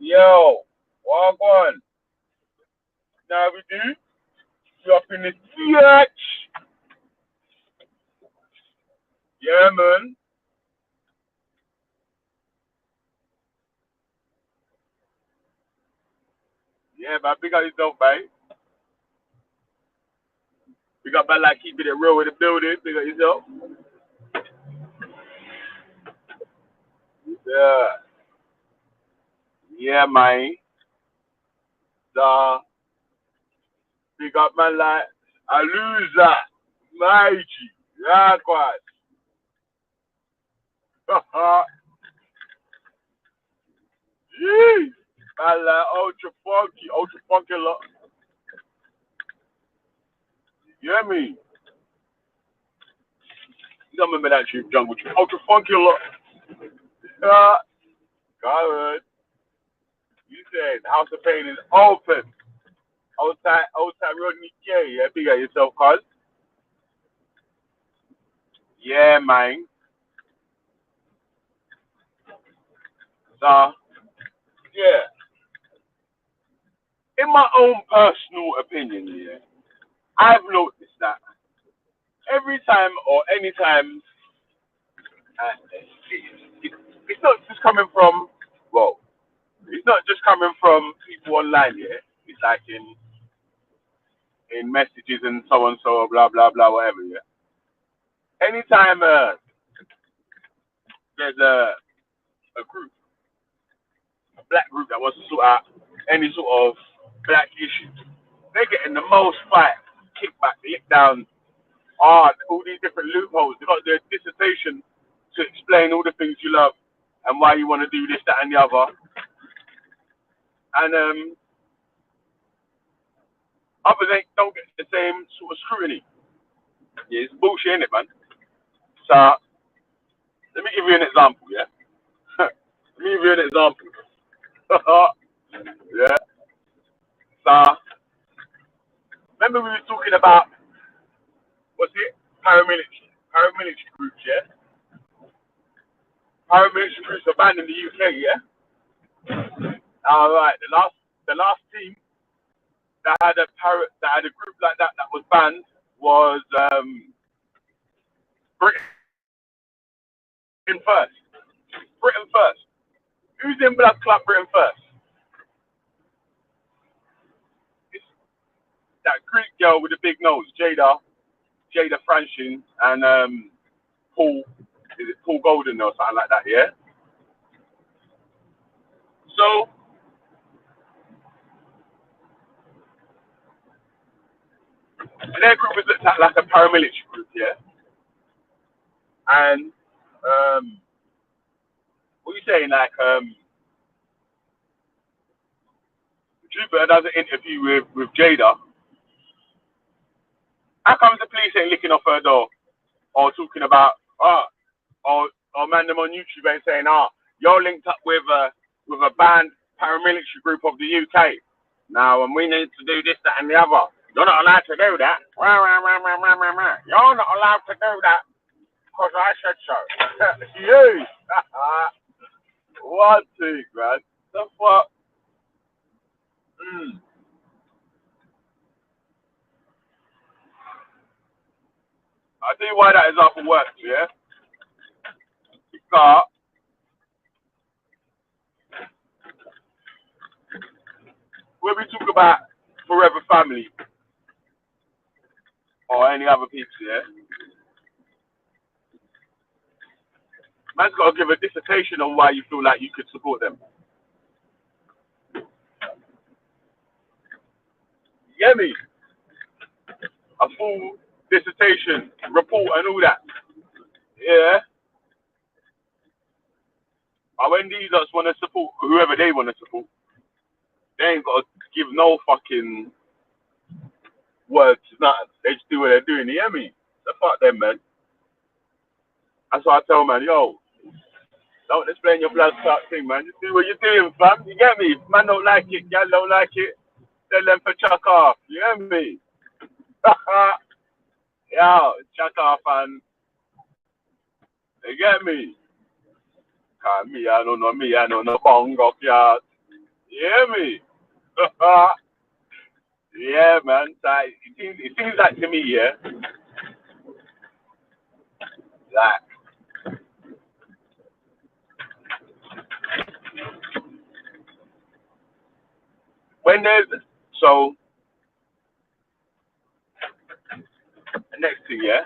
Yo, walk on. Now we do. You up in the church. Yeah, man. Yeah, man. Big up yourself, mate. Big up, man, like keeping it real with the building. Big up yourself. Yeah. Yeah, man. So, big up, man, like a loser. Mighty. Likewise. Jeez. Man, like ultra funky lot. You hear me? You don't remember that tune, Jungle Tree. Ultra funky lot. Yeah. Good. You said House of Pain is open. Outside Rodney K. Yeah, big at yourself, cuz. Yeah, man. So, yeah. In my own personal opinion, yeah, I've noticed that every time or any time, it's not just coming from, well, it's not just coming from people online, yeah. It's like in messages and so on, so blah, blah, blah, whatever, yeah. Anytime there's a group, a black group that wants to sort out any sort of black issue, they're getting the most fight, kickback, lick down, all these different loopholes. They got their dissertation to explain all the things you love and why you want to do this, that, and the other. And others don't get the same sort of scrutiny. Yeah, it's bullshit, innit, man? So let me give you an example, yeah? Let me give you an example. Yeah. So remember we were talking about, what's it? Paramilitary groups, yeah? Paramilitary groups are banned in the UK, yeah? All right. The last team that had a group like that was banned was Britain first. Britain first. Who's in Blood Club Britain first? It's that Greek girl with the big nose, Jada Franchin, and Paul. Is it Paul Golden or something like that? Yeah. So their group was looked at like a paramilitary group, yeah. And what are you saying? Like Jupiter does an interview with Jada. How comes the police ain't licking off her door or talking about or man them on YouTube ain't saying you're linked up with a banned paramilitary group of the UK now and we need to do this, that and the other. You're not allowed to do that. You're not allowed to do that because I said so. You what thing, man? The fuck? Mm. I tell you why that example works, yeah? Because when we talk about forever family or any other people, yeah, man's got to give a dissertation on why you feel like you could support them. You get me? A full dissertation, report, and all that. Yeah. But when these us want to support whoever they want to support, they ain't got to give no fucking words, nothing. They just do what they're doing. You hear me? The fuck them, man. That's why I tell man, yo, don't explain your blood clot thing, man. Just do what you're doing, fam. You get me? If man don't like it, gal don't like it, tell them for chuck off. You hear me? Yo, chuck off and you get me? Me, I don't know bongo, yeah. You hear me? Yeah, man. So it seems like to me, yeah, like when there's so the next thing, yeah,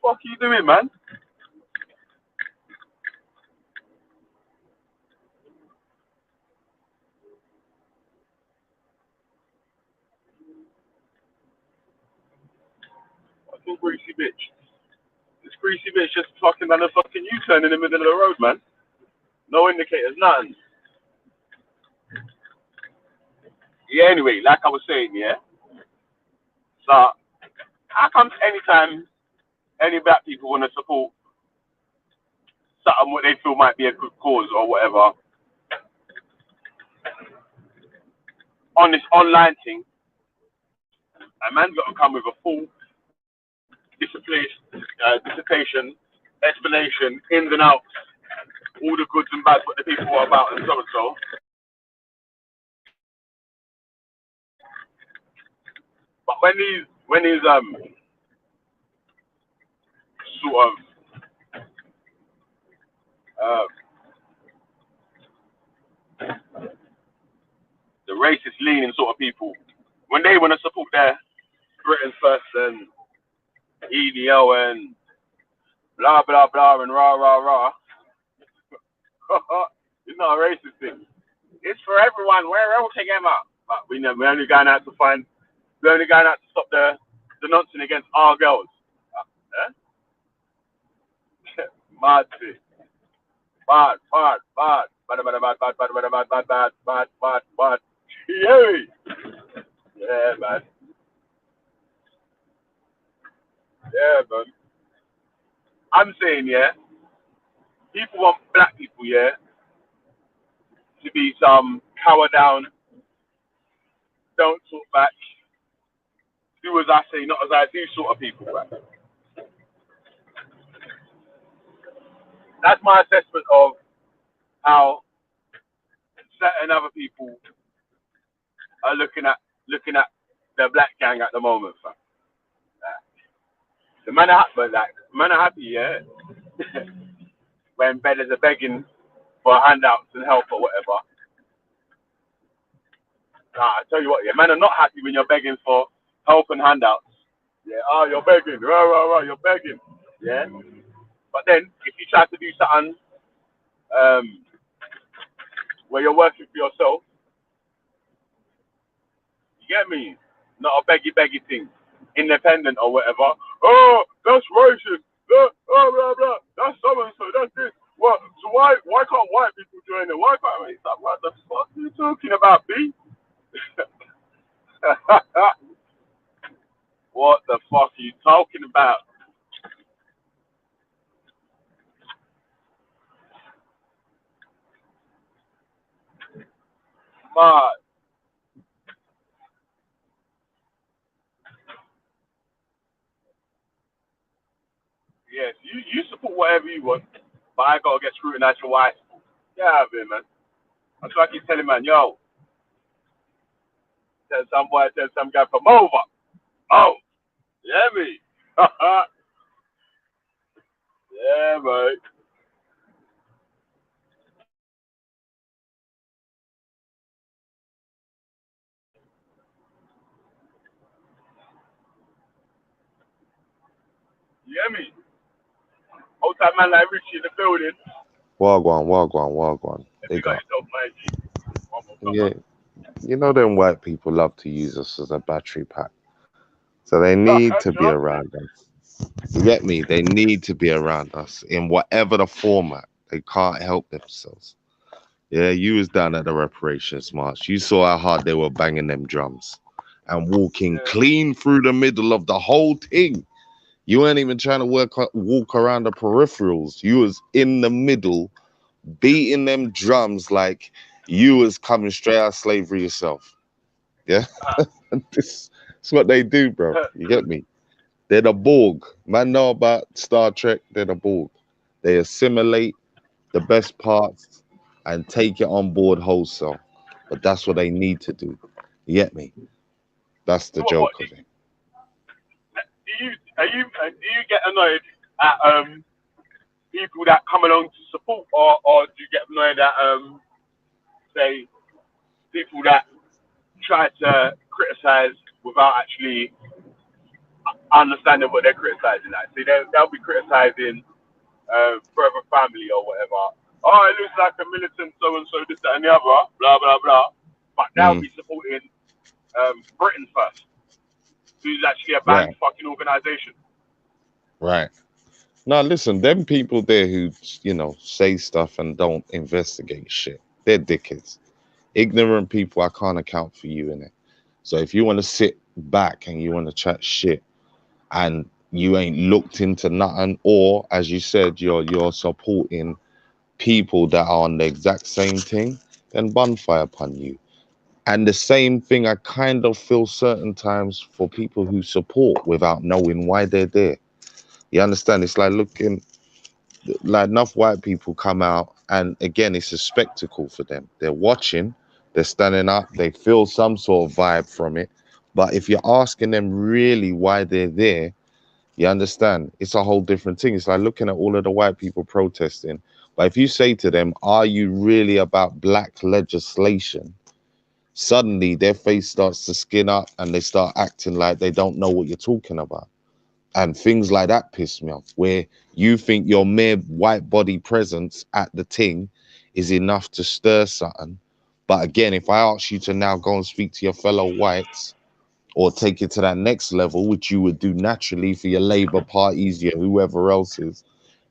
what are you doing, man? Fucking greasy bitch. This greasy bitch just fucking done a fucking U-turn in the middle of the road, man. No indicators, nothing. Yeah, anyway, like I was saying, yeah. So how comes anytime any black people want to support something what they feel might be a good cause or whatever on this online thing, a man's got to come with a full dissertation, explanation, ins and outs, all the goods and bads, what the people are about, and so and so. But when these sort of uh, the racist leaning sort of people, when they want to support their Britain first and EDL and blah blah blah and rah rah rah, it's not a racist thing. It's for everyone. We're all together. But we're only going out to find. We're only going out to stop the nonsense against our girls. Eh? Mad thing. Bad, bad, bad. Bad, bad, bad, bad, bad, bad, bad, bad, bad, bad, bad, bad. Yeah, yeah, man. Yeah, man. I'm saying, yeah, people want black people, yeah, to be some cower down, don't talk back, do as I say, not as I do sort of people, right? That's my assessment of how certain other people are looking at the black gang at the moment, fam. The man are but like man are happy, yeah. When beggars are begging for handouts and help or whatever. Nah, I tell you what, yeah, man are not happy when you're begging for help and handouts. Yeah, oh, you're begging, right, right, right, you're begging. Yeah. But then if you try to do something um, where you're working for yourself, you get me? Not a beggy beggy thing, independent or whatever. Oh, that's racist. Oh, blah blah. That's so and so. That's this. What? So why can't white people join it? Why can't it's like, what the fuck are you talking about, B? What the fuck are you talking about? Ma, yes, you support whatever you want, but I gotta get scrutinized for why. Yeah, man. That's why I keep telling man, yo, tell some boy, tell some guy from over. Oh, yeah, me. Yeah, man. Yeah, me. Old time man like Richie in the building. Wagwan, wagwan, wagwan. If you Big got up. yourself, my G. One more Yeah, block, you know them white people love to use us as a battery pack. So they man. need to be Trust me. around us. You get me? They need to be around us in whatever the format. They can't help themselves. Yeah, you was down at the reparations march. You saw how hard they were banging them drums and walking Yeah. clean through the middle of the whole thing. You weren't even trying to walk around the peripherals. You was in the middle, beating them drums like you was coming straight out of slavery yourself. Yeah, this is what they do, bro. You get me? They're the Borg. Man, know about Star Trek. They're the Borg. They assimilate the best parts and take it on board wholesale. But that's what they need to do. You get me? That's the What joke of it. do you get annoyed at people that come along to support, or do you get annoyed at say people that try to criticize without actually understanding what they're criticizing at? See, they'll be criticizing Forever Family or whatever. Oh, it looks like a militant so and so, this, that, and the other, blah blah blah. But they'll Mm, be supporting Britain First, who's actually a banned right, fucking organisation. right. Now listen, them people there who say stuff and don't investigate shit, they're dickheads. Ignorant people, I can't account for you in it. So if you want to sit back and you want to chat shit and you ain't looked into nothing, or as you said, you're supporting people that are on the exact same thing, then bonfire upon you. And the same thing I kind of feel certain times for people who support without knowing why they're there. You understand? It's like looking like enough white people come out, and again, it's a spectacle for them. They're watching, they're standing up, they feel some sort of vibe from it. But if you're asking them really why they're there, you understand? It's a whole different thing. It's like looking at all of the white people protesting. But if you say to them, are you really about black legislation? Suddenly their face starts to skin up and they start acting like they don't know what you're talking about. And things like that piss me off, where you think your mere white body presence at the ting is enough to stir something. But again, if I ask you to now go and speak to your fellow whites, or take it to that next level, which you would do naturally for your Labour parties, your whoever else is.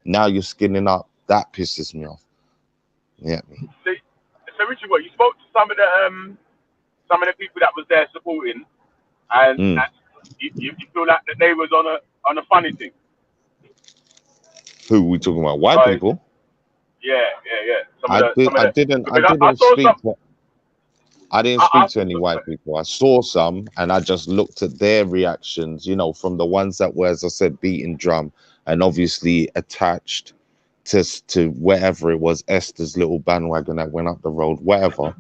Now you're skinning up. That pisses me off. Yeah, me. So, so Richard, what you spoke to some of the people that was there supporting, Mm. and you feel like that they was on a funny thing. Who we talking about? White Like, people? yeah. I did. Some of I the didn't. I because I didn't saw speak. some. I didn't I speak to saw any some. white people. I saw some, and I just looked at their reactions. From the ones that were, as I said, beating drum, and obviously attached to wherever it was, Esther's little bandwagon that went up the road, whatever.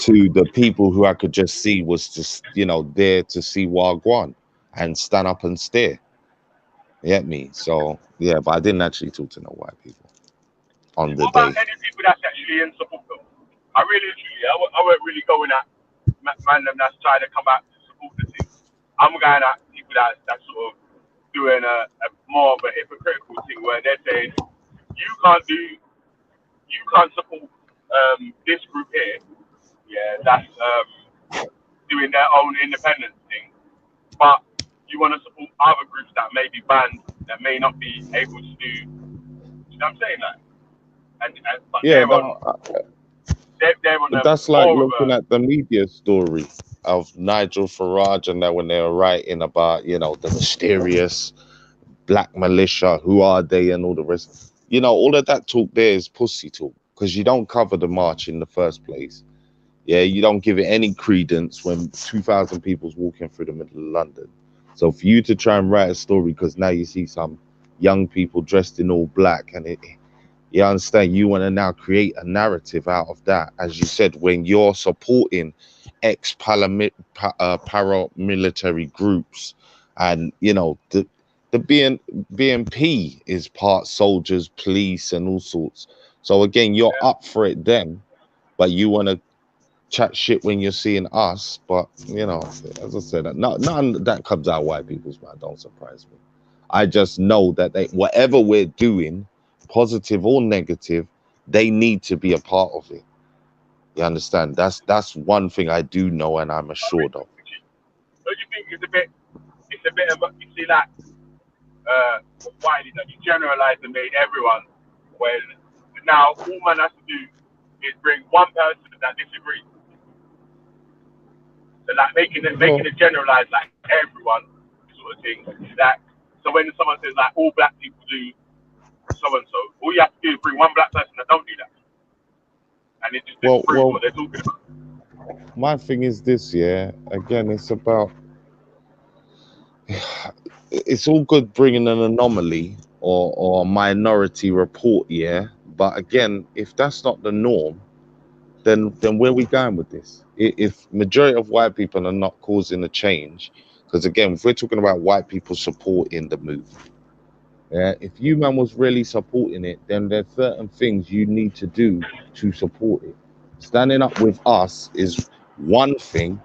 To the people who I could just see was just, there to see Wagwan and stand up and stare. You get me? So yeah, but I didn't actually talk to no white people on the What about day. any people that's actually in support them? I really, truly, I weren't really going at man them that's trying to come out to support the team. I'm going at people that sort of doing a more of a hypocritical thing where they're saying you can't support this group here. Yeah, that's doing their own independent thing, but you want to support other groups that may be banned that may not be able to do. You know what I'm saying that? And but Yeah, no, they're on a that's like more of looking at the media story of Nigel Farage and that when they were writing about, the mysterious black militia, who are they, and all the rest. All of that talk there is pussy talk because you don't cover the march in the first place. Yeah, you don't give it any credence when 2,000 people's walking through the middle of London. So for you to try and write a story because now you see some young people dressed in all black and you understand, you want to now create a narrative out of that, as you said, when you're supporting paramilitary groups, and the BNP is part soldiers, police, and all sorts. So again, you're up for it then, but you want to chat shit when you're seeing us. But as I said, none that comes out of white people's mouth don't surprise me. I just know that whatever we're doing, positive or negative, they need to be a part of it. You understand? That's one thing I do know and I'm assured of. don't you think it's a bit of a, you see that why that you generalize and made everyone when now all man has to do is bring one person that disagrees. So like making Well, it generalized like everyone sort of thing. That so when someone says like all black people do so and so, all you have to do is bring one black person that don't do that, and it just well, disproves well. what they're talking about. My thing is this, yeah. Again, it's about. It's all good bringing an anomaly or a minority report, yeah. But again, if that's not the norm, then where are we going with this? If majority of white people are not causing a change, because again, if we're talking about white people supporting the move, yeah, if you man was really supporting it, then there's certain things you need to do to support it. Standing up with us is one thing,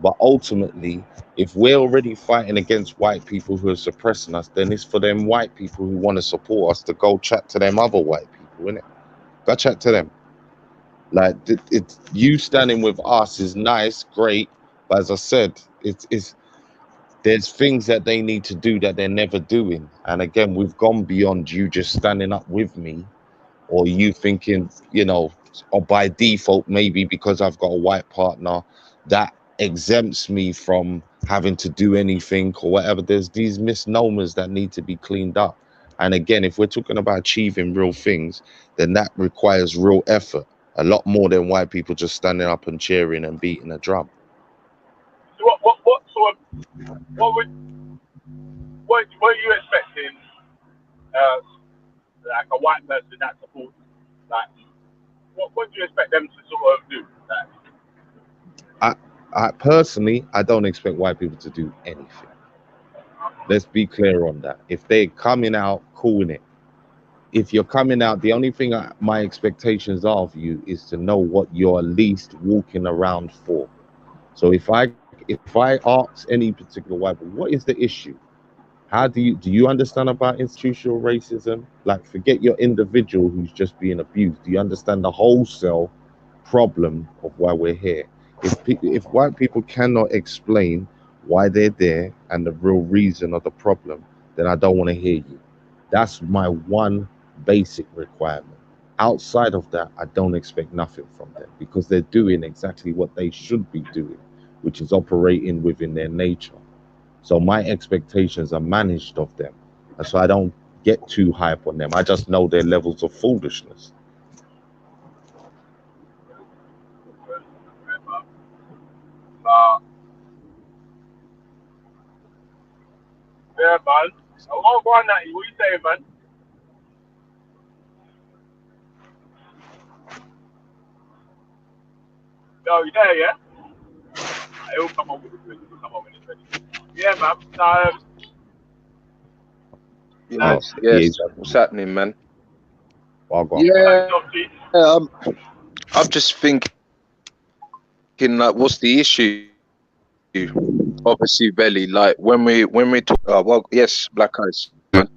but ultimately, if we're already fighting against white people who are suppressing us, then it's for them white people who want to support us to go chat to them other white people, innit? Go chat to them. Like it's you standing with us is nice, great, but as I said, it's there's things that they need to do that they're never doing. And again, we've gone beyond you just standing up with me, or you thinking, you know, or by default, maybe because I've got a white partner, that exempts me from having to do anything or whatever. There's these misnomers that need to be cleaned up. And again, if we're talking about achieving real things, then that requires real effort, a lot more than white people just standing up and cheering and beating a drum. So what sort of, what are you expecting, like a white person that supports, like, what do you expect them to sort of do? Like, I personally, I don't expect white people to do anything. Let's be clear on that. If they're coming out, calling it. If you're coming out, the only thing my expectations are of you is to know what you're at least walking around for. So if I ask any particular white people, what is the issue? How do you understand about institutional racism? Like, forget your individual who's just being abused. Do you understand the wholesale problem of why we're here? If white people cannot explain why they're there and the real reason of the problem, then I don't want to hear you. That's my one basic requirement. Outside of that, I don't expect nothing from them because they're doing exactly what they should be doing, which is operating within their nature. So my expectations are managed of them. And so I don't get too hype on them. I just know their levels of foolishness. yeah, man. Oh, go on, Natty. What you saying, man? No, you there, yeah? He'll come on with it. He'll come on with it. Yeah, man. Yes, Yeah, yes. What's happening, man? Well, go on. Yeah, I'm just thinking, like, what's the issue? Obviously, Belly. Like when we talk. Well, yes, Black Eyes. Man.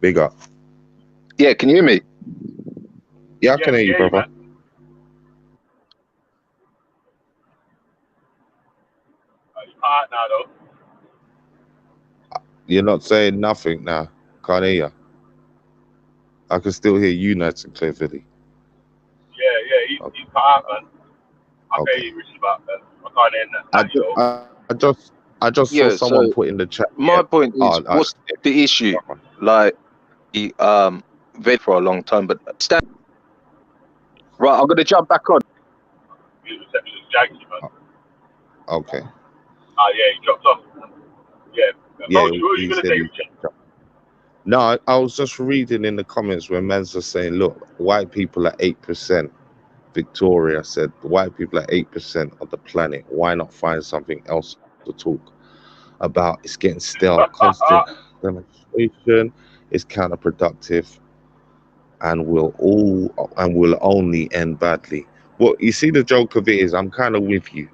Big up. Yeah, can you hear me? Yeah, I can hear you, brother. Hard now, though. You're not saying nothing now. Can't hear you. I can still hear you nice and clear, Billy. Yeah, he's hard, man. I can hear you, Richard, about that. I can't hear that. I just saw someone put in the chat. My point is, what's the issue? Like, very for a long time, but right, I'm gonna jump back on. His reception's janky, man. Okay. Yeah, he dropped off. Yeah. Yeah, what are you gonna say, Richard? No, I was just reading in the comments where men's are saying, look, white people are 8%. Victoria said, white people are 8% of the planet. Why not find something else to talk about? It's getting stale. Constant demonstration is counterproductive and will only end badly. Well, you see, the joke of it is I'm kind of with you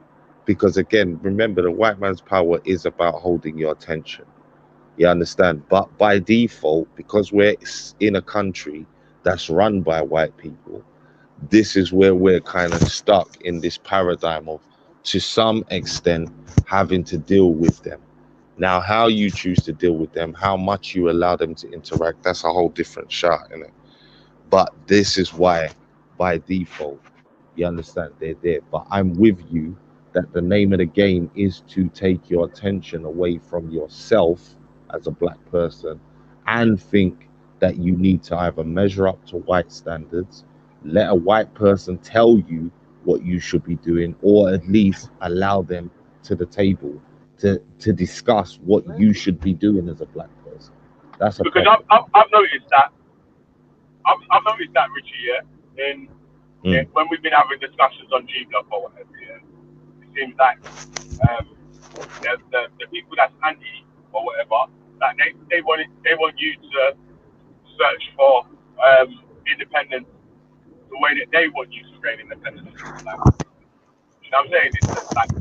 because, again, remember, the white man's power is about holding your attention. You understand? But by default, because we're in a country that's run by white people, this is where we're kind of stuck in this paradigm of, to some extent, having to deal with them. Now, how you choose to deal with them, how much you allow them to interact, that's a whole different shot, isn't it? But this is why, by default, you understand, they're there. But I'm with you that the name of the game is to take your attention away from yourself as a black person and think that you need to either measure up to white standards, let a white person tell you what you should be doing, or at least allow them to the table to discuss what you should be doing as a black person. That's a because problem. I've noticed that. I've noticed that, Richie. Yeah, in Mm. when we've been having discussions on G Club or whatever, yeah, it seems like the people that's anti or whatever, that they want you to search for independence the way that they want you to gain independence. Like, you know what I'm saying? It's just like,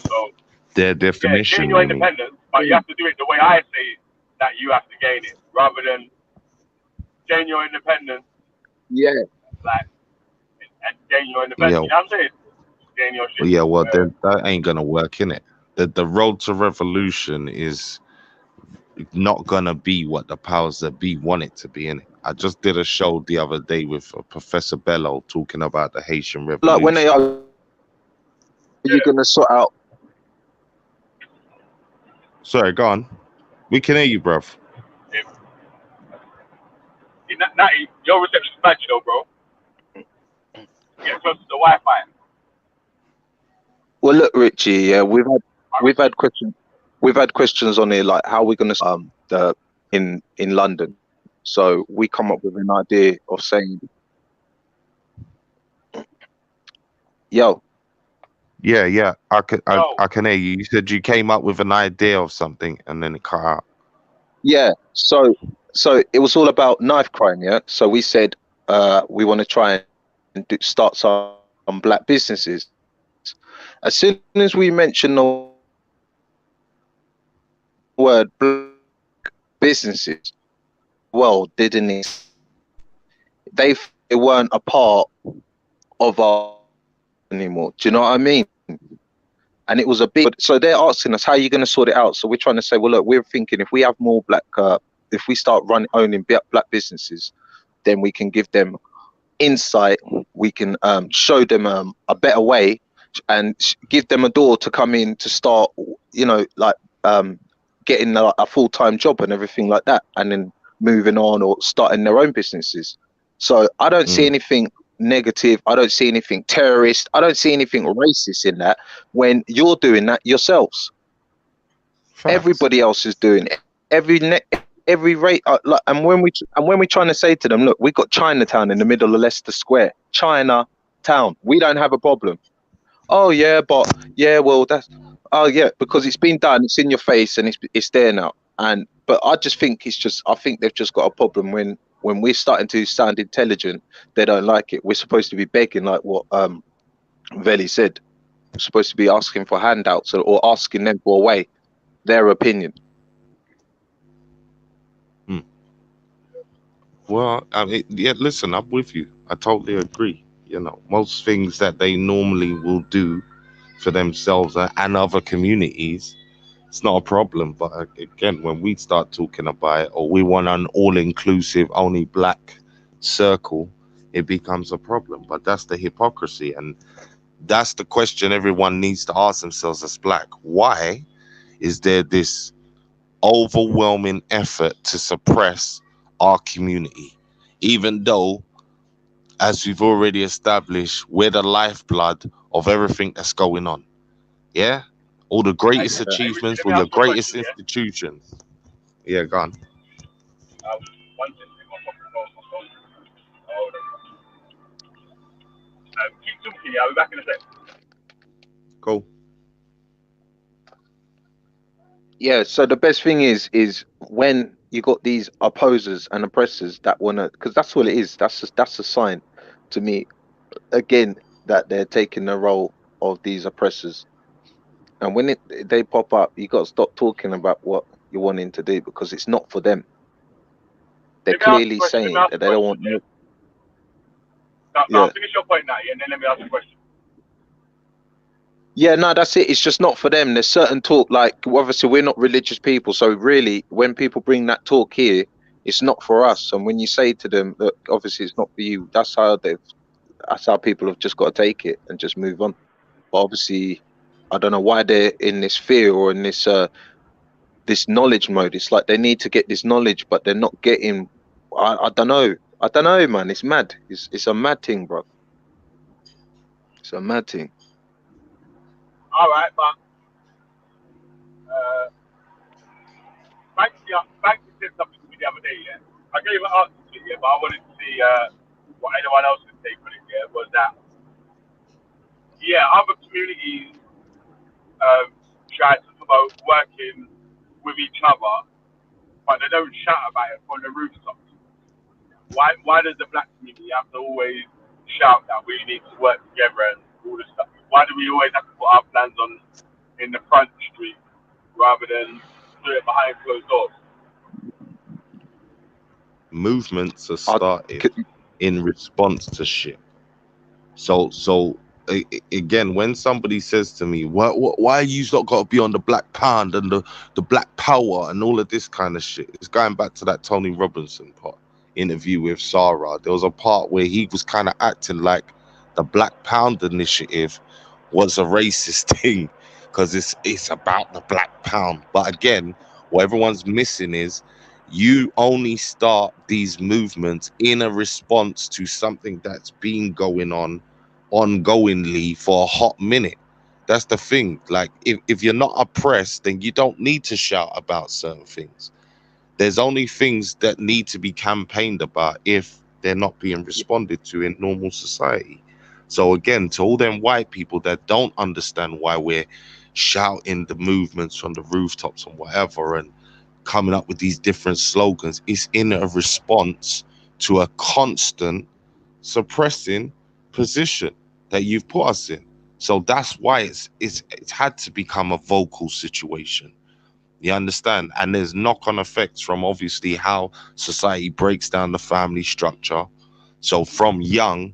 so Their yeah, gain definition, your you mean? independence, but you have to do it the way I say it, that you have to gain it, rather than gain your independence, Yeah. like, and gain your independence. Yeah, You know what I'm saying? Gain your shit. yeah. Well, then that ain't gonna work, innit? The road to revolution is not gonna be what the powers that be want it to be, innit? I just did a show the other day with Professor Bello talking about the Haitian Like when they Revolution. are, you're Yeah. gonna sort out. Sorry, go on. We can hear you, bruv. If, Natty, your reception's bad, you know, bro. Get close to the Wi-Fi. Well, look, Richie. Yeah, we've My had questions. We've had questions on here like how we're gonna the in London. So we come up with an idea of saying, yo, Yeah, yeah. yo, I can hear you. You said you came up with an idea of something and then it cut out. yeah. So it was all about knife crime. Yeah. So we said we want to try and start some black businesses. As soon as we mention the word black businesses, well, didn't it? They weren't a part of our anymore. Do you know what I mean? And it was a big. So they're asking us, how are you going to sort it out? So we're trying to say, well, look, we're thinking if we have more black, if we start owning black businesses, then we can give them insight. We can show them a better way and give them a door to come in to start, you know, like getting a full-time job and everything like that, and then moving on or starting their own businesses. So I don't see Mm. anything negative. I don't see anything terrorist. I don't see anything racist in that when you're doing that yourselves. Facts. Everybody else is doing it. Every rate, like, and when we're trying to say to them, look, we got Chinatown in the middle of Leicester Square, Chinatown. We don't have a problem. Oh yeah, but yeah, well that's oh yeah, because it's been done, it's in your face, and it's there now. And but I just think I think they've just got a problem when we're starting to sound intelligent, they don't like it. We're supposed to be begging, like what Veli said. We're supposed to be asking for handouts or asking them for a way, their opinion. Well, I mean, yeah, listen, I'm with you. I totally agree. You know, most things that they normally will do for themselves and other communities, it's not a problem. But again, when we start talking about it, or we want an all-inclusive, only black circle, it becomes a problem. But that's the hypocrisy, and that's the question everyone needs to ask themselves as black. Why is there this overwhelming effort to suppress our community, even though, as we've already established, we're the lifeblood of everything that's going on? Yeah, all the greatest hey, Richie, achievements, let all me your ask you a greatest question, yeah? institutions. Yeah, gone. One second, my phone. Hold on. Keep talking, yeah, I'll be back in a sec. Cool. Yeah, so the best thing is when you got these opposers and oppressors that wanna, because that's all it is. That's a sign to me again that they're taking the role of these oppressors. And when they pop up, you got to stop talking about what you're wanting to do because it's not for them. They're Let me ask you a clearly question, saying that they don't want yeah? no. Now, Yeah, finish your point now, yeah, and then let me ask you a question. yeah, no, that's it. It's just not for them. There's certain talk, like obviously we're not religious people, so really, when people bring that talk here, it's not for us. And when you say to them that obviously it's not for you, that's how people have just got to take it and just move on. But obviously, I don't know why they're in this fear or in this knowledge mode. It's like they need to get this knowledge, but they're not getting. I don't know. I don't know, man. It's mad. It's a mad thing, bro. It's a mad thing. All right, but uh, Banksy said something to me the other day, yeah? I gave an answer to it, yeah, but I wanted to see what anyone else yeah, other communities try to promote working with each other, but they don't shout about it from the rooftops. Why does the black community have to always shout that we need to work together and all this stuff? Why do we always have to put our plans on in the front street rather than do it behind closed doors? Movements are I, started in response to shit. So again, when somebody says to me, why you not got to be on the Black Pound and the Black Power and all of this kind of shit? It's going back to that Tony Robinson part interview with Sarah. There was a part where he was kind of acting like the Black Pound initiative was a racist thing because it's about the Black Pound. But again, what everyone's missing is you only start these movements in a response to something that's been going on ongoingly for a hot minute. That's the thing. Like if you're not oppressed, then you don't need to shout about certain things. There's only things that need to be campaigned about if they're not being responded to in normal society. So again, to all them white people that don't understand why we're shouting the movements from the rooftops and whatever and coming up with these different slogans, it's in a response to a constant suppressing position that you've put us in. So that's why it's had to become a vocal situation. You understand? And there's knock-on effects from obviously how society breaks down the family structure. So from young,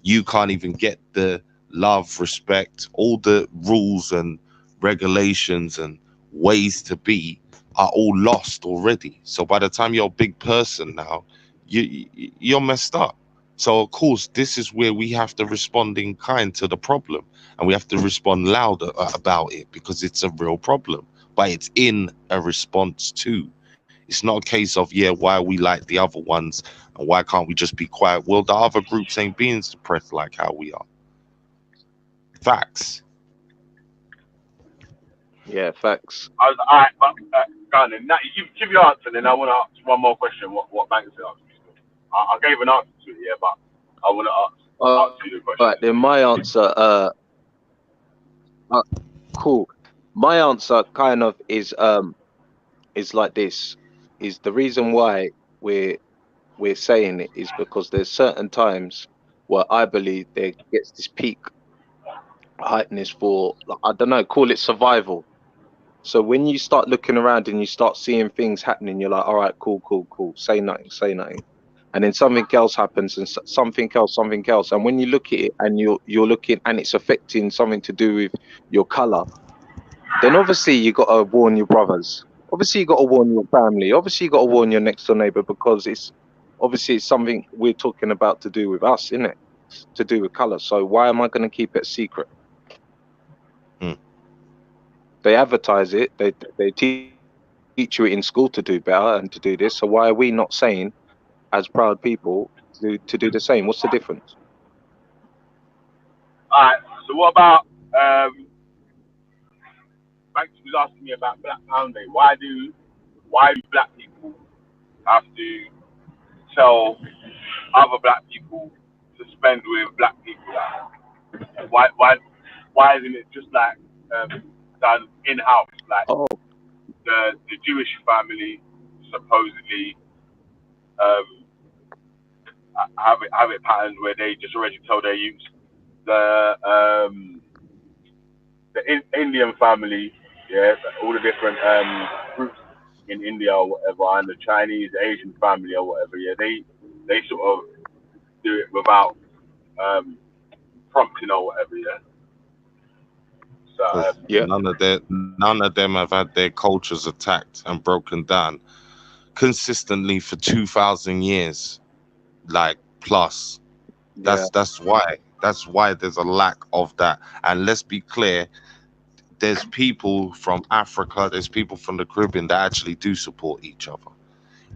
you can't even get the love, respect, all the rules and regulations and ways to be are all lost already. So by the time you're a big person now, you're messed up. So of course, this is where we have to respond in kind to the problem, and we have to respond louder about it because it's a real problem. But it's in a response to. It's not a case of why are we like the other ones, and why can't we just be quiet? Well, the other groups ain't being suppressed like how we are. Facts. yeah, facts. Alright, but go on then. Now, you give your answer, then I want to ask one more question. What Banks asked me. I gave an answer to it, yeah, but I want to answer you the question. Right, then my answer, cool. My answer kind of is like this: is the reason why we're saying it is because there's certain times where I believe there gets this peak heightness for, I don't know, call it survival. So when you start looking around and you start seeing things happening, you're like, all right, cool, say nothing. And then something else happens and something else. And when you look at it and you're looking and it's affecting something to do with your color, then obviously you got to warn your brothers. Obviously you got to warn your family. Obviously you got to warn your next door neighbor, because it's something we're talking about to do with us, isn't it? To do with color. So why am I going to keep it secret? They advertise it. They teach you in school to do better and to do this. So why are we not saying, as proud people, to do the same? What's the difference? Alright, so what about Banks was asking me about Black Pound Day. Why do black people have to tell other black people to spend with black people? Why isn't it just like done in house? Like the Jewish family supposedly have it patterned where they just already tell their youths. The Indian family, yeah, all the different groups in India or whatever, and the Chinese, Asian family or whatever, yeah, they sort of do it without prompting or whatever, yeah. So None of them have had their cultures attacked and broken down consistently for 2,000 years, like plus. That's why there's a lack of that. And let's be clear, there's people from Africa, there's people from the Caribbean that actually do support each other.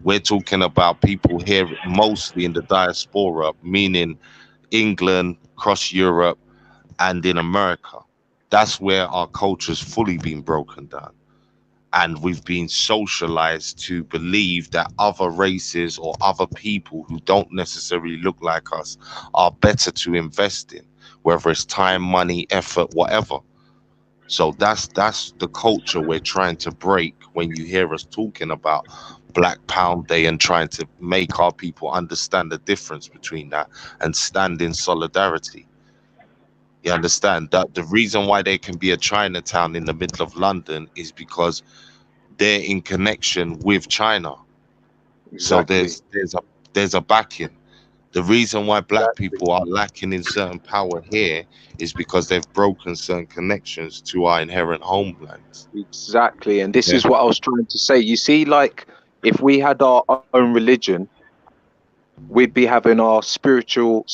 We're talking about people here mostly in the diaspora, meaning England, across Europe, and in America. That's where our culture's fully been broken down. And we've been socialized to believe that other races or other people who don't necessarily look like us are better to invest in. whether it's time, money, effort, whatever. So that's the culture we're trying to break when you hear us talking about Black Pound Day and trying to make our people understand the difference between that and stand in solidarity. You understand that the reason why there can be a Chinatown in the middle of London is because they're in connection with China. So Exactly. there's a backing. The reason why black Exactly. people are lacking in certain power here is because they've broken certain connections to our inherent homelands. Exactly. And this Yeah. is what I was trying to say. You see, like, if we had our own religion, we'd be having our spiritual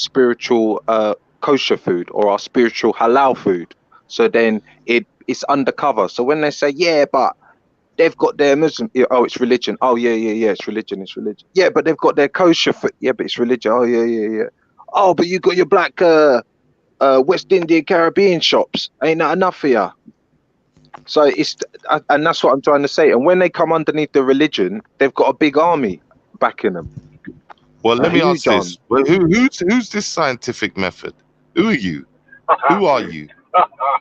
kosher food or our spiritual halal food. So then it's undercover. So when they say, yeah, but they've got their Muslim, yeah, oh, it's religion. Oh, yeah, it's religion. Yeah, but they've got their kosher food. Yeah, but it's religion. Oh, yeah. Oh, but you got your black West Indian Caribbean shops. Ain't that enough for you? So and that's what I'm trying to say. And when they come underneath the religion, they've got a big army backing them. Well, let me ask Huge army. this: well, who's this scientific method? Who are you? Who are you?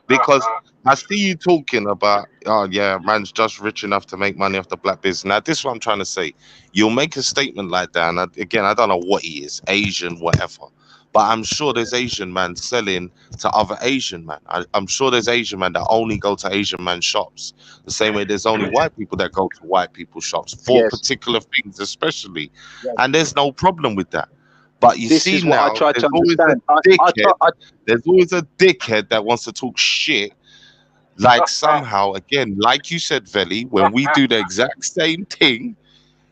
Because I see you talking about, oh yeah, man's just rich enough to make money off the black business. Now, this is what I'm trying to say. You'll make a statement like that, and again, I don't know what he is, Asian, whatever. But I'm sure there's Asian man selling to other Asian man. I'm sure there's Asian man that only go to Asian man shops. The same way there's only white people that go to white people shops for Yes. particular things, especially. Yes. And there's no problem with that. But you This see is what now, I try there's to always a understand. dickhead. There's always a dickhead that wants to talk shit. Like somehow, again, like you said, Veli, when we do the exact same thing,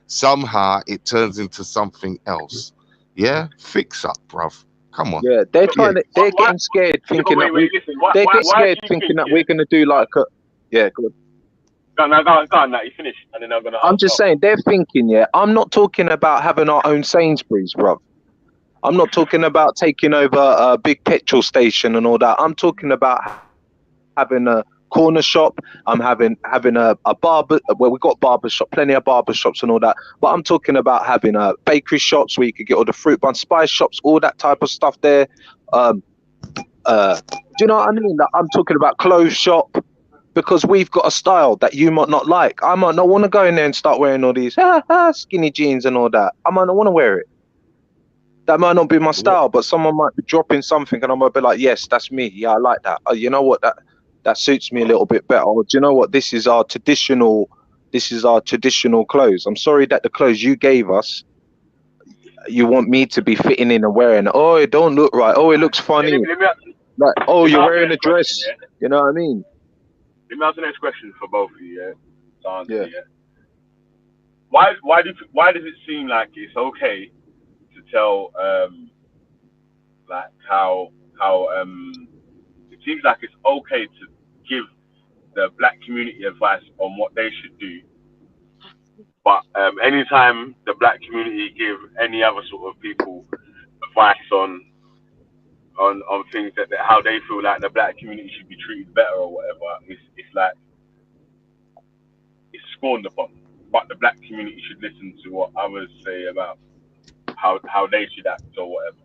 somehow it turns into something else. Yeah, fix up, bruv. Come on. Yeah, they're getting scared, thinking that listen, why they're do getting scared, you thinking think, that we're gonna do like a. Yeah, good. Go on, you finish, and then I'm gonna. I'm just saying they're thinking. Yeah, I'm not talking about having our own Sainsbury's, bruv. I'm not talking about taking over a big petrol station and all that. I'm talking about having a corner shop. I'm having a barber. Well, we got barber shop, plenty of barber shops and all that. But I'm talking about having a bakery shops where you could get all the fruit bun, spice shops, all that type of stuff there. Do you know what I mean? Like, I'm talking about clothes shop, because we've got a style that you might not like. I might not want to go in there and start wearing all these skinny jeans and all that. I might not want to wear it. That might not be my style, but someone might be dropping something and I might be like, yes, that's me. Yeah, I like that. Oh, you know what? That suits me a little bit better. Or do you know what? This is our traditional clothes. I'm sorry that the clothes you gave us, you want me to be fitting in and wearing it. Oh, it don't look right. Oh, it looks funny. Like, oh, you're wearing a dress. You know what I mean? Let me ask the next question for both of you. Yeah. To answer, Yeah. Why does it seem like it's okay to tell like how it seems like it's okay to give the black community advice on what they should do, but anytime the black community give any other sort of people advice on things that how they feel like the black community should be treated better or whatever, it's like it's scorned upon. But the black community should listen to what others say about how they should act or whatever.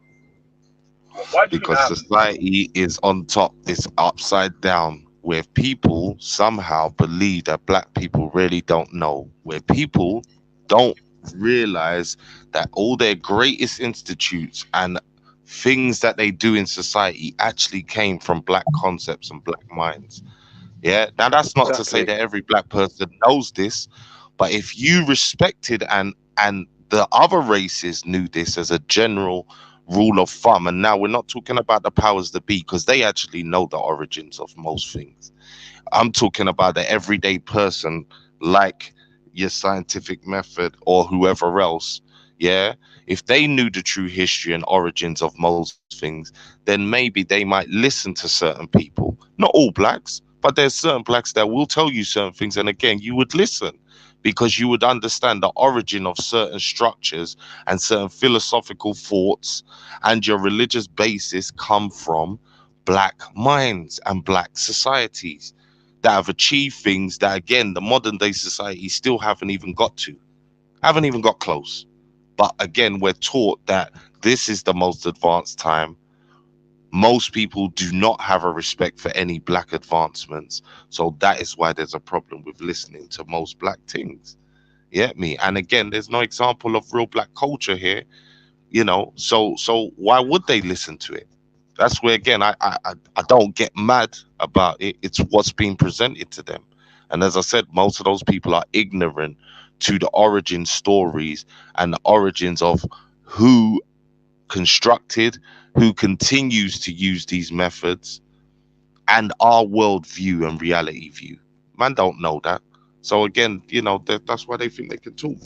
Why do you think Because that happens? society is on top, it's upside down, where people somehow believe that black people really don't know, where people don't realize that all their greatest institutes and things that they do in society actually came from black concepts and black minds. Yeah, now that's not to say Exactly. that every black person knows this, but if you respected and the other races knew this as a general rule of thumb, and now we're not talking about the powers that be because they actually know the origins of most things. I'm talking about the everyday person, like your scientific method or whoever else. Yeah, if they knew the true history and origins of most things, then maybe they might listen to certain people. Not all blacks, but there's certain blacks that will tell you certain things, and again, you would listen because you would understand the origin of certain structures and certain philosophical thoughts, and your religious basis come from black minds and black societies that have achieved things that, again, the modern day society still haven't even got close. But again, we're taught that this is the most advanced time. Most people do not have a respect for any black advancements. So that is why there's a problem with listening to most black things. Yeah, me. And again, there's no example of real black culture here, so why would they listen to it? That's where again I don't get mad about it. It's what's being presented to them. And as I said, most of those people are ignorant to the origin stories and the origins of who constructed, who continues to use these methods, and our worldview and reality view. Man don't know that. So again, that's why they think they can talk.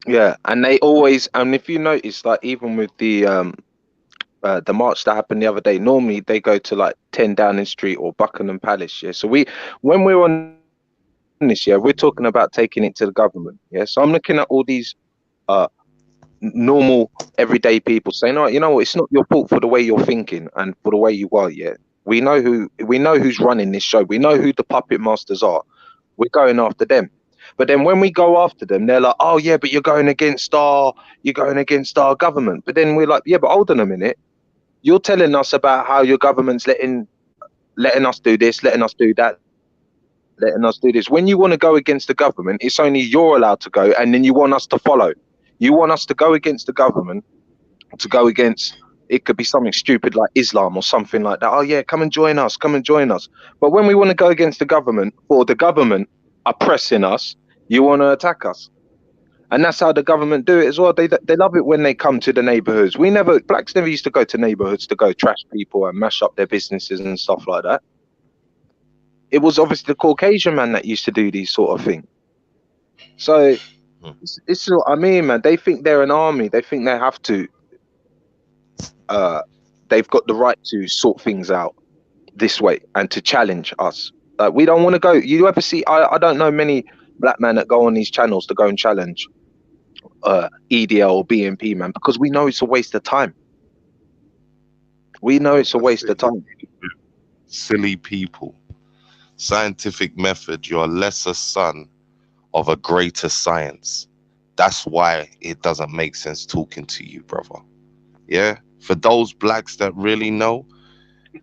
Yeah, and they always, and if you notice, like even with the march that happened the other day, normally they go to like 10 Downing Street or Buckingham Palace. Yeah, so when we're on this, yeah, we're talking about taking it to the government. Yeah, so I'm looking at all these uh normal everyday people saying, "Oh, you know what? It's not your fault for the way you're thinking and for the way you are." Yeah, we know who's running this show. We know who the puppet masters are. We're going after them. But then when we go after them, they're like, "Oh yeah, but you're going against our government." But then we're like, "Yeah, but hold on a minute. You're telling us about how your government's letting us do this, letting us do that, letting us do this. When you want to go against the government, it's only you're allowed to go, and then you want us to follow. You want us to go against the government, to go against, it could be something stupid like Islam or something like that. Oh yeah, come and join us, come and join us. But when we want to go against the government, or the government oppressing us, you want to attack us. And that's how the government do it as well. They love it when they come to the neighborhoods. Blacks never used to go to neighborhoods to go trash people and mash up their businesses and stuff like that. It was obviously the Caucasian man that used to do these sort of things. So it's what I mean, man. They think they're an army. They think they have to. They've got the right to sort things out this way and to challenge us. Like we don't want to go. You ever see? I don't know many black men that go on these channels to go and challenge EDL or BNP, man, because we know it's a waste of time. We know it's a waste of time. Silly people. Scientific method, you're a lesser son of a greater science. That's why it doesn't make sense talking to you, brother. Yeah? For those blacks that really know,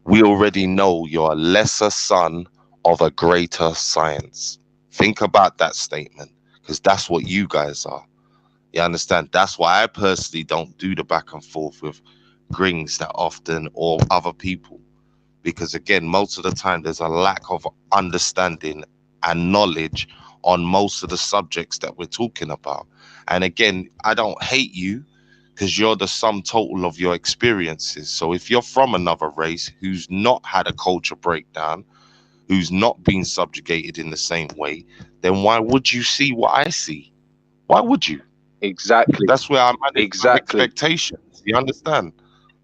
we already know you're a lesser son of a greater science. Think about that statement, because that's what you guys are. You understand? That's why I personally don't do the back and forth with Grings that often or other people. Because again, most of the time there's a lack of understanding and knowledge on most of the subjects that we're talking about. And again, I don't hate you because you're the sum total of your experiences. So if you're from another race who's not had a culture breakdown, who's not been subjugated in the same way, then why would you see what I see? Why would you? Exactly. That's where I manage my Exactly. expectations. You understand?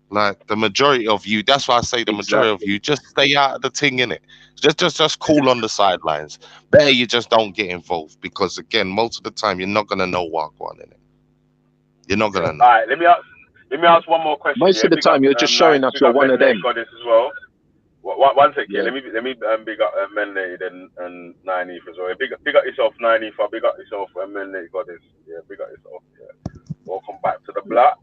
Like the majority of you, that's why I say the majority of you just stay out of the thing, innit? Just cool on the sidelines. Better you just don't get involved because again, most of the time you're not gonna know what's going on in it. You're not gonna know. All right, let me ask one more question. Most of the time, you're just showing us you're one of them. Goddess as well. One second. Yeah. Let me big up Menley and Nynaeve as well. Big up yourself, Nynaeve. Big up yourself, Menley Goddess. Yeah, big up yourself. Yeah. Welcome back to the block.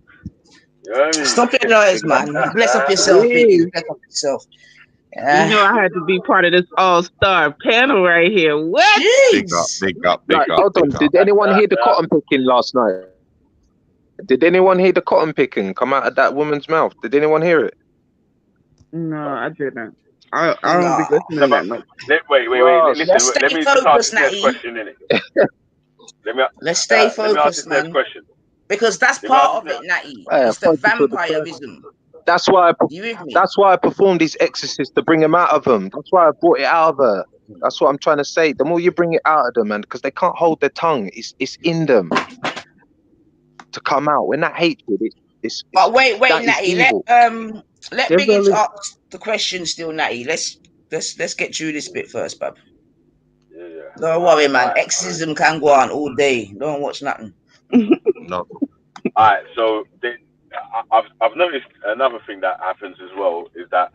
You know what I mean? Stop your noise, man. Bless up yourself, Biggie. Bless up yourself. You know I had to be part of this all-star panel right here. What? Jeez. Big up. Hold on. Did anyone hear the cotton picking last night? Did anyone hear the cotton picking come out of that woman's mouth? Did anyone hear it? No, I didn't. I don't be listening that much. Wait. Listen, let me just ask this question in it. Let's stay focused, man. Question. Because that's part of it, Natty. It's the vampirism. That's why I performed these exorcists to bring them out of them. That's why I brought it out of her. That's what I'm trying to say. The more you bring it out of them, man, because they can't hold their tongue. It's in them to come out. When that hatred, it's. But wait, Natty. Let Biggie ask the question still, Natty. Let's get through this bit first, bub. Yeah. Don't worry, man. Exorcism can go on all day. Don't watch nothing. No. Alright, so I've noticed another thing that happens as well is that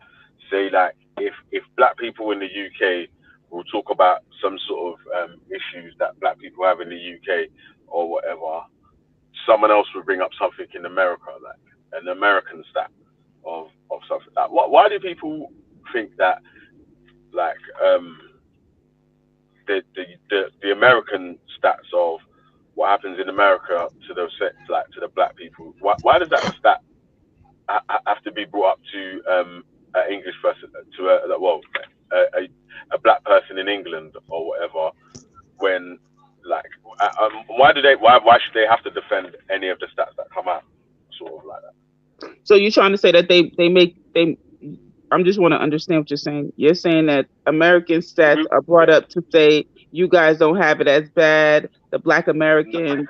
say like if black people in the UK will talk about some sort of issues that black people have in the UK or whatever, someone else will bring up something in America, like an American stat of something. Like, why do people think that like the American stats of what happens in America to those to the black people? Why does that stat have to be brought up to an English person, to a black person in England or whatever, when like why should they have to defend any of the stats that come out sort of like that? So you're trying to say that they I just want to understand what you're saying. You're saying that American stats are brought up to say you guys don't have it as bad, the black Americans,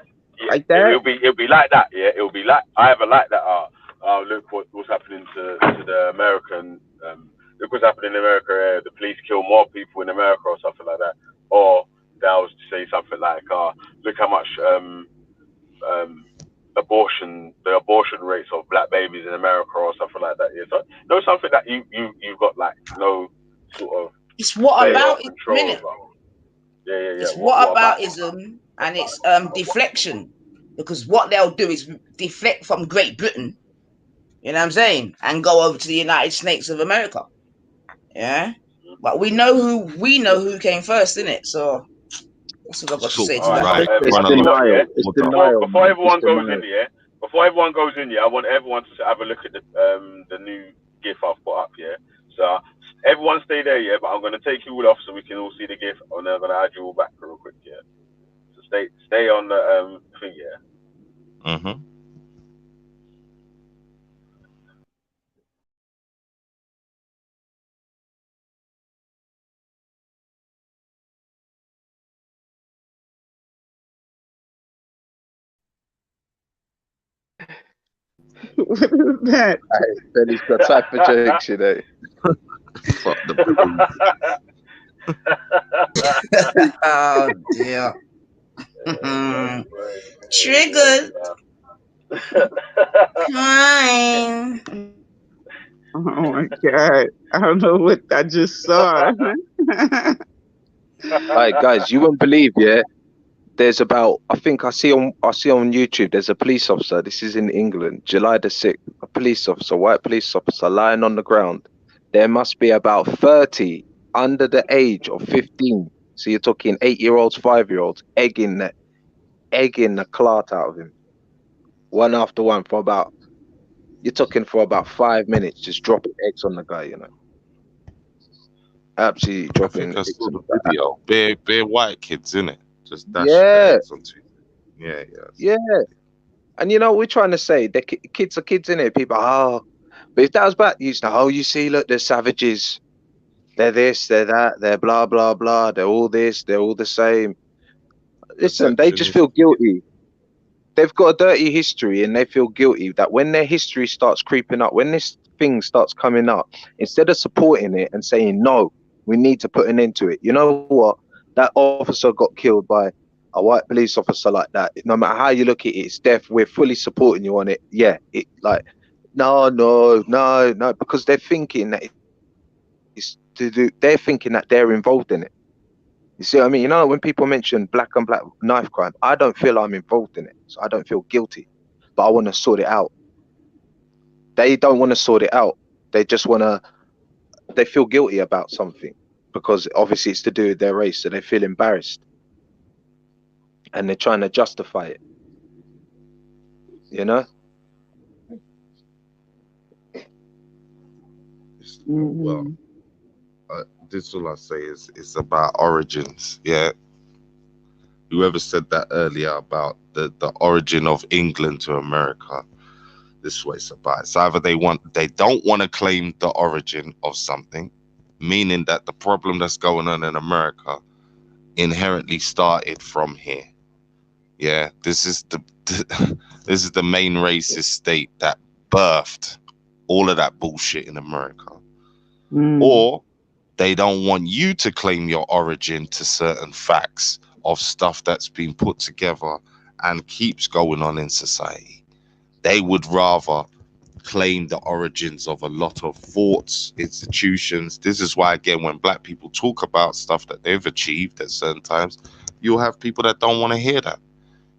like that? It'll be like that, yeah. It'll be like either like that look what's happening to the American look what's happening in America, the police kill more people in America or something like that. Or they'll say something like, look how much the abortion rates of black babies in America or something like that. Yeah, so no, something that you've got like no sort of. It's what about it? Yeah. It's what aboutism, and it's deflection, because what they'll do is deflect from Great Britain, you know what I'm saying, and go over to the United States of America. Yeah, but we know who came first, innit? So that's what I've got to say to that. Right. It's denial. Before everyone goes in, I want everyone to have a look at the new GIF I've put up, yeah. So everyone stay there, yeah. But I'm gonna take you all off so we can all see the GIF, and then I'm gonna add you all back real quick, yeah. So stay on the thing, yeah. Mm-hmm. What is that? Benny's got type of jokes, you know. Fuck the Oh dear. Triggered. Fine. Oh my god! I don't know what I just saw. All right, guys, you won't believe, yeah. There's about, I think I see on YouTube, there's a police officer. This is in England, July the 6th. A police officer, white police officer, lying on the ground. There must be about 30 under the age of 15. So you're talking 8-year-olds, 5-year-olds, egging the clot out of him, one after one for about. You're talking for about 5 minutes, just dropping eggs on the guy, you know. Absolutely dropping. I saw the video. Bare white kids, innit? Just dash eggs onto it. Yeah. And you know, we're trying to say the kids are kids, innit? People, but if that was back, you know, you see, look, they're savages. They're this, they're that, they're blah, blah, blah. They're all this, they're all the same. Listen, they just feel guilty. They've got a dirty history and they feel guilty that when their history starts creeping up, when this thing starts coming up, instead of supporting it and saying, no, we need to put an end to it. You know what? That officer got killed by a white police officer like that. No matter how you look at it, it's death. We're fully supporting you on it. Yeah, it like, no, because they're thinking that it's to do. They're thinking that they're involved in it. You see what I mean? You know, when people mention black on black knife crime, I don't feel I'm involved in it, so I don't feel guilty, but I want to sort it out. They don't want to sort it out. They just want to. They feel guilty about something because obviously it's to do with their race, so they feel embarrassed, and they're trying to justify it. You know. Well, this is all I say is it's about origins. Yeah. Whoever said that earlier about the origin of England to America, this is what it's about. It's either they don't want to claim the origin of something, meaning that the problem that's going on in America inherently started from here. Yeah, this is the main racist state that birthed all of that bullshit in America. Or they don't want you to claim your origin to certain facts of stuff that's been put together and keeps going on in society. They would rather claim the origins of a lot of thoughts, institutions. This is why, again, when black people talk about stuff that they've achieved at certain times, you'll have people that don't want to hear that.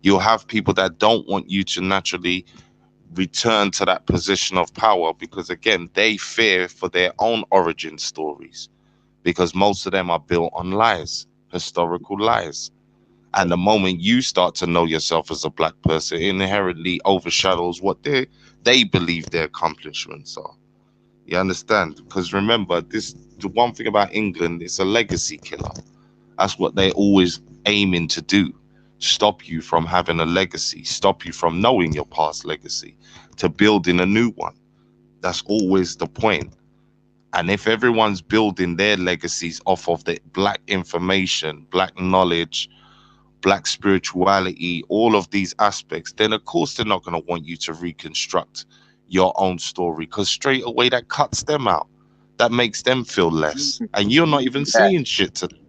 You'll have people that don't want you to naturally return to that position of power, because again, they fear for their own origin stories, because most of them are built on lies, historical lies. And the moment you start to know yourself as a black person, it inherently overshadows what they believe their accomplishments are. You understand? Because remember, the one thing about England, it's a legacy killer. That's what they're always aiming to do. Stop you from having a legacy, stop you from knowing your past legacy, to building a new one. That's always the point. And if everyone's building their legacies off of the black information, black knowledge, black spirituality, all of these aspects, then of course they're not going to want you to reconstruct your own story, because straight away that cuts them out. That makes them feel less. And you're not even saying shit to them.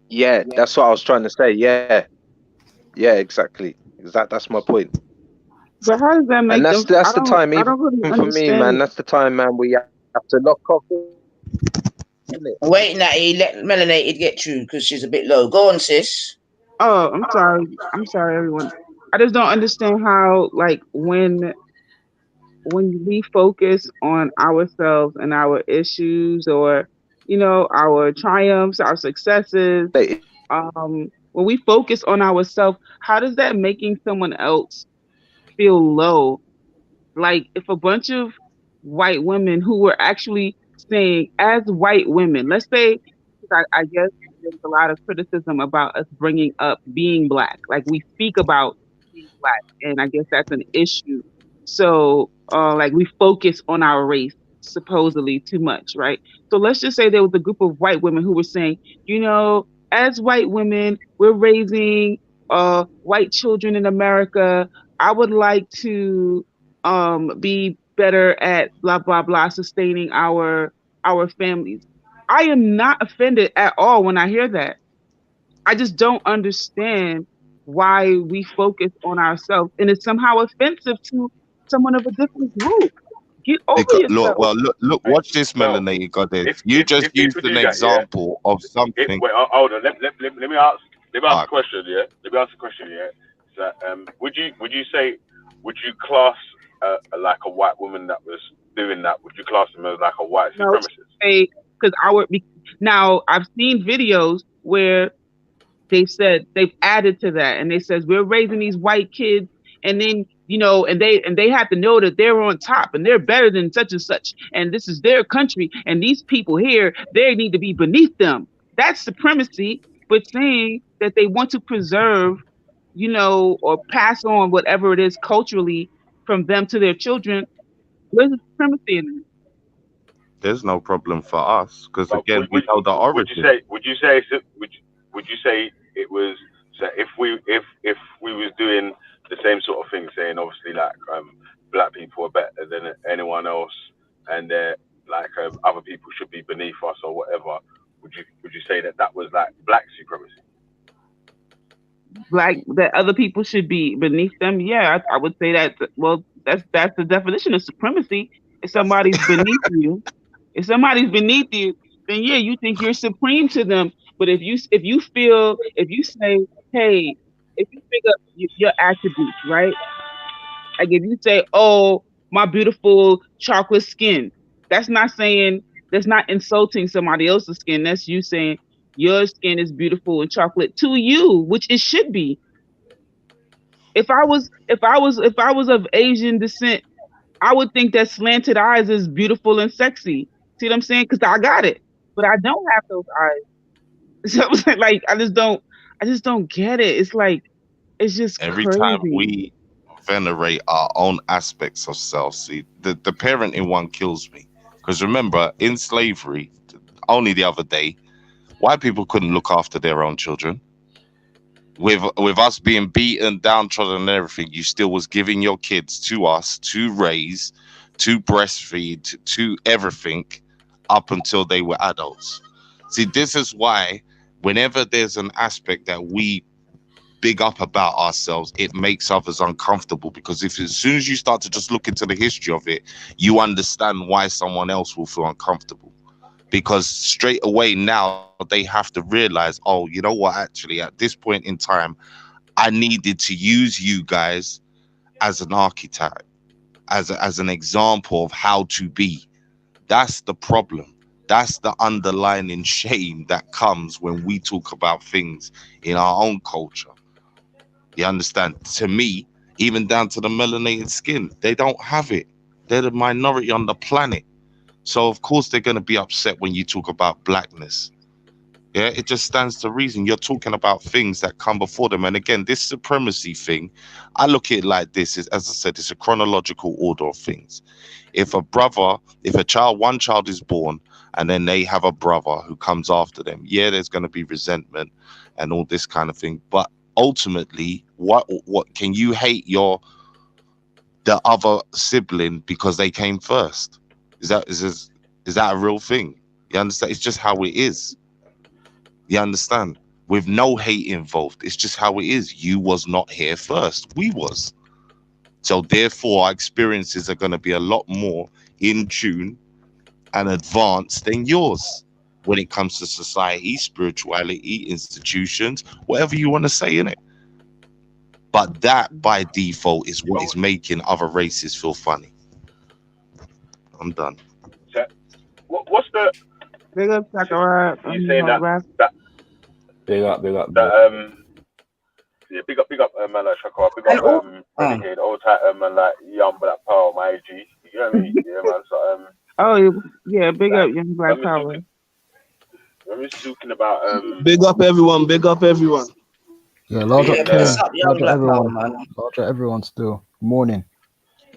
Yeah, that's what I was trying to say. Yeah, exactly. That's my point. But how does that make And that's them? that's the time, I don't really even for me, man. understand. That's the time, man. We have to lock off. Waiting that he let Melanated get through because she's a bit low. Go on, sis. Oh, I'm sorry. I'm sorry, everyone. I just don't understand how, like, when we focus on ourselves and our issues, or our triumphs, our successes, when we focus on ourselves, how does that making someone else feel low? Like, if a bunch of white women who were actually saying, as white women, let's say, I guess there's a lot of criticism about us bringing up being black. Like, we speak about being black, and I guess that's an issue. So, like, we focus on our race supposedly too much, right? So let's just say there was a group of white women who were saying, as white women, we're raising white children in America. I would like to be better at blah blah blah, sustaining our families. I am not offended at all when I hear that. I just don't understand why we focus on ourselves, and it's somehow offensive to someone of a different group. Get over yourself. Look, watch this, Melanated Goddess. You just used an example of something. Wait, hold on. Let me ask a question. Yeah, let me ask a question. Yeah, so, would you class like a white woman that was doing that? Would you class them as like a white supremacist? Because now I've seen videos where they said they've added to that, and they says we're raising these white kids, and then and they have to know that they're on top and they're better than such and such, and this is their country, and these people here, they need to be beneath them. That's supremacy. But saying that they want to preserve, or pass on whatever it is culturally from them to their children, where's the supremacy in it? There's no problem for us, because again, we know the origin. Would you say it was, so if we was doing the same sort of thing, saying obviously like black people are better than anyone else, and like other people should be beneath us or whatever, would you say that was like black supremacy? Like, that other people should be beneath them? Yeah, I would say that. Well, that's the definition of supremacy. If somebody's beneath you, then yeah, you think you're supreme to them. But if you say, hey, if you pick up your attributes, right? Like, if you say, oh, my beautiful chocolate skin, that's not insulting somebody else's skin. That's you saying your skin is beautiful and chocolate to you, which it should be. If I was of Asian descent, I would think that slanted eyes is beautiful and sexy. See what I'm saying? Because I got it, but I don't have those eyes. So like, I just don't get it. It's like, it's just every crazy. time we venerate our own aspects of self. See, the parenting one kills me, because remember, in slavery, only the other day, white people couldn't look after their own children. With us being beaten, downtrodden, and everything, you still was giving your kids to us to raise, to breastfeed, to everything up until they were adults. See, this is why whenever there's an aspect that we big up about ourselves, it makes others uncomfortable, because if as soon as you start to just look into the history of it, you understand why someone else will feel uncomfortable. Because straight away now they have to realize, oh, you know what, actually at this point in time, I needed to use you guys as an archetype. as an example of how to be. That's the problem. That's the underlying shame that comes when we talk about things in our own culture. You understand? To me, even down to the melanated skin, they don't have it. They're the minority on the planet. So of course they're going to be upset when you talk about blackness. Yeah, it just stands to reason. You're talking about things that come before them. And again, this supremacy thing, I look at it like this, is, as I said, it's a chronological order of things. If one child is born and then they have a brother who comes after them, yeah, there's going to be resentment and all this kind of thing. But ultimately, what can you hate the other sibling because they came first? Is that a real thing? You understand? It's just how it is. You understand? With no hate involved. It's just how it is. You was not here first. We was. So therefore, our experiences are going to be a lot more in tune and advanced than yours when it comes to society, spirituality, institutions, whatever you want to say in it. But that, by default, is what is making other races feel funny. I'm done. What's the? Big up, Sakura. You saying that? Big up. Yeah, big up, man, like Shakara. Big up, Renegade, old type, man, like Young Black Power, my AG. You know what I mean? Yeah, man. So, oh yeah, big up, Young Black Power. We're just talking about Big up everyone. Big up everyone. Yeah, large up, Young Black Power, man. Large up everyone still. Morning.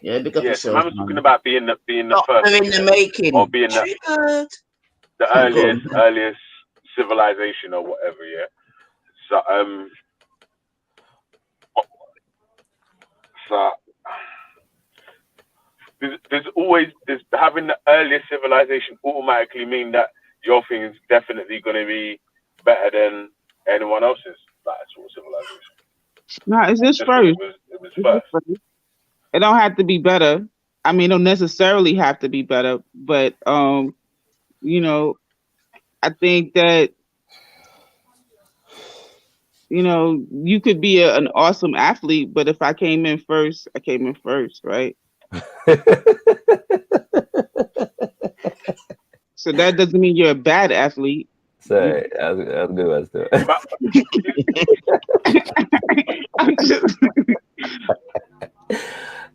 Yeah, big up so yourself. man was talking about being the first, in the making, or being the earliest civilization or whatever. Yeah. So there's having the earliest civilization automatically mean that your thing is definitely going to be better than anyone else's sort of civilization. No, it's just first. It was first. It don't have to be better. I mean, it don't necessarily have to be better, but you know, I think that you could be an awesome athlete, but if I came in first, I came in first, right? So that doesn't mean you're a bad athlete. Sorry, that's good.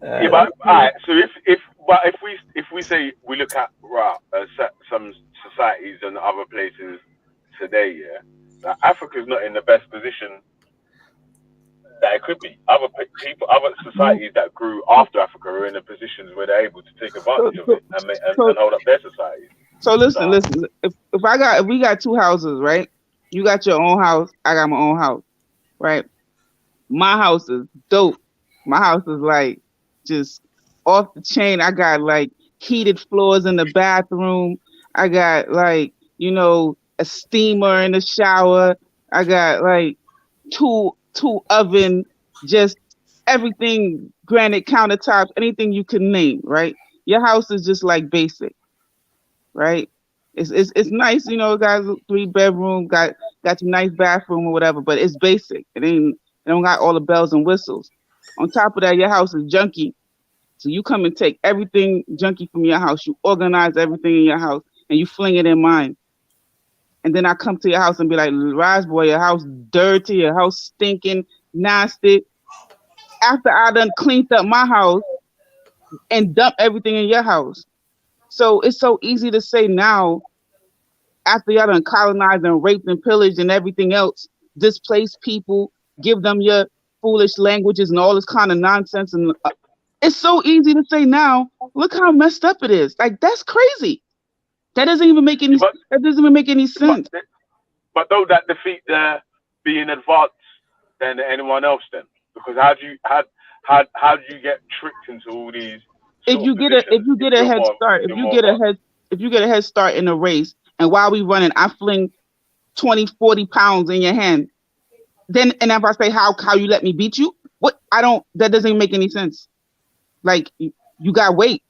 Yeah, but all right. So if we say we look at some societies and other places today, yeah, Africa's not in the best position that it could be. Other societies that grew after Africa are in a positions where they're able to take advantage of it and hold up their societies. So listen. If we got two houses, right? You got your own house, I got my own house, right? My house is dope. My house is like just off the chain. I got like heated floors in the bathroom. I got like, a steamer in the shower. I got like two oven, just everything, granite countertops, anything you can name, right? Your house is just like basic, right? It's nice, it got a 3-bedroom, got some nice bathroom or whatever, but it's basic. It don't got all the bells and whistles. On top of that, your house is junky. So you come and take everything junky from your house. You organize everything in your house and you fling it in mine. And then I come to your house and be like, Rise boy, your house dirty, your house stinking, nasty. After I done cleaned up my house and dump everything in your house. So it's so easy to say now, after y'all done colonized and raped and pillaged and everything else, displace people, give them your foolish languages and all this kind of nonsense. And it's so easy to say now, look how messed up it is. Like, that's crazy. That doesn't even make any sense. But don't that defeat their being advanced than anyone else then? Because how do you get tricked into all these? If you get a head start in a race, and while we running, I fling 20, 40 pounds in your hand. And if I say how you let me beat you, that doesn't make any sense. Like, you got weight.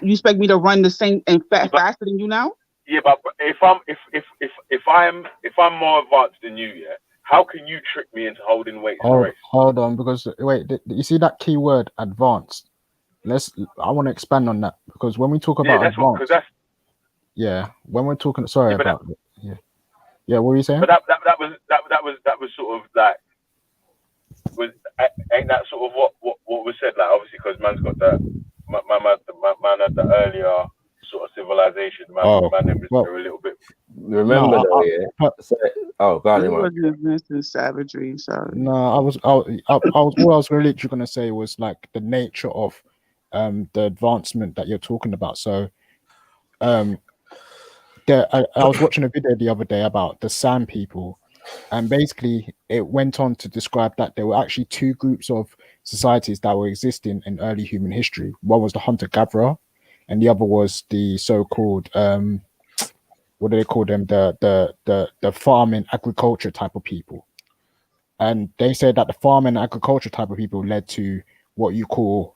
You expect me to run the same and faster than you now? Yeah, but if I'm more advanced than you, yeah, how can you trick me into holding weight in a race? Hold on, because wait, you see that key word advanced? I want to expand on that because when we talk Yeah, about that's what, because advanced, that's yeah, when we're talking, sorry yeah, but that, about yeah, what were you saying? but that was sort of like was ain't that sort of what was said, like obviously because man's got that man had the earlier sort of civilization, Oh, man them well, are a little bit. Remember no, though, yeah. So, oh, go on, It Imran. wasn't advanced savagery. Sorry. no, I was all I was literally gonna say was like the nature of the advancement that you're talking about. So um I was watching a video the other day about the San people, and basically it went on to describe that there were actually two groups of societies that were existing in early human history. One was the hunter-gatherer, and the other was the so-called what do they call them? The farm and agriculture type of people. And they said that the farm and agriculture type of people led to what you call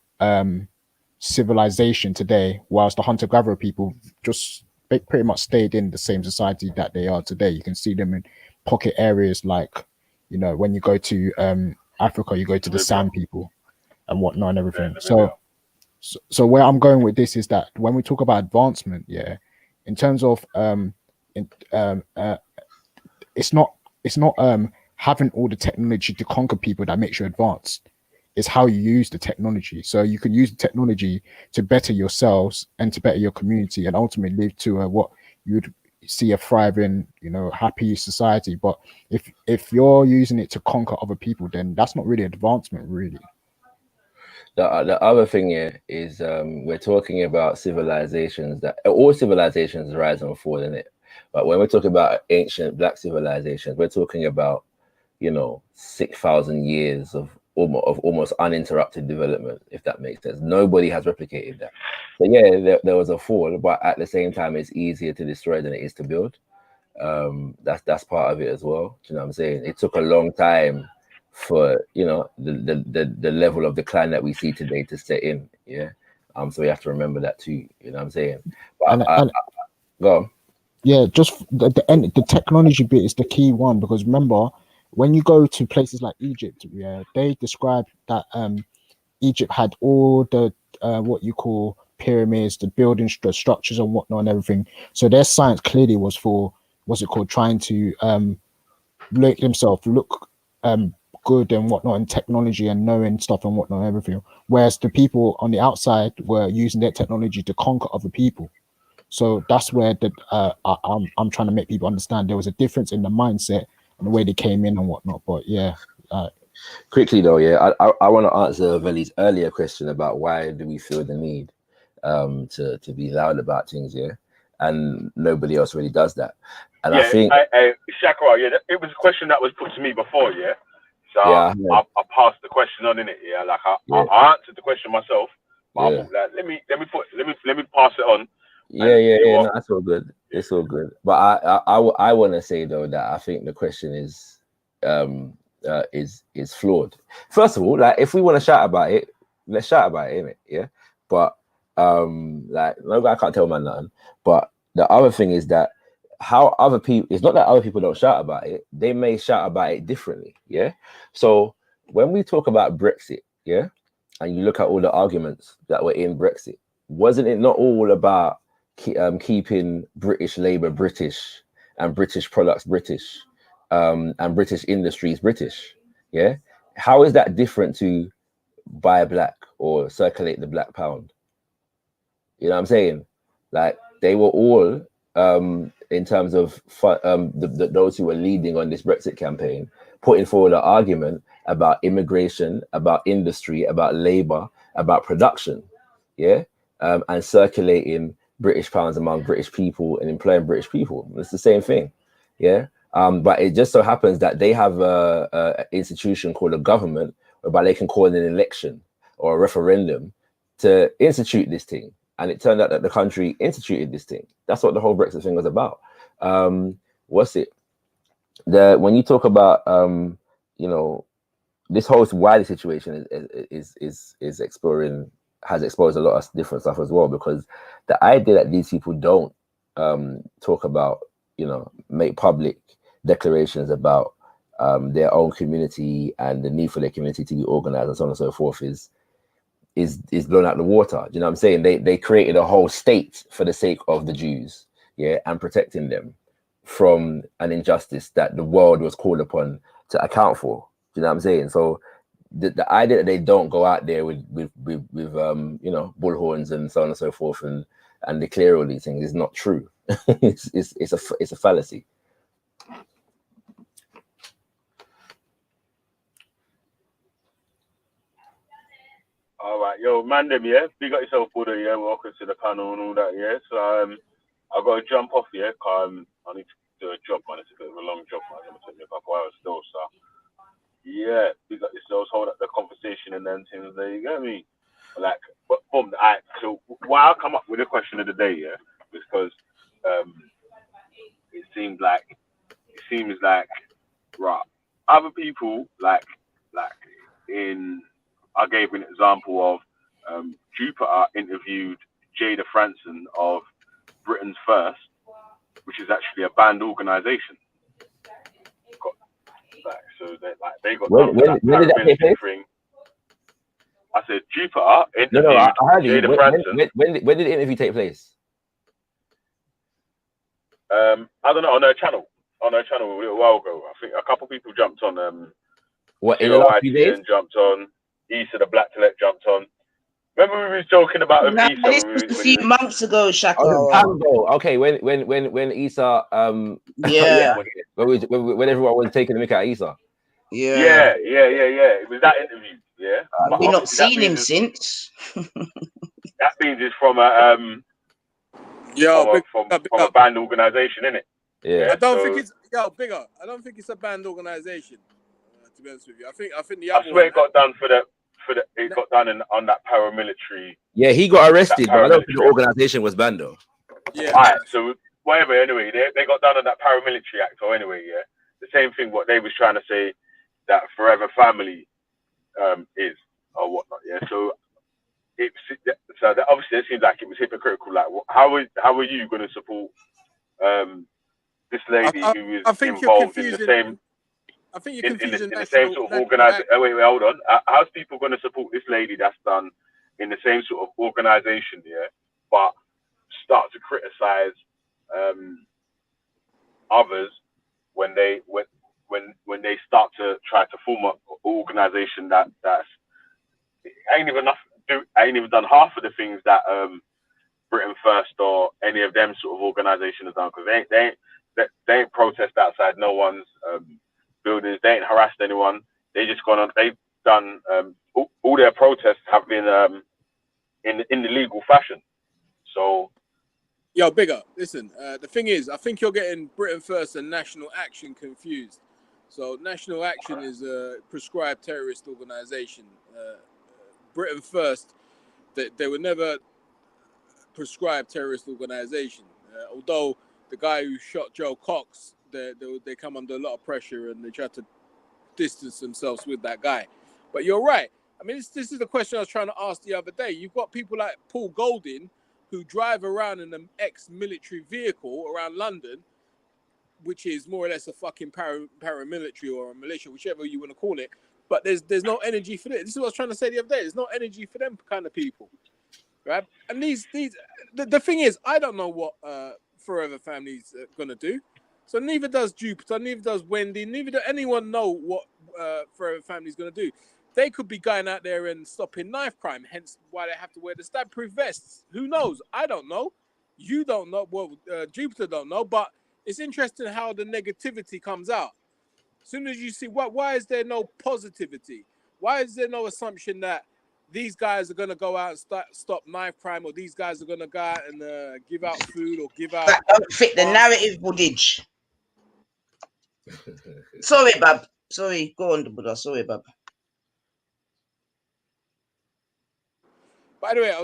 civilization today, whilst the hunter-gatherer people just pretty much stayed in the same society that they are today. You can see them in pocket areas like, when you go to Africa, you go to the San people and whatnot and everything. So where I'm going with this is that when we talk about advancement, yeah, in terms of it's not having all the technology to conquer people that makes you advanced. It's how you use the technology. So you can use the technology to better yourselves and to better your community, and ultimately lead to what you'd see a thriving, happy society. But if you're using it to conquer other people, then that's not really advancement, really. The other thing here is we're talking about civilizations that all civilizations rise and fall in it. But when we're talking about ancient black civilizations, we're talking about 6,000 years of almost uninterrupted development, if that makes sense. Nobody has replicated that. So yeah, there was a fall, but at the same time, it's easier to destroy than it is to build. That's part of it as well. Do you know what I'm saying? It took a long time for the level of decline that we see today to set in. Yeah. So we have to remember that too. You know what I'm saying? But go on. Yeah, just the technology bit is the key one, because remember, when you go to places like Egypt, yeah, they describe that Egypt had all the what you call pyramids, the buildings, the structures and whatnot and everything. So their science clearly was for trying to make themselves look good and whatnot, and technology and knowing stuff and whatnot and everything. Whereas the people on the outside were using their technology to conquer other people. So that's where I'm trying to make people understand there was a difference in the mindset and the way they came in and whatnot. But yeah. Quickly though, yeah, I want to answer Veli's earlier question about why do we feel the need to be loud about things, yeah, and nobody else really does that. And yeah, I think Shakra, yeah, it was a question that was put to me before, yeah. So yeah, I passed the question on in it, yeah. Like I answered the question myself, but I thought like let me pass it on. Yeah. No, that's all good. It's all good. But I want to say though that I think the question is flawed. First of all, like if we want to shout about it, let's shout about it, innit? Yeah. But like no guy can't tell man nothing. But the other thing is that how other people, it's not that other people don't shout about it, they may shout about it differently. Yeah. So when we talk about Brexit, yeah, and you look at all the arguments that were in Brexit, wasn't it not all about keeping British labor British and British products British and British industries British? Yeah. How is that different to buy black or circulate the black pound? You know what I'm saying? Like they were all in terms of those who were leading on this Brexit campaign, putting forward an argument about immigration, about industry, about labor, about production, yeah, and circulating British pounds among British people and employing British people. It's the same thing, yeah. But it just so happens that they have a institution called a government, whereby they can call an election or a referendum to institute this thing. And it turned out that the country instituted this thing. That's what the whole Brexit thing was about. What's it? When you talk about this whole wider situation is exploring, has exposed a lot of different stuff as well, because the idea that these people don't talk about, make public declarations about their own community and the need for their community to be organized and so on and so forth is is blown out the water. Do you know what I'm saying? They created a whole state for the sake of the Jews, yeah, and protecting them from an injustice that the world was called upon to account for. Do you know what I'm saying? So the idea that they don't go out there with you know, bullhorns and so on and so forth and declare all these things is not true. it's a fallacy. All right, yo, man, them, yeah. Big up yourself, Buddha, yeah. Welcome to the panel and all that, yeah. So, I got to jump off, yeah. I need to do a job, man. It's a bit of a long job, man. It's going to take me a couple hours still, so. Yeah, big up yourselves, hold up the conversation and then things there, you get me? Like, but boom, alright, so why I come up with the question of the day, yeah, because it seems like right, other people like I gave an example of Jupiter interviewed Jada Franson of Britain's First, which is actually a banned organization. They got when did that take place? Thing. I said Jupiter interviewed No, I heard you. Jada Franson. When did the interview take place? I don't know, on her channel a little while ago. I think a couple people jumped on. What, in the last few days? Jumped on. Issa the Black Select jumped on. Remember we was joking about No, Issa. this was a few months ago, Shaka. Okay, when Issa yeah. when everyone was taking the mick out of Issa. Yeah. It was that interview. Yeah. We've not seen him since. That means it's from a from a banned organization, isn't it? Yeah. I don't think it's bigger. I don't think it's a banned organization. To be honest with you, I think the other. I swear it got done it got done on that paramilitary. Yeah, he got arrested, but I don't think the organization was banned though. Yeah. All right, so whatever. Anyway, they got done on that paramilitary act. Or anyway, yeah, the same thing. What they was trying to say that Forever Family is or whatnot. Yeah, so that obviously it seems like it was hypocritical. Like, how are you going to support this lady who is involved in the same? I think you're confusing in the same sort of organization. Wait, hold on. How's people going to support this lady that's done in the same sort of organization, yeah, but start to criticize others when they start to try to form an organization that's ain't even done half of the things that Britain First or any of them sort of organizations have done, because they ain't protest outside no one's buildings. They ain't harassed anyone. They just gone on. They've done all their protests have been in the legal fashion. So, yo, bigger. Listen, the thing is, I think you're getting Britain First and National Action confused. So, National Action is a prescribed terrorist organization. Britain First, they were never prescribed terrorist organization. Although the guy who shot Joe Cox, they come under a lot of pressure and they try to distance themselves with that guy. But you're right. I mean, this is the question I was trying to ask the other day. You've got people like Paul Golding who drive around in an ex-military vehicle around London, which is more or less a fucking paramilitary or a militia, whichever you want to call it. But there's no energy for this. This is what I was trying to say the other day. There's no energy for them kind of people, right? And the thing is, I don't know what Forever Family's gonna do. So neither does Jupiter, neither does Wendy, neither does anyone know what Forever Family's going to do. They could be going out there and stopping knife crime, hence why they have to wear the stab-proof vests. Who knows? I don't know. You don't know. Well, Jupiter don't know, but it's interesting how the negativity comes out. As soon as you see, why is there no positivity? Why is there no assumption that these guys are going to go out and stop knife crime, or these guys are going to go out and give out food or give out... That don't fit the narrative, Buddhage. Sorry, Bab. Sorry, go on, Buddha. Sorry, Bab. By the way, I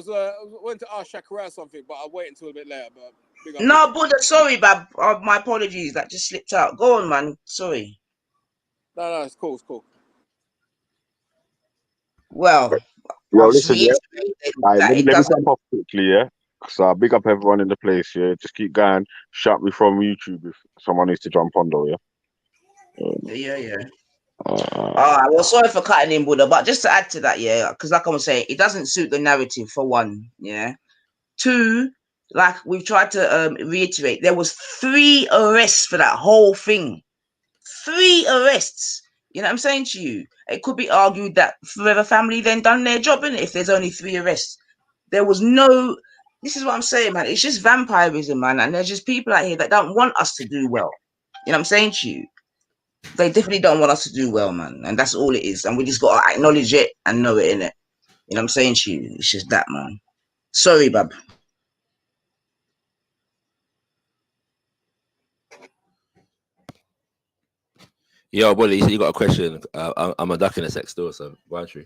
wanted to ask Shakira something, but I'll wait until a bit later. But no, Buddha, sorry, Bab. My apologies. That just slipped out. Go on, man. Sorry. No, it's cool. It's cool. Well, yo, listen, yeah. Let me jump off quickly, yeah. So big up everyone in the place, yeah. Just keep going. Shut me from YouTube if someone needs to jump on, though, yeah. Yeah. All right, well, sorry for cutting in, Buddha, but just to add to that, yeah, because like I was saying, it doesn't suit the narrative for one, yeah. Two, like we've tried to reiterate, there was 3 arrests for that whole thing. 3 arrests. You know what I'm saying to you? It could be argued that Forever Family then done their job, innit, if there's only 3 arrests. There was no... This is what I'm saying, man. It's just vampirism, man. And there's just people out here that don't want us to do well. You know what I'm saying to you? They definitely don't want us to do well, man. And that's all it is. And we just got to acknowledge it and know it, innit? You know what I'm saying to you? It's just that, man. Sorry, bub. Yo, buddy, you got a question. I'm a duck in a sex door, so why don't you?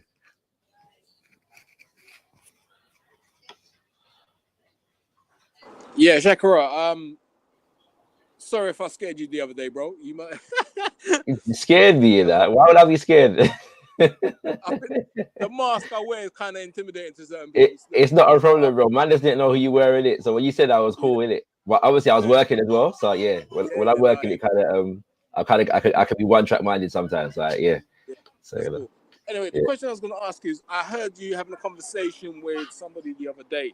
Yeah, Shakira. Sorry if I scared you the other day, bro. You might. You scared me of that. Why would I be scared? I think the mask I wear is kind of intimidating to certain people. It's not a problem, bro. Man just didn't know who you were in it. So when you said that, I was cool with it. But obviously, I was working as well. So yeah, when I'm working, it kind of I could be one track minded sometimes. Like yeah. So cool. Anyway, the question I was going to ask is, I heard you having a conversation with somebody the other day,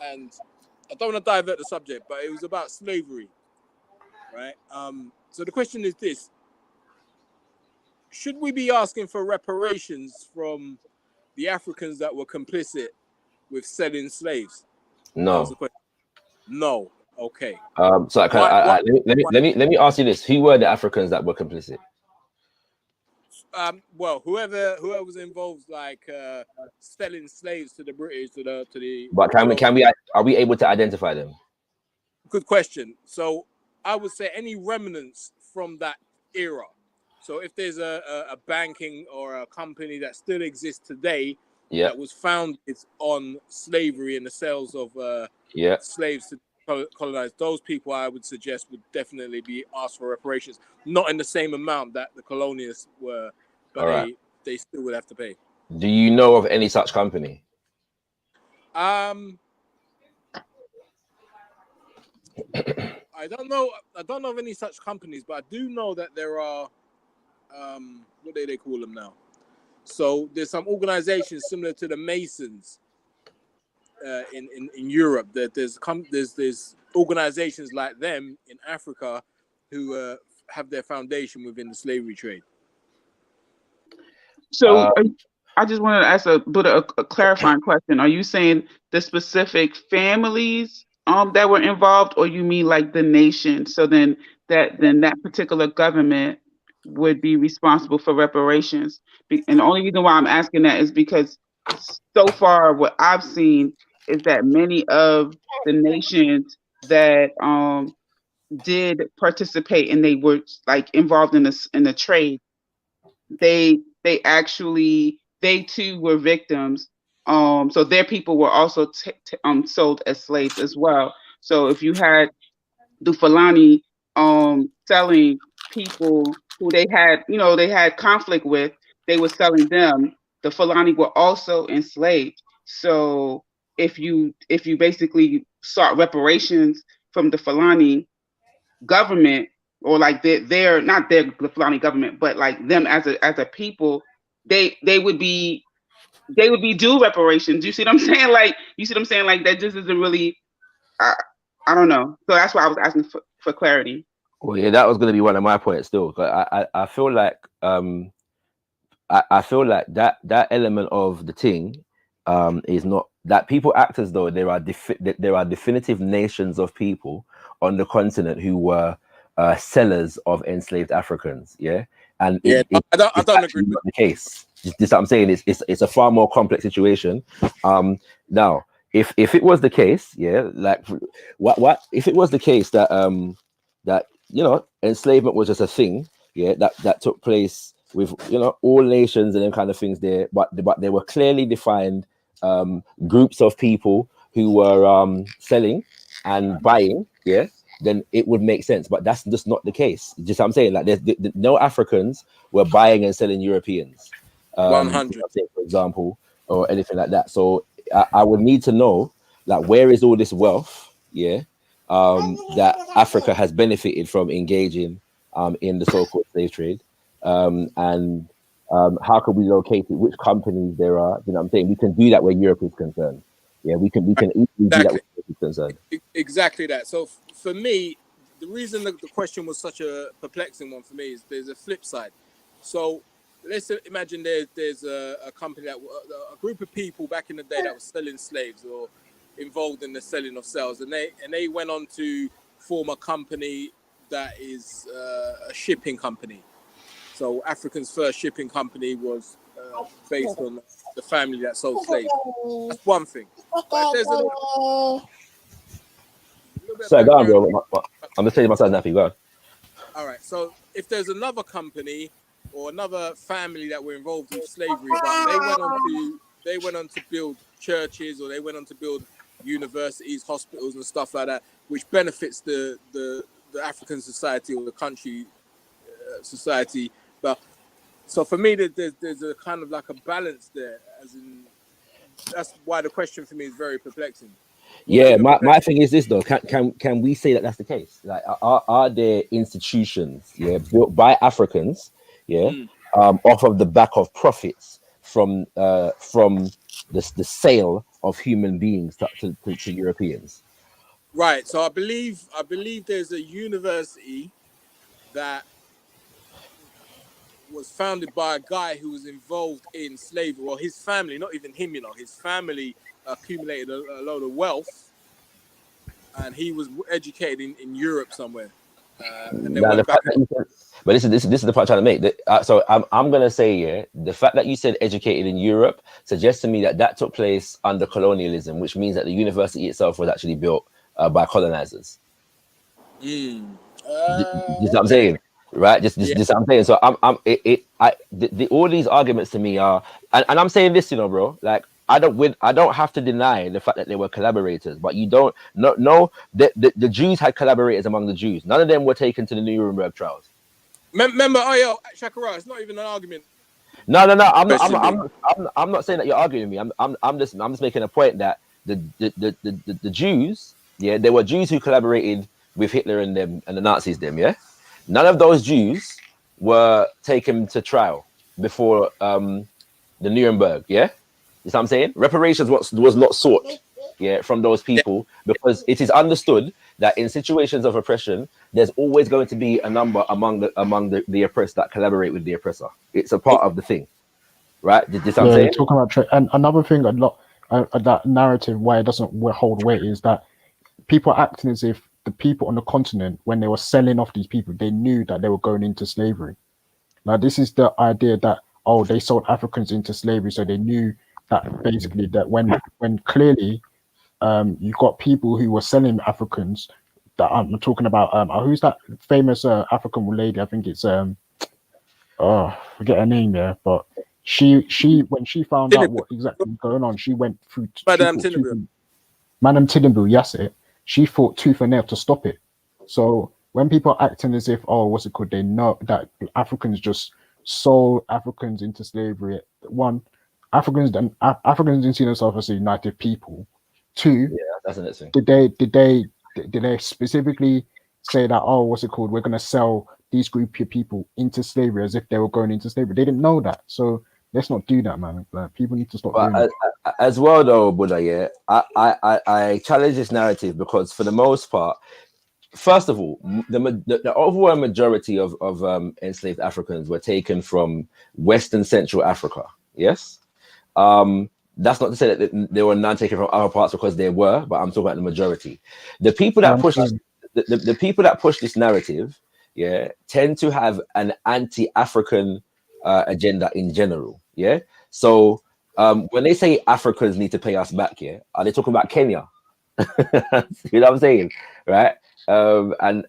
and I don't want to divert the subject, but it was about slavery, right? So the question is this: should we be asking for reparations from the Africans that were complicit with selling slaves? No. No. Okay. So let me ask you this: who were the Africans that were complicit? Well, whoever was involved, like selling slaves to the British, to the. But are we able to identify them? Good question. So I would say any remnants from that era. So if there's a banking or a company that still exists today that was founded on slavery and the sales of slaves to colonize, those people I would suggest would definitely be asked for reparations, not in the same amount that the colonialists were, but they still would have to pay. Do you know of any such company? I don't know of any such companies, but I do know that there are what do they call them now? So there's some organizations similar to the Masons in Europe. That there's organizations like them in Africa who have their foundation within the slavery trade. So I just wanted to ask a clarifying question. Are you saying the specific families that were involved, or you mean like the nation? So then that particular government would be responsible for reparations. And the only reason why I'm asking that is because so far what I've seen is that many of the nations that did participate and they were like involved in the trade, they too were victims. So their people were also sold as slaves as well. So if you had the Fulani selling people who they had conflict with, they were selling them. The Fulani were also enslaved. So if you basically sought reparations from the Fulani government, or like they're not the Fulani government, but like them as a people, they would be due reparations. You see what I'm saying? Like that just isn't really. I don't know. So that's why I was asking for clarity. Well, yeah, that was going to be one of my points still. But I feel like I feel like that element of the thing is not that people act as though there are definitive nations of people on the continent who were sellers of enslaved Africans. Yeah, and I don't agree with the case. This what I'm saying. It's a far more complex situation. Now, if it was the case, yeah, like what if it was the case that that enslavement was just a thing, yeah, that took place with all nations and them kind of things there, but there were clearly defined groups of people who were selling and buying, yeah, then it would make sense. But that's just not the case. Just what I'm saying, like no Africans were buying and selling Europeans, 100, for example, or anything like that. So I would need to know, like, where is all this wealth, yeah, that Africa has benefited from engaging in the so-called slave trade, and How can we locate it? Which companies there are? You know what I'm saying? We can do that where Europe is concerned. Yeah, we can easily do that where Europe is concerned. Exactly that. So for me, the reason the question was such a perplexing one for me is there's a flip side. So let's imagine there's a company that a group of people back in the day that was selling slaves or involved in the selling of slaves, and they went on to form a company that is a shipping company. So Africa's first shipping company was based on the family that sold slaves. That's one thing. But if there's So go on, bro. I'm just telling you my son's nephew. Go on. All right. So if there's another company or another family that were involved with slavery, but they went on to build churches or they went on to build universities, hospitals, and stuff like that, which benefits the African society or the country society. But so for me, there's a kind of like a balance there, as in that's why the question for me is very perplexing. Yeah, my thing is this though. Can we say that that's the case? Like, are there institutions, built by Africans, off of the back of profits from the sale of human beings to Europeans? Right. So I believe there's a university that was founded by a guy who was involved in slavery, or his family, not even him, his family accumulated a load of wealth, and he was educated in Europe somewhere. And then went back. But this is the point I'm trying to make. So I'm gonna say, the fact that you said educated in Europe suggests to me that took place under colonialism, which means that the university itself was actually built by colonizers. You know what I'm saying? Right, just what I'm saying. So all these arguments to me are, and I'm saying this, bro. Like I don't have to deny the fact that they were collaborators, but you don't the Jews had collaborators among the Jews. None of them were taken to the Nuremberg trials. Remember, Shakara, it's not even an argument. No. I'm not saying that you're arguing with me. I'm just making a point that the Jews, there were Jews who collaborated with Hitler and them and the Nazis, None of those Jews were taken to trial before the Nuremberg, You know what I'm saying? Reparations was not sought, from those people, because it is understood that in situations of oppression, there's always going to be a number among the oppressed that collaborate with the oppressor. It's a part of the thing, right? You know what I'm saying? Talking about and another thing, that narrative why it doesn't hold weight is that people are acting as if the people on the continent, when they were selling off these people, they knew that they were going into slavery. Now, this is the idea that, they sold Africans into slavery, so they knew that basically that when clearly you got people who were selling Africans. That I'm talking about. Who's that famous African lady? I think it's forget her name there, but she when she found out what exactly was going on, she went through Madame Tinubu. Yes, she fought tooth and nail to stop it. So when people are acting as if, what's it called? They know that Africans just sold Africans into slavery. One, Africans didn't see themselves as a united people. Two, that's an thing. Did they specifically say that, what's it called? We're going to sell these group of people into slavery as if they were going into slavery. They didn't know that. So let's not do that, man. Like, people need to stop doing that. As well, though, Buddha, I challenge this narrative because for the most part, first of all, the overall majority of enslaved Africans were taken from West and Central Africa. Yes. That's not to say that there were none taken from other parts, because there were, but I'm talking about the majority. The people that push the people that push this narrative, tend to have an anti-African agenda in general. So when they say Africans need to pay us back, are they talking about Kenya? You know what I'm saying, right? And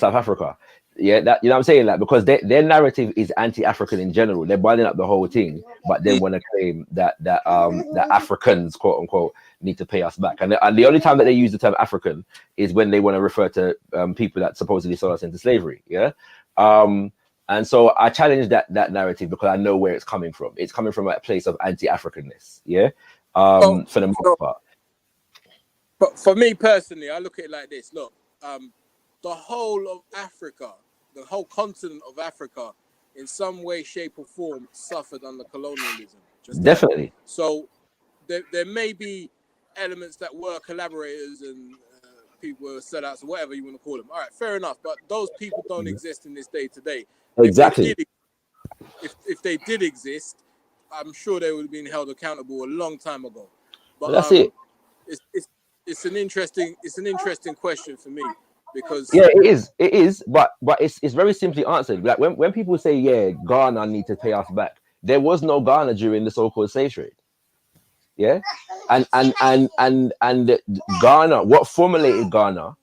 South Africa. That, you know what I'm saying? Like, because their narrative is anti-African in general. They're binding up the whole thing, but they want to claim that Africans, quote unquote, need to pay us back. And the only time that they use the term African is when they want to refer to people that supposedly sold us into slavery. And so I challenge that narrative because I know where it's coming from. It's coming from a place of anti-Africanness. For the most part. But for me personally, I look at it like this. Look, the whole of Africa, the whole continent of Africa in some way, shape, or form suffered under colonialism. Definitely. So there may be elements that were collaborators and people were sellouts or whatever you want to call them. All right, fair enough. But those people don't exist in this day to day. Exactly. If they did exist, I'm sure they would have been held accountable a long time ago. But that's it. It's an interesting question for me, because it is, but it's very simply answered. Like when people say, yeah, Ghana need to pay us back, there was no Ghana during the so-called slave trade. Yeah, and Ghana, what formulated Ghana,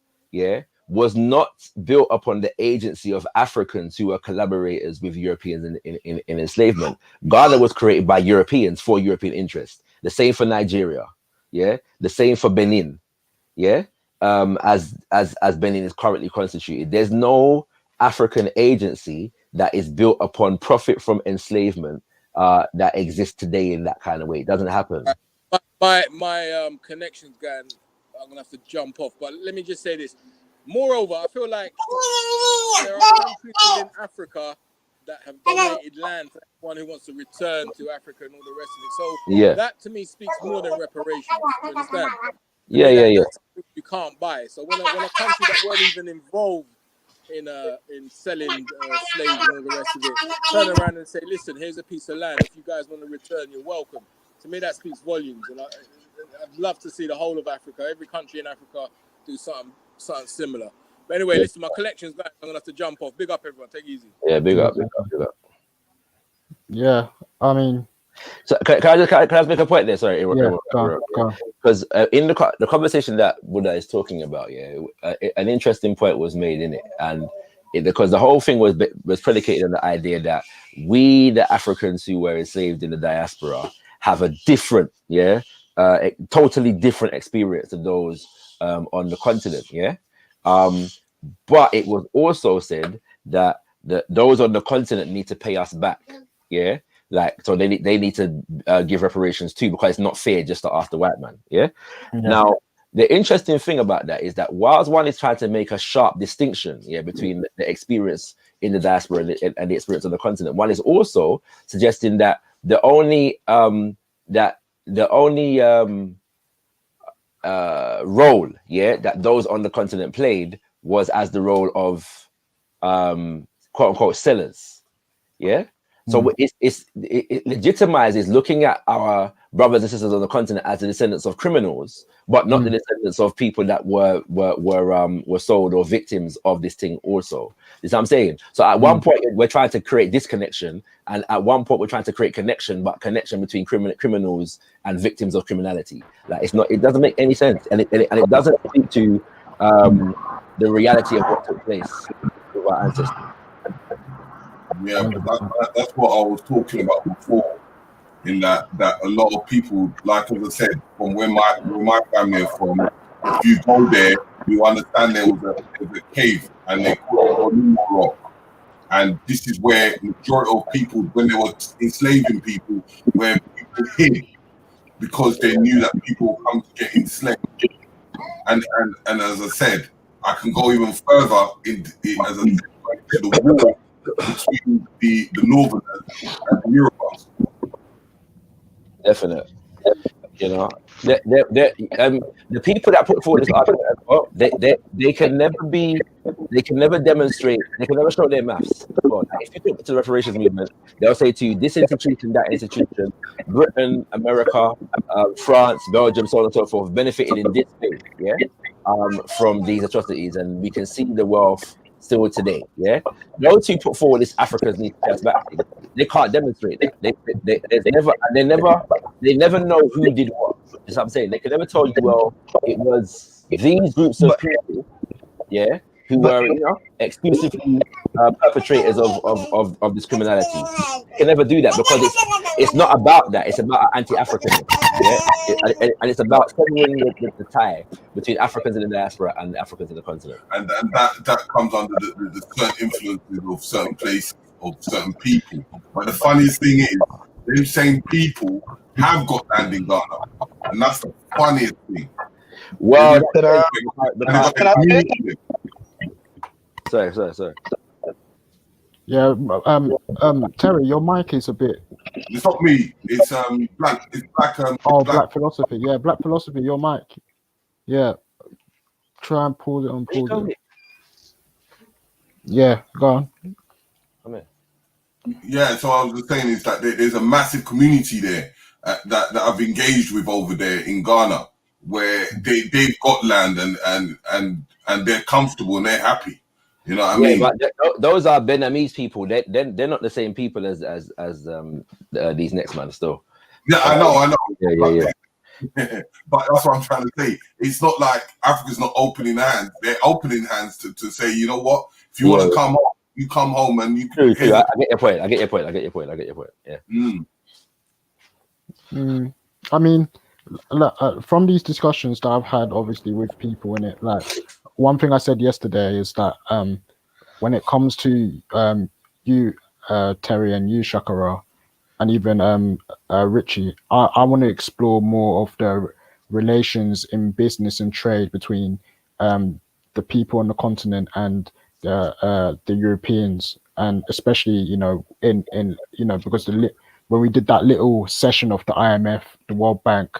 was not built upon the agency of Africans who were collaborators with Europeans in enslavement. Ghana was created by Europeans for European interests. The same for Nigeria, the same for Benin, as Benin is currently constituted. There's no African agency that is built upon profit from enslavement that exists today in that kind of way. It doesn't happen. My connections, guy, I'm gonna have to jump off. But let me just say this. Moreover, I feel like there are countries in Africa that have donated land for anyone who wants to return to Africa and all the rest of it. So that to me speaks more than reparations. Do you understand? That's you can't buy. So when a country that weren't even involved in selling slaves and all the rest of it turn around and say, listen, here's a piece of land. If you guys want to return, you're welcome. To me, that speaks volumes. And I'd love to see the whole of Africa, every country in Africa, do something similar. But anyway, listen, my collection's back. I'm gonna have to jump off. Big up, everyone. Take it easy. Yeah, big up. Yeah, I mean. So can I just make a point there? Sorry, because in the conversation that Buddha is talking about, an interesting point was made in it, and because the whole thing was predicated on the idea that we, the Africans who were enslaved in the diaspora, have a different, totally different experience to those on the continent, but it was also said that those on the continent need to pay us back, like so they need to give reparations too, because it's not fair just to ask the white man, Now the interesting thing about that is that whilst one is trying to make a sharp distinction, between the experience in the diaspora and the experience on the continent, one is also suggesting that the only role that those on the continent played was as the role of quote unquote sellers, so it legitimizes looking at our brothers and sisters on the continent as the descendants of criminals, but not the descendants of people that were sold or victims of this thing also. You see what I'm saying? So at one point we're trying to create disconnection, and at one point we're trying to create connection between criminals and victims of criminality. Like it doesn't make any sense, and it doesn't speak to the reality of what took place with our ancestors. Yeah, that's what I was talking about before. In that a lot of people, like as I said, from where my family are from, if you go there, you understand there was a cave, and they call it Oluma Rock. And this is where majority of people, when they were enslaving people, where people hid because they knew that people would come to get enslaved. And as I said, I can go even further in as I said, to the war between the Northerners and the Yorubas. Definite. The people that put forward this argument as well, they can never demonstrate, they can never show their maths. If you talk to the reparations movement, they'll say to you, this institution, that institution, Britain, America, France, Belgium, so on and so forth, benefited in this way, from these atrocities, and we can see the wealth still today, Those who put forward this Africans need to pay us back, they can't demonstrate that. They never know who did what. That's what I'm saying. They can never tell you, well, it was these groups of people, who were, exclusively perpetrators of this criminality. They can never do that, because it's not about that. It's about anti-Africanism, and it's about severing the tie between Africans in the diaspora and the Africans in the continent. And that comes under the certain influences of certain places, of certain people. But the funniest thing is, those same people have got land in Ghana, and that's the funniest thing. Well, Sorry. Yeah, Terry, your mic is a bit. It's not me. It's black. It's black. Oh, Black. Black Philosophy. Yeah, Black Philosophy. Your mic. Yeah, try and pause it and pause it. Yeah, go on. Yeah, so I was just saying is that there's a massive community there that I've engaged with over there in Ghana, where they've got land and they're comfortable and they're happy. You know what I mean? But those are Beninese people. They're not the same people as these next man still. Yeah, I know. Yeah. But that's what I'm trying to say. It's not like Africa's not opening hands. They're opening hands to say, you know what? If you want to come home, you come home and you can. True. I get your point. I get your point. Yeah. I mean, from these discussions that I've had, obviously with people in it, like one thing I said yesterday is that when it comes to you, Terry, and you, Shakara, and even Richie, I want to explore more of the relations in business and trade between the people on the continent and the Europeans, and especially in because when we did that little session of the IMF, the World Bank,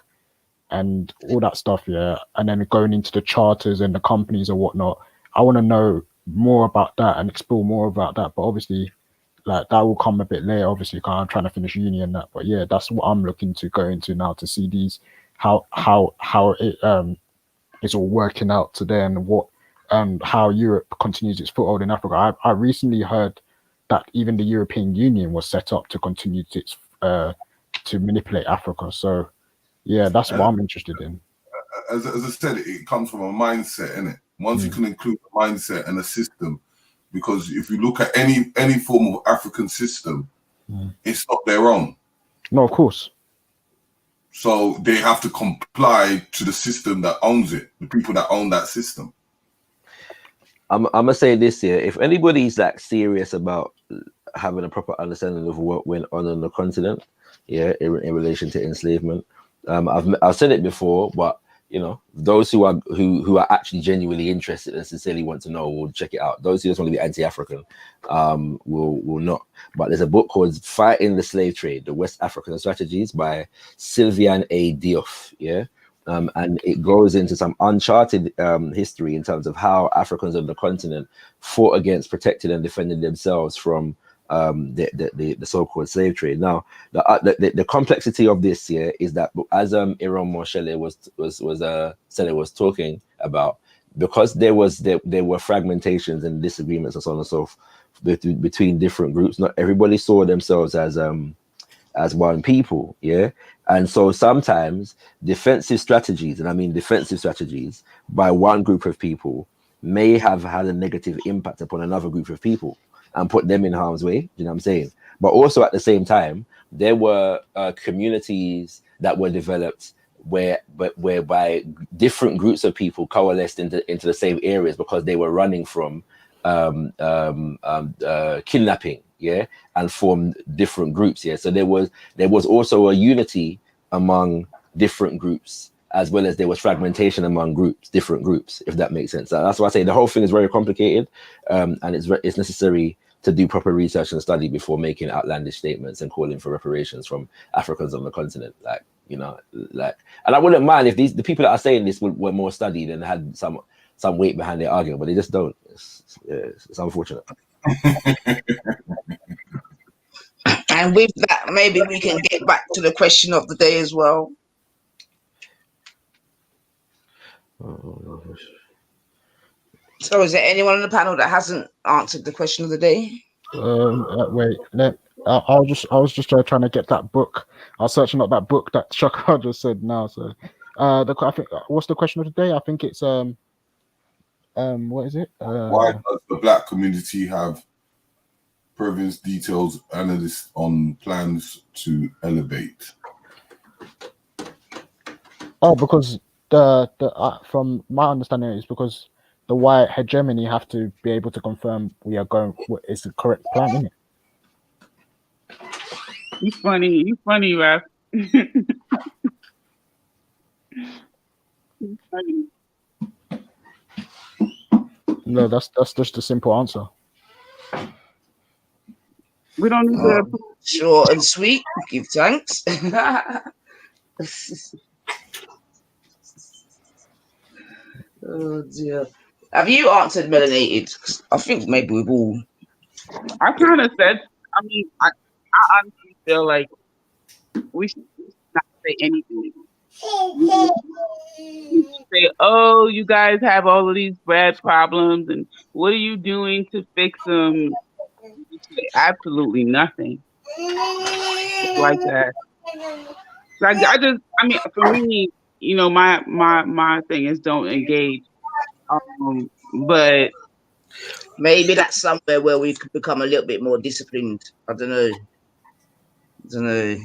and all that stuff, yeah, and then going into the charters and the companies or whatnot, I want to know more about that and explore more about that. But obviously, like that will come a bit later, obviously, because I'm trying to finish uni and that. But yeah, that's what I'm looking to go into now, to see these how it is all working out today, and what how Europe continues its foothold in Africa. I recently heard that even the European Union was set up to continue to manipulate Africa. So yeah, that's what I'm interested in. As I said, it comes from a mindset, innit? Once you can include a mindset and a system, because if you look at any form of African system, it's not their own. No, of course. So they have to comply to the system that owns it, the people that own that system. I'm gonna say this here: if anybody's like serious about having a proper understanding of what went on the continent, yeah, in relation to enslavement, I've said it before, but those who are actually genuinely interested and sincerely want to know will check it out. Those who just want to be anti-African will not. But there's a book called Fighting the Slave Trade: The West African Strategies by Sylviane A. Diouf. Yeah. And it goes into some uncharted history in terms of how Africans on the continent fought against, protected, and defended themselves from the so-called slave trade. Now, the complexity of this here is that, as Iram Moshele was talking about, because there were fragmentations and disagreements and so on and so forth between different groups. Not everybody saw themselves as one people, yeah. And so sometimes defensive strategies, and I mean defensive strategies, by one group of people may have had a negative impact upon another group of people and put them in harm's way. You know what I'm saying? But also at the same time, there were communities that were developed whereby different groups of people coalesced into the same areas because they were running from kidnapping, yeah, and formed different groups, yeah. So there was also a unity among different groups, as well as there was fragmentation among different groups, if that makes sense. That's why I say the whole thing is very complicated, and it's necessary to do proper research and study before making outlandish statements and calling for reparations from Africans on the continent. And I wouldn't mind if the people that are saying this were more studied and had some weight behind their argument, but they just don't. It's unfortunate. And with that, maybe we can get back to the question of the day as well. So, is there anyone on the panel that hasn't answered the question of the day? Wait. I was just trying to get that book. I was searching up that book that Shaka just said now. So, I think what's the question of the day? I think it's what is it? Why does the Black community have province details analysts on plans to elevate? Oh, because the from my understanding is because the white hegemony have to be able to confirm we are going. It's the correct plan, isn't it? You funny, Raf. Funny. No, that's just a simple answer. We don't need to. Short and sweet. Give thanks. Oh dear. Have you answered melanated? 'Cause I think maybe we've all. I kind of said. I mean, I honestly feel like we should not say anything. You say, "Oh, you guys have all of these bad problems, and what are you doing to fix them?" You say absolutely nothing. It's like that. Like I mean, for me, you know, my thing is don't engage. But maybe that's somewhere where we've become a little bit more disciplined. I don't know.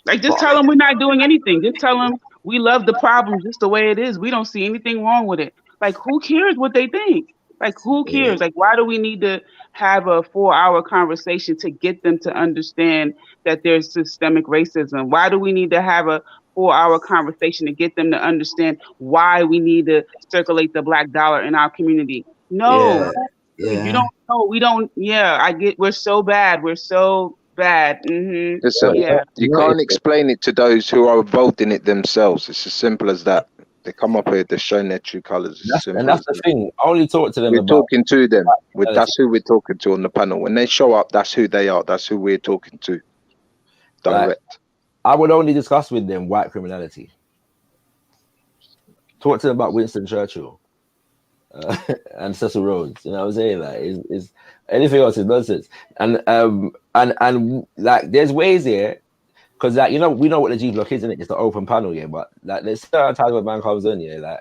Like, just tell them we're not doing anything. Just tell them we love the problem just the way it is. We don't see anything wrong with it. Like, who cares what they think? Like, who cares? Like, why do we need to have a 4-hour conversation to get them to understand that there's systemic racism? Why do we need to have a 4-hour conversation to get them to understand why we need to circulate the black dollar in our community? No, you don't know. We don't. Yeah, I get. We're so bad. We're so bad. Mm-hmm. Listen, you can't explain it to those who are involved in it themselves. It's as simple as that. They come up here, they're showing their true colors. And that's the thing. I only talk to them. We're talking to them. That's who we're talking to on the panel. When they show up, that's who they are. That's who we're talking to. Direct. Like, I would only discuss with them white criminality. Talk to them about Winston Churchill and Cecil Rhodes. You know what I'm saying? Like, is anything else is nonsense. And like, there's ways here. Because, like, you know, we know what the G block is, isn't it? It's the open panel, yeah. But, like, there's certain times when man comes in, yeah. Like,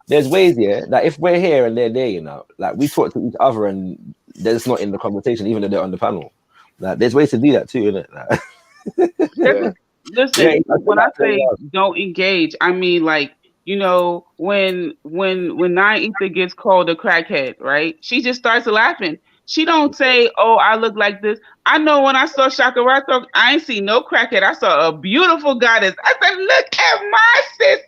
there's ways, yeah. Like, if we're here and they're there, you know, like, we talk to each other and they're just not in the conversation, even though they're on the panel. Like, there's ways to do that too, isn't it? Like, Listen, when I say don't engage, I mean, like, you know, when Nine Ether gets called a crackhead, right? She just starts laughing. She don't say, "Oh, I look like this." I know when I saw Shaka Rathok, I ain't see no crackhead. I saw a beautiful goddess. I said, "Look at my sister,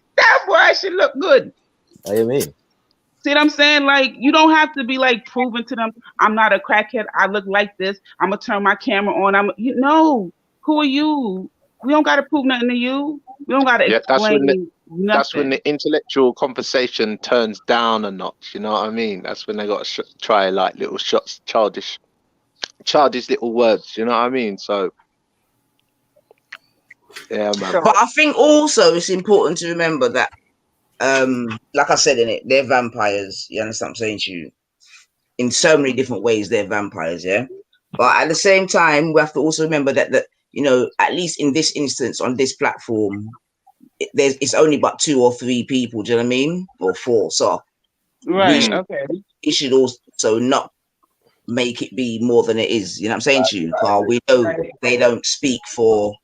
boy, she look good." What do you mean? See what I'm saying? Like, you don't have to be like proving to them, "I'm not a crackhead. I look like this. I'm gonna turn my camera on." No. Who are you? We don't gotta prove nothing to you. We don't gotta explain nothing. That's when the intellectual conversation turns down a notch. You know what I mean? That's when they got to try like little shots, childish little words. You know what I mean? So, yeah, man. But I think also it's important to remember that, like I said in it, they're vampires. You understand what I'm saying to you? In so many different ways, they're vampires. Yeah. But at the same time, we have to also remember that you know, at least in this instance on this platform, it's only but 2 or 3 people, do you know what I mean? Or 4. So we should also not make it be more than it is. You know what I'm saying to you, Carl? We know they don't speak for,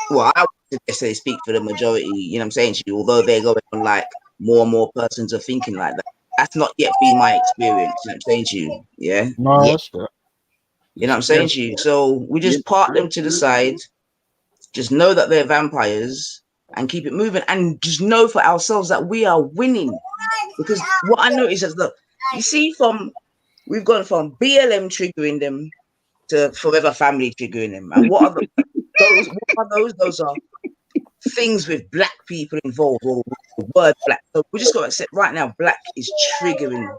well, I would say they speak for the majority, you know what I'm saying to you, although they're going on like more and more persons are thinking like that. That's not yet been my experience, you know what I'm saying to you? Yeah. No, that's good. You know what I'm saying to you? So we just park them to the side. Just know that they're vampires and keep it moving, and just know for ourselves that we are winning. Because what I notice is, look, you see, we've gone from BLM triggering them to Forever Family triggering them. And what are those? Those are things with black people involved, or the word black. So we just got to accept right now, black is triggering.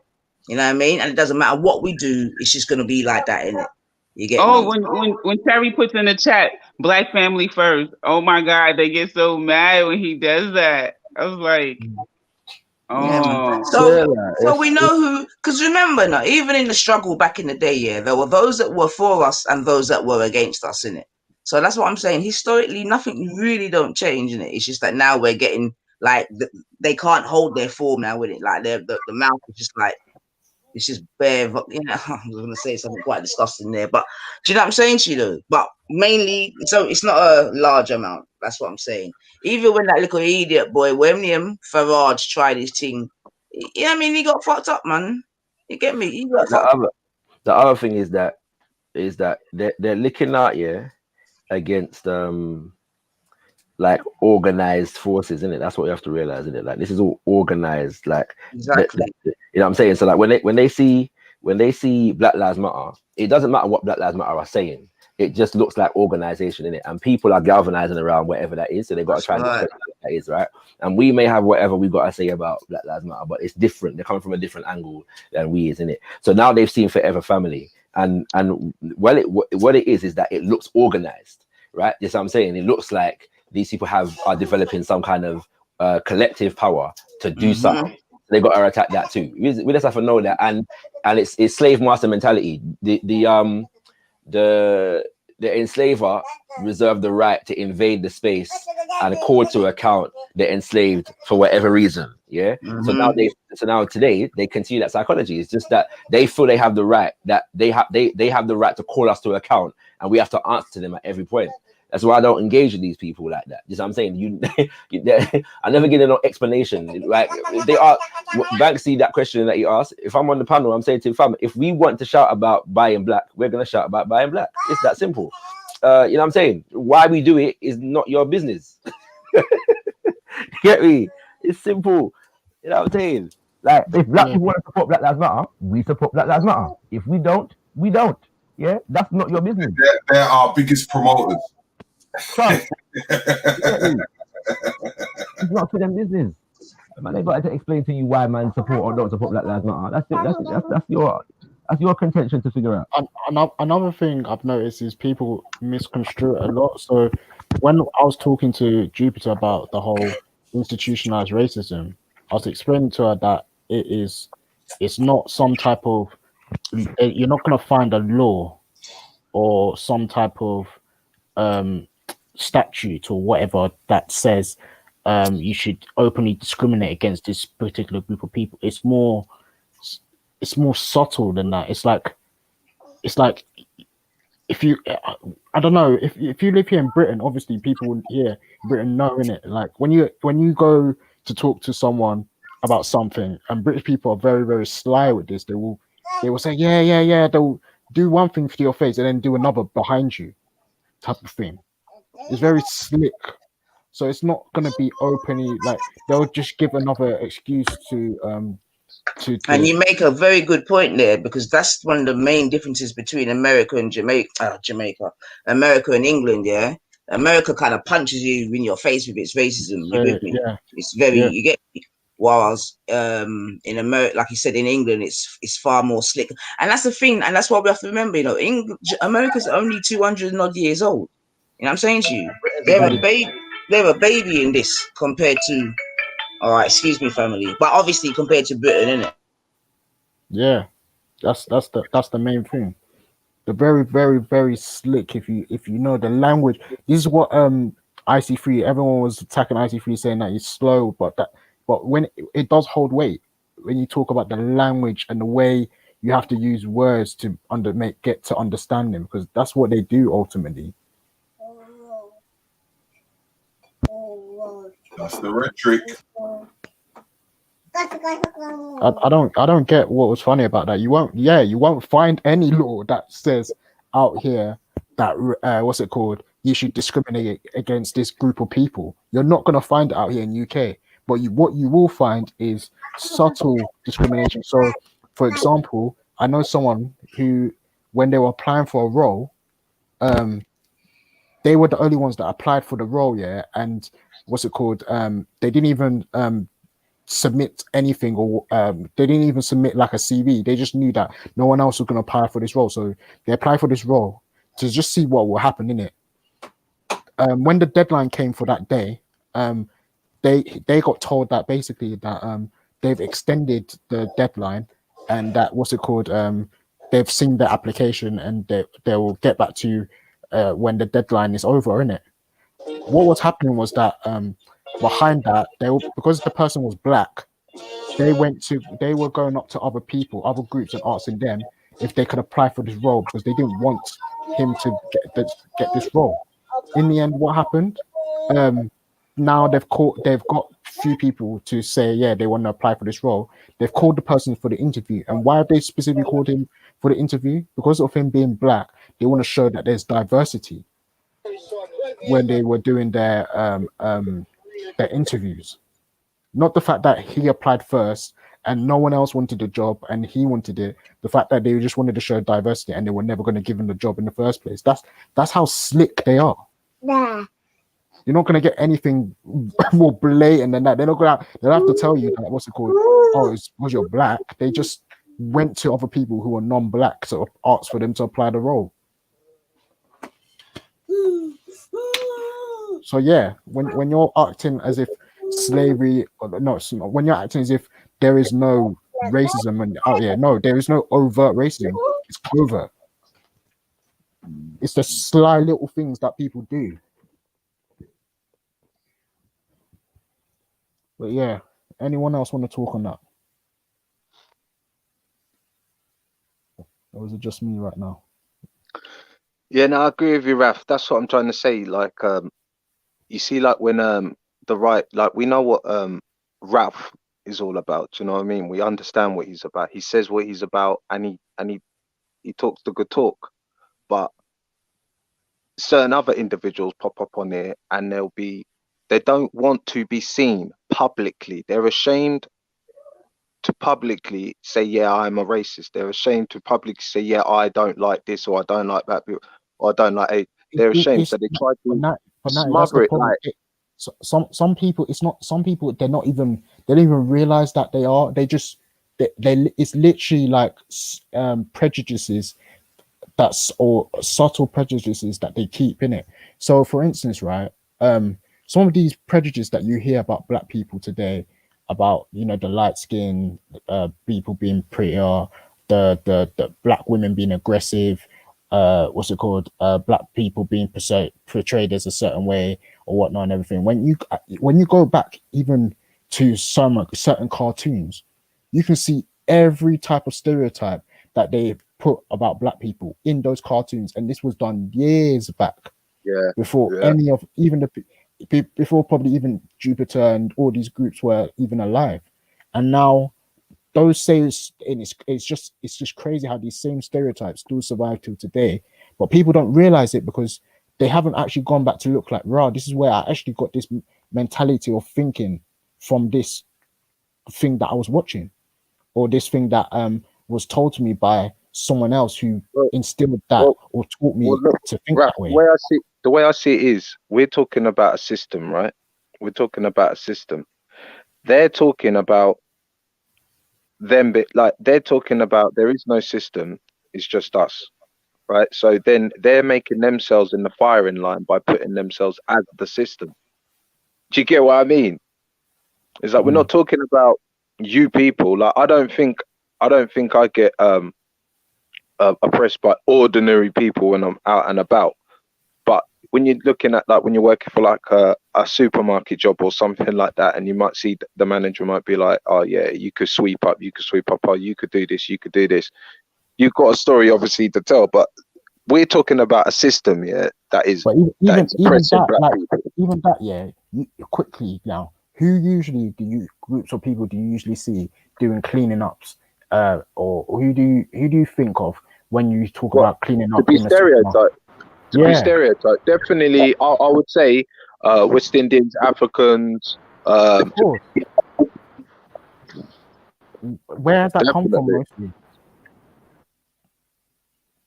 You know what I mean? And it doesn't matter what we do, it's just gonna be like that, innit? You get me? when Terry puts in the chat, black family first. Oh my God, they get so mad when he does that. I was like, oh. So we know who, because remember now, even in the struggle back in the day, yeah, there were those that were for us and those that were against us, innit? So that's what I'm saying. Historically, nothing really don't change, innit? It's just that now we're getting like they can't hold their form now with it. Like the mouth is just like, it's just bare, you know. I was gonna say something quite disgusting there, but do you know what I'm saying to you though? But mainly, so it's not a large amount. That's what I'm saying. Even when that little idiot boy, William Farage, tried his thing, yeah, I mean, he got fucked up, man. You get me? He got fucked up. The other thing is that they're licking out, yeah, against like organized forces, isn't it? That's what you have to realize, isn't it? Like, this is all organized, like, exactly. You know what I'm saying? So like when they see when they see Black Lives Matter, it doesn't matter what Black Lives Matter are saying. It just looks like organization in it, and people are galvanizing around whatever that is. So they got to try and discredit what that is, right? And we may have whatever we got to say about Black Lives Matter, but it's different. They're coming from a different angle than we is in it. So now they've seen Forever Family, and what it is that it looks organized, right? That's what I'm saying. It looks like these people are developing some kind of collective power to do something. They got to attack that too. We just have to know that, and it's slave master mentality. The enslaver reserved the right to invade the space and call to account the enslaved for whatever reason. Yeah. So now today they continue that psychology. It's just that they feel they have the right, that they have the right to call us to account, and we have to answer to them at every point. That's why I don't engage with these people like that. Just what I'm saying, I never get no explanation. Like they are, Banksy, that question that he asked. If I'm on the panel, I'm saying to him, fam, if we want to shout about buying black, we're gonna shout about buying black. It's that simple. You know what I'm saying? Why we do it is not your business. Get me? It's simple. You know what I'm saying? Like if black people want to support Black Lives Matter, we support Black Lives Matter. If we don't, we don't. Yeah, that's not your business. They're our biggest promoters. It's not for them business. Man, they got to explain to you why man support or don't support Black Lives Matter. That's your contention to figure out. Another thing I've noticed is people misconstrue it a lot. So when I was talking to Jupiter about the whole institutionalized racism, I was explaining to her that it's not some type of, you're not going to find a law or some type of statute or whatever that says you should openly discriminate against this particular group of people. It's more subtle than that. It's like if you, I don't know, if you live here in Britain, obviously people here in Britain know, innit? Like when you go to talk to someone about something, and British people are very, very sly with this. They will say yeah. They'll do one thing to your face and then do another behind you, type of thing. It's very slick. So it's not going to be openly, like they'll just give another excuse to And you make a very good point there, because that's one of the main differences between America and Jamaica, America and England. Yeah, America kind of punches you in your face with its racism. You with me? Yeah. It's very you get. Whilst in America, like you said, in England, it's far more slick, and that's the thing, and that's what we have to remember. You know, America's only 200 and odd years old. You know what I'm saying to you? They're a baby in this compared to. All right, excuse me, family, but obviously compared to Britain, isn't it? Yeah, that's the main thing. They're very, very, very slick. If you know the language, this is what IC3. Everyone was attacking IC3, saying that it's slow, but when it does hold weight, when you talk about the language and the way you have to use words to get to understand them, because that's what they do ultimately. That's the rhetoric. I don't get what was funny about that. You won't find any law that says out here that what's it called? You should discriminate against this group of people. You're not gonna find it out here in UK. But what you will find is subtle discrimination. So, for example, I know someone who, when they were applying for a role, they were the only ones that applied for the role, yeah. And what's it called? They didn't even submit anything, or they didn't even submit like a CV. They just knew that no one else was going to apply for this role, so they applied for this role to just see what will happen in it. When the deadline came for that day, they got told that basically that they've extended the deadline, and that what's it called? They've seen the application and they will get back to you when the deadline is over, innit? What was happening was that behind that, because the person was black, they were going up to other people, other groups, and asking them if they could apply for this role, because they didn't want him to get this role. In the end, what happened? Now they've got few people to say, yeah, they want to apply for this role. They've called the person for the interview. And why have they specifically called him for the interview? Because of him being black, they want to show that there's diversity when they were doing their interviews. Not the fact that he applied first and no one else wanted the job, and he wanted it. The fact that they just wanted to show diversity, and they were never going to give him the job in the first place. That's how slick they are. You're not going to get anything more blatant than that. They're not going to. They'll have to tell you that, what's it called? Oh, it's because you're black. They just went to other people who are non-black to ask for them to apply the role. So yeah, when you're acting as if slavery, when you're acting as if there is no racism, and there is no overt racism. It's covert. It's the sly little things that people do. But yeah, anyone else want to talk on that? Or is it just me right now? Yeah, no, I agree with you, Raf. That's what I'm trying to say. Like, you see, like when the right, like we know what Raf is all about. Do you know what I mean? We understand what he's about. He says what he's about, and he talks the good talk. But certain other individuals pop up on there, and they don't want to be seen publicly. They're ashamed to publicly say, yeah, I'm a racist. They're ashamed to publicly say, yeah, I don't like this, or I don't like that, or I don't like it. They're ashamed, so they try to smother it. Like, some people, they don't even realize that they are. They just it's literally like prejudices or subtle prejudices that they keep in it. So for instance, right, some of these prejudices that you hear about black people today, about, you know, the light skin people being prettier, the black women being aggressive, black people being portrayed as a certain way or whatnot and everything. When you go back even to some certain cartoons, you can see every type of stereotype that they put about black people in those cartoons, and this was done years back. Before any of before probably even Jupiter and all these groups were even alive. And now those sales, and it's just crazy how these same stereotypes still survive till today, but people don't realize it because they haven't actually gone back to look like, rah, this is where I actually got this mentality of thinking from this thing that I was watching, or this thing that was told to me by someone else who instilled that or taught me to think that way. The way I see it is, we're talking about a system, right? We're talking about a system. They're talking about them, they're talking about there is no system, it's just us, right? So then they're making themselves in the firing line by putting themselves as the system. Do you get what I mean? It's like we're not talking about you people. Like I don't think I get oppressed by ordinary people when I'm out and about. But when you're looking at, like, when you're working for like a supermarket job or something like that, and you might see the manager might be like, oh yeah, you could sweep up, oh, you could do this, you've got a story obviously to tell. But we're talking about a system, that is, but quickly now, who usually groups of people do you usually see doing cleaning ups, or who do you think of when you talk about cleaning up? To be stereotype, definitely. I would say West Indians, Africans. Of course. Where has that come from mostly?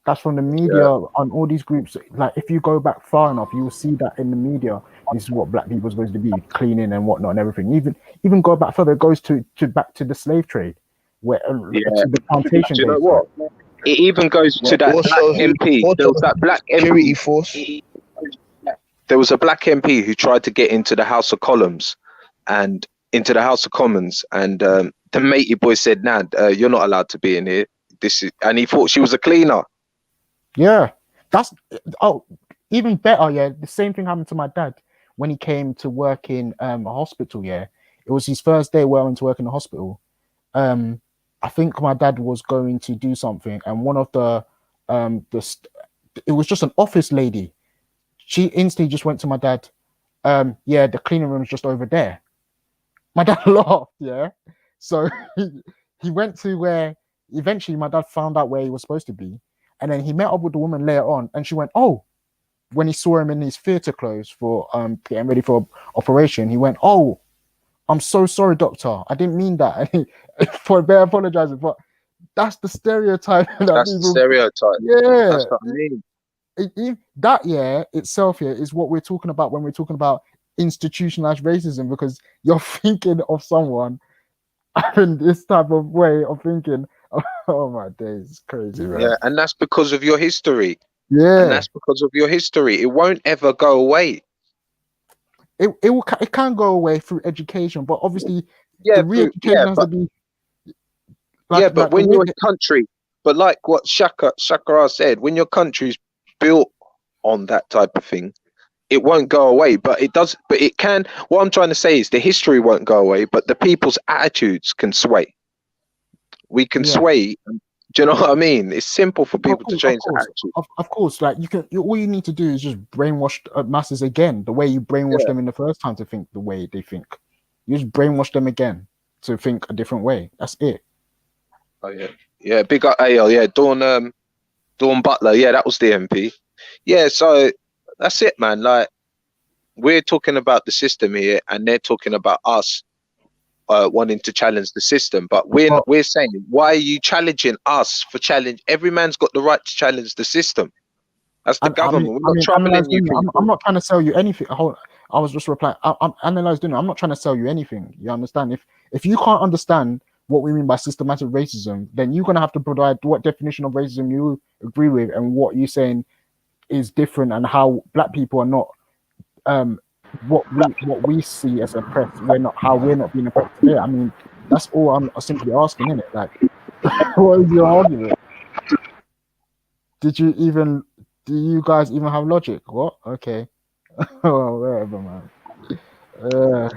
That's from the media on all these groups. Like, if you go back far enough, you will see that in the media, this is what black people are supposed to be, cleaning and whatnot and everything. Even go back further, it goes back to the slave trade, where to the plantation. Do you know what? It even goes to that black MP. There was that black security force. There was a black MP who tried to get into the House of Commons, and the matey boy said, "Nah, you're not allowed to be in here." And he thought she was a cleaner. Yeah, that's even better. Yeah, the same thing happened to my dad when he came to work in a hospital. Yeah, it was his first day where I went to work in the hospital. I think my dad was going to do something, and one of it was just an office lady. She instantly just went to my dad. Yeah, the cleaning room is just over there. My dad laughed. Yeah, so he went to where. Eventually, my dad found out where he was supposed to be, and then he met up with the woman later on, and she went, "Oh." When he saw him in his theatre clothes for getting ready for operation, he went, "Oh, I'm so sorry, doctor. I didn't mean that. For bear apologizing, but that's the stereotype that That's the people. stereotype. Yeah, That's what I mean. that itself here is what we're talking about when we're talking about institutionalized racism, because you're thinking of someone having this type of way of thinking. Oh my days, it's crazy, man. Yeah, and that's because of your history. And Yeah, that's because of your history. It won't ever go away. it can go away through education, but obviously Yeah, the re-education has to be but like when the way your country, but like what Shakara said, when your country's built on that type of thing, it won't go away. But it does. But it can. What I'm trying to say is the history won't go away, but the people's attitudes can sway. We can yeah. sway. Do you know what I mean? It's simple for people to change their attitude. Of course, like all you need to do is just brainwash masses again, the way you brainwashed them in the first time to think the way they think. You just brainwash them again to think a different way. That's it. Oh yeah, big up AL. Yeah, Dawn Butler. Yeah, that was the MP. Yeah, so that's it, man. Like, we're talking about the system here, and they're talking about us wanting to challenge the system. But we're saying, why are you challenging us for challenge? Every man's got the right to challenge the system. That's the government. We're not troubling you people. I'm not trying to sell you anything. I was just replying. I'm analyzing. I'm not trying to sell you anything. You understand? If you can't understand what we mean by systematic racism, then you're gonna have to provide what definition of racism you agree with and what you're saying is different, and how black people are not what we see as oppressed. We're not being oppressed today. I mean, that's all I'm simply asking, isn't it? Like, what is your argument? Do you guys even have logic? What? Okay. Well, whatever, man.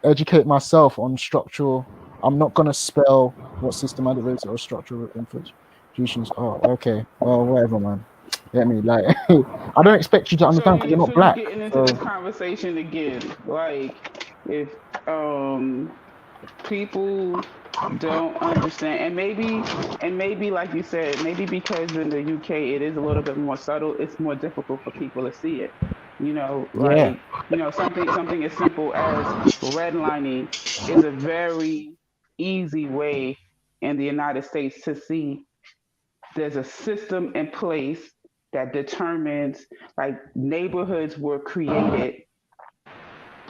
Educate myself on structural. I'm not gonna spell what systematic racism or structural institutions are. Okay. Well, whatever, man. Get me? Like, I don't expect you to understand because you're not black. You're getting into this conversation again. Like, if people don't understand, and maybe like you said, maybe because in the UK it is a little bit more subtle, it's more difficult for people to see it. You know, like, you know, something as simple as redlining is a very easy way in the United States to see there's a system in place that determines, like, neighborhoods were created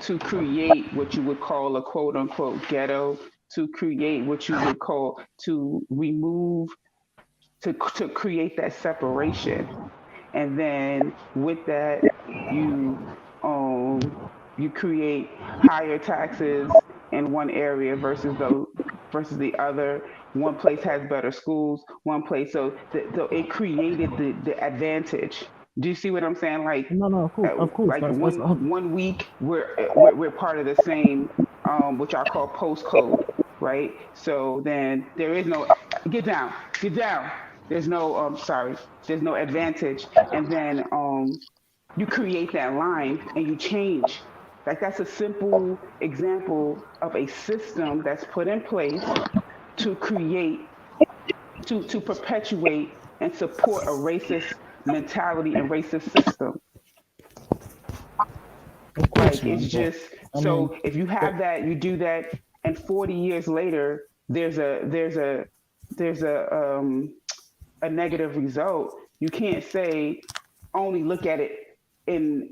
to create what you would call a quote unquote ghetto, to create what you would call to create that separation. And then with that, you create higher taxes in one area versus the other. One place has better schools, one place, so it created the advantage. Do you see what I'm saying? Like, no, of course. Like one week we're part of the same, which I call postcode, right? So then there is no get down. There's no there's no advantage, and then you create that line and you change. Like, that's a simple example of a system that's put in place to create, to perpetuate and support a racist mentality and racist system. Like, it's just so if you have that, you do that, and 40 years later, there's a negative result. You can't say only look at it in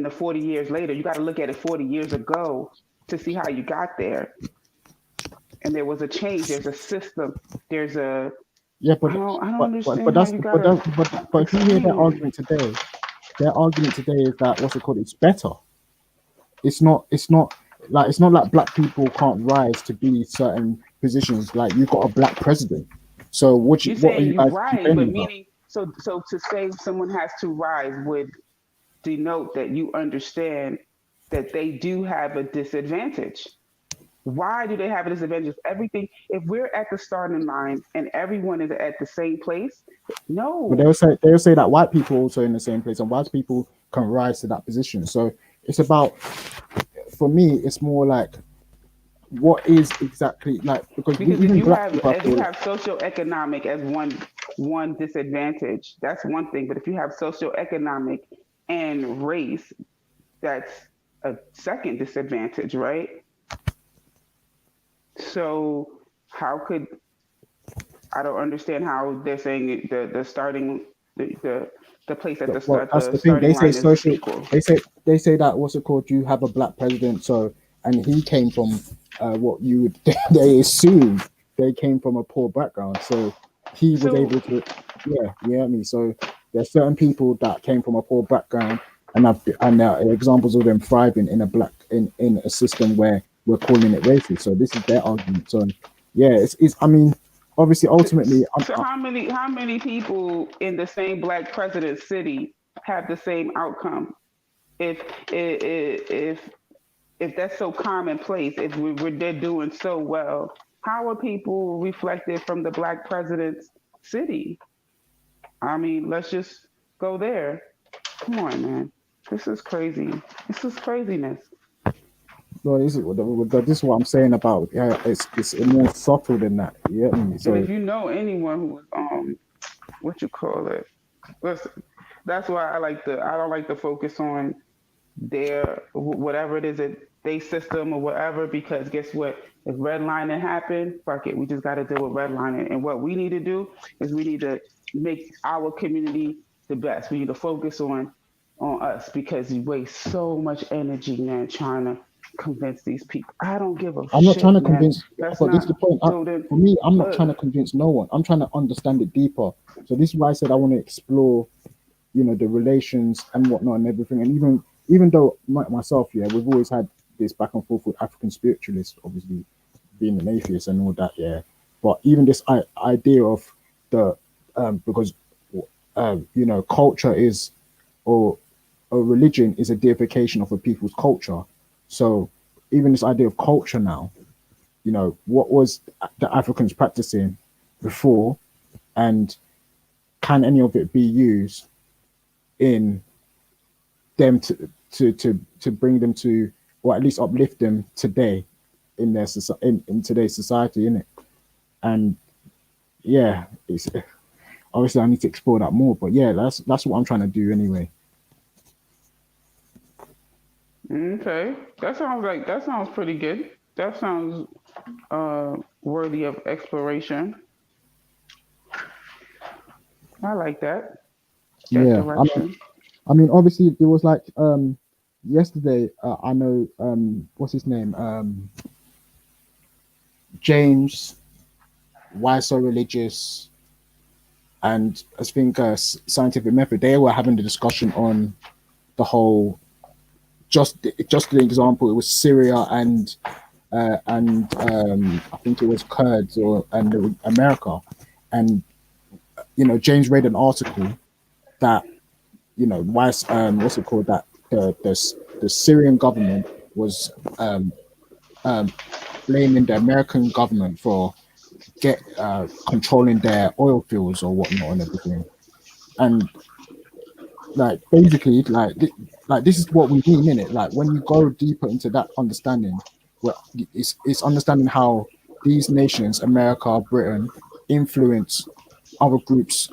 the 40 years later. You got to look at it 40 years ago to see how you got there. And there was a change. There's a system. There's a but I don't understand. But if you hear their argument today is that it's better. It's not like black people can't rise to be certain positions. Like, you've got a black president. So what are you guys right? But meaning, so to say someone has to rise would denote that you understand that they do have a disadvantage. Why do they have a disadvantage? Everything, if we're at the starting line and everyone is at the same place, no. But they'll say that white people are also in the same place, and white people can rise to that position. So it's about, for me, it's more like, what is exactly, like, because if you have socioeconomic as one disadvantage, that's one thing. But if you have socioeconomic and race, that's a second disadvantage, right? So how could I don't understand how they're saying the starting the place at Well, that's the the thing. They starting say line is social. equal. They say that what's it called? You have a black president, so and he came from what you would they assume they came from a poor background, so he was So able to. Yeah, yeah. I mean, so there's certain people that came from a poor background, and there are examples of them thriving in a in a system where we're calling it racist. So this is their argument. So yeah, it's. I mean, obviously, ultimately, so how many people in the same black president city have the same outcome? If if that's so commonplace, if they're doing so well, how are people reflected from the black president's city? I mean, let's just go there. Come on, man. This is crazy. This is craziness. well, this is what I'm saying about it's more subtle than that. Yeah, I mean, And so if you know anyone who what you call it, listen, that's why I don't like to focus on their whatever it is that they system or whatever, because guess what? If redlining happened, fuck it. We just got to deal with redlining. And what we need to do is we need to make our community the best. We need to focus on us, because we waste so much energy, man, trying to convince these people. I don't give a I'm not trying shit, to man. convince. That's But this is the not point. so. Then For me, I'm not look, trying to convince no one. I'm trying to understand it deeper. So this is why I said I want to explore, the relations and whatnot and everything. And even though myself, yeah, we've always had this back and forth with African spiritualists, obviously being an atheist and all that, yeah. But even this idea of the because culture is, or a religion is a deification of a people's culture. So even this idea of culture now, what was the Africans practicing before, and can any of it be used in them to bring them to, or at least uplift them today in their in today's society, in it. And yeah, it's obviously I need to explore that more, but yeah, that's what I'm trying to do anyway. okay, that sounds pretty good. That sounds worthy of exploration. I like that Yeah, direction. I mean obviously it was like yesterday, I know what's his name, James, Why So Religious, and I think Scientific Method, they were having the discussion on the whole, just an example, it was Syria and I think it was Kurds and America. And James read an article that why what's it called, that the Syrian government was blaming the American government for controlling their oil fields or whatnot and everything. And like basically like this is what we mean in it. Like when you go deeper into that understanding, well, it's understanding how these nations, America, Britain, influence other groups,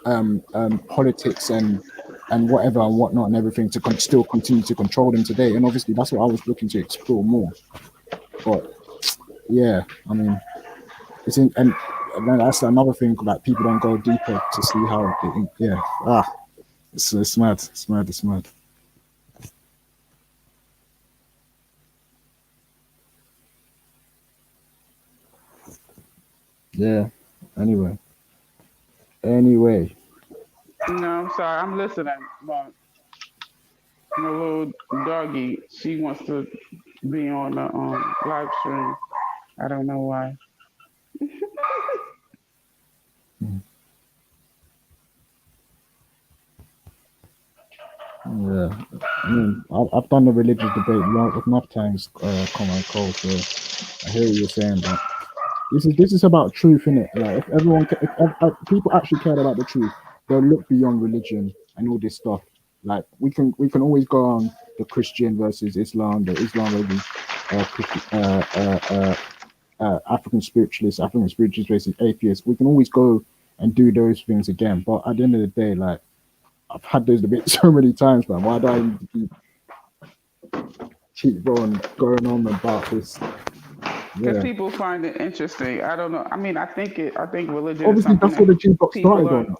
politics and whatever and whatnot and everything to still continue to control them today. And obviously that's what I was looking to explore more. But yeah, I mean, it's in, and then that's another thing, like people don't go deeper to see how it's mad. It's mad. Yeah. Anyway. No, I'm sorry, I'm listening, but my little doggy, she wants to be on the live stream. I don't know why. Yeah, I mean, I've done the religious debate enough times, Common Cold, so I hear what you're saying, but this is about truth, innit? Like if everyone, if people actually cared about the truth, they'll look beyond religion and all this stuff. Like we can always go on the Christian versus Islam, the Islam versus African spiritualists versus atheists. We can always go and do those things again, but at the end of the day, like I've had those debates so many times, man. Why do I need to keep going on about this? Because Yeah. people find it interesting. I don't know. I mean, I think religion is Obviously, something that's what the that G Block people started are on.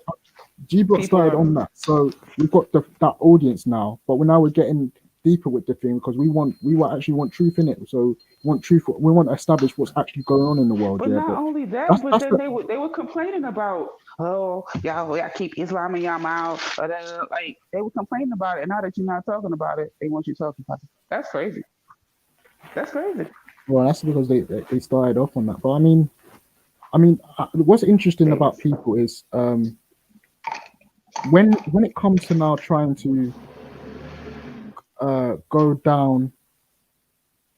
G Block people started are. on that, so we've got that audience now. But we're getting deeper with the thing because actually want truth in it. So we want truth. We want to establish what's actually going on in the world. But Yeah, not but only that, but that's then the they were complaining about, oh, y'all keep Islam in y'all mouth. Like they were complaining about it, and now that you're not talking about it, they want you talking about it. That's crazy. That's crazy. well, that's because they started off on that. But what's interesting about people is when it comes to now trying to go down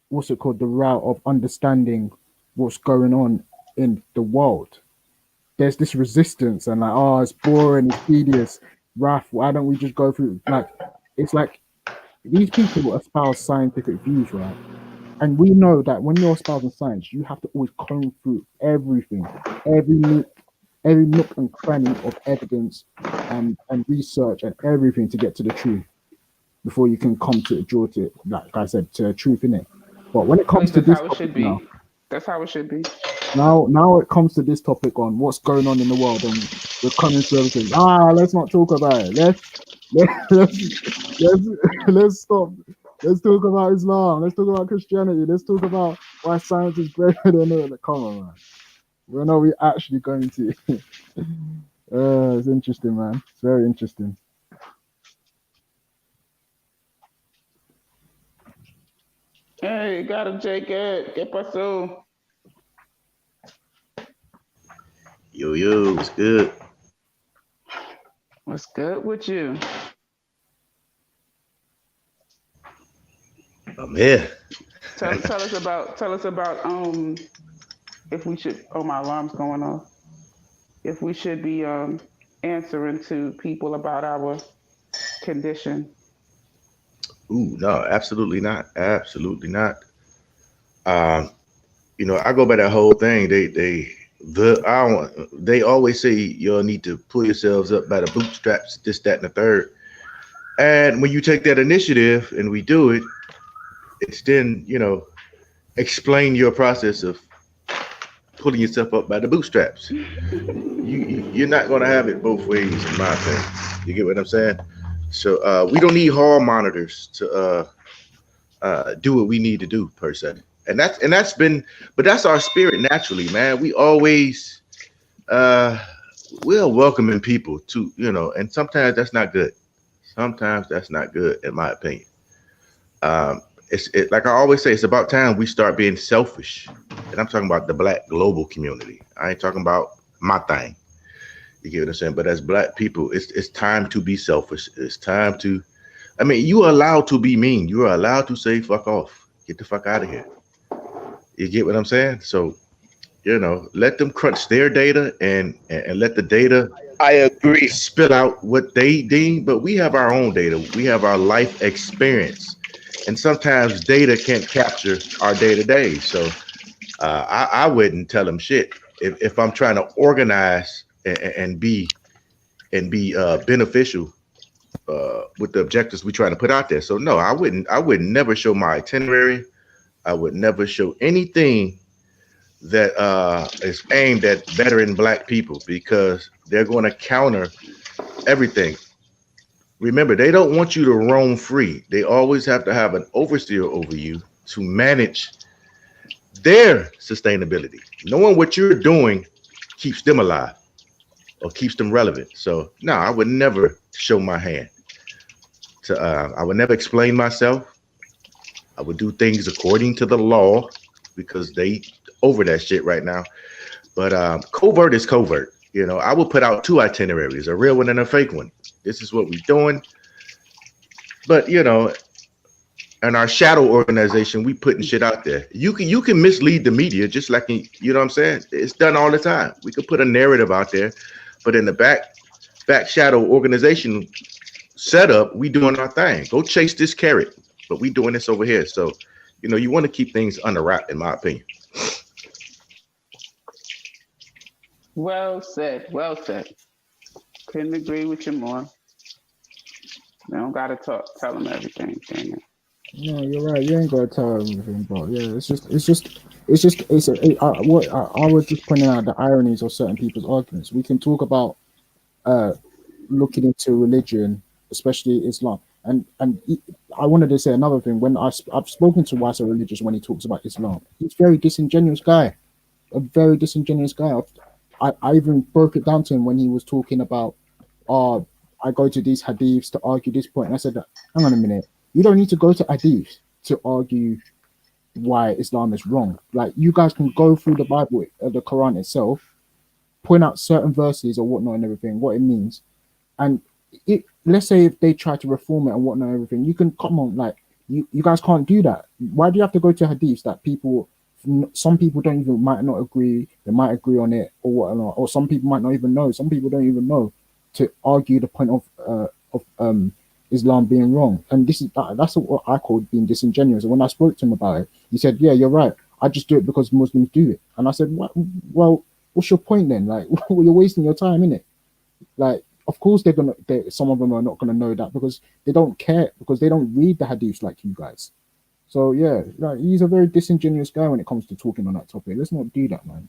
what's it called, the route of understanding what's going on in the world, there's this resistance and like, oh, it's boring, it's tedious, Raf, why don't we just go through, like, it's like these people espouse scientific views, right? And we know that when you're espousing science, you have to always comb through everything, every nook and cranny of evidence and research and everything to get to the truth before you can come to draw to, like I said, to truth in it. But when it comes to That's this how it topic should be. now, That's how it should be. now it comes to this topic on what's going on in the world, and we're coming to everything. Let's not talk about it. Let's stop. Let's talk about Islam. Let's talk about Christianity. Let's talk about why science is greater than it. Come on, man. When are we actually going to? It's interesting, man. It's very interesting. Hey, got him, Jacob. ¿Qué pasó? Yo, what's good? What's good with you? I'm here. Tell us about if we should. Oh, my alarm's going off. If we should be answering to people about our condition. Ooh, no, absolutely not. Absolutely not. I go by that whole thing. They always say you'll need to pull yourselves up by the bootstraps, this, that, and the third. And when you take that initiative and we do it, it's then, explain your process of pulling yourself up by the bootstraps. You're not going to have it both ways, in my opinion. You get what I'm saying? So we don't need hall monitors to do what we need to do per se. And that's our spirit naturally, man. We always we're welcoming people to, and sometimes that's not good. Sometimes that's not good, in my opinion. It's like I always say, it's about time we start being selfish. And I'm talking about the Black global community. I ain't talking about my thing. You get what I'm saying? But as Black people, it's time to be selfish. It's time to, you are allowed to be mean. You are allowed to say fuck off. Get the fuck out of here. You get what I'm saying? So, let them crunch their data and let the data, I agree, spill out what they deem. But we have our own data. We have our life experience. And sometimes data can't capture our day-to-day. So I wouldn't tell them shit if I'm trying to organize and be beneficial with the objectives we're trying to put out there. So no, I would never show my itinerary. I would never show anything that is aimed at bettering Black people, because they're going to counter everything. Remember, they don't want you to roam free. They always have to have an overseer over you to manage their sustainability. Knowing what you're doing keeps them alive or keeps them relevant. So no, I would never show my hand. I would never explain myself. I would do things according to the law, because they over that shit right now. But covert is covert. I will put out 2 itineraries, a real one and a fake one. This is what we're doing. But, in our shadow organization, we putting shit out there. You can mislead the media, just like, you know what I'm saying? It's done all the time. We could put a narrative out there, but in the back shadow organization setup, we doing our thing. Go chase this carrot, but we doing this over here. So, you want to keep things under wrap, in my opinion. Well said. Well said. Couldn't agree with you more. They don't gotta tell them everything, can you? No, you're right. You ain't gotta tell everything, but yeah, I was just pointing out the ironies of certain people's arguments. We can talk about uh looking into religion, especially Islam, and I wanted to say another thing. When I've spoken to Wasa Religious when he talks about Islam, he's a very disingenuous guy, a very disingenuous guy. I even broke it down to him when he was talking about, I go to these hadiths to argue this point, and I said, hang on a minute, you don't need to go to hadiths to argue why Islam is wrong. Like, you guys can go through the Bible, the Quran itself, point out certain verses or whatnot and everything, what it means, and let's say if they try to reform it and whatnot and everything, you can come on, like, you guys can't do that. Why do you have to go to hadiths that some people don't even might not agree, they might agree on it or whatnot, or some people might not even know, some people don't even know, to argue the point of Islam being wrong? And that's what I called being disingenuous. And when I spoke to him about it, he said, yeah, you're right, I just do it because Muslims do it. And I said, well, what's your point then? Like, you're wasting your time, innit? Like, of course some of them are not gonna know that because they don't care, because they don't read the hadiths like you guys. So yeah, like, he's a very disingenuous guy when it comes to talking on that topic. Let's not do that, man.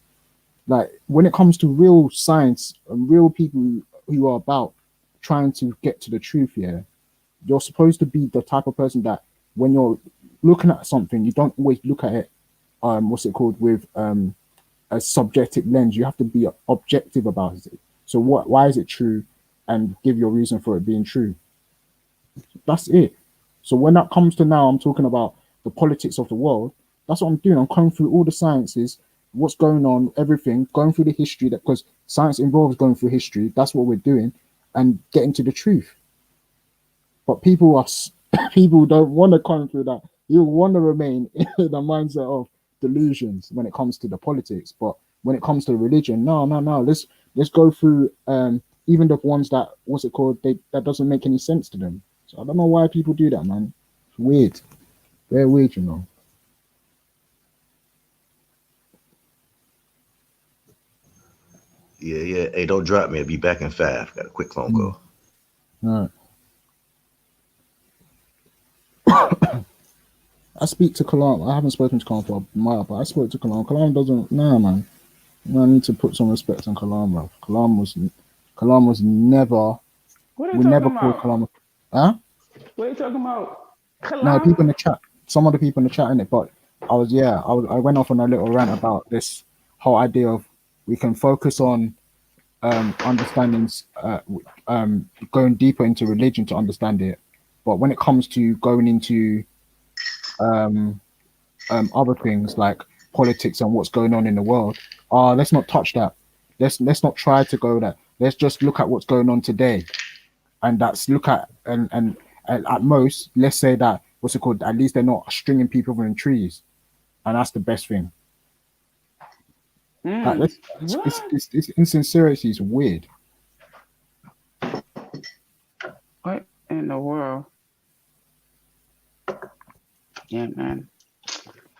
Like, when it comes to real science and real people who are about trying to get to the truth here, you're supposed to be the type of person that when you're looking at something, you don't always look at it, with a subjective lens. You have to be objective about it. So why is it true, and give your reason for it being true. That's it. So when that comes to now, I'm talking about the politics of the world. That's what I'm doing. I'm going through all the sciences, what's going on, everything, going through the history, that because science involves going through history. That's what we're doing, and getting to the truth. But people don't want to come through that. You want to remain in the mindset of delusions when it comes to the politics. But when it comes to religion, no. Let's go through even the ones that that doesn't make any sense to them. So I don't know why people do that, man. It's weird. Very weird, you know. Yeah. Hey, don't drop me. I'll be back in 5. Got a quick phone call. All right. I speak to Kalam. I haven't spoken to Kalam for a while, but I spoke to Kalam. Kalam doesn't. Nah, man. I need to put some respect on Kalam, bro. Kalam was never. What are We you never talking called about? Kalam. Huh? What are you talking about? No, Kalam? people in the chat. Some of the people in the chat in it, but I went off on a little rant about this whole idea of we can focus on understanding, going deeper into religion to understand it, but when it comes to going into other things like politics and what's going on in the world, let's not touch that. Let's not try to go there. Let's just look at what's going on today, and that's look at and at most, let's say that at least they're not stringing people in trees, and that's the best thing. Like, this insincerity is weird. What in the world? Yeah, man.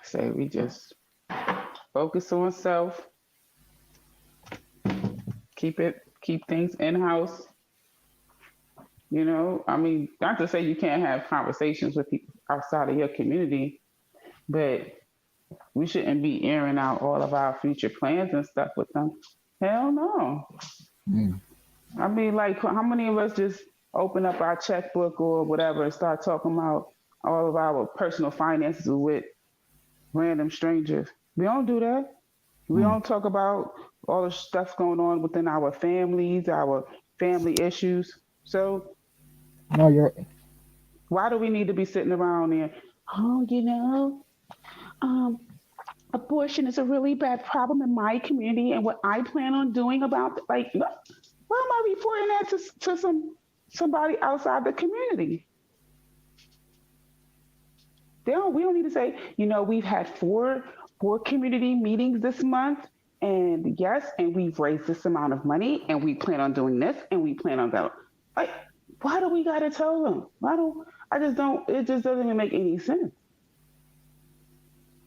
Say we just focus on self. Keep things in house. You know, I mean, not to say you can't have conversations with people outside of your community, but we shouldn't be airing out all of our future plans and stuff with them. Hell no. I mean, like, how many of us just open up our checkbook or whatever and start talking about all of our personal finances with random strangers? We don't do that. We don't talk about all the stuff going on within our families, our family issues. So No, why do we need to be sitting around there? Oh, abortion is a really bad problem in my community, and what I plan on doing about why am I reporting that to somebody outside the community? We don't need to say, we've had four community meetings this month, and yes, and we've raised this amount of money, and we plan on doing this, and we plan on that. Like, why do we gotta tell them? It just doesn't even make any sense.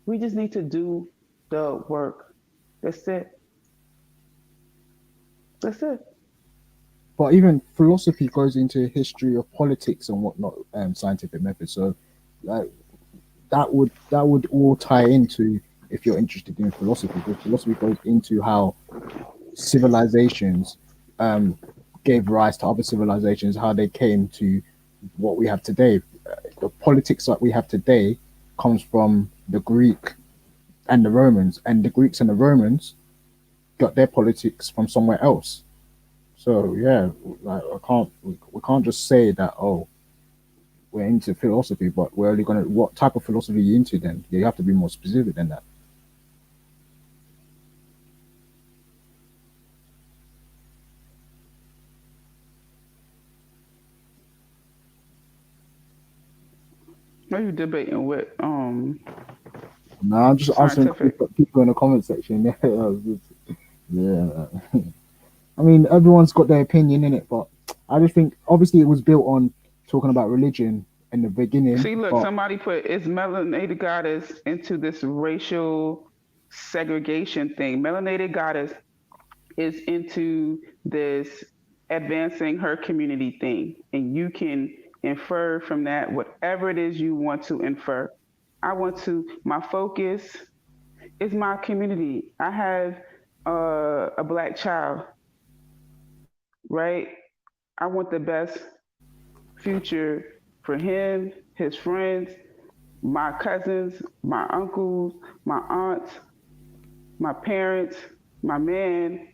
We just need to do the work. That's it. But even philosophy goes into history of politics and whatnot, scientific methods. So Like that would all tie into, if you're interested in philosophy, because philosophy goes into how civilizations gave rise to other civilizations, how they came to what we have today. The politics that we have today comes from the Greek and the Romans, and the Greeks and the Romans got their politics from somewhere else. So yeah, like we can't just say that, oh, we're into philosophy, but we're only gonna, what type of philosophy are you into then? You have to be more specific than that. Are you debating with No, I'm just answering scientific? people in the comment section. Yeah. I mean, everyone's got their opinion in it, but I just think obviously it was built on talking about religion in the beginning. See, look, But somebody put, is melanated goddess into this racial segregation thing. Melanated goddess is into this advancing her community thing, and you can infer from that whatever it is you want to infer. My focus is my community. I have a black child, right? I want the best future for him, his friends, my cousins, my uncles, my aunts, my parents, my man,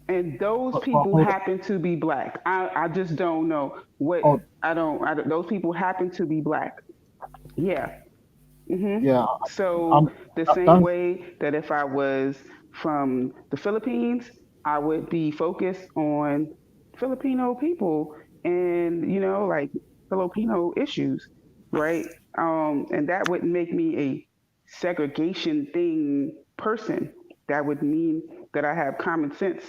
and those people hold on. happen to be black. I just don't know what Oh, those people happen to be black. Yeah. yeah, So the same that, way that if I was from the Philippines, I would be focused on Filipino people and like Filipino issues, right? And that would make me a segregation thing person. That would mean that I have common sense.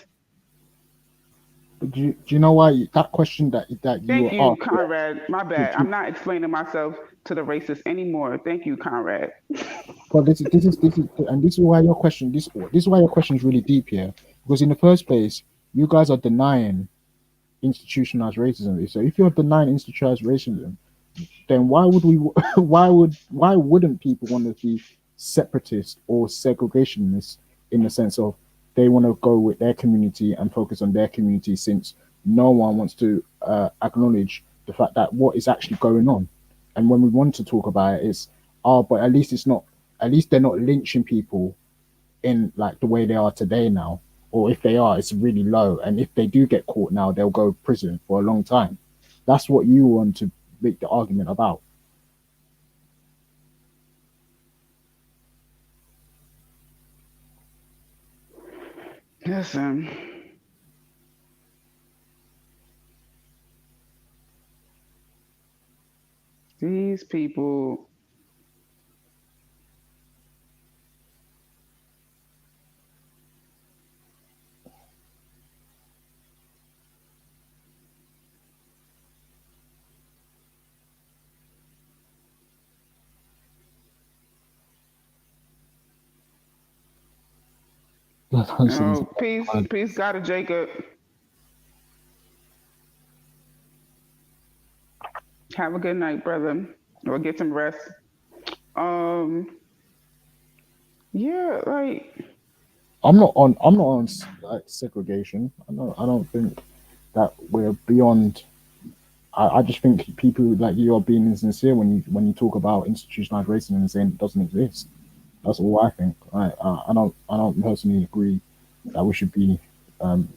do you know why that question that you Thank were you, asked? Conrad. My Do, bad. do, I'm not explaining myself to the racist anymore. Thank you, Conrad. but this is why your question this is why your question is really deep here, because in the first place, you guys are denying institutionalized racism. So if you're denying institutionalized racism, then why would we why wouldn't people want to be separatist or segregationists, in the sense of they want to go with their community and focus on their community, since no one wants to acknowledge the fact that what is actually going on. And when we want to talk about it, it's, oh, but at least it's not, at least they're not lynching people in like the way they are today now, or if they are, it's really low, and if they do get caught now, they'll go to prison for a long time. That's what you want to make the argument about. Listen, these people. Oh, peace, God of Jacob. Have a good night, brother. Or get some rest. Um, yeah, like I'm not on like segregation. I don't think that we're beyond. I just think people like you are being insincere when you talk about institutionalized racism and saying it doesn't exist. That's all I think. I don't personally agree that we should be um,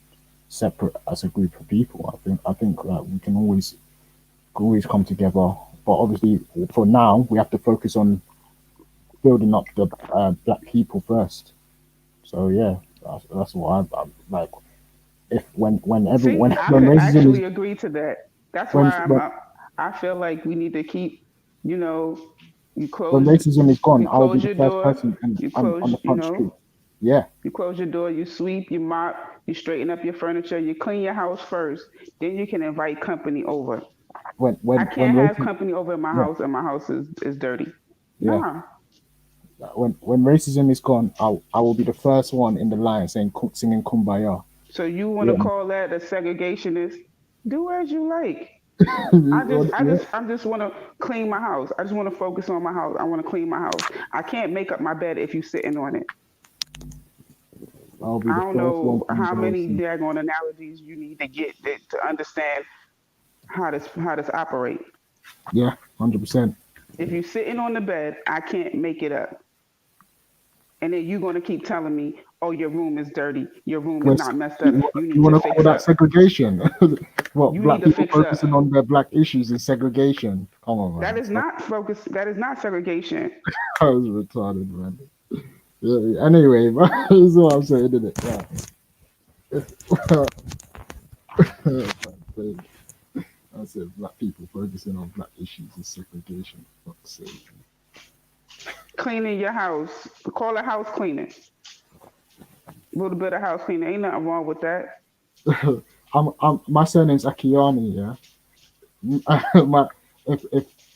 separate as a group of people. I think that we can always come together. But obviously, for now, we have to focus on building up the black people first. So yeah, that's what I'm like. If when see, I when could racism is actually agree to that. That's when why when, I feel like we need to keep, you know, you when close racism is gone, you I will be close the your first door, person you on close, the front street. Yeah, you close your door, you sweep, you mop, you straighten up your furniture, you clean your house first. Then you can invite company over. when I when can't have racism, company over in my yeah, house and my house is dirty. yeah. Nah. When racism is gone, I will be the first one in the line saying singing Kumbaya. So you want to Yeah, call that a segregationist? Do as you like. I just want to clean my house. I just want to focus on my house. I want to clean my house. I can't make up my bed if you're sitting on it. I'll be I the don't first one know to how many embrace it. daggone analogies you need to get to understand how this operate. Yeah, 100%. If you're sitting on the bed, I can't make it up. And then you're gonna keep telling me, "Oh, your room is dirty. Your room is not messed up. You You need want to to call fix that up. segregation? What, You black need to people fix up." focusing on their black issues is segregation? Come on, That man. is not focus. That is not segregation. I was retarded, man. Yeah, anyway, that's what I'm saying, isn't it? Yeah. I said black people focusing on black issues is segregation. Fuck's sake. Cleaning your house. Call it house cleaning. A little bit of house cleaning. Ain't nothing wrong with that. My surname's Akiyami, yeah.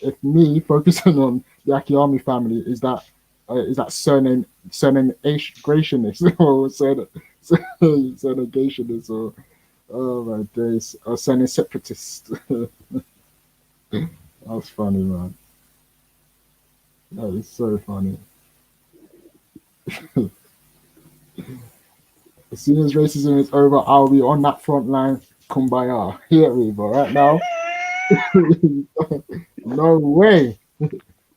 If me focusing on the Akiyami family is that surname grationist or surnegationist or oh my days or surname separatist. That's funny, man. That is so funny. As soon as racism is over, I'll be on that front line. Kumbaya. Here we go. Right now. No way.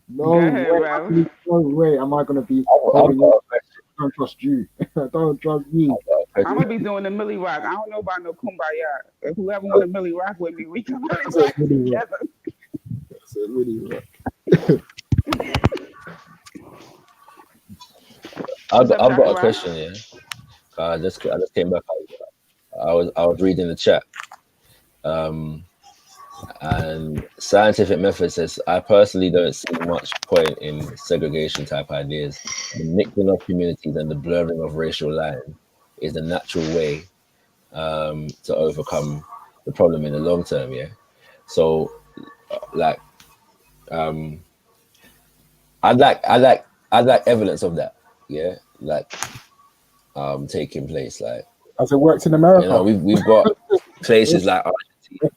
No ahead, way. Ralph. No way am I going to be I don't trust you. I don't trust you. I'm gonna be doing the Millie Rock. I don't know about no kumbaya. If whoever want to Millie Rock with me, we can Millie That's Rock a really rock. together. That's a really rock. I've got a question, yeah. I just came back. I was reading the chat. And Scientific Method says, I personally don't see much point in segregation type ideas. The mixing of communities and the blurring of racial lines is the natural way to overcome the problem in the long term, yeah. So like I'd like evidence of that, yeah, like taking place. Like, as it works in America. You know, we've got places like Argentina,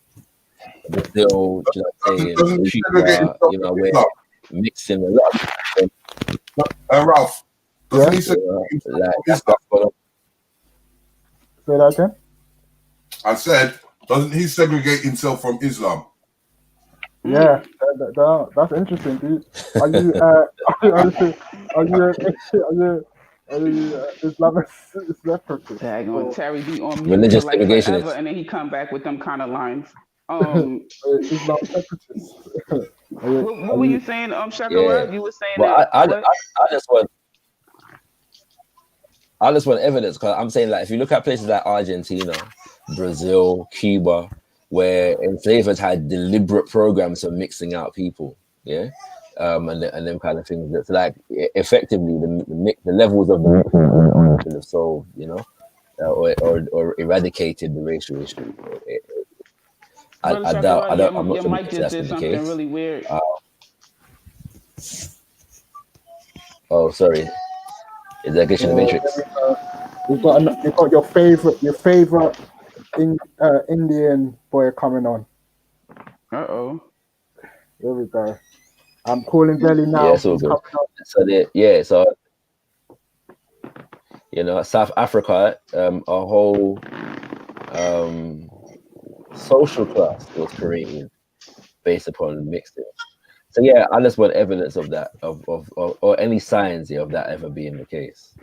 Brazil, you know, Cuba, you know, we're mixing a lot. Ralph, doesn't he say like, that's what Say that again? I said, doesn't he segregate himself from Islam? Yeah, that's interesting, dude. Are you Islamic separatist? Daggone Terry be on mute religious for like segregationist. forever, and then he come back with them kind of lines. Islam separatist. What were you saying, Shakara? Yeah. You were saying Well, that. I just want evidence, because I'm saying, like, if you look at places like Argentina, Brazil, Cuba, where enslavers had deliberate programs for mixing out people, yeah, and them kind of things. That's like effectively the levels of the mixing could have solved, you know, or eradicated the racial issue. I doubt. I'm not your sure mic just that's did the something case. really weird. Oh, sorry. Is that glitch in the Matrix? You've got your favorite Indian boy coming on. Uh-oh. Here we go. I'm calling Belly now. Yeah, it's all good. So you know, South Africa, a whole social class was created based upon mixing. So yeah, I just want evidence of that, of or any signs of that ever being the case.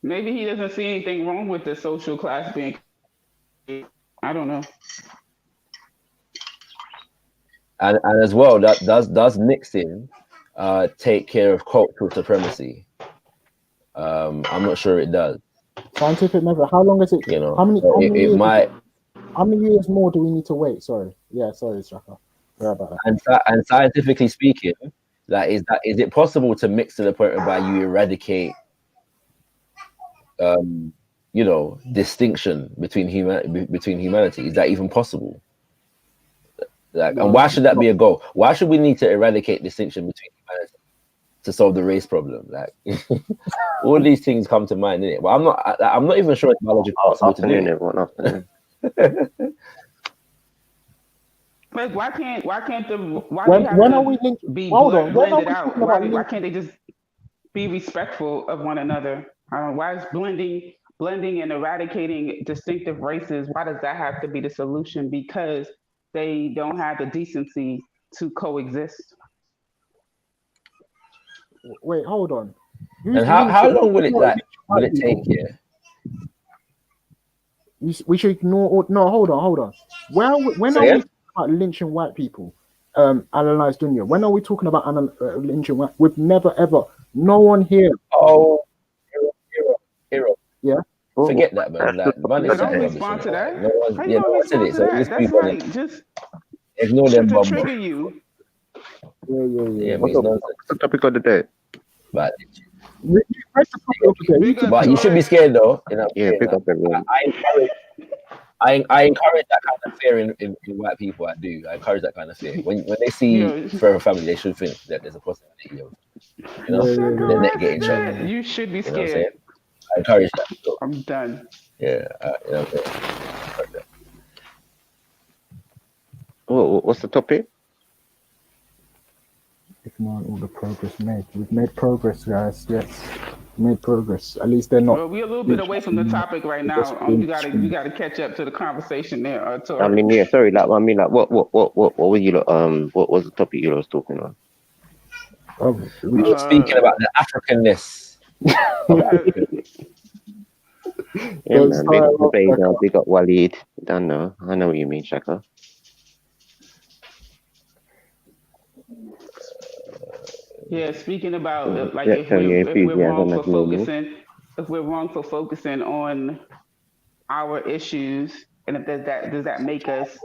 Maybe he doesn't see anything wrong with the social class being. I don't know. And as well, that does mixing take care of cultural supremacy? I'm not sure it does. Scientific method. How long is it? You know, how many it might. How many years more do we need to wait? Sorry. Yeah, sorry, Shaka. Sorry about that. And scientifically speaking, like, is it possible to mix to the point whereby you eradicate, you know, distinction between humanity? Is that even possible? Like, No, and why should that be a goal? Why should we need to eradicate distinction between humanity to solve the race problem? Like, all these things come to mind, innit? But I'm not even sure it's biologically possible to do. Everyone afternoon. Like, why can't do they have When are to we linking? be Hold on. When are blended we out? talking about Why linking? can't they just be respectful of one another? Why is blending and eradicating distinctive races? Why does that have to be the solution? Because they don't have the decency to coexist. Wait, hold on. And how long will it take? Yeah. We should ignore. No, hold on. When are we talking about lynching white people? Analyze Dunya. When are we talking about lynching white? We've never ever. No one here. Oh, hero. Yeah. Forget that, man. Don't respond to that. How you gonna respond to that? That's like just ignore them. To trigger you. Yeah. What's the topic of the day? But But you should be scared though. Yeah, pick up everyone. I encourage that kind of fear in white people. I do. I encourage that kind of fear. When they see Forever Family, they should think that there's a possibility of, their neck getting shot. You should be You know what I'm scared. saying? I encourage that. So, I'm done. Yeah, you know what I'm saying? What's the topic? Ignore all the progress made. We've made progress, guys. Yes, made progress. At least they're not. Well, we're a little bit away from the topic right now. You gotta catch up to the conversation there, Tori. I mean, yeah, sorry. What was you? What was the topic you was talking on? We were speaking about the Africanness. Yeah, man. Big up Beza, big up Waleed. I know what you mean, Shaka. Yeah, speaking about if we're wrong for focusing on our issues, and if does that make us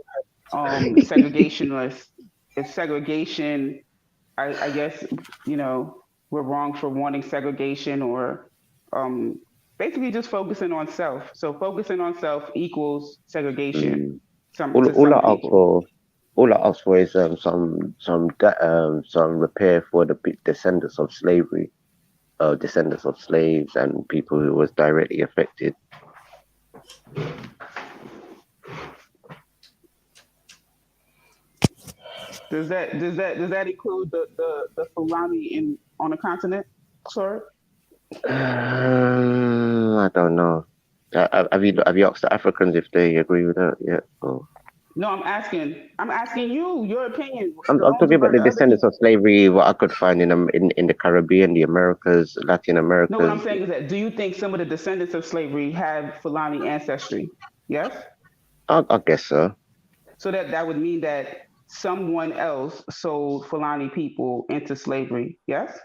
segregationalists? If segregation, I guess we're wrong for wanting segregation, or basically just focusing on self. So focusing on self equals segregation. All I ask for is some repair for the descendants of slavery, descendants of slaves and people who was directly affected. Does that include the Fulani on the continent, sir? I don't know. Have you asked the Africans if they agree with that yet? Or? No, I'm asking you your opinion. I'm talking about the descendants of slavery. What I could find in the Caribbean, the Americas, Latin America. No, what I'm saying is that do you think some of the descendants of slavery have Fulani ancestry? Yes. I guess so. So that would mean that someone else sold Fulani people into slavery. Yes.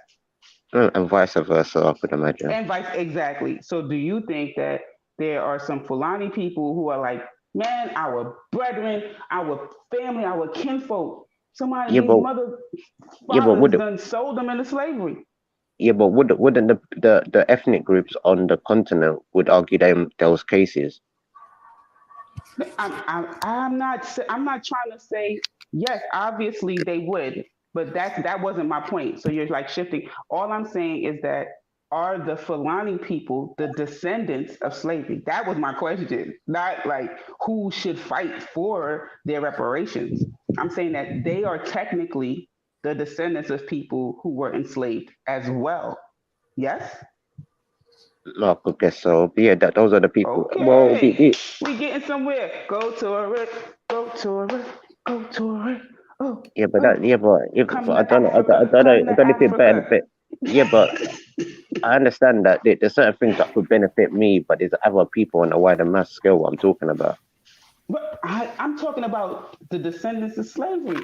And vice versa, I could imagine. Exactly. So do you think that there are some Fulani people who are like, man, our brethren, our family, our kinfolk, somebody's mother done sold them into slavery? Yeah, but wouldn't the ethnic groups on the continent would argue those cases? I'm not trying to say yes. Obviously they would, but that wasn't my point. So you're like shifting. All I'm saying is that are the Fulani people the descendants of slavery? That was my question. Not like who should fight for their reparations. I'm saying that they are technically the descendants of people who were enslaved as well. Yes? No, I guess so. But yeah, those are the people. Okay. Well, we getting somewhere. Go to it. Oh. Yeah, but I don't know if it benefit. Yeah, but I understand that there's certain things that could benefit me, but there's other people on a wider mass scale what I'm talking about. But I'm talking about the descendants of slavery.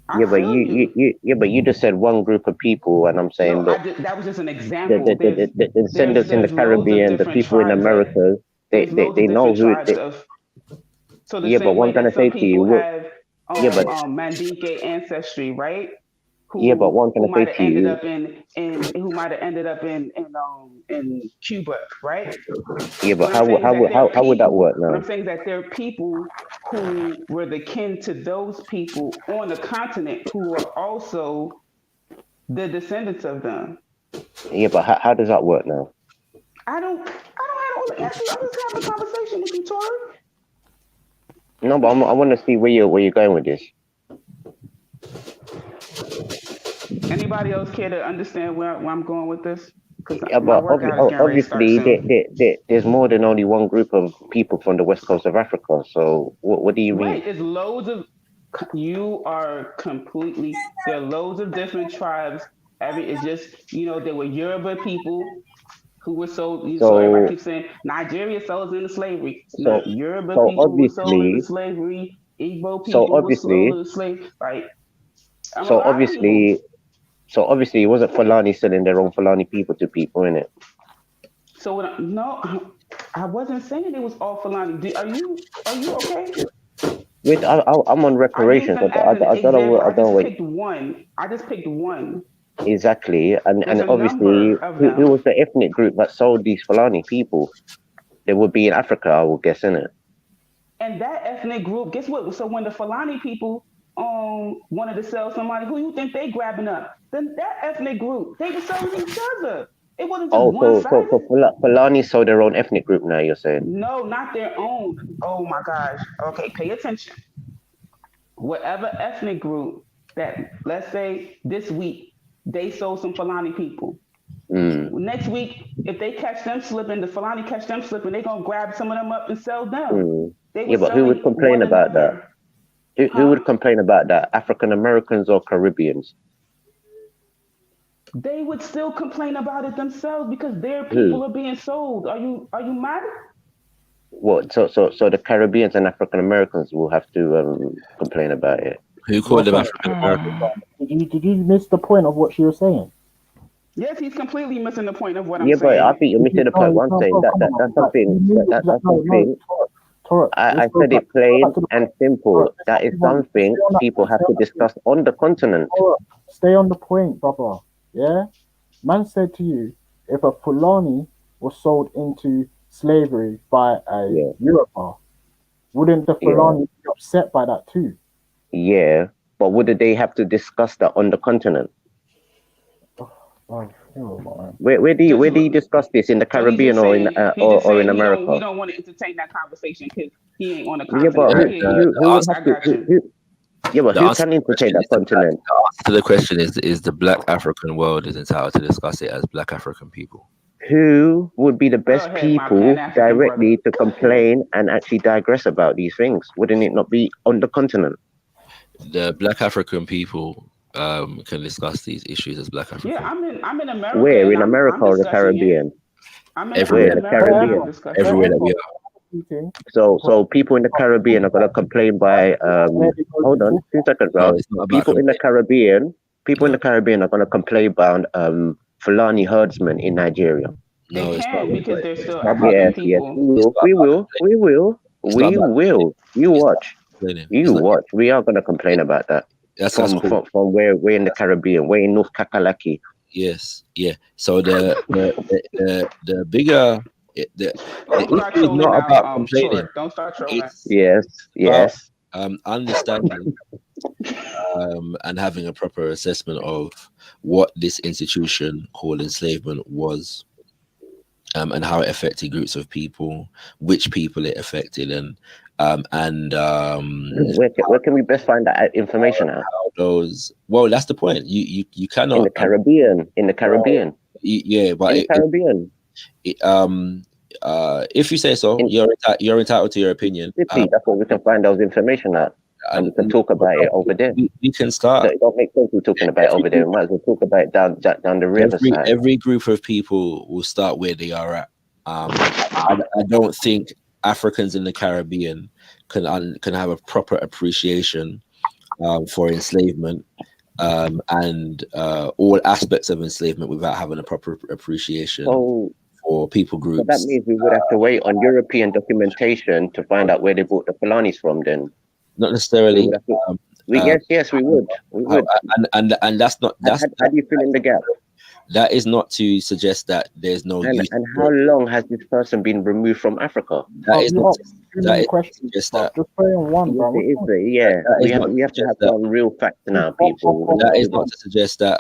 But you just said one group of people, and I'm saying that was just an example. The descendants in the Caribbean, the people in America, they know who it is. So but what I'm trying to say to you, Mandinka ancestry, right? But what I'm trying to say to you, who might have ended up in Cuba, right? Yeah, but how would that work now? What I'm saying is that there are people who were the kin to those people on the continent who are also the descendants of them. Yeah, but how does that work now? I don't have all the answers. I'm just having a conversation with you, Tori. No, but I want to see where you're going with this. Anybody else care to understand where I'm going with this? Because Yeah, my but workout is getting ready to start obviously, soon. there's more than only one group of people from the west coast of Africa. So what do you mean? Right, it's loads of. You are completely. There are loads of different tribes. It's just there were Yoruba people who were sold. So everybody So keeps saying Nigeria sold into slavery. so No, Yoruba so people were sold into obviously, slavery. Igbo so people were sold obviously, into slavery. Right, a so lot of people. obviously, so obviously, it wasn't Fulani selling their own Fulani people to people, innit? So no, I wasn't saying it was all Fulani. Are you okay? Wait, I'm on I used reparations. them as an I don't know example. what I I don't just wait picked one. exactly, There's and a obviously, number of who them. was the ethnic group that sold these Fulani people? They would be in Africa, I would guess, innit? And that ethnic group, guess what? So when the Fulani people wanted to sell somebody, who you think they grabbing up? Then that ethnic group, they were selling each other. It wasn't just Oh, one so sided. Fulani sold their own ethnic group now, you're saying? No, not their own. Oh my gosh. Okay, pay attention. Whatever ethnic group that, let's say this week, they sold some Fulani people. Next week, if they catch them slipping, the Fulani catch them slipping, they're gonna grab some of them up and sell them. They were Yeah, but who would selling complain one about that? another. Who would complain about that? African Americans or Caribbeans? They would still complain about it themselves because their Who? people are being sold. Are you mad? What? So the Caribbeans and African Americans will have to complain about it. Who called them What's African that? American? Did you miss the point of what she was saying? Yes, he's completely missing the point of what I'm Yeah, but I saying. think you're missing the point. No, One thing bro, that come that's on. something that's something. Torah, I let's go said back. it plain to the and point. simple. Torah, That is stay on something that people point, have to discuss on the continent. Torah, stay on the point, brother. Yeah? Man said to you, if a Fulani was sold into slavery by a Yoruba, wouldn't the Fulani be upset by that too? Yeah, but would they have to discuss that on the continent? Where do you discuss this in the So he's Caribbean just or in saying, he just or saying in he America? don't want to entertain that conversation because he ain't on the Yeah, but continent. who would I have to? got you. The Who answer can entertain that continent? to the question is the Black African world is entitled to discuss it as Black African people. Who would be the best ahead, my people Pan-African directly to complain and actually digress about these things? Wouldn't it not be on the continent? The Black African people can discuss these issues as Black African. Yeah, I'm in America. Where and in America I'm or the discussing it. Caribbean? I'm Everywhere in in the America. and I'm Caribbean. discussing Everywhere it. that we are. So people in the Caribbean are gonna complain by hold on 2 seconds, bro. No, it's not about People in the Caribbean are gonna complain about Fulani herdsmen in Nigeria. They No, it's not. can because they're still not about African Yes, people. we will. It's not about You watch. complaining. You watch. We are gonna complain about that. That's From cool. from where we're in the Caribbean, we're in North Kakalaki. Yes, yeah. So the bigger the Don't start issue is trolling not now, about complaining. Tor. Don't start trolling. Yes. About, understanding and having a proper assessment of what this institution called enslavement was, and how it affected groups of people, which people it affected, and where can we best find that information at? Well, that's the point. You cannot in the Caribbean. In the Caribbean. Yeah, but in the Caribbean. If you say so, you're entitled to your opinion. That's what we can find those information at, and we can talk about it over there. We can start. It don't make sense we're talking about it over there. We might as well talk about it down the riverside. Every group of people will start where they are at. I don't think Africans in the Caribbean can have a proper appreciation for enslavement and all aspects of enslavement without having a proper appreciation for people groups. So that means we would have to wait on European documentation to find out where they brought the Fulanis from. Then, not necessarily. Yes, we would. We would. And that's not. How do you fill in the gap? That is not to suggest that there's no use. And how long has this person been removed from Africa? That is not. That is just that. Just play on one, bro. We have to have some real facts now, people. That is not to suggest that.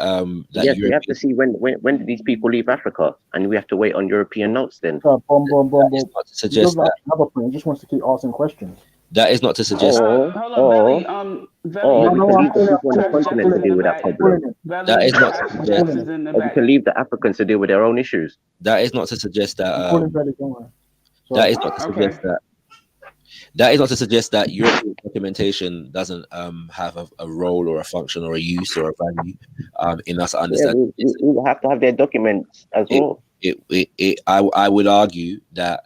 Yes, we have to see when did these people leave Africa, and we have to wait on European notes. Then. Bomb. Not to suggest that. Another point. He just wants to keep asking questions. That is not to suggest. Hold on, Veli. Or Veli, we you can leave the have people on the have continent to Justice in deal the with that back. problem. That Veli, is you not to have suggest. Justice in the Or we back. can leave the Africans to deal with their own issues. That is not to suggest that. I'm calling Belly, don't worry. That Sorry. is not to Okay. suggest that. That is not to suggest that European documentation doesn't have a role or a function or a use or a value in us Yeah, understanding. we will have to have their documents as well. I would argue that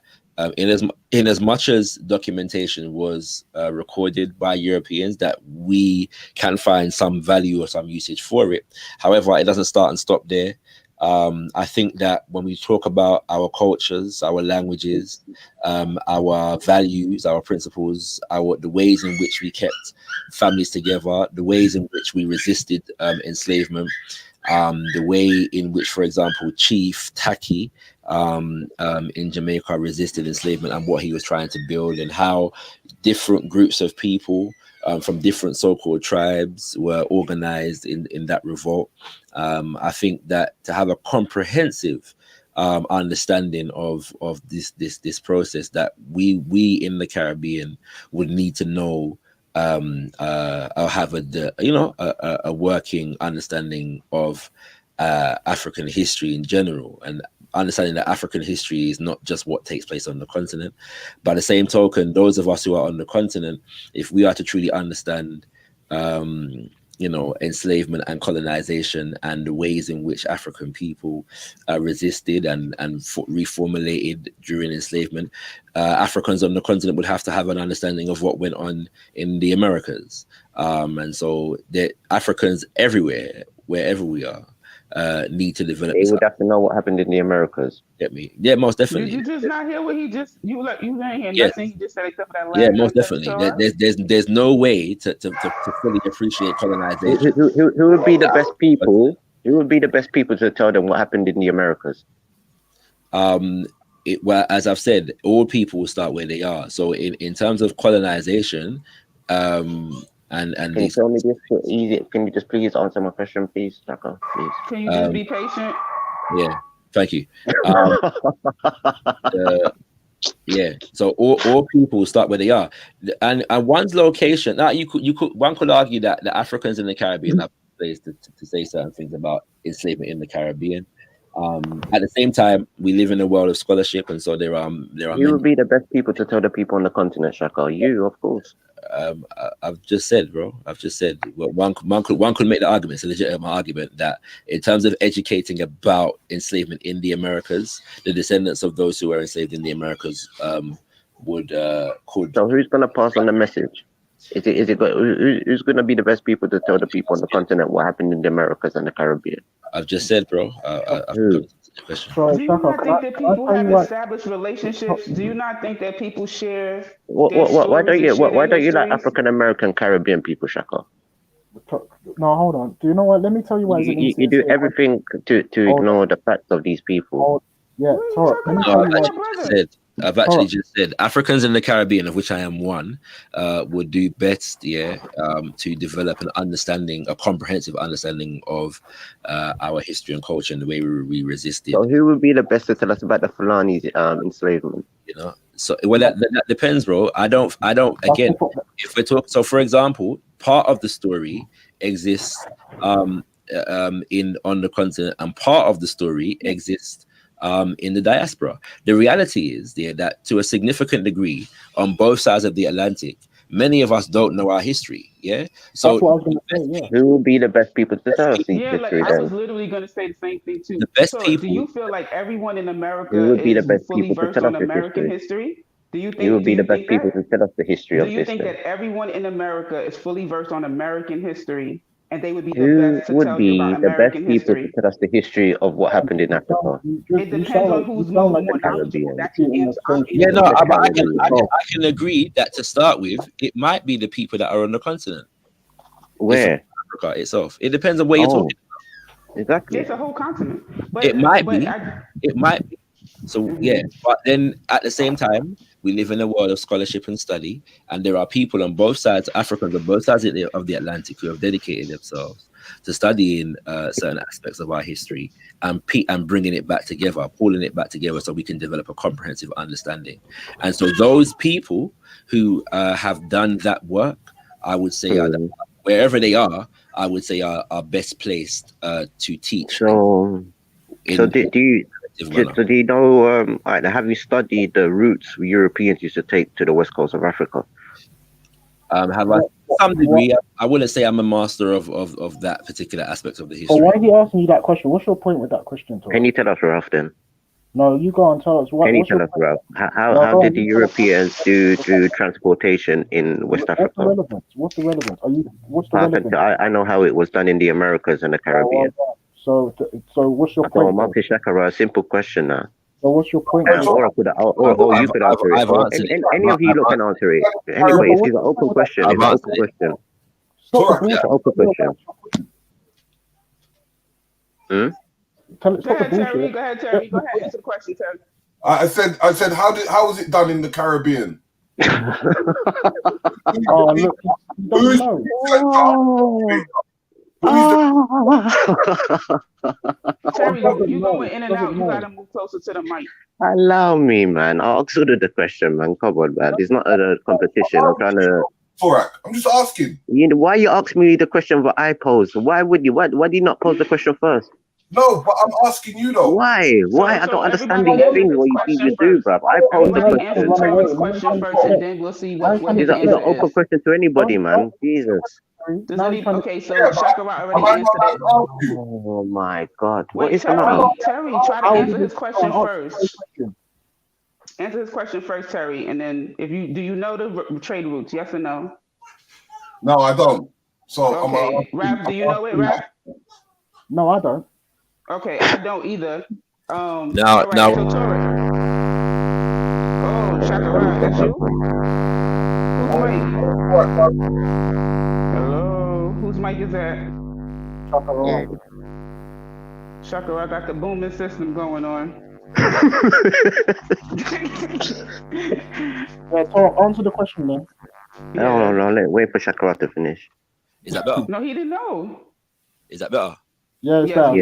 in as much as documentation was recorded by Europeans, that we can find some value or some usage for it. However, it doesn't start and stop there. I think that when we talk about our cultures, our languages, our values, our principles, the ways in which we kept families together, the ways in which we resisted enslavement, the way in which, for example, Chief Taki in Jamaica resisted enslavement and what he was trying to build, and how different groups of people from different so-called tribes were organized in that revolt. I think that to have a comprehensive understanding of this process, that we in the Caribbean would need to know or have a working understanding of African history in general, and understanding that African history is not just what takes place on the continent. By the same token, those of us who are on the continent, if we are to truly understand enslavement and colonization and the ways in which African people resisted and reformulated during enslavement, Africans on the continent would have to have an understanding of what went on in the Americas. And so the Africans everywhere, wherever we are, need to develop. They would have to know what happened in the Americas. Get me? Yeah, most definitely. Did you just not hear what he just you didn't hear Yes. nothing he just said except for that last? Yeah, most sentence, definitely. Torah? There's no way to fully appreciate colonization. Who would be the best people? Who would be the best people to tell them what happened in the Americas? Well, as I've said, all people will start where they are. So in terms of colonization, and Can you tell me this easy? Can you just please answer my question, please, Tucker? Please. Can you just be patient? Yeah, thank you. Yeah, so all people start where they are, and one's location. Now one could argue that the Africans in the Caribbean have a place to say certain things about enslavement in the Caribbean. At the same time, we live in a world of scholarship, and so there are. You would be the best people to tell the people on the continent, Shaka. You, of course. I've just said, bro. I've just said. Well, one could make the argument. It's a legitimate argument that, in terms of educating about enslavement in the Americas, the descendants of those who were enslaved in the Americas could. So who's gonna pass on the message? Who's gonna be the best people to tell the people on the continent what happened in the Americas and the Caribbean? I've just said, bro. Do you not think that people have established relationships? Do you not think that people share? Why don't you like African American Caribbean people, Shaka? No, hold on. Do you know what? Let me tell you why. You do everything to ignore the facts of these people. Yeah, Torah, let me tell you why. I've actually just said Africans in the Caribbean, of which I am one, would do best, to develop an understanding, a comprehensive understanding of our history and culture and the way we resisted. So who would be the best to tell us about the Fulani enslavement? So that depends, bro. I don't. Again, if we talk, so for example, part of the story exists on the continent, and part of the story exists in the diaspora. The reality is that to a significant degree, on both sides of the Atlantic, many of us don't know our history. Yeah. So that's what I was gonna say, who would be the best people to tell us the Yeah, history? I was literally going to say the same thing too. The best So, people. do you feel like everyone in America Who would be the is best fully people to versed tell us on this American history? history? Do you think? Who would be do the you best think people that? to tell us the history Do of you this think thing? that everyone in America is fully versed on American history, and they would be the Who best to would tell you be about the best American people to history? tell us the history of what happened in Africa? It depends on who's more knowledgeable. That can answer. Yeah, no, I can agree that to start with, it might be the people that are on the continent. Where? Africa itself. It depends on where you're talking. Exactly. It's a whole continent. But It might be. I, It might be. So yeah, but then at the same time, We live in a world of scholarship and study, and there are people on both sides, Africans on both sides of the Atlantic, who have dedicated themselves to studying certain aspects of our history and bringing it back together, pulling it back together, so we can develop a comprehensive understanding. And so those people who have done that work, I would say, wherever they are, I would say are best placed to teach. So do you know? Have you studied the routes Europeans used to take to the west coast of Africa? Have I? Some degree. I wouldn't say I'm a master of that particular aspect of the history. But why are you asking you that question? What's your point with that question, Tom? Can you tell us, Ralph, then? No, you go and tell us. Can you tell us, Ralph? How did the Europeans do transportation in West Africa? What's the relevance? What's the relevance? I know how it was done in the Americas and the Caribbean. So what's your point? Marcus Shakara, a simple question now. So what's your point? Or you could answer it. Any of you lot can answer it. Anyway, it's an open question. It's an open question. It's an open question. Go ahead, Terry. Go ahead. Answer the question, Terry. I said, how was it done in the Caribbean? Oh, look, Terry, you going in and out. You gotta move closer to the mic. Allow me, man. I'll answer the question, man. Come on, man. It's not a competition. I'm trying to. Torak, I'm just asking. Why you ask me the question that I posed? Why would you? Why do you not pose the question first? No, but I'm asking you though. Why? I don't understand these things. What you do, bruv? I pose the question. Terry's question first, and then we'll see what his It's an answer open is. question to anybody, man. Jesus. Okay, so Shakara already answered it. Oh my God. Wait, What is going on? Terry, try to answer his question first. Answer his question first, Terry, and then do you know the trade routes? Yes or no? No, I don't. So okay, Rap, do you know it, Rap? No, I don't. Okay, I don't either. Now. So Torek. Oh, Shakara, that's you? Who's mic? Hello, whose mic is that? Shakara got the booming system going on. Answer the question then. No. Wait for Shakara to finish. Is that better? No, he didn't know. Is that better? Yeah, it's better.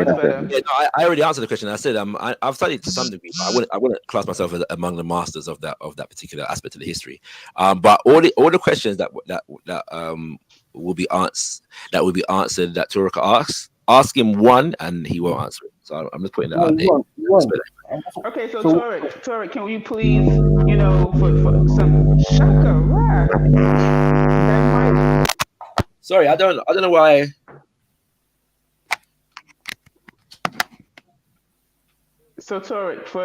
Yeah, no, I already answered the question. I said I've studied to some degree, but I wouldn't class myself as among the masters of that particular aspect of the history. But all the questions that will be answered that Turka asks, ask him one and he won't answer it. So I'm just putting that out there. Okay, so Turek, can you please, for some Shakara? Sorry, I don't know why. So Torek, for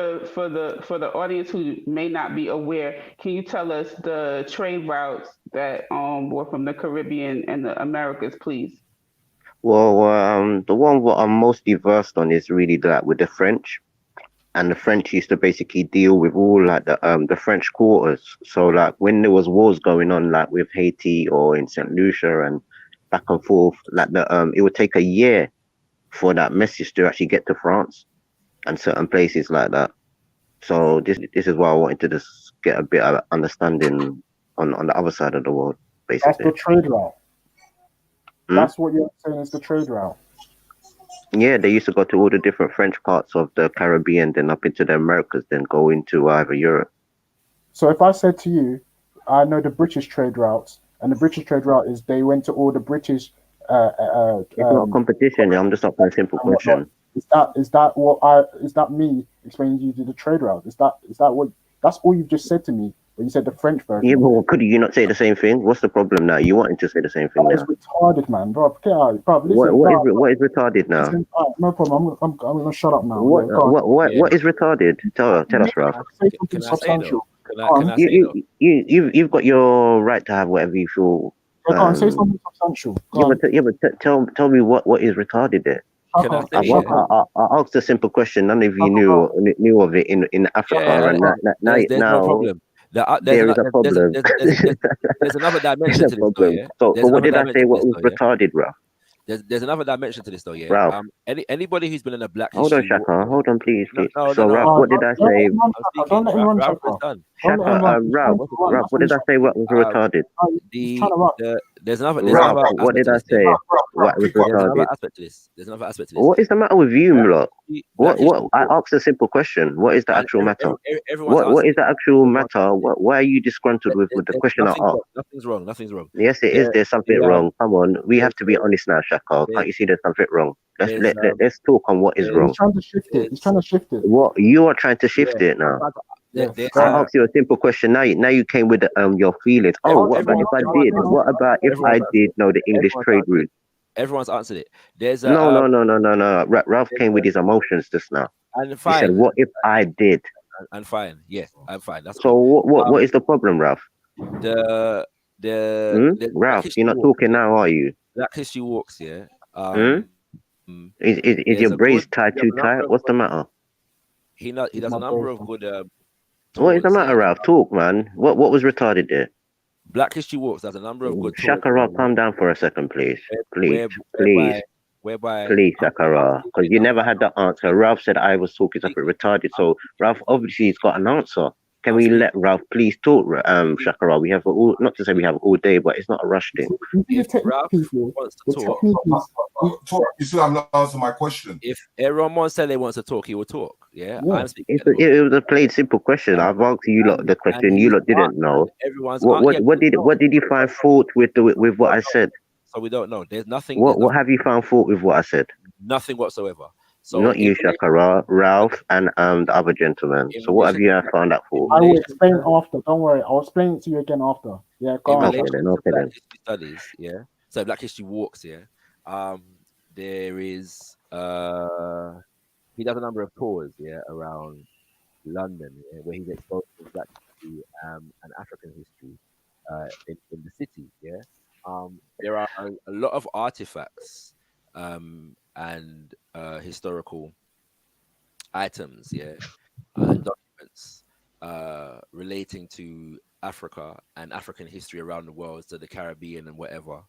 the audience who may not be aware, can you tell us the trade routes that were from the Caribbean and the Americas, please? Well, the one what I'm mostly versed on is really that with the French, and the French used to basically deal with all like the French quarters. So like when there was wars going on, like with Haiti or in Saint Lucia and back and forth, like it would take a year for that message to actually get to France and certain places like that. So this is why I wanted to just get a bit of understanding on the other side of the world, basically. That's the trade route. That's what you're saying is the trade route. Yeah, they used to go to all the different French parts of the Caribbean, then up into the Americas, then go into either Europe. So if I said to you, I know the British trade routes, and the British trade route is they went to all the British. It's not a competition. I'm just asking a simple question. Is that me explaining to you the trade route? Is that what? That's all you've just said to me. But you said the French version. Yeah, but could you not say the same thing? What's the problem now? You wanted to say the same thing now. It's retarded, man, bro. Get out, bro. Listen, what is retarded now? Listen, no problem. I'm gonna shut up now. What is retarded? Tell us, Ralph. Say something substantial. You've got your right to have whatever you feel. Say something substantial. But tell me what is retarded there. I asked a simple question. None of you knew of it in Africa, and now no problem. There is a problem. There's another dimension to this. So what did I say? What was retarded, Ralph? there's another dimension to this though, yeah. Ralph. Anybody who's been in a Black Hold on, History Walk, Shaka. Hold on, please. no, please. no, So, no, Ralph, no. what did I Don't let say? him run, I'm Shaka. speaking. Don't let him run, Ralph Shaka. is done. Don't let him Shaka, run. He's trying Ralph, to run. Ralph, what did I say? What was Um, retarded? He's trying to run. there's Ralph, another what aspect did to I this thing. say? What was Keep quiet. There's another retarded? aspect to this. There's another aspect to this. What is the matter with you, lot? Black What? History I Walk, asked a simple question. What is the and actual matter? everyone's What answered is it. the actual Everyone's matter? answered it. Why are you disgruntled with the There's question I nothing wrong. asked? Nothing's wrong. Nothing's wrong. Yes, it is. There, There's something there, wrong. Come on, we have there's, to be honest now, Shaka. there's, Can't you see there's something wrong? there's, Let's talk on what is there's, wrong. He's trying to shift it. He's there's, trying to shift it. What you are trying to yeah. shift it now. Yes. There's Go I ahead. asked you a simple question. Now you came with your feelings. Oh, what about if I did? What about if I did know the English trade route? Everyone's answered it. There's a No. Ralph came with his emotions just now. and He said, fine "What if I did?" and fine. Yeah, I'm fine. That's So cool. what is the problem, Ralph? The Black Ralph, History you're not Walk, talking now, are you? Black History Walks, yeah. Is There's your a braids good tied too tight? What's the matter? he does a number of good What is the tours, matter, yeah. Ralph? Talk, man. What was retarded there? Black History Walks does a number of good tours, Shakara, calm down for a second, please. Please, whereby please, Shakara, because you never had the answer. Ralph said I was talking something retarded, so Ralph obviously has got an answer. Can we let Ralph please talk, Shakara? We have not to say we have all day, but it's not a rush thing. If Ralph wants to talk, You still haven't answered my question. if everyone wants to say they wants to talk, he will talk. Yeah, I'm speaking. It was a plain simple question. I've asked you lot the question. You lot didn't know. Everyone's What did you find fault with what I said? So we don't know. There's nothing. What have you found fault with what I said? Nothing whatsoever. So not you, Shakara, Ralph, and the other gentleman. So what have you found out for? I will explain after. Don't worry. I'll explain it to you again after. Yeah, go on. Okay then. History studies, yeah. So Black History Walks, yeah. There is he does a number of tours, yeah, around London, yeah, where he's exposed to Black history and African history in the city, yeah. There are a lot of artifacts and historical items, yeah, and documents relating to Africa and African history around the world, so the Caribbean and whatever,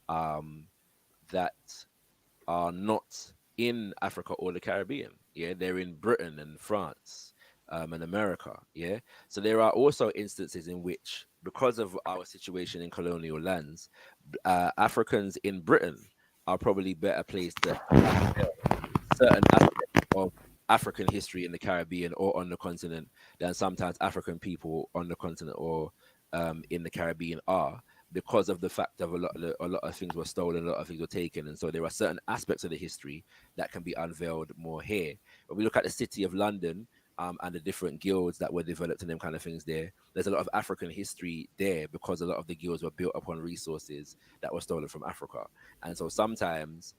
that are not in Africa or the Caribbean. Yeah, they're in Britain and France and America. Yeah, so there are also instances in which, because of our situation in colonial lands, Africans in Britain are probably better placed to certain aspects of African history in the Caribbean or on the continent than sometimes African people on the continent or in the Caribbean are, because of the fact of a lot of things were stolen, a lot of things were taken, and so there are certain aspects of the history that can be unveiled more here. When we look at the city of London and the different guilds that were developed and them kind of things there's a lot of African history there because a lot of the guilds were built upon resources that were stolen from Africa. And so sometimes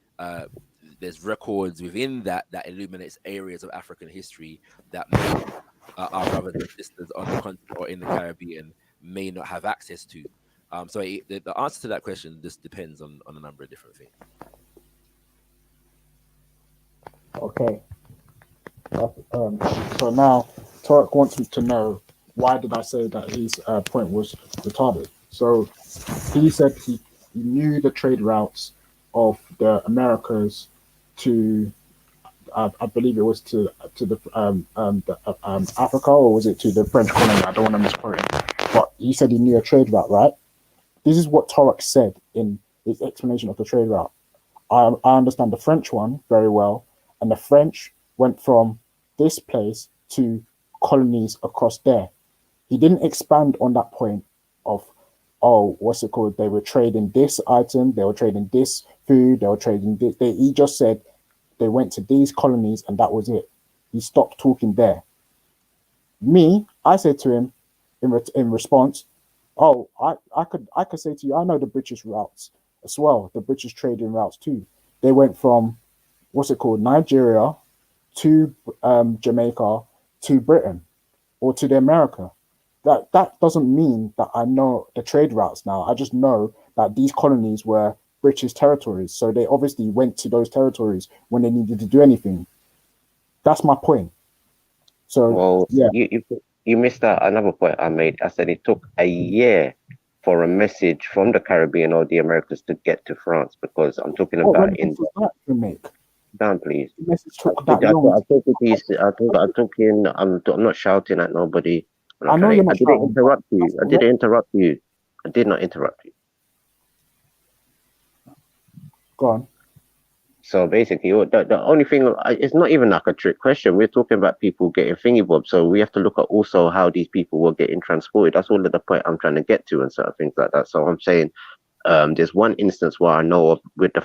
there's records within that illuminates areas of African history that our brothers and sisters on the continent or in the Caribbean may not have access to. So the answer to that question just depends on a number of different things. Okay. So now Tarek wants me to know, why did I say that his point was retarded? So he said he knew the trade routes of the Americas to, I believe it was to the Africa, or was it to the French colony? I don't want to misquote him, but he said he knew a trade route, right? This is what Tarek said in his explanation of the trade route. I understand the French one very well, and the French went from this place to colonies across there. He didn't expand on that point of, what's it called? They were trading this item, they were trading this food, they were trading this. He just said they went to these colonies and that was it. He stopped talking there. I said to him in response, I could say to you, I know the British routes as well, the British trading routes too. They went from, what's it called, Nigeria to Jamaica to Britain or to the America. That doesn't mean that I know the trade routes now. I just know that these colonies were British territories, so they obviously went to those territories when they needed to do anything. That's my point. So well, yeah, you missed out another point I made. I said it took a year for a message from the Caribbean or the Americas to get to France, because I'm talking What about relevance does that to make? down, please. The message took that long. I'm not shouting at nobody. I know you're not I didn't shouting. interrupt you. I didn't interrupt you. I did not interrupt you. Go on. So basically, the only thing, it's not even like a trick question. We're talking about people getting thingy bob. So we have to look at also how these people were getting transported. That's all of the point I'm trying to get to and certain things like that. So I'm saying there's one instance where I know of with the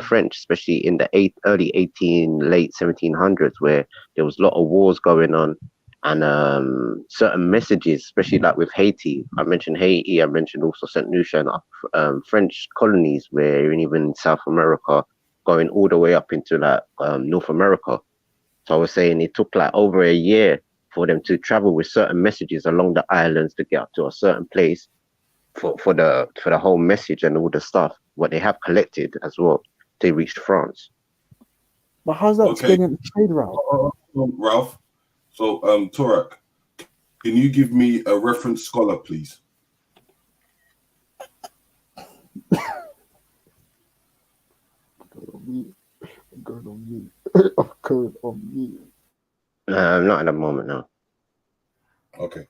French, especially in the early 18, late 1700s, where there was a lot of wars going on, and certain messages, especially like with Haiti. I mentioned Haiti. I mentioned also Saint Lucia and French colonies, where even in South America, going all the way up into like North America. So I was saying it took like over a year for them to travel with certain messages along the islands to get up to a certain place for the whole message and all the stuff what they have collected as well. They reached France. But how's that explaining the trade route? Ralph, so Torak, can you give me a reference scholar, please? Going on mute. Not at the moment, no. Okay.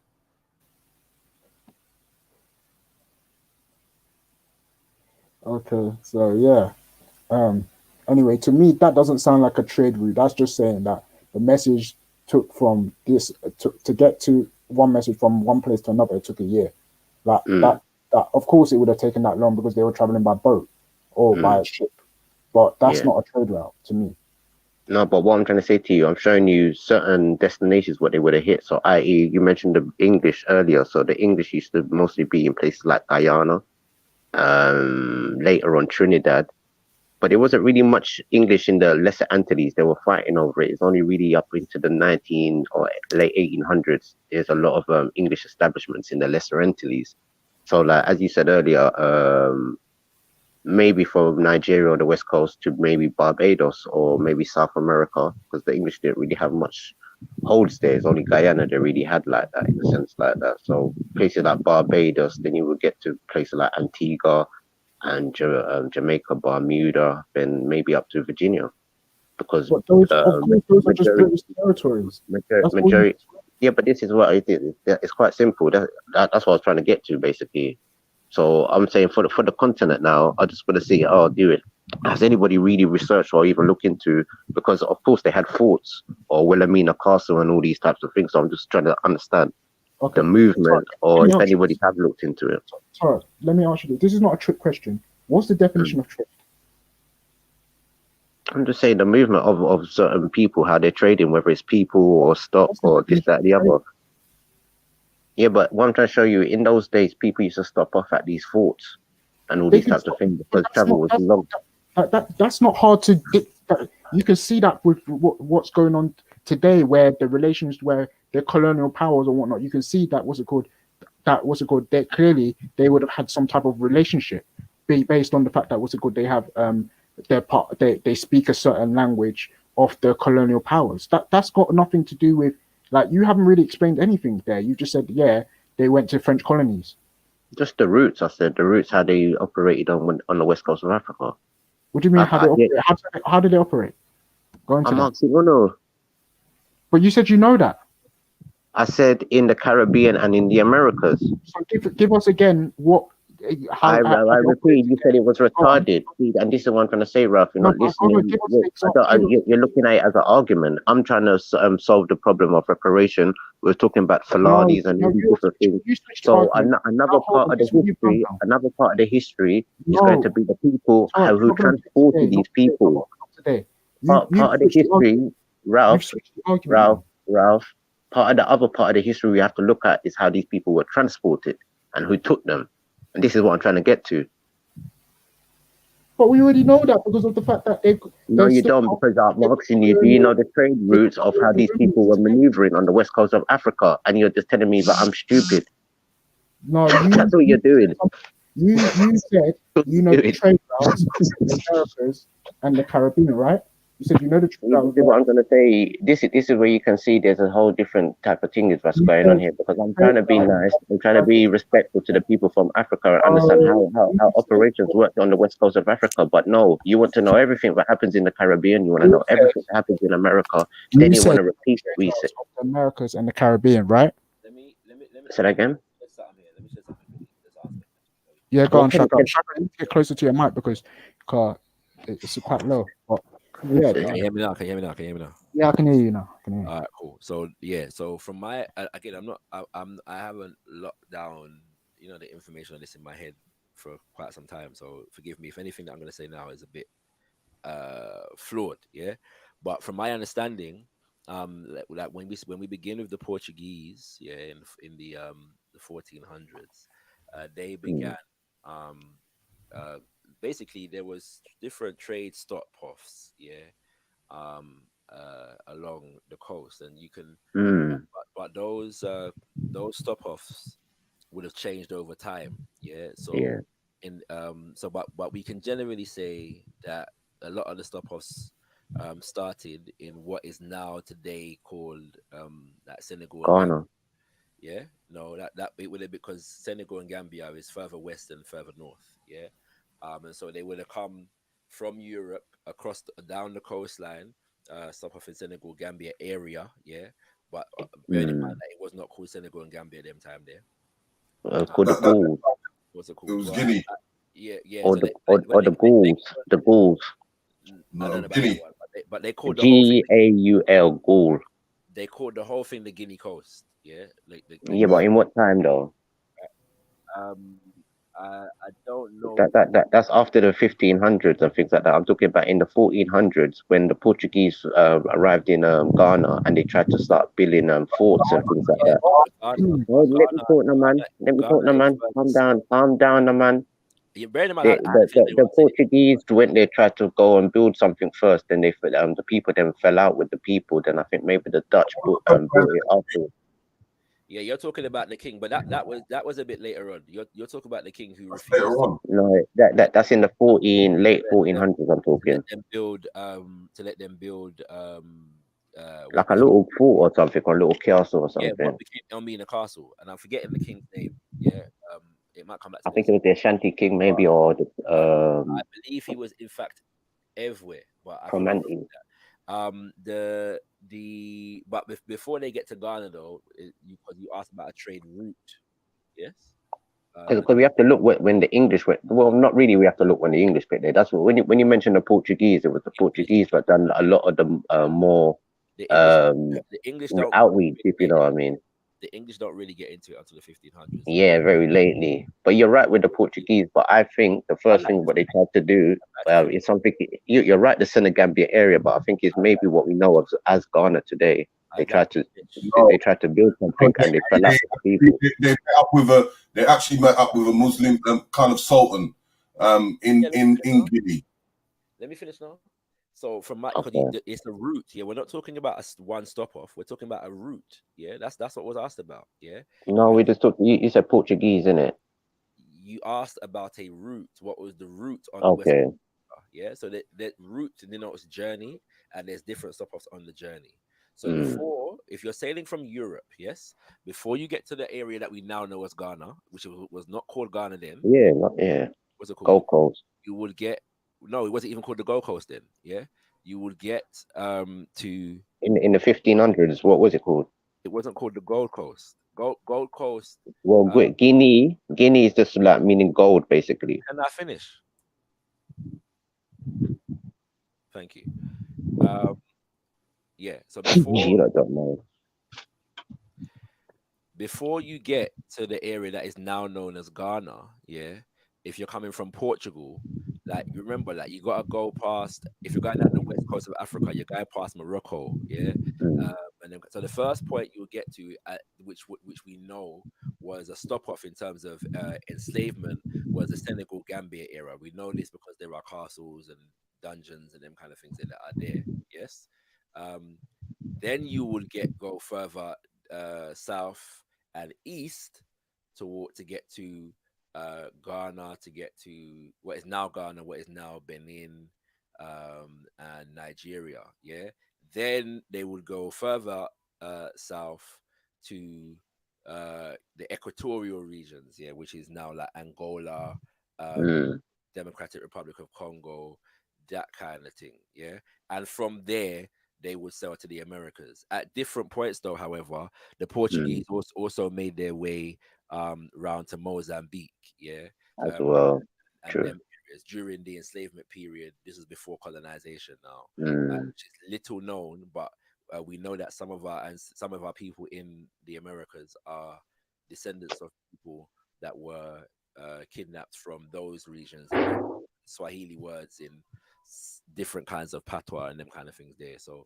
Okay, so yeah. Anyway, to me, that doesn't sound like a trade route. That's just saying that the message took from this to get to one message from one place to another. It took a year. That of course it would have taken that long because they were traveling by boat or by a ship. But that's not a trade route to me. No, but what I'm trying to say to you, I'm showing you certain destinations what they would have hit. So, i.e., you mentioned the English earlier. So the English used to mostly be in places like Guyana, later on Trinidad. But there wasn't really much English in the Lesser Antilles. They were fighting over it. It's only really up into the 19 or late 1800s. There's a lot of English establishments in the Lesser Antilles. So, like as you said earlier, maybe from Nigeria or the West Coast to maybe Barbados or maybe South America, because the English didn't really have much holds there. It's only Guyana they really had like that, in a sense like that. So places like Barbados, then you would get to places like Antigua and Jamaica, Bermuda, then maybe up to Virginia. Because those are just British territories. Majority, yeah, but this is what it is. It's quite simple. That's what I was trying to get to, basically. So I'm saying for the continent now, I just want to see, do it. Has anybody really researched or even looked into? Because of course they had forts or Wilhelmina Castle and all these types of things. So I'm just trying to understand the movement, or if anybody have looked into it. Sorry, let me ask you this. This is not a trick question. What's the definition of trade? I'm just saying the movement of certain people, how they're trading, whether it's people or stock or this, that, the other. Yeah, but what I'm trying to show you, in those days, people used to stop off at these forts and all these types of things because travel was long. That's not hard to. You can see that with what's going on today, where the relations, where the colonial powers or whatnot. You can see that That clearly they would have had some type of relationship, based on the fact that they have they speak a certain language of the colonial powers. That's got nothing to do with. Like, you haven't really explained anything there. You just said, yeah, they went to French colonies. Just the routes. I said the routes, how they operated on the west coast of Africa. What do you mean? How did they operate? Go into I'm asking, no. But you said you know that. I said in the Caribbean and in the Americas. So give us again what. I repeat, you said it was retarded, and this is what I'm trying to say, Ralph. You're not listening. You're looking at it as an argument. I'm trying to solve the problem of reparation. We're talking about Falanis and these different things. So another part of the history is going to be the people who transported these people. Part of the history, Ralph. Part of the other part of the history we have to look at is how these people were transported and who took them. And this is what I'm trying to get to. But we already know that because of the fact that they. No, you don't, because I'm asking you, do you know the trade routes of how these people were maneuvering on the west coast of Africa? And you're just telling me that I'm stupid. No, that's what you're doing. You said you know the trade routes in the Americas and the Caribbean, right? You said you know the truth. This is what I'm gonna say. This is where you can see there's a whole different type of thing is what's going on here, because I'm trying to be nice. I'm trying to be respectful to the people from Africa and understand how operations work on the west coast of Africa. But no, you want to know everything that happens in the Caribbean. You want to know everything that happens in America. Then you want to repeat what we say. The Americas and the Caribbean, right? Say that again. Yeah, go on, Okay, Shaka. okay. Shaka, you need to get closer to your mic because it's quite low. But yeah, Can you hear me now? Can you hear me now? Can you hear me now? yeah, I can hear you now. I can hear you. All right, cool. So yeah, so from my again, I haven't locked down, the information on this in my head for quite some time. So forgive me if anything that I'm going to say now is a bit flawed. Yeah, but from my understanding, like when we begin with the Portuguese, yeah, in the 1400s, they began. Basically, there was different trade stop-offs, yeah, along the coast, and you can, but those stop-offs would have changed over time, yeah. So, Yeah. But we can generally say that a lot of the stop-offs started in what is now today called that Senegal and Ghana. Gambia. Yeah, no, that it would have, because Senegal and Gambia is further west and further north. Yeah, and so they would have come from Europe across down the coastline, stop off in Senegal, Gambia area. Yeah, but bearing in mind that it was not called Senegal and Gambia at them time there. Called the Gauls. What's it called? It was Guinea. Yeah. Or So the Gauls. The Gauls. I don't know about that one, but they called the whole thing. Gaul. Gaul. They called the whole thing the Guinea Coast. Yeah, Yeah, but in what time though? I don't know. That's after the 1500s and things like that. I'm talking about in the 1400s when the Portuguese arrived in Ghana and they tried to start building forts and things like that. Let me talk now, man. Let me talk now, man. Calm down now, man. Yeah, bearing in mind, The Portuguese when they tried to go and build something first, then they the people then fell out with the people. Then I think maybe the Dutch built it after. Yeah, you're talking about the king, but that was a bit later on. You're talking about the king who refused. Later on. No, that's in the late 1400s. I'm talking. Let them build Like a little fort or something, or a little castle or something. Yeah, what became Elmina Castle, and I'm forgetting the king's name. Yeah, it might come back to I think it was the Ashanti king, maybe, or the. I believe he was in fact everywhere, but I from forget Anti. that. But before they get to Ghana though, because you asked about a trade route, yes. Because we have to look when the English went. Well, not really. We have to look when the English went there. That's what when you mentioned the Portuguese, it was the Portuguese that done a lot of the more the English don't outreach, if you know what I mean. The English don't really get into it until the 1500s. Yeah, very lately. But you're right with the Portuguese. But I think the first thing what they tried to do is something. You're right, the Senegambia area, but I think it's maybe what we know of as Ghana today. They tried to build something and they fell out with the people. They actually met up with a Muslim kind of sultan in Guinea. Let me finish now. So from my, it's a route. Yeah, we're not talking about one stop off. We're talking about a route. Yeah, that's what was asked about. Yeah. No, we just talked. You said Portuguese, innit? You asked about a route. What was the route on the West Coast? Yeah. So that route, it's journey, and there's different stop offs on the journey. So before, if you're sailing from Europe, yes, before you get to the area that we now know as Ghana, which was not called Ghana then. Yeah, what's it called? Gold Coast. You would get. No, it wasn't even called the Gold Coast then. Yeah, you would get to in the 1500s. What was it called? It wasn't called the Gold Coast. Gold Coast. Well, Guinea is just like meaning gold, basically. Can I finish? Thank you. Yeah. So before you get to the area that is now known as Ghana, yeah. If you're coming from Portugal, like remember, like you gotta go past. If you're going down the west coast of Africa, you're going past Morocco, yeah. And then, so the first point you'll get to, which we know was a stop off in terms of enslavement, was the Senegal Gambia era. We know this because there are castles and dungeons and them kind of things that are there. Yes. Then you will go further south and east to get to Ghana, to get to what is now Ghana, what is now Benin, and Nigeria. Yeah, then they would go further south to the equatorial regions, yeah, which is now like Angola, Democratic Republic of Congo, that kind of thing, yeah. And from there, they would sell to the Americas. At different points, though, however, the Portuguese also made their way round to Mozambique, yeah, as well. and True. them areas during the enslavement period. This is before colonization now, which is little known, but we know that some of our people in the Americas are descendants of people that were kidnapped from those regions. Swahili words in different kinds of patois and them kind of things there. So,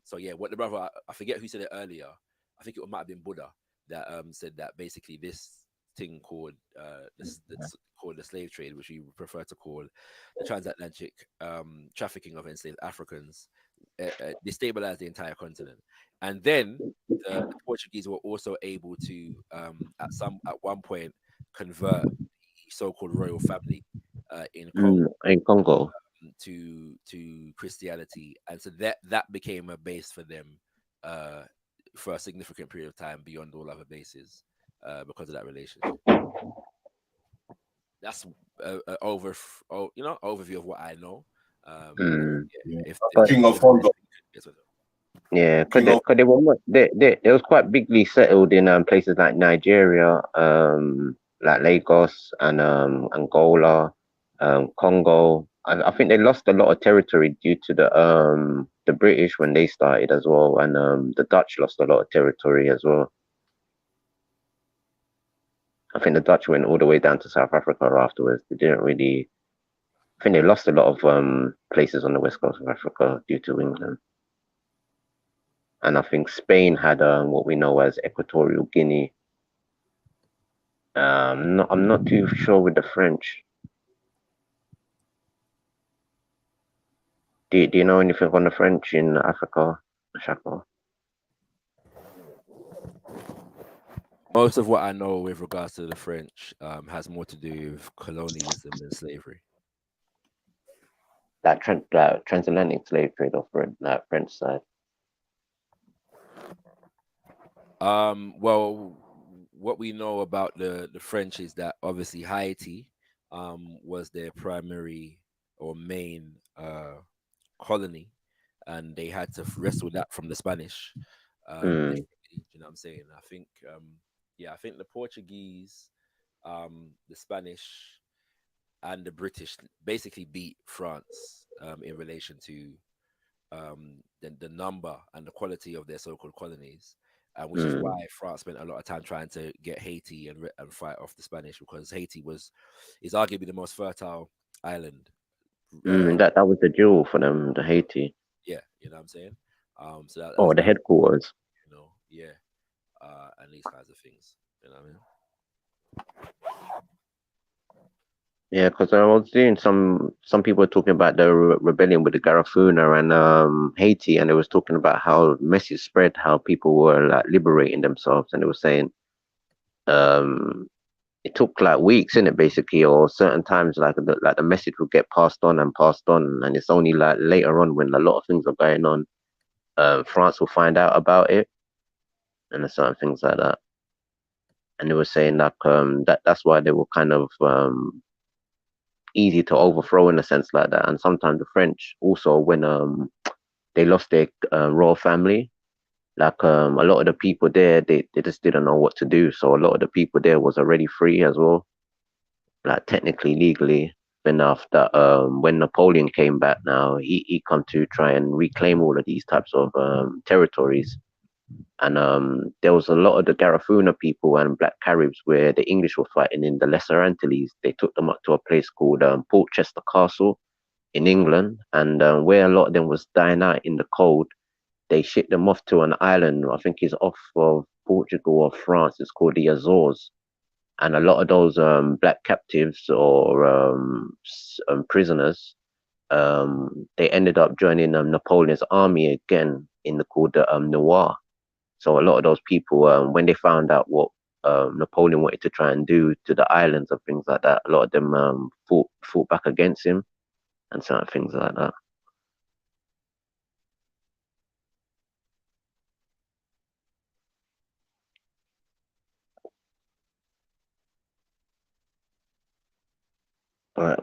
so yeah, what the brother, I forget who said it earlier. I think it might have been Buddha that said that basically this thing called called the slave trade, which we prefer to call the transatlantic trafficking of enslaved Africans, destabilized the entire continent. And then the Portuguese were also able to at one point convert the so-called royal family in Congo to Christianity, and so that became a base for them for a significant period of time beyond all other bases because of that relationship. That's overview of what I know. King of Congo. Yeah, because they were they was quite bigly settled in places like Nigeria, like Lagos and Angola, Congo. I think they lost a lot of territory due to the British when they started as well, and the Dutch lost a lot of territory as well. I think the Dutch went all the way down to South Africa afterwards. They didn't really. I think they lost a lot of places on the west coast of Africa due to England. And I think Spain had what we know as Equatorial Guinea. I'm not too sure with the French. Do you know anything on the French in Africa, Shaka? Most of what I know with regards to the French has more to do with colonialism and slavery. That transatlantic slave trade of that French side. Well, what we know about the French is that obviously Haiti was their primary or main colony, and they had to wrestle that from the Spanish. You know what I'm saying? I think I think the Portuguese, the Spanish, and the British basically beat France in relation to the number and the quality of their so-called colonies. Which is why France spent a lot of time trying to get Haiti and fight off the Spanish, because Haiti is arguably the most fertile island. That was the jewel for them, the Haiti. Yeah, you know what I'm saying. So that the headquarters. You know, yeah, and these kinds of things. You know what I mean? Yeah, because I was seeing some people talking about the rebellion with the Garifuna and Haiti, and they was talking about how message spread, how people were like liberating themselves, and they were saying it took like weeks, in it basically, or certain times like the message would get passed on, and it's only like later on when a lot of things are going on, France will find out about it, and certain things like that. And they were saying that that's why they were kind of easy to overthrow in a sense like that. And sometimes the French also, when they lost their royal family, like a lot of the people there, they just didn't know what to do. So a lot of the people there was already free as well, like technically, legally. Then after when Napoleon came back, now he come to try and reclaim all of these types of territories. And there was a lot of the Garifuna people and Black Caribs where the English were fighting in the Lesser Antilles. They took them up to a place called Portchester Castle in England, and where a lot of them was dying out in the cold, they shipped them off to an island, I think it's off of Portugal or France. It's called the Azores. And a lot of those Black captives or prisoners, they ended up joining Napoleon's army again in the called the Noir. So a lot of those people, when they found out what Napoleon wanted to try and do to the islands and things like that, a lot of them fought back against him and certain things like that.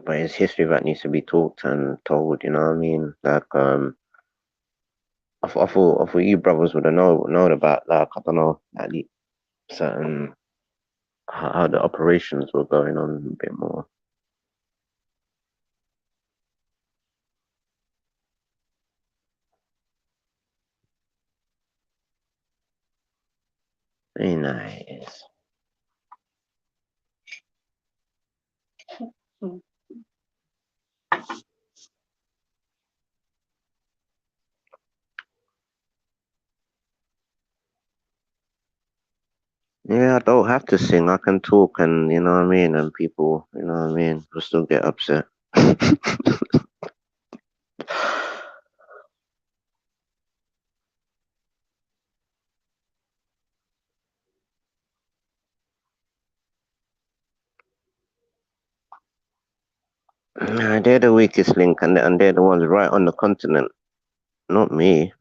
but it's history that needs to be taught and told. You know what I mean? Like I thought you brothers would have known about, like, I don't know, like the certain how the operations were going on a bit more. Very nice. Yeah, I don't have to sing. I can talk, and you know what I mean, and people, you know what I mean, will still get upset. Nah, they're the weakest link, and they're the ones right on the continent, not me.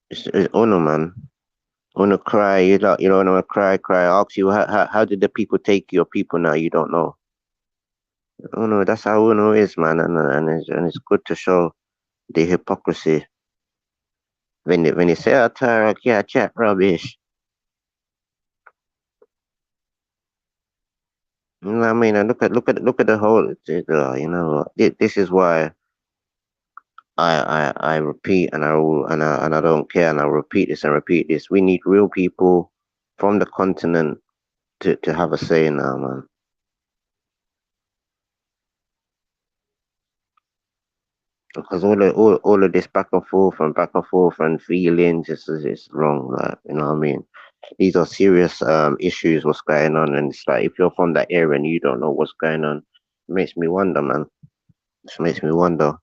It's Uno, man. Uno cry, you don't know, cry. Ask you how did the people take your people now? You don't know. Uno, that's how Uno is, man, and it's good to show the hypocrisy when you say, "Oh, Tarek, yeah, chat rubbish." You know what I mean? And look at the whole. You know, this is why I repeat, and I don't care, and I repeat this and repeat this. We need real people from the continent to have a say now, man. Because all of this back and forth and feelings is wrong. Like, you know what I mean? These are serious issues. What's going on? And it's like, if you're from that area and you don't know what's going on, it makes me wonder, man. It makes me wonder.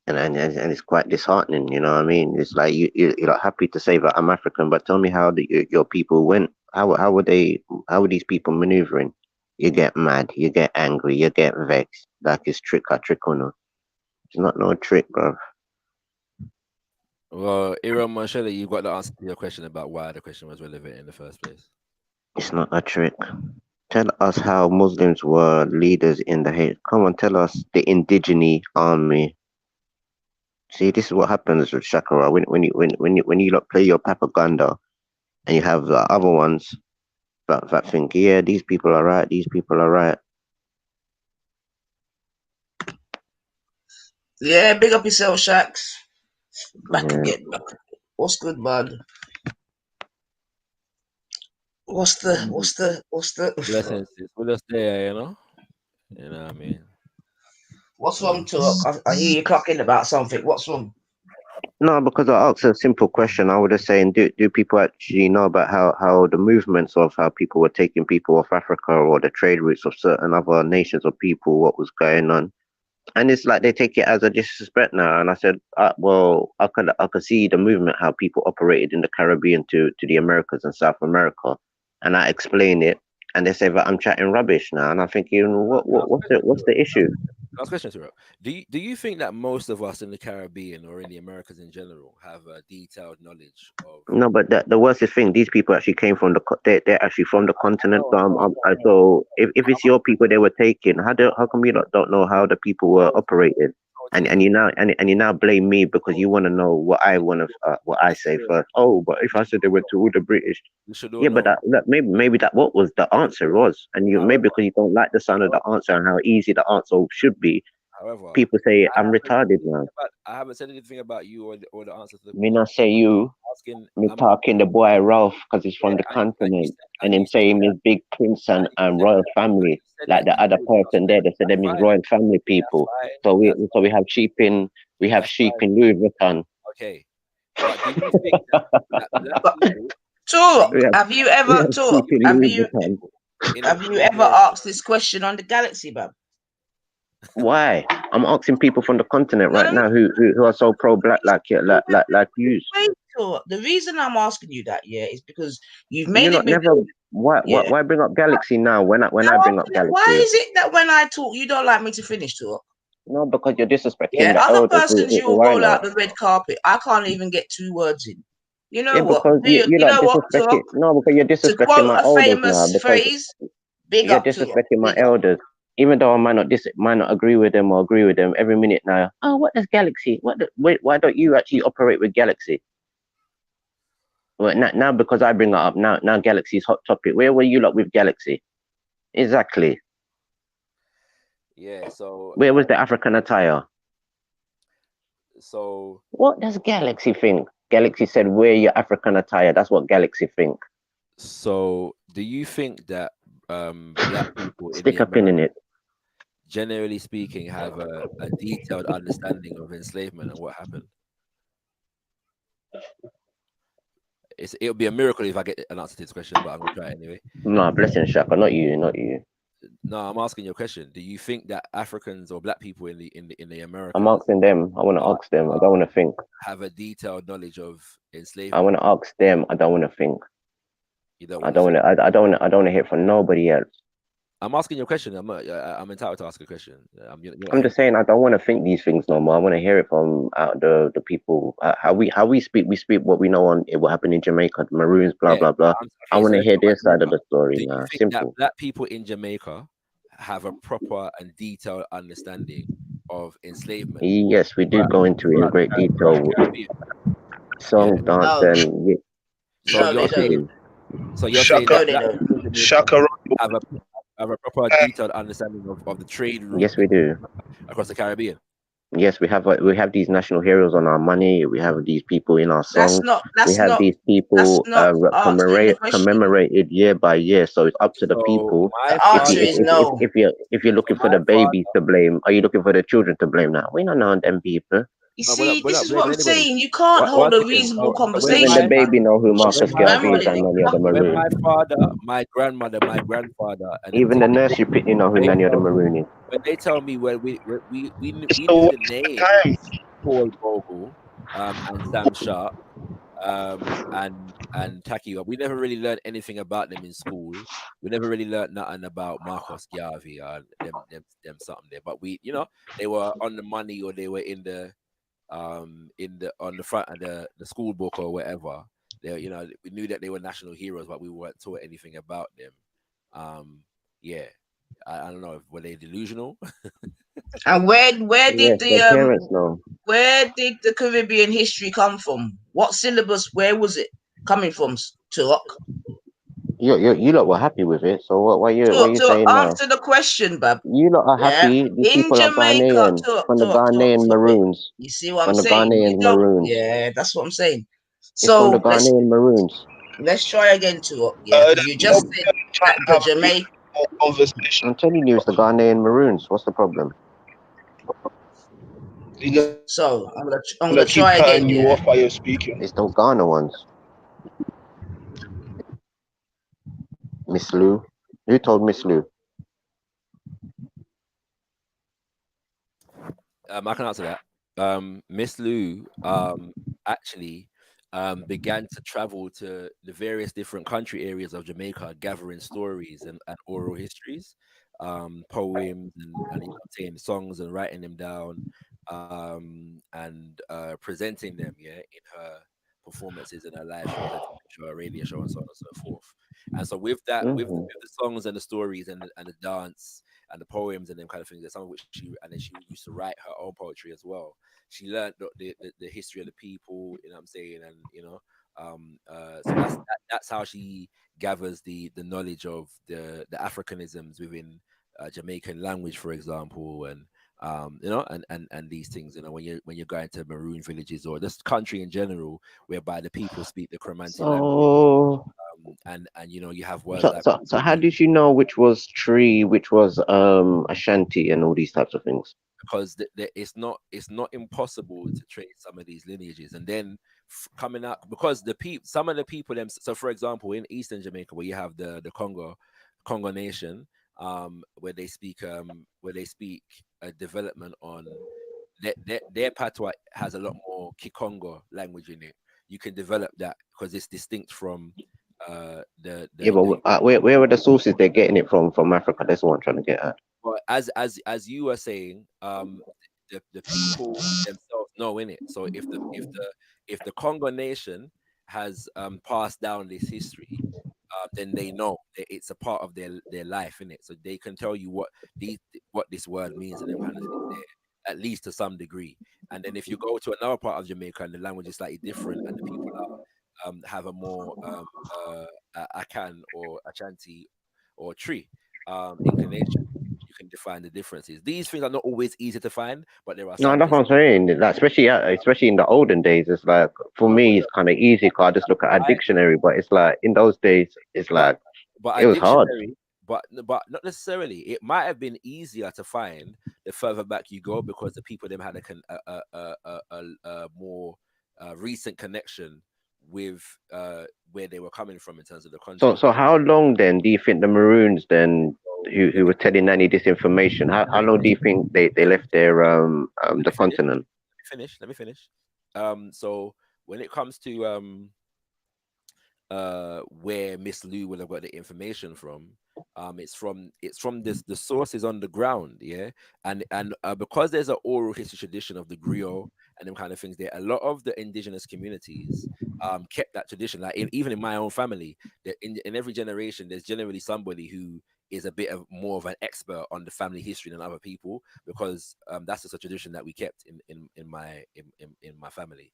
And it's quite disheartening, you know what I mean? It's like you're like happy to say that I'm African, but tell me how your people went. How were these people maneuvering? You get mad, you get angry, you get vexed. Like it's trick or no. It's not no trick, bro. Well, Iram Marshall, you got the answer to your question about why the question was relevant in the first place. It's not a trick. Tell us how Muslims were leaders in the hate. Come on, tell us the indigenous army. See, this is what happens with Shakara when you like play your propaganda, and you have the other ones that think, yeah, these people are right, these people are right. Yeah, big up yourself, Shax. Back again. What's good, man? What's the Blessings. We'll just there, you know? You know what I mean? What's wrong, Turk? I hear you clocking about something. What's wrong? No, because I asked a simple question. I would have saying, do people actually know about how the movements of how people were taking people off Africa, or the trade routes of certain other nations or people, what was going on? And it's like they take it as a disrespect now. And I said, well, I could see the movement, how people operated in the Caribbean to the Americas and South America, and I explain it, and they say that I'm chatting rubbish now. And I'm thinking, what's the issue? Last question, Turo. Do you think that most of us in the Caribbean or in the Americas in general have a detailed knowledge of? No, but the worst thing, these people actually came from they're actually from the continent. So if it's your people they were taking, how come you don't know how the people were operated? And you now blame me because you want to know what I say first. Oh, but if I said they went to all the British, but maybe that what was the answer was, and maybe because you don't like the sound of the answer and how easy the answer should be. However, people say I'm retarded now. I haven't said anything about you or the answer to the Me not say you. Me talking the boy Ralph because he's from the continent, and him saying he's big prince and royal family, like the other person there. They said them is royal family people. So we have sheep in Louis Vuitton. Okay. But do you think that Talk. Have you ever asked this question on the Galaxy, Bab? Why? I'm asking people from the continent right now who are so pro-black like you. Wait, the reason I'm asking you that, is because you've made it. Why bring up Galaxy now? When I bring up Galaxy, why is it that when I talk you don't like me to finish talk? No, because you're disrespecting. Yeah, other persons you will roll out the red carpet. I can't even get 2 words in. You know what? Because you know what? No, because you're disrespecting my a elders famous now. phrase. Big You're up to you. disrespecting my Big up. elders. Even though I might not agree with them or agree with them every minute now. Oh, what is Galaxy? Wait, why don't you actually operate with Galaxy? Well, now because I bring it up, now Galaxy's hot topic. Where were you lot with Galaxy? Exactly. Yeah. So Where was the African attire? so What does Galaxy think? Galaxy said, "Wear your African attire." That's what Galaxy think. so do you think that black people in Stick the a pin in Americas, it. generally speaking, have a detailed understanding of enslavement and what happened? It'll be a miracle if I get an answer to this question, but I'm gonna try it anyway. No, blessing Shaka, not you, not you. No, I'm asking you a question. Do you think that Africans or black people in the I'm Americas asking them. I want to ask them. I don't want to think. have a detailed knowledge of I enslavement? want to ask them. I don't want to think. You don't I want don't to. want to. I don't. I don't want to hear from nobody else. I'm asking you a question. I'm entitled to ask a question. You're not I'm hearing just saying I don't want to think these things no more. I want to hear it from the people. How we speak. We speak what we know on what happened in Jamaica, the Maroons, blah Yeah. blah blah. I Okay, want so to let's hear talk about their side of Jamaica. the story. Do you Nah, think that simple. black people in Jamaica have a proper and detailed understanding of enslavement Yes, we do throughout, go into it in throughout great the throughout detail. the Caribbean? Yeah. Song, dance, No, and yeah, So no, you're they yes we don't. saying do. so you're saying Shaka, No, that they black don't. people in Jamaica Shaka, have a proper detailed understanding of the trade Yes, routes we do. across the Caribbean. Yes, we have these national heroes on our money. We have these people in our That's songs. not. We That's have not. these That's people not asking the question. commemorated year by year. So it's up to the So people. my The answer father, is no. If you're so looking for my the babies father. to blame, are you looking for the children to blame now? We don't know them people. You No, see, we're this not is what blaming I'm anybody. saying. You can't hold One a second. reasonable So when Even the my conversation baby know who just Marcus when my Garvey is rambling and it. Nanny of the when Maroon. my father, my grandmother, my grandfather, and them Even the thing, nursery pitney know who they Nanny of the tell me Maroon is. when they tell me when we so knew what the name time? Paul Bogle and Sam Sharp and Taki. We never really learned anything about them in school. We never really learned nothing about Marcus Garvey or them something there. But they were on the money or they were in the on the front of the school book or whatever. We knew that they were national heroes, but we weren't taught anything about them. Yeah, I don't know. Were they delusional? And where Yes, did their parents know. where did the Caribbean history come from? What syllabus? Where was it coming from? Turok. You lot were happy with it. So what Turok. you Turok. saying now? Answer the question, Bab. You lot are Yeah. happy. These In people are Jamaica. Ghanaian Turok. from the Turok. Turok. Ghanaian Turok. Wait. Maroons. You see what I'm From the saying? You Ghanaian don't. Maroons. Yeah, that's what I'm saying. It's from the So Ghanaian Maroons. let's try again, Turok. Yeah, because you just said Trying that to the have a Jamaica. conversation. I'm telling you, it's the Ghanaian Maroons. What's the problem? You're So I'm gonna gonna keep try cutting again. you Yeah. off while you're speaking. It's the Ghana ones. Miss Lou. Who told Miss Lou? I can answer that. Miss Lou actually began to travel to the various different country areas of Jamaica, gathering stories and oral histories, poems and saying songs and writing them down, and presenting them, in her performances in her live shows, her show, her radio show, and so on and so forth. And so with that, with Mm-hmm. the songs and the stories and the dance and the poems and them kind of things, some of which then she used to write her own poetry as well. She learned the history of the people, you know what I'm saying, and so that's how she gathers the knowledge of the Africanisms within Jamaican language, for example, and and these things, when you're going to maroon villages or this country in general, whereby the people speak the Cromanti language, So, and you have words so, like so, so how did you know which was tree, which was Ashanti, and all these types of things? because it's not impossible to trace some of these lineages, and then coming out because some of the people them. So, for example, in Eastern Jamaica, where you have the Congo nation, where they speak a development on their patois has a lot more Kikongo language in it. You can develop that because it's distinct from the Yeah, but where are the sources they're getting it from Africa? That's what I'm trying to get at. But as you were saying, the people themselves know in it. So if the Congo nation has passed down this history, then they know that it's a part of their life, innit? So they can tell you what this word means and them kind of things there, at least to some degree. And then if you go to another part of Jamaica and the language is slightly different and the people are have a more Akan or Ashanti or Tree inclination, you can define the differences. These things are not always easy to find, but there are No, some that's what I'm saying. Like, especially in the olden days, it's like for me, it's kind of easy because I just look at a dictionary. But it's like in those days, it's like but it a was hard. dictionary, but not necessarily. It might have been easier to find the further back you go because the people them had a more recent connection with where they were coming from in terms of the country. So how long then do you think the Maroons then who were telling Nanny this information? How long do you think they left their the continent? Let me finish. So when it comes to where Miss Lou will have got the information from, it's from the sources on the ground, yeah, and because there's an oral history tradition of the griot and them kind of things there, a lot of the indigenous communities kept that tradition. Like even in my own family, that in every generation there's generally somebody who is a bit of more of an expert on the family history than other people, because that's just a tradition that we kept in my family.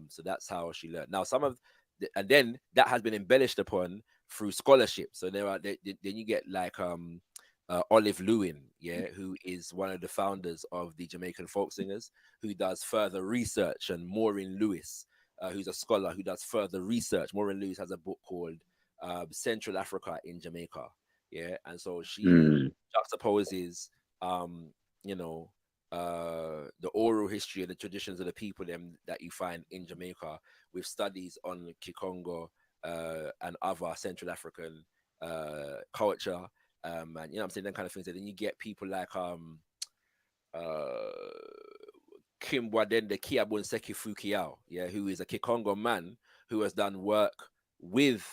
So that's how she learned. Now and then that has been embellished upon through scholarship. So then you get like Olive Lewin, yeah, who is one of the founders of the Jamaican folk singers, who does further research, and Maureen Lewis, who's a scholar who does further research. Maureen Lewis has a book called Central Africa in Jamaica, yeah, and so she juxtaposes, the oral history and the traditions of the people that you find in Jamaica with studies on Kikongo and other Central African culture, and I'm saying that kind of things. And then you get people like Kim Wadende Kiabunseki Fukiao, yeah, who is a Kikongo man who has done work with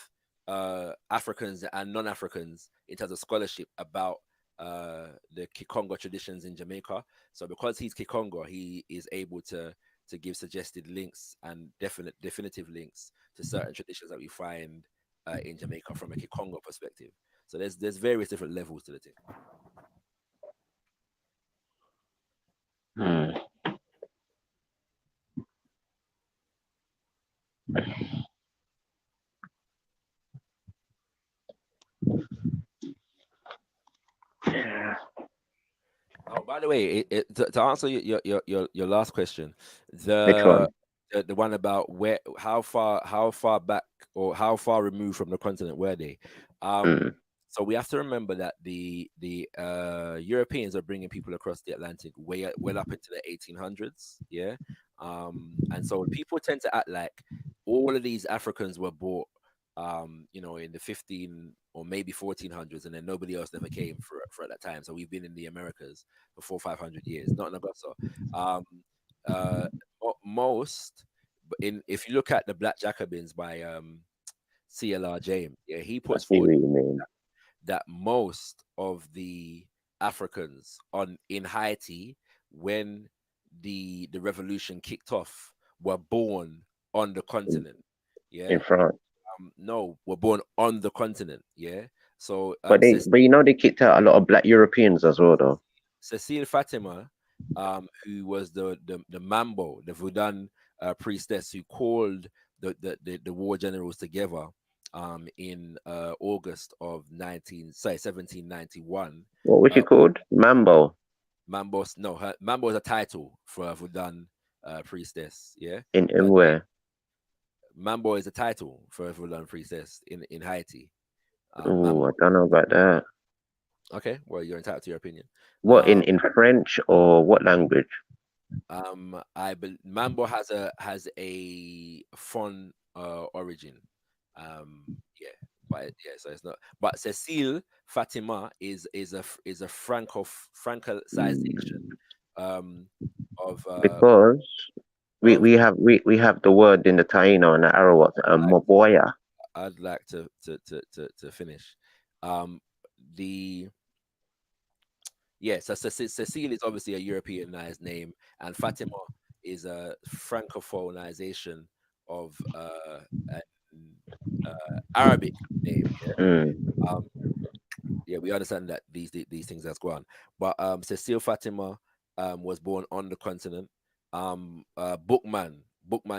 Africans and non-Africans in terms of scholarship about the Kikongo traditions in Jamaica. So because he's Kikongo, he is able to give suggested links and definitive links to certain traditions that we find in Jamaica from a Kikongo perspective. So there's various different levels to the thing. Oh, by the way, to answer your last question, Which one? the one about how far back or how far removed from the continent were they? So we have to remember that the Europeans are bringing people across the Atlantic well up into the 1800s, yeah. And so people tend to act like all of these Africans were brought, in the 15 or maybe 1400s, and then nobody else never came for at that time. So we've been in the Americas for 400-500 years, not in Augusta. If you look at the Black Jacobins by C.L.R. James, yeah, he puts forward that most of the Africans in Haiti, when the revolution kicked off, were born on the continent. Yeah, in France. No, were born on the continent. Yeah, so but they kicked out a lot of Black Europeans as well, though. Cecile Fatima, who was the Mambo, the Vodun priestess who called the war generals together in August of 1791. What was she called? Mambo. Mambo is a title for a Vodun priestess. Yeah. In where? Mambo is a title for a Vodun priestess in Haiti. Oh, I don't know about that. Okay, well, you're entitled to your opinion. What in French or what language? Mambo has a Fon origin. So it's not. But Cecile Fatima is a Francization of because we have the word in the Taino and the Arawak, Moboya. I'd like to finish. So Cecile is obviously a Europeanized name, and Fatima is a Francophonization of Arabic name. Yeah. Mm. Yeah, we understand that these things has gone. But Cecile Fatima was born on the continent. Bookman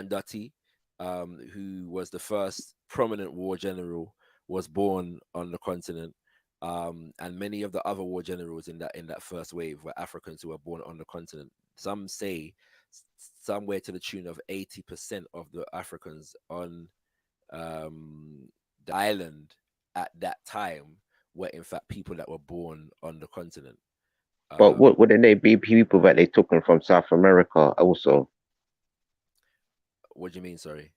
Dutty, who was the first prominent war general, was born on the continent. And many of the other war generals in that first wave were Africans who were born on the continent. Some say somewhere to the tune of 80% of the Africans on the island at that time were in fact people that were born on the continent. But wouldn't they be people that they took them from South America also? What do you mean? Sorry.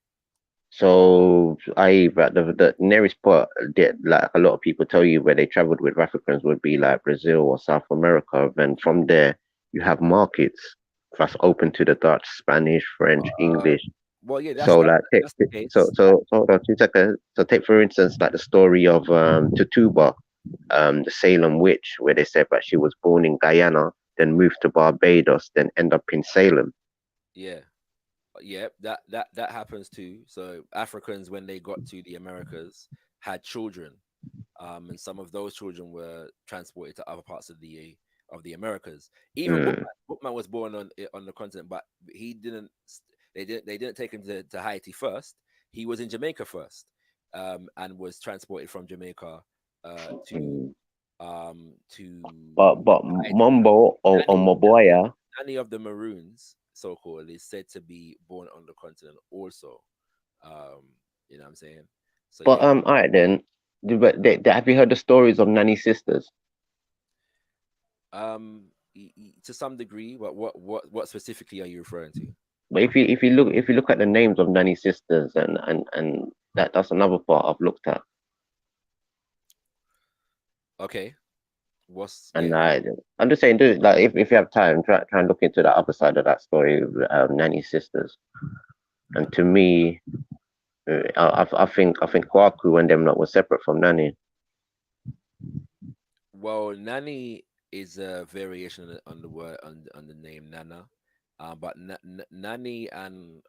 So the nearest part that like a lot of people tell you where they traveled with Africans would be like Brazil or South America. Then from there you have markets that's open to the Dutch, Spanish, French, English. Well, yeah, So like so hold on 2 seconds. So take for instance like the story of Tituba, the Salem witch, where they said that she was born in Guyana, then moved to Barbados, then end up in Salem. Yeah. Yeah, that happens too. So Africans, when they got to the Americas, had children, and some of those children were transported to other parts of the Americas. Even Bookman was born on the continent, but he didn't. They didn't take him to Haiti first. He was in Jamaica first, and was transported from Jamaica to. But Mambo or Maboya. Many of the Maroons, so-called, is said to be born on the continent also. You know what I'm saying? So, but yeah. all right then. Have you heard the stories of Nanny sisters? To some degree, but what specifically are you referring to? But if you look at the names of Nanny sisters and that's another part I've looked at. Okay. And I'm just saying, like if you have time, try and look into the other side of that story, Nanny sisters. And to me, I think Kwaku and them lot were separate from Nanny. Well, Nanny is a variation on the word on the name Nana, but Nanny and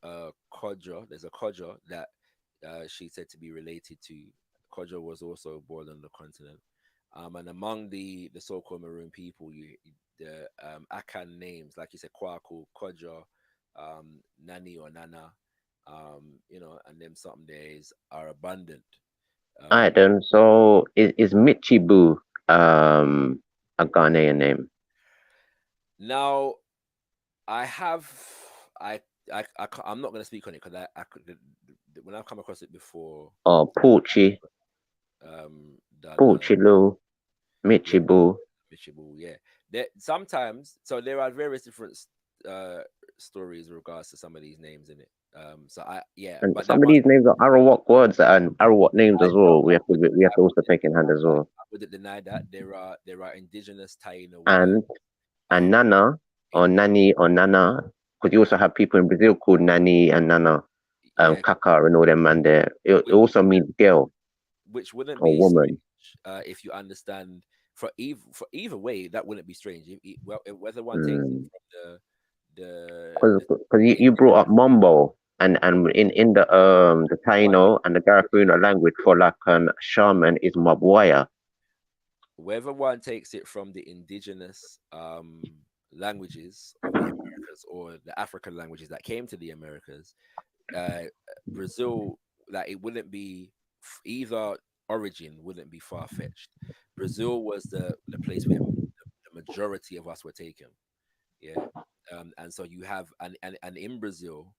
Kodjo, there's a Kodjo that she's said to be related to. Kodjo was also born on the continent. And among the so-called Maroon people, the Akan names, like you said, Kwaku, Kodjo, Nani or Nana, and them something days are abundant. All right then. So is Michibu a Ghanaian name? Now, I'm not going to speak on it because when I've come across it before. Oh, Poochie. Poochie Michibu. Michibu, yeah. Sometimes, so there are various different stories in regards to some of these names in it. And but some of these names are Arawak words and Arawak names as well. We have to also take in hand as well. I wouldn't deny that there are indigenous Taino and Nana or Nani or Nana, because you also have people in Brazil called Nani and Nana, Kaka and all them man there. It also means girl, which wouldn't be woman. Strange, if you understand for either way, that wouldn't be strange. Whether one takes it from because you brought up Mambo and in the Taino and the Garifuna language for like shaman is Mabuaya. Whether one takes it from the indigenous languages of the Americas or the African languages that came to the Americas, Brazil, like it wouldn't be either origin wouldn't be far-fetched. Brazil was the place where the majority of us were taken. Yeah. And so you have and in Brazil,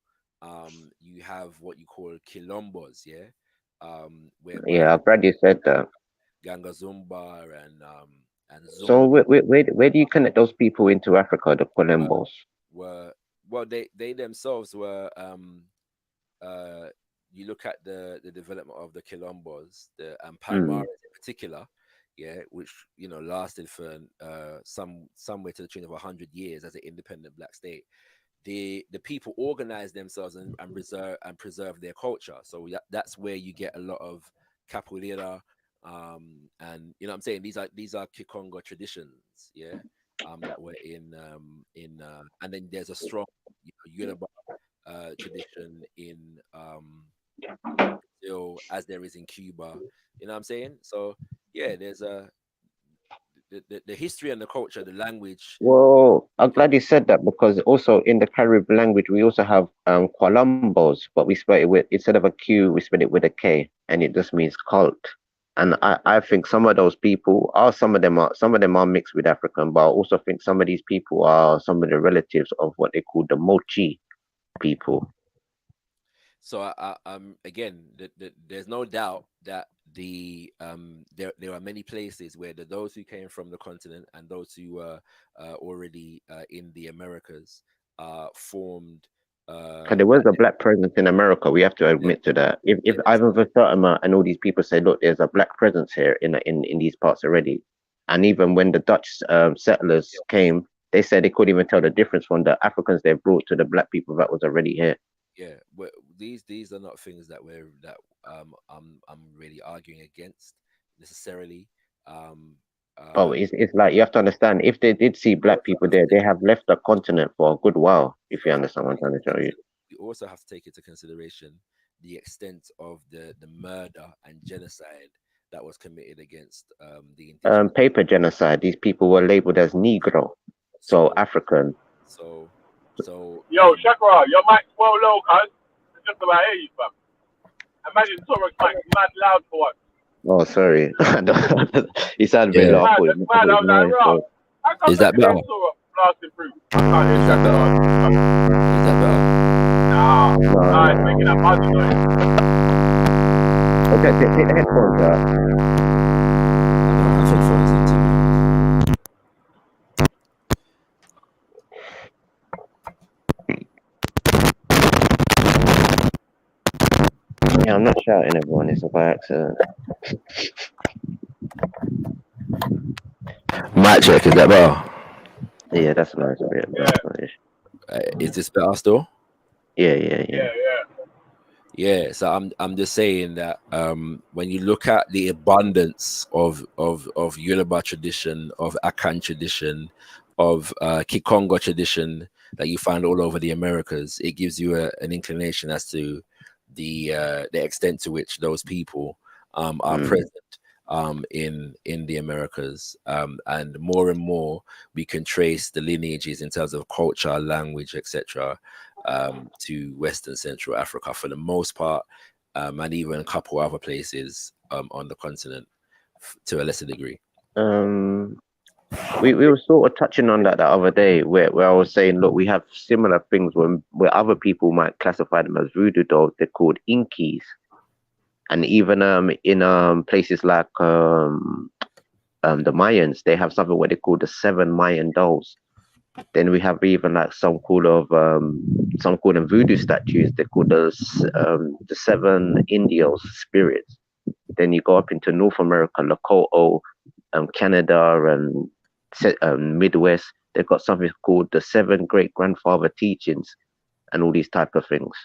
you have what you call quilombos, where I'm glad you said that. Ganga Zumba and Zumba. So where do you connect those people into Africa, the quilombos? They themselves were you look at the development of the quilombos, the Palmares in particular, which lasted for somewhere to the tune of 100 years as an independent black state. The people organized themselves and preserve their culture. So that's where you get a lot of capoeira, and what I'm saying, these are Kikongo traditions, that were in and then there's a strong Yoruba tradition in Brazil as there is in Cuba. You know what I'm saying? So yeah, there's the history and the culture, the language. Well, I'm glad you said that because also in the Carib language we also have Qualombos, but we spell it with instead of a Q, we spell it with a K, and it just means cult. And I think some of those people are some of them are mixed with African, but I also think some of these people are some of the relatives of what they call the Mochi people. So again, there's no doubt that there are many places where those who came from the continent and those who were already in the Americas formed. Because there was a black presence in America, we have to admit to that. If Ivan Versailles and all these people say, look, there's a black presence here in these parts already, and even when the Dutch settlers came, they said they couldn't even tell the difference from the Africans they brought to the black people that was already here. Yeah, but these are not things that I'm really arguing against necessarily. It's like you have to understand, if they did see black people there, they have left the continent for a good while, if you understand what I'm trying to tell you. We also have to take into consideration the extent of the murder and genocide that was committed against the indigenous. Paper genocide. These people were labeled as Negro, so African. So yo, Shakra, your mic's well low, cuz. It's just about hear you, fam. Imagine Torok's mic mad loud for once. Oh, sorry. He sounded very low. Is that better? Is that better? Nah, it's making that buzzy noise. Okay, take the headphones out. Yeah, I'm not shouting, everyone. It's by accident. Mic check, is that better? Yeah, that's nice. Is this better still? Yeah. Yeah, so I'm just saying that when you look at the abundance of Yoruba tradition, of Akan tradition, of Kikongo tradition that you find all over the Americas, it gives you an inclination as to the extent to which those people are present in the Americas, and more we can trace the lineages in terms of culture, language, etc. To Western Central Africa for the most part, and even a couple other places on the continent to a lesser degree. We were sort of touching on that the other day, where I was saying, look, we have similar things where other people might classify them as voodoo dolls. They're called Inkies, and even in places like the Mayans, they have something what they call the 7 Mayan dolls. Then we have even like some call them voodoo statues. They're called the 7 Indios spirits. Then you go up into North America, Lakota, Canada, and Midwest. They've got something called the 7 Great Grandfather Teachings, and all these type of things.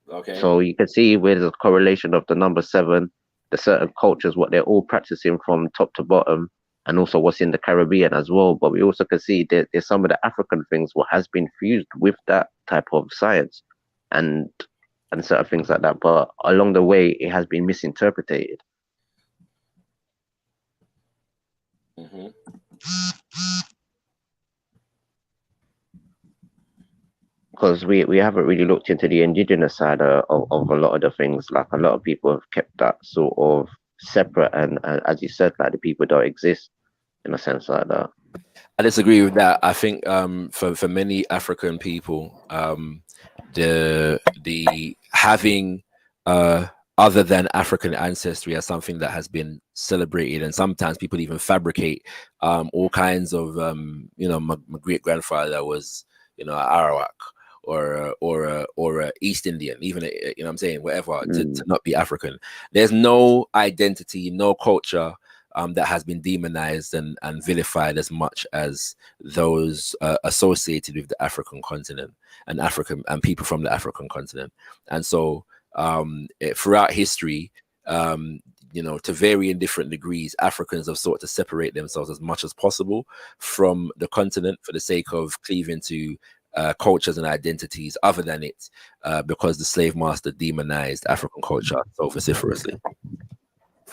Okay. So you can see where there's a correlation of the number 7, the certain cultures, what they're all practicing from top to bottom, and also what's in the Caribbean as well. But we also can see that there's some of the African things what has been fused with that type of science and certain things like that. But along the way, it has been misinterpreted. Mm-hmm. Because we haven't really looked into the indigenous side of a lot of the things. Like a lot of people have kept that sort of separate, and as you said, like the people don't exist in a sense like that. I disagree with that. I think for many African people, the having other than African ancestry as something that has been celebrated, and sometimes people even fabricate all kinds of my great grandfather was Arawak or a East Indian, even what I'm saying, whatever, to not be African. There's no identity, no culture that has been demonized and vilified as much as those associated with the African continent and people from the African continent. And so throughout history, to varying different degrees, Africans have sought to separate themselves as much as possible from the continent for the sake of cleaving to cultures and identities other than it, because the slave master demonized African culture so vociferously.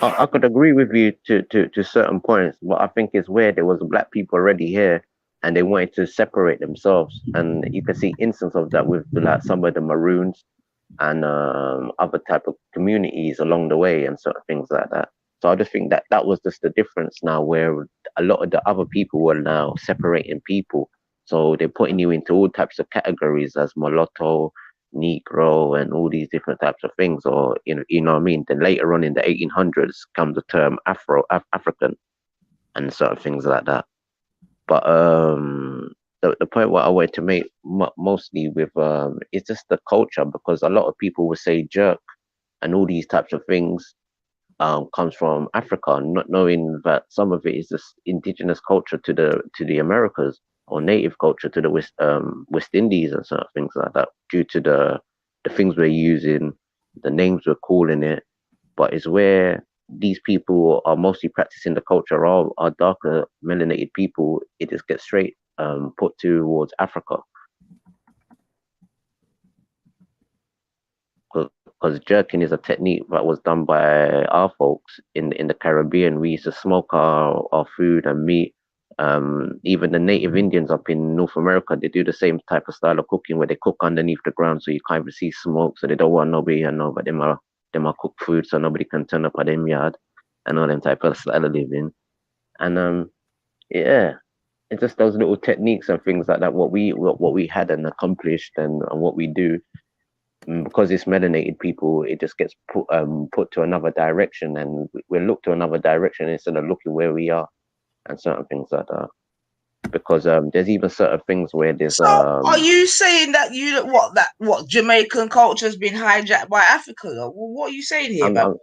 I could agree with you to certain points, but I think it's where there was black people already here and they wanted to separate themselves, and you can see instance of that with like some of the Maroons and other type of communities along the way and certain things like that. So I just think that that was just the difference now, where a lot of the other people were now separating people. So they're putting you into all types of categories as mulatto, Negro, and all these different types of things, or you know what I mean. Then later on in the 1800s, come the term African, and certain things like that. But the point what I wanted to make mostly with is just the culture, because a lot of people would say jerk and all these types of things comes from Africa, not knowing that some of it is just indigenous culture to the Americas, or native culture to the West Indies and certain things like that, due to the things we're using, the names we're calling it. But it's where these people are mostly practicing the culture are darker melanated people. It just gets straight put towards Africa, because jerking is a technique that was done by our folks in the Caribbean. We used to smoke our food and meat. Even the native Indians up in North America, they do the same type of style of cooking where they cook underneath the ground so you can't even see smoke, so they don't want nobody to know, but them are cook food so nobody can turn up at them yard and all them type of style of living. And yeah, it's just those little techniques and things like that, what we had and accomplished and what we do. Because it's melanated people, it just gets put to another direction, and we look to another direction instead of looking where we are and certain things like that. Because there's even certain things where there's So are you saying that what Jamaican culture has been hijacked by Africa? Or what are you saying here,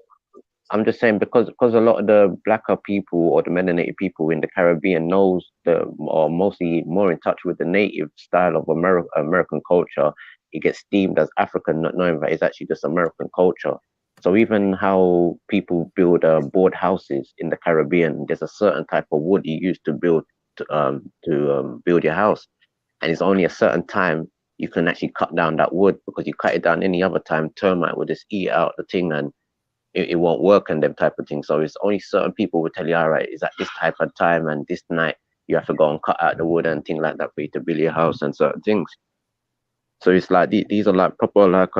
I'm just saying, because a lot of the blacker people or the melanated people in the Caribbean knows or mostly more in touch with the native style of American culture, it gets deemed as African, not knowing that it's actually just American culture. So even how people build board houses in the Caribbean, there's a certain type of wood you use to build build your house, and it's only a certain time you can actually cut down that wood, because you cut it down any other time, termite will just eat out the thing and it won't work and them type of things. So it's only certain people will tell you, all right, it's at this type of time and this night you have to go and cut out the wood and things like that for you to build your house and certain things. So it's like these are like proper like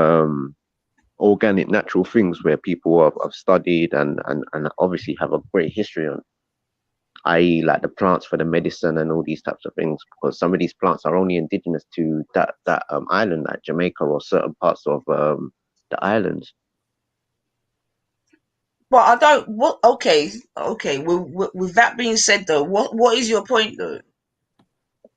organic natural things where people have studied and obviously have a great history on, i.e. like the plants for the medicine and all these types of things, because some of these plants are only indigenous to that island, like Jamaica or certain parts of the islands. But I don't. What? Okay. With that being said, though, what is your point, though?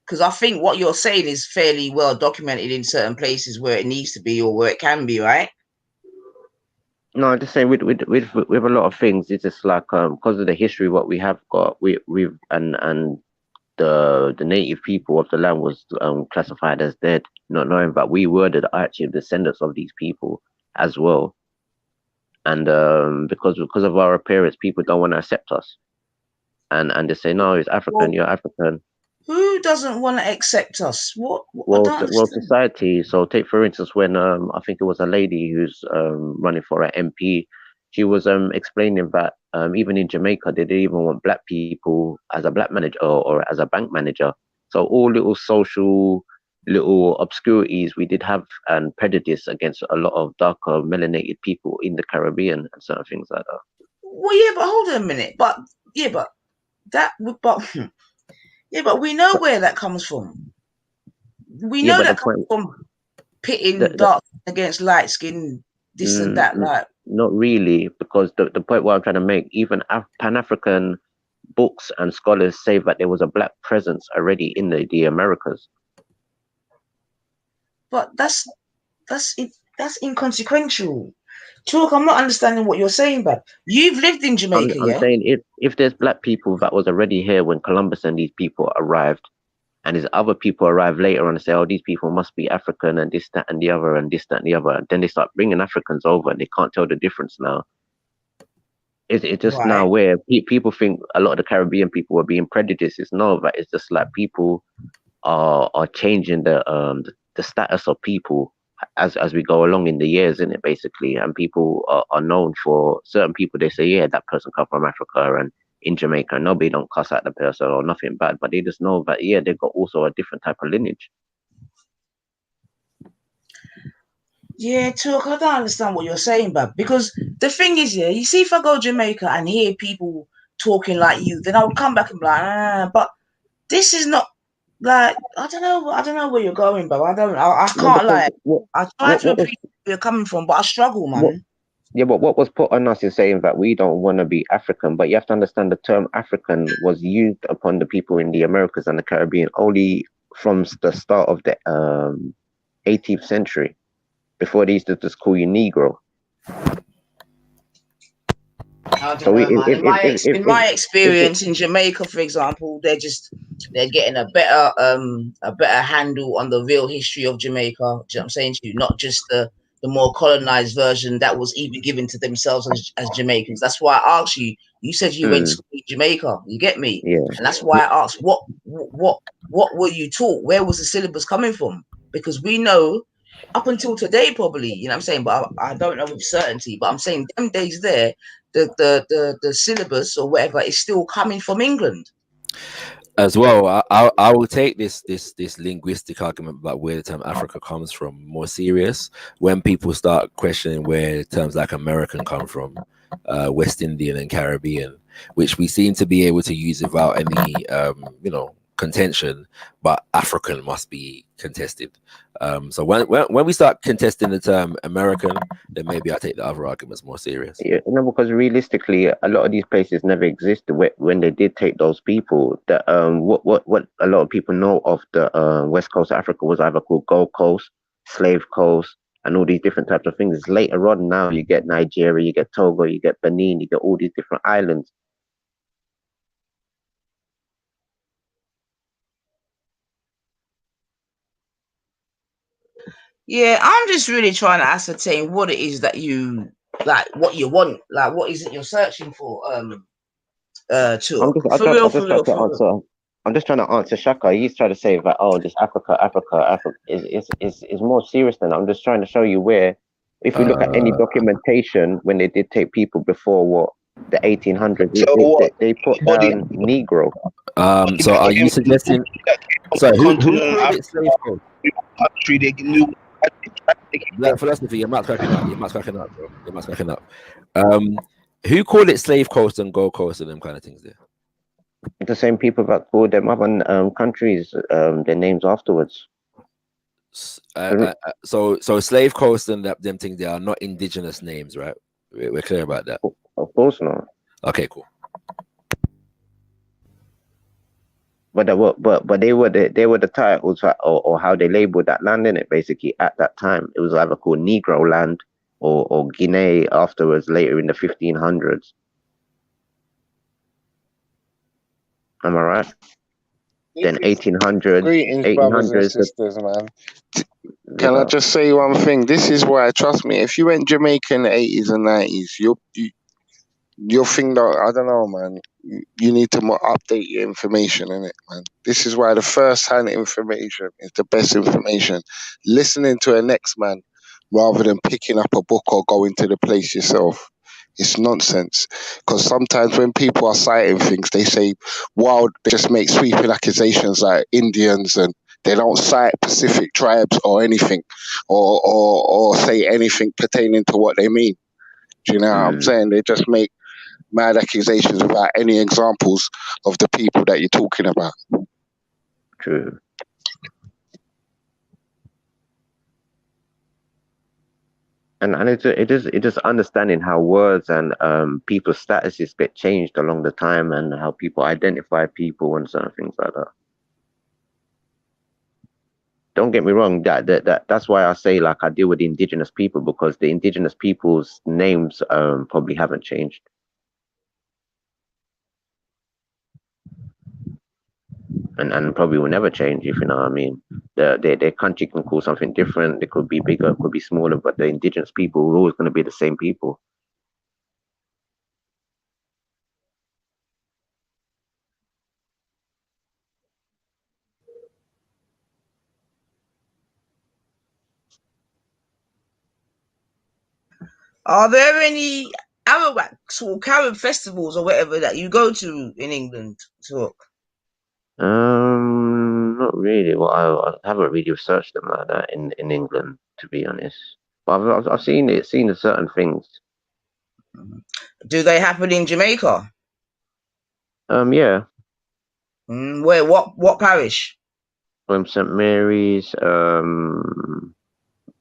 Because I think what you're saying is fairly well documented in certain places where it needs to be or where it can be, right? No, I'm just saying with a lot of things, it's just like because of the history what we have got, we've and the native people of the land was classified as dead, not knowing that we were the actual descendants of these people as well. And because of our appearance, people don't want to accept us, and they say, no, it's African, you're African. Who doesn't want to accept us? Well, society. So take for instance when I think it was a lady who's running for an MP. She was explaining that even in Jamaica they didn't even want black people as a black manager or as a bank manager. So all little social little obscurities we did have and prejudice against a lot of darker melanated people in the Caribbean and certain things like that. Well, yeah, but hold on a minute. But we know where that comes from. We know that comes from pitting dark against light skin, this and that. Like, not really, because the point what I'm trying to make, even Pan-African books and scholars say that there was a black presence already in the Americas. But that's inconsequential. Talk, I'm not understanding what you're saying, but you've lived in Jamaica, I'm saying if there's black people that was already here when Columbus and these people arrived, and there's other people arrive later on and say, oh, these people must be African and this, that, and the other, and this, that, and the other. And then they start bringing Africans over and they can't tell the difference now. It's just right. Now where people think a lot of the Caribbean people were being prejudiced. It's no, but it's just like people are changing the status of people as we go along in the years, isn't it, basically? And people are known for certain people. They say, yeah, that person come from Africa and in Jamaica. Nobody don't cuss at the person or nothing bad, but they just know that yeah, they've got also a different type of lineage. Yeah, Talk, I don't understand what you're saying, but because the thing is, yeah, you see, if I go to Jamaica and hear people talking like you, then I would come back and be like, but this is not like I don't know where you're going, bro. I can't like I try to appreciate where you're coming from, but I struggle, man. But what was put on us is saying that we don't want to be African, but you have to understand the term African was used upon the people in the Americas and the Caribbean only from the start of the 18th century. Before they used to just call you Negro. So in my experience in Jamaica, for example, they're getting a better handle on the real history of Jamaica. Do you know what I'm saying to you? Not just the more colonized version that was even given to themselves as Jamaicans. That's why I asked you. You said you went to school in Jamaica. You get me? Yeah. And that's why I asked, what were you taught? Where was the syllabus coming from? Because we know up until today, probably, you know what I'm saying, but I don't know with certainty. But I'm saying them days there, the syllabus or whatever is still coming from England. As well, I will take this linguistic argument about where the term Africa comes from more serious when people start questioning where terms like American come from, West Indian and Caribbean, which we seem to be able to use without any contention, but African must be contested. So when we start contesting the term American, then maybe I take the other arguments more serious. Yeah, no, because realistically, a lot of these places never existed when they did take those people. That what a lot of people know of the West Coast of Africa was either called Gold Coast, Slave Coast, and all these different types of things. Later on, now you get Nigeria, you get Togo, you get Benin, you get all these different islands. Yeah, I'm just really trying to ascertain what it is that you like, what you want, like what is it you're searching for. I'm just trying to answer Shaka. He's trying to say that just Africa is more serious than that. I'm just trying to show you where, if we look at any documentation when they did take people before the 1800s, they put down Negro. So are you suggesting? So who called it slave code? Country they knew. Black philosophy, your mouth's cracking up. Your mouth's cracking up, bro. Your mouth's cracking up. Who called it slave coast and Gold Coast and them kind of things there? The same people that called them other countries their names afterwards. So slave coast and them things, they are not indigenous names, right? We're clear about that. Of course not. Okay, cool. But they were the titles or how they labeled that land in it. Basically, at that time, it was either called Negro land or Guinea afterwards, later in the 1500s. Am I right? Then 1800s. Greetings, brothers and sisters, man. Can I just say one thing? This is why, trust me, if you went Jamaica in the 80s and 90s, you'll think that, I don't know, man, you need to more update your information in it, man. This is why the first-hand information is the best information. Listening to a next man rather than picking up a book or going to the place yourself. It's nonsense. Because sometimes when people are citing things, they say, wow, they just make sweeping accusations like Indians, and they don't cite specific tribes or anything, or say anything pertaining to what they mean. Do you know what I'm saying? They just make mad accusations without any examples of the people that you're talking about. True. And it is understanding how words and people's statuses get changed along the time, and how people identify people and certain things like that. Don't get me wrong, that's why I say, like, I deal with the indigenous people, because the indigenous people's names probably haven't changed. And probably will never change, if you know what I mean. Their country can call something different. It could be bigger, it could be smaller, but the indigenous people are always going to be the same people. Are there any Arawaks or Carib festivals or whatever that you go to in England? Talk. Not really. Well, I haven't really researched them like that in England, to be honest. But I've seen it, seen certain things. Do they happen in Jamaica? Yeah. Where? What parish? St. Mary's,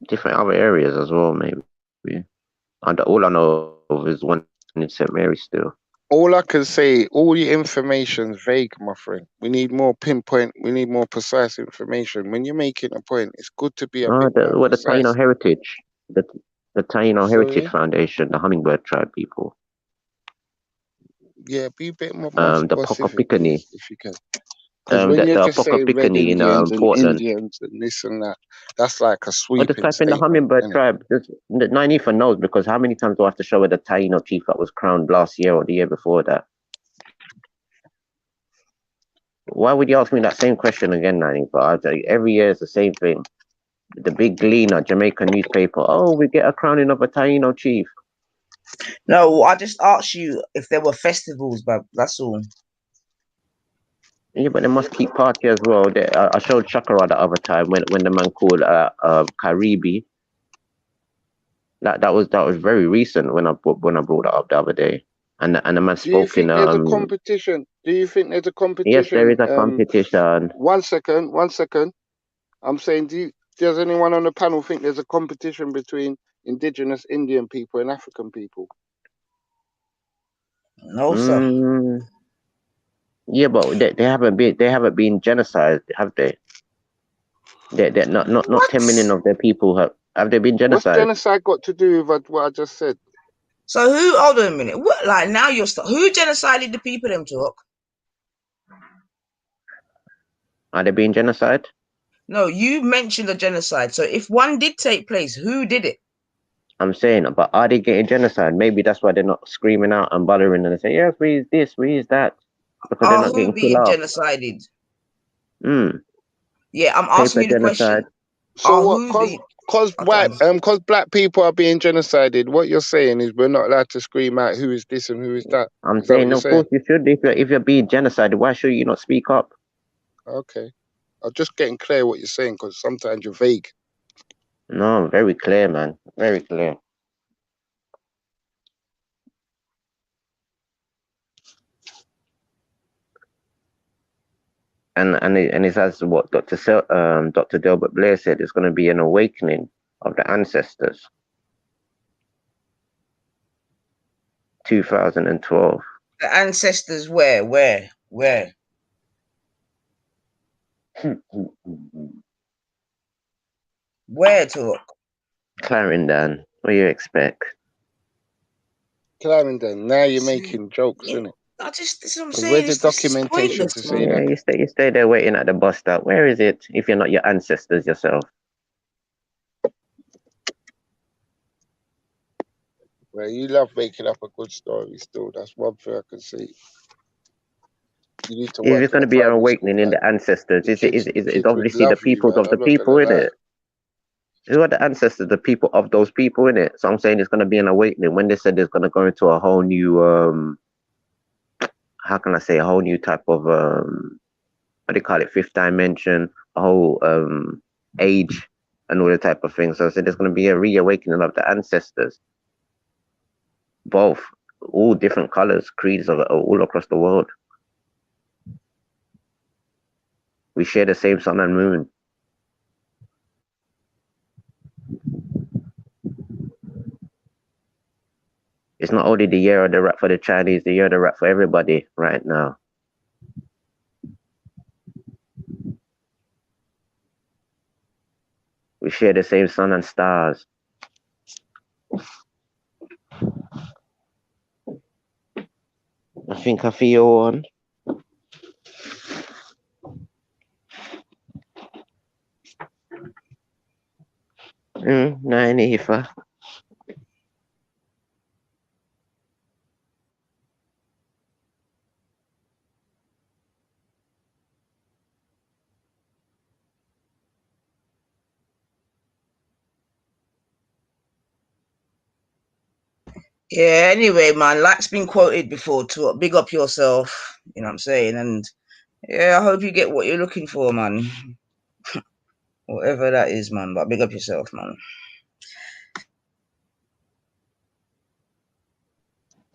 different other areas as well, maybe. And all I know of is one in St. Mary's still. All I can say, all your information's vague, my friend. We need more pinpoint. We need more precise information. When you're making a point, it's good to be a bit more The Taino precise. Heritage, the Taino Heritage Sorry? Foundation, the Hummingbird Tribe people. Yeah, be a bit more The specific, Pocopicani. please, if you can. Because when The you're just saying red Pocopicani in Indians and Portland. Indians and this and that, that's like a Or just sweeping type in the statement, Hummingbird innit? Tribe. Nyanifa knows, because how many times do I have to show her the Taino chief that was crowned last year or the year before that? Why would you ask me that same question again, Nyanifa? I tell you, every year it's the same thing. The big Gleaner, Jamaican newspaper. Oh, we get a crowning of a Taino chief. No, I just asked you if there were festivals, but that's all. Yeah, but they must keep party as well. I showed Chakra the other time when the man called Caribe. That was very recent when I brought it up the other day, and the man Do you spoke in think there's a competition? Do you think there's a Yes, there competition? is a competition. 1 second, 1 second. I'm saying, does anyone on the panel think there's a competition between indigenous Indian people and African people? No, sir. Yeah, but they haven't been genocide, have they? They're not 10 million of their people have they been What's genocide? genocide got to do with what I just said? So who? Hold on a minute. What? Like now you're who genocided the people? Them talk. Are they being genocide? No, you mentioned a genocide. So if one did take place, who did it? I'm saying, but are they getting genocide? Maybe that's why they're not screaming out and bothering and they say, yes, we is this, we is that, because they're Are not who getting killed being off. genocided? Yeah, I'm asking paper you the genocide. question. So what? Cause black people are being genocided. What you're saying is we're not allowed to scream out who is this and who is that. I'm Is that what saying, you're of saying? course you should. If you're being genocided, why should you not speak up? Okay, I'm just getting clear what you're saying because sometimes you're vague. No, very clear, man. Very clear. And it's as what Dr. Delbert Blair said, it's going to be an awakening of the ancestors. 2012. The ancestors where? Where talk? Clarendon. What do you expect? Clarendon. Now you're making jokes, isn't it? This is what I'm Because saying. where's the This is documentation pointless, to say man. that? You stay there waiting at the bus stop. Where is it if you're not your ancestors yourself? Well, you love making up a good story still. That's one thing I can see. You need to If work it's in going a to be an private awakening school. in Like, the ancestors, the kids it's would obviously the love you, peoples man. of the I'm not people, gonna lie. innit? Who are the ancestors, the people of those people, innit? So I'm saying it's going to be an awakening. When they said it's going to go into a whole new, how can I say, a whole new type of, what do you call it, fifth dimension, a whole age and all the type of things. So I said there's going to be a reawakening of the ancestors. Both, all different colors, creeds of all across the world. We share the same sun and moon. It's not only the year of the rat for the Chinese, the year of the rat for everybody right now. We share the same sun and stars. I think I feel on. Nine Ifa. Yeah, anyway, man, like's been quoted before to big up yourself, you know what I'm saying? And yeah, I hope you get what you're looking for, man. Whatever that is, man, but big up yourself, man.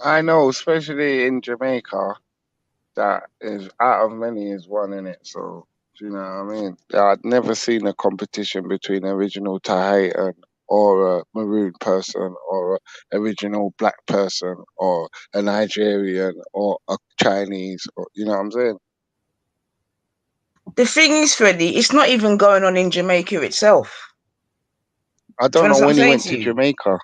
I know, especially in Jamaica, that is out of many is one in it. So, do you know what I mean? I'd never seen a competition between original Tahitian or a maroon person or a original black person or a Nigerian or a Chinese, or you know what I'm saying? The thing is, Freddie, it's not even going on in Jamaica itself. I Do you don't know understand what I'm when he saying went to to you? Jamaica.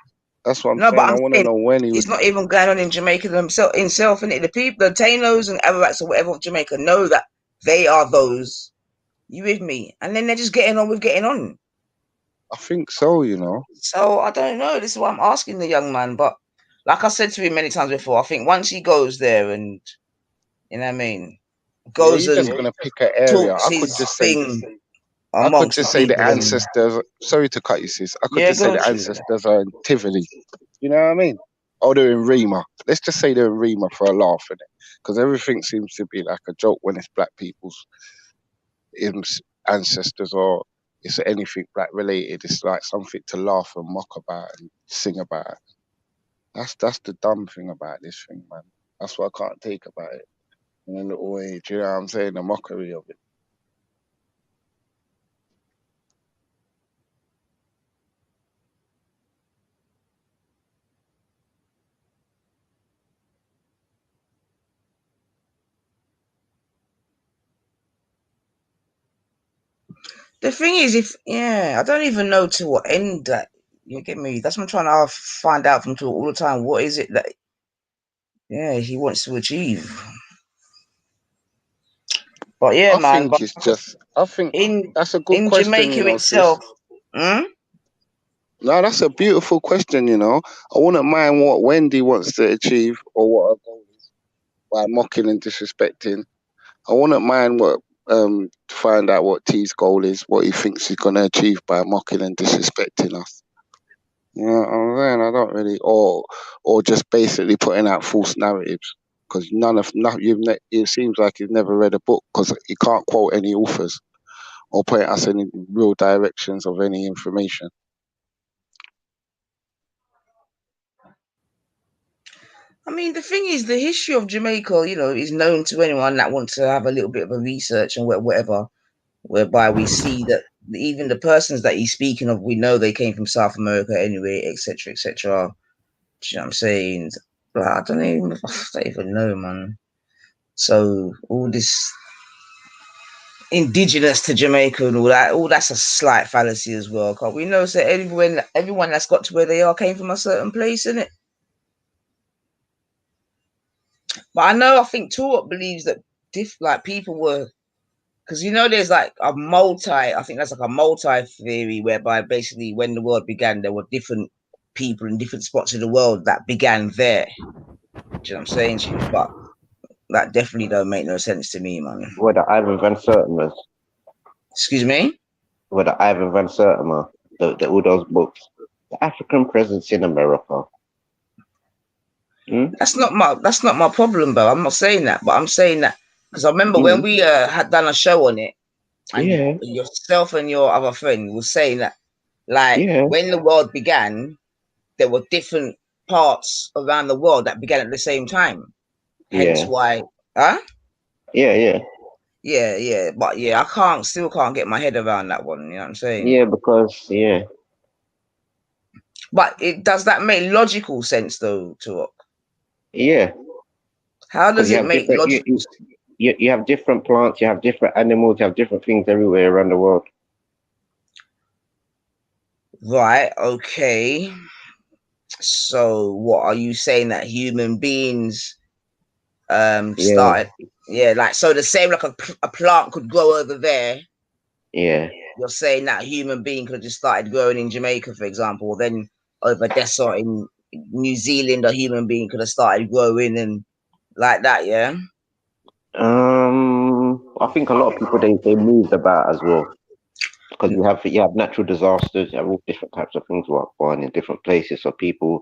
That's what I'm No, but saying. I I'm want to saying know when he it's was. not even going on in Jamaica himself, innit? The people, the Tainos and Arawaks or whatever of Jamaica know that they are those. You with me? And then they're just getting on with getting on. I think so, you know. So I don't know. This is what I'm asking the young man. But like I said to him many times before, I think once he goes there and you know what I mean, Yeah, goes he's just and gonna pick an area. talks I could his just say, thing I could amongst the just say the people and ancestors. Sorry to cut you, sis. I could yeah, just say go on, the Truth. ancestors are in Tivoli. You know what I mean? Or they're in Rima. Let's just say they're in Rima for a laugh, innit? Because everything seems to be like a joke when it's black people's ancestors or it's anything black related. It's like something to laugh and mock about and sing about. That's the dumb thing about this thing, man. That's what I can't take about it. In a little way, do you know what I'm saying? The mockery of it. The thing is, I don't even know to what end that you get me. That's what I'm trying to find out from Talk all the time. What is it that he wants to achieve? But yeah, I man. think But it's just. I think in that's a good question, you Jamaica know, sis. itself, hmm? No, that's a beautiful question, you know. I wouldn't mind what Wendy wants to achieve or what her goal is by mocking and disrespecting. I wouldn't mind what to find out what T's goal is, what he thinks he's gonna achieve by mocking and disrespecting us. You know what I'm saying? I don't really, or just basically putting out false narratives because it seems like you've never read a book because you can't quote any authors or point us in real directions of any information. I mean, the thing is, the history of Jamaica, is known to anyone that wants to have a little bit of a research and whatever, whereby we see that even the persons that he's speaking of, we know they came from South America anyway, etc., etc. Do you know what I'm saying? But I don't even know, man. So all this indigenous to Jamaica and all that's a slight fallacy as well. Cause we know that everyone that's got to where they are came from a certain place, innit? But I think Tulip believes that people were, because there's like I think that's like a multi theory whereby basically when the world began, there were different people in different spots of the world that began there. Do you know what I'm saying, Chief? But that definitely don't make no sense to me, man. Where the Ivan Van Sertima. Excuse me? Where the Ivan Van Sertima, all those books. The African presence in America. That's not my problem, bro. I'm not saying that, but I'm saying that because I remember when we had done a show on it, and yourself and your other friend was saying that, like, when the world began, there were different parts around the world that began at the same time. Hence why, huh? Yeah. But I still can't get my head around that one. You know what I'm saying? Yeah, because But does that make logical sense though, Talk? Yeah. How does it make logical sense? You have different plants, you have different animals, you have different things everywhere around the world. Right, okay. So what are you saying, that human beings started? Yeah, like, so the same, like a plant could grow over there. Yeah. You're saying that a human being could have just started growing in Jamaica, for example, or then over desert in New Zealand, a human being could have started growing and like that, yeah? I think a lot of people they moved about as well. Because you have natural disasters, you have all different types of things going in different places. So people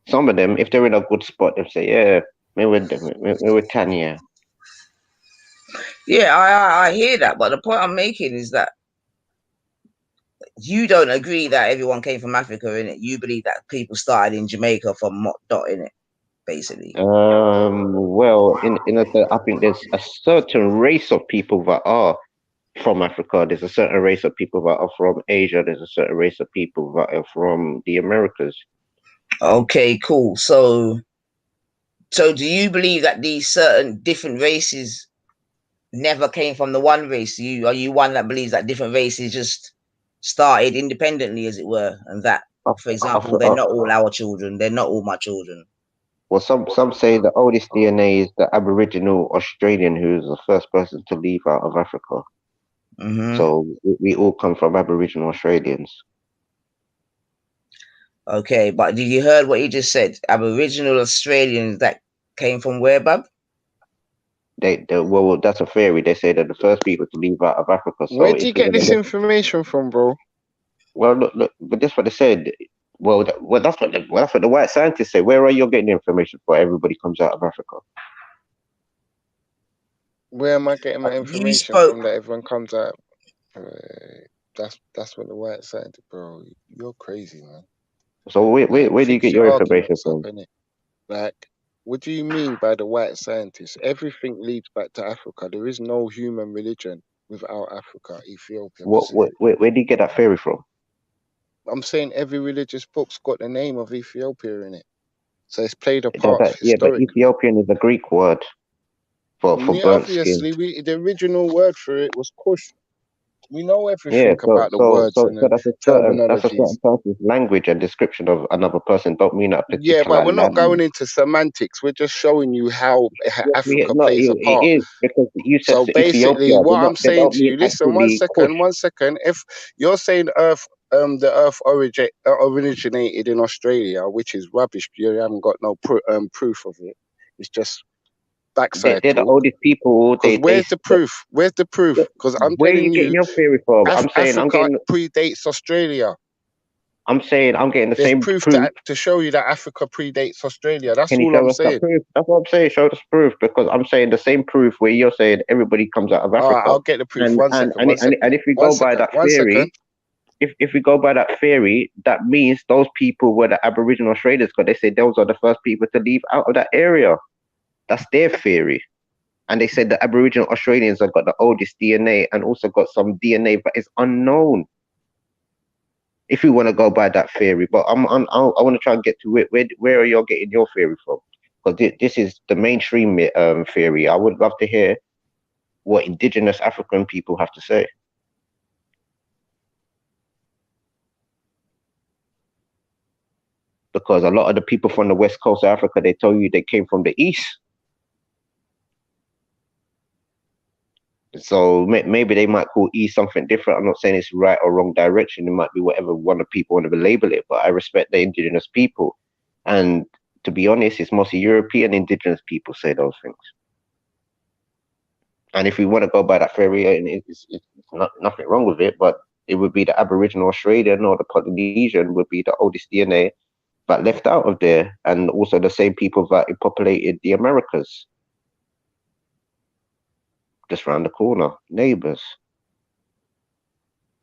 Some of them, if they're in a good spot, they'll say, "Yeah, Mauritania." Yeah, I hear that, but the point I'm making is that you don't agree that everyone came from Africa, in it. You believe that people started in Jamaica from Mott Dot, in it, basically. Well, I think there's a certain race of people that are from Africa. There's a certain race of people that are from Asia. There's a certain race of people that are from the Americas. Okay, cool. So do you believe that these certain different races never came from the one race? Are you one that believes that different races just started independently, as it were, and that, for example, they're not all our children, they're not all my children? Well, some say the oldest DNA is the Aboriginal Australian, who's the first person to leave out of Africa. Mm-hmm. So we all come from Aboriginal Australians. Okay, but did you heard what he just said? Aboriginal Australians that came from where, Bub? Well, that's a theory. They say that the first people to leave out of Africa. So where do you get this information from, bro? Well, look, but that's what they said. Well, that's what the white scientists say. Where are you getting the information for? Everybody comes out of Africa. Where am I getting my information from that everyone comes out? That's what the white scientist, bro. You're crazy, man. So where do you get your information from? Like, what do you mean by the white scientist? Everything leads back to Africa. There is no human religion without Africa, Ethiopia. Where do you get that theory from? I'm saying every religious book's got the name of Ethiopia in it. So it's played a part historically. Yeah, but Ethiopian is a Greek word for burnt obviously, skin. The original word for it was Kush. We know everything about the words and the that's a certain person's language and description of another person. Don't mean that particular. Yeah, but we're not going into semantics. We're just showing you how Africa plays a part. It is because you said so basically, Ethiopia, what I'm saying to you, listen, one second. If you're saying the Earth originated in Australia, which is rubbish, you haven't got no proof of it. It's just backside. They're the oldest people. Where's the proof? Where's the proof? Because I'm where telling are you getting your theory from? Africa predates Australia. I'm saying I'm getting the There's same proof to show you that Africa predates Australia. That's Can you all show I'm us that saying. proof? That's what I'm saying. Show us proof, because I'm saying the same proof where you're saying everybody comes out of Africa. All right, I'll get the proof. And if we go by that theory, if we go by that theory, that means those people were the Aboriginal Australians, because they say those are the first people to leave out of that area. That's their theory. And they said the Aboriginal Australians have got the oldest DNA and also got some DNA that is unknown. If you want to go by that theory, but I want to try and get to it. Where are you getting your theory from? Because this is the mainstream theory. I would love to hear what indigenous African people have to say. Because a lot of the people from the west coast of Africa, they tell you they came from the east. So maybe they might call east something different. I'm not saying it's right or wrong direction. It might be whatever one of people want to label it, but I respect the indigenous people. And to be honest, it's mostly European indigenous people say those things. And if we want to go by that theory, it's not nothing wrong with it, but it would be the Aboriginal Australian or the Polynesian would be the oldest DNA that left out of there, and also the same people that populated the Americas. Just round the corner, neighbors,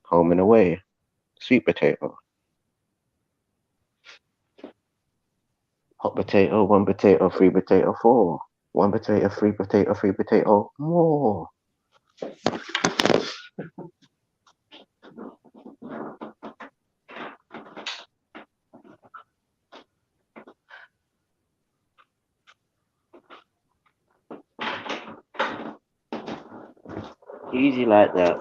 home and away, sweet potato, hot potato, 1 potato, 3 potato, 4, 1 potato, 3 potato, 3 potato, more. Easy like that.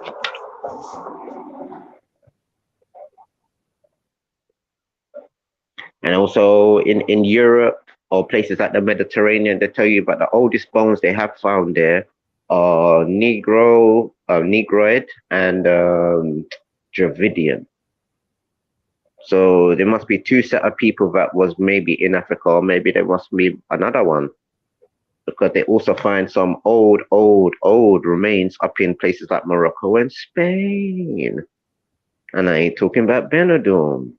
And also in Europe or places like the Mediterranean, they tell you about the oldest bones they have found there are Negroid and Dravidian. So there must be two set of people that was maybe in Africa, or maybe there must be another one. Because they also find some old remains up in places like Morocco and Spain. And I ain't talking about Benidorm.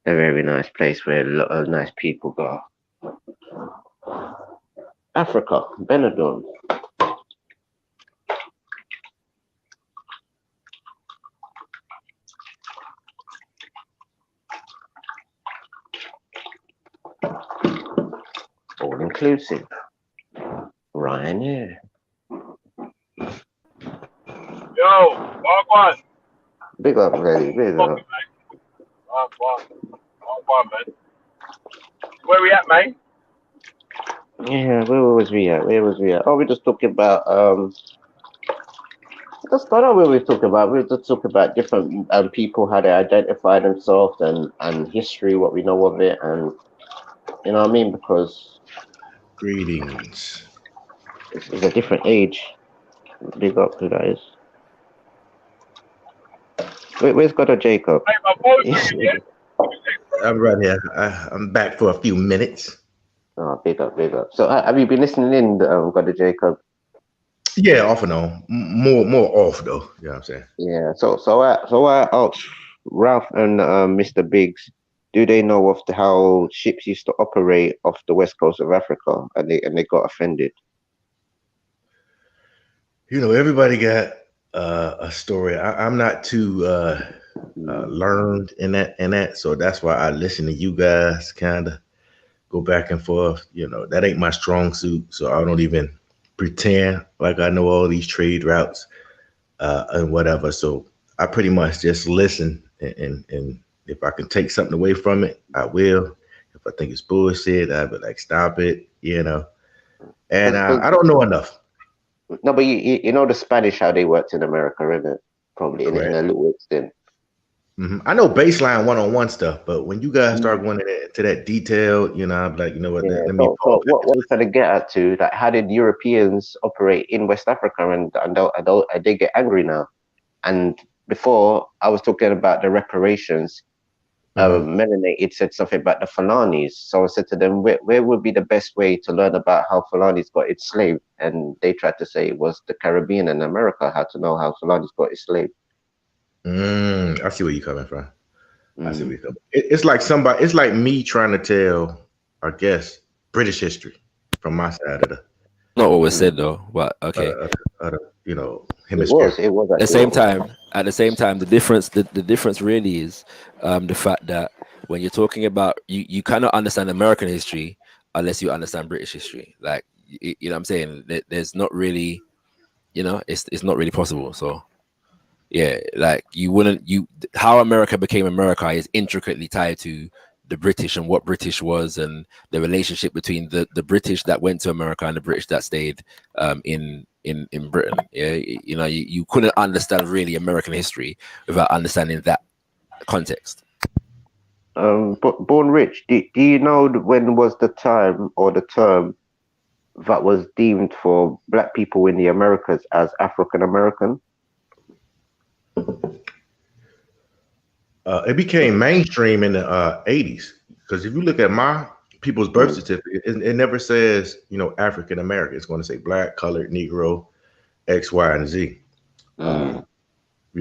A very nice place where a lot of nice people go. Africa, Benidorm. All inclusive. Ryanair. Yo, Wagwan. Big up, Reddy. Big up. Wagwan, man. Where we at, mate? Yeah, where was we at? Oh, we just talking about That's not what we talk about. We just talk about different people, how they identify themselves, and history, what we know of it, and you know what I mean. Because greetings. It's a different age. Big up to that is. Where's God or Jacob? Hey, my phone's ringing, yeah? I'm right here. I'm back for a few minutes. Oh, big up. So have you been listening in, God or Jacob? Yeah, off and on. More off though. You know what I'm saying? Yeah. So I asked Ralph and Mr. Biggs, do they know of how ships used to operate off the west coast of Africa, and they got offended? You know, everybody got a story. I'm not too learned in that, so that's why I listen to you guys, kind of go back and forth. You know, that ain't my strong suit, so I don't even pretend like I know all these trade routes and whatever. So I pretty much just listen, and if I can take something away from it, I will. If I think it's bullshit, I'll be like, stop it, you know. And I don't know enough. No, but you know the Spanish, how they worked in America, isn't it? Probably in a little extent. Mm-hmm. I know baseline one-on-one stuff, but when you guys start going into that detail, you know, I'm like, you know what? Yeah, let me. so what we're trying to get at to, like, how did Europeans operate in West Africa, and they get angry now? And before I was talking about the reparations. Melanated said something about the Fulanis. So I said to them, where would be the best way to learn about how Fulanis got its slave? And they tried to say it was the Caribbean and America, how to know how Fulanis got its slave. I see where you're coming from. I see where you're coming. It's like me trying to tell, I guess, British history from my side of the. Not what was said though, but okay. You know, hemisphere. It was at the same time, the difference really is the fact that when you're talking about you cannot understand American history unless you understand British history. Like you know what I'm saying? There's not really, you know, it's not really possible. So yeah, like how America became America is intricately tied to the British and what British was, and the relationship between the British that went to America and the British that stayed in Britain. Yeah, you know, you couldn't understand really American history without understanding that context. Born Rich, do you know when was the time or the term that was deemed for black people in the Americas as African American? It became mainstream in the 80s, because if you look at my people's birth certificate, it never says, you know, African American. It's going to say black, colored, Negro, X, Y, and Z. You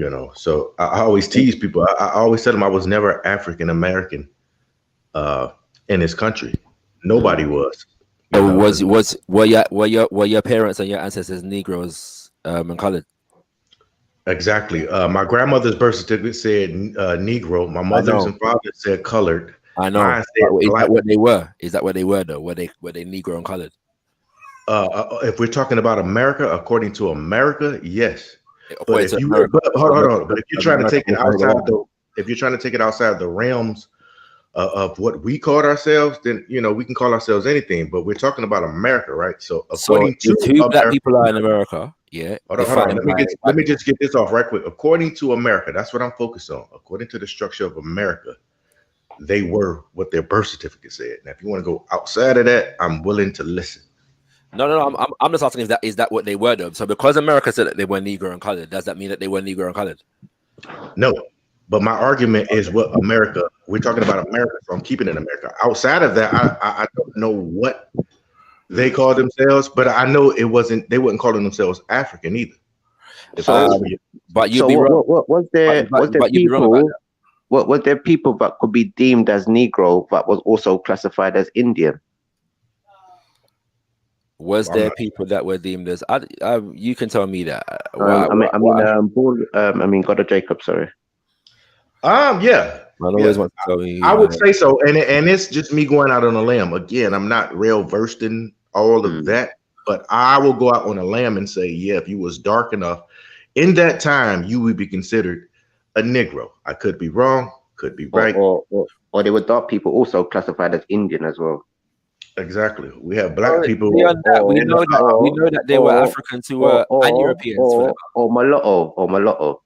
know, so I always tease people. I always tell them I was never African American in this country. Nobody was. Were your parents and your ancestors Negroes and colored? Exactly. My grandmother's birth certificate said Negro. My mother's and father's said colored. I know. Is that what they were? Is that what they were though? Were they Negro and colored? If we're talking about America, according to America, yes. But if you're trying to take it outside the realms of what we called ourselves, then you know we can call ourselves anything. But we're talking about America, right? So according to who black people are in America, yeah. Hold on. Let me just get this off right quick. According to America, that's what I'm focused on. According to the structure of America, they were what their birth certificate said. Now, if you want to go outside of that, I'm willing to listen. No. I'm just asking is that what they were though? So because America said that they were Negro and colored, does that mean that they were Negro and colored? No. But my argument is what America, we're talking about America, so I'm keeping it in America. Outside of that, I don't know what they call themselves, but I know they wasn't calling themselves African either. But you'd be wrong. Was there people? what were there people that could be deemed as Negro but was also classified as Indian? Was there people that were deemed as? You can tell me that. I mean, God of Jacob. Sorry. Yeah. Always want to tell me. I would say so, and it's just me going out on a limb. Again, I'm not real versed in all of that, but I will go out on a limb and say, yeah, if you was dark enough in that time, you would be considered a Negro. I could be wrong, could be right. Or there were dark people also classified as Indian as well. Exactly. We have black people. We know that they were Africans who were and Europeans. Or mulatto.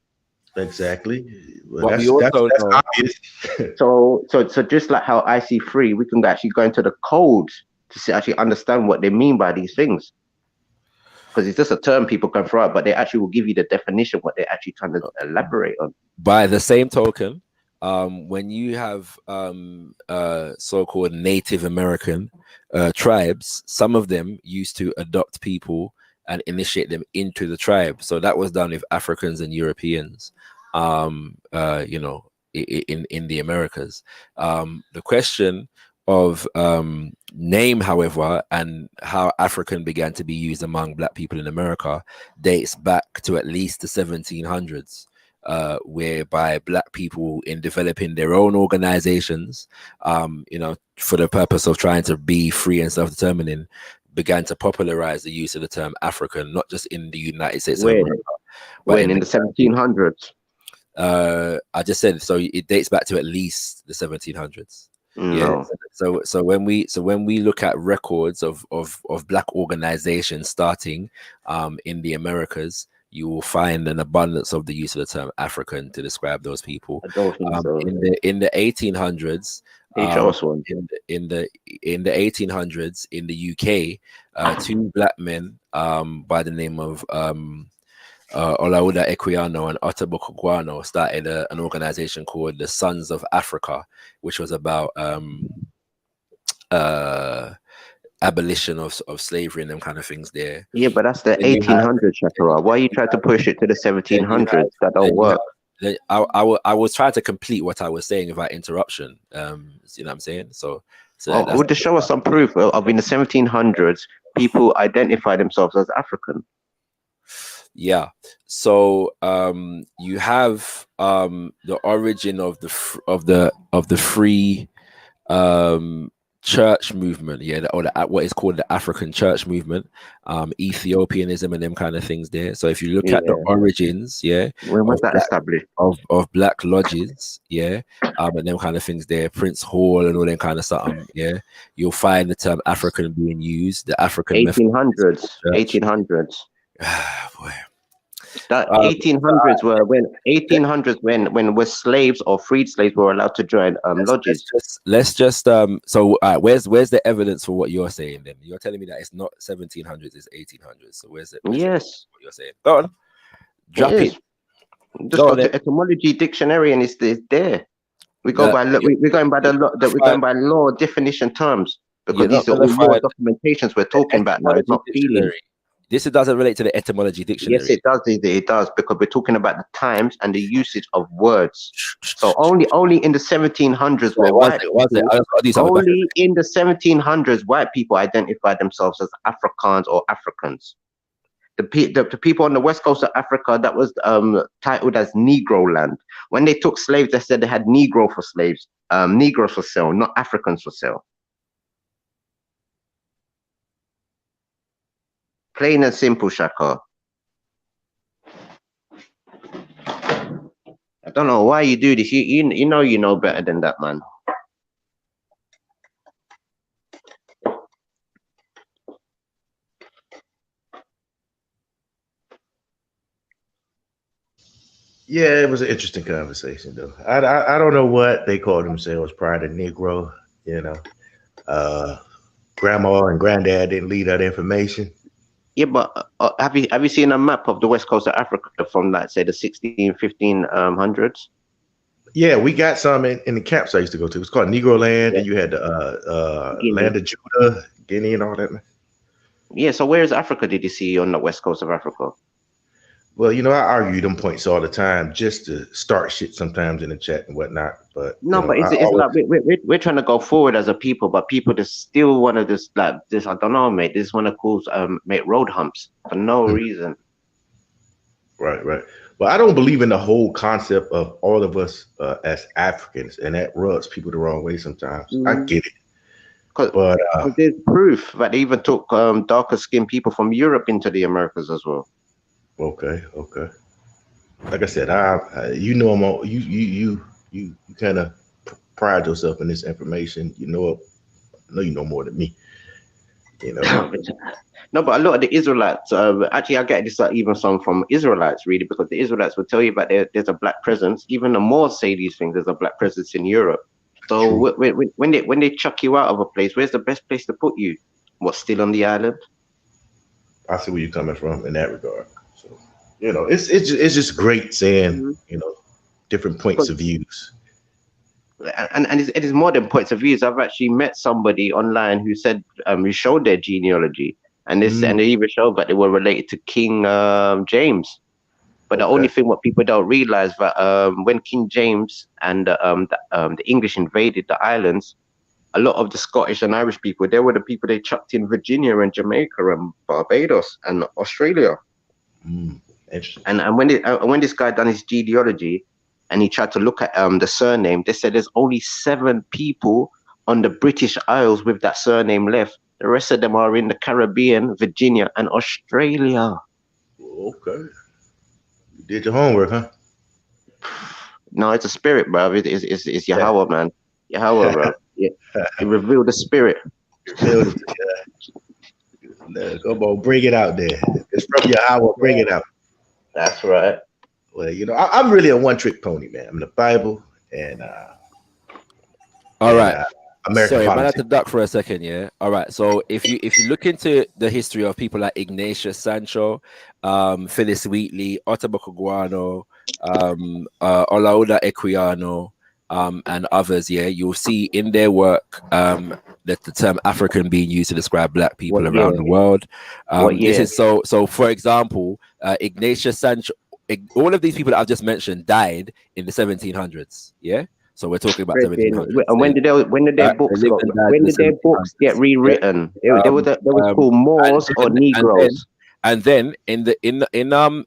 Exactly. Well, that's obvious. so just like how I see free, we can actually go into the codes to actually understand what they mean by these things. Because it's just a term people can throw out, but they actually will give you the definition what they're actually trying to elaborate on. By the same token, when you have so-called Native American tribes, some of them used to adopt people and initiate them into the tribe. So that was done with Africans and Europeans, in the Americas. The question of name, however, and how African began to be used among black people in America dates back to at least the 1700s. Whereby black people, in developing their own organizations, for the purpose of trying to be free and self-determining, began to popularize the use of the term African, not just in the United States of America, but in the 1700s. I just said so. It dates back to at least the 1700s. No. Yeah. So when we look at records of black organizations starting in the Americas, you will find an abundance of the use of the term African to describe those people. In the 1800s, in the 1800s in the UK, two black men by the name of Olaudah Equiano and Ottabo Kugwano started an organization called the Sons of Africa, which was about abolition of slavery and them kind of things there. Yeah, but that's the 1800s, Shakira. Why you try to push it to the 1700s? That don't work. I was trying to complete what I was saying without interruption. You know what I'm saying? Would you show us some proof of in the 1700s people identify themselves as African? Yeah. So you have the origin of the free church movement, what is called the African church movement, Ethiopianism and them kind of things there. So if you look at the origins, when was that established of black lodges, and them kind of things there, Prince Hall and all them kind of something, you'll find the term African being used. The African 1800s. Boy. That 1800s were when was slaves or freed slaves were allowed to join lodges. Let's just where's the evidence for what you're saying then? You're telling me that it's not 1700s, it's 1800s. So where's it? Yes. What you're saying? Go on. Drop it. Just go to the etymology dictionary and it's there. We go by we're going by law definition terms because these are all law documentations we're talking about now. It's not feeling. This doesn't relate to the etymology dictionary. Yes, it does. It does because we're talking about the times and the usage of words. So only in the 1700s only in the 1700s white people identified themselves as Afrikaans or Africans. The people on the west coast of Africa, that was titled as Negro land. When they took slaves, they said they had Negro for slaves, Negroes for sale, not Africans for sale. Plain and simple, Shaka. I don't know why you do this. You know better than that, man. Yeah, it was an interesting conversation, though. I don't know what they called themselves prior to Negro. Grandma and granddad didn't leave that information. Yeah, but have you seen a map of the west coast of Africa from, like, say, the 1500s? Yeah, we got some in the camps I used to go to. It was called Negro Land, and you had the Land of Judah, Guinea, and all that. Yeah, so where is Africa did you see on the west coast of Africa? Well, you know, I argue them points all the time just to start shit sometimes in the chat and whatnot. But No, you know, but I it's always like we're trying to go forward as a people, but people just still want to just like this. I don't know, mate. They just want to cause make road humps for no reason. right. But I don't believe in the whole concept of all of us as Africans, and that rubs people the wrong way sometimes. I get it, but there's proof that they even took darker skinned people from Europe into the Americas as well. okay. Like I said, you know, you kind of pride yourself in this information. You know, I know you know more than me. You know. No, but a lot of the Israelites, actually, I get this even some from Israelites, really, because the Israelites will tell you that there's a black presence. Even the Moors say these things. There's a black presence in Europe. So when they chuck you out of a place, where's the best place to put you? What's still on the island? I see where you're coming from in that regard. So you know, it's just great saying you know different points of views. And it is more than points of views. I've actually met somebody online who said who showed their genealogy, and they even showed that they were related to King James. But the only thing what people don't realize that when King James and the English invaded the islands, a lot of the Scottish and Irish people, they were the people they chucked in Virginia and Jamaica and Barbados and Australia. Interesting. And when this guy done his genealogy, and he tried to look at the surname, they said there's only 7 people on the British Isles with that surname left. The rest of them are in the Caribbean, Virginia, and Australia. Okay. You did your homework, huh? No, it's a spirit, bro. It's Yahweh, man. Yahweh, bro. Yeah. It revealed the spirit. Come on, bring it out there. It's from Yahweh, bring it out. That's right. Well, you know, I'm really a one-trick pony, man. I'm the Bible and all right. American Sorry, man, I had politics. to duck for a second, yeah. All right. So if you look into the history of people like Ignatius Sancho, Phyllis Wheatley, Ottobah Cugoano, Olaoda Equiano, and others, yeah, you'll see in their work that the term African being used to describe black people around the world. This is so for example, Ignatius Sancho, all of these people that I've just mentioned died in the 1700s, yeah. So we're talking about 1700s. And when did their books get rewritten? They were called Moors or Negroes. And then there's a man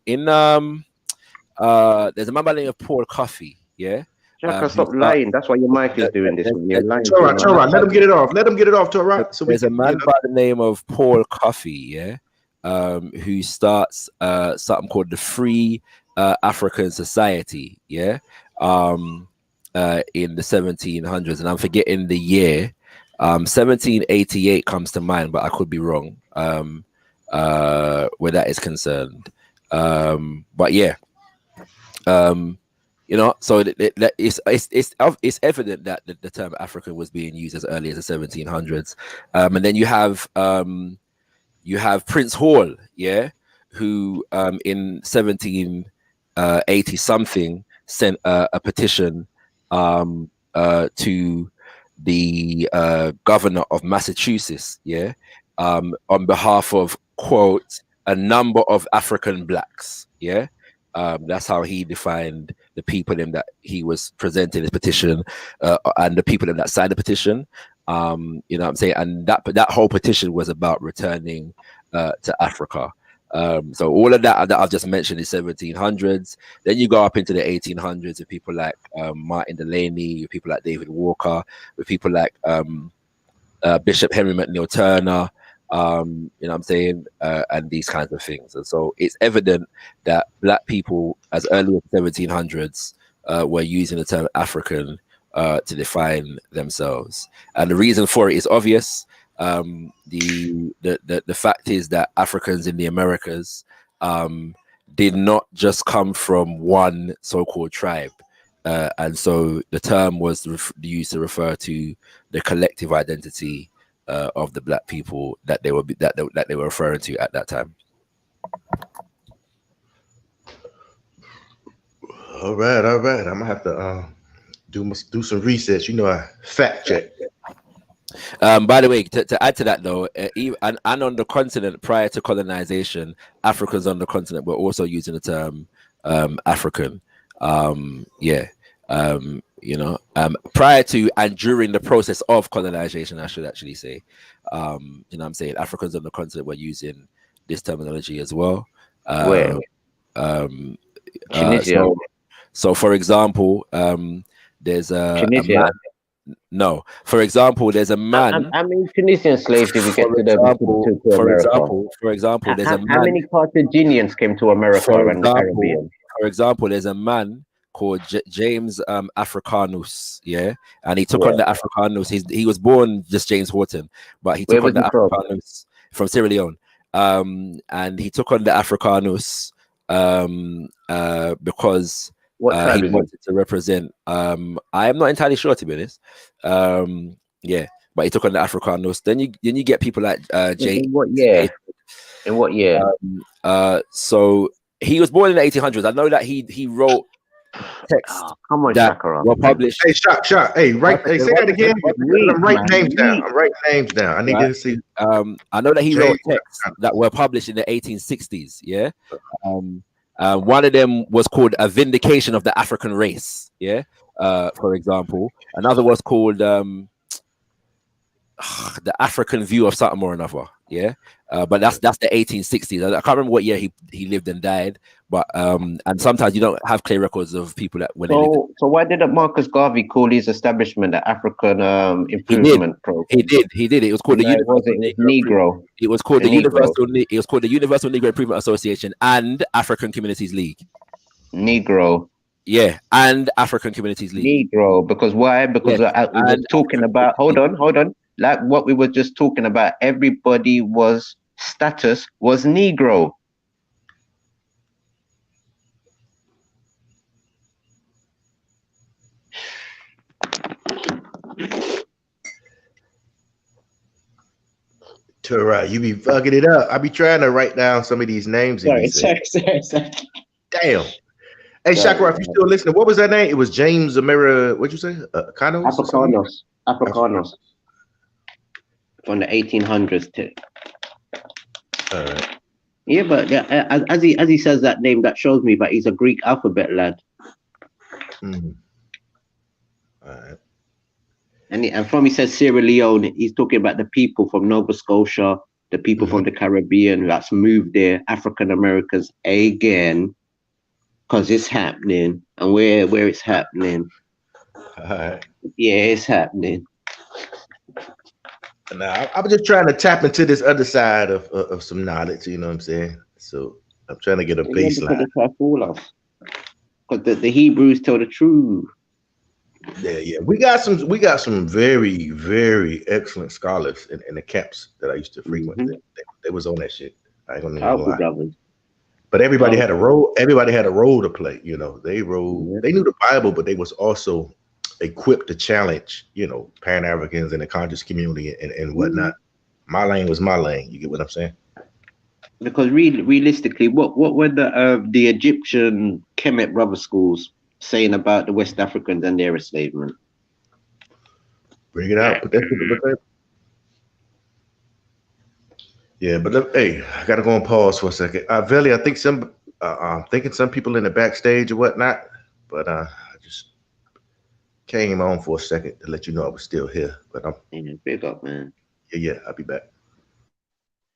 by the name of Paul Coffey, yeah. Jack, stop lying. That's why your mic is doing this. You're lying. Torah, let him get it off. Let him get it off, Torah. So there's a man by the name of Paul Coffey, yeah, who starts something called the Free African Society, yeah, in the 1700s, and I'm forgetting the year. 1788 comes to mind, but I could be wrong where that is concerned. But yeah, you know, so it's evident that the term African was being used as early as the 1700s, and then you have Prince Hall, yeah, who in 1780 something sent a petition to the governor of Massachusetts, yeah, on behalf of, quote, a number of African blacks, yeah. That's how he defined the people in that he was presenting his petition, and the people in that signed the petition. You know what I'm saying? And that whole petition was about returning to Africa. So all of that I've just mentioned is 1700s. Then you go up into the 1800s with people like Martin Delaney, with people like David Walker, with people like Bishop Henry McNeil Turner, you know what I'm saying, and these kinds of things. And so it's evident that black people as early as 1700s were using the term African to define themselves, and the reason for it is obvious. The fact is that Africans in the Americas did not just come from one so-called tribe, and so the term was used to refer to the collective identity of the black people that they were referring to at that time. All right. I'm gonna have to do some research. You know, I fact check. By the way, to add to that though, and on the continent prior to colonization, Africans on the continent were also using the term African. Yeah. Prior to and during the process of colonization, I should actually say, I'm saying Africans on the continent were using this terminology as well. Where? Tunisia. So for example, there's a Tunisia. man. No, for example, there's a man. How many Tunisian slaves did we get to America? For example, there's a man. How many Carthaginians came to America and the Caribbean? For example, there's a man called James Africanus, yeah, and he took on the Africanus. He was born just James Horton, but he took on the Africanus from Sierra Leone, and he took on the Africanus because he wanted to represent. I am not entirely sure, to be honest. Yeah, but he took on the Africanus. Then you get people like Jay. In what year? In what year? So he was born in the 1800s. I know that he wrote texts that were published. Hey, Shaq. Hey, say that again. I'm writing names down. I need to see. I know that he wrote texts that were published in the 1860s. Yeah. One of them was called A Vindication of the African Race. Yeah. For example, another was called The African View of something or another. Yeah. But that's the 1860s. I can't remember what year he lived and died. But and sometimes you don't have clear records of people that when they lived. So why didn't Marcus Garvey call his establishment the African Improvement Program? He did. It was called the Universal Negro. It was called the Universal. It was called the Universal Negro Improvement Association and African Communities League. Negro. Yeah, and African Communities League. Negro. Because why? Because we were talking about. Hold on. Like what we were just talking about. Everybody was status was Negro. Right, you be fucking it up. I be trying to write down some of these names. Sorry. Damn. Hey, Shakra, if you still listening, what was that name? It was James Amira. What'd you say? Africanus. From the 1800s too. All right. Yeah, but as he says that name, that shows me that he's a Greek alphabet lad. Mm-hmm. All right. And from he says Sierra Leone, he's talking about the people from Nova Scotia, the people from the Caribbean that's moved there, African Americans again, because it's happening, and where it's happening. All right. Yeah, it's happening. Now I'm just trying to tap into this other side of some knowledge. You know what I'm saying? So I'm trying to get a baseline. Because the Hebrews tell the truth. Yeah. We got some very, very excellent scholars in the camps that I used to frequent. They was on that shit. I ain't gonna lie. But everybody had a role. Everybody had a role to play. You know, they knew the Bible, but they was also equipped to challenge, Pan-Africans and the conscious community and whatnot. My lane was my lane. You get what I'm saying? Because realistically, what were the Egyptian Kemet brother schools saying about the West Africans and their enslavement? Bring it out. Put that shit up. Yeah, but hey, I gotta go on pause for a second. Veli, I think I'm thinking some people in the backstage or whatnot, but I just came on for a second to let you know I was still here. But I'm big up, man. Yeah, I'll be back.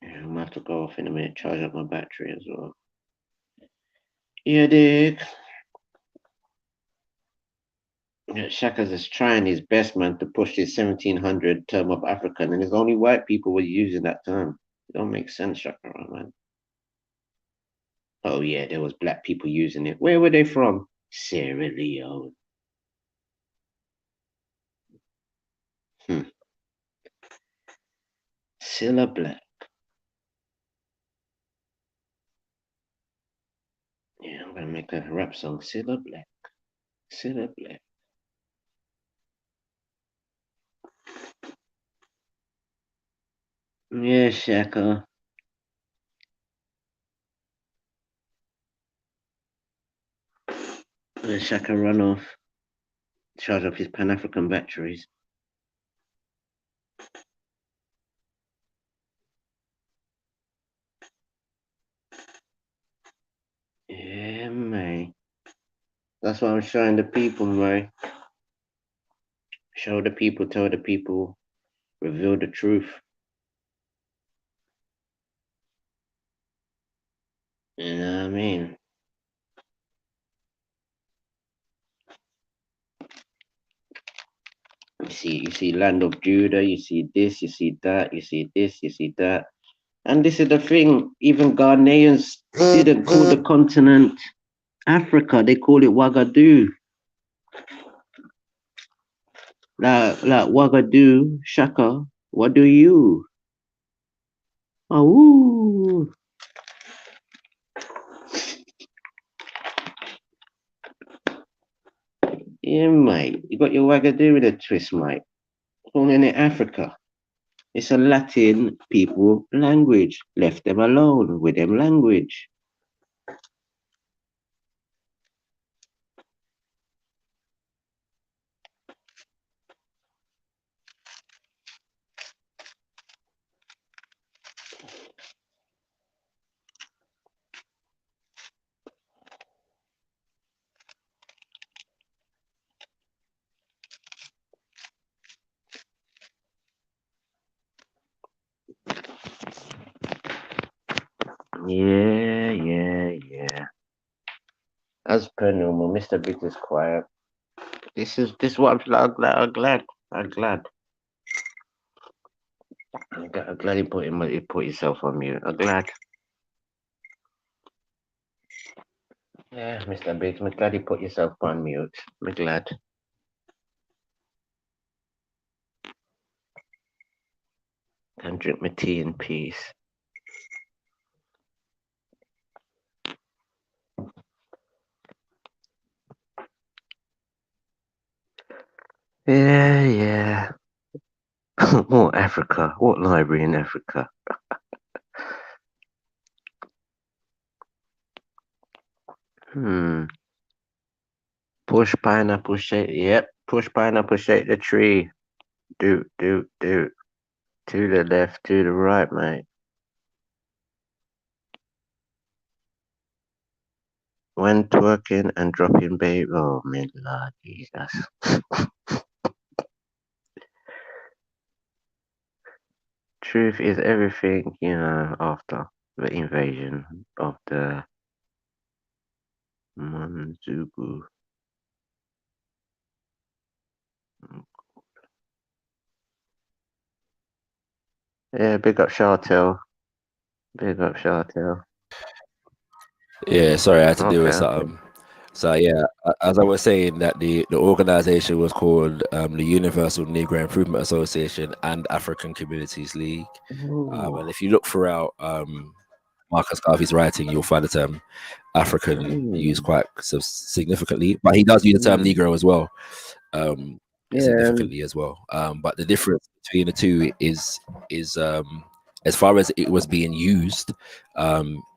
Yeah, I'm gonna have to go off in a minute, charge up my battery as well. Yeah, dig. Shaka's is trying his best, man, to push his 1700 term of African, and it's only white people were using that term. It don't make sense, Shaka, man. Oh yeah, there was black people using it. Where were they from? Sierra Leone. Cilla Black. Yeah, I'm gonna make a rap song. Cilla Black. Cilla Black. Yeah, Shaka. Let Shaka run off. Charge up his Pan-African batteries. That's what I'm showing the people, man. Show the people, tell the people, reveal the truth. You know what I mean? You see Land of Judah, you see this, you see that, you see this, you see that. And this is the thing, even Ghanaians didn't call the continent Africa, they call it Wagadu. Like Wagadu, Shaka, what do you? Oh, yeah, mate. You got your Wagadu with a twist, mate. Calling it Africa. It's a Latin people language. Left them alone with them language. Yeah. As per normal, Mr. Big is quiet. This what I'm glad. I'm glad he put himself on mute. I'm glad. Yeah, Mr. Biggs, I'm glad you put yourself on mute. I'm glad. Can drink my tea in peace. Yeah. What Africa? What library in Africa? Push pineapple shake. Yep. Push pineapple shake the tree. Do. To the left, to the right, mate. When twerking and dropping babe. Oh, my Lord Jesus. Truth is everything, after the invasion of the Manzubu. Yeah, big up Chartel. Yeah, sorry, I had to deal with something. So yeah, as I was saying, that the organization was called the Universal Negro Improvement Association and African Communities League. And if you look throughout Marcus Garvey's writing, you'll find the term African used quite significantly, but he does use the term Negro as well, significantly as well. But the difference between the two is as far as it was being used,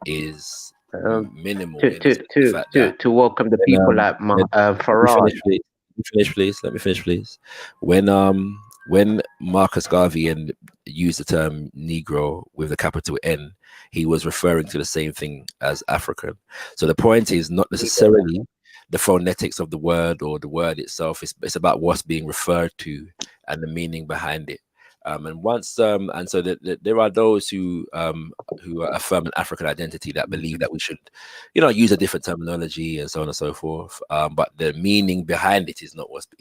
is minimal. To welcome the people like Farage. Let me finish, please. When Marcus Garvey used the term Negro with a capital N, he was referring to the same thing as African. So the point is not necessarily the phonetics of the word or the word itself. It's about what's being referred to and the meaning behind it. And so there are those who affirm an African identity that believe that we should, use a different terminology and so on and so forth. But the meaning behind it is not really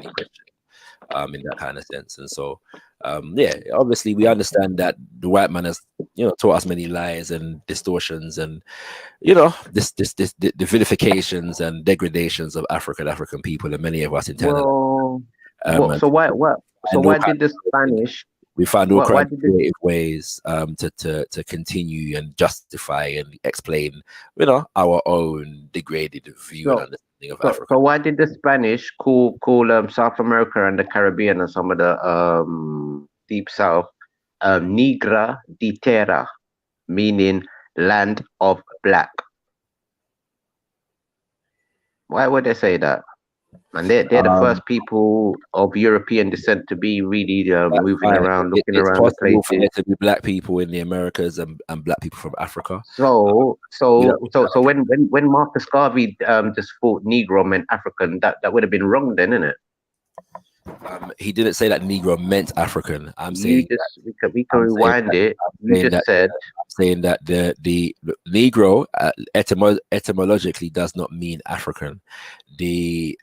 questioned in that kind of sense. And so, obviously we understand that the white man has, taught us many lies and distortions and, the vilifications and degradations of African people, and many of us intended. So why did the Spanish? We found all kinds of creative ways to continue and justify and explain, our own degraded view and understanding of Africa. So why did the Spanish call South America and the Caribbean and some of the deep south Negra de Terra, meaning land of black? Why would they say that? And they're the first people of European descent to be really moving around, looking It's around the possible for places. there to be black people in the Americas and black people from Africa. So You know, when Marcus Garvey just thought Negro meant African, that would have been wrong then, isn't it? He didn't say that Negro meant African. I'm saying we can rewind it. You just said. I'm saying that the Negro etymologically does not mean African.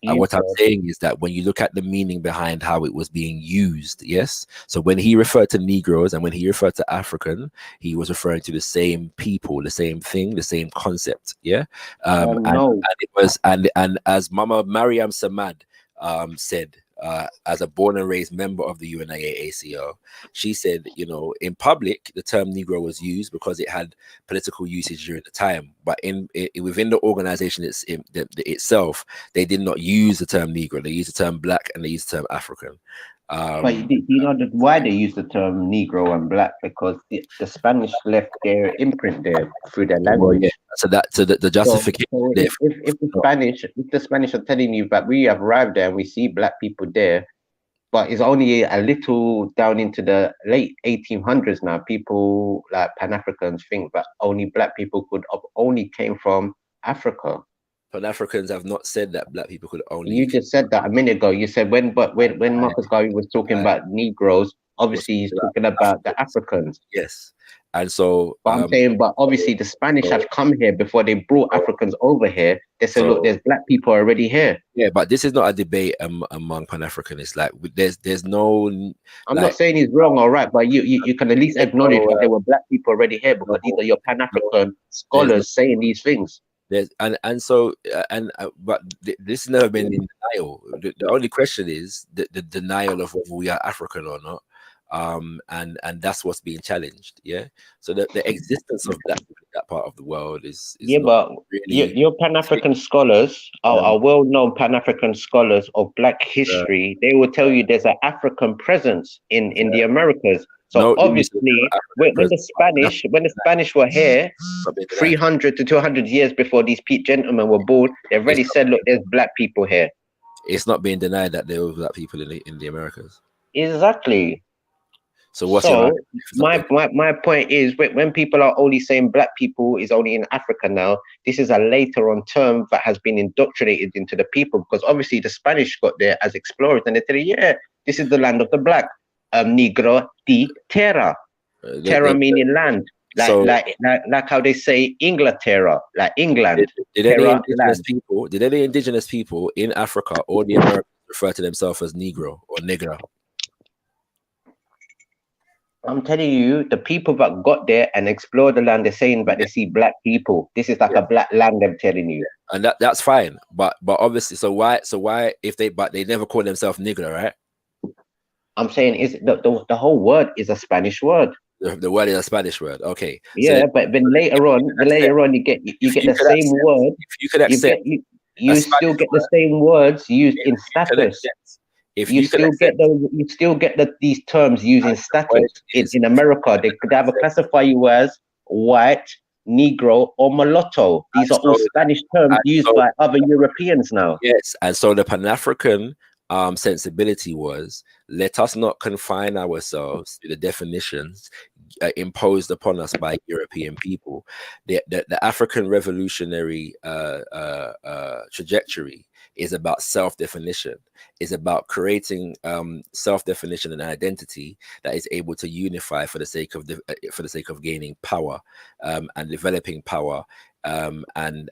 What I'm saying is that when you look at the meaning behind how it was being used, yes. So when he referred to Negroes and when he referred to African, he was referring to the same people, the same thing, the same concept. Yeah. And it was and as Mama Mariam Samad said. As a born and raised member of the UNIA-ACO, she said, you know, in public, the term Negro was used because it had political usage during the time. But within the organization itself, they did not use the term Negro. They used the term Black and they used the term African. But you know why they use the term Negro and Black? Because the Spanish left their imprint there through their language. Well, yeah. So the justification. So if the Spanish are telling you that we have arrived there and we see Black people there, but it's only a little down into the late 1800s now. People like Pan-Africans think that only Black people only came from Africa. Pan-Africans have not said that Black people could only. You just said that a minute ago. You said when Marcus Garvey was talking about Negroes, obviously he's talking about the Africans. Yes, and so. But I'm saying, but obviously the Spanish have come here before they brought Africans over here. They said, look, there's Black people already here. Yeah, but this is not a debate among Pan-Africanists. Like, there's no. I'm not saying he's wrong or right, but you can at least acknowledge that there were Black people already here because these are your Pan-African scholars saying these things. There's but this has never been in denial. The only question is the denial of whether we are African or not, and that's what's being challenged. Yeah. So the existence of that part of the world is but really your Pan-African scholars are well-known Pan-African scholars of Black history. They will tell you there's an African presence in the Americas. So obviously, when the Spanish were here, 300 to 200 years before these gentlemen were born, they already said, "Look, there's Black people here." It's not being denied that there were Black people in the Americas. Exactly. So what's my point is when people are only saying Black people is only in Africa now, this is a later on term that has been indoctrinated into the people because obviously the Spanish got there as explorers and they tell you, yeah, this is the land of the Black. Negro de terra, terra meaning land, like how they say Inglaterra, like England. Did any indigenous people in Africa or the Americas refer to themselves as Negro or Negra? I'm telling you, the people that got there and explored the land, they're saying that they see Black people. This is like a Black land. I'm telling you, and that's fine. But obviously, so why if they never call themselves Negro, right? I'm saying is the whole word is a Spanish word. The word is a Spanish word. Okay. Yeah, so but later on you get the same word. If you could accept, you still get the same words used in status. You still get these terms used in status in America. They could either classify you as white, Negro, or mulatto. These are all Spanish terms used by other Europeans now. Yes, and so the Pan-African sensibility was, let us not confine ourselves to the definitions imposed upon us by European people. The African revolutionary trajectory is about self-definition, is about creating self-definition and identity that is able to unify for the sake of gaining power and developing power and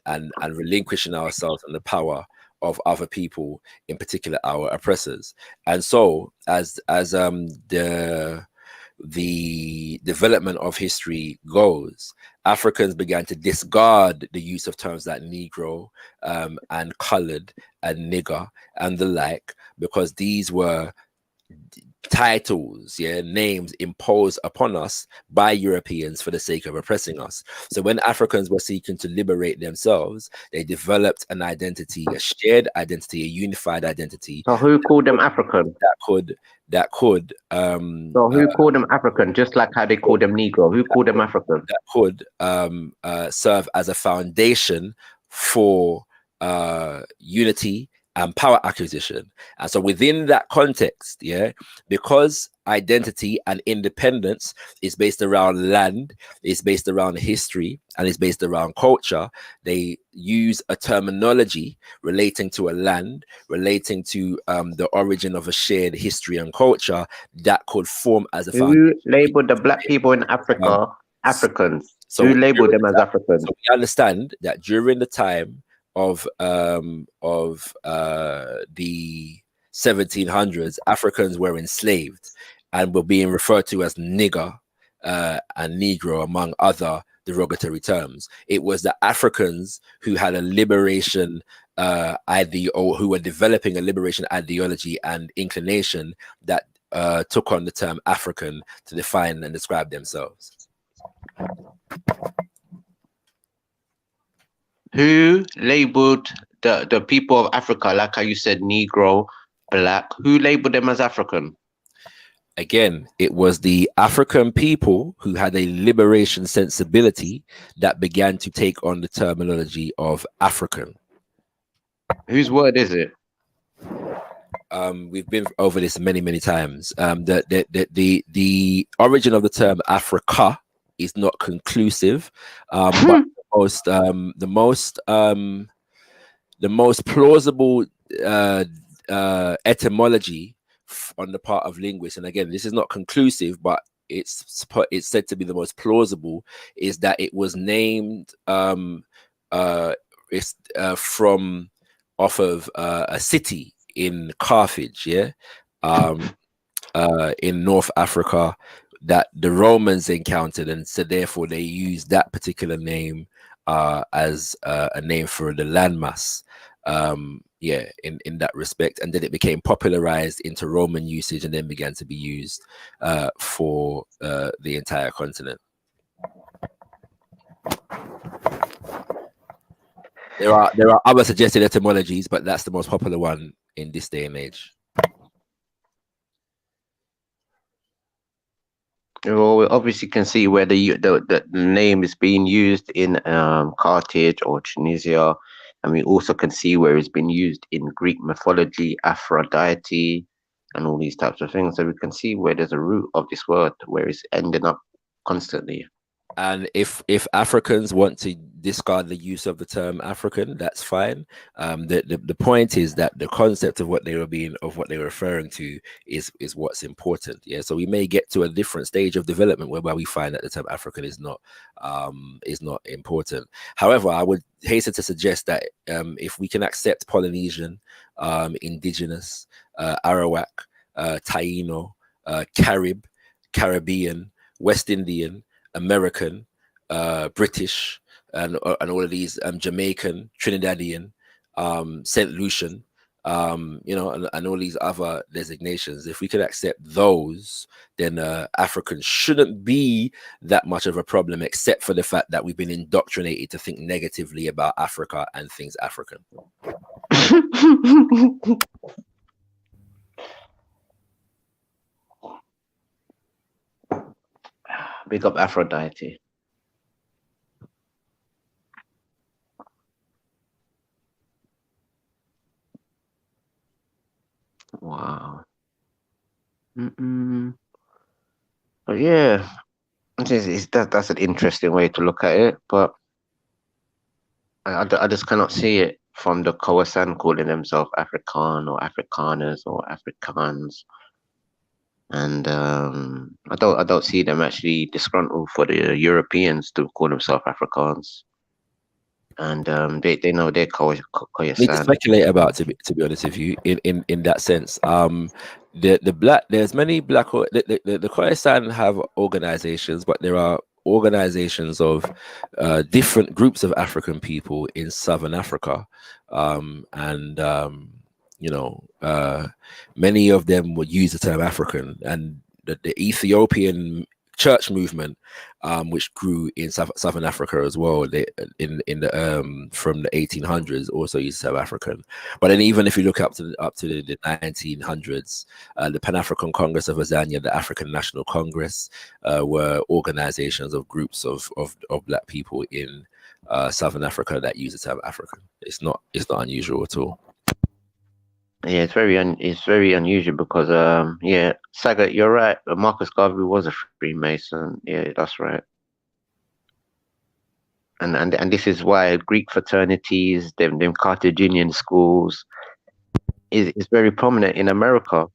relinquishing ourselves and the power of other people, in particular our oppressors. And so as the development of history goes, Africans began to discard the use of terms like Negro and colored and nigger and the like, because these were titles, names imposed upon us by Europeans for the sake of oppressing us. So when Africans were seeking to liberate themselves, they developed an identity, a shared identity, a unified identity. So who called them African? That could so who called them African, just like how they called them Negro? Who called them African? That could serve as a foundation for unity and power acquisition. And so within that context, yeah, because identity and independence is based around land, it's based around history, and it's based around culture, they use a terminology relating to a land, relating to the origin of a shared history and culture that could form as a Who labeled the black people in Africa Africans? Who labeled them as Africans? So we understand that during the time of the 1700s, Africans were enslaved and were being referred to as nigger and negro, among other derogatory terms. It was the Africans who had a liberation who were developing a liberation ideology and inclination that took on the term African to define and describe themselves. Who labeled the people of Africa, like how you said, Negro, black? Who labeled them as African? Again, it was the African people who had a liberation sensibility that began to take on the terminology of African. Whose word is it? We've been over this many times. The origin of the term Africa is not conclusive, but the most plausible etymology on the part of linguists, and again, this is not conclusive, but it's said to be the most plausible, is that it was named from off of a city in Carthage, in North Africa, that the Romans encountered, and so therefore they used that particular name as a name for the landmass. In that respect, and then it became popularized into Roman usage and then began to be used for the entire continent. There are other suggested etymologies, but that's the most popular one in this day and age. Well, we obviously can see where the name is being used in Carthage or Tunisia. And we also can see where it's been used in Greek mythology, Aphrodite, and all these types of things. So we can see where there's a root of this word, where it's ending up constantly. And if Africans want to discard the use of the term African, that's fine. The point is that the concept of what they were referring to is what's important. Yeah. So we may get to a different stage of development whereby we find that the term African is not important. However, I would hasten to suggest that if we can accept Polynesian, indigenous, Arawak, Taino, Carib, Caribbean, West Indian, American, British, and all of these, Jamaican, Trinidadian, St. Lucian, and all these other designations. If we could accept those, then African shouldn't be that much of a problem, except for the fact that we've been indoctrinated to think negatively about Africa and things African. Big up Aphrodite. Wow. But yeah, that's an interesting way to look at it. But I just cannot see it from the Khoisan calling themselves Afrikaan or Afrikaners or Afrikaans. And I don't see them actually disgruntled for the Europeans to call themselves Afrikaans. And they know they're Khoisan. Need to speculate about, to be honest with you, in that sense. There's many black the Khoisan have organizations, but there are organizations of different groups of African people in Southern Africa, many of them would use the term African, and the Ethiopian church movement, which grew in Southern Africa as well, from the 1800s, also used the term African. But then even if you look up to the 1900s, the Pan-African Congress of Azania, the African National Congress, were organizations of groups of black people in Southern Africa that use the term African. It's not unusual at all. Yeah, it's very unusual because yeah, Saga, you're right. Marcus Garvey was a Freemason. Yeah, that's right. And this is why Greek fraternities, them Carthaginian schools, is very prominent in America.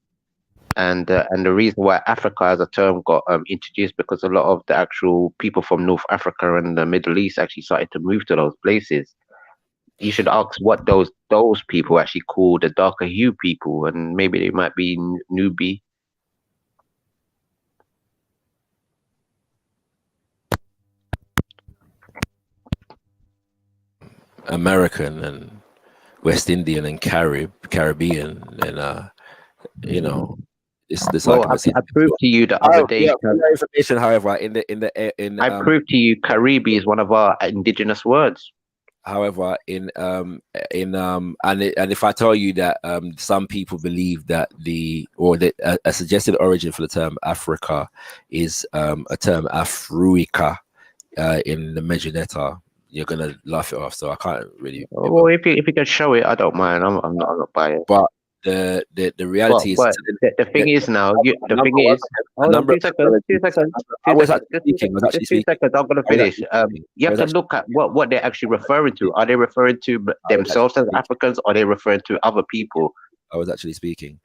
And the reason why Africa as a term got introduced because a lot of the actual people from North Africa and the Middle East actually started to move to those places. You should ask what those people actually call the darker hue people, and maybe they might be Nubi. American and West Indian and Caribbean, and you know, this Well, argument. I proved to you the other day. Yeah, for your information, however, in I proved to you Caribe is one of our indigenous words. However, and if I tell you that some people believe that a suggested origin for the term Africa is a term Afruica in the Mejaneta, you're gonna laugh it off. So I can't really. Well, if you can show it, I don't mind. I'm not biased. But the reality but is the thing is now the thing is hold on 2 seconds. 2 seconds. I was actually speaking. Just 2 seconds. I'm gonna finish. You have to look at what they're actually referring to. Are they referring to themselves as Africans, or are they referring to other people? I was actually speaking.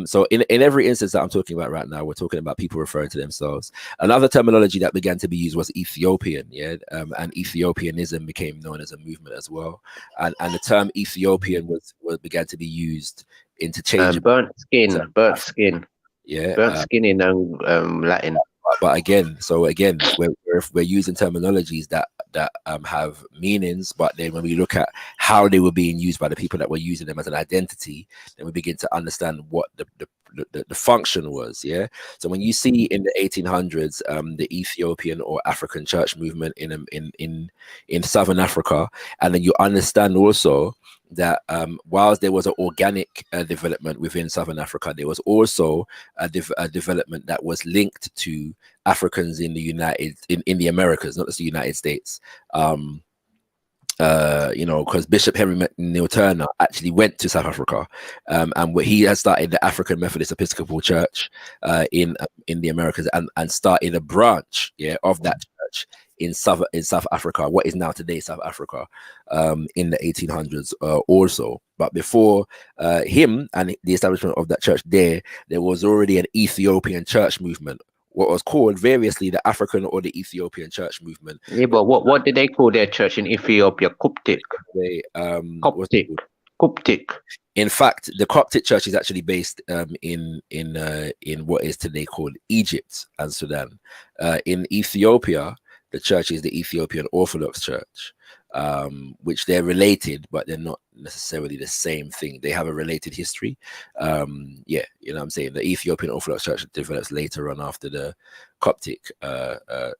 So in every instance that I'm talking about right now, we're talking about people referring to themselves. Another terminology that began to be used was Ethiopian, and Ethiopianism became known as a movement as well. And the term Ethiopian began to be used interchangeably. Burnt skin. Yeah, burnt skin in Latin. But again, we're using terminologies that have meanings, but then when we look at how they were being used by the people that were using them as an identity, then we begin to understand what the function was. Yeah. So when you see in the 1800s the Ethiopian or African church movement in Southern Africa, and then you understand also that whilst there was an organic development within Southern Africa, there was also a development that was linked to Africans in the Americas, not just the United States. Because Bishop Henry McNeil Turner actually went to South Africa, and he has started the African Methodist Episcopal Church in the Americas, and started a branch of that church in South Africa, what is now today South Africa, in the 1800s also. But before him and the establishment of that church there was already an Ethiopian church movement, what was called variously the African or the Ethiopian church movement. Yeah, but what did they call their church in Ethiopia? Coptic. Coptic. In fact, the Coptic church is actually based in what is today called Egypt and Sudan. In Ethiopia, the church is the Ethiopian Orthodox Church, which they're related, but they're not necessarily the same thing. They have a related history. You know what I'm saying? The Ethiopian Orthodox Church develops later on after the Coptic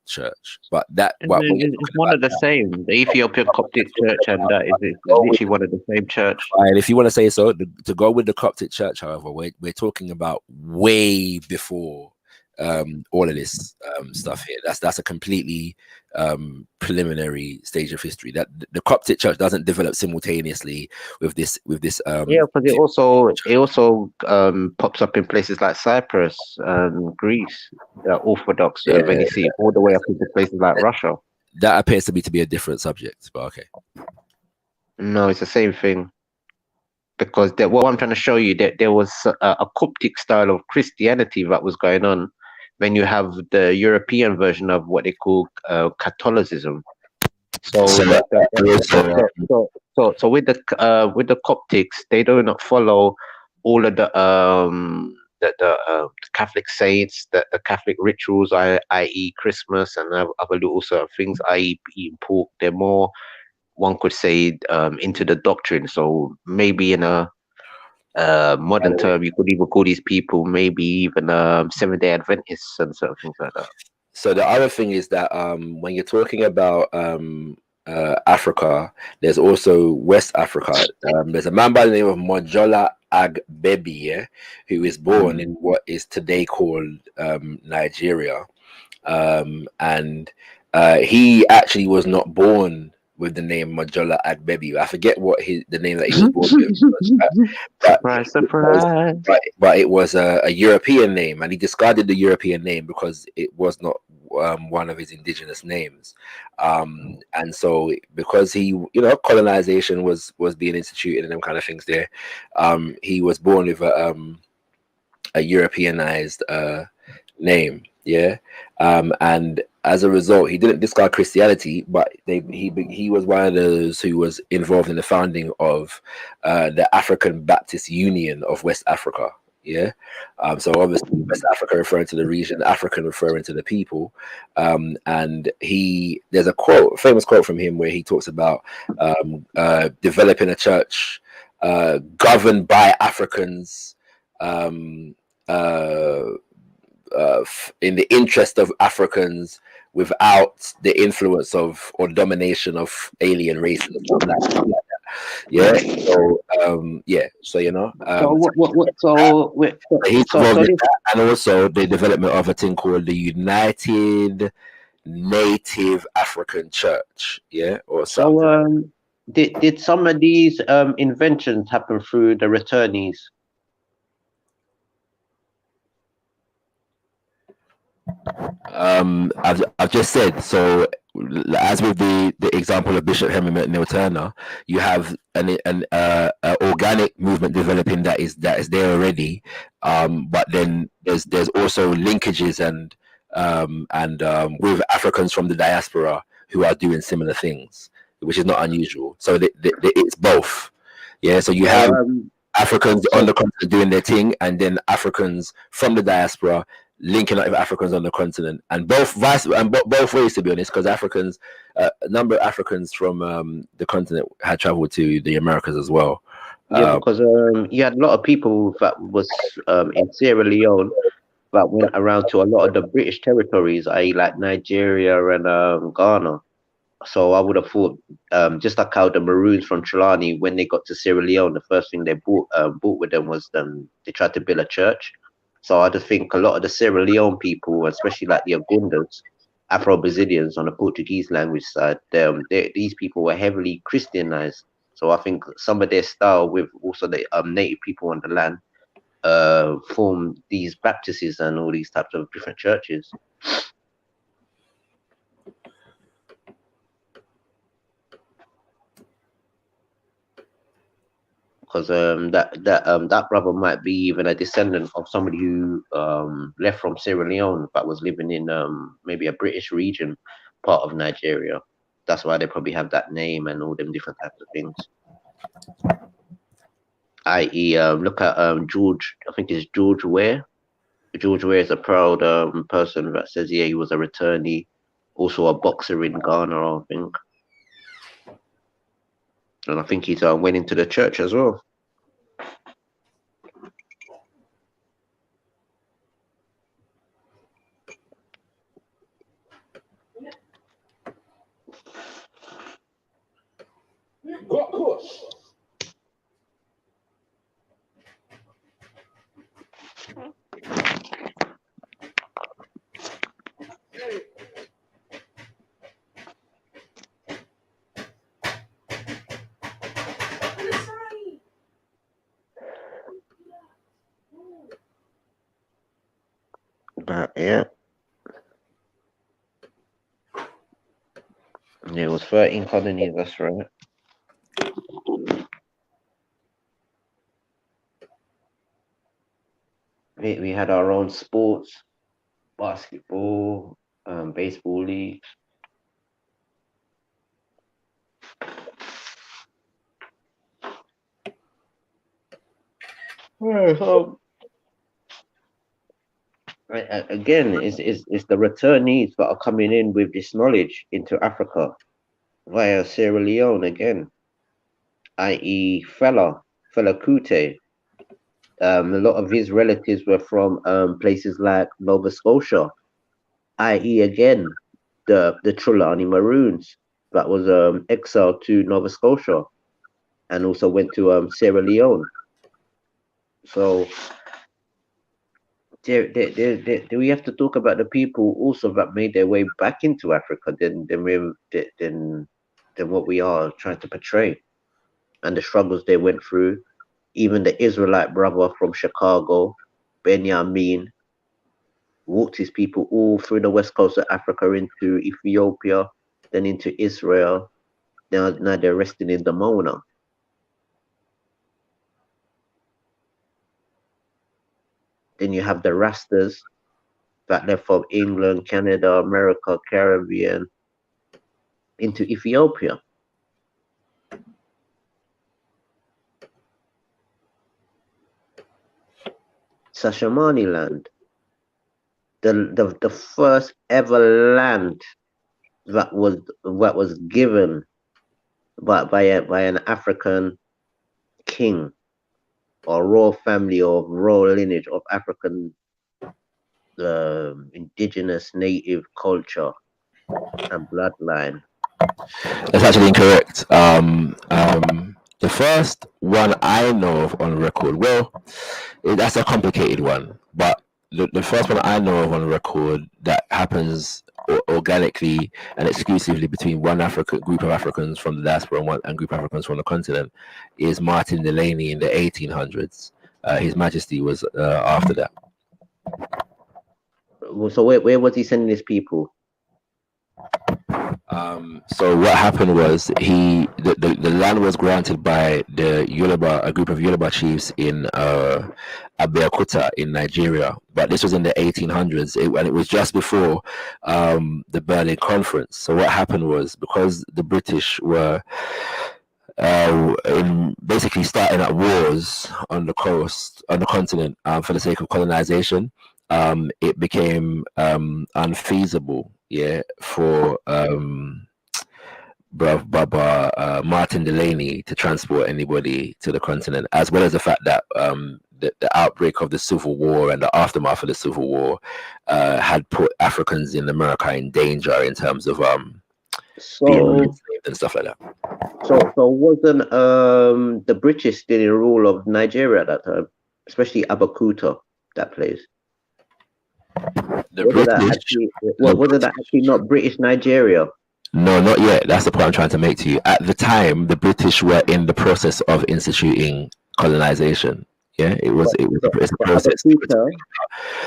church. But it's one of the same. The Ethiopian Coptic Church and that is literally one of the same church. And if you want to say so, to go with the Coptic church, however, we're talking about way before all of this stuff here. That's a completely preliminary stage of history. That the Coptic church doesn't develop simultaneously with this because it also pops up in places like Cyprus and Greece, Orthodox, when you see it all the way up into places like Russia. That appears to be a different subject, but okay. No, it's the same thing. Because what I'm trying to show you, that there was a Coptic style of Christianity that was going on. When you have the European version of what they call Catholicism. So with the Coptics, they do not follow all of the Catholic saints, the Catholic rituals, i.e. Christmas and other little sort of things, i.e. eating pork. They're more, one could say, into the doctrine. So maybe in a modern term, you could even call these people maybe even Seventh-day Adventists and sort of things like that. So the other thing is that when you're talking about Africa, there's also West Africa. There's a man by the name of Mojola Agbebi, who is born in what is today called Nigeria, and he actually was not born with the name Majola Adbebi. I forget what the name that he was born with was, Surprise, surprise. but it was a European name, and he discarded the European name because it was not one of his indigenous names. And so because he, colonization was being instituted and them kind of things there, he was born with a Europeanized name. Yeah. And as a result, he didn't discard Christianity, but he was one of those who was involved in the founding of the African Baptist Union of West Africa. Yeah. So obviously West Africa referring to the region, African referring to the people. And there's a famous quote from him where he talks about developing a church governed by Africans, in the interest of Africans, without the influence of or domination of alien races and stuff like that. Yeah. So So he's involved in that, and also the development of a thing called the United Native African Church. Yeah. Or something. So did some of these inventions happen through the returnees? I've just said, so as with the example of Bishop Henry McNeil Turner, you have an organic movement developing that is there already, but then there's also linkages and with Africans from the diaspora who are doing similar things, which is not unusual. So it's both. Yeah, so you have Africans on the continent doing their thing, and then Africans from the diaspora linking up with Africans on the continent, and both ways, to be honest, because Africans, a number of Africans from the continent had traveled to the Americas as well. Yeah, because you had a lot of people that was in Sierra Leone that went around to a lot of the British territories, i.e. like Nigeria and Ghana. So I would have thought, just like how the Maroons from Trelawney, when they got to Sierra Leone, the first thing they bought with them was they tried to build a church. So I just think a lot of the Sierra Leone people, especially like the Agundas, Afro-Brazilians on the Portuguese language side, these people were heavily Christianized. So I think some of their style with also the native people on the land formed these baptists and all these types of different churches. Because that brother might be even a descendant of somebody who left from Sierra Leone but was living in maybe a British region part of Nigeria. That's why they probably have that name and all them different types of things. I.e., look at George. I think it's George Ware. George Ware is a proud person that says, yeah, he was a returnee, also a boxer in Ghana, I think. And I think he's went into the church as well. But yeah. It was 13 colonies, that's right. We had our own sports, basketball, baseball leagues. Again, it's the returnees that are coming in with this knowledge into Africa via Sierra Leone again, i.e. Fela Kuti. A lot of his relatives were from places like Nova Scotia, i.e. again the Trelawney Maroons that was exiled to Nova Scotia and also went to Sierra Leone. So do we have to talk about the people also that made their way back into Africa? Then than what we are trying to portray, and the struggles they went through. Even the Israelite brother from Chicago, Benjamin, walked his people all through the west coast of Africa into Ethiopia, then into Israel. Now they're resting in Damona. Then you have the Rastas that left from England, Canada, America, Caribbean, into Ethiopia. Shashamani land, the first ever land that was given by an African king or royal family or royal lineage of African indigenous native culture and bloodline. That's actually incorrect. The first one I know of on record, well, that's a complicated one, but the first one I know of on record that happens organically and exclusively between one group of Africans from the diaspora and group of Africans from the continent is Martin Delaney in the 1800s. His Majesty was after that. So where was he sending his people? So what happened was the land was granted by the Yoruba, a group of Yoruba chiefs in Abeokuta in Nigeria, but this was in the 1800s, and it was just before the Berlin Conference. So what happened was, because the British were basically starting at wars on the coast, on the continent, for the sake of colonization, it became unfeasible, for Martin Delaney to transport anybody to the continent, as well as the fact that the outbreak of the Civil War and the aftermath of the Civil War had put Africans in America in danger in terms of being enslaved and stuff like that. So wasn't the British still in rule of Nigeria at that time, especially Abeokuta, that place? Wasn't that actually not British Nigeria? No, not yet. That's the point I'm trying to make to you. At the time, the British were in the process of instituting colonization. It's a process.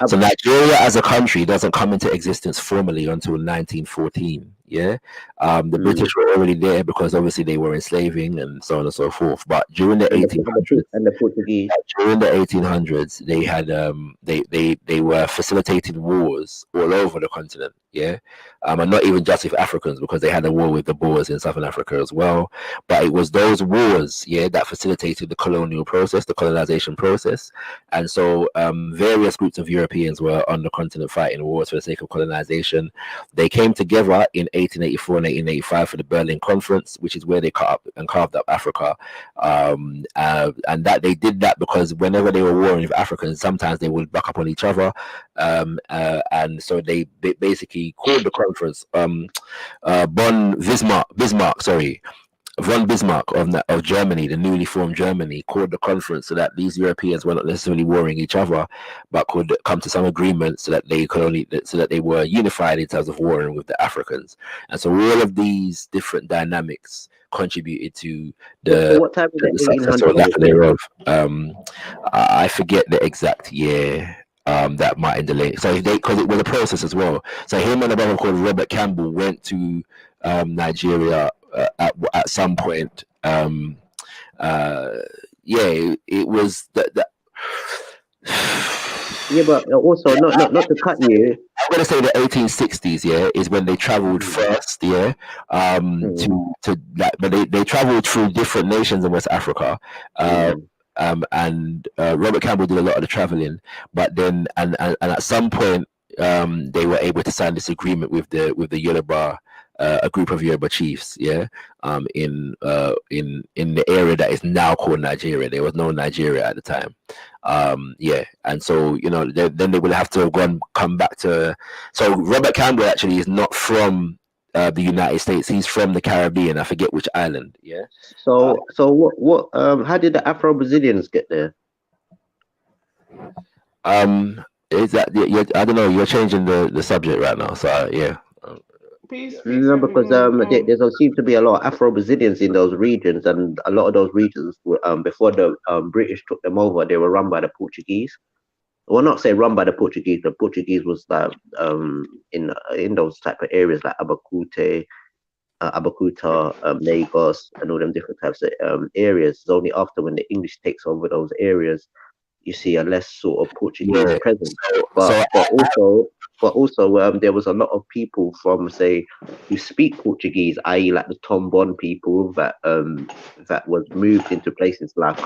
So Nigeria as a country doesn't come into existence formally until 1914. The British were already there because obviously they were enslaving and so on and so forth. But during the 1800s and the Portuguese, during the 1800s, they had they were facilitating wars all over the continent. And not even just with Africans, because they had a war with the Boers in Southern Africa as well. But it was those wars, that facilitated the colonial process, the colonization process. And so various groups of Europeans were on the continent fighting wars for the sake of colonization. They came together in 1884 and 1885 for the Berlin Conference, which is where they carved up Africa. And that they did that because whenever they were warring with Africans, sometimes they would back up on each other. And so they basically called the conference von Bismarck of Germany, the newly formed Germany, called the conference so that these Europeans were not necessarily warring each other, but could come to some agreement so that they were unified in terms of warring with the Africans. And so all of these different dynamics contributed to the success or lack thereof. I forget the exact year. That Martin Delaney. So because it was a process as well. So him and a brother called Robert Campbell went to Nigeria at some point. It was that. But also not to cut you. I'm gonna say the 1860s. Is when they traveled first. But they traveled through different nations in West Africa. And Robert Campbell did a lot of the traveling, but then and at some point they were able to sign this agreement with the Yoruba, a group of Yoruba chiefs, in the area that is now called Nigeria. There was no Nigeria at the time, and so then they would have to come back to. So Robert Campbell actually is not from the United States. He's from the Caribbean. I forget which island. So what? How did the Afro-Brazilians get there? Is that I don't know. You're changing the subject right now. So Peace, No, because everyone. there seems to be a lot of Afro-Brazilians in those regions, and a lot of those regions were, before the British took them over, they were run by the Portuguese. Well, not say run by the Portuguese. The Portuguese was like in those type of areas like Abacuta, Lagos, and all them different types of areas. It's only after when the English takes over those areas, you see a less sort of Portuguese presence. But also there was a lot of people from, say, who speak Portuguese, i.e., like the Tombon people that was moved into places like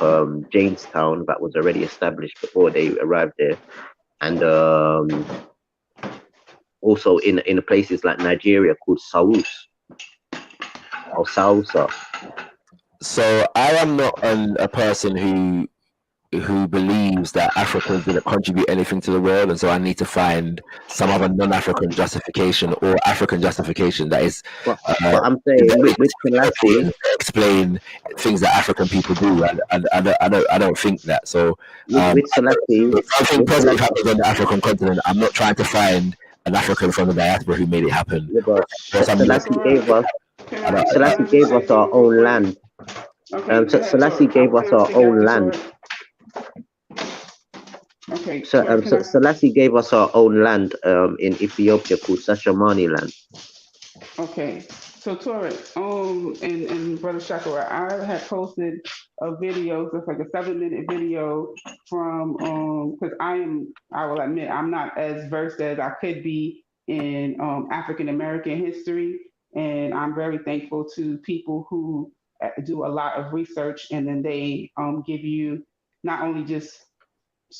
Jamestown, that was already established before they arrived there, and also in places like Nigeria called Saus or Sausa. So I am not a person who believes that Africans didn't contribute anything to the world, and so I need to find some other non-African justification or African justification that is. But I'm saying with Selassie, explain things that African people do, and I don't think that. So with Selassie, if something positive happens on the African continent, I'm not trying to find an African from the diaspora who made it happen. Yeah, but Selassie gave us our own land. Selassie gave us our own land. Okay. So, Selassie gave us our own land in Ethiopia called Sashamani land. Okay. So Torek, and Brother Shakara, I had posted a video, just like a 7-minute video from because I will admit I'm not as versed as I could be in African American history, and I'm very thankful to people who do a lot of research, and then they give you not only just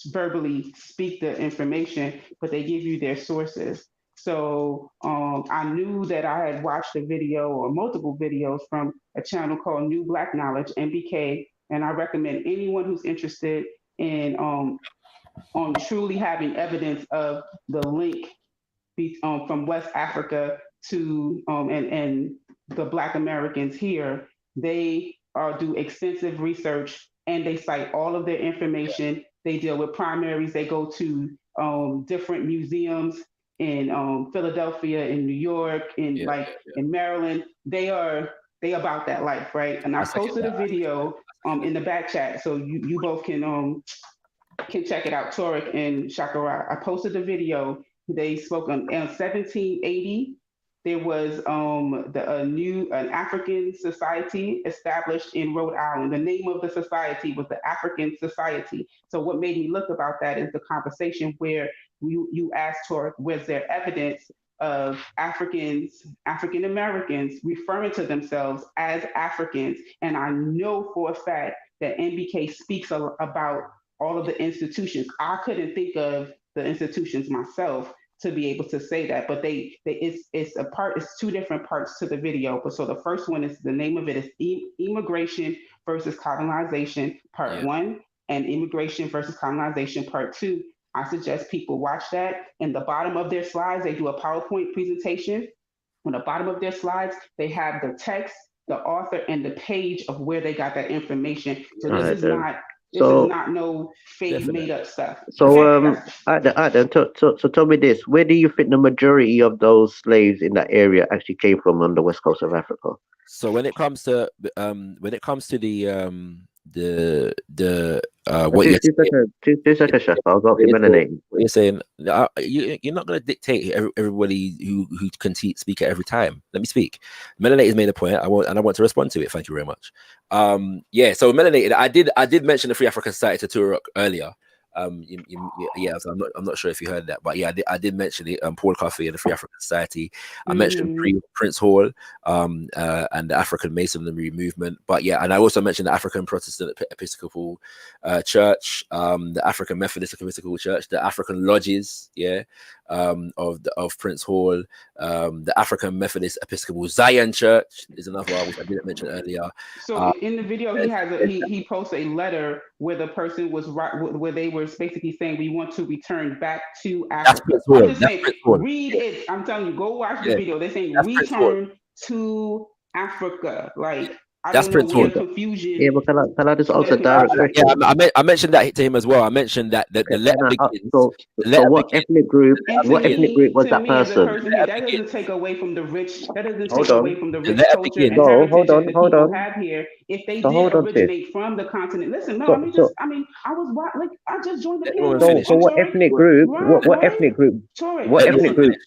verbally speak the information, but they give you their sources. So I knew that I had watched a video or multiple videos from a channel called New Black Knowledge, NBK, and I recommend anyone who's interested in on truly having evidence of the link from West Africa to and the Black Americans here. They do extensive research, and they cite all of their information. They deal with primaries. They go to different museums in Philadelphia, in New York, in in Maryland. They about that life, right? And I posted a video in the back chat, so you both can check it out, Torek and Shakara. I posted a video. They spoke on 1780. There was an African society established in Rhode Island. The name of the society was the African Society. So what made me look about that is the conversation where you asked Torek, was there evidence of African Americans referring to themselves as Africans? And I know for a fact that NBK speaks about all of the institutions. I couldn't think of the institutions myself to be able to say that, but it's two different parts to the video. But so the first one is, the name of it is Immigration versus Colonization Part 1 and Immigration versus Colonization Part 2. I suggest people watch that. In the bottom of their slides, they do a PowerPoint presentation. On the bottom of their slides, they have the text, the author, and the page of where they got that information. So this is not no fake made up stuff. So Adam, so tell me this: where do you think the majority of those slaves in that area actually came from on the west coast of Africa? So when it comes to what you're saying, you're not going to dictate everybody who can speak at every time. Let me speak. Melanated made a point. I want to respond to it. Thank you very much. So Melanated, I did mention the Free African Society to Turok earlier. So I'm not sure if you heard that, but I did mention it. Paul Coffey and the Free African Society. I mentioned Prince Hall and the African Masonry movement, and I also mentioned the African Protestant Episcopal Church, the African Methodist Episcopal Church, the African lodges, of Prince Hall, the African Methodist Episcopal Zion Church is another one which I didn't mention earlier. So in the video, he posts a letter where the person was where they were basically saying, we want to return back to Africa. I'm just saying, read it. I'm telling you, go watch the video. They're saying return to Africa. Like, That's Prince Yeah, Hall. yeah, but can I just ask a direct question? Yeah, I mentioned that to him as well. I mentioned that the letter begins. The letter what begins. ethnic group? And What ethnic group was to that me as a person? person here, that doesn't take away from the rich. That doesn't Hold take away on. from the The rich letter culture begins. and No, heritage hold that on, the hold people on. have here. If they So did hold on, sis. originate from the continent, listen. No, So, I mean, so, like I just joined the Let the woman panel. finish. so what Torre, ethnic group? What right? ethnic group? Torre, What Let the ethnic woman group? finish.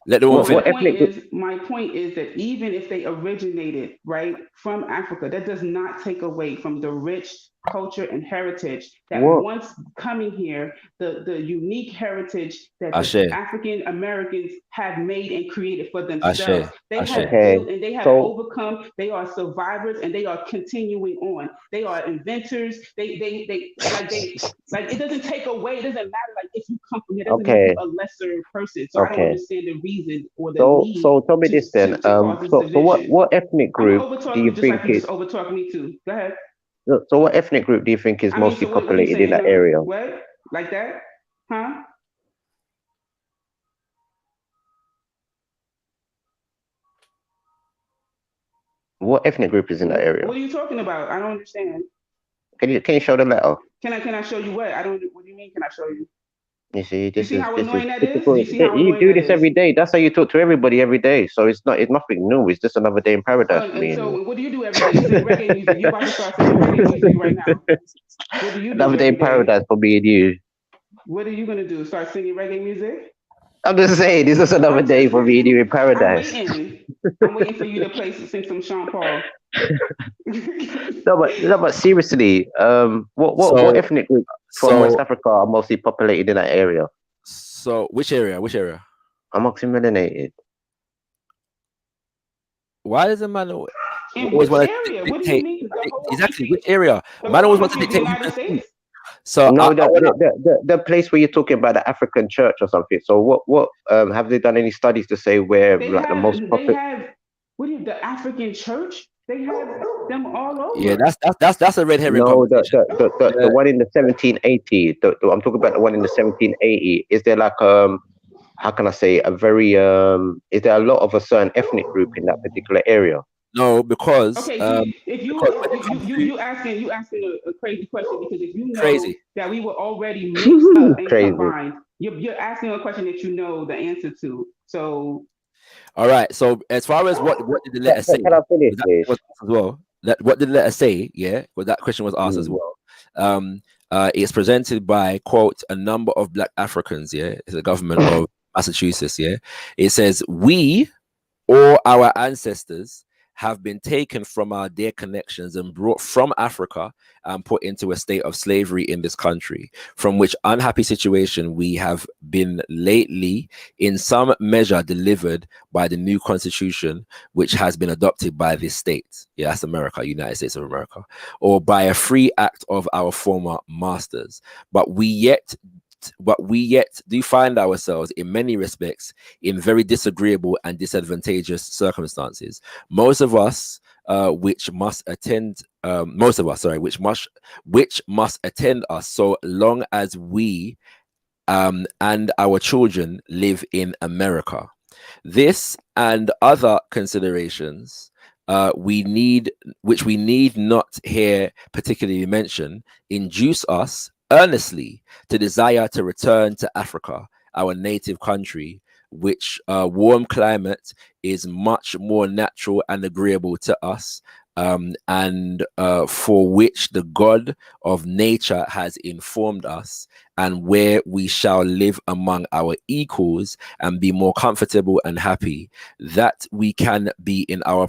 Let the woman What finish. ethnic group? My point is that even if they originated right from Africa, that does not take away from the rich culture and heritage that What? once coming here, the unique heritage that Ashe. the African Americans have made and created for themselves. Ashe. They Ashe. have Okay. built and they have So overcome. They are survivors and they are continuing on. They are inventors. They like it doesn't take away. It doesn't matter like if you come from here, it doesn't make okay. you a lesser person. So I don't Okay. understand the reason or the So need so tell me this then. to cause this So what division. ethnic I'm gonna group overtalk do you you just like think you is? just overtalk me too. Go ahead. So what ethnic group do you think is I mean, mostly so what are you populated in saying, that huh? area? What? Like that? Huh? What ethnic group is in that area? What are you talking about? I don't understand. Can you show the letter? Can I show you what? I don't. What do you mean? Can I show you? You see, You this see is how this is annoying that is? typical. You see how You annoying do that this is? every day. That's how you talk to everybody every day. So it's nothing new. It's just another day in paradise for And me. And so what do you do every day? You sing reggae music. You about to start singing reggae music right now. What do you do another day every in day? paradise for me and you. What are you gonna do? Start singing reggae music? I'm just saying, this is another day for me and you in I'm paradise. waiting. I'm waiting for you to sing some Sean Paul. No, but seriously, what So ethnic group from West so Africa are mostly populated in that area? so which area? Which area? Amoxicillinated. Why does a man In always which want to area? What do you dictate? mean? The whole Exactly, country? which area? The Man whole always wants to country of the dictate who United can speak. States? So No, I wanna, the place where you're talking about the African church or something. So what have they done any studies to say where They like the most have popular? what do you the African church? They have them all yeah, over. that's a red herring No, conversation. the one in the 1780. I'm talking about the one in the 1780. Is there like how can I say a very is there a lot of a certain ethnic group in that particular area? No, because Okay, see, if you because when it comes to you asking a crazy question because if you know crazy, that we were already mixed up and Crazy. combined, you're asking a question that you know the answer to. So all right. So as far as what did the letter say? Can I finish, That please? was asked as well. That what did the letter say? Yeah, well, that question was asked as well. It's presented by quote a number of Black Africans. Yeah, it's the government of Massachusetts. Yeah, it says we or our ancestors have been taken from our dear connections and brought from Africa and put into a state of slavery in this country, from which unhappy situation we have been lately in some measure delivered by the new constitution, which has been adopted by this state. Yeah, that's America, United States of America, or by a free act of our former masters. But we yet do find ourselves in many respects in very disagreeable and disadvantageous circumstances. Most of us which must attend us so long as we and our children live in America. This and other considerations we need not here particularly mention, induce us earnestly to desire to return to Africa, our native country, which warm climate is much more natural and agreeable to us, and for which the God of nature has informed us, and where we shall live among our equals and be more comfortable and happy that we can be in our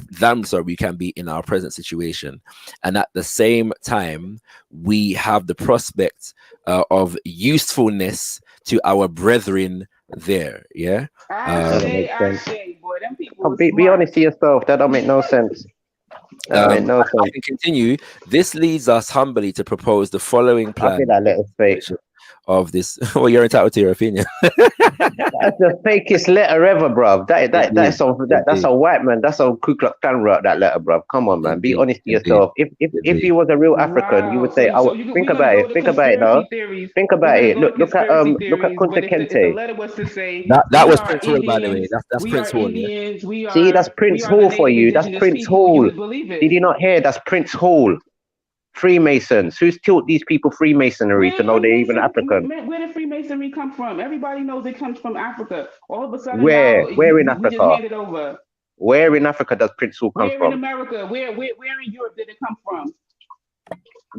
present situation, and at the same time we have the prospect of usefulness to our brethren there. Yeah, That don't make sense. boy, them people Be honest to yourself. That don't make no sense. That make no I sense. can continue. This leads us humbly to propose the following I plan. think that letter's fake. of this. Well, you're entitled to your opinion. That's the fakest letter ever, bruv. That's a white man. That's a Ku Klux Klan wrote that letter, bruv. Come on, man. Be honest to yourself. If you was a real African, you would say, think about it. Think about it now. Think about it. Look at Kunta Kinte. That was Prince Hall, by the way. That's Prince Hall. Yeah? See, that's Prince Hall for you. That's Prince Hall. Did you not hear? That's Prince Hall. Freemasons. Who's taught these people Freemasonry to know they're even African? Where did Freemasonry come from? Everybody knows it comes from Africa. All of a sudden, where in we just Africa? hand it over. Where in Africa does Prince Hall come Where from? in America? Where in Europe did it come from?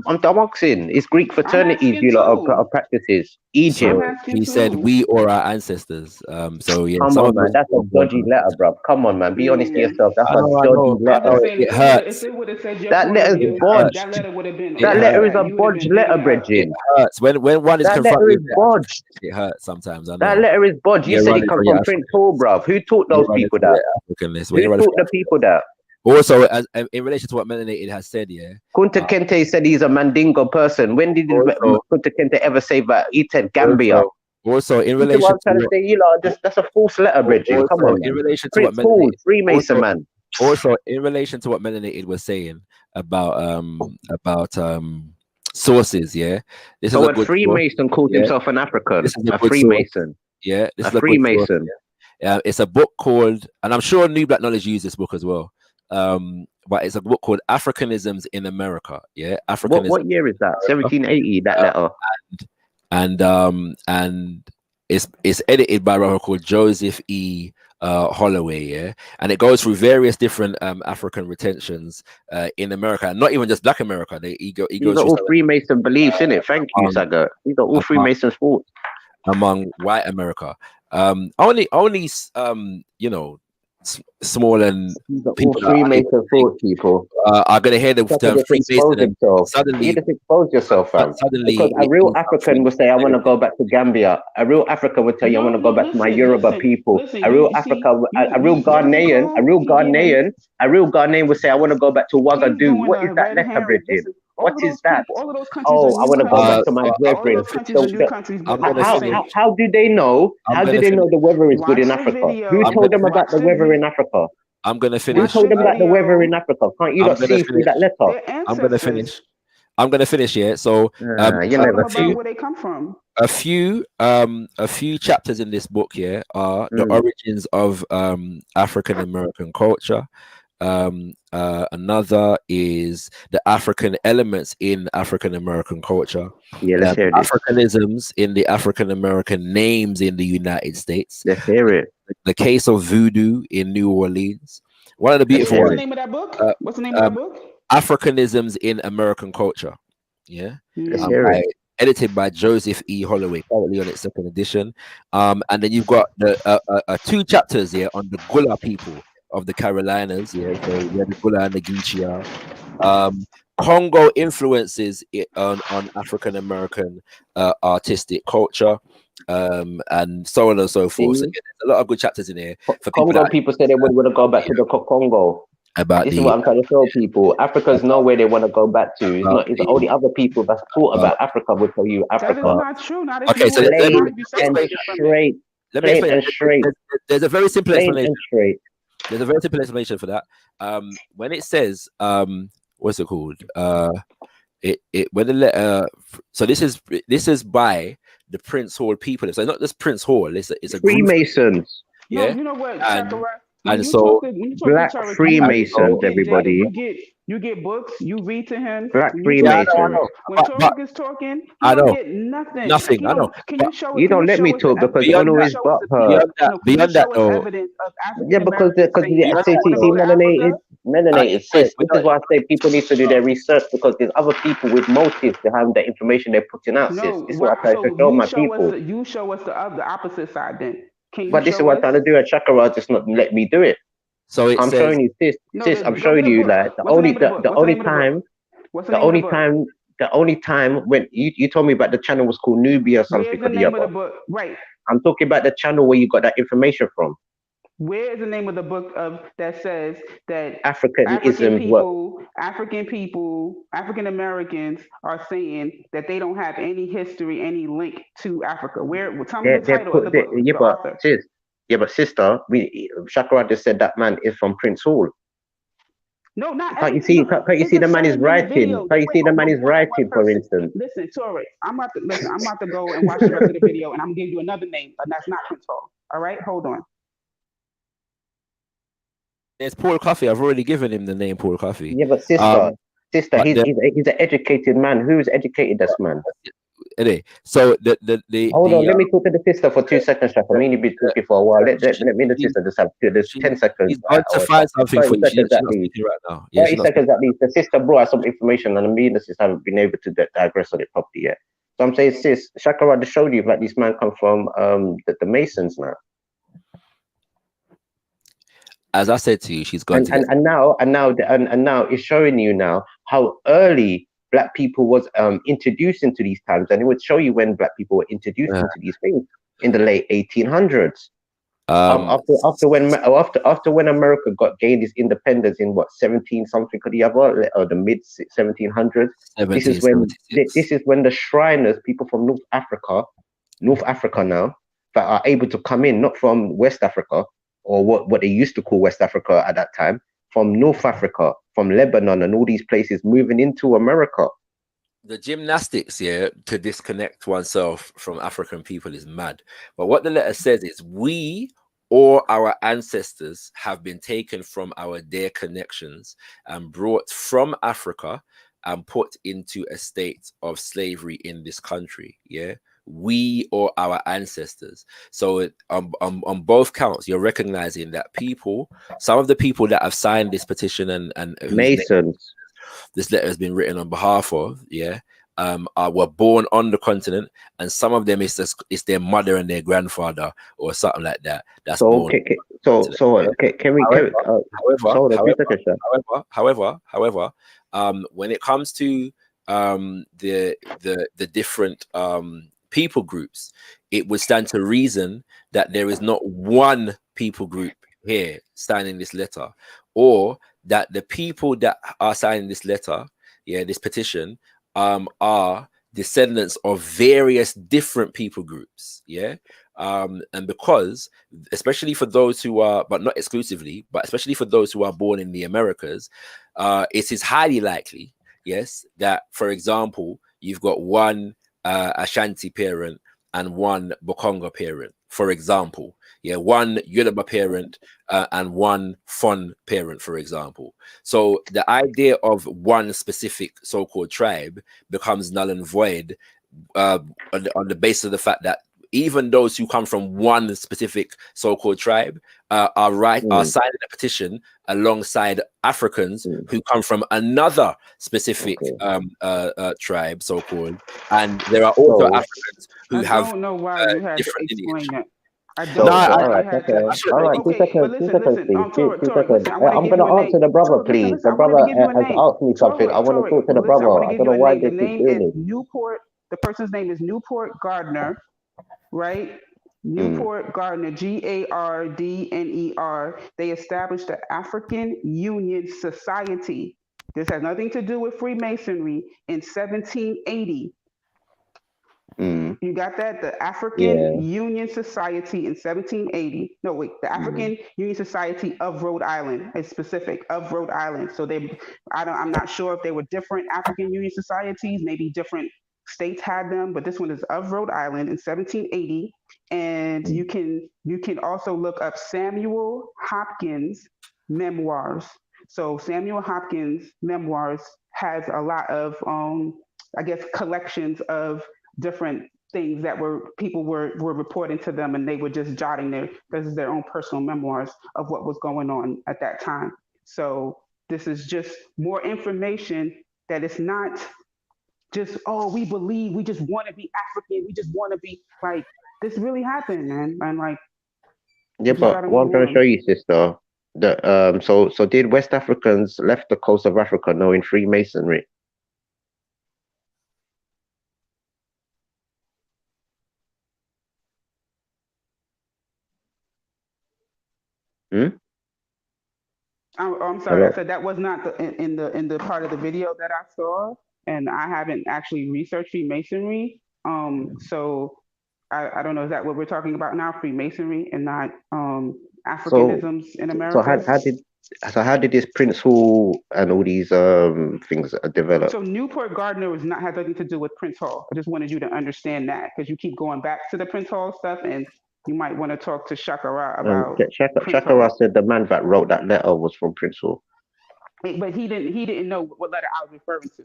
I'm asking. It's Greek fraternities you lot are practices. Egypt. So he said we or our ancestors. So yeah. Come on, man. That's a dodgy letter, bro. Come on, man. Be honest to yourself. That's a dodgy letter. It hurts. That letter's bodged. That letter is a bodged letter, Bridget. It hurts. When one is that letter is bodged. It hurts sometimes. I know. That letter is bodged. You said it comes from Prince Hall, bruv. Who taught those people that? Who taught the people that? Also, in relation to what Melanated has said, yeah. Kunta Kinte said he's a Mandingo person. When did Kunta Kinte ever say that he said Gambia? Also, in relation to that's a false letter, Bridget. Come on. In relation to Prince what Hall, Freemason man. Also, in relation to what Melanated was saying about sources, yeah. This So is a Freemason calls himself an African. A Freemason. Yeah, this is a Freemason. It's a book called, and I'm sure New Black Knowledge used this book as well. But it's a book called Africanisms in America. Yeah, Africanism. What year is that? 1780. That letter. And it's edited by a writer called Joseph E. Holloway. Yeah, and it goes through various different African retentions in America, and not even just Black America. He goes these are all Freemason beliefs, in it. Thank you, Saga. These are all Freemason thoughts among white America. Only you know, small and people Freemason thought people are going to hear the term Freemason. Suddenly, you just expose yourself, fam. Suddenly, because a real African would say, "I want to go back to Gambia." A real African would tell you, "I want to go back to my Yoruba people." A real Ghanaian would say, "I want to go back to Ouagadougou." What is that letter, Bridget? What is that? Oh, I want to go back to my brethren. How do they know? How do they know the weather is good in Africa? Who told them about the weather in Africa? I'm gonna finish. Who told them about the weather in Africa? Can't you not see through that letter? I'm gonna finish. Yeah. So you never where they come from. A few chapters in this book here are the origins of African American culture. Another is the African elements in African American culture. Yeah, let's hear it. Africanisms in the African American names in the United States. Let's hear it. The case of voodoo in New Orleans. One of the beautiful. What's the name of that book? What's the name of that book? Africanisms in American culture. Yeah. Let's hear it. Edited by Joseph E. Holloway, currently on its second edition. And then you've got the 2 chapters here on the Gullah people of the Carolinas, so we have the Gullah and the Geechee. Congo influences on African American artistic culture, and so on and so forth. So, there's a lot of good chapters in here. For Congo people say they would want to go back to the Congo. This is what I'm trying to tell people. Africans know where they want to go back to. It's the only other people that's thought about Africa will tell you Africa. That is not true. Not okay, so let me explain. There's a very simple explanation. There's a very simple explanation for that. When it says, what's it called? When the letter. So this is by the Prince Hall people. So not just Prince Hall. It's a Freemasons. Yeah. You know what? And so Black Freemasons, everybody. You get books. You read to him. Black Freemasons. When Tariq is talking, I know. Get nothing. Nothing. I know. Can you show? You don't let me talk because you always butt her. Beyond that, though. Yeah, because the melanated sis. This is why I say people need to do their research because there's other people with motives behind the information they're putting out. Sis, this is what I try to show my people. You show us the opposite side, then. But this is what I'm trying to do. A chakra just not let me do it. So I'm showing you sis. I'm showing you like the only time when you told me about the channel was called Nubia or something or the other. Right. I'm talking about the channel where you got that information from. Where is the name of the book of that says that Africanism. What? African Americans are saying that they don't have any history, any link to Africa? Where? Well, tell me the They title of the book, yeah, the but author. sister, Shakara just said that man is from Prince Hall. No, not Can't every. you see? No, Can't you it's see a the man is 7-minute writing? video. Can't you Wait, see the man no, is one writing, for person. instance? Listen, Torres, I'm about to listen. I'm about to go and watch the rest of the video, and I'm gonna give you another name, but that's not Prince Hall. All right, hold on. There's Paul Coffey. I've already given him the name Paul Coffey. Yeah, but sister, but he's an educated man. Who's educated this man? Anyway, so Hold on, let me talk to the sister for 2 seconds, Shaka. I mean, you've been talking for a while. Let me and the sister just have 10 seconds. She's going to find something for 30 you. seconds She's at not least. speaking right now. Yeah, 30 seconds at least. The sister brought us some information, and me and the sister haven't been able to digress on it properly yet. So I'm saying, sis, Shakara just showed you that these man come from the Masons now. As I said to you, she's going to get. And now it's showing you now how early Black people was introduced into these times, and it would show you when Black people were introduced into these things in the late 1800s. After when America gained its independence in what 17 something or the other, or the mid 1700s. This is when the Shriners, people from North Africa now, that are able to come in, not from West Africa or what they used to call West Africa at that time, from North Africa, from Lebanon, and all these places moving into America. The gymnastics, to disconnect oneself from African people is mad. But what the letter says is, we or our ancestors have been taken from their connections and brought from Africa and put into a state of slavery in this country. Yeah. We or our ancestors. So on both counts, you're recognizing that some of the people that have signed this petition and Masons, this letter has been written on behalf of, were born on the continent, and some of them it's their mother and their grandfather or something like that. That's born. However, when it comes to the different people groups, it would stand to reason that there is not one people group here signing this letter, or that the people that are signing this letter, this petition, are descendants of various different people groups, and because, especially for those who are, but not exclusively, but especially for those who are born in the Americas, it is highly likely, that, for example, you've got one Ashanti parent and one Bokonga parent, for example. One Yoruba parent and one Fon parent, for example. So the idea of one specific so-called tribe becomes null and void on the basis of the fact that even those who come from one specific so-called tribe are signing a petition alongside Africans who come from another specific tribe, so-called, and there are also Africans who have don't know why you had different to explain lineage. that. I don't know why you had to. All right, 2 seconds, Listen, 2 seconds, please. Torres, 2 seconds. listen, I want to I'm give going you to a answer name. the brother, Torres, please. listen, The I want brother to give you a has name. asked me something. I want to talk to the Listen, I brother. want to I give don't you know a why name. they The keep name doing is it. Newport. The person's name is Newport Gardner, right? Newport Gardner, Gardner. They established the African Union Society. This has nothing to do with Freemasonry in 1780. You got that? The African Union Society in 1780. No, wait, the African Union Society of Rhode Island is specific of Rhode Island. So I'm not sure if they were different African Union societies, maybe different states had them, but this one is of Rhode Island in 1780. And you can also look up Samuel Hopkins memoirs. So Samuel Hopkins memoirs has a lot of collections of different things that people were reporting to them, and they were just jotting this is their own personal memoirs of what was going on at that time. So this is just more information that it's not just, we believe, we just want to be African, we just want to be like, this really happened, man. And like, but what I'm trying to show you, sister, that so did West Africans left the coast of Africa knowing Freemasonry? Hmm? I'm sorry. I said that was not in the part of the video that I saw, and I haven't actually researched Freemasonry. So I don't know. Is that what we're talking about now? Freemasonry and not Africanisms in America. How did this Prince Hall and all these things develop? So Newport Gardner has nothing to do with Prince Hall. I just wanted you to understand that because you keep going back to the Prince Hall stuff, and you might want to talk to Shakara about Shakara said the man that wrote that letter was from Prince Hall. But he didn't know what letter I was referring to.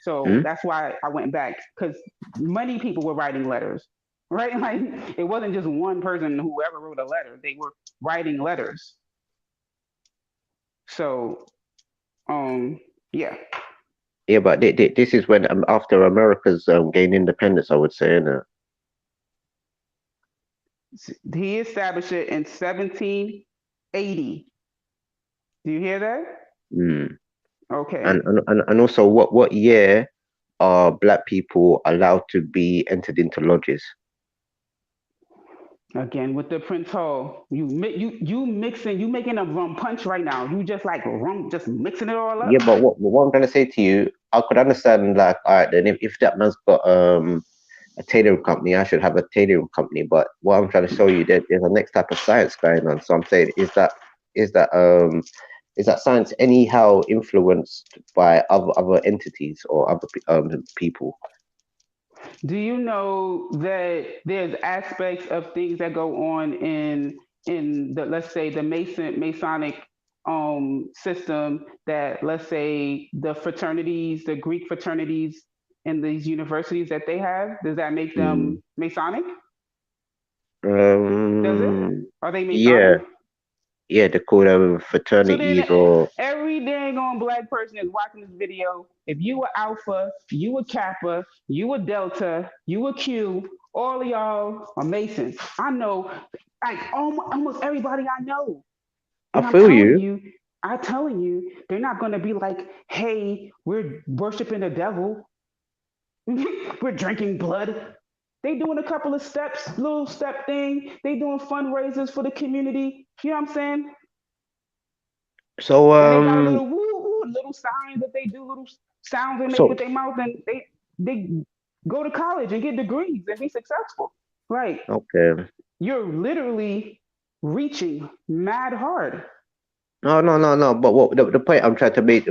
So that's why I went back, because many people were writing letters, right? Like it wasn't just one person who ever wrote a letter. They were writing letters. So, yeah. Yeah, but this is when after America's gained independence, I would say, innit? He established it in 1780. Do you hear that? Mm. Okay. And also, what year are black people allowed to be entered into lodges? Again, with the Prince Hall, you mixing, you making a rum punch right now. You just like rum, just mixing it all up. Yeah, but what I'm trying to say to you, I could understand, like, all right, then if that man's got a tailoring company, I should have a tailoring company. But what I'm trying to show you, there's a next type of science going on. So I'm saying, is that science anyhow influenced by other entities or other people? Do you know that there's aspects of things that go on in the, let's say, the Masonic system, that, let's say, the fraternities, the Greek fraternities in these universities that they have, does that make them Masonic? Does it? Are they Masonic? Yeah, they call them fraternities or... Every dang on black person is watching this video. If you were Alpha, you were Kappa, you were Delta, you were Q, all of y'all are Masons. I know, like almost everybody I know. And I feel you. I'm telling you, they're not going to be like, hey, we're worshiping the devil. We're drinking blood. They doing a couple of steps, little step thing. They doing fundraisers for the community. You know what I'm saying? So and they got a little little signs that they do, little sounds they make with their mouth, and they go to college and get degrees and be successful. Right. Okay. You're literally reaching mad hard. No. But what the point I'm trying to make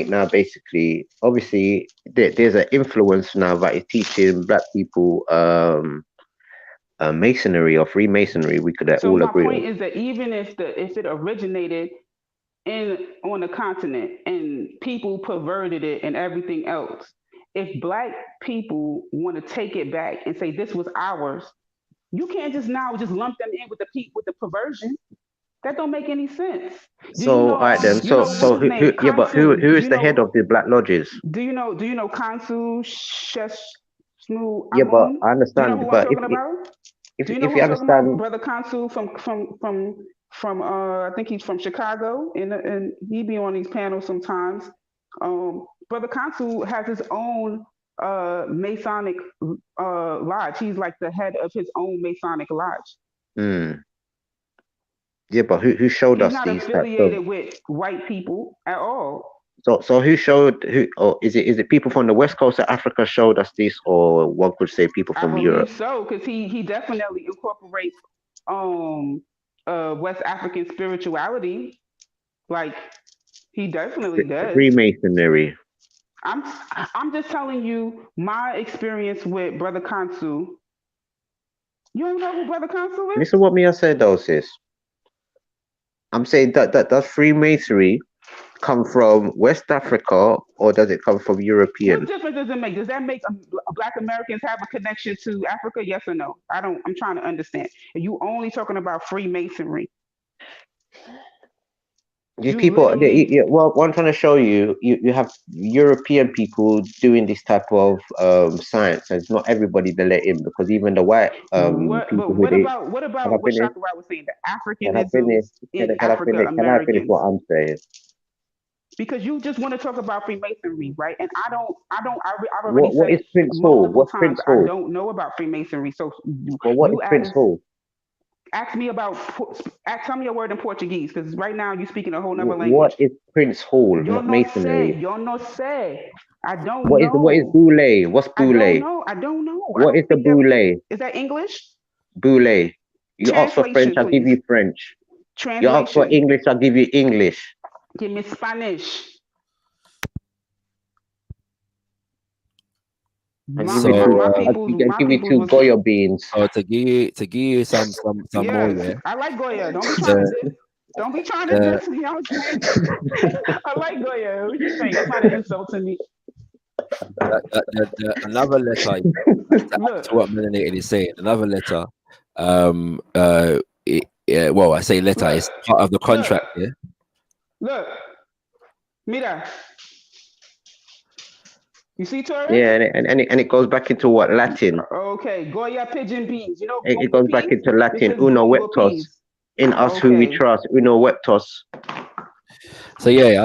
now, basically, obviously, there's an influence now that is teaching black people masonry or Freemasonry. We could all agree. So my point is that even if it originated on the continent and people perverted it and everything else, if black people want to take it back and say this was ours, you can't just lump them in with the perversion. That don't make any sense. All right then. So who is the head of the black lodges? Do you know Kansu Sheshnu? Yeah, but I understand. But if you understand, Brother Kansu from I think he's from Chicago, and he be on these panels sometimes. Brother Kansu has his own Masonic lodge. He's like the head of his own Masonic lodge. Yeah, but who showed us these? He's not affiliated with white people at all. So who showed who? Or is it people from the west coast of Africa showed us this, or one could say people from Europe? So, because he definitely incorporates West African spirituality. Like he definitely does. Freemasonry. I'm just telling you my experience with Brother Kansu. You don't know who Brother Kansu is? Listen, what me I said though, sis. I'm saying that does Freemasonry come from West Africa or does it come from European? What difference does it make? Does that make Black Americans have a connection to Africa? Yes or no? I'm trying to understand. Are you only talking about Freemasonry? These people, well, what I'm trying to show you, you have European people doing this type of science, and it's not everybody they let in, because even the white people. What about what Shakira was saying? The Africanism in Africa Americans. Can I finish what I'm saying? Because you just want to talk about Freemasonry, right? And I've already what said is Prince Hall? What's Prince Hall? I don't know about Freemasonry. So what is Prince Hall? Ask me about. Tell me a word in Portuguese, because right now you're speaking a whole nother language. What is Prince Hall? Yo Not no sé. masonry. Yo no sé. I don't What is know. boule? What's I don't boule? know. I don't know. What is the boule? Is that English? Boule. You ask for French, Translation, I'll give please. you French. You ask for Translation. English, I'll give you English. Give me Spanish. And My, give So, you two, my I'll people's give my you people's two was Goya beans. so to give you some more, yes. yeah. I like Goya. Don't be trying to The, diss. Don't be trying to the, diss me. I'm saying I like Goya. What you saying? That's not an insult to me. another letter to add to what Melanated is saying. Another letter. Well, I say letter. Look, It's part of the contract. Yeah. Look. Mira. You see, Torres? Yeah, and it goes back into what? Latin. Okay, Goya pigeon peas. You know, It gongo goes back peas? into Latin. This is Uno gongo vectos. peas. In us who we Okay. trust. Uno vectos. So yeah.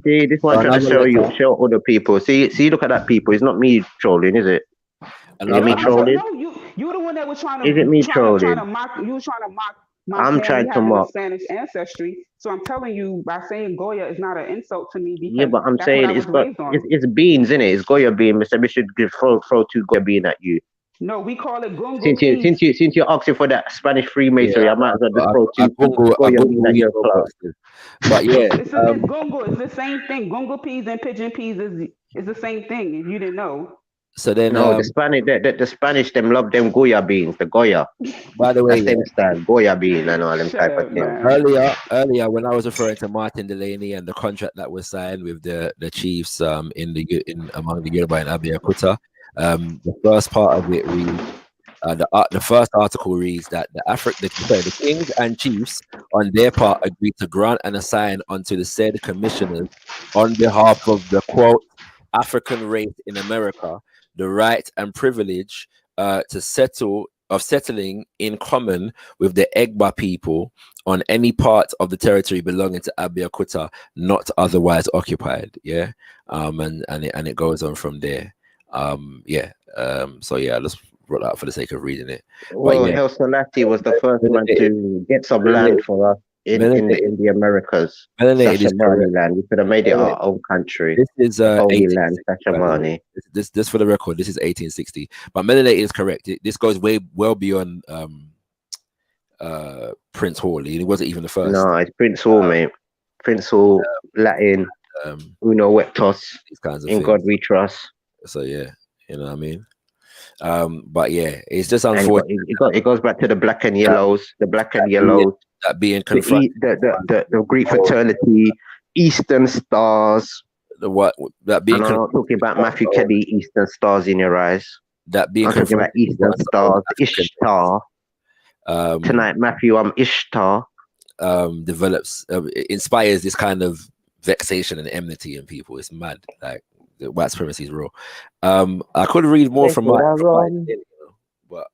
See, this one So trying to another letter. show other people. See, look at that people. It's not me trolling, is it? Is it me trolling? No, you the one that was trying Is it me to trolling? mock. You was trying to mock my I'm family trying to having a mock. Spanish ancestry. So I'm telling you, by saying Goya is not an insult to me because Yeah, but I'm that's saying what I was raised on. it's beans, innit? It's Goya bean. Mr. We should throw two Goya bean at you. No, we call it gongo peas. Since you're asking for that Spanish Freemasonry, I might as well just throw two I Goya bean at your club. But yeah, It's gongo. It's the same thing. Gongo peas and pigeon peas is the same thing. If you didn't know. So then, no, the Spanish them love them Goya beans, the Goya. By the way, that's them style Goya bean and all them type of things. Earlier, when I was referring to Martin Delaney and the contract that was signed with the Chiefs among the Yoruba and Abeokuta, the first part of it reads. The first article reads that the kings and chiefs on their part agreed to grant and assign unto the said commissioners on behalf of the quote African race in America the right and privilege to settling in common with the Egba people on any part of the territory belonging to Abeokuta not otherwise occupied. Yeah, and it goes on from there. So yeah, let's brought that for the sake of reading it. Well, Haile Selassie was the first man to get some land for us in the Americas. Shashamane land. We could have made it our own country. This is Holy land, Shashamane. This for the record. This is 1860. But Melanated is correct. This goes well beyond Prince Hall. He wasn't even the first. No, it's Prince Hall, mate. Prince Hall, Latin, Uno Vectos, these kinds of in things. God we trust. So yeah, you know what I mean. But yeah, it's just unfortunate. It goes back to the black and yellows, that being confronted. The Greek fraternity, Eastern Stars. I'm not talking about Matthew Kelly, Eastern Stars in your eyes. That being I'm talking about Eastern Stars, Ishtar. Tonight, Matthew, I'm Ishtar. Inspires this kind of vexation and enmity in people. It's mad. Like the white supremacy is real. I could read more from my but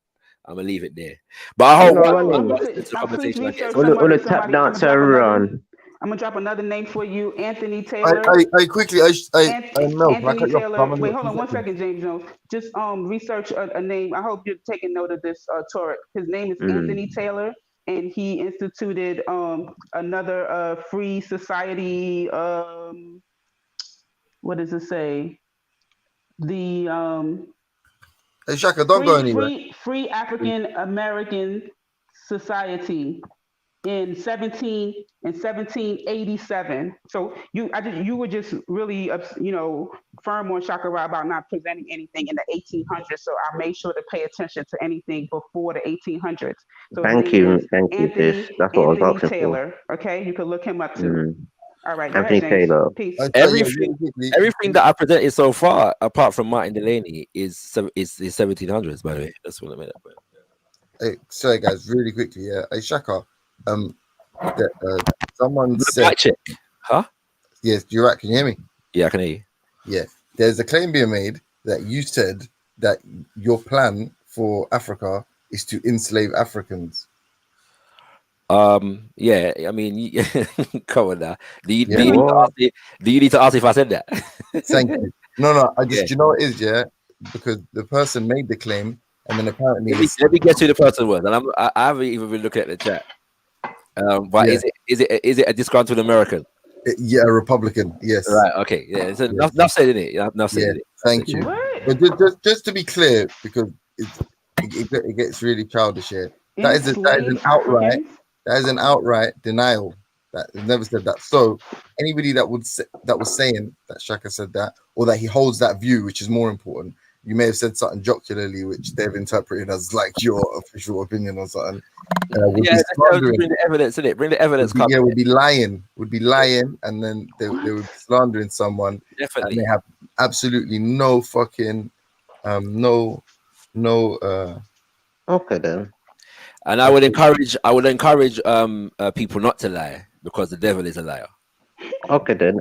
I'm gonna leave it there. But I hope tap dancer run. I'm gonna drop another name for you, Anthony Taylor. Quickly, Anthony Taylor. Wait, hold on 1 second, James Jones. Just research a name. I hope you're taking note of this, Torek. His name is Anthony Taylor, and he instituted another free society. What does it say? The Hey Shaka, don't go anywhere. Free African American Society in 1787. So you were just really firm on Shaka Ra about not presenting anything in the 1800s. So I made sure to pay attention to anything before the 1800s. So thank you. That's what I was asking Taylor. For. Okay, you could look him up too. All right, Anthony Taylor. Peace. Everything that I presented so far, apart from Martin Delaney, is 1700s. By the way, that's what I meant. Hey, sorry guys, really quickly. Yeah, hey Shaka, someone said, huh? Yes, you're right. Can you hear me? Yeah, I can hear you. Yeah, there's a claim being made that you said that your plan for Africa is to enslave Africans. Yeah, I mean, come on now. Do you need to ask if I said that? Thank you. No, I just, you know what it is, yeah? Because the person made the claim and then apparently let me get to the person was, and I haven't even been looking at the chat. But Yeah. is it a disgruntled American? Yeah, a Republican. Yes. Right. Okay. Yeah. So enough said in it. Enough said Yeah. in it. Thank you. But just to be clear, because it gets really childish here. That is an outright denial. That never said that. So anybody that was saying that Shaka said that, or that he holds that view, which is more important, you may have said something jocularly, which they've interpreted as like your official opinion or something. Would be slandering. Bring the evidence in it. Bring the evidence. Would be lying, and then they would be slandering someone. Definitely. And they have absolutely no fucking Okay then. And I would encourage people not to lie, because the devil is a liar. Okay then.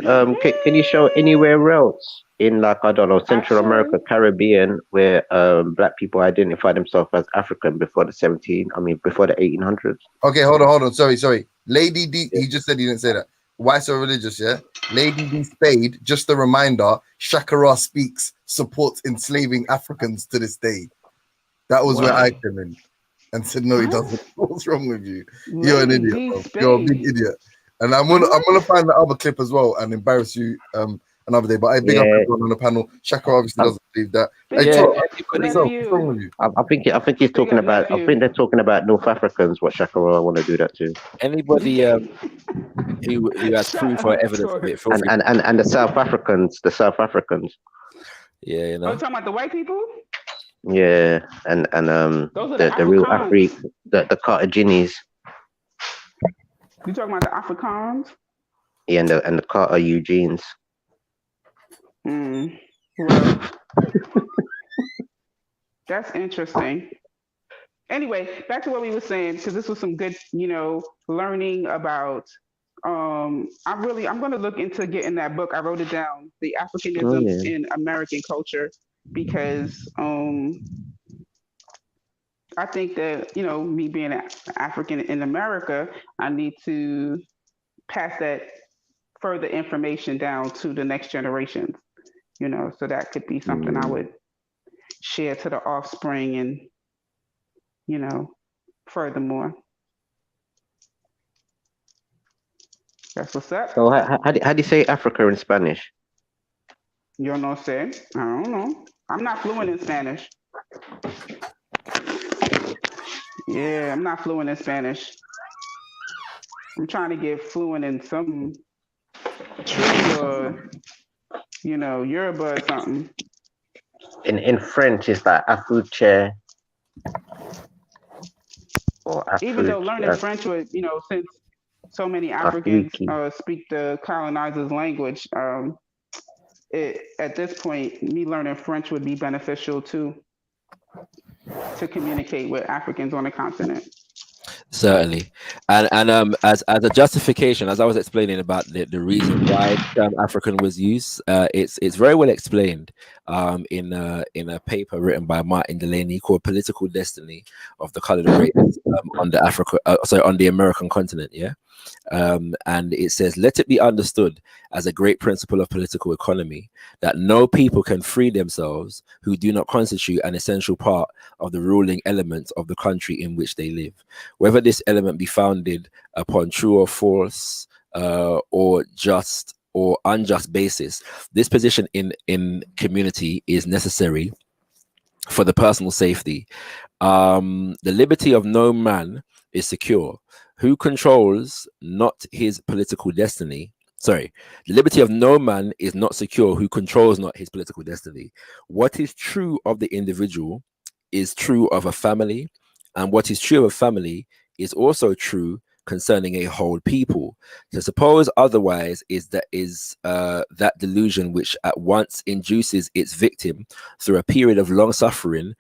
Can you show anywhere else in, like, I don't know, Central America, Caribbean, where black people identify themselves as African before the 1800s? Okay, hold on. Sorry. Lady D, he just said he didn't say that. Why so religious? Yeah, Lady D Spade. Just a reminder: Shakara speaks, supports enslaving Africans to this day. That was where I came in and said, no, he doesn't. What's wrong with you? You're an idiot, bro. You're a big idiot. And I'm gonna find the other clip as well and embarrass you another day. But I big up everyone on the panel. Shaka obviously doesn't believe that. What's wrong with you? I think he's talking about. I think they're talking about North Africans. What Shakara want to do that to? Anybody who has proof or evidence of it, and the South Africans. Yeah, you know. Are you talking about the white people? Yeah, and the real Afrique, the Carthaginians. You talking about the Afrikaans? Yeah, and the Carter Eugenes. Well, that's interesting. Anyway, back to what we were saying, because this was some good, learning about. I'm going to look into getting that book. I wrote it down, The Africanism in American Culture, because I think that, me being an African in America, I need to pass that further information down to the next generations, so that could be something I would share to the offspring and, furthermore. That's what's up. So how do you say Africa in Spanish? Yo no sé. I don't know. I'm not fluent in Spanish. Yeah, I'm not fluent in Spanish. I'm trying to get fluent in some tree or, Yoruba or something. In French, it's like Afuche. Even though learning French would, since so many Africans speak the colonizers' language, at this point, me learning French would be beneficial too, to communicate with Africans on the continent. Certainly, and as a justification, as I was explaining about the reason why African was used, it's very well explained in a paper written by Martin Delaney called "Political Destiny of the Colored Race on the American Continent." Yeah. And it says, let it be understood as a great principle of political economy that no people can free themselves who do not constitute an essential part of the ruling element of the country in which they live, whether this element be founded upon true or false or just or unjust basis. This position in community is necessary for the personal safety. The liberty of no man is secure who controls not his political destiny. Sorry, the liberty of no man is not secure who controls not his political destiny. What is true of the individual is true of a family, and what is true of a family is also true concerning a whole people. To suppose otherwise is that delusion which at once induces its victim through a period of long suffering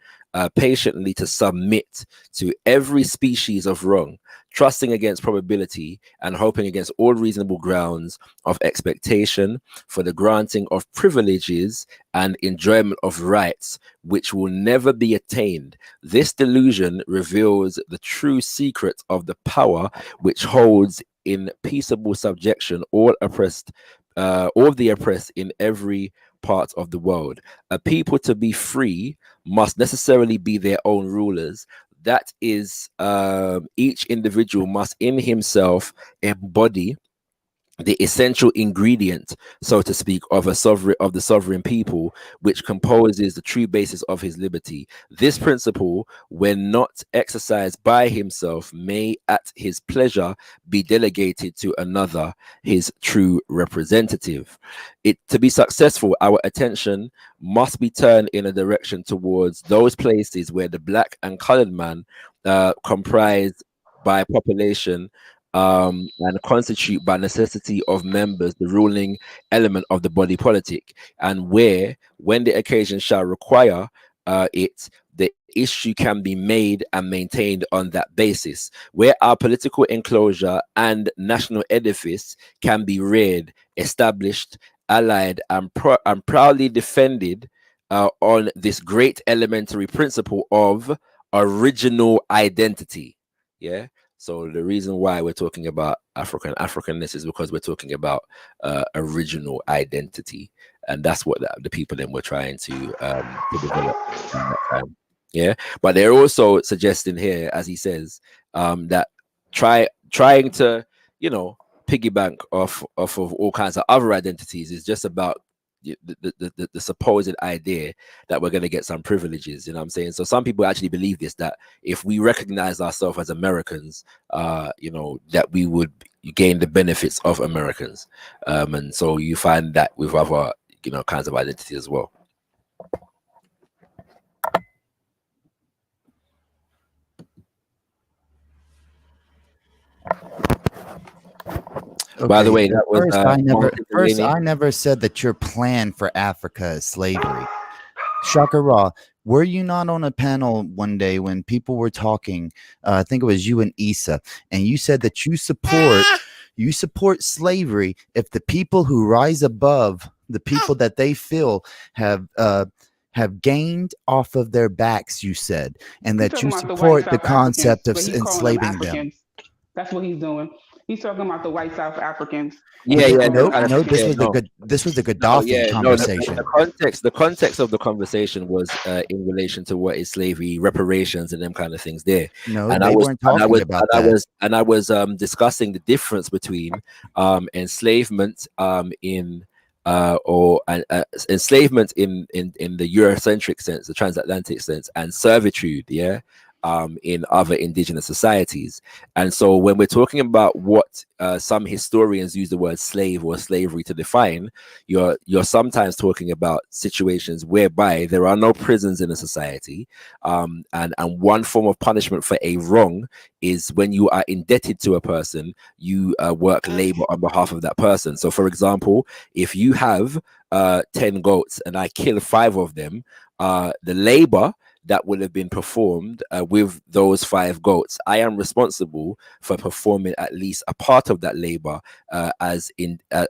patiently to submit to every species of wrong, trusting against probability and hoping against all reasonable grounds of expectation for the granting of privileges and enjoyment of rights which will never be attained. This delusion reveals the true secret of the power which holds in peaceable subjection all of the oppressed in every parts of the world. A people to be free must necessarily be their own rulers. That is, each individual must in himself embody the essential ingredient, so to speak, of the sovereign people, which composes the true basis of his liberty. This principle, when not exercised by himself, may at his pleasure be delegated to another, his true representative. To be successful, our attention must be turned in a direction towards those places where the black and colored man comprise by population and constitute by necessity of members the ruling element of the body politic, and where, when the occasion shall require it, the issue can be made and maintained on that basis, where our political enclosure and national edifice can be reared, established, allied, and proudly defended on this great elementary principle of original identity. Yeah. So the reason why we're talking about Africanness is because we're talking about original identity, and that's what the people then were trying to develop in that time. Yeah, but they're also suggesting here, as he says, that trying to piggyback off of all kinds of other identities is just about the supposed idea that we're going to get some privileges. You know what I'm saying? So some people actually believe this, that if we recognize ourselves as Americans, that we would gain the benefits of Americans. And so you find that with other kinds of identity as well. Okay. By the way, that was I never said that your plan for Africa is slavery. Shaka Ra, were you not on a panel one day when people were talking? I think it was you and Issa, and you said that you support slavery if the people who rise above the people that they feel have gained off of their backs. You said, and that you support the concept of enslaving them. That's what he's doing. He's talking about the white South Africans. This was the Gaddafi conversation. The context of the conversation was in relation to what is slavery, reparations, and them kind of things there. No, and they weren't talking about that. I was discussing the difference between enslavement enslavement in the Eurocentric sense, the transatlantic sense, and servitude. Yeah. In other indigenous societies. And so when we're talking about what some historians use the word slave or slavery to define, you're sometimes talking about situations whereby there are no prisons in a society, and one form of punishment for a wrong is when you are indebted to a person, you work labor on behalf of that person. So for example, if you have 10 goats and I kill 5 of them, the labor that would have been performed with those 5 goats, I am responsible for performing at least a part of that labor as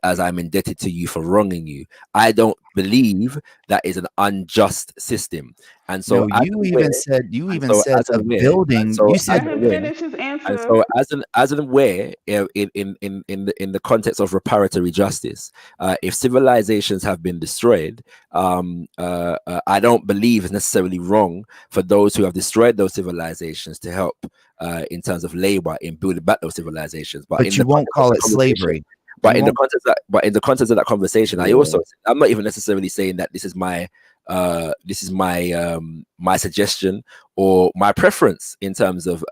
I'm indebted to you for wronging you. I don't believe that is an unjust system. And so you even said a building. You said and so as an aware in the context of reparatory justice, if civilizations have been destroyed, I don't believe it's necessarily wrong for those who have destroyed those civilizations to help in terms of labor in building back those civilizations. But you won't call it slavery. But in the context of that conversation, I'm not even necessarily saying that this is my my suggestion or my preference in terms of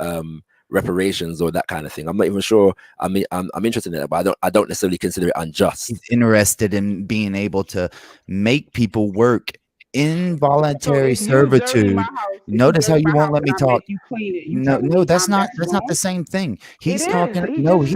reparations or that kind of thing. I'm not even sure. I mean, I'm interested in it, but I don't necessarily consider it unjust. He's interested in being able to make people work involuntary servitude. Notice how you won't let me talk. No, that's not the same thing. He's talking. He literally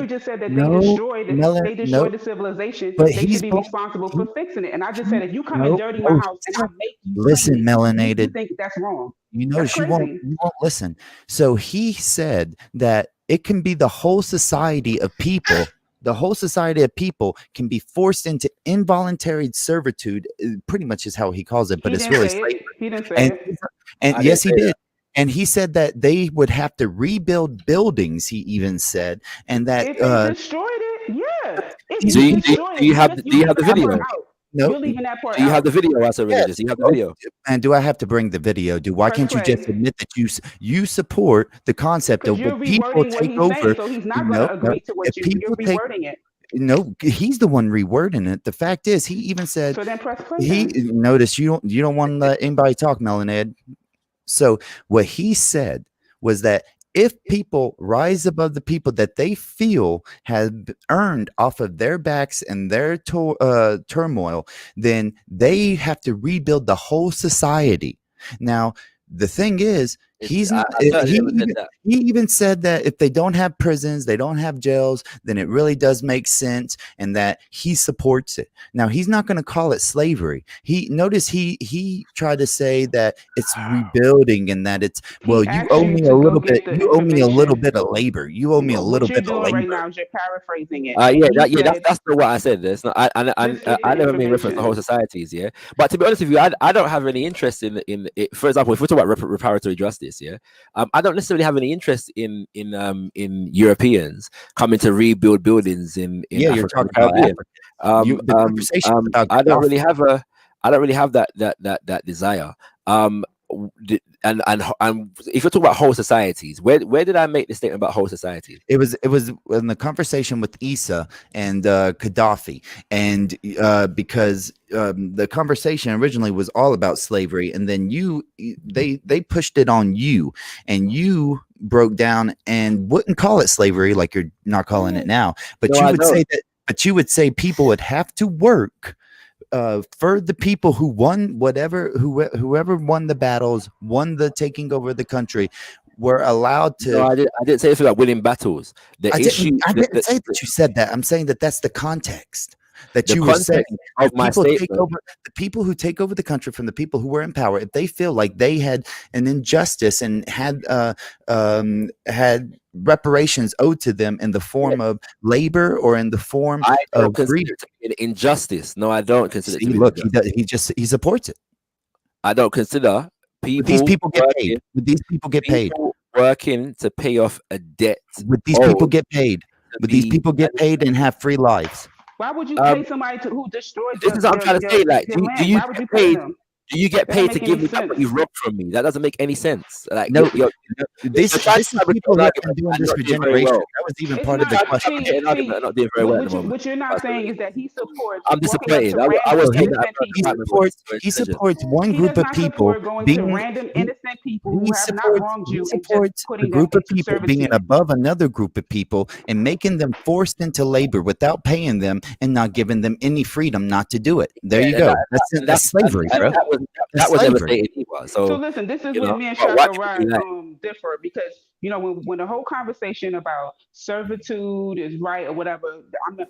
just said that they destroyed the civilization. But they should be responsible for fixing it. And I just said, if you come and dirty my house and I make you listen, melanated, you think that's wrong. You notice you won't listen. So he said that it can be the whole society of people. The whole society of people can be forced into involuntary servitude, pretty much is how he calls it, but it's really slavery. He didn't say it. And yes, he did. And he said that they would have to rebuild buildings, he even said, and that if they destroyed it, yeah. Do you have the video? You're leaving that part Do you have out. the video? I said religious. Do you have the video? And do I have to bring the video? Why Press can't you just play. admit that you support the concept Because of you're when people rewording what take he's over? saying, so he's not No, going to no. agree to what If you're people take rewording it. no, he's the one rewording it. The fact is, he even said So then press play. he Then. notice you don't want to let anybody talk, Melaned. So what he said was that if people rise above the people that they feel have earned off of their backs and their turmoil, then they have to rebuild the whole society. Now, the thing is, he's not. He even said that if they don't have prisons, they don't have jails, then it really does make sense, and that he supports it. Now, he's not going to call it slavery. He tried to say that it's rebuilding and that it's you owe me a little bit. You owe me a little bit of labor. You owe me a little bit of What you're doing labor. right now is you're paraphrasing it. That's not what I said. That's not. I never made reference to whole societies. Yeah, but to be honest with you, I don't have any interest in it. For example, if we're talking about reparatory justice, yeah, I don't necessarily have any interest in Europeans coming to rebuild buildings in Yeah, you're Africa and talking about Caribbean. the conversation is about I don't really Gaddafi. have that desire. And if you're talking about whole societies, where did I make the statement about whole societies? It was in the conversation with Issa and Gaddafi, and because the conversation originally was all about slavery, and then they pushed it on you, and you broke down and wouldn't call it slavery like you're not calling it now, but No, you I would don't. say that, but you would say people would have to work for the people who won whoever won the battles, won the taking over the country, were allowed to. No, I didn't say anything about winning battles. I didn't say that you said that. I'm saying that that's the context that The you were saying. context of my statement. The people who take over the country from the people who were in power, if they feel like they had an injustice and had reparations owed to them in the form of labor or in the form I don't of consider greed. it to be an injustice. No, I don't consider it to be Look, injustice. he supports it. I don't consider people. These people get paid. Would these people get paid? People working to pay off a debt. Would these people get paid? Would these people get paid and have free lives? Why would you pay somebody who destroyed This is what I'm trying to say. Like, do you Why would you get pay paid? them? Do you get That don't paid to make give any me back what you robbed from me? That doesn't make any sense. Like, No, you're this trying is to have a people who have been argument doing and this not for doing very generations. well. That was even It's part of the not- question. Trying to get an argument and not doing very well at the moment. What you're not saying is that he supports. I'm disappointed. I was saying that He supports one He group does of not people support going being to random innocent people who he have not supports, wronged he you and just supports a putting them group of into people being servitude. above another group of people and making them forced into labor without paying them and not giving them any freedom not to do it. There you go. That's slavery, bro. That was never stated either. So listen, this is you where know, me and why Shaka people Rod do that? differ, because when the whole conversation about servitude is right or whatever,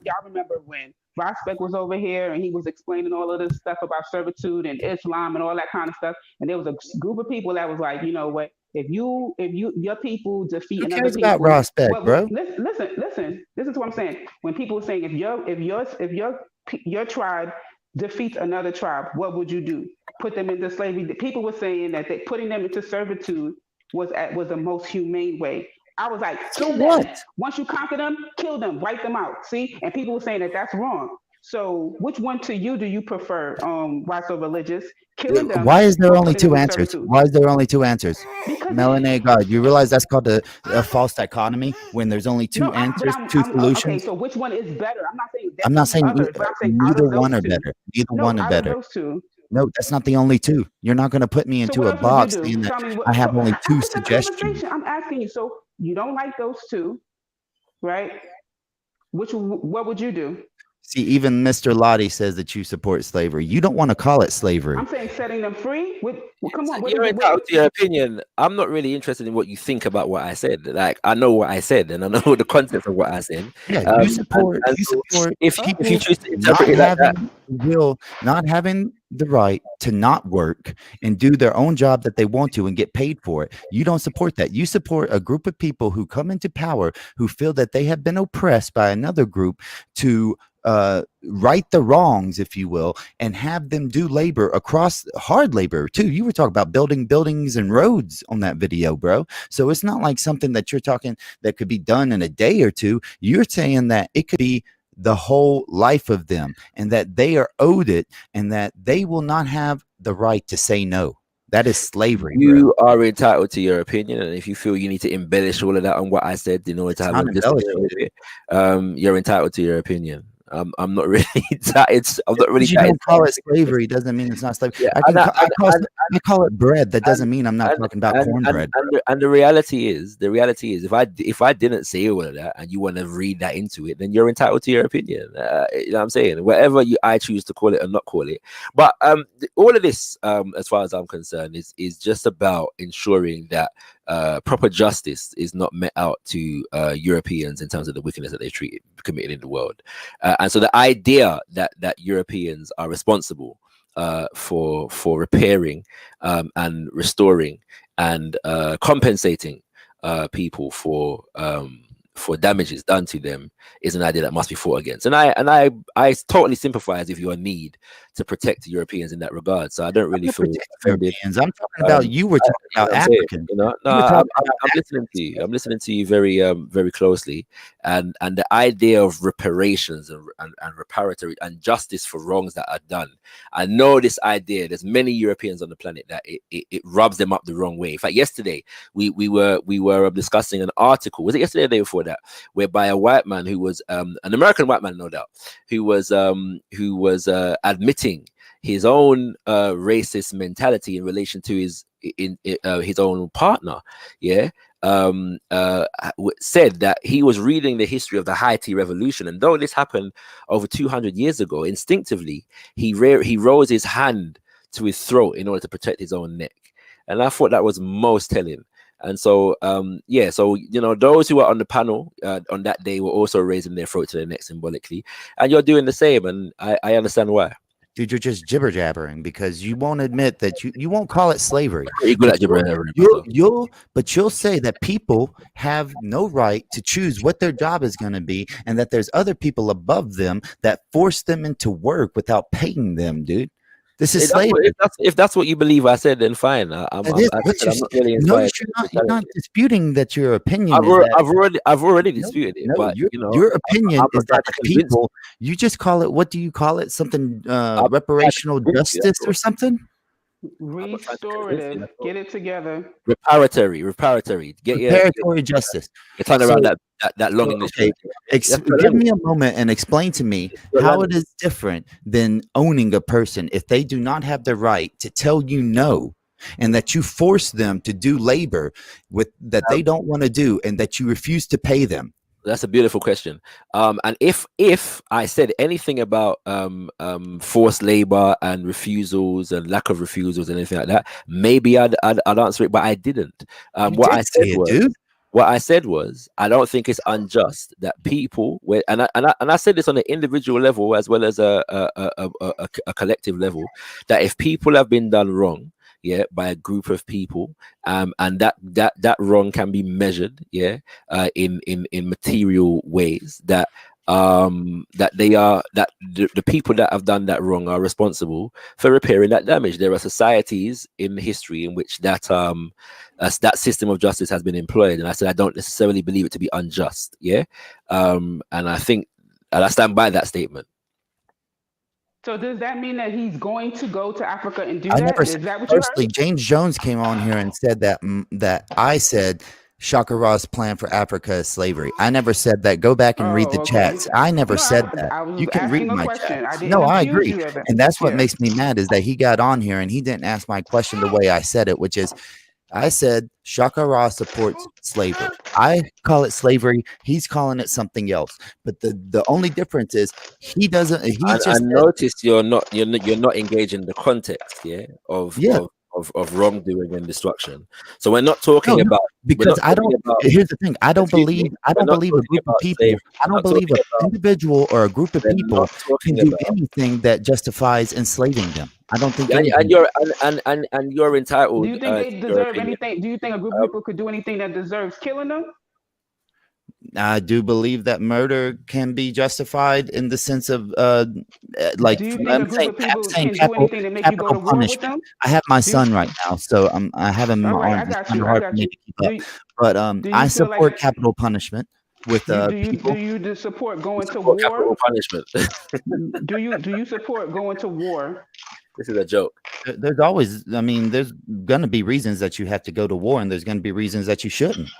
y'all remember when Prospect was over here and he was explaining all of this stuff about servitude and Islam and all that kind of stuff, and there was a group of people that was like, you know what? If your people defeat Who another cares people, about Prospect, bro? Listen. This is what I'm saying. When people are saying if your tribe defeats another tribe, what would you do? Put them into slavery? People were saying that putting them into servitude was the most humane way. I was like, kill them. Once you conquer them, kill them, wipe them out. See? And people were saying that that's wrong. So which one to you do you prefer? Why so religious? Killing them. Why is there or only putting two them in answers? servitude? Why is there only two answers? Melanae God, you realize that's called a false dichotomy when there's only two answers, two solutions? Okay, so which one is better? I'm not saying I'm not saying others, but I'm saying out neither of those one are two. better. Neither No, one are out of better. those two. No, that's not the only two. You're not going to put me So into what a else box would you saying do? that Tell me what. I have only two It's a suggestions. conversation. I'm asking you. So you don't like those two, right? What would you do? See, even Mr. Lottie says that you support slavery. You don't want to call it slavery. I'm saying setting them free. Come on. You're entitled to your opinion. I'm not really interested in what you think about what I said. Like, I know what I said, and I know the context of what I said. Yeah, you support. and You so support. if you choose to not interpret it like that, having not having the right to not work and do their own job that they want to and get paid for it. You don't support that. You support a group of people who come into power who feel that they have been oppressed by another group to right the wrongs, if you will, and have them do labor across hard labor too. You were talking about building buildings and roads on that video, bro. So it's not like something that you're talking that could be done in a day or two. You're saying that it could be the whole life of them, and that they are owed it, and that they will not have the right to say no. That is slavery, bro. You are entitled to your opinion, and if you feel you need to embellish all of that on what I said in order to have a disagreement with it, you're entitled to your opinion. I'm not really I'm not really. You don't call it slavery doesn't mean it's not slavery. Yeah, I call it bread. That doesn't mean I'm not talking about cornbread. And the reality is, if I didn't say all of that and you want to read that into it, then you're entitled to your opinion. You know what I'm saying? Whatever I choose to call it or not call it. But all of this, as far as I'm concerned, is just about ensuring that proper justice is not met out to Europeans in terms of the wickedness that they committed in the world. And so the idea that Europeans are responsible for repairing and restoring and compensating people for damages done to them is an idea that must be fought against. And I totally sympathize with your need to protect Europeans in that regard. So I don't really feel offended. I'm talking about you were talking about Africans. You know, no, I'm listening to you. I'm listening to you very very closely. And the idea of reparations and reparatory and justice for wrongs that are done. I know this idea. There's many Europeans on the planet that it rubs them up the wrong way. In fact, yesterday we were discussing an article. Was it yesterday or the day before that? Whereby a white man who was an American white man, no doubt, who was admitting his own racist mentality in relation to his own partner, said that he was reading the history of the Haiti Revolution, and though this happened over 200 years ago, instinctively he rose his hand to his throat in order to protect his own neck, and I thought that was most telling. And so, so you know, those who were on the panel on that day were also raising their throat to their neck symbolically, and you're doing the same, and I understand why. Dude, you're just jibber jabbering because you won't admit that you won't call it slavery. You're good at jibber jabbering. You'll say that people have no right to choose what their job is going to be, and that there's other people above them that force them into work without paying them, dude. This is slavery. If that's what you believe I said, then fine. I'm not really inspired. You're not disputing that your opinion. I've already disputed it. But your opinion is that people. You just call it. What do you call it? Something reparational justice or something? Restorative. Get it together. Reparatory. Reparatory justice. It's on around that long English. Okay. Give me a moment and explain to me how it is different than owning a person if they do not have the right to tell you no, and that you force them to do labor that they don't want to do, and that you refuse to pay them. That's a beautiful question. And if I said anything about forced labor and refusals and lack of refusals and anything like that, maybe I'd answer it, but I didn't. What I said was I don't think it's unjust that people, and I said this on an individual level as well as a collective level, that if people have been done wrong, by a group of people, and that wrong can be measured, in material ways, that the people that have done that wrong are responsible for repairing that damage. There are societies in history in which that system of justice has been employed, and I said I don't necessarily believe it to be unjust, and I think, and I stand by that statement. So does that mean that he's going to go to Africa and do I that? never Is that what you personally. heard? James Jones came on here and said that I said Shaka Ra's plan for Africa is slavery. I never said that. Go back and read the chats. I never said that. was You can read asking a my question. I chats. didn't No, I accuse agree, you of it. and that's what Yeah. makes me mad is that he got on here and he didn't ask my question the way I said it, which is, I said Shaka Ra supports slavery. I call it slavery. He's calling it something else. But the only difference is he doesn't. He I just noticed you're not engaging the context, of wrongdoing and destruction. So we're not talking about because I don't. Here's the thing. I don't believe a group of people. I don't believe an individual or a group of people can do anything that justifies enslaving them. I don't think. And you're entitled. Do you think they deserve anything? Do you think a group of people could do anything that deserves killing them? I do believe that murder can be justified in the sense of like Do you think I'm a group saying, of people I'm saying can do anything to make you go to capital war with punishment. them? I have my Do you- son right now, so I have him All right, I on. It's got kind you. of I hard got for me you. to keep up. But do you I feel like support capital punishment. with Do people. you support going to Support capital war? punishment. Do you support going to war? This is a joke. There's always, I mean, there's gonna be reasons that you have to go to war, and there's gonna be reasons that you shouldn't.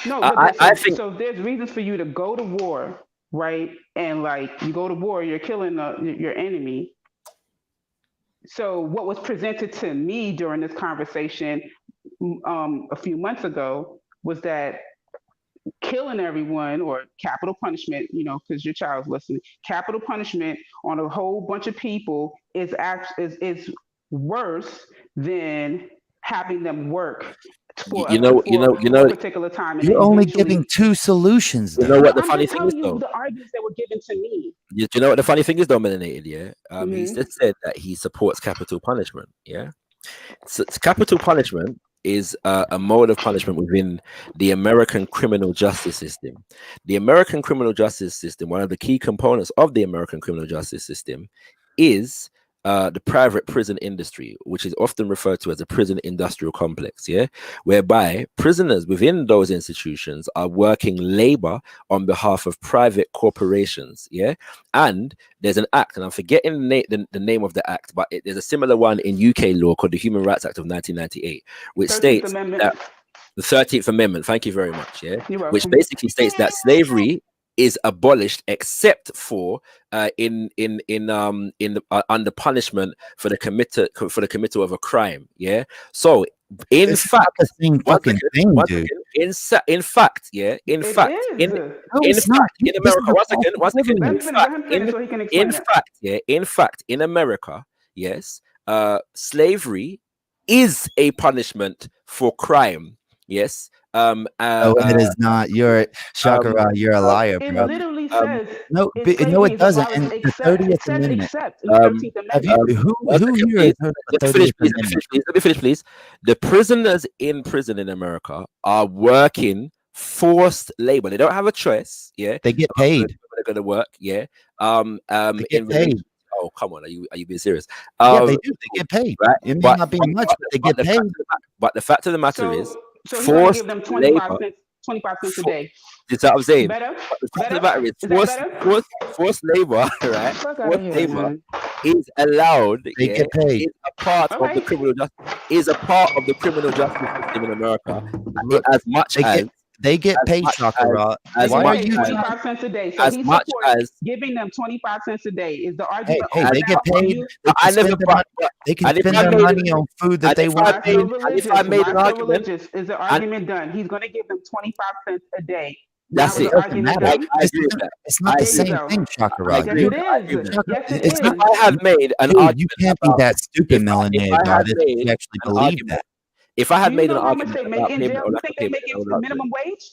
No, I think so there's reasons for you to go to war, right? And like you go to war, you're killing your enemy. So what was presented to me during this conversation a few months ago was that killing everyone or capital punishment, you know, because your child's listening, capital punishment on a whole bunch of people is worse than having them work for a particular time. You're only giving two solutions. You Though. know what the I'm funny just thing is, telling you though? the arguments that were given to me. Do you know what the funny thing is, though, Melanated? Yeah, he Mhm. just said that he supports capital punishment. Yeah, so capital punishment is a mode of punishment within the American criminal justice system. The American criminal justice system, one of the key components of the American criminal justice system, is the private prison industry, which is often referred to as a prison industrial complex, yeah, whereby prisoners within those institutions are working labor on behalf of private corporations, yeah. And there's an act, and I'm forgetting the name of the act, but there's a similar one in UK law called the Human Rights Act of 1998, which 13th states Amendment. that the 13th Amendment, thank you very much, yeah, You're which welcome. basically states that slavery is abolished except for under punishment for the committal of a crime. Yeah. So in fact, the same fucking thing, dude. In fact, yeah. In fact, in America, in fact, in America, yes, slavery is a punishment for crime. Yes. No, it is not. You're Shakara. You're a liar, It bro. literally says No, slavery no, it is doesn't. abolished In the except 30th Amendment. except in the 13th Have Amendment. you, who here has heard of the 30th Amendment? Let me finish, please. The prisoners in prison in America are working forced labor. They don't have a choice. Yeah, They get paid. They're going to work. Yeah. They get paid. Oh, come on. Are you being serious? Yeah, they do. They get paid. Right. It may not be much, but they get paid. But the fact of the matter is, So he's going to forced give them 25 labor. cents, 25 cents a day. Is that what I'm saying? Better? But the fact of the Better? matter is, Is that better? forced labor, right? Fuck outta Forced here, labor man. is allowed. They yeah, get paid. Is a part All of the right. criminal justice. Is a part of the criminal justice system in America. As much as They get paid, Shakara. Why are you? 25 cents a day. So as he much supports as- giving them 25 cents a day. Is the Hey, argument? they get paid. They I can never spend their brought- money, they can and if spend I their made- money on food that and they if I want. made- Why so and if I made an Why so argument, religious? Is the argument done? He's going to give them 25 cents a day. That's Now, it. is the argument done? I agree with that. It's not the There you same go. thing, Shakara. Yes, Dude, it is. Yes, it it's is. not. I have made an Dude, argument. you can't be about- that stupid, melanated if I about had it. made You actually an believe argument- that. If I had Do you made an know how much argument they about make in payment jail? or You lack think of they payment, make or lack of minimum wage?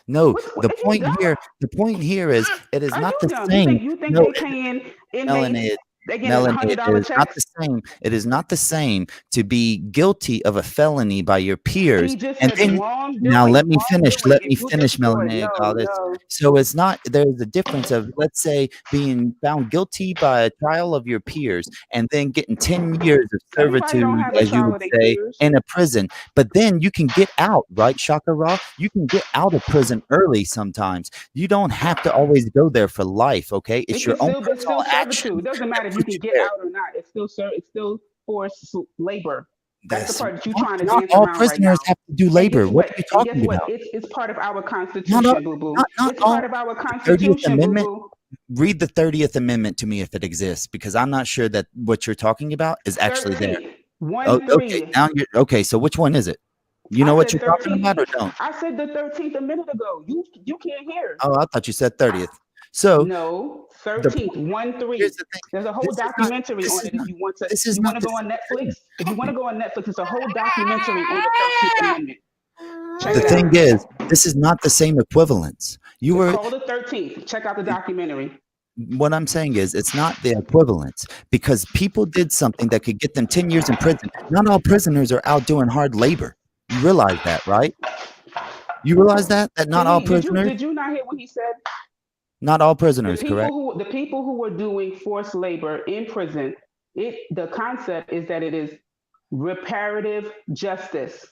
No, What the is he point dumb? here. The point here is it is Are not you the dumb? same. You think No, they paying inmates? melanated. They getting $100 Melanated is not checks? the same. It is not the same to be guilty of a felony by your peers. He just And said then wrongdoing. now let me finish. Wrongdoing. Let me If you finish, destroy- melanated. no, All this. no. So it's not. There's a difference of, let's say, being found guilty by a trial of your peers and then getting 10 years of Everybody servitude, don't have a as you trial would of their say, peers. in a prison. But then you can get out, right, Shaka Ra? You can get out of prison early sometimes. You don't have to always go there for life. Okay, it's your own It's personal still action. servitude. It doesn't matter if you can get out or not. It's still forced labor. That's the part that you're trying to Not dance all around prisoners right now. have to do labor. What are you And guess talking what? about? It's part of our Not all- Constitution, boo boo. not It's all- part of our the 30th Constitution, boo Amendment. boo. Read the 30th Amendment to me if it exists, because I'm not sure that what you're talking about is actually there. 13th, 1 Oh, 3. okay, now you're okay. So which one is it? You know I what said you're talking 13th. about or don't? I said the 13th a minute ago. You can't hear. Oh, I thought you said 30th. So No, 13th, 1 3. There's a whole This is not- documentary this on is it if you want to. this is you not want to go the on Netflix? If you want to go on Netflix, it's a whole documentary on the 13th Amendment. Check The it thing out. is, this is not the same equivalence. You were It's called the 13th. Check out the documentary. what I'm saying is it's not the equivalence because people did something that could get them 10 years in prison. Not all prisoners are out doing hard labor. You realize that, right? You realize that not all prisoners, Did you not hear what he said? not all prisoners, The people correct? the people who were doing forced labor in prison, the concept is that it is reparative justice.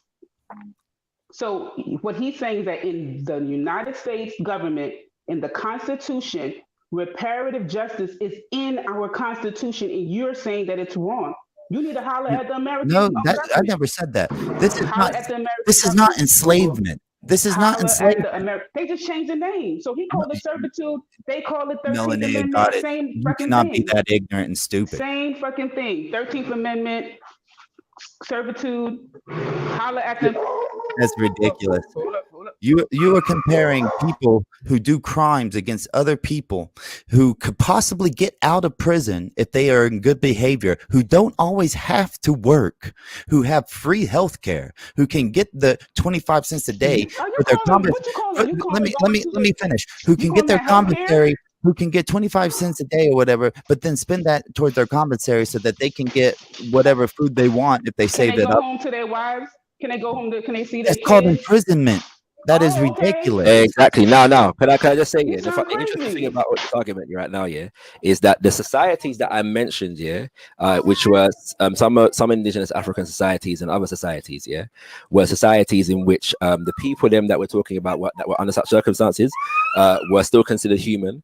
So what he's saying is that in the United States government, in the Constitution, reparative justice is in our Constitution, and you're saying that it's wrong. You need to holler at the American No, that I government. never said that. This is Holler not. at the American This is government. not enslavement. This is not Holler at enslavement. the American. They just changed the name. So he called it servitude. They call it 13th Melanated, Amendment. got it. Same You fucking cannot be thing. that ignorant and stupid. Same fucking thing. 13th Amendment, servitude. Holler at them. That's ridiculous. Hold up. You are comparing people who do crimes against other people who could possibly get out of prison if they are in good behavior, who don't always have to work, who have free health care, who can get the 25 cents a day for their let me finish. Who can get their commissary, who can get 25 cents a day or whatever, but then spend that towards their commissary so that they can get whatever food they want if they save Can they it go up. home to their wives? Can they go home to? Can they see their That's called kids? imprisonment. That is ridiculous. Exactly. Now, can I just say, You the sound interesting crazy. thing about this argument right now, is that the societies that I mentioned, which were some indigenous African societies and other societies, were societies in which the people them that we're talking about that were under such circumstances were still considered human.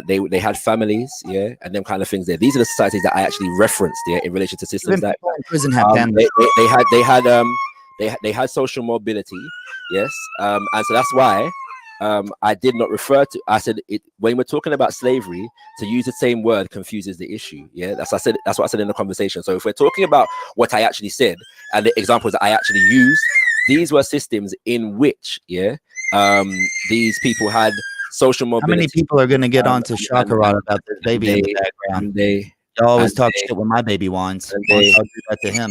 They had families, and them kind of things there. These are the societies that I actually referenced, in relation to systems Even that people in prison have families. they had social mobility, yes, and so that's why I did not refer to. I said it when we're talking about slavery, to use the same word confuses the issue. That's what I said in the conversation. So if we're talking about what I actually said and the examples that I actually used, these were systems in which these people had social mobility. How many people are going to get onto Shakarot about this baby in the background? They always talk shit when my baby whines. I'll do that to him.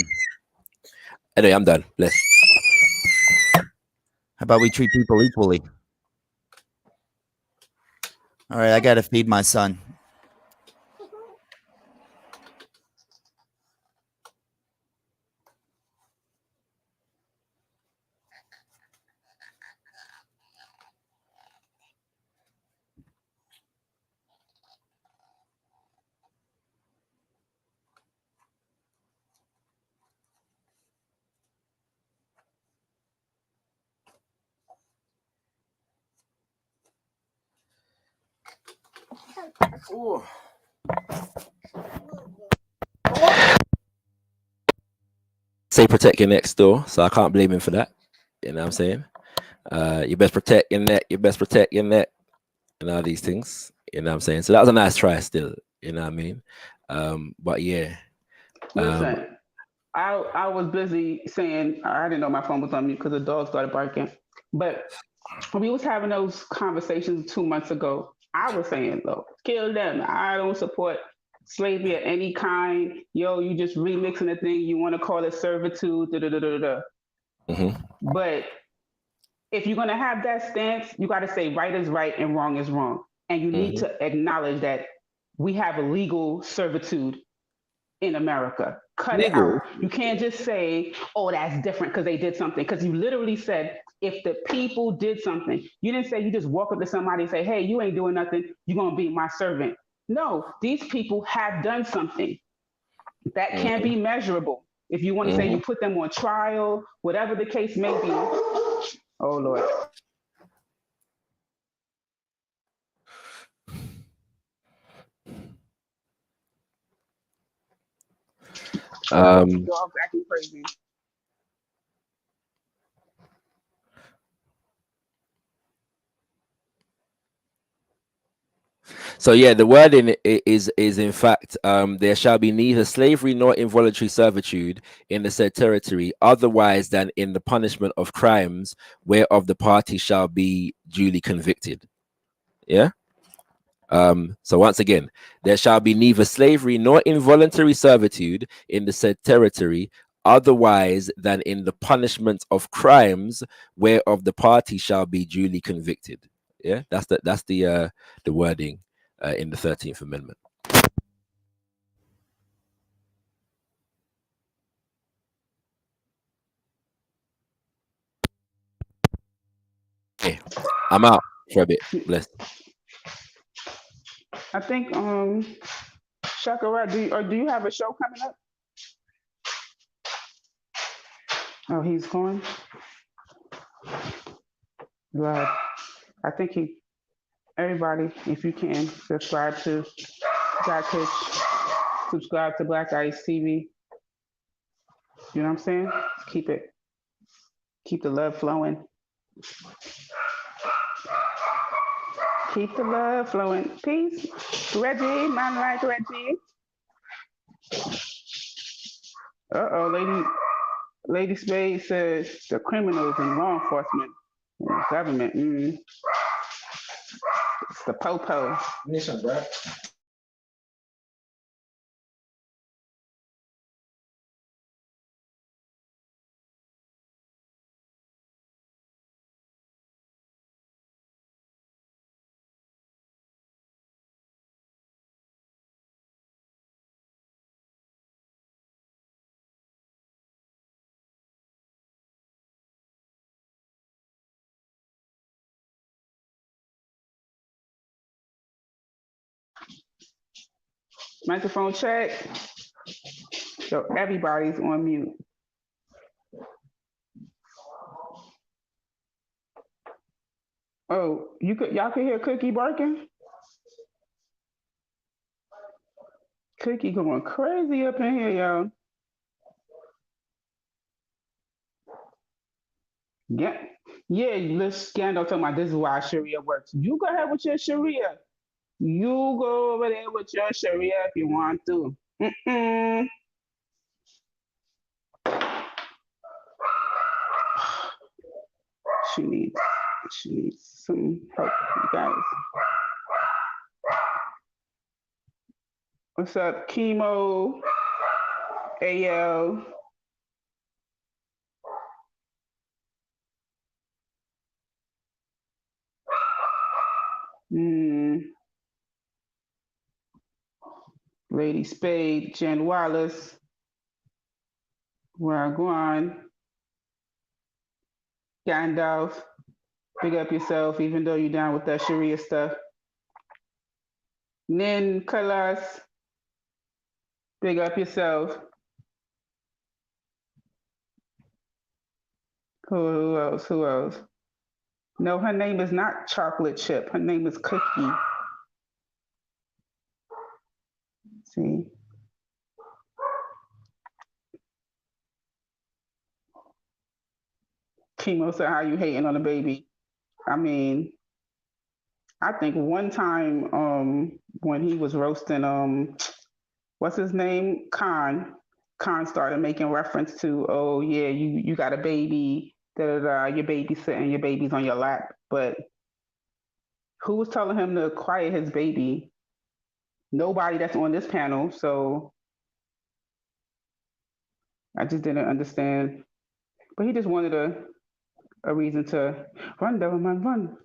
Anyway, I'm done. Bless. How about we treat people equally? All right, I got to feed my son. Ooh. Say protect your neck still, so I can't blame him for that. You know what I'm saying? You best protect your neck, and all these things. You know what I'm saying? So that was a nice try still, you know what I mean? But yeah. Listen, I was busy saying I didn't know my phone was on mute because the dog started barking. But when we was having those conversations 2 months ago, I was saying, look, kill them. I don't support slavery of any kind. Yo, you just remixing the thing. You want to call it servitude. But if you're going to have that stance, you got to say right is right and wrong is wrong. And you need to acknowledge that we have a legal servitude in America. Cut it out. You can't just say, oh, that's different because they did something. Because you literally said, if the people did something, you didn't say you just walk up to somebody and say, hey, you ain't doing nothing. You're going to be my servant. No, these people have done something that can be measurable. If you want to say you put them on trial, whatever the case may be. Oh, Lord. Dog's acting crazy. So yeah, the wording is in fact, there shall be neither slavery nor involuntary servitude in the said territory, otherwise than in the punishment of crimes whereof the party shall be duly convicted. Yeah. So once again, there shall be neither slavery nor involuntary servitude in the said territory, otherwise than in the punishment of crimes whereof the party shall be duly convicted. Yeah, that's the wording in the 13th Amendment. Okay, I'm out for a bit. Bless. I think Shakarot, do you have a show coming up? Oh, he's gone. Love. I think everybody, if you can, subscribe to Black Pitch, subscribe to Black Ice TV. You know what I'm saying? Keep the love flowing. Keep the love flowing. Peace. Reggie, man like Reggie. Lady Spade says the criminals in law enforcement and the government. It's the po-po. Listen, bro. Microphone check. So everybody's on mute. Oh, y'all can hear Cookie barking? Cookie going crazy up in here, y'all. Yeah, let's Gandalf talking about this is why Sharia works. You go ahead with your Sharia. You go over there with your Sharia if you want to. She needs some help, you guys. What's up, Chemo? AL. Lady Spade, Jen Wallace, Wagwan, Gandalf, big up yourself, even though you're down with that Sharia stuff. Nin Kalas, big up yourself. Who else? No, her name is not Chocolate Chip. Her name is Cookie. See? Chemo said, how you hating on a baby? I mean, I think one time when he was roasting what's his name? Khan started making reference to, oh yeah, you got a baby, your baby's sitting, your baby's on your lap. But who was telling him to quiet his baby? Nobody that's on this panel, so I just didn't understand. But he just wanted a reason to run, devil man, run,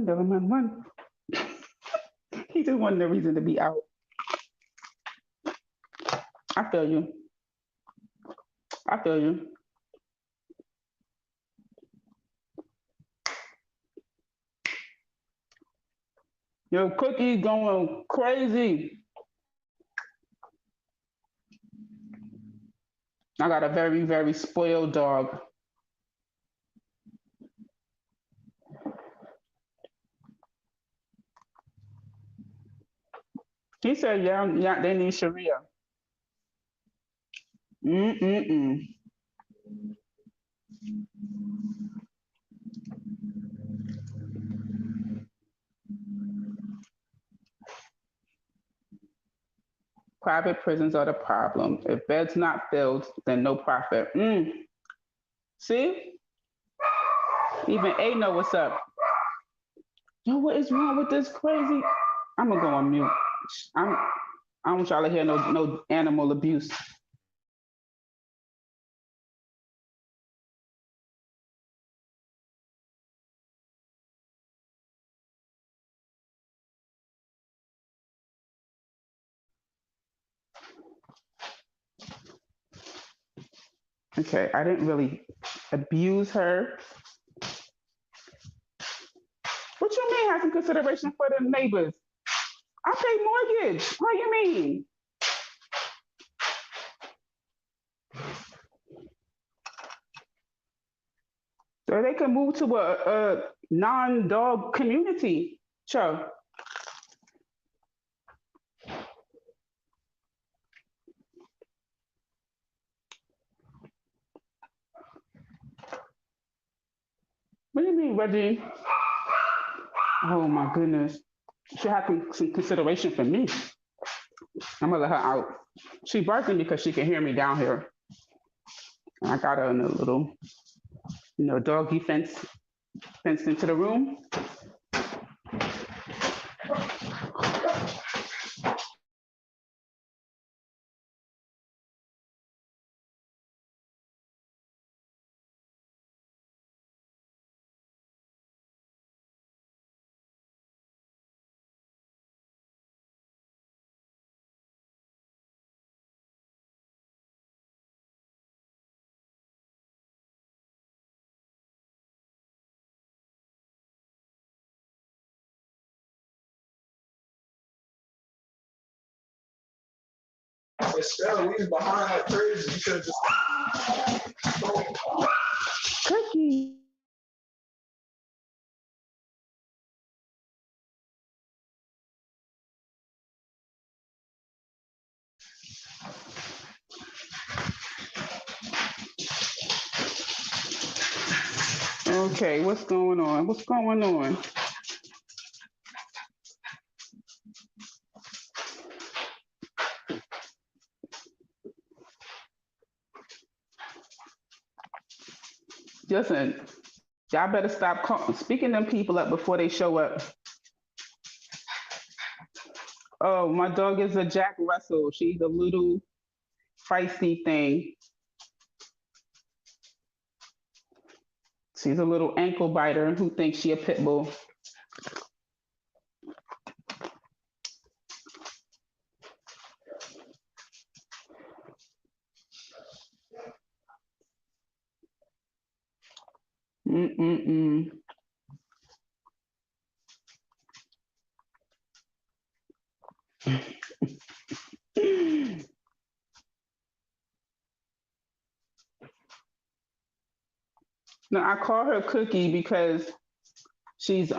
devil man, run. He just wanted a reason to be out. I feel you. Yo, Cookie going crazy. I got a very, very spoiled dog. He said, yeah, they need Sharia. Private prisons are the problem. If beds not filled, then no profit. See? Even A know what's up. Yo, what is wrong with this crazy? I'm gonna go on mute. I don't want y'all to hear no animal abuse. Okay, I didn't really abuse her. What you mean have some consideration for the neighbors? I pay mortgage. What do you mean? So they can move to non-dog community. Sure. What do you mean, Reggie? Oh my goodness. She had some consideration for me. I'm gonna let her out. She barking because she can hear me down here. And I got her in a little, doggy fenced into the room. Estelle, we was behind like crazy. You should have just. Cookie. Okay, what's going on? What's going on? Listen, y'all better stop speaking them people up before they show up. Oh, my dog is a Jack Russell. She's a little feisty thing. She's a little ankle biter who thinks she a pit bull. Mm-mm-mm. No, I call her Cookie because she's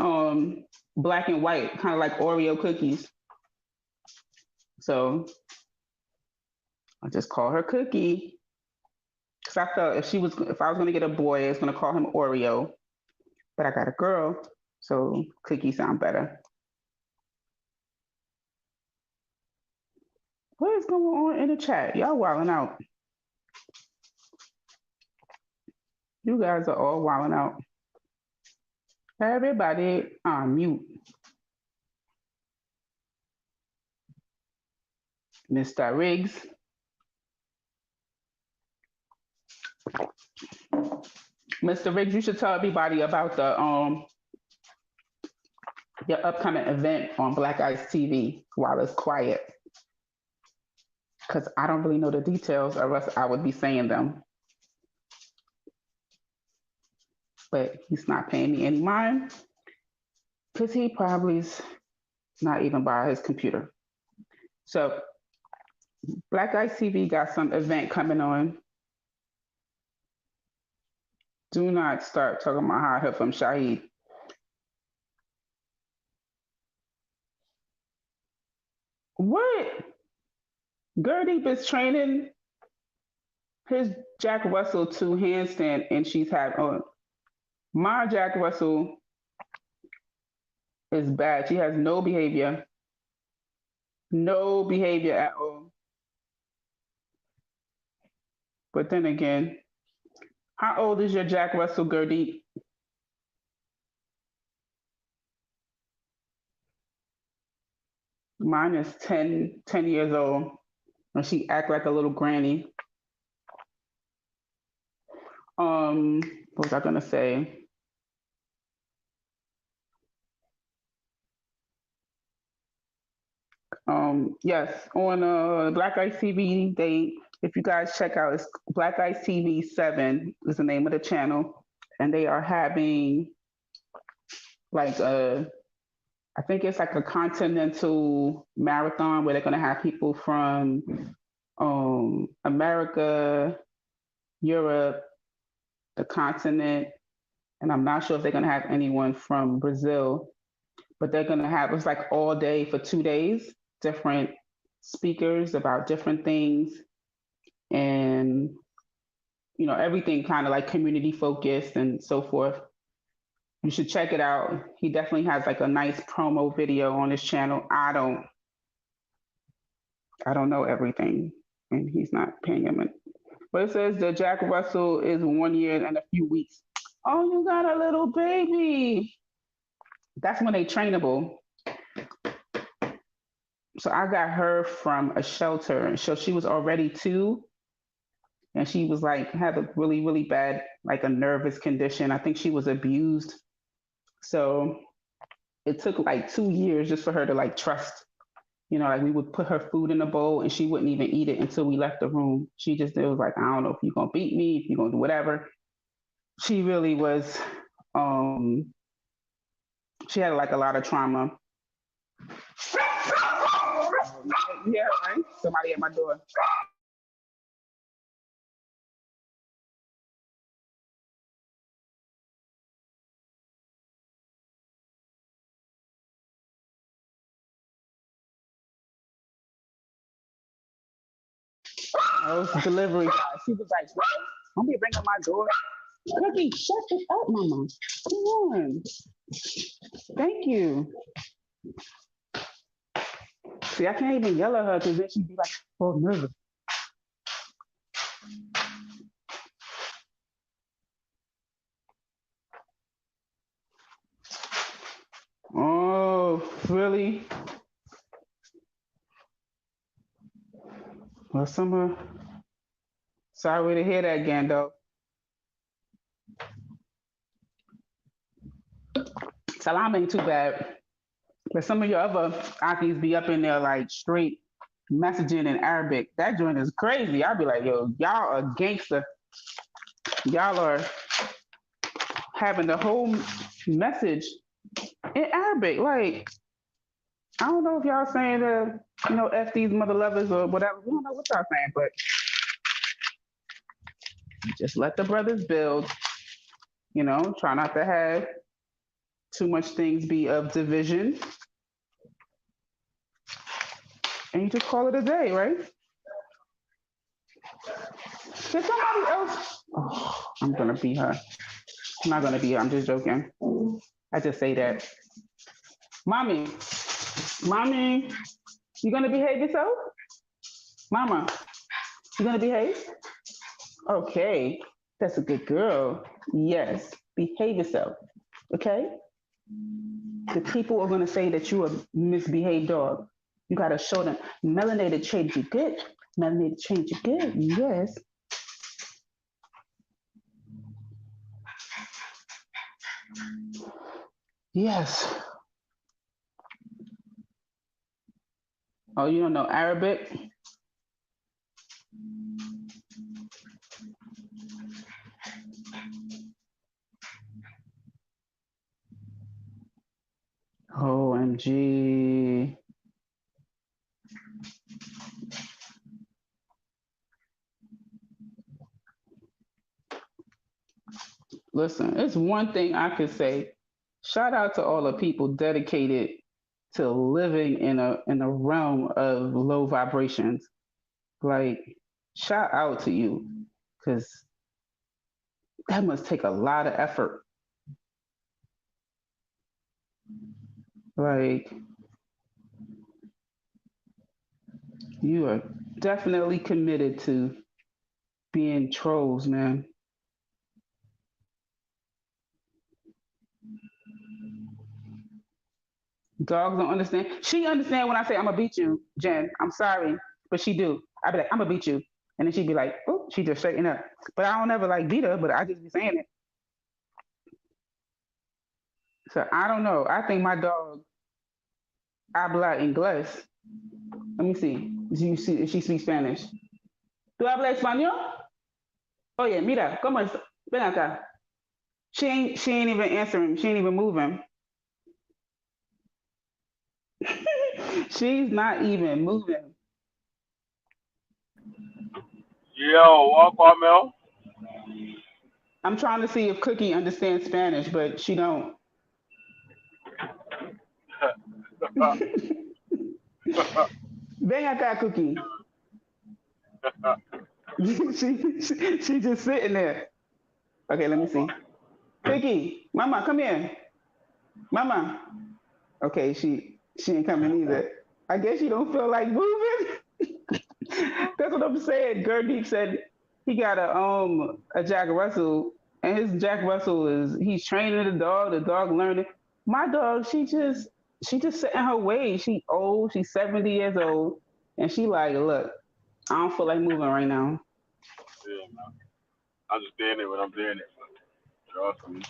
black and white, kind of like Oreo cookies. So I just call her Cookie. Because I felt if I was gonna get a boy, I was gonna call him Oreo. But I got a girl, so Cookie sound better. What is going on in the chat? Y'all wilding out. You guys are all wilding out. Everybody on mute. Mr. Riggs. Mr. Riggs, you should tell everybody about your upcoming event on Black Ice TV while it's quiet. Because I don't really know the details, or else I would be saying them. But he's not paying me any mind because he probably's not even by his computer. So Black Ice TV got some event coming on. Do not start talking about how I heard from Shahid. What? Gertie is training his Jack Russell to handstand, and she's had my Jack Russell is bad. She has no behavior at all. But then again, how old is your Jack Russell, Gertie? Mine is 10 years old, and she act like a little granny. What was I gonna say? Yes, on Black Ice TV, if you guys check out, it's Black Ice TV 7 is the name of the channel, and they are having like I think it's like a continental marathon where they're gonna have people from America, Europe, the continent, and I'm not sure if they're gonna have anyone from Brazil, but they're gonna have it's like all day for 2 days, different speakers about different things, and everything kind of like community focused and so forth. You should check it out. He definitely has like a nice promo video on his channel. I don't know everything, and he's not paying him. But it says that Jack Russell is 1 year and a few weeks. Oh, you got a little baby. That's when they trainable. So I got her from a shelter, and so she was already 2, and she was like had a really, really bad, like a nervous condition. I think she was abused. So it took like 2 years just for her to like trust. Like we would put her food in a bowl and she wouldn't even eat it until we left the room. She just it was like, I don't know if you're gonna beat me, if you're gonna do whatever. She really was she had like a lot of trauma. Yeah, right? Somebody at my door. Oh, it's delivery guy. She was like, what? Don't be ringing my door. Cookie, shut it up, mama. Come on. Thank you. See, I can't even yell at her because then she'd be like, oh, nervous. Oh, really? Well, sorry to hear that, Gando. Salam ain't too bad. But some of your other Akis be up in there like straight messaging in Arabic. That joint is crazy. I'll be like, yo, y'all are gangster. Y'all are having the whole message in Arabic. Like, I don't know if y'all saying F these mother lovers or whatever. We don't know what y'all saying, but just let the brothers build. Try not to have too much things be of division. And you just call it a day, right? Can somebody else? Oh, I'm gonna be her. I'm not gonna be her. I'm just joking. I just say that. Mommy, you gonna behave yourself? Mama, you gonna behave? Okay, that's a good girl. Yes, behave yourself. Okay? The people are gonna say that you a misbehaved dog. You gotta show them melanated change you good. Melanated change you good. Yes. Yes. Oh, you don't know Arabic? OMG. Listen, it's one thing I could say. Shout out to all the people dedicated to living in a realm of low vibrations. Like, shout out to you, because that must take a lot of effort. Like, you are definitely committed to being trolls, man. Dogs don't understand. She understand when I say I'm gonna beat you, Jen. I'm sorry, but she do. I be like, I'm gonna beat you, and then she'd be like, oh, she just straighten up. But I don't ever like beat her, but I just be saying it. So I don't know. I think my dog habla inglés. Let me see. If she speaks Spanish. ¿Tú hablas español? Oye, mira, ¿cómo es? Ven acá. She ain't even answering. She ain't even moving. She's not even moving. Yo, what, Mel? I'm trying to see if Cookie understands Spanish, but she don't. Ven acá, Cookie. she just sitting there. Okay, let me see. Cookie, Mama, come here. Mama. Okay, she ain't coming either. I guess you don't feel like moving. That's what I'm saying. Gurdeep said he got a Jack Russell, and his Jack Russell he's training the dog learning. My dog, she just set in her ways. She old, she's 70 years old, and she like, look, I don't feel like moving right now. Yeah, man. I'm just doing it when I'm doing it. Trust me.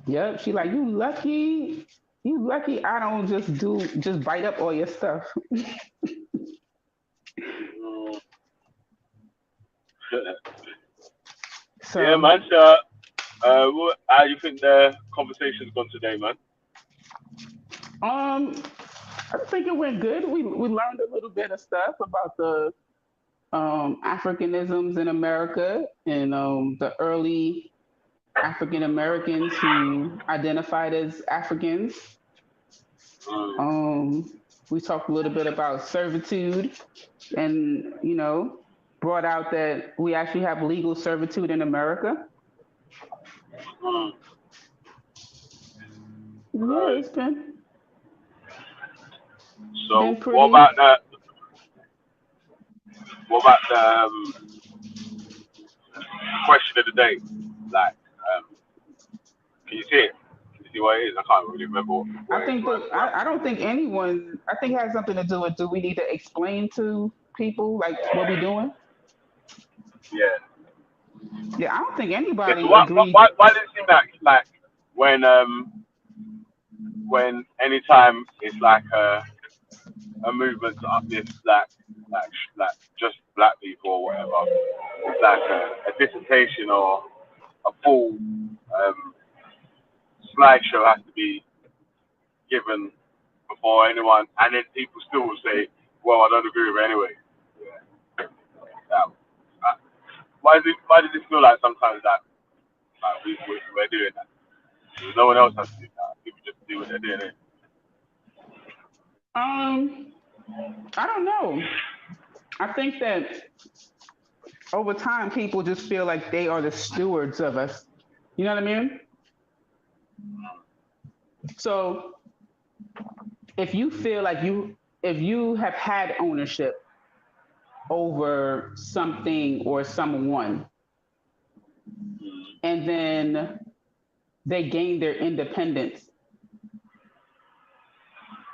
Yep, she like, you lucky I don't just bite up all your stuff. So, yeah, man. So, how do you think the conversation's gone today, man? I think it went good. We learned a little bit of stuff about the Africanisms in America and the early African Americans who identified as Africans. We talked a little bit about servitude and, brought out that we actually have legal servitude in America. Yeah, it's been. So, been pretty. what about the question of the day? Like, can you see it? Can you see what it is? I can't really remember what I think I don't think anyone. I think it has something to do with, do we need to explain to people like what we're doing? Yeah. Yeah, I don't think Yeah, anybody so why agreed. does it seem like when anytime it's like a movement to uplift like just black people or whatever, it's like a dissertation or a full slideshow has to be given before anyone, and then people still will say, "Well, I don't agree with it anyway." Yeah. Why does it feel like sometimes that we're doing that? No one else has to do that. People just do what they're doing. I don't know. I think that over time, people just feel like they are the stewards of us. You know what I mean? So if you feel like if you have had ownership over something or someone, and then they gain their independence,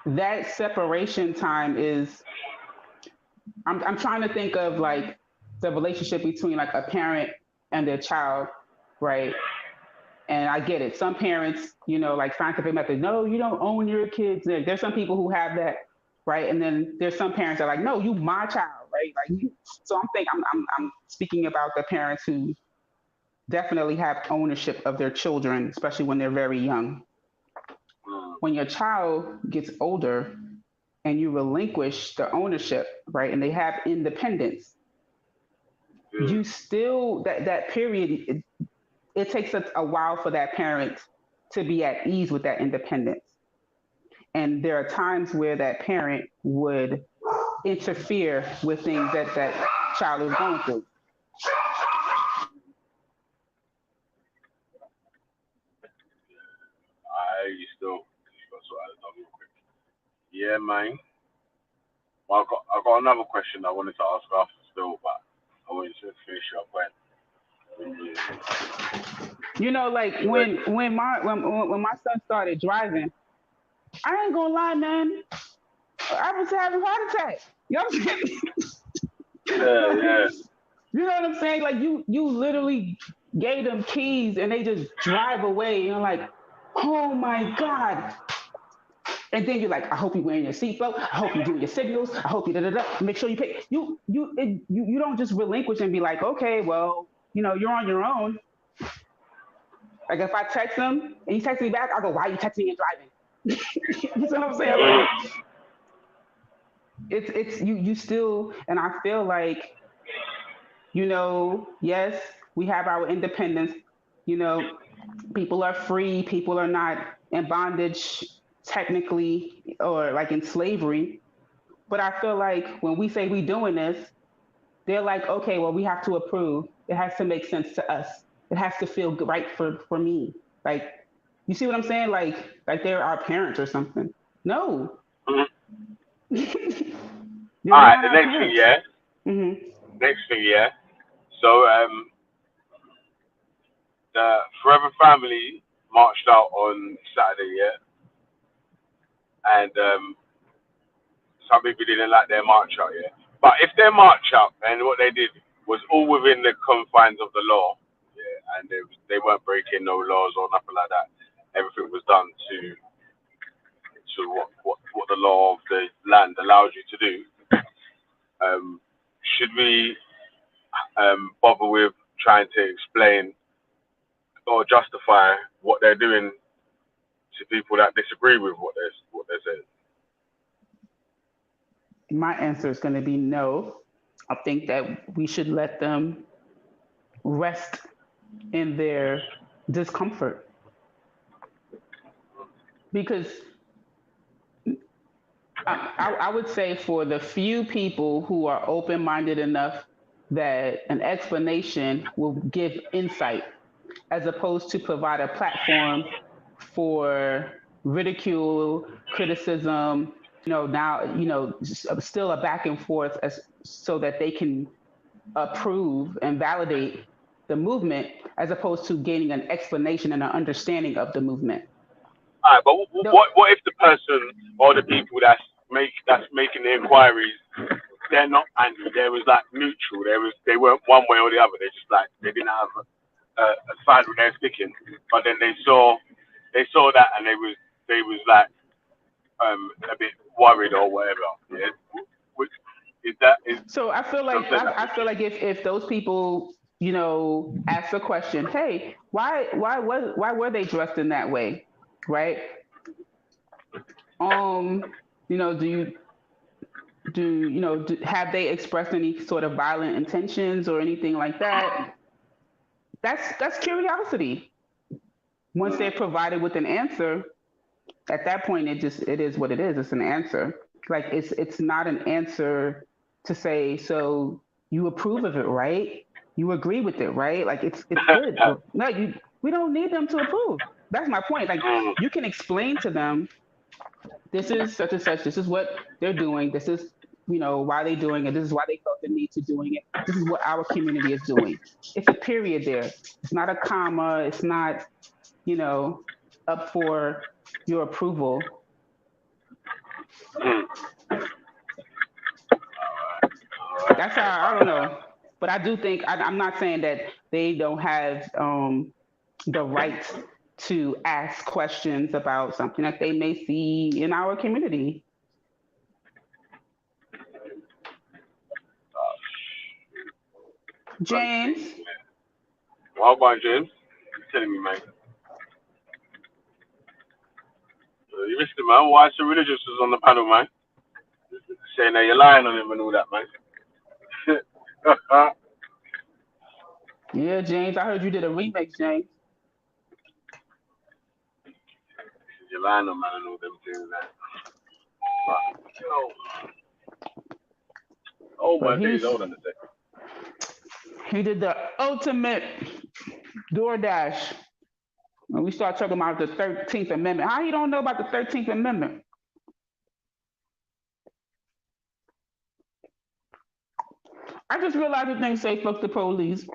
that separation time is, I'm trying to think of like the relationship between like a parent and their child, right? And I get it. Some parents, like scientific method, no, you don't own your kids. There's some people who have that, right? And then there's some parents that are like, no, you my child, right? Like, so I'm speaking about the parents who definitely have ownership of their children, especially when they're very young. When your child gets older and you relinquish the ownership, right, and they have independence, you still, that period, it takes a while for that parent to be at ease with that independence. And there are times where that parent would interfere with things that child is going through. Yeah, man. Well, I got another question I wanted to ask after still, but I wanted to finish up when. Like when my son started driving, I ain't gonna lie, man, I was having heart attacks. You know what I'm saying? Yeah. You know what I'm saying? Like you literally gave them keys and they just drive away. You're like, oh my God. And then you're like, I hope you're wearing your seatbelt. I hope you're doing your signals. I hope you make sure you pay. You don't just relinquish and be like, okay, well, you're on your own. Like if I text him and he texts me back, I'll go, why are you texting me and driving? You see what I'm saying? Like, it's you still, and I feel like, yes, we have our independence, You know, people are free. People are not in bondage technically or like in slavery. But I feel like when we say we doing this, they're like, okay, well, we have to approve. It has to make sense to us. It has to feel right for me. Like, you see what I'm saying? Like they're our parents or something. No. All right, the next thing, yeah. Mm-hmm. Next thing, yeah. So, the Forever Family marched out on Saturday, yeah, and some people didn't like their march out, yeah. But if their march out and what they did was all within the confines of the law, yeah, and they weren't breaking no laws or nothing like that. Everything was done to what the law of the land allows you to do. Should we bother with trying to explain or justify what they're doing to people that disagree with what they're saying? My answer is going to be no. I think that we should let them rest in their discomfort. Because I would say for the few people who are open-minded enough that an explanation will give insight as opposed to provide a platform for ridicule, criticism, still a back and forth so that they can approve and validate the movement as opposed to gaining an explanation and an understanding of the movement. All right, but what if the person or the people that's making the inquiries, they're not angry? They was like neutral. They weren't one way or the other. They just like they didn't have a side where they're sticking. But then they saw that and they was like a bit worried or whatever. Yeah. Which is that? So I feel like if those people ask the question, hey, why were they dressed in that way, right? Have they expressed any sort of violent intentions or anything like that? That's curiosity. Once they're provided with an answer, at that point it is what it is. It's an answer. Like it's not an answer to say, so you approve of it, right? You agree with it, right? Like it's good. No, we don't need them to approve. That's my point. Like you can explain to them, this is such and such, this is what they're doing, this is why they're doing it, this is why they felt the need to doing it, this is what our community is doing. It's a period there. It's not a comma, it's not, up for your approval. That's how, I don't know. But I do think, I'm not saying that they don't have the right to ask questions about something that they may see in our community. James? How about James? You're telling me, man. You missed it, man. Why so religious was on the panel, man? Saying that you're lying on him and all that, man. Yeah, James, I heard you did a remix, James. You're lying on man and all them things, man. Oh my days, hold on a second. He did the ultimate DoorDash. When we start talking about the 13th Amendment. How you don't know about the 13th Amendment? I just realized the thing say fuck the police.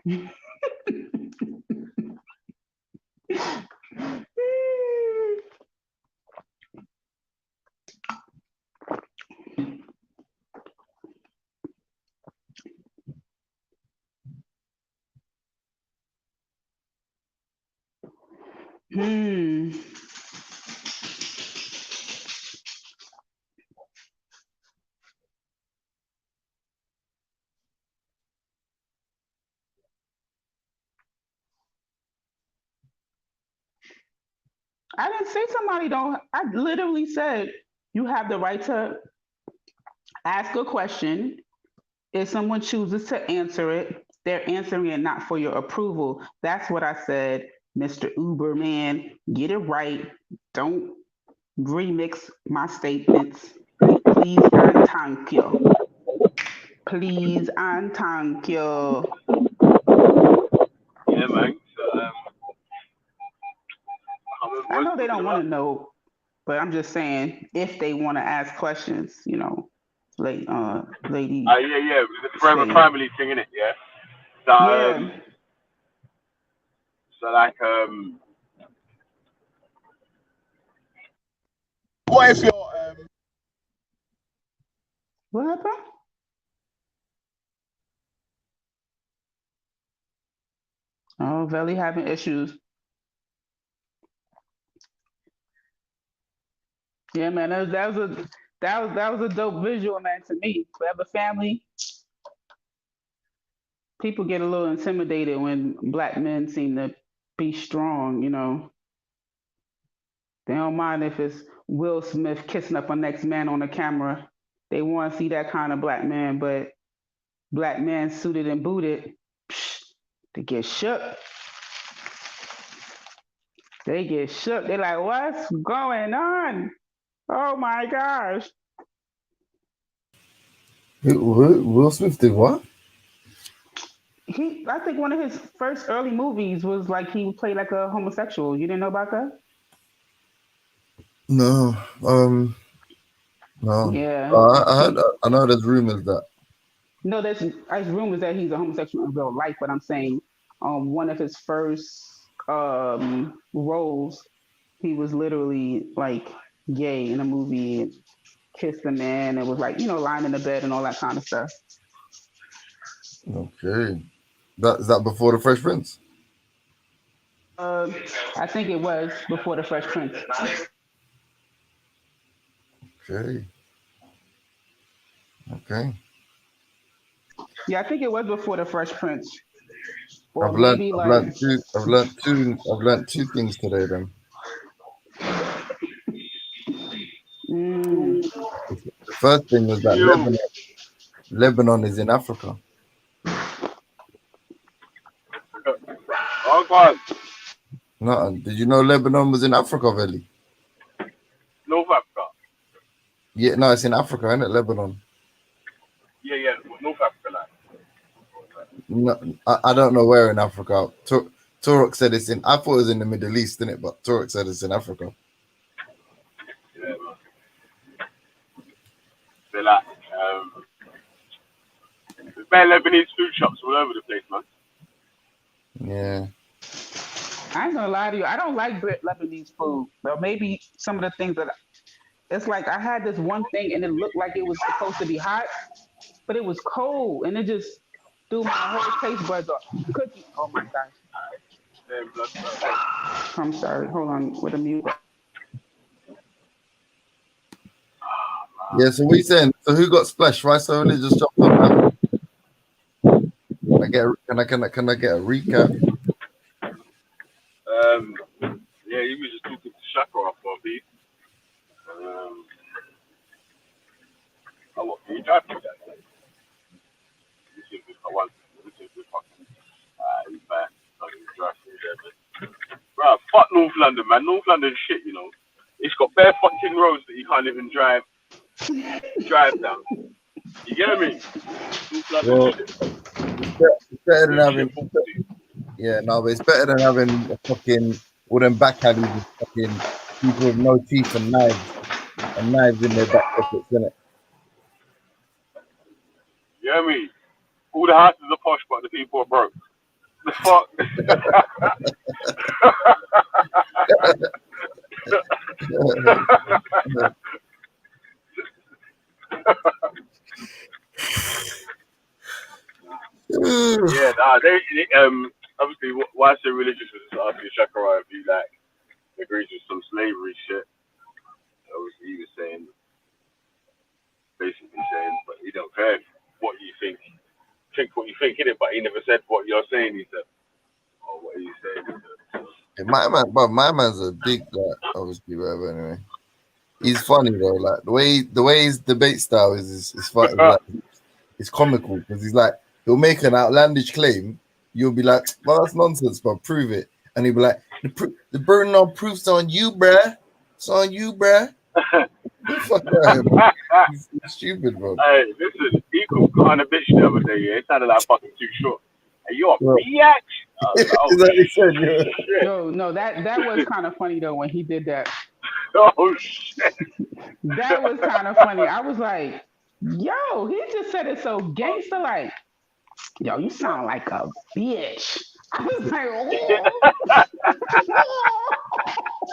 I didn't say somebody don't. I literally said you have the right to ask a question. If someone chooses to answer it, they're answering it not for your approval. That's what I said. Mr. Uberman, get it right. Don't remix my statements. Please and thank you. Please and thank you. Yeah, man. So, I know they don't want to know, but I'm just saying if they want to ask questions, you know, lady. yeah, the forever Spade. family thing, innit? Yeah. So, Yeah. so like, What if you're What happened? Oh, Veli having issues. Yeah, man, that was a dope visual, man. To me, Forever Family. People get a little intimidated when black men seem to be strong. You know, they don't mind if it's Will Smith kissing up a next man on the camera. They want to see that kind of black man, but black man suited and booted, they get shook. They get shook. They're like, what's going on? Oh my gosh. Will Smith did what? I think one of his first early movies was like he played like a homosexual. You didn't know about that? No. No. Yeah. I know there's rumors that. No, there's rumors that he's a homosexual in real life, but I'm saying one of his first roles, he was literally like gay in a movie and kissed a man and was like, you know, lying in the bed and all that kind of stuff. Okay. Is that before the Fresh Prince? I think it was before the Fresh Prince. Okay. Okay. Yeah, I think it was before the Fresh Prince. Or I've learned two things today then. The first thing was that Lebanon is in Africa. oh God, No, did you know Lebanon was in Africa, Veli? North Africa. Yeah, no, it's in Africa, isn't it? Lebanon. Yeah, North Africa, like. No, I don't know where in Africa. Turok said it's in. I thought it was in the Middle East, didn't it? But Turok said it's in Africa. Yeah, man. They're like, there's bare Lebanese food shops all over the place, man. Yeah. I ain't gonna lie to you. I don't like Lebanese food. But maybe some of the things that it's like I had this one thing and it looked like it was supposed to be hot, but it was cold and it just threw my whole taste buds off. Cookie. Oh my gosh. I'm sorry. Hold on with a mute. Yeah. So what are you saying? So who got splashed? Right. So only just jumped on that. Can I get a recap? Yeah, he was just talking to Shakarov for a bit. What can you drive me that? This is fucking he's back. So he drive through there, but bro, fuck North London, man. North London shit, you know. It's got bare fucking roads that you can't even drive down. You get me? North London Well, shit. it's better than having. Yeah, no, but it's better than having a fucking all them back alleys with fucking people with no teeth and knives in their back pockets, isn't it? You know what I mean? All the houses are posh, but the people are broke. The fuck? Yeah, they obviously why so religious was just asking Shakara if he like agrees with some slavery shit. Obviously he was saying basically saying, but he don't care what you think what you think in it, but he never said what you're saying, he said. Or what he's saying. Yeah, my man's a big obviously whatever anyway. He's funny though, like the way his debate style is funny, like, it's comical because he's like he'll make an outlandish claim, you'll be like, well that's nonsense, but prove it. and he'd be like, the burden of proof's on you, bruh. It's on you, bruh. Fuck that, man. He's stupid, bro. Hey, listen, he could go on a bitch the other day, yeah. It sounded like fucking too short. Hey, you're a Bro. biatch. I was like, oh, Is that what he said, yeah? shit. No, that was kind of funny though when he did that. Oh, shit. That was kind of funny. I was like, yo, he just said it so gangster, like, yo, you sound like a bitch. I was like, oh.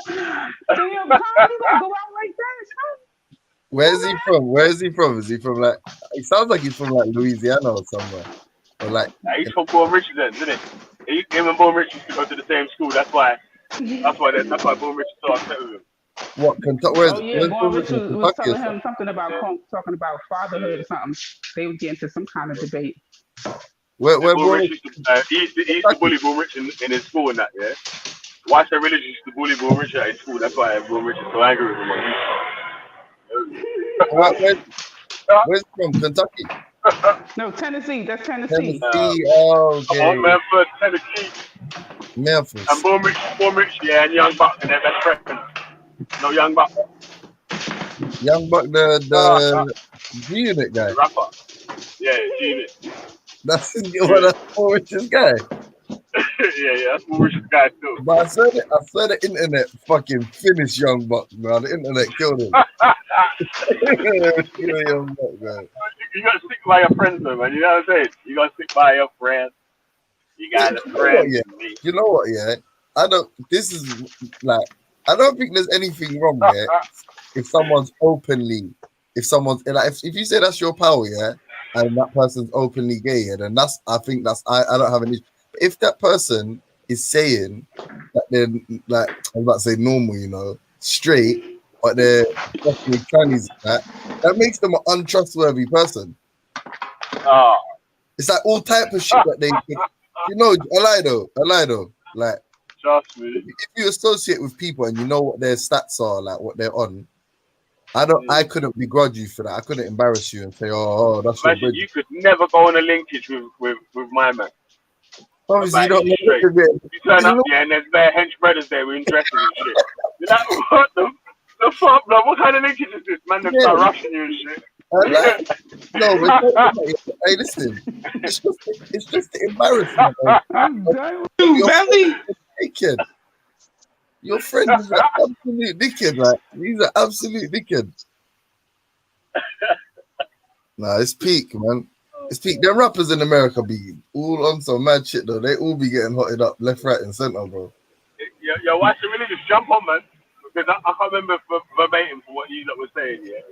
Damn, Tom, you gonna go out like that? Where's he from? Where is he from? Is he from like? It sounds like he's from like Louisiana or somewhere. Or like. He's from Bourne Richardson, isn't it? Him and Bourne Richardson used to go to the same school. That's why Bourne Richardson so upset with him. What Kentucky? Where's, Oh yeah, where's Bourne Richardson? Richardson was Kentucky or telling him something? something about talking about fatherhood or something. They would get into some kind of debate. Where Bourne Bourne? Richardson, he used to bully Bourne Richardson in his school and that, yeah. Watch the religion used to bully Bourne Richardson at his school. That's why Bourne Richardson so angry with him. Where's he from? Kentucky? No, Tennessee. That's Tennessee. Tennessee. Oh, Come on, okay. Memphis, Tennessee. Memphis. And Bourne Richardson, yeah, and Young Buck and their best friend. No, Young Buck. Young Buck, the G-Unit guy. The rapper. Yeah, G-Unit. That's Bourne Richard's guy. yeah, that's Bourne Richard's guy too. But I swear the internet fucking finished Young Buck, bro. The internet killed him. Kill Young Buck, man. You gotta stick by your friends, though, man. You know what I'm saying? You gotta stick by your friends. You got a friend. You know what? Yeah, I don't. This is like I don't think there's anything wrong there. If someone's openly, if you say that's your power, yeah, and that person's openly gay, yeah, then I think I don't have an issue. If that person is saying that they're like I'm about to say normal, you know, straight, but they're definitely Chinese, that makes them an untrustworthy person. Oh. It's like all type of shit that they, you know, I lie though, like. Trust me. If you associate with people and you know what their stats are, like what they're on, I couldn't begrudge you for that. I couldn't embarrass you and say, oh that's your Imagine bridge. you could never go on a linkage with my man. Obviously, you don't know straight. what to do. You turn up there and there's bare hench brothers there with dresses and shit. You're like, what the fuck, bro? What kind of linkage is this? Man, they start rushing you and shit. No, but hey, listen, it's just the embarrassment. Naked. Your friend is an absolute dickhead, like he's an absolute dickhead. Nah, it's peak, man. It's peak. Them rappers in America be all on some mad shit though. They all be getting hotted up left, right, and center, bro. Yo, watch the really just jump on, man. Because I can't remember verbatim for what you lot were saying, yeah.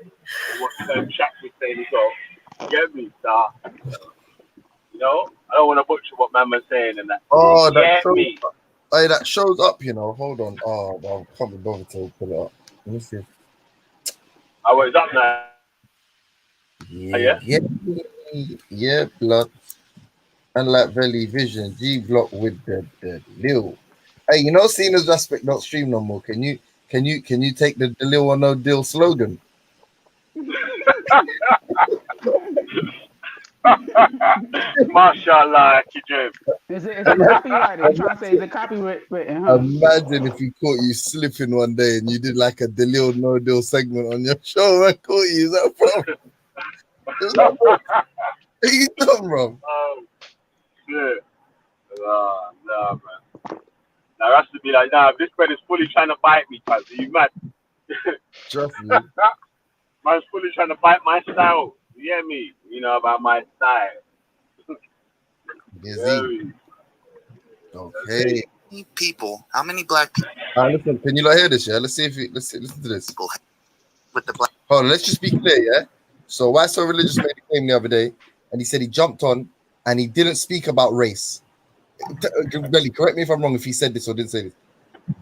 What Shaq was saying as well. Get me, star. You know, I don't want to butcher what man was saying and that. Oh, that Get me. hey, that shows up, you know. Hold on. Oh, I can't be bothered to pull it up. Let me see. Oh, it's up now. Yeah, blood. Unlike Valley Vision, G Block with the Lil. Hey, you know, seeing as Aspect not stream no more. Can you take the Lil or no deal slogan? Mashallah, Kijib. Is it copyrighted? I'm trying to say, is it copyrighted? Huh? Imagine if he caught you slipping one day and you did like a deal no deal segment on your show and caught you. Is that a problem? What you done, bro? Oh, shit. Nah, man. Now, that's to be like, nah, this man is fully trying to bite me, cuz. Are you mad? Trust me. Man's fully trying to bite my style. You hear me? You know about my style. Okay. People, how many black people? Listen, can you not hear this? Yeah, listen to this. With the black. Hold on, let's just be clear, yeah. So Why So Religious made a claim the other day, and he said he jumped on and he didn't speak about race. Belly, correct me if I'm wrong if he said this or didn't say this.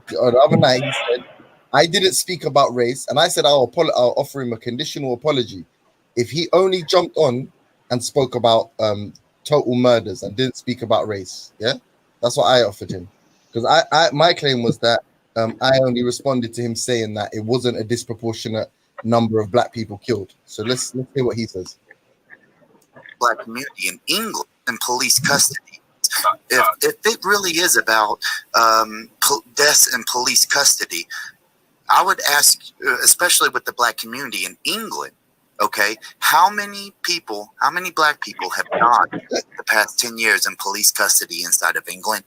The other night he said, I didn't speak about race, and I said I'll offer him a conditional apology if he only jumped on and spoke about total murders and didn't speak about race. Yeah, that's what I offered him, because my claim was that I only responded to him saying that it wasn't a disproportionate number of black people killed. So let's hear what he says. Black community in England in police custody. if it really is about deaths in police custody, I would ask, especially with the black community in England, okay, how many black people have died the past 10 years in police custody inside of England?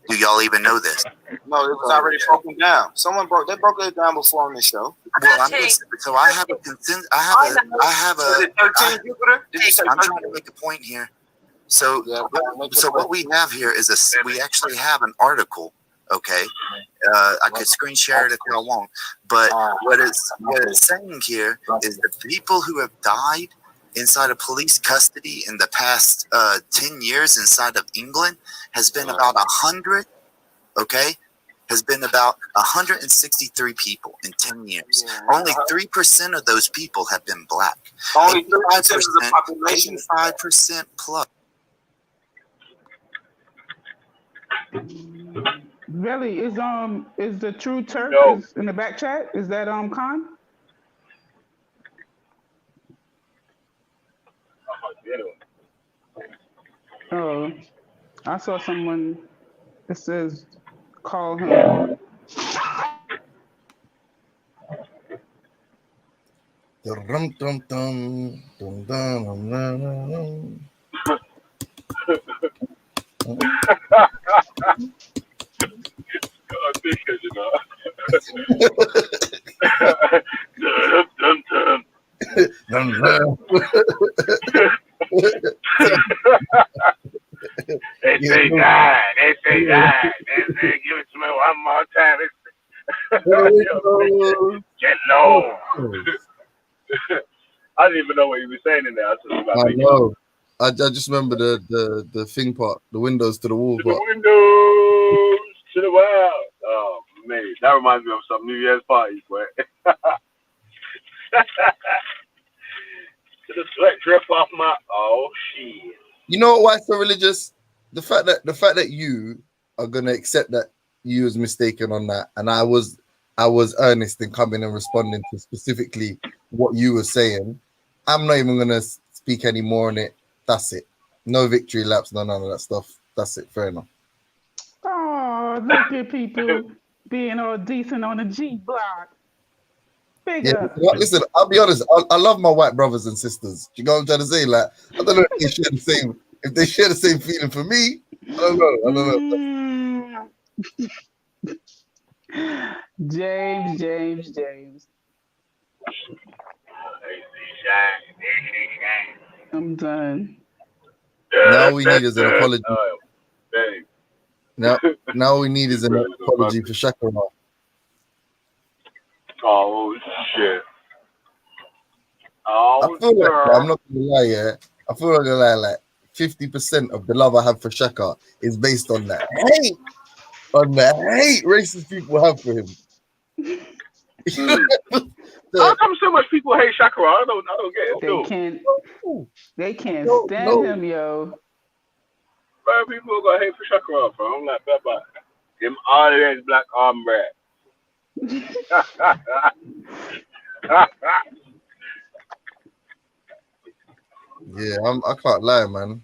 Do y'all even know this? No, it was already broken down. They broke it down before on the show. Well, so I have a consent. I have a. 13 Jupiter? Did you say I'm trying to make a point here. So, what we have here is we actually have an article. Okay, I could screen share it if y'all want. But what it's saying here is the people who have died inside of police custody in the past 10 years inside of England has been about 100. Okay, has been about 163 people in 10 years. Only 3% of those people have been black. Only 3% of the population. 85% plus. Really, is the True Turk is in the back chat? Is that Khan? Oh, I saw someone that says call him. Dum, dum, dum, dum, dum, dum, They say God. They say God. They say give it to me one more time. Get low. I didn't even know what you were saying in there. I know. I just remember the thing part, the windows to the wall To part. the windows, to the world. Oh, man. That reminds me of some New Year's parties, boy. To the sweat drip off my... Oh, shit. You know why it's so religious? The fact that you are gonna accept that you was mistaken on that, and I was earnest in coming and responding to specifically what you were saying. I'm not even gonna speak any more on it. That's it. No victory laps, none of that stuff. That's it. Fair enough. Oh, look at people being all decent on the G block. Big Yeah, up. listen, I'll be honest. I love my white brothers and sisters. Do you know what I'm trying to say? Like, I don't know if they share the same. If they share the same feeling for me, I don't know. James. I'm done. Now all we need is an apology. Now all we need is an apology for Shakira. Oh, shit. I Oh, feel like, girl. I'm not gonna lie, yeah. I feel like 50% of the love I have for Shaka is based on that hate, racist people have for him. How come so much people hate Shakira? I don't get it. They can't stand him, yo. Bro, people are gonna hate for Shakira, bro. I'm like, bye. Him all of that black arm rat. Yeah, I can't lie, man.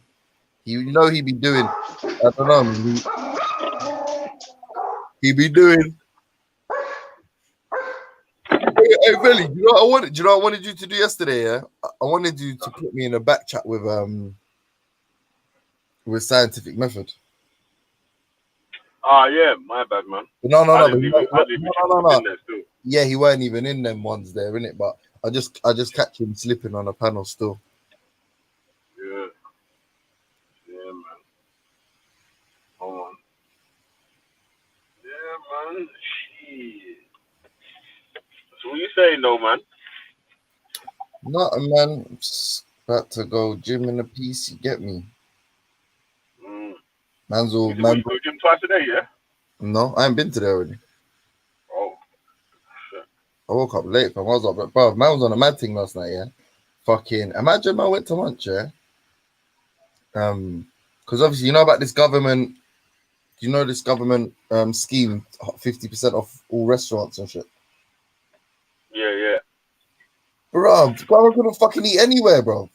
You know he be doing. I don't know. Man, he be doing. Hey, really? You know what I wanted? Do you know what I wanted you to do yesterday? Yeah, I wanted you to put me in a back chat with Scientific Method. Oh yeah, my bad, man. No. I didn't even in there still. Yeah, he weren't even in them ones there, innit? But I just catch him slipping on a panel still. Yeah, man. Hold on. Yeah, man. Shit. So what you saying, though, man? Nothing, man. Just about to go gym in a piece. You get me? Man's all You man. go to gym twice a day, yeah? No, I ain't been to there already. Oh, shit. I woke up late, fam. I was up, bro. Man was on a mad thing last night, yeah. Fucking imagine I went to lunch, yeah. Because obviously you know about this government. You know this government scheme, 50% off all restaurants and shit. Yeah. Bro, I couldn't fucking eat anywhere, bro.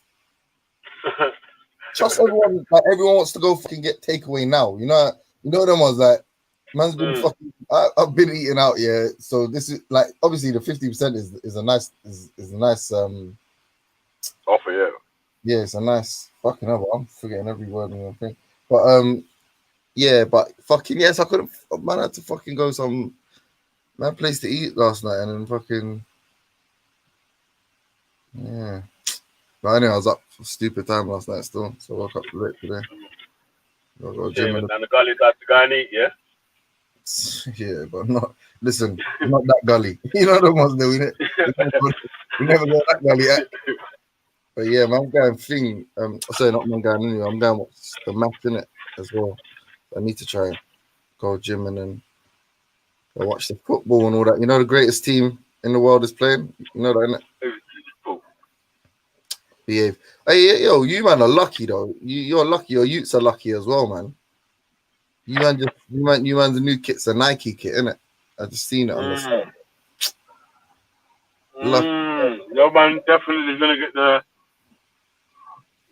trust everyone. Like everyone wants to go fucking get takeaway now. You know them ones like man's been fucking. I've been eating out, yeah. So this is like obviously the 50% is a nice offer, yeah. Yeah, it's a nice fucking hell. I'm forgetting every word in the thing. But yeah, but fucking yes, I couldn't. Man, I had to fucking go some mad place to eat last night, and then fucking yeah. But anyway, I was up for stupid time last night still, so I woke up late today. I got a gym And the gully got to go and eat, yeah. yeah, but not listen, not that gully. You know the ones that we never go that gully. But yeah, man, I'm going thing. Sorry, not man going anyway. I'm going watch the match in it as well. I need to try and go gym and then go watch the football and all that. You know, the greatest team in the world is playing. You know that, innit? Behave. Hey, yo, you man are lucky though. You're lucky. Your youths are lucky as well, man. You man the new kit's a Nike kit, innit? I just seen it on the side. Your man definitely is gonna get the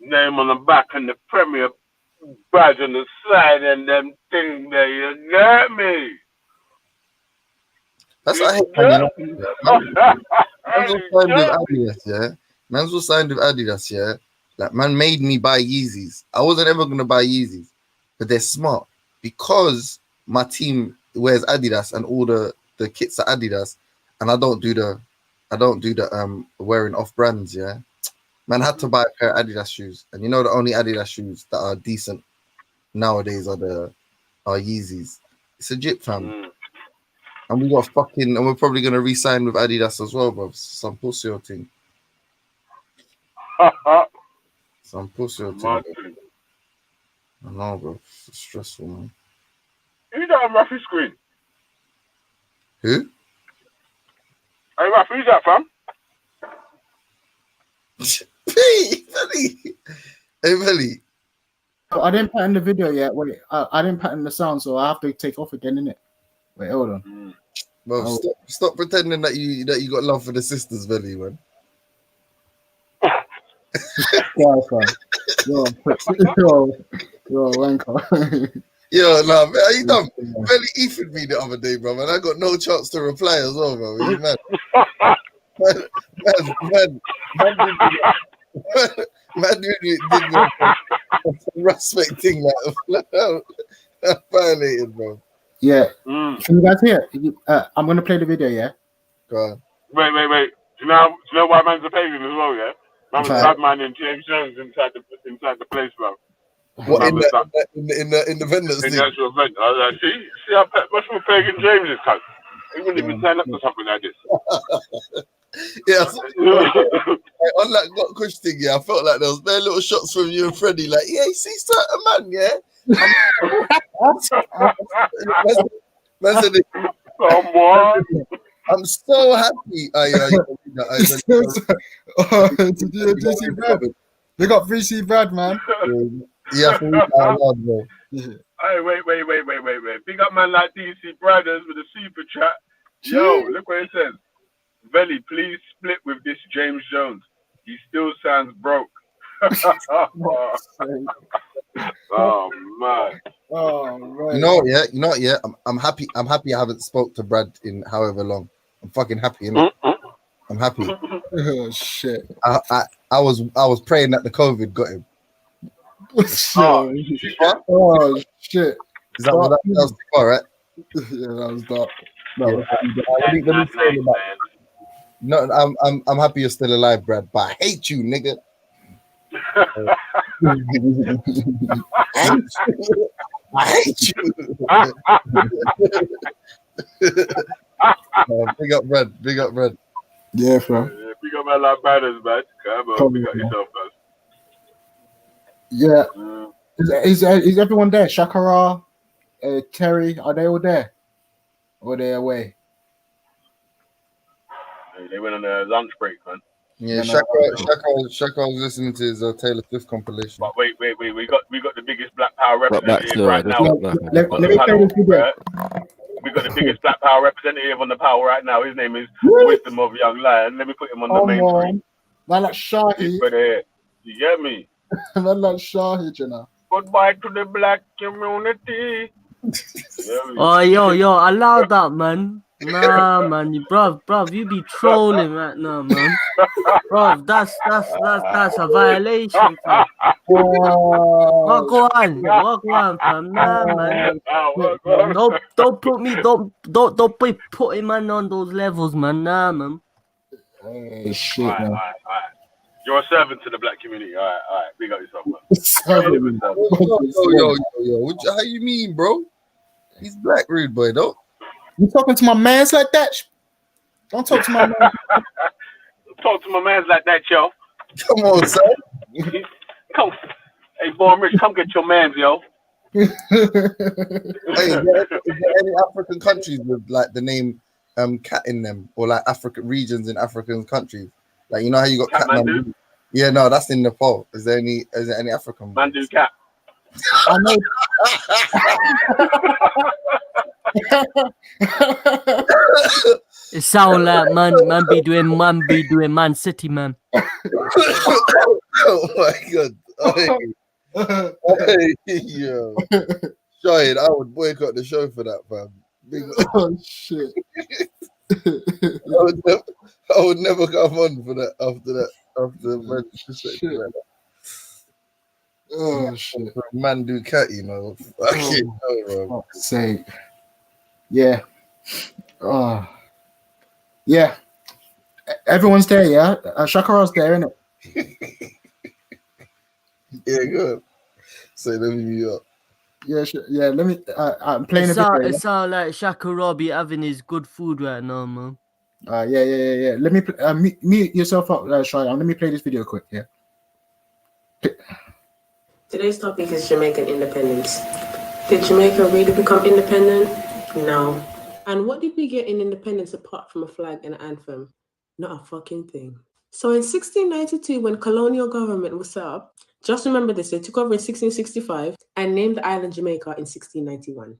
name on the back and the Premier badge on the side and them things there. You get me? That's what I hate. Man's all signed with Adidas, yeah. Man's all signed with Adidas, yeah. Like man made me buy Yeezys. I wasn't ever gonna buy Yeezys, but they're smart because my team wears Adidas and all the kits are Adidas, and I don't do the wearing off brands, yeah. Man had to buy a pair of Adidas shoes, and you know the only Adidas shoes that are decent nowadays are Yeezys. It's a jip, fam. And we're probably gonna re-sign with Adidas as well, bro. Some pussy or thing. Some pussy or thing. I know, bro. It's stressful, man. Who's that on Rafi's screen? Who? Hey, Rafi, who's that, fam? Hey, Belly. I didn't put in the video yet. Wait, I didn't put in the sound, so I have to take off again, innit? Wait, hold on. Bro, stop pretending that you got love for the sisters, Belly, man. Yeah, fam. Yo, wanker. Yo, nah, man, how you done? Belly Ethan me the other day, bro, and I got no chance to reply as well, bro. You mad? Man did me respect thing like violated, bro. Yeah. Can you guys hear? I'm gonna play the video, yeah? Go on. Wait. Do you know why man's a pagan as well, yeah? Man was bad man in James Jones inside the place, bro. What in the vendors? In the actual event. I was like, see how much more pagan James is, cunt. He wouldn't even turn up to something like this. Yeah, on that got Kush thing, yeah, I felt like there was very little shots from you and Freddie, like, yeah, you see certain man, yeah. I'm so happy. They got 3C Brad, man. Yeah, bro. Hey, wait. Big up man like DC Brothers with a super chat. Yo, look what it says. Velly, please split with this James Jones. He still sounds broke. Oh man. Oh right. You know what? Yeah. I'm happy. I'm happy. I haven't spoke to Brad in however long. I'm fucking happy. Innit? I'm happy. Oh shit. I was praying that the COVID got him. Oh shit. Is that what that was before, right? Yeah, that was dark. No, I'm happy you're still alive, Brad. But I hate you, nigga. I hate you. Big up, Brad. Yeah, bro. Big up my like brothers, man. Come on, big up yourself, man. Yeah. Is everyone there? Shakara, Terry, are they all there? Or are they away? They went on a lunch break, man. Yeah, Shaka was listening to his Taylor Swift compilation. But wait, we got the biggest Black Power representative right now. Let me play this video. We got the biggest Black Power representative on the panel right now. His name is Wisdom of Young Lion. Let me put him on the main screen. Man, like Shahi. You get me? Man, like Shahid, you know. Goodbye to the black community. Oh, yo, allow that, man. Nah, man, bruv, you be trolling right now, man. Bruv, that's a violation, fam. Walk on, fam. Nah, man. Don't put me, don't be putting man on those levels, man. Nah, man. Hey, shit, Alright, man. alright, alright. You're a servant to the black community. Alright, alright. Big up yourself, man. Yo. How you mean, bro? He's black, rude boy, though. You talking to my mans like that? Don't talk to my man. Talk to my mans like that, yo. Come on, son. Come. Hey, Born Rich, come get your mans, yo. Hey, is there any African countries with like the name cat in them, or like African regions in African countries? Like, you know how you got Kathmandu? Yeah, no, that's in Nepal. Is there any African? Mandu cat. I know. It sound like man be doing Man City, man. Oh my god. Hey, yo. Shahid, I would boycott the show for that, fam. Oh shit. I would never come on for that after Man. Oh shit. Mandu cat, you know. Fucking hell, bro. Fuck's sake. Yeah. Yeah. Everyone's there, yeah? Shakara's there, innit? Yeah, good. Say let me up. Yeah, let me I'm playing It a video. sound like Shaka Robbie having his good food right now, man. Yeah. Let me mute yourself up, Shia. Let me play this video quick, yeah. Today's topic is Jamaican independence. Did Jamaica really become independent? No. And what did we get in independence apart from a flag and an anthem? Not a fucking thing. So in 1692, when colonial government was set up, just remember this, they took over in 1665 and named the island Jamaica in 1691.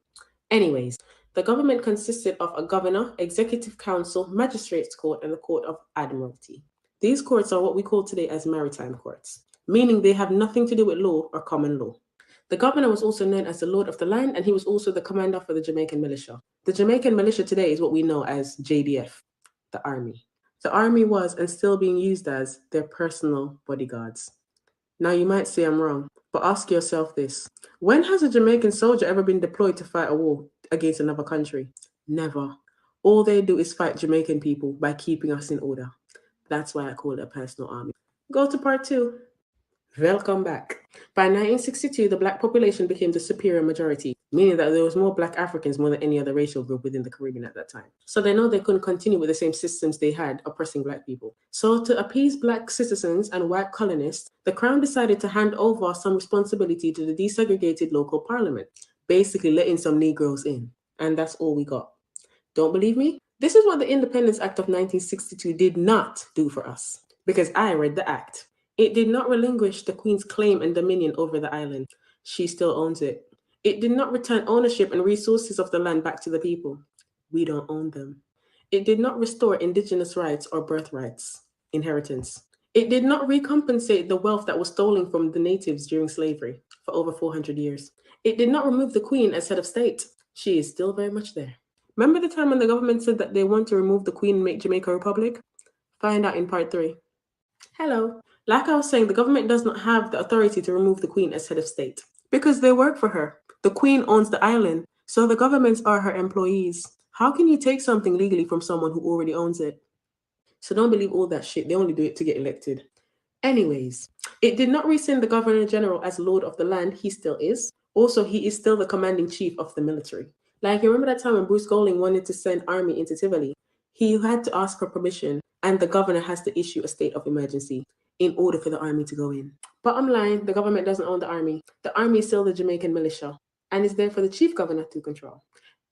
Anyways, the government consisted of a governor, executive council, magistrates court, and the court of admiralty. These courts are what we call today as maritime courts, meaning they have nothing to do with law or common law. The governor was also known as the Lord of the Land, and he was also the commander for the Jamaican militia. The Jamaican militia today is what we know as JDF, the army. The army was and still being used as their personal bodyguards. Now you might say I'm wrong, but ask yourself this. When has a Jamaican soldier ever been deployed to fight a war against another country? Never. All they do is fight Jamaican people by keeping us in order. That's why I call it a personal army. Go to part 2. Welcome back. By 1962, the black population became the superior majority, meaning that there was more black Africans more than any other racial group within the Caribbean at that time. So they know they couldn't continue with the same systems they had oppressing black people. So to appease black citizens and white colonists, the Crown decided to hand over some responsibility to the desegregated local parliament, basically letting some Negroes in. And that's all we got. Don't believe me? This is what the Independence Act of 1962 did not do for us, because I read the act. It did not relinquish the Queen's claim and dominion over the island. She still owns it. It did not return ownership and resources of the land back to the people. We don't own them. It did not restore indigenous rights or birthrights, inheritance. It did not recompensate the wealth that was stolen from the natives during slavery for over 400 years. It did not remove the Queen as head of state. She is still very much there. Remember the time when the government said that they want to remove the Queen and make Jamaica a republic? Find out in part 3. Hello. Like I was saying, the government does not have the authority to remove the Queen as head of state because they work for her. The Queen owns the island, so the governments are her employees. How can you take something legally from someone who already owns it? So don't believe all that shit. They only do it to get elected. Anyways, it did not rescind the Governor General as Lord of the Land. He still is. Also, he is still the commanding chief of the military. Like, you remember that time when Bruce Golding wanted to send army into Tivoli? He had to ask for permission, and the governor has to issue a state of emergency in order for the army to go in. Bottom line, the government doesn't own the army. The army is still the Jamaican militia and is there for the chief governor to control.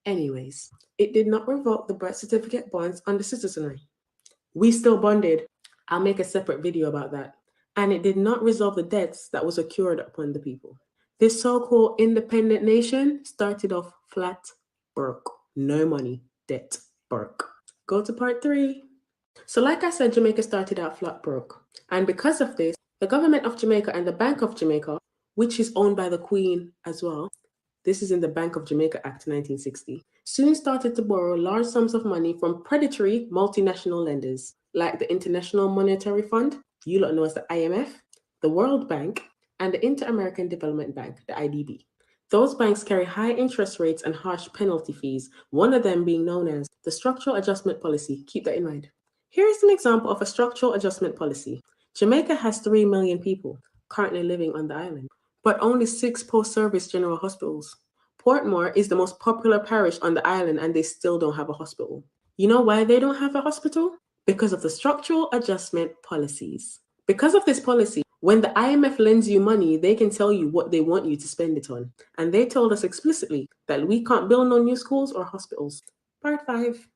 Anyways, it did not revoke the birth certificate bonds under citizenry. We still bonded. I'll make a separate video about that. And it did not resolve the debts that was accrued upon the people. This so-called independent nation started off flat, broke. No money, debt, broke. Go to part 3. So like I said, Jamaica started out flat broke. And because of this, The government of Jamaica and the Bank of Jamaica, which is owned by the Queen as well, this is in the Bank of Jamaica Act 1960, soon started to borrow large sums of money from predatory multinational lenders like the International Monetary Fund, you lot know as the IMF, the World Bank, and the Inter-American Development Bank, the IDB. Those banks carry high interest rates and harsh penalty fees, one of them being known as the Structural Adjustment Policy. Keep that in mind. Here is an example of a structural adjustment policy. Jamaica has 3 million people currently living on the island, but only 6 post-service general hospitals. Portmore is the most popular parish on the island and they still don't have a hospital. You know why they don't have a hospital? Because of the structural adjustment policies. Because of this policy, when the IMF lends you money, they can tell you what they want you to spend it on. And they told us explicitly that we can't build no new schools or hospitals. Part 5.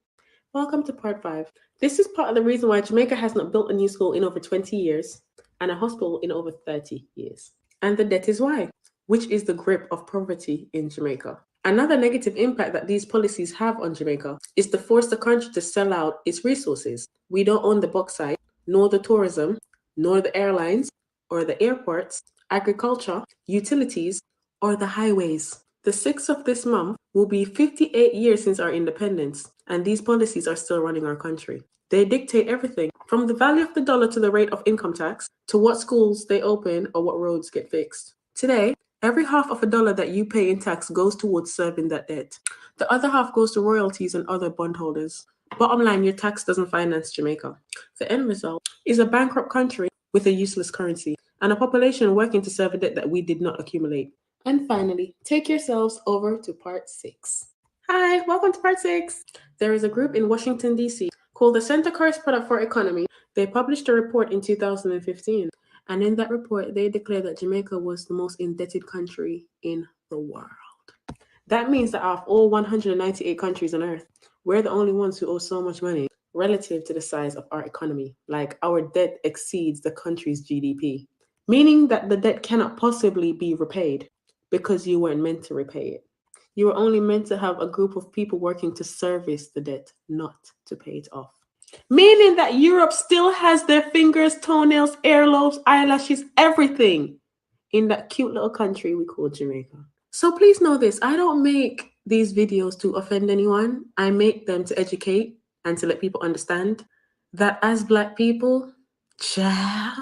Welcome to part 5. This is part of the reason why Jamaica has not built a new school in over 20 years and a hospital in over 30 years. And the debt is why, which is the grip of poverty in Jamaica. Another negative impact that these policies have on Jamaica is to force the country to sell out its resources. We don't own the bauxite, nor the tourism, nor the airlines, or the airports, agriculture, utilities, or the highways. The 6th of this month will be 58 years since our independence, and these policies are still running our country. They dictate everything, from the value of the dollar to the rate of income tax, to what schools they open or what roads get fixed. Today, every half of a dollar that you pay in tax goes towards serving that debt. The other half goes to royalties and other bondholders. Bottom line, your tax doesn't finance Jamaica. The end result is a bankrupt country with a useless currency and a population working to serve a debt that we did not accumulate. And finally, take yourselves over to part 6. Hi, welcome to part 6. There is a group in Washington, D.C. called the Center Correspondent for Economy. They published a report in 2015. And in that report, they declared that Jamaica was the most indebted country in the world. That means that out of all 198 countries on earth, we're the only ones who owe so much money relative to the size of our economy. Like our debt exceeds the country's GDP, meaning that the debt cannot possibly be repaid because you weren't meant to repay it. You were only meant to have a group of people working to service the debt, not to pay it off. Meaning that Europe still has their fingers, toenails, earlobes, eyelashes, everything in that cute little country we call Jamaica. So please know this, I don't make these videos to offend anyone. I make them to educate and to let people understand that as Black people, child,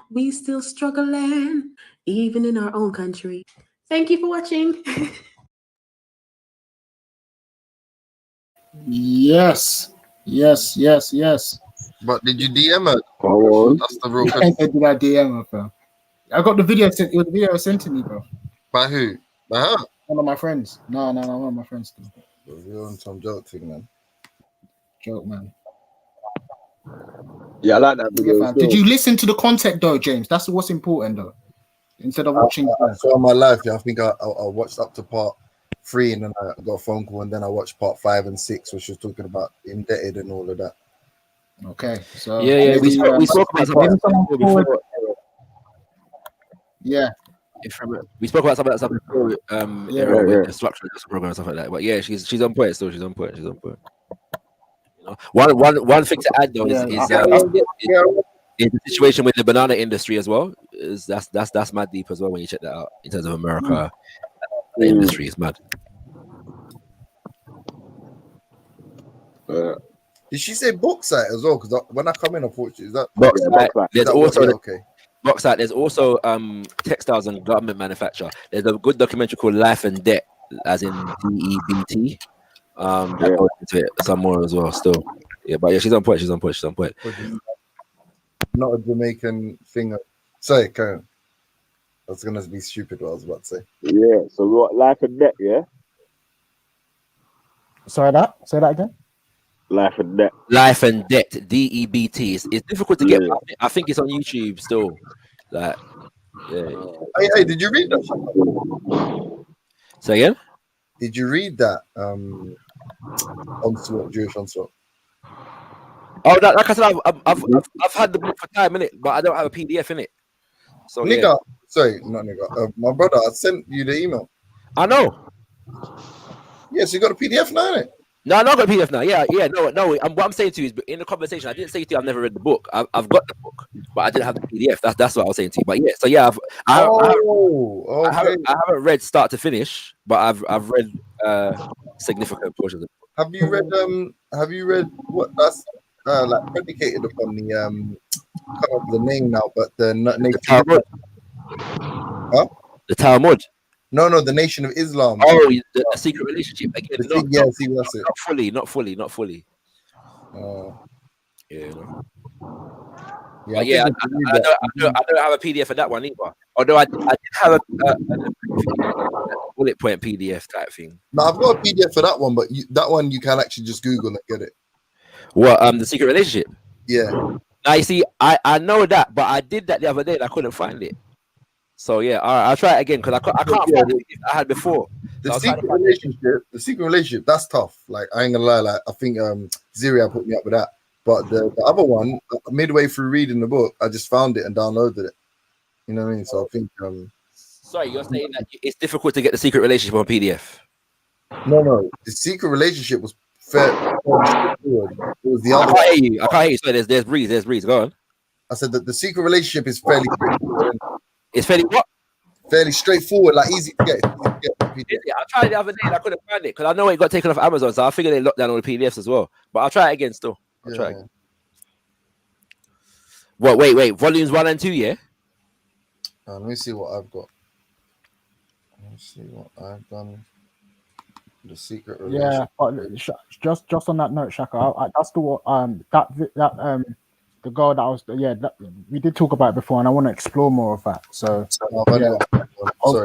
we still struggling, even in our own country. Thank you for watching. Yes. But did you DM her? That's the real I question. did I DM her, fam? I got the video sent. It was the video sent to me, bro. By who? By her? One of my friends. No, one of my friends. You're on some joke thing, man. Joke, man. Yeah, I like that video. Fam. Did you listen to the content though, James? That's what's important though. Instead of watching, I saw my life. Yeah, I think I watched up to part 3, and then I got a phone call, and then I watched part 5 and 6, which was talking about indebted and all of that. Okay, so Yeah, we spoke about something before. Yeah. We spoke about some of that stuff before, with the structure of the program and stuff like that. But yeah, she's on point still. She's on point. You know? One thing to add though is the situation with the banana industry as well. That's mad deep as well when you check that out in terms of America. The industry is mad. Did she say bauxite as well? Because when I come in, I thought is that Bauxite. There's also okay. Bauxite. There's also textiles and garment manufacture. There's a good documentary called Life and Debt, as in DEBT. That goes into it some more as well. Still, yeah, but yeah, she's on point. Not a Jamaican thing. Sorry, Karen. That's gonna be stupid. What I was about to say. Yeah. So what? Life and Debt. Yeah. Say that again. Life and Debt. Life and Debt. DEBT. It's difficult to get. I think it's on YouTube still. Like, yeah. Hey, did you read that? Say again. Did you read that? Onslaught, Jewish Onslaught. Oh, like I said, I've had the book for time in it, but I don't have a PDF in it. So nigga, sorry, not nigga. My brother, I sent you the email. I know. Yes, you got a PDF now, innit? No, not got a PDF now. Yeah. No. What I'm saying to you is, in the conversation, I didn't say to you I've never read the book. I've got the book, but I didn't have the PDF. That's what I was saying to you. But yeah, so yeah, I haven't read start to finish, but I've read significant portions of it. Have you read what that's like predicated upon the can't remember the name now, but the Talmud. Huh? The Talmud. No, the Nation of Islam. Oh, the secret relationship again. That's it. Not fully. Yeah. Yeah, Yeah, I don't have a PDF for that one either. Although I did have a bullet point PDF type thing. No, I've got a PDF for that one, but that one you can actually just Google and get it. What? The secret relationship. Yeah. Now you see, I know that, but I did that the other day and I couldn't find it. So yeah, all right, I'll try it again because I can't find it I had before. The secret relationship, that's tough. Like I ain't gonna lie, like I think Ziria put me up with that. But the other one, midway through reading the book, I just found it and downloaded it. You know what I mean? So I think sorry, you're saying that it's difficult to get the secret relationship on PDF. No, the secret relationship was fairly straightforward. It was the other. I can't hear you. So there's Breeze. Go on. I said that the secret relationship is fairly straightforward. It's fairly what? Fairly straightforward, like easy to get. I tried it the other day and I couldn't find it because I know it got taken off Amazon, so I figured they locked down all the PDFs as well. But I'll try it again still. I'll try again. What? Wait. Volumes 1 and 2, yeah? Let me see what I've got. Let me see what I've done. The secret relationship. Yeah, but just on that note, Shaka, that's the the girl that was we did talk about it before, and I want to explore more of that. So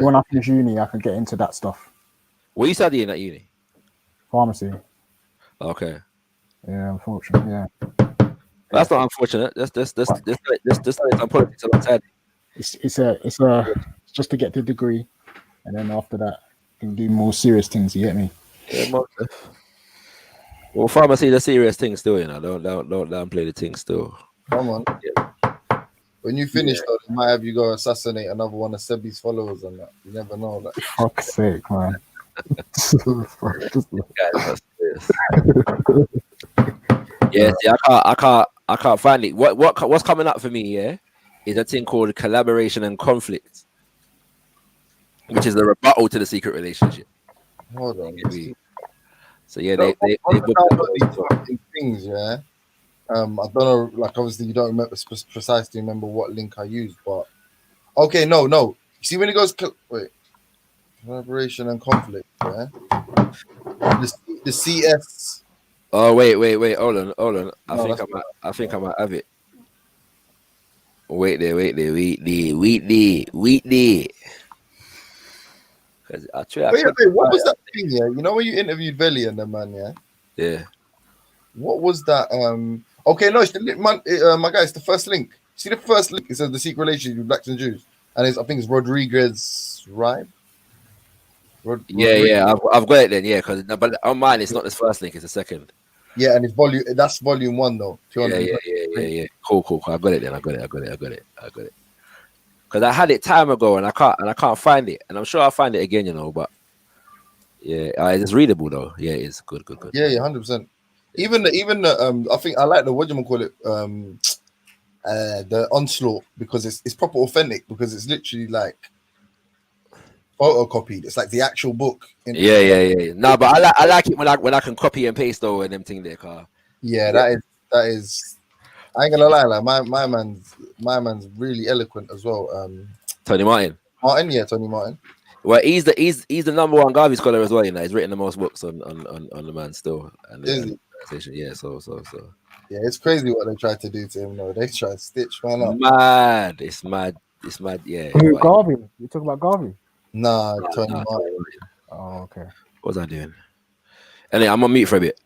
when I finish uni, I can get into that stuff. What are you studying at uni? Pharmacy. Okay. Yeah, unfortunately, yeah. That's not unfortunate. That's some politics alongside. It's just to get the degree, and then after that, you can do more serious things. You get me? Yeah, well, pharmacy is a serious thing still, you know. Don't downplay the thing still. Come on. Yeah. When you finish, though, they might have you go assassinate another one of Sebi's followers and that. You never know. Like. Fuck's sake, man. Yeah, see, I can't find it. What's coming up for me, yeah, is a thing called collaboration and conflict, which is the rebuttal to the secret relationship. Hold on. So yeah, they things, yeah. I don't know, like obviously you don't remember precisely remember what link I used, but okay, no. You see when it goes collaboration and conflict, yeah. The CS. Oh wait, hold on. I think I might have it. Wait there. What was that thing? Yeah, you know when you interviewed Veli and the man, yeah. Yeah. What was that? Okay, no, it's my guy. It's the first link. See the first link? It says the secret relationship with blacks and Jews, and I think it's Rodriguez, right? Yeah. I've got it then. Yeah, but on mine it's not the first link; it's the second. Yeah, and it's volume. That's volume 1 though. Yeah. Cool. I got it then. I got it. Because I had it time ago and I can't find it, and I'm sure I'll find it again, you know. But yeah, it's readable though. Yeah, it's good. Yeah, 100%. Even the I think I like the the onslaught because it's proper authentic because it's literally like photocopied. It's like the actual book. Yeah. No, but I like it when I can copy and paste though and them thing there, car. Yeah, that is. I ain't gonna lie, like my man's really eloquent as well. Tony Martin. Tony Martin. Well, he's the number one Garvey scholar as well. You know, he's written the most books on the man still. And yeah, so. Yeah, it's crazy what they tried to do to him. Though they tried to stitch man up. Mad. It's mad. Yeah. Who, Garvey? You talking about Garvey? Nah, Tony Martin. Oh, okay. What was I doing? Anyway, I'm on mute for a bit.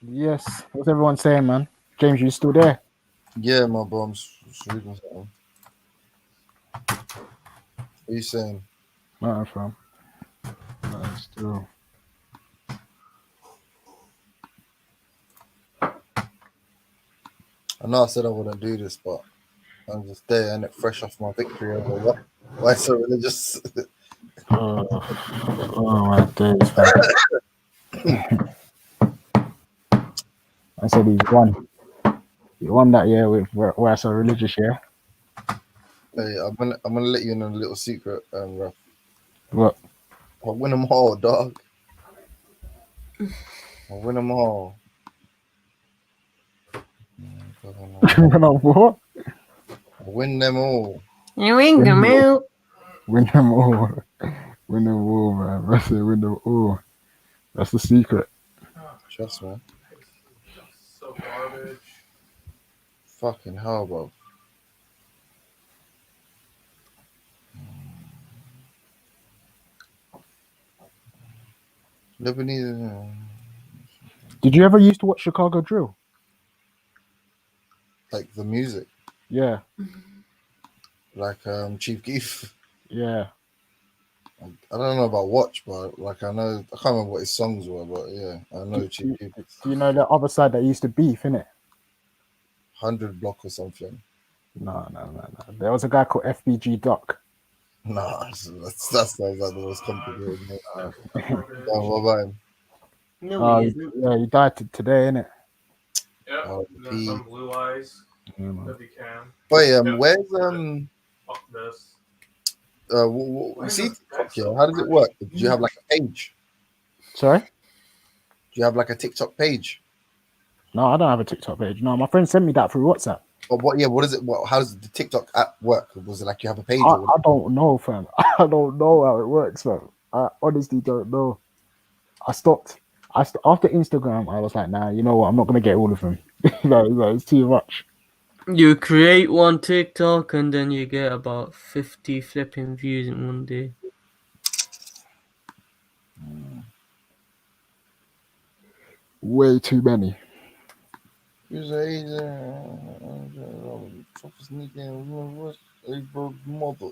Yes. What's everyone saying, man? James, you still there? Yeah, my bro. I'm just reading something. What are you saying? Nothing, fam. Still. I know I said I wouldn't do this, but I'm just there and it fresh off my victory over what? Why so religious? Oh my days, fam. I said he's won. He won that year with why so religious, yeah. Hey, I'm gonna let you in on a little secret, Raf. What? I'll win them all, dog. I'll win them all. What? I'll win them all. You ain't Win come out. Win them all. Win them all, man. That's it, win them all. That's the secret. Trust me. So garbage. Fucking hell, bro. Lebanese. Did you ever used to watch Chicago Drill? Like the music, Yeah. like Chief Keef. Yeah. I don't know about watch, but like I know I can't remember what his songs were, but yeah, I know Chief Keef. Do you know the other side that used to beef, innit? 100 Block or something. No. There was a guy called FBG Duck. Nah, that sounds like the most complicated name. What about him? No, he isn't. Yeah, he died today, innit? Yep. Oh, And then some blue eyes. Yeah, man. If you can. Wait, Yep. where's Fuck this. you see TikTok, yeah? How does it work? Do you have like a page? Sorry? Do you have like a TikTok page? No, I don't have a TikTok page. No, my friend sent me that through WhatsApp. Or what? Yeah, what is it? How does the TikTok app work? Was it like you have a page? I Or don't know, fam. I don't know how it works, fam. I honestly don't know. I stopped. After Instagram, I was like, nah, you know what? I'm not gonna get all of them. It's too much. You create one TikTok and then you get about 50 flipping views in one day. Way too many. who's what's a bird mother?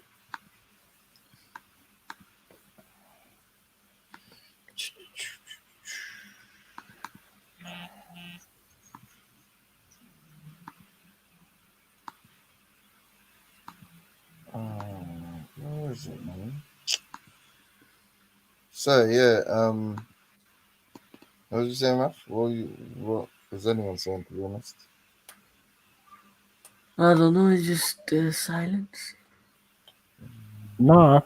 Where is it, man? So yeah, what was you saying, Raf? What was anyone saying, to be honest? I don't know, it's just silence. No,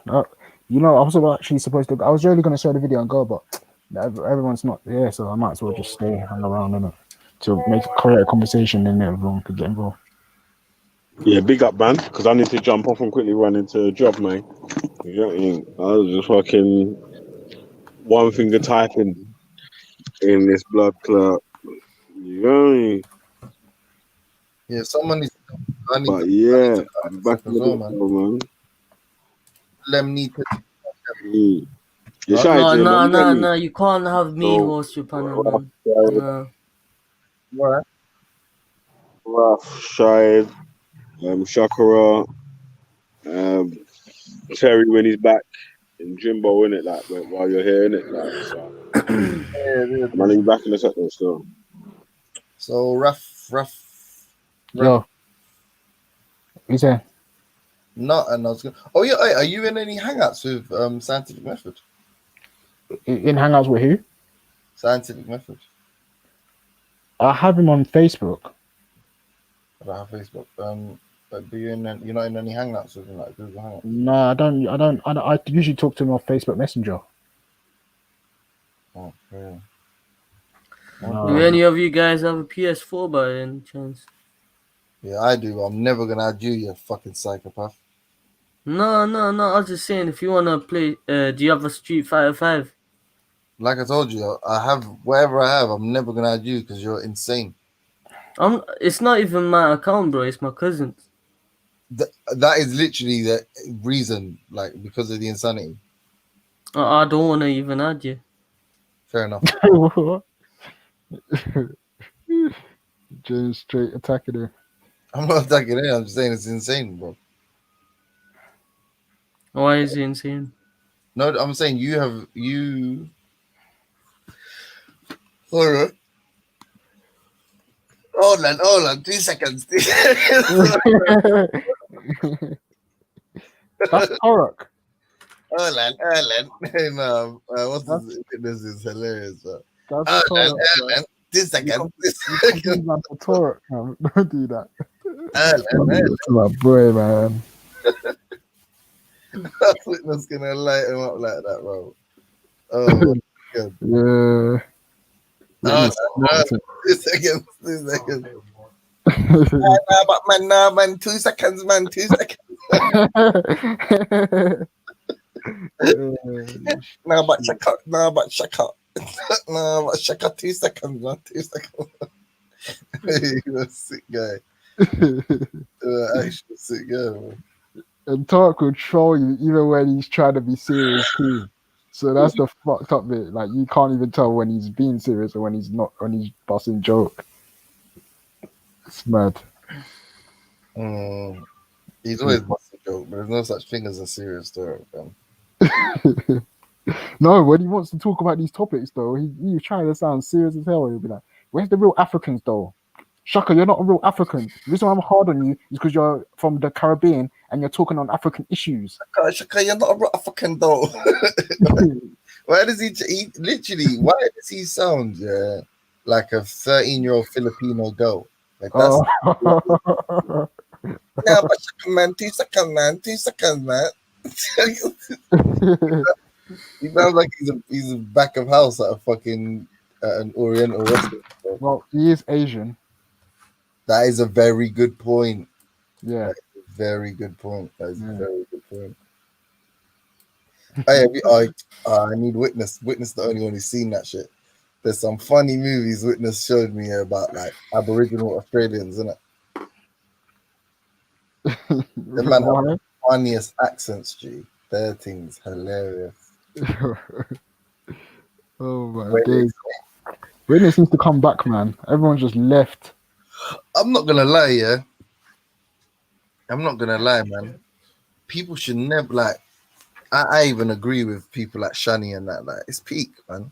you know, I was actually supposed to. I was really gonna show the video and go, but everyone's not there, so I might as well just stay hang around and to create a conversation, and everyone could get involved. Yeah, big up, man, because I need to jump off and quickly run into a job, man. You know what I mean? I was just fucking one finger typing in this blood clot. You know what I mean? Yeah, someone needs to. But yeah, I'm back in the well, video, man. Them need to. You're shy, Jim, man, you get me? No, you can't have me So, host your panel, man. No. What? Raf, Shahid, Shakara, Terry when he's back, and Jimbo in it, like while you're here in it, like so. I'm gonna be back in a second still. So rough. Yo, you say? Not, and I was going. Oh yeah, are you in any hangouts with Scientific Method? In hangouts with who? Scientific Method. I have him on Facebook. I don't have Facebook. But you're not in any hangouts with him, like Google Hangouts? No, I don't. I usually talk to him off Facebook Messenger. Oh, yeah. Do any of you guys have a PS4 by any chance? Yeah, I do. I'm never gonna add you, you fucking psychopath. No. I was just saying, if you wanna play, do you have a Street Fighter 5? Like I told you, I have whatever I have. I'm never gonna add you because you're insane. It's not even my account, bro. It's my cousin's. That is literally the reason, like because of the insanity. I don't wanna even add you. Fair enough. James straight attacking her. I'm not attacking it. I'm just saying it's insane, bro. Why is he insane? No, I'm saying you. Hold on. 2 seconds. That's Torok. Hold on. No, what's this is hilarious, bro. That's Torok. 2 seconds. Torok, man. Don't do that. That's my boy, man. Witness gonna light him up like that, bro. Oh my god. Yeah. Oh, 2 seconds. 2 seconds. Nah, man. 2 seconds, man. 2 seconds. Nah, but check out. Nah, but 2 seconds, man. 2 seconds. You're a sick guy. Actually sick guy, man. And Torok will troll you even when he's trying to be serious too. So that's the fucked up bit. Like you can't even tell when he's being serious or when he's not, when he's busting joke. It's mad. He's always busting joke, but there's no such thing as a serious Torok, man. No, when he wants to talk about these topics though, he's trying to sound serious as hell. He'll be like, "Where's the real Africans though? Shaka, you're not a real African. The reason why I'm hard on you is because you're from the Caribbean and you're talking on African issues." Shaka, you're not a real African though. Why does he literally? Why does he sound like a 13-year-old Filipino girl? Like that's. Yeah, but Shaka, man, 2 seconds, man. 2 seconds, man. He sounds like he's a back of house at a fucking an Oriental restaurant. Well, he is Asian. That is a very good point. Yeah. Very good point. That is a very good point. I need Witness. Witness the only one who's seen that shit. There's some funny movies Witness showed me about like Aboriginal Australians, isn't it? The man have the funniest accents, G. Their thing's hilarious. Oh my days. Witness needs to come back, man. Everyone just left. I'm not gonna lie, man. People should never like. I even agree with people like Shani and that. Like, it's peak, man.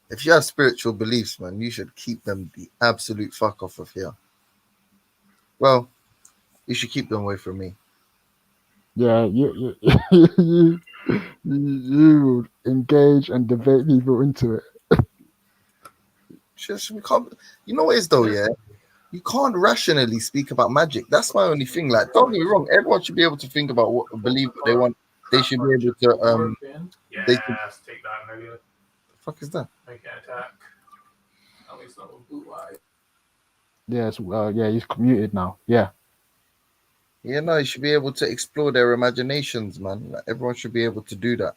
If you have spiritual beliefs, man, you should keep them the absolute fuck off of here. Well, you should keep them away from me. Yeah, you would engage and debate people into it. Just we can't. You know what it is though, yeah. You can't rationally speak about magic. That's my only thing. Like, don't get me wrong. Everyone should be able to think about what believe what they want. They should be able to. They should, take that, maybe. the fuck is that? Make an attack. At least not with blue eye. Yes, yeah, he's muted now. Yeah. Yeah, no, you should be able to explore their imaginations, man. Like, everyone should be able to do that.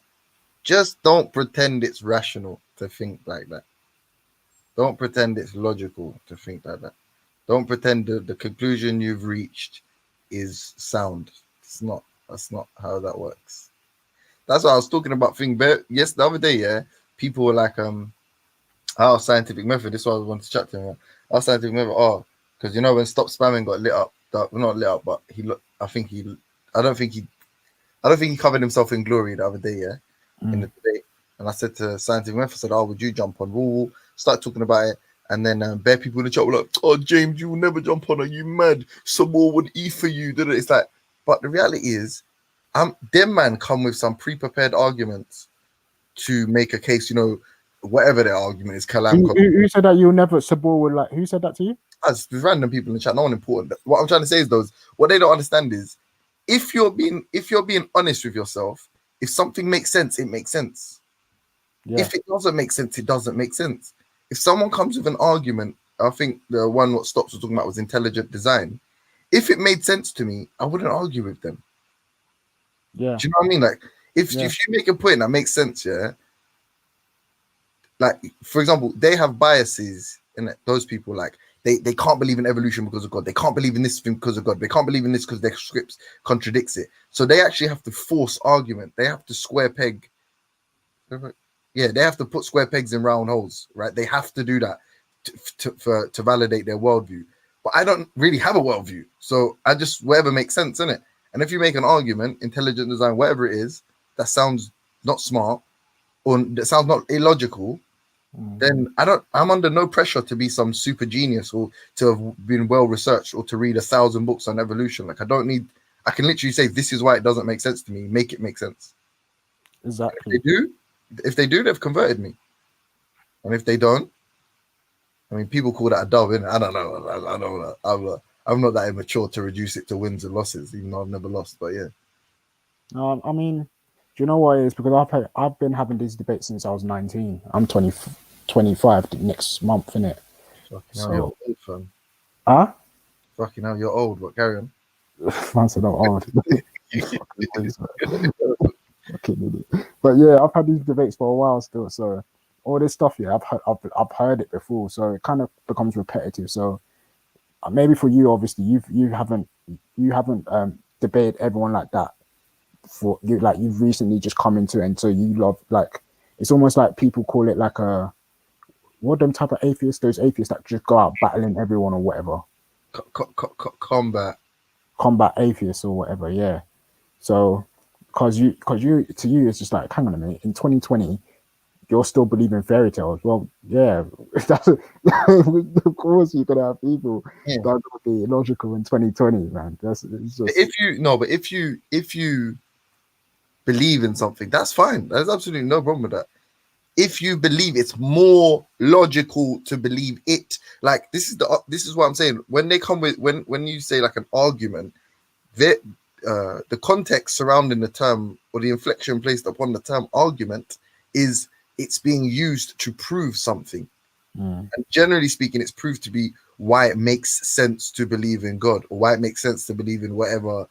Just don't pretend it's rational to think like that. Don't pretend it's logical to think like that. Don't pretend the conclusion you've reached is sound. It's not. That's not how that works. That's what I was talking about. Yes, the other day, yeah, people were like, our scientific method. This is what I wanted to chat to him about. Our scientific method. Because you know when Stop Spamming got lit up, not lit up, but I don't think he covered himself in glory the other day, yeah, in the debate. And I said to scientific method, I said, "Oh, would you jump on?" We'll start talking about it. And then bare people in the chat were like, "Oh, James, you will never jump on. Are you mad? Some more would eat for you." It's like, but the reality is, them man come with some pre-prepared arguments to make a case. You know, whatever their argument is. Who said that you'll never? Sabor would like. Who said that to you? As random people in the chat, no one important. What I'm trying to say is what they don't understand is if you're being honest with yourself, if something makes sense, it makes sense. Yeah. If it doesn't make sense, it doesn't make sense. If someone comes with an argument, I think the one what Stops was talking about was intelligent design. If it made sense to me, I wouldn't argue with them. Yeah. Do you know what I mean? Like if you make a point that makes sense, yeah. Like for example, they have biases, and those people like they can't believe in evolution because of God. They can't believe in this thing because of God. They can't believe in this because their scripts contradicts it. So they actually have to force argument. They have to square peg. Yeah, they have to put square pegs in round holes, right? They have to do that to validate their worldview. But I don't really have a worldview, so I just whatever makes sense, innit? And if you make an argument, intelligent design, whatever it is, that sounds not smart or that sounds not illogical, then I'm under no pressure to be some super genius or to have been well researched or to read 1,000 books on evolution. Like I can literally say this is why it doesn't make sense to me. Make it make sense. Exactly. If they do, they've converted me. And if they don't, I mean, people call that a dub, innit? I don't know. I'm not that immature to reduce it to wins and losses, even though I've never lost. But yeah. I mean, do you know what it is? Because I've been having these debates since I was 19. I'm 25 next month, innit? Fucking hell, you're old, fam. Huh? Fucking hell, you're old. But carry on. Man said I'm old. But yeah, I've had these debates for a while still. So all this stuff, yeah, I've heard it before. So it kind of becomes repetitive. So maybe for you, obviously, you haven't debated everyone like that. For you, like you've recently just come into it, and so you love, like, it's almost like people call it like a what them type of atheists, those atheists that just go out battling everyone or whatever. Combat atheists or whatever, yeah. So because you to you it's just like, hang on a minute, in 2020 you're still believing fairy tales. Well, yeah, that's of course you're gonna have people that are gonna be illogical in 2020, man. It's just... If you believe in something, that's fine. There's absolutely no problem with that. If you believe, it's more logical to believe it. Like this is what I'm saying. When they come with when you say like an argument, the context surrounding the term or the inflection placed upon the term argument is it's being used to prove something. And generally speaking, it's proved to be why it makes sense to believe in God or why it makes sense to believe in whatever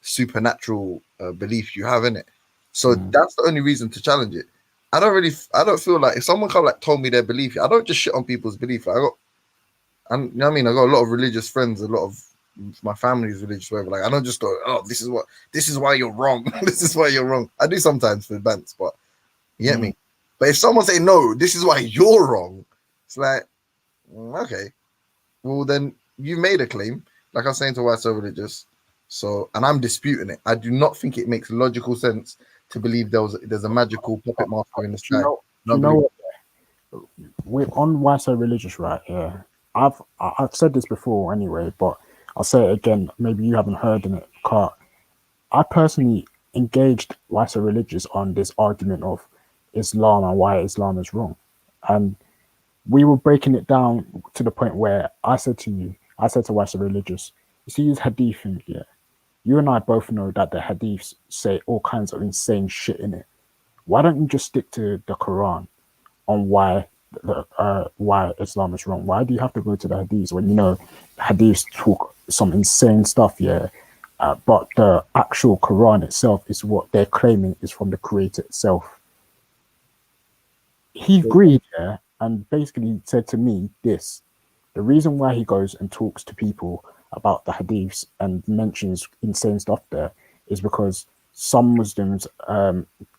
supernatural belief you have in it. So that's the only reason to challenge it. I don't feel like if someone told me their belief, I don't just shit on people's belief. You know what I mean? I got a lot of religious friends, a lot of my family's religious, whatever. Like I don't just go, oh, this is why you're wrong. This is why you're wrong. I do sometimes for bants, but you get me? But if someone say no, this is why you're wrong, it's like, okay, well then you made a claim. Like I was saying to Why So Religious. So, and I'm disputing it. I do not think it makes logical sense to believe there's a magical puppet master in the sky. On Why So Religious, right? Yeah, I've said this before anyway, but I'll say it again. Maybe you haven't heard it. I personally engaged Why So Religious on this argument of Islam and why Islam is wrong, and we were breaking it down to the point where I said to Why So Religious, you see this hadith thing, yeah. You and I both know that the hadiths say all kinds of insane shit in it. Why don't you just stick to the Quran on why Islam is wrong? Why do you have to go to the hadiths when you know hadiths talk some insane stuff, yeah? But the actual Quran itself is what they're claiming is from the Creator itself. He agreed, yeah, and basically said to me this: the reason why he goes and talks to people about the hadiths and mentions insane stuff there is because some Muslims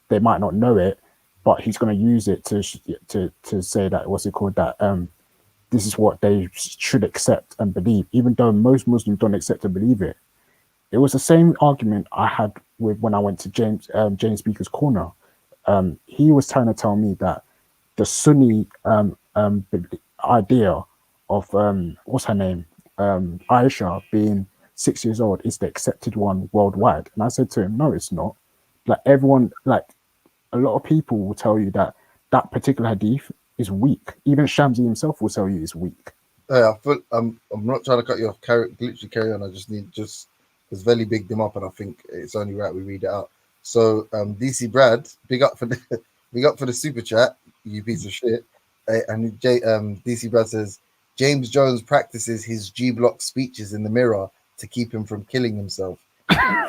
they might not know it, but he's going to use it to say that this is what they should accept and believe, even though most Muslims don't accept and believe it. It was the same argument I had with when I went to James Speaker's Corner. He was trying to tell me that the Sunni idea of what's her name, Aisha being 6 years old is the accepted one worldwide, and I said to him, no, it's not. Like everyone, like a lot of people will tell you that particular hadith is weak. Even Shamsi himself will tell you it's weak. Yeah, I'm not trying to cut you off. Literally carry on. I just because Veli bigged him up, and I think it's only right we read it out. So DC Brad, big up for the super chat, you piece of shit. And DC Brad says James Jones practices his G-block speeches in the mirror to keep him from killing himself. I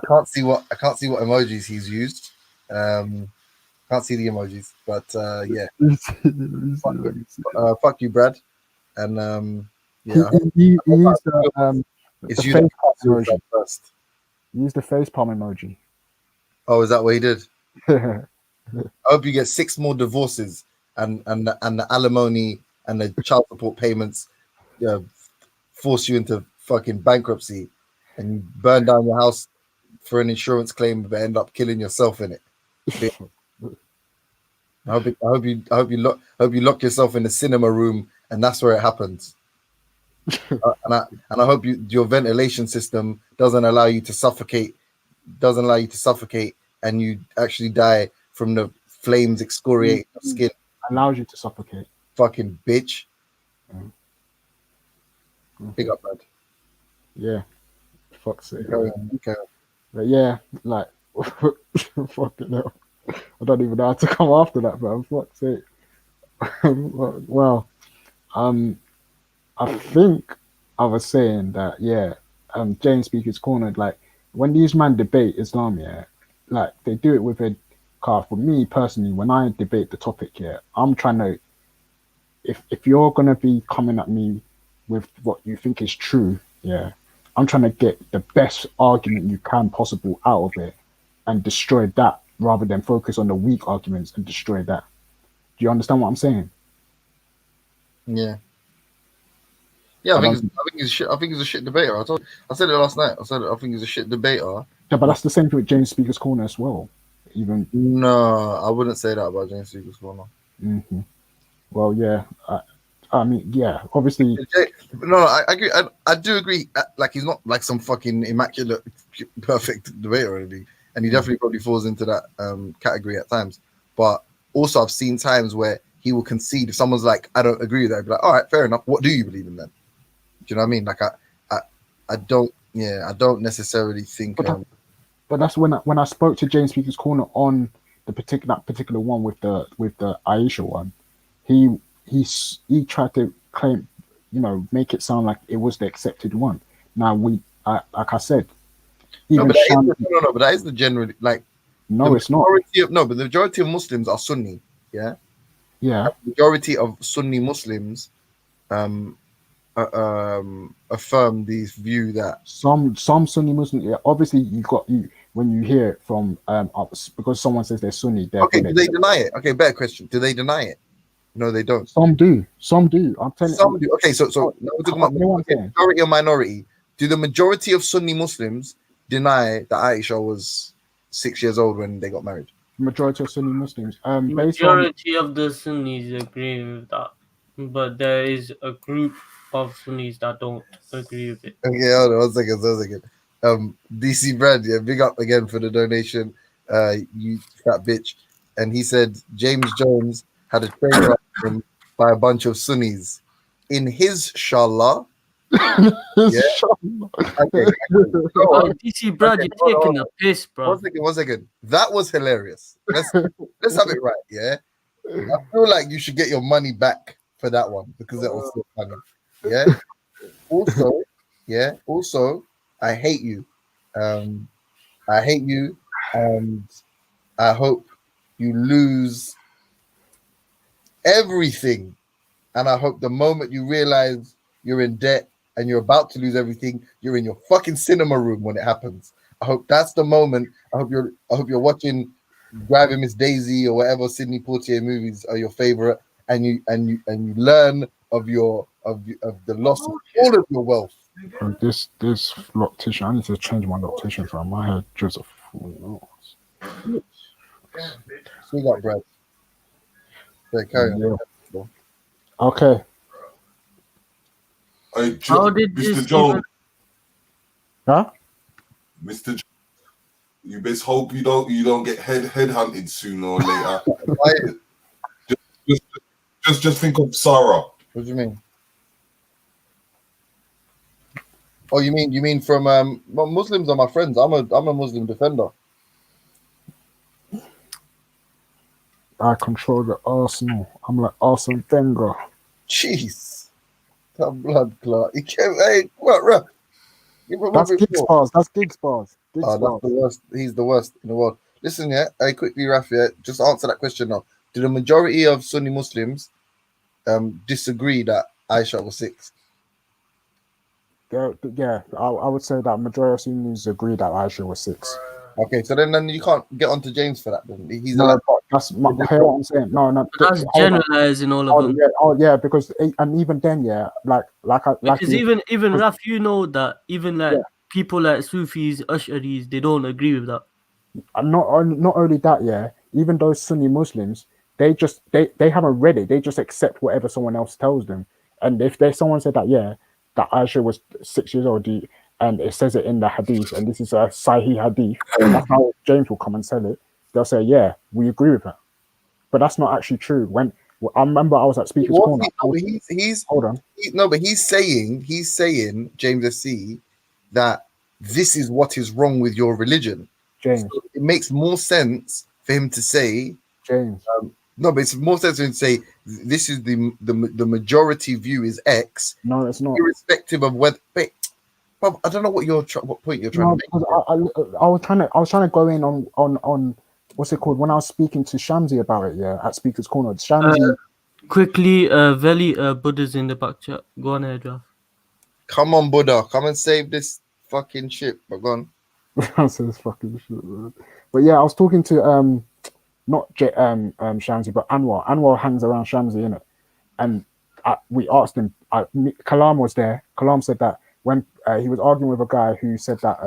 can't see what emojis he's used. Can't see the emojis, but yeah. Fuck you, Brad. And yeah, he used the face palm emoji first. Use the face palm emoji. Oh, is that what he did? I hope you get 6 more divorces and the alimony and the child support payments force you into fucking bankruptcy, and you burn down your house for an insurance claim but end up killing yourself in it. I hope you lock yourself in the cinema room and that's where it happens. And I hope your ventilation system doesn't allow you to suffocate, and you actually die from the flames excoriating your skin. Allows you to suffocate. Fucking bitch. Big up, man. Yeah. Fuck's sake. Okay. But yeah, like fucking hell. I don't even know how to come after that, man. Fuck's sake. Well, I think I was saying that, yeah, James Speaker's Corner, like, when these men debate Islam, yeah, like, they do it with a car. For me personally, when I debate the topic here, I'm trying to, if you're going to be coming at me with what you think is true, yeah, I'm trying to get the best argument you can possible out of it and destroy that rather than focus on the weak arguments and destroy that. Do you understand what I'm saying? Yeah. Yeah, I think he's a shit debater. I said it last night. I think he's a shit debater. Yeah, but that's the same thing with James Speaker's Corner as well. Even no, I wouldn't say that about James Speaker's Corner. Mm-hmm. Well, yeah. I mean, yeah. Obviously, no. I agree. I do agree. Like, he's not like some fucking immaculate, perfect debater or anything, and he definitely probably falls into that category at times. But also, I've seen times where he will concede if someone's like, "I don't agree with that." I'd be like, "All right, fair enough. What do you believe in then?" Do you know what I mean? Like, I don't necessarily think. But that's when I spoke to James Speaker's Corner on the particular one with the Aisha one. He tried to claim, make it sound like it was the accepted one. Now like I said, but that is the general, like. No, it's not. But the majority of Muslims are Sunni. Yeah. Yeah. The majority of Sunni Muslims, affirm this view that some Sunni Muslims, yeah, obviously when you hear it from because someone says they're Sunni, okay, do they deny it? Okay, better question. Do they deny it? No, they don't. Some do. I'm telling you. Some do. Okay, so now we're talking about majority or minority. Do the majority of Sunni Muslims deny that Aisha was 6 years old when they got married? Majority of Sunni Muslims. Majority of the Sunnis agree with that, but there is a group of Sunnis that don't agree with it. Okay, hold on, one second. DC Brand, yeah, big up again for the donation, you fat bitch. And he said James Jones had a train ride by a bunch of Sunnis in his Shallah. Yeah. Okay. DC Brad, you're taking a piss, bro. One second. That was hilarious. Let's have it right, yeah. I feel like you should get your money back for that one because that was so funny. Yeah. Also, I hate you. And I hope you lose everything. And I hope the moment you realize you're in debt and you're about to lose everything, you're in your fucking cinema room when it happens. I hope that's the moment. I hope you're watching Driving Miss Daisy or whatever Sidney Poitier movies are your favorite, and you learn of the loss of all of your wealth. This loctation, I need to change my loctation from my head just a fool knows. We got bread. Okay, carry on. Yeah. Okay. Hey, How did Mr. Jones? Huh? Mr. Jones, you best hope you don't get headhunted sooner or later. just think of Sarah. What do you mean? Oh, you mean from well, Muslims are my friends. I'm a Muslim defender. I control the Arsenal. I'm like Arsene Wenger. Jeez, that blood clot. He can't. Hey, what, ref? That's Giggs bars. That's Giggs bars. That's the worst. He's the worst in the world. Listen, yeah. Hey, quickly, Rafi, just answer that question now. Do the majority of Sunni Muslims disagree that Aisha was 6? Yeah, I would say that majority of Sunnis agree that Aisha was 6. Okay, so then you can't get onto James for that. Then he's allowed. That's my, hear what I'm saying. No. That's generalizing all of them. Yeah, because and even then, yeah, like Because even Raf, you know that even like people like Sufis, Ash'aris, they don't agree with that. And not only that, yeah, even those Sunni Muslims, they haven't read it. They just accept whatever someone else tells them. And if someone said that, yeah, that Aisha was 6 years old, and it says it in the hadith, and this is a Sahih hadith, that's how James will come and sell it. They'll say, yeah, we agree with her. But that's not actually true. When I remember I was at Speaker's Corner. Hold on. But he's saying, James SC, that this is what is wrong with your religion. James. So it makes more sense for him to say, James. No, but it's more sense for him to say this is the majority view is X. No, it's not. Irrespective of whether. Bob, I don't know what point you're trying to make. I was trying to go in on what's it called, when I was speaking to Shamsi about it, yeah, at Speaker's Corner. Shamsi. Quickly, Veli, Buddha's in the back chat. Go on ahead, Raf. Come on, Buddha, come and save this fucking shit. But go on. I said this fucking shit, man. But yeah, I was talking to not Shamsi, but Anwar. Anwar hangs around Shamsi, innit? And we asked him. Kalam was there. Kalam said that when he was arguing with a guy who said that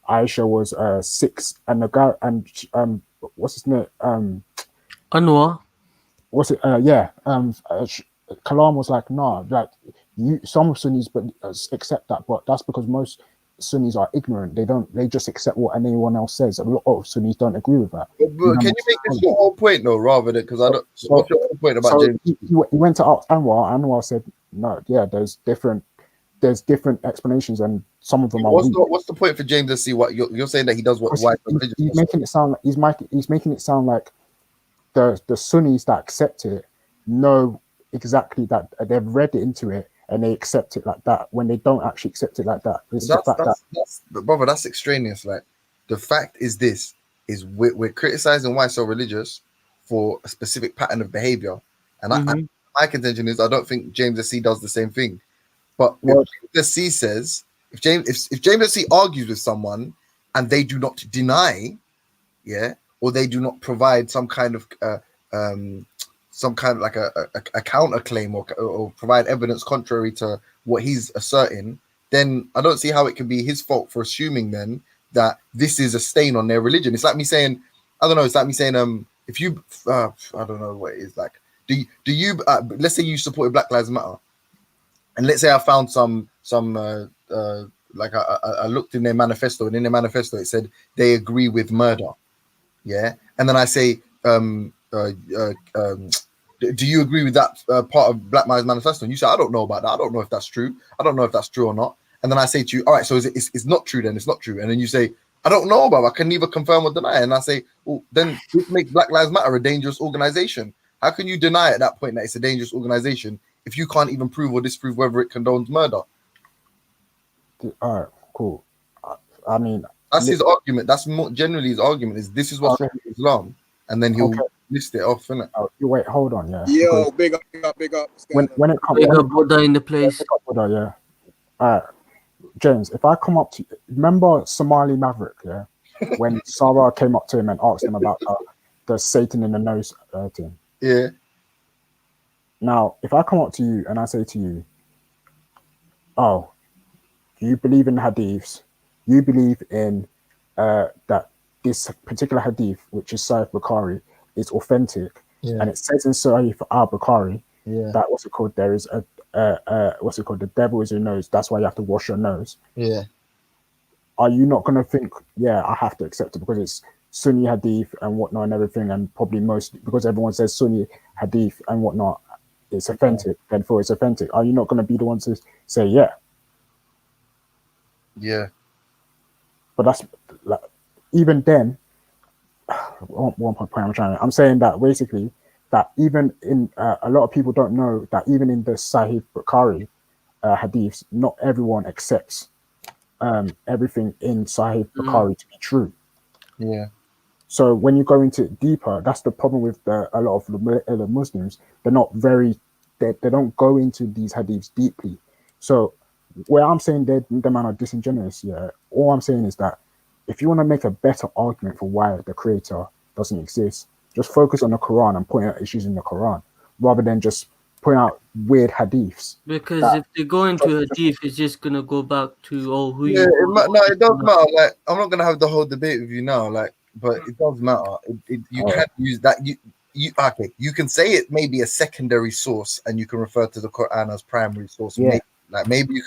Aisha was 6, and the guy and what's his name? Anwar. What's it? Kalam was like, nah, like some Sunnis but accept that, but that's because most Sunnis are ignorant. They just accept what anyone else says. A lot of Sunnis don't agree with that. But can you make this your whole point though, rather than because I don't. What's your whole point about James? He went to ask Anwar. Anwar said, no, yeah, there's different explanations, and some of them are. What's the point for James to see what you're saying that he does what white religion? He's making it sound like the Sunnis that accept it know exactly that they've read into it and they accept it like that when they don't actually accept it like that. But brother, that's extraneous. Like the fact is we're criticizing why so religious for a specific pattern of behavior, and my contention is I don't think James SC does the same thing. But what James SC says, if James SC argues with someone and they do not deny, yeah, or they do not provide some kind of like a counterclaim or provide evidence contrary to what he's asserting, then I don't see how it can be his fault for assuming then that this is a stain on their religion. It's like me saying, I don't know. It's like me saying, if you, I don't know what it is like. Do you? Let's say you supported Black Lives Matter, and let's say I found some like I looked in their manifesto, and in their manifesto it said they agree with murder. Yeah, and then I say, do you agree with that part of Black Lives Manifesto? And you say, I don't know about that. I don't know if that's true. I don't know if that's true or not. And then I say to you, all right, so it's not true then. It's not true. And then you say, I don't know about it. I can neither confirm or deny. And I say, well, then this makes Black Lives Matter a dangerous organization. How can you deny at that point that it's a dangerous organization if you can't even prove or disprove whether it condones murder? All right, cool. I mean, that's his argument. That's more generally his argument is this is what's wrong with Islam, and then he'll list it off, innit? Wait, hold on, yeah. Yo, big up. When it comes, big up Buddha in the place. Buddha, yeah. All right, James. If I come up to, remember Somali Maverick, yeah, when Sarah came up to him and asked him about the Satan in the nose thing. Yeah. Now, if I come up to you and I say to you, "Oh, you believe in hadiths? You believe in that this particular hadith, which is Sahih Bukhari, is authentic, and it says in Sahih Bukhari that what's it called? There is what's it called? The devil is your nose. That's why you have to wash your nose. Yeah. Are you not going to think, yeah, I have to accept it because it's Sunni hadith and whatnot and everything, and probably because everyone says Sunni hadith and whatnot, it's authentic. Therefore, it's authentic. Are you not going to be the one to say, yeah? Yeah. But that's like, even then, one point I'm saying that basically that even in a lot of people don't know that even in the Sahih Bukhari hadiths, not everyone accepts everything in Sahih Bukhari to be true. Yeah. So when you go into it deeper, that's the problem with a lot of the Muslims. They're not very, they don't go into these hadiths deeply. So where I'm saying the man are disingenuous, yeah, all I'm saying is that if you want to make a better argument for why the creator doesn't exist, Just focus on the Quran and point out issues in the Quran, rather than just point out weird hadiths. Because that if they go into just hadith, it's just gonna go back to who Yeah, you are. no, it does matter. Like, I'm not gonna have the whole debate with you now. Like, but it does matter. You All can right. use that. You okay? You can say it may be a secondary source, and you can refer to the Quran as primary source. Yeah. Maybe you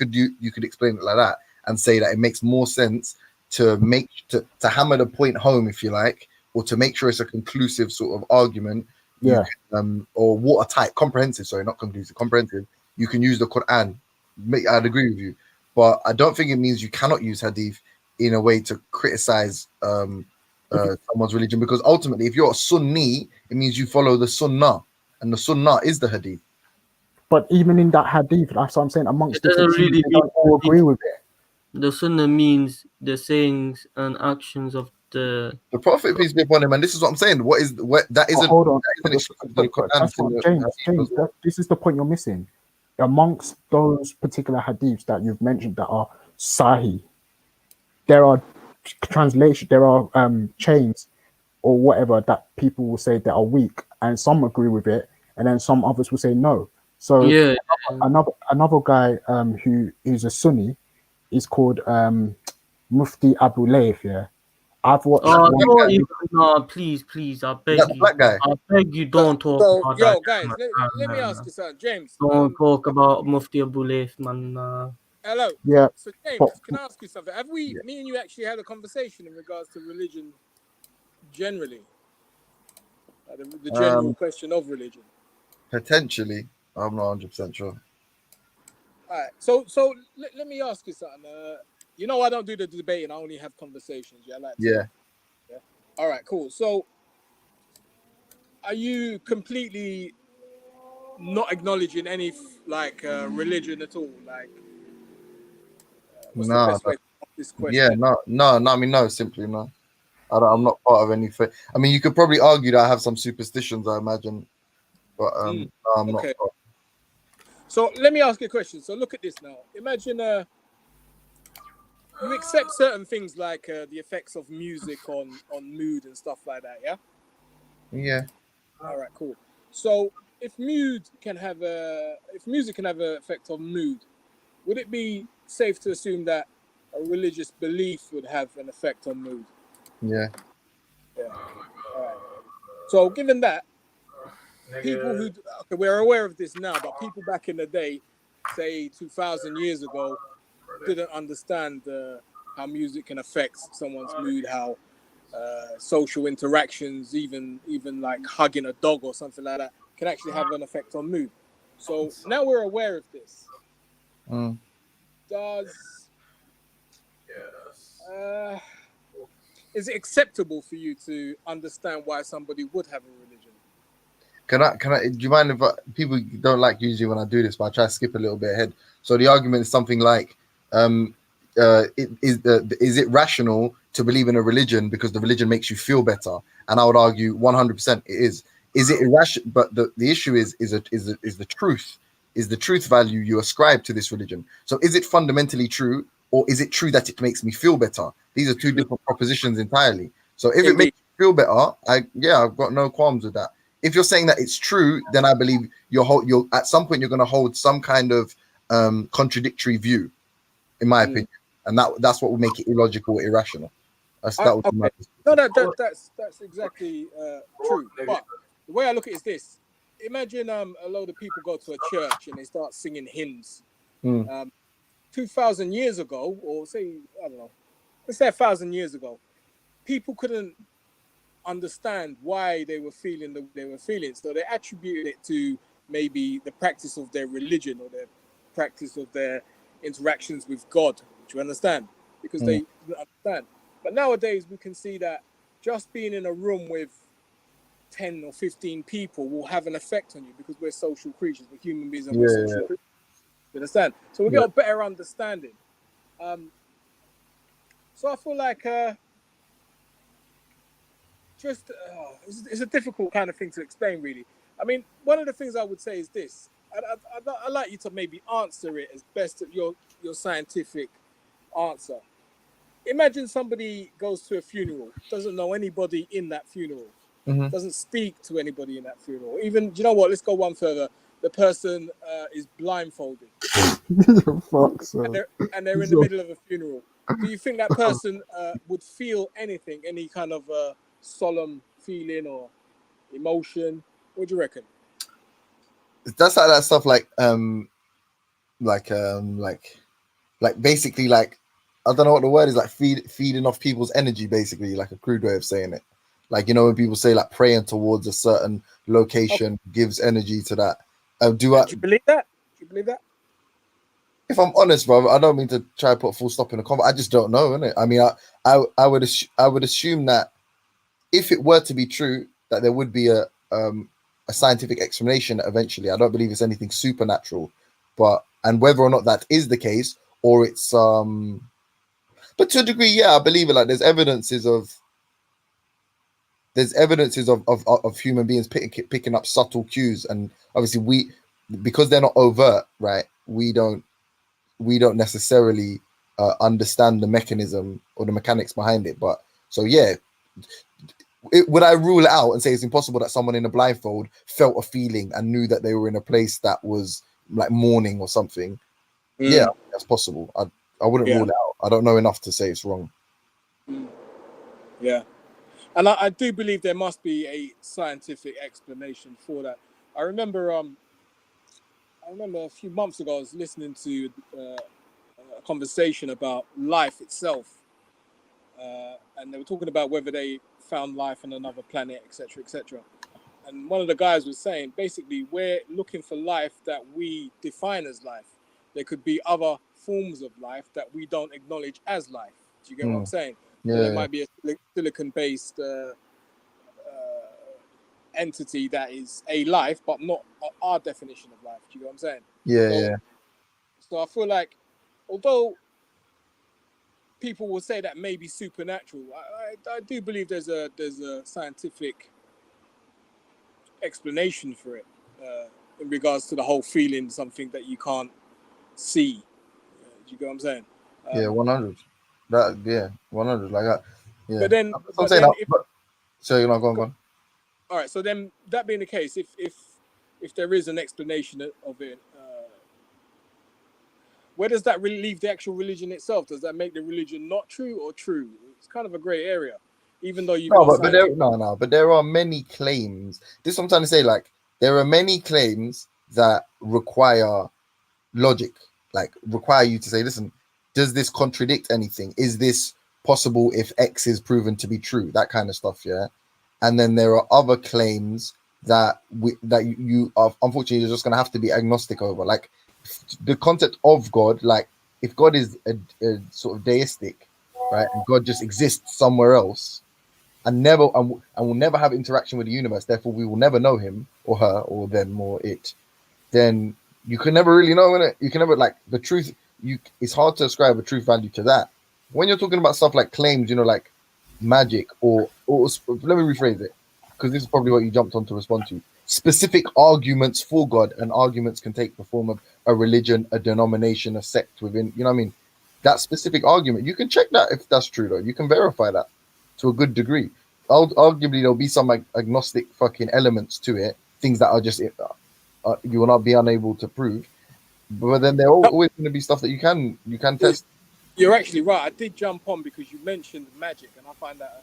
could explain it like that and say that it makes more sense to hammer the point home, if you like, or to make sure it's a conclusive sort of argument. Yeah. Or watertight, comprehensive. Sorry, not conclusive, comprehensive. You can use the Quran. I'd agree with you, but I don't think it means you cannot use hadith in a way to criticize someone's religion, because ultimately, if you're a Sunni, it means you follow the Sunnah, and the Sunnah is the hadith. But even in that hadith, that's what I'm saying. Amongst It different doesn't Sunnis, really they don't all agree with it. The sunnah means the sayings and actions of the Prophet, peace be upon him, and this is what I'm saying. What that isn't? Hold on. That isn't exclusive to the Quran, That's it's in what, the James. hadith as well. This is the point you're missing. Amongst those particular hadiths that you've mentioned that are sahih, there are translation, there are chains or whatever that people will say that are weak, and some agree with it, and then some others will say no. So Yeah. another guy who is a Sunni is called Mufti Abu Layth. Yeah, I've watched. don't even, no, please, I beg That you. black guy. I beg you, don't talk So, about yo, that. guys, man. let me ask you something, James. Don't talk about Mufti Abu Layth, man. Hello. Yeah. So, James, but- can I ask you something? Have me and you actually had a conversation in regards to religion generally? The general question of religion. Potentially, I'm not 100% sure. All right. So let me ask you something. You know, I don't do the debating. I only have conversations. Yeah. Yeah. All right. Cool. So, are you completely not acknowledging any religion at all? Like, what's the No, best way to ask this question? yeah, no. I mean, no, simply no. I'm not part of any faith. I mean, you could probably argue that I have some superstitions, I imagine, but no, I'm not. Okay. So let me ask you a question. So look at this now. Imagine you accept certain things like the effects of music on mood and stuff like that, yeah? Yeah. All right, cool. So if music can have an effect on mood, would it be safe to assume that a religious belief would have an effect on mood? Yeah. Yeah. All right. So given that, people who we're aware of this now, but people back in the day, say 2,000 years ago, didn't understand how music can affect someone's mood, how social interactions, even like hugging a dog or something like that, can actually have an effect on mood. So now we're aware of this. Is it acceptable for you to understand why somebody would have a religion? Can I? Do you mind if people don't like usually when I do this, but I try to skip a little bit ahead. So the argument is something like, is it rational to believe in a religion because the religion makes you feel better? And I would argue 100% it is. Is it irrational? But the issue is the truth. Is the truth value you ascribe to this religion? So is it fundamentally true, or is it true that it makes me feel better? These are two different propositions entirely. So if it makes you feel better, I've got no qualms with that. If you're saying that it's true, then I believe you're at some point you're going to hold some kind of contradictory view, in my opinion, and that's what will make it illogical, irrational. That's exactly true. But the way I look at it is this: imagine a load of people go to a church and they start singing hymns. 2,000 years ago, or say, I don't know, let's say 1,000 years ago, people couldn't understand why they were feeling the way they were feeling. So they attributed it to maybe the practice of their religion or their practice of their interactions with God. Do you understand? Because they didn't understand. But nowadays we can see that just being in a room with 10 or 15 people will have an effect on you, because we're social creatures, we're human beings, and we're social creatures. You understand? So we get a better understanding. So I feel like it's a difficult kind of thing to explain, really. I mean, one of the things I would say is this. I'd like you to maybe answer it as best of your scientific answer. Imagine somebody goes to a funeral, doesn't know anybody in that funeral. Mhm. doesn't speak to anybody in that funeral. Even, do you know what? Let's go one further. The person is blindfolded Fuck, so. and they're in the middle of a funeral. Do you think that person would feel anything, any kind of solemn feeling or emotion? What do you reckon? That's like that stuff like basically like I don't know what the word is, like feeding off people's energy, basically, like a crude way of saying it. Like, you know, when people say like praying towards a certain location gives energy to that. Do you believe that? Do you believe that? If I'm honest, bro, I don't mean to try to put a full stop in the comment. I just don't know, innit? I mean, I would assume that if it were to be true, that there would be a scientific explanation eventually. I don't believe it's anything supernatural, and whether or not that is the case, or it's but to a degree, yeah, I believe it. Like there's evidences of human beings picking up subtle cues, and obviously because they're not overt, right? We don't necessarily understand the mechanism or the mechanics behind it. But so yeah, would I rule it out and say it's impossible that someone in a blindfold felt a feeling and knew that they were in a place that was like mourning or something? Yeah, that's possible. I wouldn't rule it out. I don't know enough to say it's wrong. Yeah, and I do believe there must be a scientific explanation for that. I remember a few months ago I was listening to a conversation about life itself, and they were talking about whether they found life on another planet, etc., etc. And one of the guys was saying, basically, we're looking for life that we define as life. There could be other forms of life that we don't acknowledge as life. Do you get what I'm saying? Yeah. So there might be a silicon-based entity that is a life, but not our definition of life. Do you get what I'm saying? Yeah. So I feel like, although people will say that may be supernatural, I do believe there's a scientific explanation for it in regards to the whole feeling something that you can't see. Do you get what I'm saying? 100. 100. Like that. Yeah. But then, I'm saying that. So you're not going. All right. So then, that being the case, if there is an explanation of it, where does that leave the actual religion itself? Does that make the religion not true or true? It's kind of a grey area, even though you. But there are many claims. This is what I'm trying to say. Like there are many claims that require logic, like require you to say, listen, does this contradict anything? Is this possible if X is proven to be true? That kind of stuff, yeah. And then there are other claims that you are unfortunately you're just gonna have to be agnostic over, like the concept of God. Like if God is a sort of deistic, right, and God just exists somewhere else and will never have interaction with the universe, therefore we will never know him or her or them or it, then you can never really know, innit? You can never, like, the truth, it's hard to ascribe a truth value to that. When you're talking about stuff like claims, you know, like magic or let me rephrase it, because this is probably what you jumped on to respond to. Specific arguments for God, and arguments can take the form of a religion, a denomination, a sect within, you know what I mean? That specific argument, you can check that if that's true, though. You can verify that to a good degree. Arguably, there'll be some like agnostic fucking elements to it, things that are just you will not be unable to prove, but then there are always going to be stuff that you can test. You're actually right. I did jump on because you mentioned magic, and I find that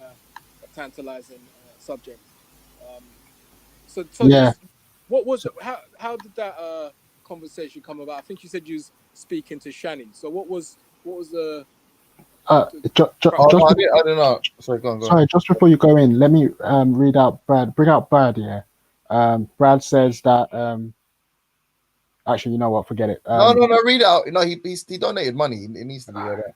a tantalizing subject. So yeah. What was it? How did that conversation come about? I think you said you was speaking to Shani. So what was the? I don't know. Sorry, go on. Sorry, just before you go in, let me read out Brad. Bring out Brad. Yeah. Brad says that. Actually, you know what? Forget it. No. Read out. No, he donated money. It needs to be there.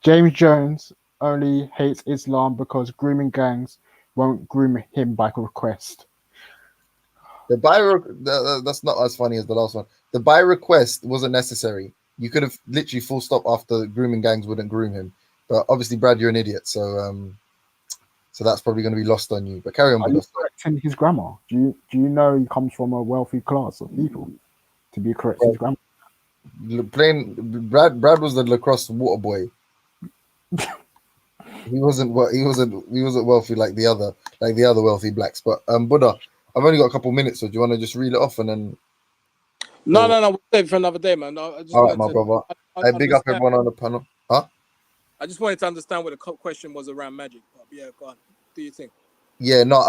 James Jones only hates Islam because grooming gangs won't groom him by request. That's not as funny as the last one. The by request wasn't necessary. You could have literally full stop after grooming gangs wouldn't groom him. But obviously, Brad, you're an idiot, so that's probably going to be lost on you. But carry on. Are you correcting his grammar? Do you know he comes from a wealthy class of people to be correcting his grammar? Brad was the lacrosse water boy. he wasn't wealthy like the other wealthy blacks. But Buddha, I've only got a couple minutes, so do you want to just reel it off and then? No, we'll save it for another day, man. I just All right, wanted my to brother. I big up understand- everyone on the panel. Huh? I just wanted to understand what the question was around magic. But yeah, go on. Do you think? Yeah, no,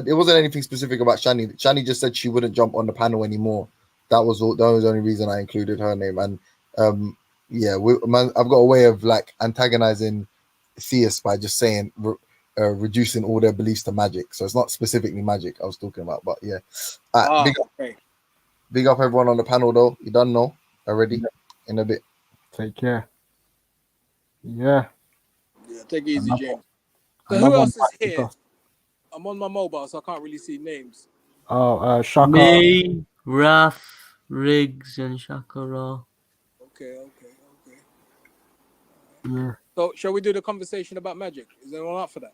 it wasn't anything specific about Shani. Shani just said she wouldn't jump on the panel anymore. That was all. That was the only reason I included her name. And man, I've got a way of like antagonizing theists by just saying reducing all their beliefs to magic. So it's not specifically magic I was talking about, but yeah. Big up everyone on the panel though. You done know already in a bit. Take care. Yeah. Yeah, take it easy, Another- James. So another who else is one here? back I'm on my mobile, so I can't really see names. Oh, Shaka. Me, Raf, Riggs, and Shakara. Okay. Yeah. So shall we do the conversation about magic? Is anyone up for that?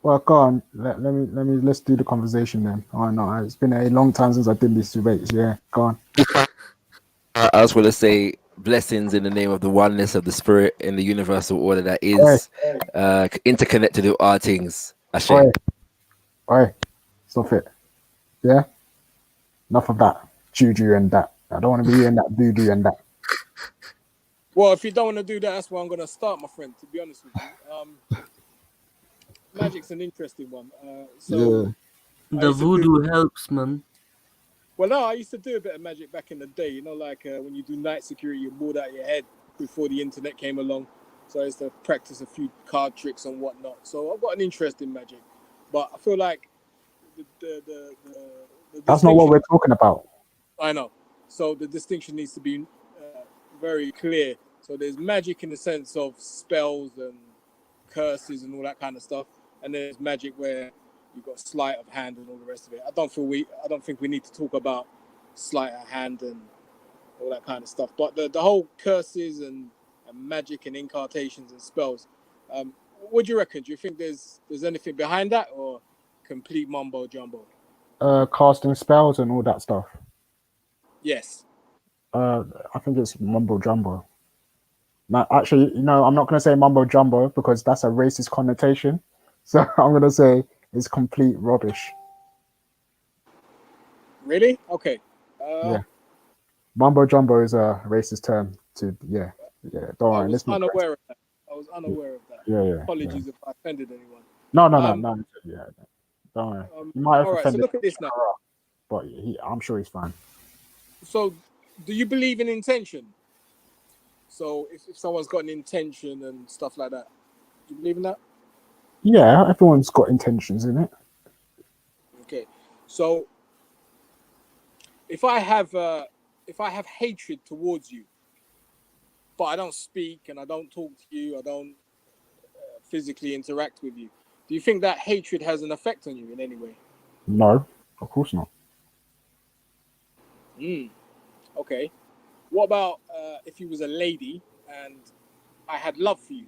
Well, go on. Let's do the conversation then. Oh no, it's been a long time since I did these debates. Yeah, go on. I just want to say blessings in the name of the oneness of the spirit in the universal order that is interconnected with all things. Ashe. Oi, stop it. Yeah. Enough of that juju and that. I don't want to be hearing that voodoo and that. Well, if you don't want to do that, that's where I'm going to start, my friend, to be honest with you. Magic's an interesting one. The voodoo helps, man. Well, no, I used to do a bit of magic back in the day. You know, like when you do night security, you board out your head before the internet came along. So I used to practice a few card tricks and whatnot. So I've got an interest in magic. But I feel like the That's not what we're talking about. I know. So the distinction needs to be very clear. So there's magic in the sense of spells and curses and all that kind of stuff, and there's magic where you've got sleight of hand and all the rest of it. I don't think we need to talk about sleight of hand and all that kind of stuff. But the whole curses and magic and incantations and spells, what do you reckon? Do you think there's anything behind that, or complete mumbo jumbo? Casting spells and all that stuff. Yes. I think it's mumbo jumbo. Now, actually, I'm not going to say mumbo jumbo because that's a racist connotation. So I'm going to say it's complete rubbish. Really? Okay. Yeah. Mumbo jumbo is a racist term. Yeah. Don't worry. I was unaware of that. Yeah. Apologies if I offended anyone. No. Yeah. Don't worry. You might have all right, so offended. look at this now. But I'm sure he's fine. So, do you believe in intention? So, if someone's got an intention and stuff like that, do you believe in that? Yeah, everyone's got intentions in it. Okay. So, if I have hatred towards you, but I don't speak and I don't talk to you, I don't physically interact with you, do you think that hatred has an effect on you in any way? No, of course not. Okay. What about if you was a lady and I had love for you,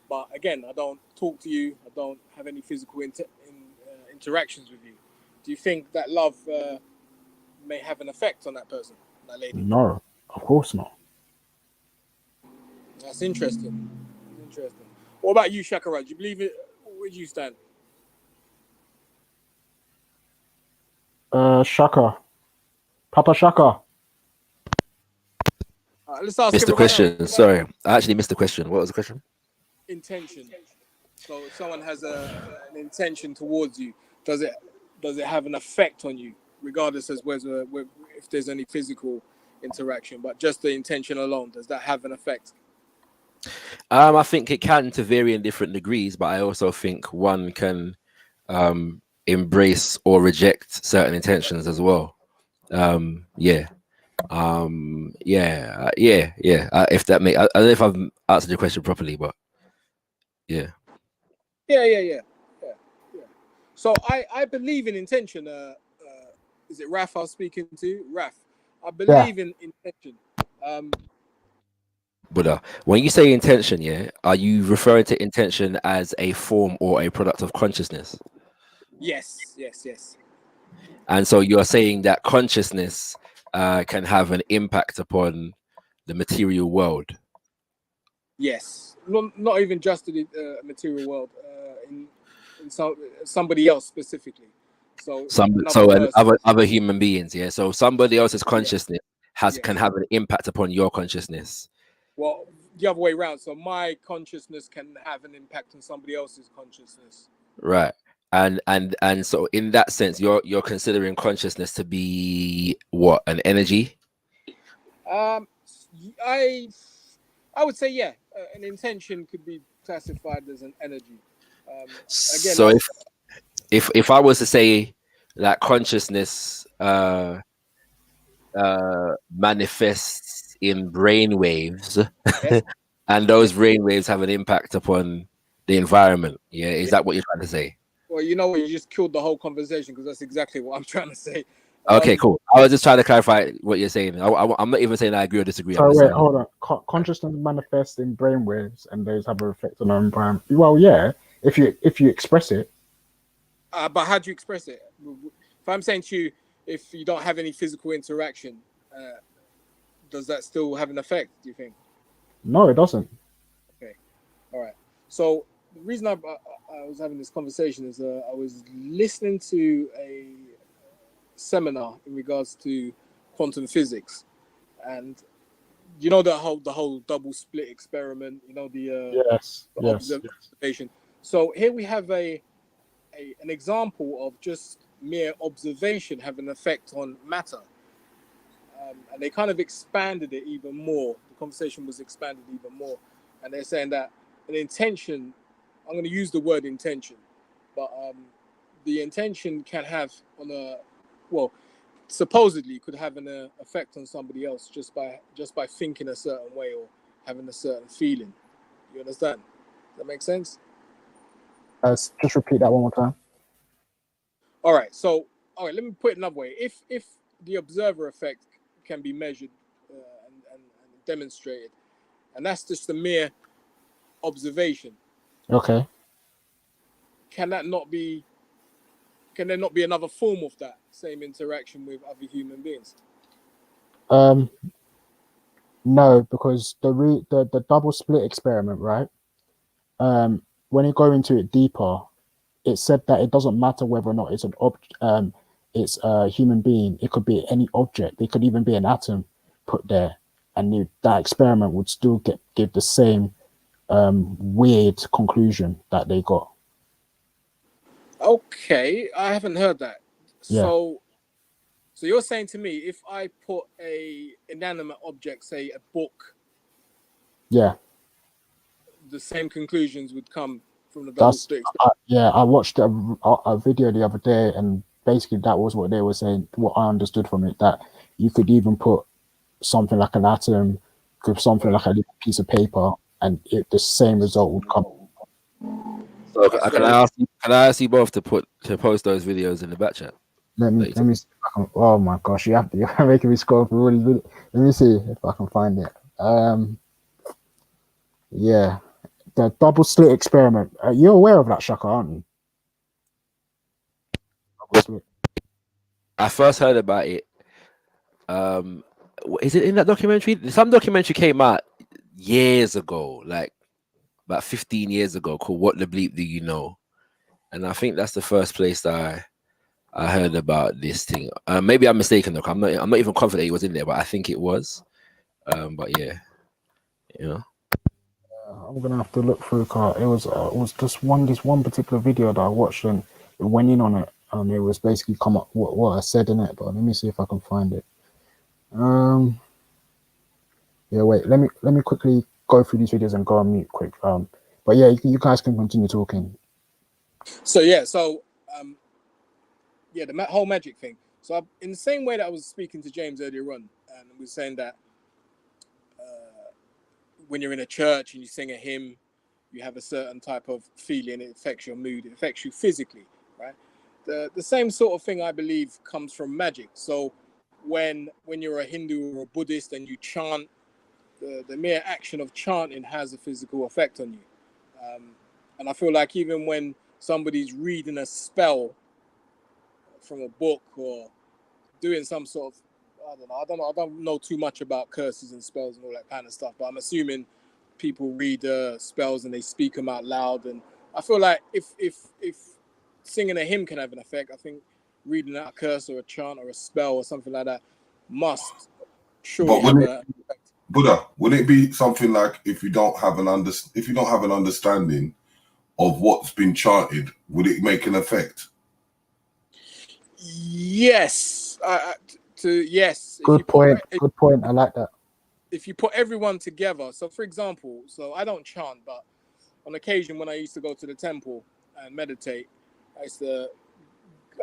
but again, I don't talk to you, I don't have any physical interactions with you. Do you think that love may have an effect on that person, that lady? No, of course not. That's interesting. What about you, Shakara? Do you believe it? Where do you stand? Shaka. Papa Shaka. Let's ask Missed the everyone question. else. Sorry, I actually missed the question. What was the question? Intention. So if someone has an intention towards you, does it have an effect on you, regardless as whether if there's any physical interaction, but just the intention alone, does that have an effect? I think it can to varying different degrees, but I also think one can embrace or reject certain intentions as well. If that makes, I don't know if I've answered your question properly, but yeah. Yeah. So I believe in intention. Is it Raf I was speaking to? Raf. I believe in intention. Buddha, when you say intention, are you referring to intention as a form or a product of consciousness? Yes. And so you're saying that consciousness can have an impact upon the material world. Yes, not even just in the material world, in somebody else specifically. So another person. other human beings, yeah. So somebody else's Yeah. consciousness can have an impact upon your consciousness. Well, the other way around. So my consciousness can have an impact on somebody else's consciousness. Right. And so in that sense, you're considering consciousness to be what, an energy? I would say an intention could be classified as an energy. Again, So if I was to say that consciousness manifests in brain waves, and those brain waves have an impact upon the environment, is that what you're trying to say? Well, you know what, you just killed the whole conversation, because that's exactly what I'm trying to say. Okay, cool. I was just trying to clarify what you're saying. I'm not even saying I agree or disagree. So wait, hold on. Consciousness manifests in brainwaves, and those have an effect on our environment. Well, yeah, if you express it. But how do you express it? If I'm saying to you, if you don't have any physical interaction, does that still have an effect, do you think? No, it doesn't. Okay, all right. So the reason I was having this conversation is I was listening to a seminar in regards to quantum physics, and you know the whole double split experiment. You know the observation. So here we have an example of just mere observation having an effect on matter, and they kind of expanded it even more. The conversation was expanded even more, and they're saying that an intention, I'm going to use the word intention, but the intention can have supposedly could have an effect on somebody else just by thinking a certain way or having a certain feeling. You understand? Does that make sense? Just repeat that one more time. All right. So, let me put it another way. If the observer effect can be measured and demonstrated, and that's just a mere observation. Okay. Can there not be another form of that same interaction with other human beings? No, because the double split experiment, right? When you go into it deeper, it said that it doesn't matter whether or not it's it's a human being. It could be any object. It could even be an atom put there, and that experiment would still give the same weird conclusion that they got. Okay, I haven't heard that. Yeah. So you're saying to me, if I put a inanimate object, say a book, Yeah. the same conclusions would come from the double split. I watched a video the other day, and basically that was what they were saying. What I understood from it, that you could even put something like an atom, something like a little piece of paper, and the same result would come. So can I ask you both to post those videos in the back chat? Let me see if I can, oh my gosh, you're making me scroll through all these videos. Let me see if I can find it. Yeah, the double slit experiment. You're aware of that, Shaka, aren't you? I first heard about it. Is it in that documentary? Some documentary came out years ago, like about 15 years ago, called "What the Bleep Do You Know?" And I think that's the first place that I heard about this thing. Maybe I'm mistaken though. I'm not even confident it was in there, but I think it was. But yeah, you know. I'm gonna have to look through. It was just this one particular video that I watched, and it went in on it, and it was basically come up what I said in it. But let me see if I can find it. Yeah, wait. Let me quickly go through these videos and go on mute quick. But yeah, you guys can continue talking. So the whole magic thing. So in the same way that I was speaking to James earlier on, and we were saying that when you're in a church and you sing a hymn, you have a certain type of feeling. It affects your mood. It affects you physically, right? The same sort of thing, I believe, comes from magic. So when you're a Hindu or a Buddhist and you chant, the mere action of chanting has a physical effect on you. And I feel like even when somebody's reading a spell from a book or doing some sort of, I don't know too much about curses and spells and all that kind of stuff, but I'm assuming people read spells and they speak them out loud. And I feel like if singing a hymn can have an effect, I think reading out a curse or a chant or a spell or something like that must surely have an effect. Buddha, would it be something like if you don't have an understanding of what's been chanted, would it make an effect? Yes. Yes. Good point. Good point. I like that. If you put everyone together, so for example, so I don't chant, but on occasion when I used to go to the temple and meditate, I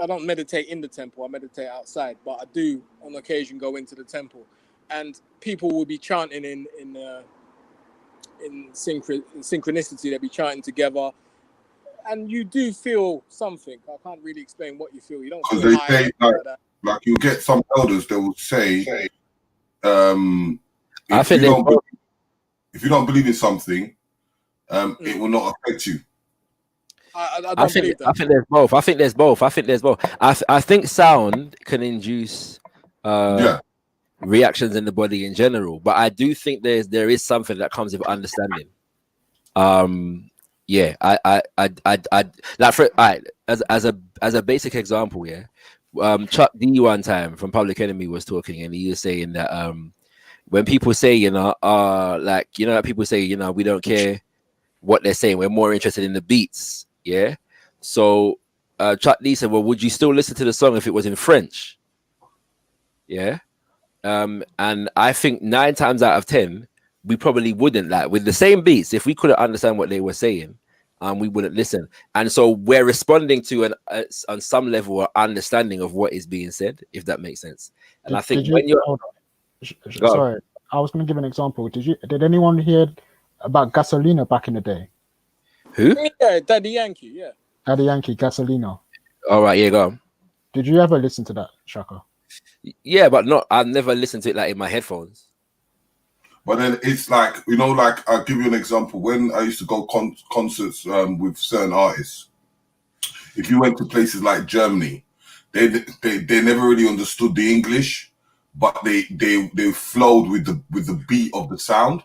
don't meditate in the temple, I meditate outside, but I do on occasion go into the temple, and people will be chanting in synchronicity. They'll be chanting together, and you do feel something. I can't really explain what you feel. You don't feel Because high they say like that. like you get some elders, they will say, I think if you don't believe in something, it will not affect you. I think there's both. I think there's both. I think sound can induce reactions in the body in general, but I do think there is something that comes with understanding. Yeah, I like for as a basic example, yeah. Chuck D one time from Public Enemy was talking, and he was saying that when people say, people say, we don't care what they're saying, we're more interested in the beats, yeah. So Chuck D said, well, would you still listen to the song if it was in French? Yeah. And I think 9 times out of 10, we probably wouldn't, like with the same beats. If we couldn't understand what they were saying, we wouldn't listen. And so we're responding to on some level or understanding of what is being said, if that makes sense. And I think when you're sorry, I was going to give an example. Did anyone hear about Gasolina back in the day? Who? Yeah, Daddy Yankee. Yeah. Daddy Yankee, Gasolina. All right, yeah, go on. Did you ever listen to that, Shaka? Yeah, but I've never listened to it like in my headphones. But then it's like, like I'll give you an example. When I used to go concerts with certain artists, if you went to places like Germany, they never really understood the English, but they flowed with the beat of the sound,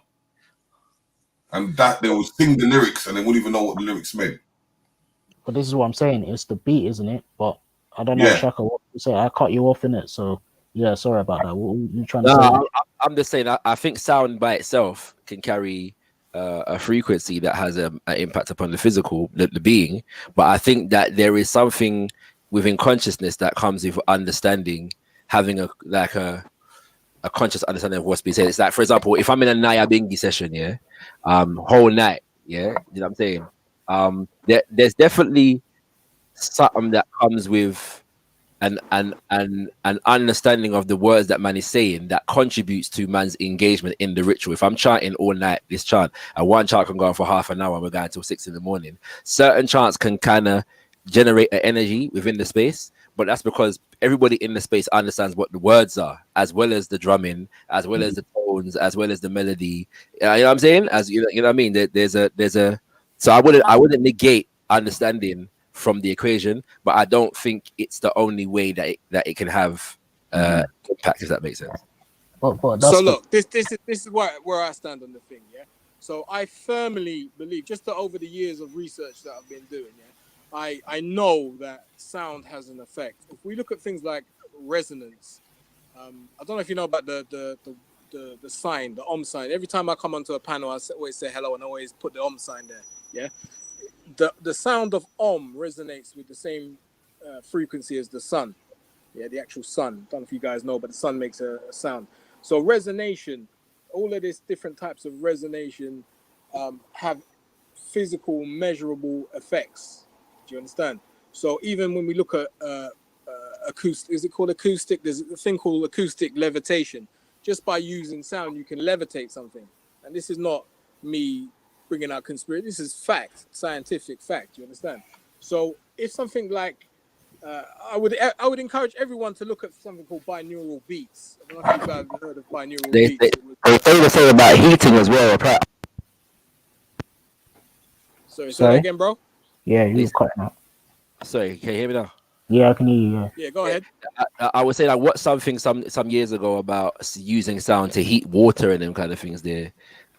and that they would sing the lyrics and they wouldn't even know what the lyrics meant. But this is what I'm saying. It's the beat, isn't it? But I don't know, Shaka, what you say. I cut you off in it, so yeah, sorry about that. What were you trying to say? I'm just saying. I think sound by itself can carry a frequency that has an impact upon the physical, the being. But I think that there is something within consciousness that comes with understanding, having a conscious understanding of what's being said. It's like, for example, if I'm in a Nyabingi session, yeah, whole night, yeah, you know what I'm saying? There's definitely something that comes with an understanding of the words that man is saying that contributes to man's engagement in the ritual. If I'm chanting all night, this chant, and one chant can go on for half an hour, and we're going until 6 a.m. Certain chants can kind of generate an energy within the space, but that's because everybody in the space understands what the words are, as well as the drumming, as well as the tones, as well as the melody. You know what I'm saying? As you know what I mean? There's a. So I wouldn't negate understanding from the equation, but I don't think it's the only way that it can have impact, if that makes sense. But so look, this is where I stand on the thing, yeah. So I firmly believe, just over the years of research that I've been doing, yeah, I know that sound has an effect. If we look at things like resonance, I don't know if you know about the sign, the Om sign. Every time I come onto a panel, I always say hello and I always put the Om sign there, yeah. The sound of Om resonates with the same frequency as the sun. Yeah, the actual sun. I don't know if you guys know, but the sun makes a sound. So resonation, all of these different types of resonation have physical, measurable effects. Do you understand? So even when we look at acoustic, is it called acoustic? There's a thing called acoustic levitation. Just by using sound, you can levitate something. And this is not me bringing out conspiracy. This is fact, scientific fact. You understand? So if something like I would encourage everyone to look at something called binaural beats. I don't know if you guys have heard of binaural beats. They say the same about heating as well. Sorry, say that again, bro. Yeah, you were cutting out. Sorry, can you hear me now? Yeah, I can hear you. Yeah, go ahead. I would say like something some years ago about using sound to heat water and them kind of things there.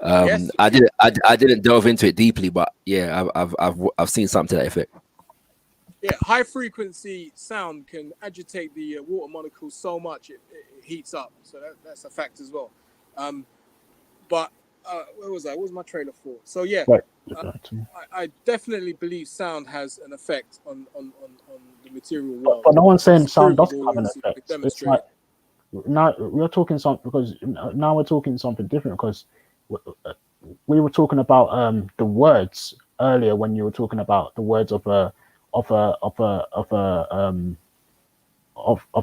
I didn't delve into it deeply, but yeah, I've seen something to that effect. Yeah, high frequency sound can agitate the water molecules so much it heats up. So that's a fact as well. But where was I? What was my trailer for? So yeah, Right. I definitely believe sound has an effect on the material world. But no one's saying It's sound doesn't provable, have an it's effect. It's demonstrated. like now we're talking something because now we're talking something different because we were talking about the words earlier when you were talking about the words of a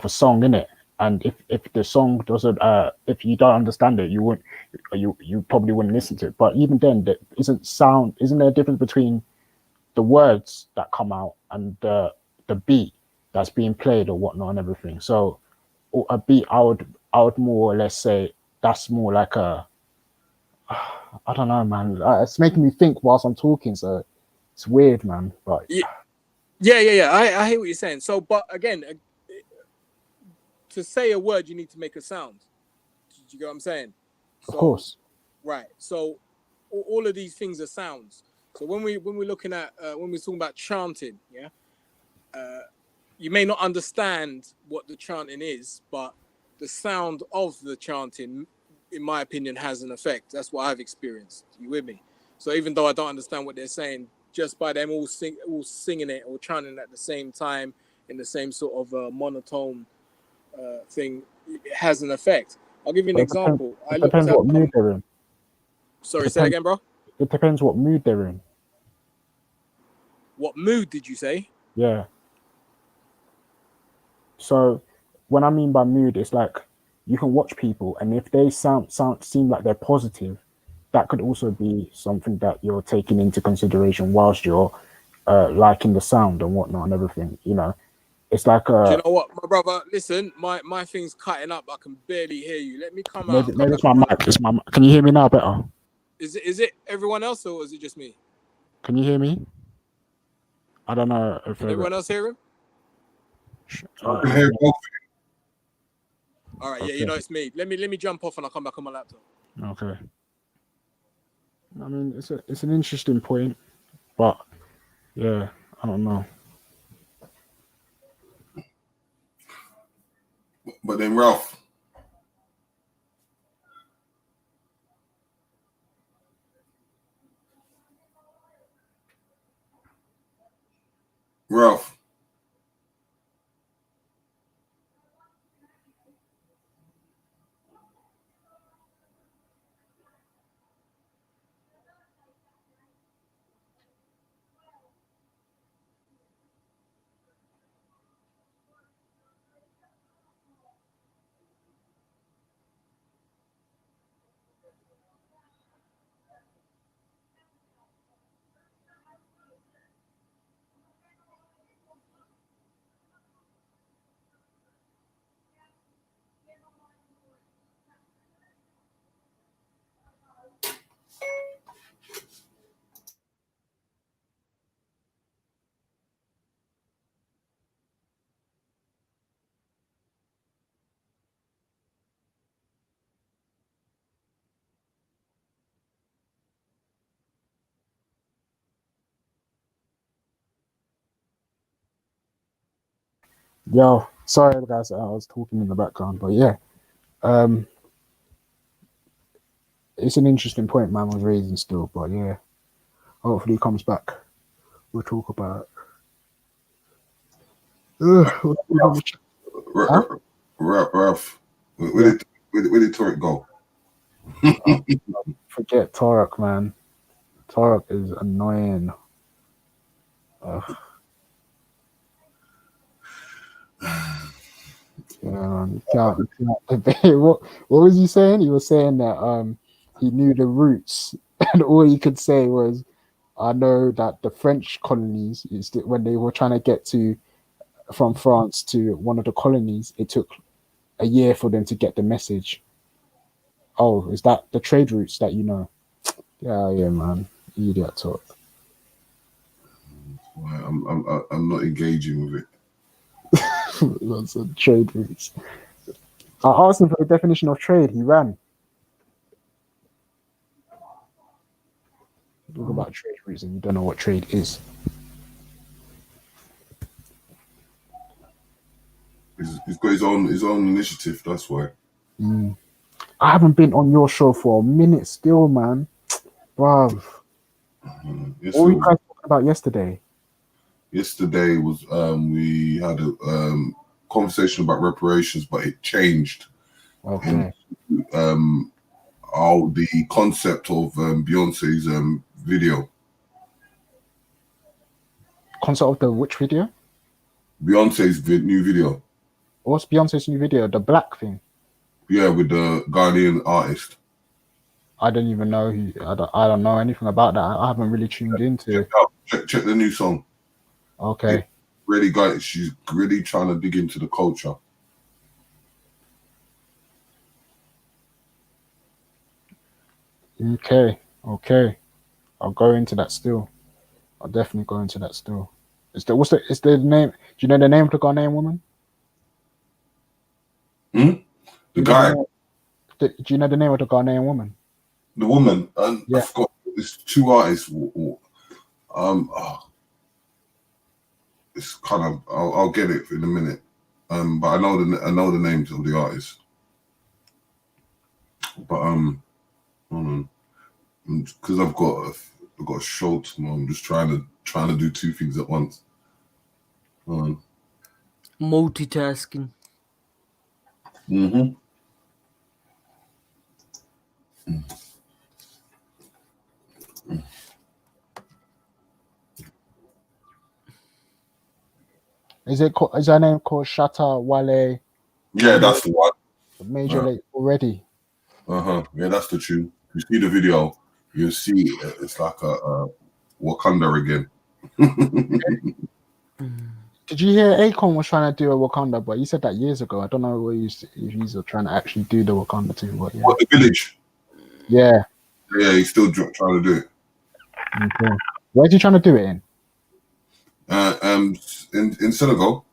song in it, and if the song doesn't if you don't understand it, you probably wouldn't listen to it. But even then, isn't there a difference between the words that come out and the beat that's being played or whatnot and everything? So a beat, I would more or less say that's more like a I don't know, man. It's making me think whilst I'm talking, so it's weird, man. But Yeah. I hear what you're saying. So, but again, to say a word, you need to make a sound. Do you get what I'm saying? of course, Right. So, all of these things are sounds. So when we're looking at when we're talking about chanting, yeah, you may not understand what the chanting is, but the sound of the chanting, in my opinion, has an effect. That's what I've experienced. You with me? So even though I don't understand what they're saying, just by them all singing it or chanting at the same time in the same sort of monotone thing, it has an effect. I'll give you an But example. it depends what mood they're in. Sorry, say that again, bro. It depends what mood they're in. What mood did you say? Yeah. So when I mean by mood, it's like you can watch people, and if they seem like they're positive, that could also be something that you're taking into consideration whilst you're liking the sound and whatnot and everything. You know, it's like Do you know what, my brother? Listen, my thing's cutting up. I can barely hear you. Let me come out. maybe it's my mic. It's my. Can you hear me now better? Is it everyone else or is it just me? Can you hear me? I don't know if Can everyone else hear him? I can hear both. All right, yeah, Okay. you know it's me. Let me jump off and I'll come back on my laptop. Okay. I mean, it's an interesting point, but yeah, I don't know. But then Ralph, Yo, sorry guys, I was talking in the background, but yeah, it's an interesting point man was raising still, but yeah, hopefully he comes back. We'll talk about it. Ralph, where did Torek go? Forget Torok, man. Torok is annoying. Ugh. Yeah, man. You can't debate. What was he saying? He was saying that he knew the roots, and all he could say was, "I know that the French colonies when they were trying to get from France to one of the colonies, it took a year for them to get the message." Oh, is that the trade routes that you know? Yeah, man. Idiot talk. I'm not engaging with it. That's a trade routes. I asked him for the definition of trade. He ran. Talk about trade routes and you don't know what trade is. He's got his own initiative. That's why. I haven't been on your show for a minute still, man. Bruv. Yes, What were you sir. guys talking about yesterday? Yesterday was we had a conversation about reparations, but it changed. Okay. How the concept of Beyonce's video. Concept of the which video? Beyonce's new video. What's Beyonce's new video? The black thing. Yeah, with the Ghanaian artist. I don't even know who. I don't know anything about that. I haven't really tuned into. Check the new song. Okay. She's really trying to dig into the culture. Okay. I'll go into that still. I'll definitely go into that still. Is the name? Do you know the name of the Ghanaian woman? The guy. Do you know the name of the Ghanaian woman? The woman. I Yeah. forgot. It's two artists. It's kind of. I'll get it in a minute. But I know the names of the artists. But hold on. Because I've got a show tomorrow. I'm just trying to do two things at once. Hold on. Multitasking. Is her name called Shatta Wale? Yeah, that's the one. Major Lake already. Yeah, that's the tune. You see the video, you see it's like a Wakanda again. Did you hear Akon was trying to do a Wakanda, but he said that years ago. I don't know if he's trying to actually do the Wakanda thing, but yeah. What, the village? Yeah. Yeah, he's still trying to do it. Okay. Where's he trying to do it in? In Senegal.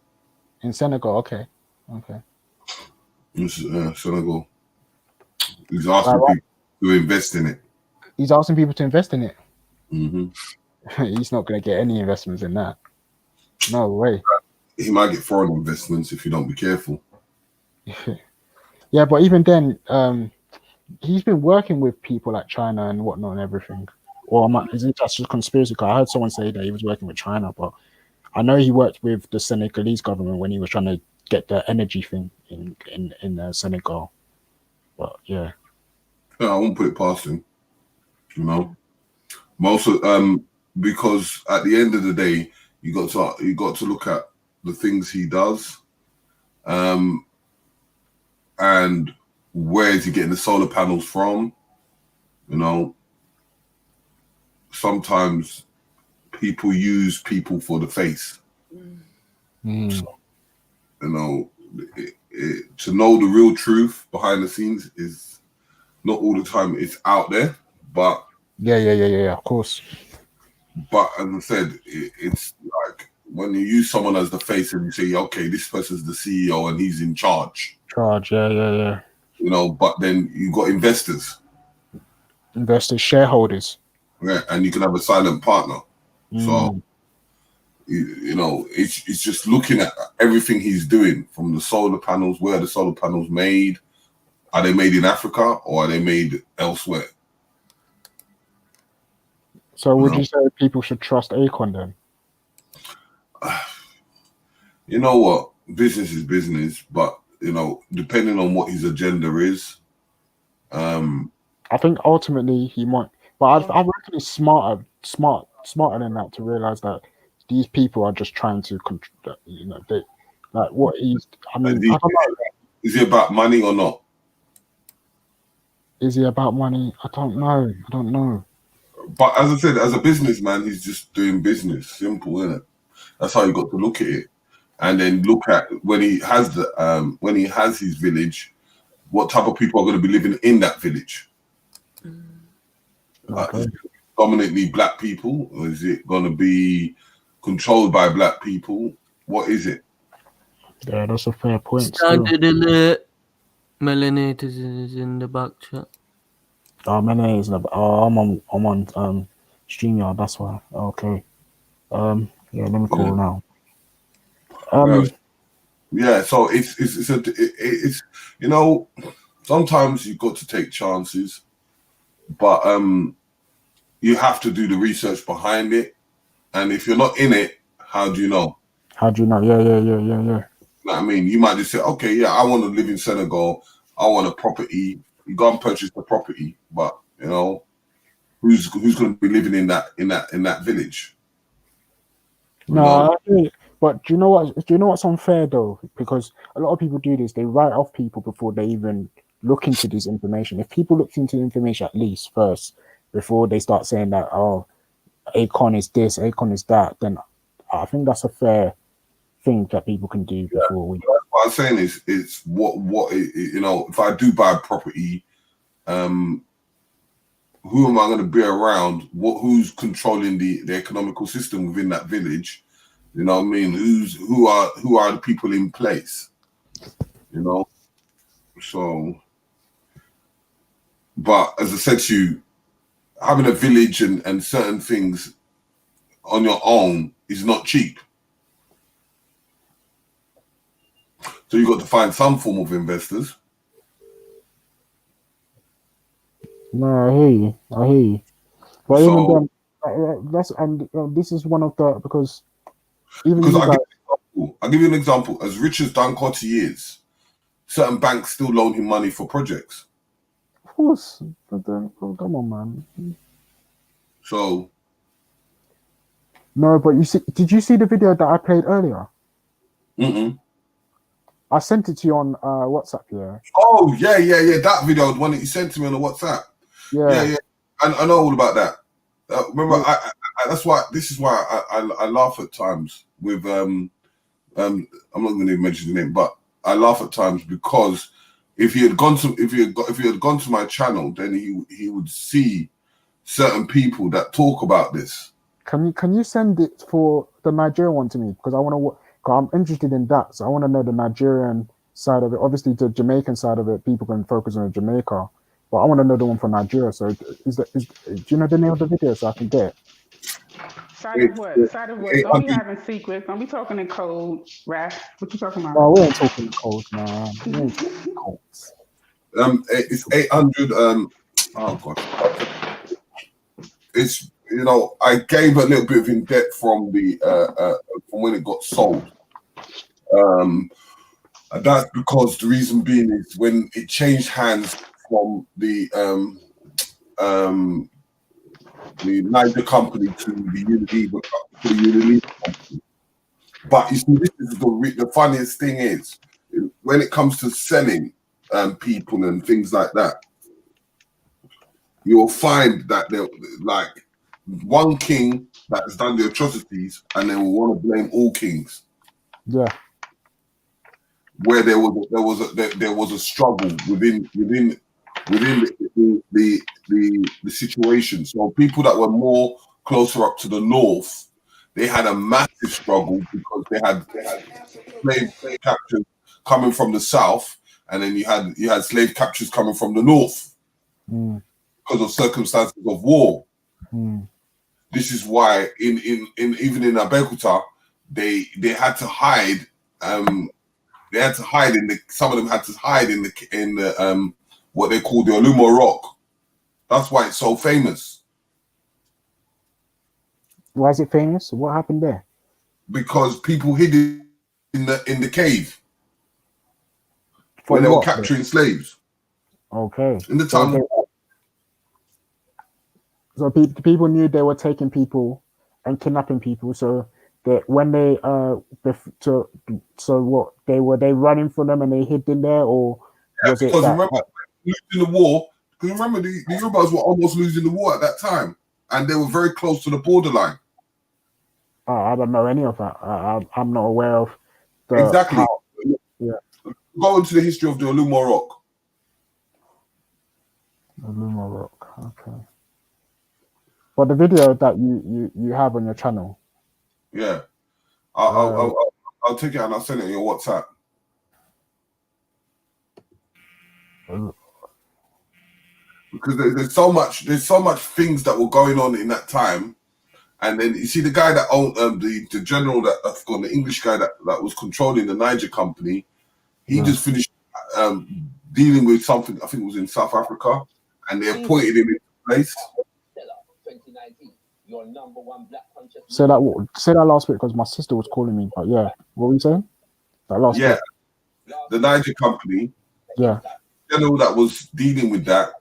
In Senegal, okay. In Senegal. He's asking people to invest in it. He's asking people to invest in it. Mm-hmm. He's not going to get any investments in that. No way. He might get foreign investments if you don't be careful. Yeah, but even then, he's been working with people like China and whatnot and everything. Or is it just a conspiracy? I heard someone say that he was working with China, but I know he worked with the Senegalese government when he was trying to get the energy thing in Senegal. But yeah, I won't put it past him. You know, most of because at the end of the day, you got to look at the things he does, and where is he getting the solar panels from? You know, sometimes people use people for the face. So, you know, to know the real truth behind the scenes is not all the time it's out there, but yeah, of course. But as I said, it's like when you use someone as the face and you say, okay, this person's the CEO and he's in charge. Yeah. You know, but then you got investors, shareholders. Yeah, and you can have a silent partner. So, you know, it's just looking at everything he's doing, from the solar panels. Where are the solar panels made? Are they made in Africa or are they made elsewhere? So would you say people should trust Akon then? You know what? Business is business, but you know, depending on what his agenda is, I think ultimately he might. But I reckon he's smarter than that to realize that these people are just trying to, you know, they like what he's. I mean, I don't know. Is he about money or not? Is he about money? I don't know. But as I said, as a businessman, he's just doing business. Simple, isn't it? That's how you got to look at it. And then look at when he has his village, what type of people are going to be living in that village? Is it dominantly black people, or is it going to be controlled by black people? What is it? Yeah, that's a fair point. Standard alert. Melanated is in the back chat. Oh, Melanated is in the back. Oh, I'm on StreamYard, that's why. Okay. Yeah, let me Yeah. call now. Yeah, so it's you know, sometimes you've got to take chances, but you have to do the research behind it, and if you're not in it, how do you know? How do you know? Yeah. You know what I mean? You might just say, okay, yeah, I want to live in Senegal, I want a property. You go and purchase the property, but you know, who's going to be living in that village? You No, know? I agree. But do you know what? Do you know what's unfair though? Because a lot of people do this. They write off people before they even look into this information. If people looked into the information at least first before they start saying that, oh, Akon is this, Akon is that, then I think that's a fair thing that people can do before we. What I'm saying is, it's you know, if I do buy a property, who am I going to be around? Who's controlling the economical system within that village? You know what I mean? Who are the people in place? You know, so. But as I said to you, having a village and certain things on your own is not cheap. So you got to find some form of investors. No, I hear you. But So- even then, that's this is one of the because even Because you guys, I'll give you an example. As rich as Dangote is, certain banks still loan him money for projects. of course, but then, oh, come on, man. So No, but did you see the video that I played earlier? Mm-mm. I sent it to you on WhatsApp. Yeah. Oh yeah. That video, the one that you sent to me on the WhatsApp. Yeah. I know all about that. Remember, I that's why this is why I laugh at times with I'm not going to mention the name, but I laugh at times because if he had gone to my channel, then he would see certain people that talk about this. Can you send it for the Nigerian one to me because I want to. I'm interested in that, so I want to know the Nigerian side of it. Obviously, the Jamaican side of it, people can focus on Jamaica, but I want to know the one for Nigeria. So, do you know the name of the video so I can get it? Side of what? Side of what? Don't be having secrets. Don't be talking in code, Raph. What you talking about? No, we ain't talking code, man. We ain't talking codes. It's 800. Oh god, it's I gave a little bit of in depth from the from when it got sold. And that's because the reason being is when it changed hands from the Niger company to the Unilever company. But you see, this is the funniest thing is when it comes to selling people and things like that, you'll find that they're like one king that has done the atrocities, and they will want to blame all kings. Yeah. Where there was a struggle within the situation. So people that were more closer up to the north, they had a massive struggle because they had slave captures coming from the south, and then you had slave captures coming from the north because of circumstances of war. This is why in even in Abeokuta, they had to hide. They had to hide some of them had to hide in the what they call the Olumo Rock. That's why it's so famous. Why is it famous? What happened there? Because people hid in the cave For when they were what? capturing slaves. Okay. In the time. So people knew they were taking people and kidnapping people. So that when they so what they running from them and they hid in there, or was it because that? remember losing the war? Because remember the Yorubas were almost losing the war at that time, and they were very close to the borderline. Oh, I don't know any of that. I'm not aware of the Exactly. Yeah. Go into the history of the Olumo Rock. Olumo Rock. Okay. But the video that you have on your channel. Yeah. I'll take it and I'll send it on your WhatsApp. because there's so much things that were going on in that time. And then you see the guy that owned the general that I've forgotten, the English guy that was controlling the Niger company. He just finished dealing with something. I think it was in South Africa, and they appointed him in place. Say that last bit because my sister was calling me. But yeah, what were you saying? That last bit. The Niger company. Yeah. The general that was dealing with that.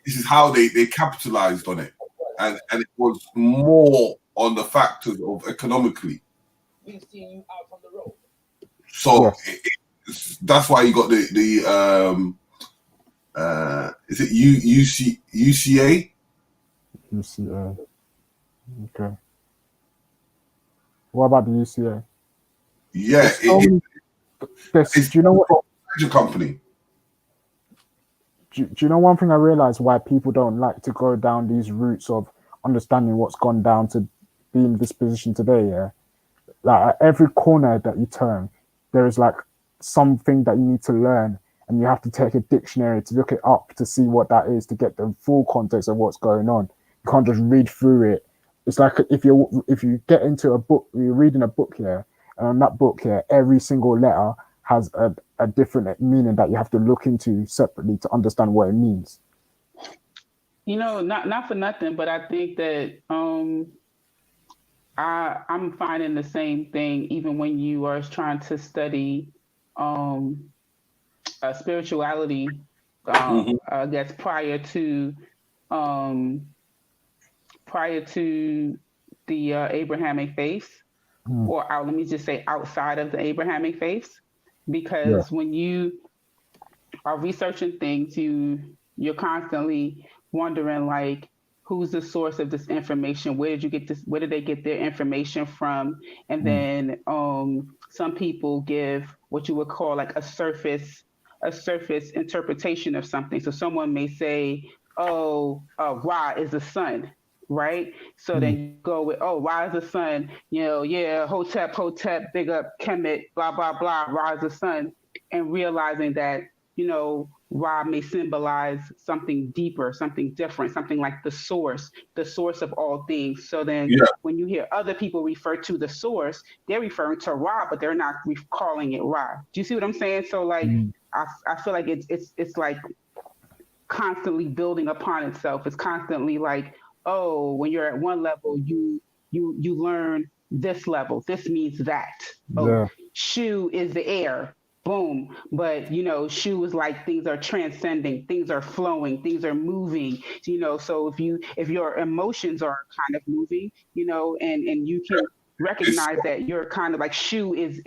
This is how they capitalized on it. And it was more on the factors of economically. So that's why you got the is it UCA? UCA. Okay. What about the UCA? Yeah, do you know what? Company. Do you know one thing I realized why people don't like to go down these routes of understanding what's gone down to be in this position today? Yeah, like at every corner that you turn, there is like something that you need to learn, and you have to take a dictionary to look it up to see what that is to get the full context of what's going on. You can't just read through it. It's like if you get into a book, you're reading a book here, and on that book here, every single letter has a different meaning that you have to look into separately to understand what it means. You know, not for nothing, but I think that I'm finding the same thing even when you are trying to study spirituality. I guess prior to the Abrahamic faith, or let me just say outside of the Abrahamic faith. Because when you are researching things, you're constantly wondering, like, who's the source of this information? Where did you get this? Where did they get their information from? And then some people give what you would call like a surface interpretation of something. So someone may say, "Oh, Ra is the sun." Right? So then you go with, Ra is the sun, Hotep, big up Kemet, blah, blah, blah, Ra is the sun, and realizing that, Ra may symbolize something deeper, something different, something like the source of all things. So then when you hear other people refer to the source, they're referring to Ra, but they're not calling it Ra. Do you see what I'm saying? So like, I feel like it's like constantly building upon itself. It's constantly like, when you're at one level, you learn this level. This means that. Shu is the air. Boom. But shu is like things are transcending, things are flowing, things are moving. So if your emotions are kind of moving, and you can recognize that you're kind of like shu is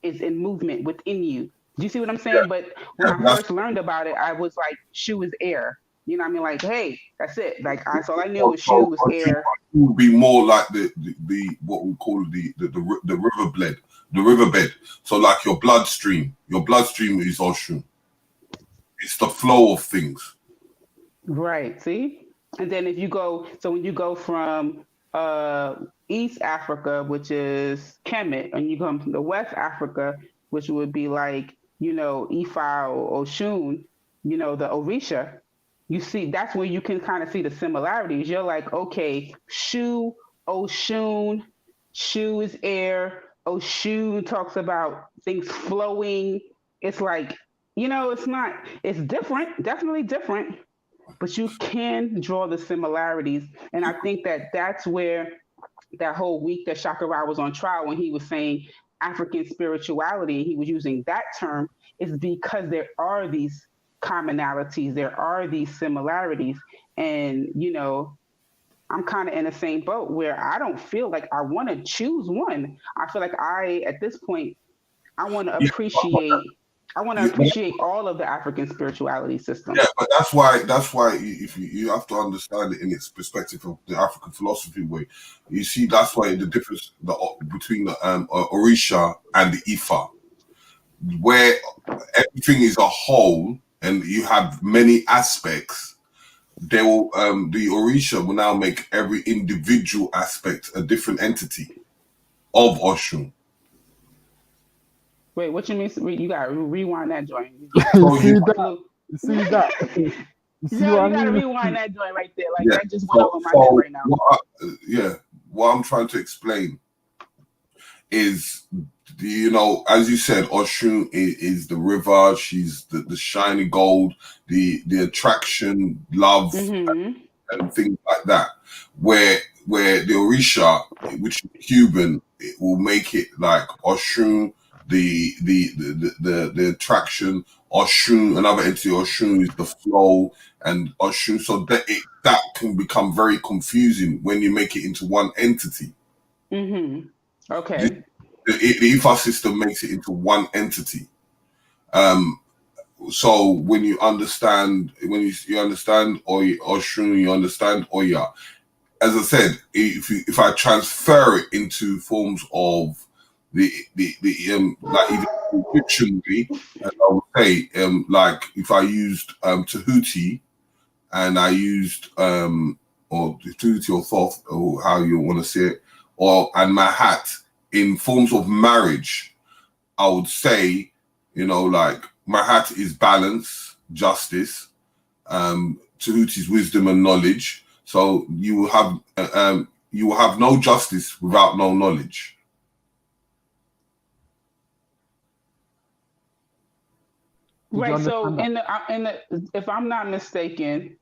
in movement within you. Do you see what I'm saying? But when I first learned about it, I was like, shu is air. You know what I mean? Like, hey, that's it. Like, that's all I knew was shu was air. It would be more like the what we call the riverbed. So like your bloodstream is Oshun. It's the flow of things. Right. See? And then when you go from East Africa, which is Kemet, and you come from the West Africa, which would be like, Ifa or Oshun, the Orisha. You see, that's where you can kind of see the similarities. You're like, okay, Shu, Oshun, Shu is air. Oshun talks about things flowing. It's like, it's different, definitely different, but you can draw the similarities. And I think that's where that whole week that Shaka Rah was on trial when he was saying African spirituality, he was using that term, is because there are these commonalities, there are these similarities, and I'm kind of in the same boat where I don't feel like I want to choose one. I feel like at this point I want to appreciate all of the African spirituality systems. Yeah, but that's why if you have to understand it in its perspective of the African philosophy way. You see, that's why the difference between the Orisha and the Ifa, where everything is a whole and you have many aspects. They will the Orisha will now make every individual aspect a different entity of Oshun. Wait, what you mean? You got to rewind that joint. You see that? You see Yo, what I you gotta mean? rewind that joint right there. Like Yeah. that just went over my head right now. What I'm trying to explain is, you know, as you said, Oshun is the river. She's the shiny gold, the attraction, love, Mm-hmm. and things like that. Where the Orisha, which is Cuban, it will make it like Oshun, the attraction. Oshun, another entity. Oshun is the flow, and Oshun. So that can become very confusing when you make it into one entity. Mm-hmm. Okay. The Ifa system makes it into one entity. So when you understand, you understand Oshun, you understand Oya. As I said, if I transfer it into forms of the like even fictionally, I would say like if I used Tahuti and I used or Tahuti or Thoth, or how you want to say it, and Mahat in forms of marriage, I would say, you know, like Mahat is balance, justice, Tahuti's wisdom and knowledge. So you will have no justice without no knowledge. Right. So in the if I'm not mistaken,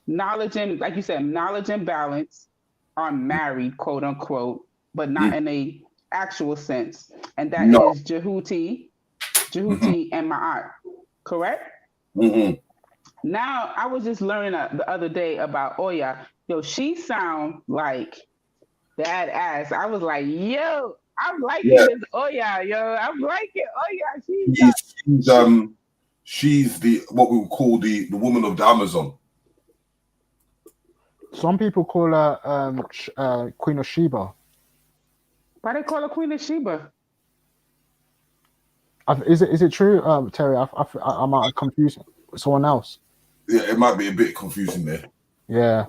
knowledge and, like you said, knowledge and balance are married, quote unquote, but not in a actual sense, and that is Jehuti, and Ma'at, correct? Mm-hmm. Now, I was just learning the other day about Oya. Yo, she sound like badass. I was like, yo, I'm liking this Oya, yo. I'm liking Oya. She's the what we would call the woman of the Amazon. Some people call her Queen of Sheba. Why they call her Queen of Sheba? Is it true, Terry? I might have confused someone else. Yeah, it might be a bit confusing there. Yeah,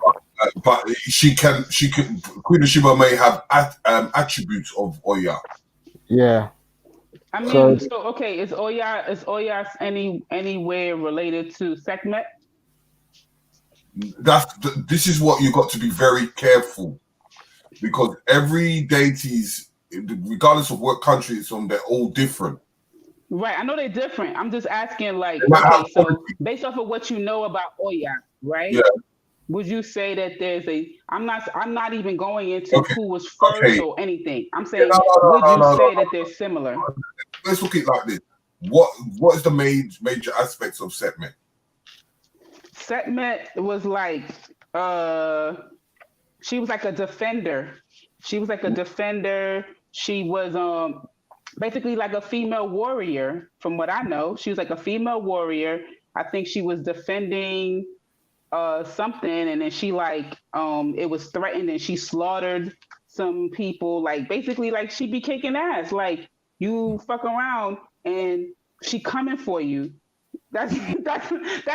but she can. Queen of Sheba may have attributes of Oya. Yeah. I mean, so okay, is Oya anywhere related to Sekhmet? This is what you got to be very careful, because every deities, regardless of what country it's from, they're all different. Right, I know they're different. I'm just asking, like, okay, so based off of what you know about Oya, right? Yeah. Would you say that there's I'm not even going into who was first or anything. I'm saying, would you say that they're similar? Let's look at it like this. What is the major aspects of Sekhmet? Sekhmet was like, she was like a defender. She was basically like a female warrior, from what I know. She was like a female warrior. I think she was defending something, and then she it was threatened, and she slaughtered some people. Like, basically, like, she be kicking ass. Like, you fuck around and she coming for you. That's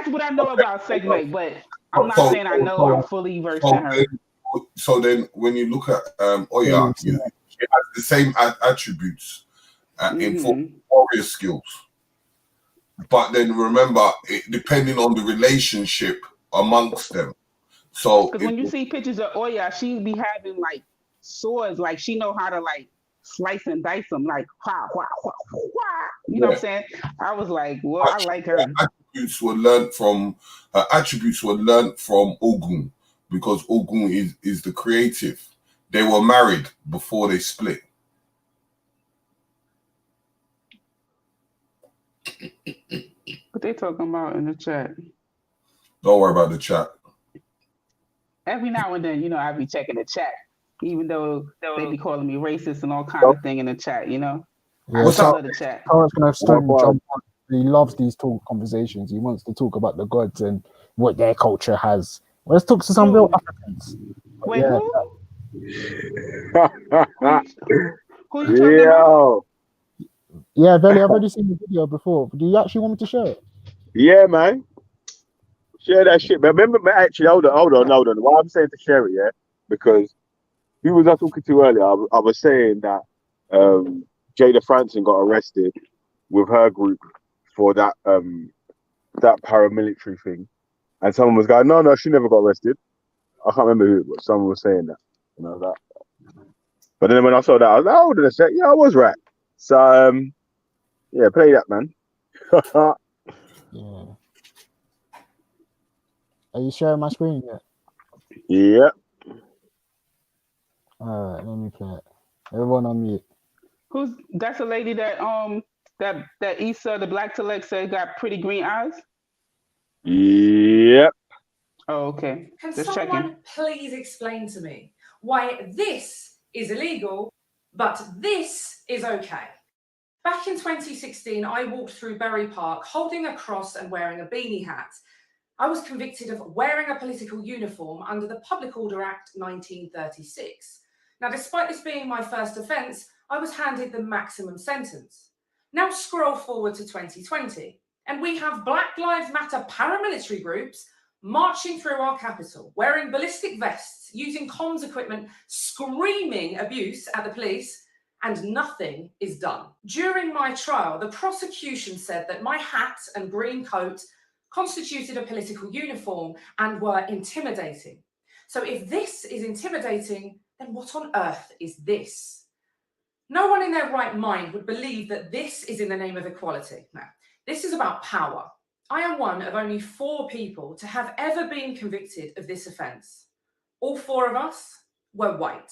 what I know about Sekhmet, but I'm not saying I know I'm fully versed in her. So then when you look at Oya, she has the same attributes in warrior skills. But then remember, depending on the relationship amongst them. So because when you see pictures of Oya, she be having like swords, like she know how to like slice and dice them, like wah, wah, wah, wah. You know what I'm saying? I was like, well, I like her. Attributes were learned from Ogun, because Ogun is the creative. They were married before they split. What they talking about in the chat? Don't worry about the chat. Every now and then, I be checking the chat, even though they be calling me racist and all kind of thing in the chat, Yeah, I love the chat. He loves these conversations. He wants to talk about the gods and what their culture has. Let's talk to some real Africans. Wait, yeah. who you talking about? Yeah, Belly, I've already seen the video before. Do you actually want me to share it? Yeah, man. Share that shit. But remember, actually, hold on. Why I'm saying to share it, yeah? Because who was I talking to earlier? I was saying that Jada Franson got arrested with her group for that that paramilitary thing, and someone was going, no, she never got arrested. I can't remember who, but someone was saying that, and I was like, but then when I saw that, I was like, hold on a sec, yeah, I was right. So yeah, play that, man. Yeah. Are you sharing my screen yet? Yeah. All right, let me play it. Everyone on mute. That's a lady that that Issa, the black Telek, said got pretty green eyes? Yep. Oh, okay. Can Just someone checking. please explain to me why this is illegal, but this is okay? Back in 2016, I walked through Bury Park holding a cross and wearing a beanie hat. I was convicted of wearing a political uniform under the Public Order Act 1936. Now, despite this being my first offence, I was handed the maximum sentence. Now scroll forward to 2020, and we have Black Lives Matter paramilitary groups marching through our capital, wearing ballistic vests, using comms equipment, screaming abuse at the police, and nothing is done. During my trial, the prosecution said that my hat and green coat constituted a political uniform and were intimidating. So if this is intimidating, then what on earth is this? No one in their right mind would believe that this is in the name of equality. Now, this is about power. I am one of only 4 people to have ever been convicted of this offence. All 4 of us were white.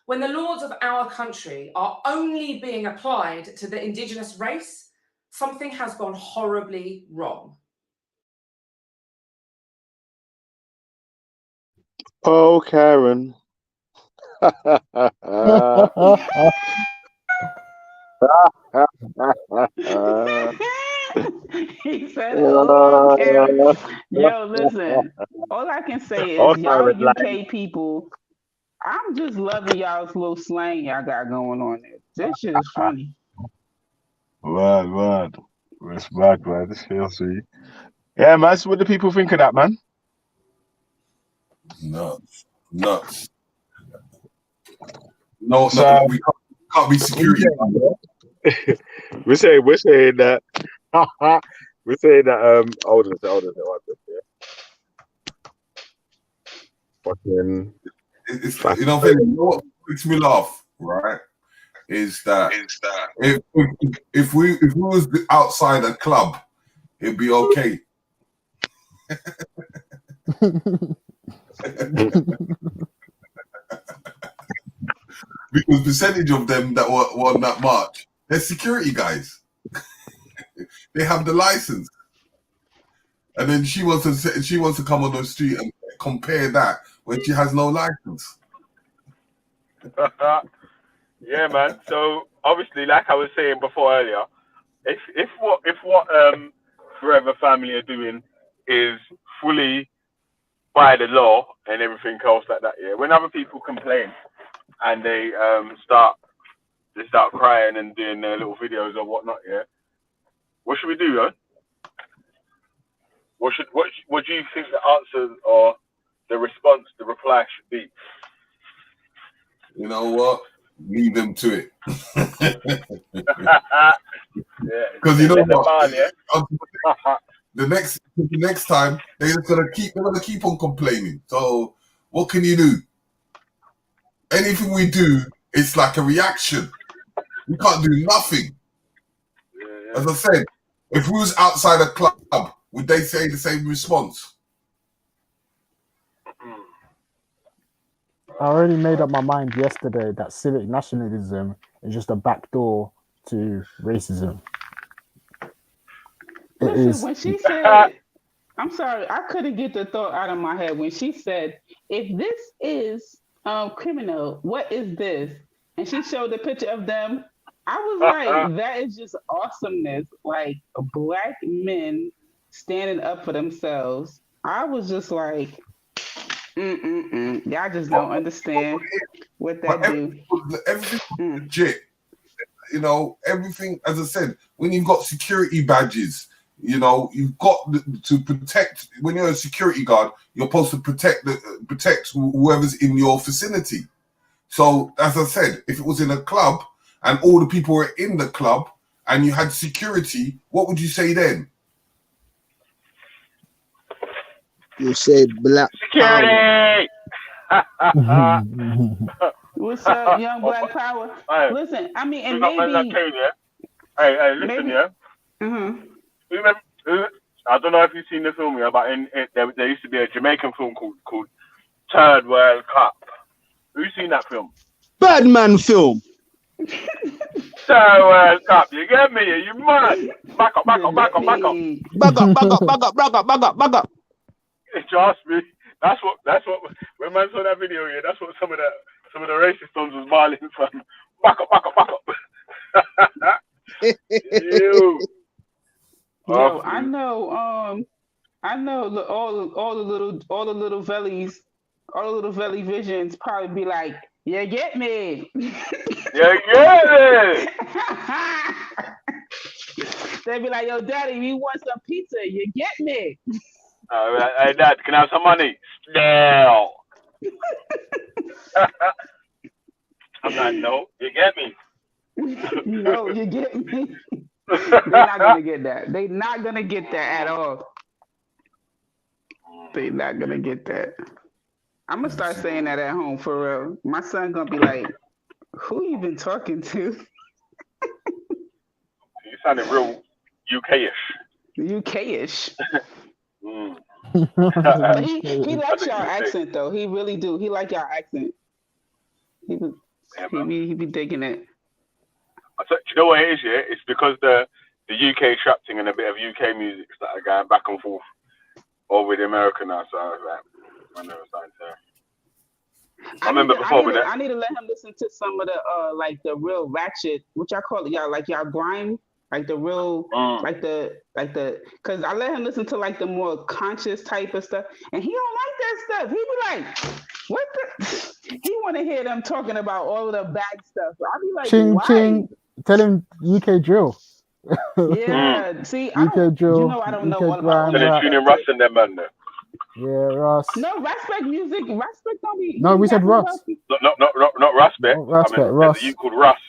When the laws of our country are only being applied to the indigenous race, something has gone horribly wrong. Oh, Karen. He said, "Oh, Karen." Yo, listen. All I can say is, y'all UK people, I'm just loving y'all's little slang y'all got going on there. This shit is funny. Word. Respect, man. This feels sweet. Yeah, man. So what do people think of that, man? Nuts. So, We can't be security. we're saying that we're saying that hold on a second, fucking It's you know what makes me laugh, right? Is that if we was outside a club, it'd be okay. Because percentage of them that were on that march, they're security guys. They have the license, and then she wants to come on the street and compare that when she has no license. Yeah, man. So obviously, like I was saying before earlier, if what Forever Family are doing is fully by the law and everything else like that, yeah. When other people complain and they start crying and doing their little videos or whatnot, yeah. What should we do, though? What do you think the answer or the response, the reply should be? You know what? Leave them to it. Because you know what? The next time they're gonna keep on complaining. So what can you do? Anything we do, it's like a reaction. We can't do nothing. As I said, if we was outside a club, would they say the same response? I already made up my mind yesterday that civic nationalism is just a backdoor to racism. Listen, when she said, I'm sorry, I couldn't get the thought out of my head when she said, if this is criminal, what is this? And she showed the picture of them. I was like, that is just awesomeness. Like black men standing up for themselves. I was just like, y'all just don't understand what that do. Everything legit. You know, everything, as I said, when you've got security badges, you know, you've got to protect. When you're a security guard, you're supposed to protect whoever's in your vicinity. So, as I said, if it was in a club and all the people were in the club and you had security, what would you say then? You say black power. Security! What's up, young black power? Hey, Listen, I mean, and big up man that maybe, came, yeah? Hey, listen, maybe, yeah? mm-hmm. You remember, I don't know if you've seen the film, yeah, but there used to be a Jamaican film called Third World Cup. Who's seen that film? Badman film. Third World Cup, you get me? You mad? Back up. Bag up. Trust me. That's what when man saw that video, yeah, that's what some of the racist sons was marling from. Back up. Ew. Yo, I know all the little Valley visions probably be like, you get me. You get it. They be like, yo, daddy, we want some pizza. You get me. Hey, Dad, can I have some money? No. I'm like, no, you get me. No, you get me. They're not gonna get that. They're not gonna get that at all. They're not gonna get that. I'm gonna start saying that at home for real. My son gonna be like, "Who you been talking to?" You sounded real UK-ish. UK-ish. Mm. But he likes y'all accent though. He really do. He like y'all accent. He be digging it. Do you know what it is? Yeah, it's because the UK trap thing and a bit of UK music started going back and forth over the American now. So I was like, I never started to. I remember before with that. I need to let him listen to some of the like the real ratchet, which I call it y'all like y'all grime, like the real like the because I let him listen to like the more conscious type of stuff, and he don't like that stuff. He be like, what the? He want to hear them talking about all of the bad stuff. I'll be like, Ching why? ching. Tell him UK drill. Yeah, see, UK drill. you know I don't know UK all about So they're tuning Russ and them man there. Yeah, Russ. No, respect music. Respect don't be. No, we said Russ. Not Raspberry. Raspberry, I mean, Russ. there's a you called Russ.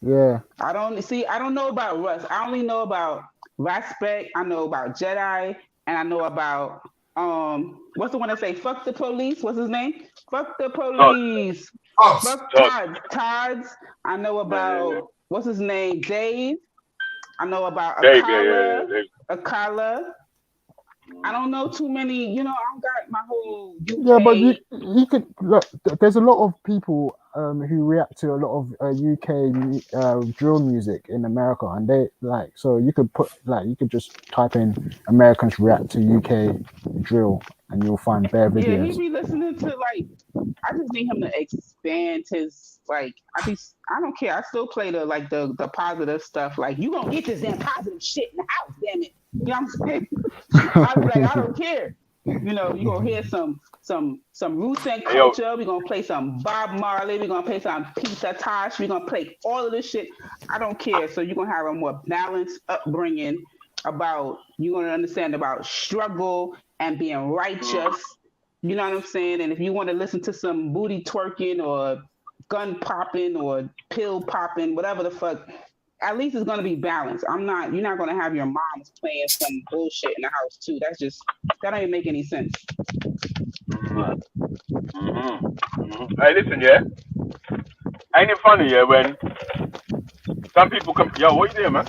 Yeah. I don't know about Russ. I only know about Respect. I know about Jedi, and I know about what's the one that say fuck the police? What's his name? Fuck the police. Fuck Todd's. I know about what's his name? Dave. I know about Akala. Akala. I don't know too many. You know, I don't got my whole. UK. Yeah, but you could look. There's a lot of people who react to a lot of UK drill music in America, and they like. So you could just type in Americans react to UK drill, and you'll find bare videos. Yeah, he be listening to like. I just need him to expand his like. I don't care. I still play the positive stuff. Like you gonna get this damn positive shit in the house, damn it. You know what I'm saying? I was like, I don't care. You know, you're gonna hear some roots and culture. We're gonna play some Bob Marley. We're gonna play some Peter Tosh. We're gonna play all of this shit. I don't care. So you're gonna have a more balanced upbringing about you're gonna understand about struggle and being righteous. You know what I'm saying? And if you want to listen to some booty twerking or gun popping or pill popping, whatever the fuck. At least it's gonna be balanced. You're not gonna have your moms playing some bullshit in the house too. That don't even make any sense. Hey, listen, yeah. Ain't it funny, yeah, when some people come, yo, what you doing, man?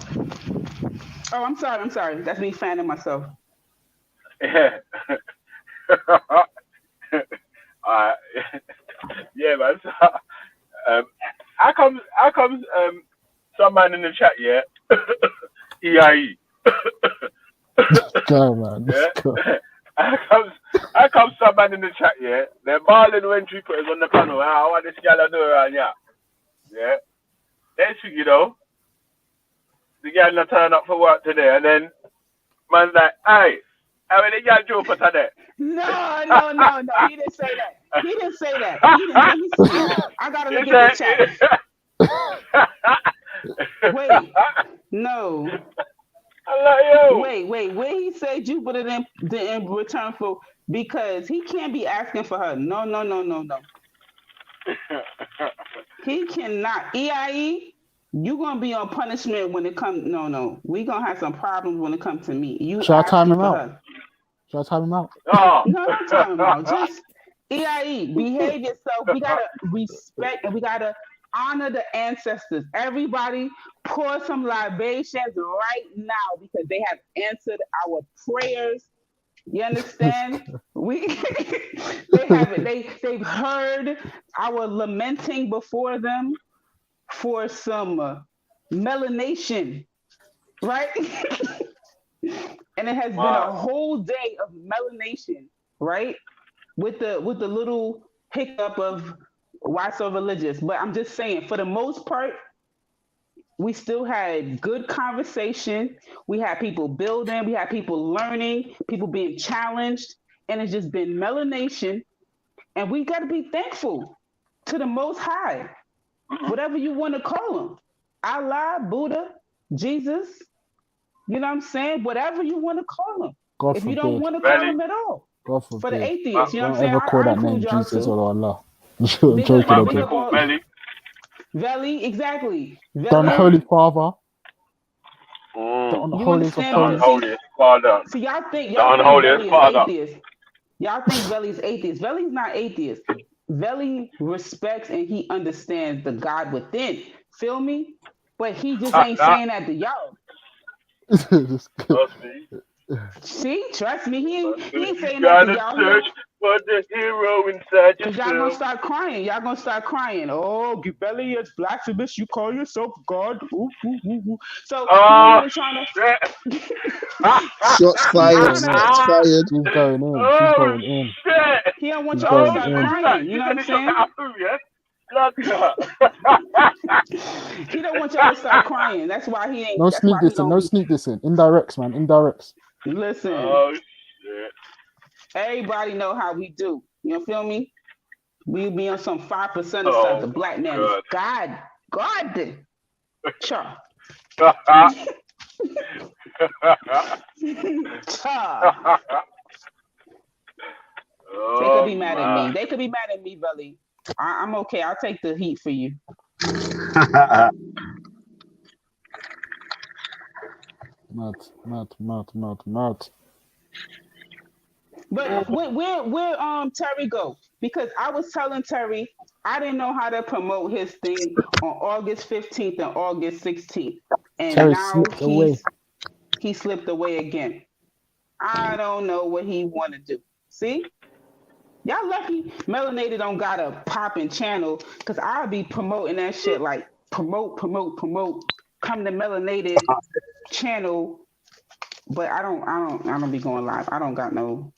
Oh, I'm sorry. That's me fanning myself. Yeah. Yeah, man. How comes some man in the chat, yeah, EIE. Go, man. Yeah. How comes some man in the chat, yeah? They're balling when she put us on the panel. I want this gal to do around, yeah. Yeah. Then you know, the gal not turn up for work today, and then man's like, hey, how many gal do for today? No. He didn't say that. I gotta look at the chat. Wait, no. I love you. Wait. Where he say Jupiter didn't return for? Because he can't be asking for her. No. He cannot. EIE, you gonna be on punishment when it comes. No. We gonna have some problems when it comes to me. You shall I time him for out? her. Shall I time him out? Oh. No, don't time him out. Just EIE, behave yourself. We gotta respect and we gotta honor the ancestors. Everybody pour some libations right now because they have answered our prayers. You understand? They've heard our lamenting before them for some melanation, right? And it has been a whole day of melanation, right? With the little hiccup of why so religious. But I'm just saying, for the most part, we still had good conversation. We had people building, we had people learning, people being challenged, and it's just been melanation. And we got to be thankful to the Most High, whatever you want to call him. Allah, Buddha, Jesus, you know what I'm saying? Whatever you want to call him. God if you don't forbid. want to call him at all. God forbid. For the atheists, you know what I'm Don't saying? ever call I that include name y'all Jesus too. or Allah. Big Joking, up, big okay. up all- Veli, exactly. The Veli. Unholy Father. The You unholiest of understand? holies. Unholiest father. So y'all think The unholiest Veli is father. atheist. Y'all think Veli's atheist. Veli's not atheist. Veli respects and he understands the God within. Feel me? But he just ain't saying that to y'all. Trust me. See, trust me, he ain't saying You that to gotta y'all. search for the hero inside Cause y'all gonna yourself. start crying. Y'all gonna start crying. Oh, Belly is blasphemous. You call yourself God. Ooh, ooh, ooh, ooh. So Oh, he's trying to. Shots fired. Shots fired. She's going in. She's Oh, going in. shit. He don't want She's y'all to going start in. crying. You know what I'm saying? He don't want y'all to start crying. That's why he ain't. No That's sneak why he dissing. don't No be. sneak dissing. Indirects, man. Indirects. Listen. Oh, shit. Everybody know how we do. You feel me? We be on some 5% of stuff. Oh, The black man is God. God. Sure. They could be mad at me. They could be mad at me, Belly. I'm okay. I'll take the heat for you. Mad. But where Terry go? Because I was telling Terry I didn't know how to promote his thing on August 15th and August 16th. And Terry now slipped away. he slipped away again. I don't know what he want to do. See? Y'all lucky Melanated don't got a popping channel because I'll be promoting that shit like promote. Come to Melanated channel. But I don't be going live. I don't got no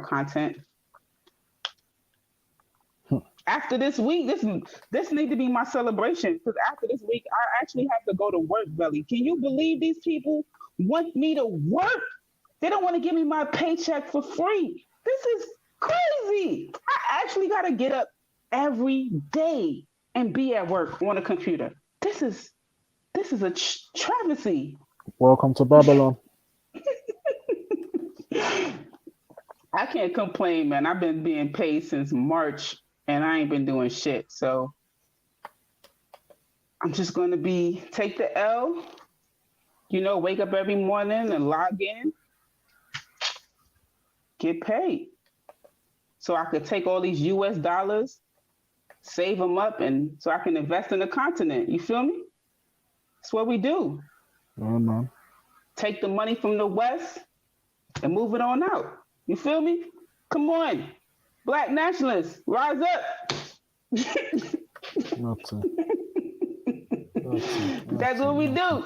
content. After this week, this need to be my celebration because after this week, I actually have to go to work, Belly. Can you believe these people want me to work? They don't want to give me my paycheck for free. This is crazy. I actually got to get up every day and be at work on a computer. This is a travesty. Welcome to Babylon. I can't complain, man. I've been being paid since March and I ain't been doing shit. So I'm just going to take the L, wake up every morning and log in, get paid. So I could take all these US dollars, save them up, and so I can invest in the continent. You feel me? That's what we do. Oh, man. Take the money from the West and move it on out. You feel me? Come on. Black nationalists, rise up. That's what we do.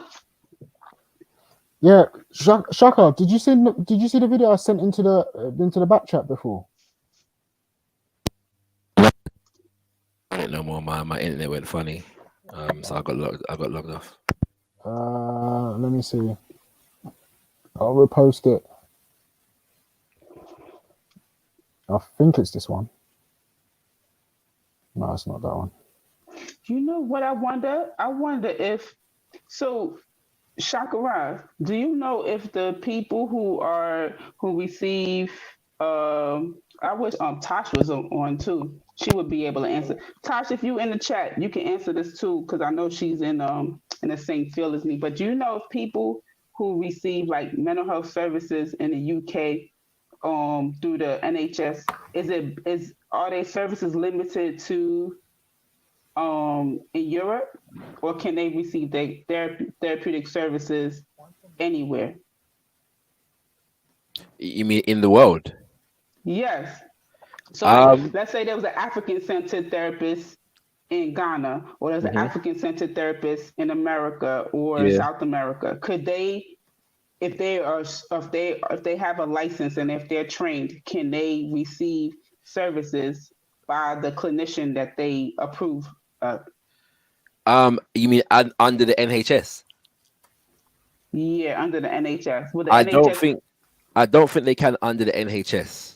Yeah, Shaka, did you see the video I sent into the back chat before? I don't know more. My internet went funny, so I got logged off. Let me see. I'll repost it. I think it's this one. No, it's not that one. You know what I wonder? I wonder if Shakara, do you know if the people who receive I wish Tosh was on too. She would be able to answer. Tosh, if you in the chat, you can answer this too, because I know she's in the same field as me. But do you know if people who receive like mental health services in the UK through the NHS? Are they services limited to in Europe, or can they receive therapeutic services anywhere? You mean in the world? Yes. So like, Um, let's say there was an African-centered therapist in Ghana, or there's an mhm. African-centered therapist in America or Yeah. South America. Could they, if they have a license and if they're trained, can they receive services by the clinician that they approve of? You mean under the NHS? Yeah, under the NHS. Would the I NHS? don't think they can under the NHS.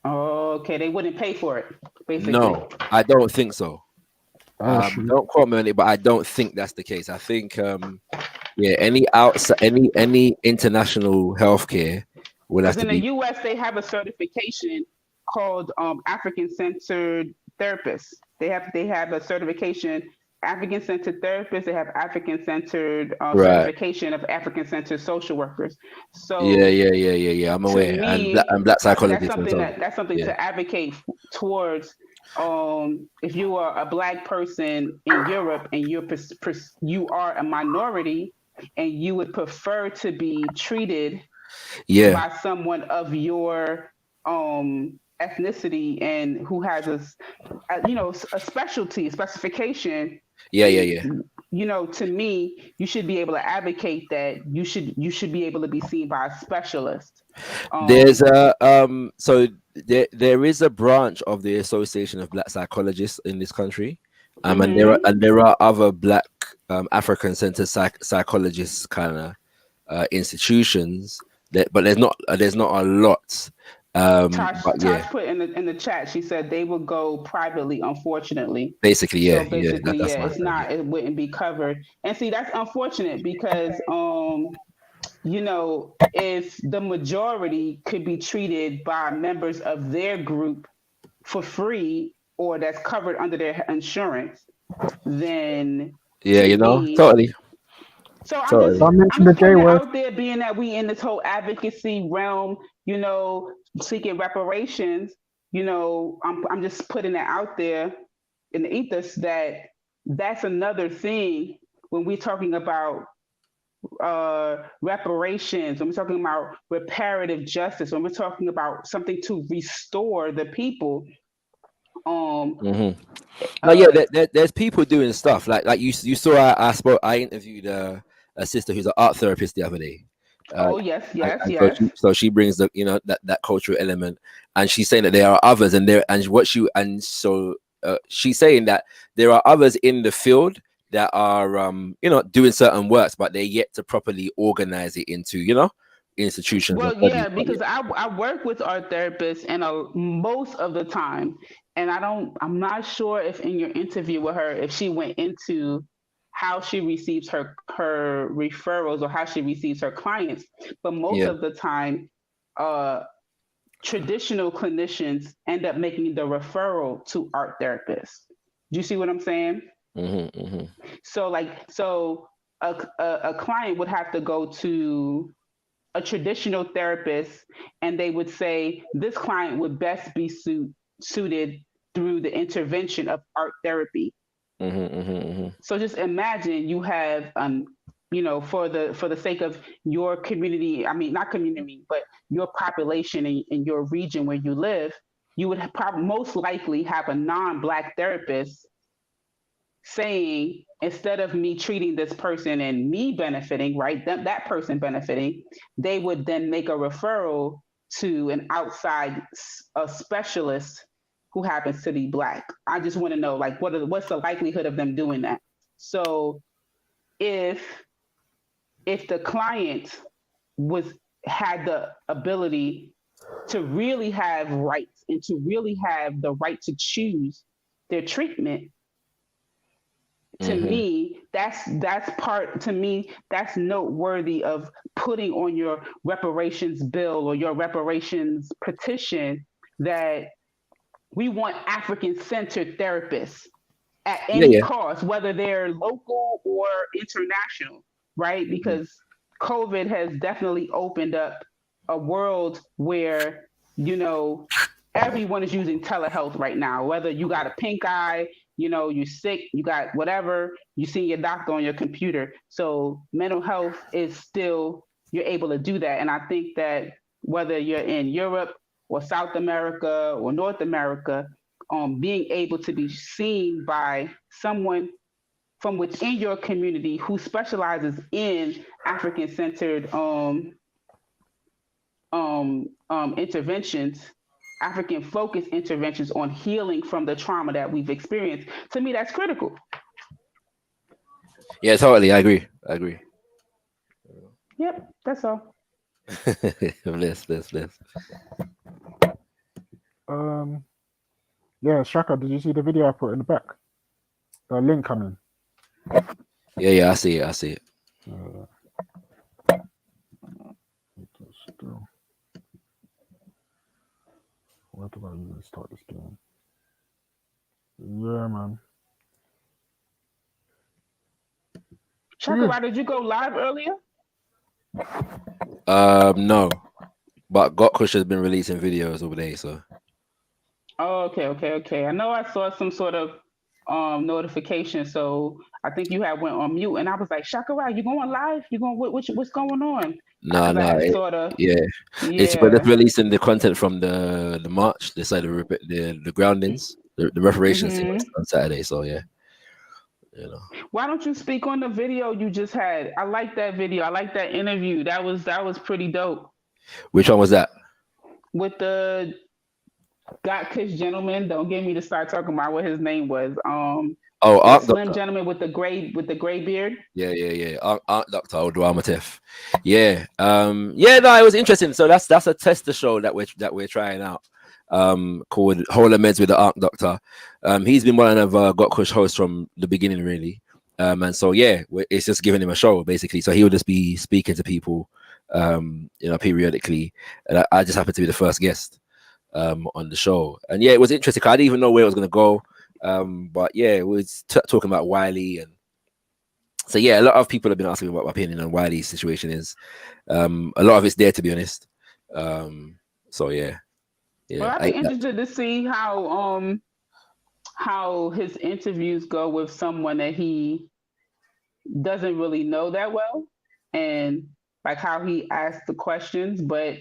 Okay, they wouldn't pay for it, basically. No, I don't think so. Oh, shoot. Don't quote me on it, but I don't think that's the case. I think yeah, any outside any international healthcare will have Because to in the be US, they have a certification called African-centered therapist. They have a certification, African-centered therapist. They have African-centered right. certification of African-centered social workers. So Yeah. I'm to aware, me, and black that's psychologists and something so on. that's something Yeah. to advocate towards. If you are a Black person in Europe and you are a minority and you would prefer to be treated Yeah. by someone of your ethnicity and who has a specification, Yeah. to me, you should be able to advocate that you should be able to be seen by a specialist. There's a so there is a branch of the Association of Black Psychologists in this country, and there are other Black African-centered psychologists kind of institutions but there's not a lot. Tosh But yeah, put in the chat. She said they would go privately, unfortunately. basically, yeah, So basically, that's my it's not. It wouldn't be covered. And see, that's unfortunate because if the majority could be treated by members of their group for free or that's covered under their insurance, then yeah, totally. So Totally. I'm just the J putting it word. out there, being that we in this whole advocacy realm, seeking reparations. I'm just putting it out there in the ethos that's another thing when we're talking about reparations, when we're talking about reparative justice, when we're talking about something to restore the people. No, yeah, there's people doing stuff like you saw. I interviewed a sister who's an art therapist the other day. Yes. So she brings the that cultural element, and she's saying that there are others, she's saying that there are others in the field that are doing certain works, but they're yet to properly organize it into institutions. Well, yeah, because I work with art therapists, and most of the time, and I'm not sure if in your interview with her, if she went into how she receives her referrals or how she receives her clients, but most of the time, traditional clinicians end up making the referral to art therapists. Do you see what I'm saying? So a client would have to go to a traditional therapist, and they would say this client would best be suited through the intervention of art therapy. So just imagine you have, for the sake of your community, I mean, not community, but your population in your region where you live, you would most likely have a non-Black therapist saying, instead of me treating this person and me benefiting, right, that person benefiting, they would then make a referral to an outside specialist who happens to be Black. I just want to know, like, what's the likelihood of them doing that? So if the client had the ability to really have rights and to really have the right to choose their treatment, to me, that's noteworthy of putting on your reparations bill or your reparations petition that we want African-centered therapists at any cost, whether they're local or international, right? Because COVID has definitely opened up a world where you know, everyone is using telehealth right now. Whether you got a pink eye, you know, you're sick, you got whatever, you see your doctor on your computer. So mental health is still, you're able to do that. And I think that whether you're in Europe or South America or North America, being able to be seen by someone from within your community who specializes in African-centered interventions, African-focused interventions on healing from the trauma that we've experienced. To me, that's critical. Yeah, totally. I agree. Yep, that's all. Bless. Yeah, Shaka, did you see the video I put in the back? The link coming. Yeah, I see it. Still. Where do I even start this game? Yeah, man. Shaka, did you go live earlier? No, but Gotkush has been releasing videos over there, so. Oh, okay. I know I saw some sort of notification, so I think you had went on mute, and I was like, Shaka, you going live? You going? What's going on? No. Yeah. It's we're just releasing the content from the march. They said the groundings, the reparations thing on Saturday. So yeah. You know. Why don't you speak on the video you just had? I like that video. I like that interview. That was pretty dope. Which one was that? With the Gotkush gentleman. Don't get me to start talking about what his name was. Slim gentleman with the gray beard. Yeah. Art Doctor Odwamatif. Yeah. No, it was interesting. So that's a tester show that we're trying out. Called Hola Meds with the Arc Doctor. He's been one of Gotkush hosts from the beginning, really. And so it's just giving him a show basically. So he will just be speaking to people, periodically. And I just happened to be the first guest on the show. And it was interesting. I didn't even know where it was going to go. But it was talking about Wiley, and so a lot of people have been asking me what my opinion on Wiley's situation is. A lot of it's there, to be honest. Well, I'd be interested to see how his interviews go with someone that he doesn't really know that well, and like how he asks the questions. But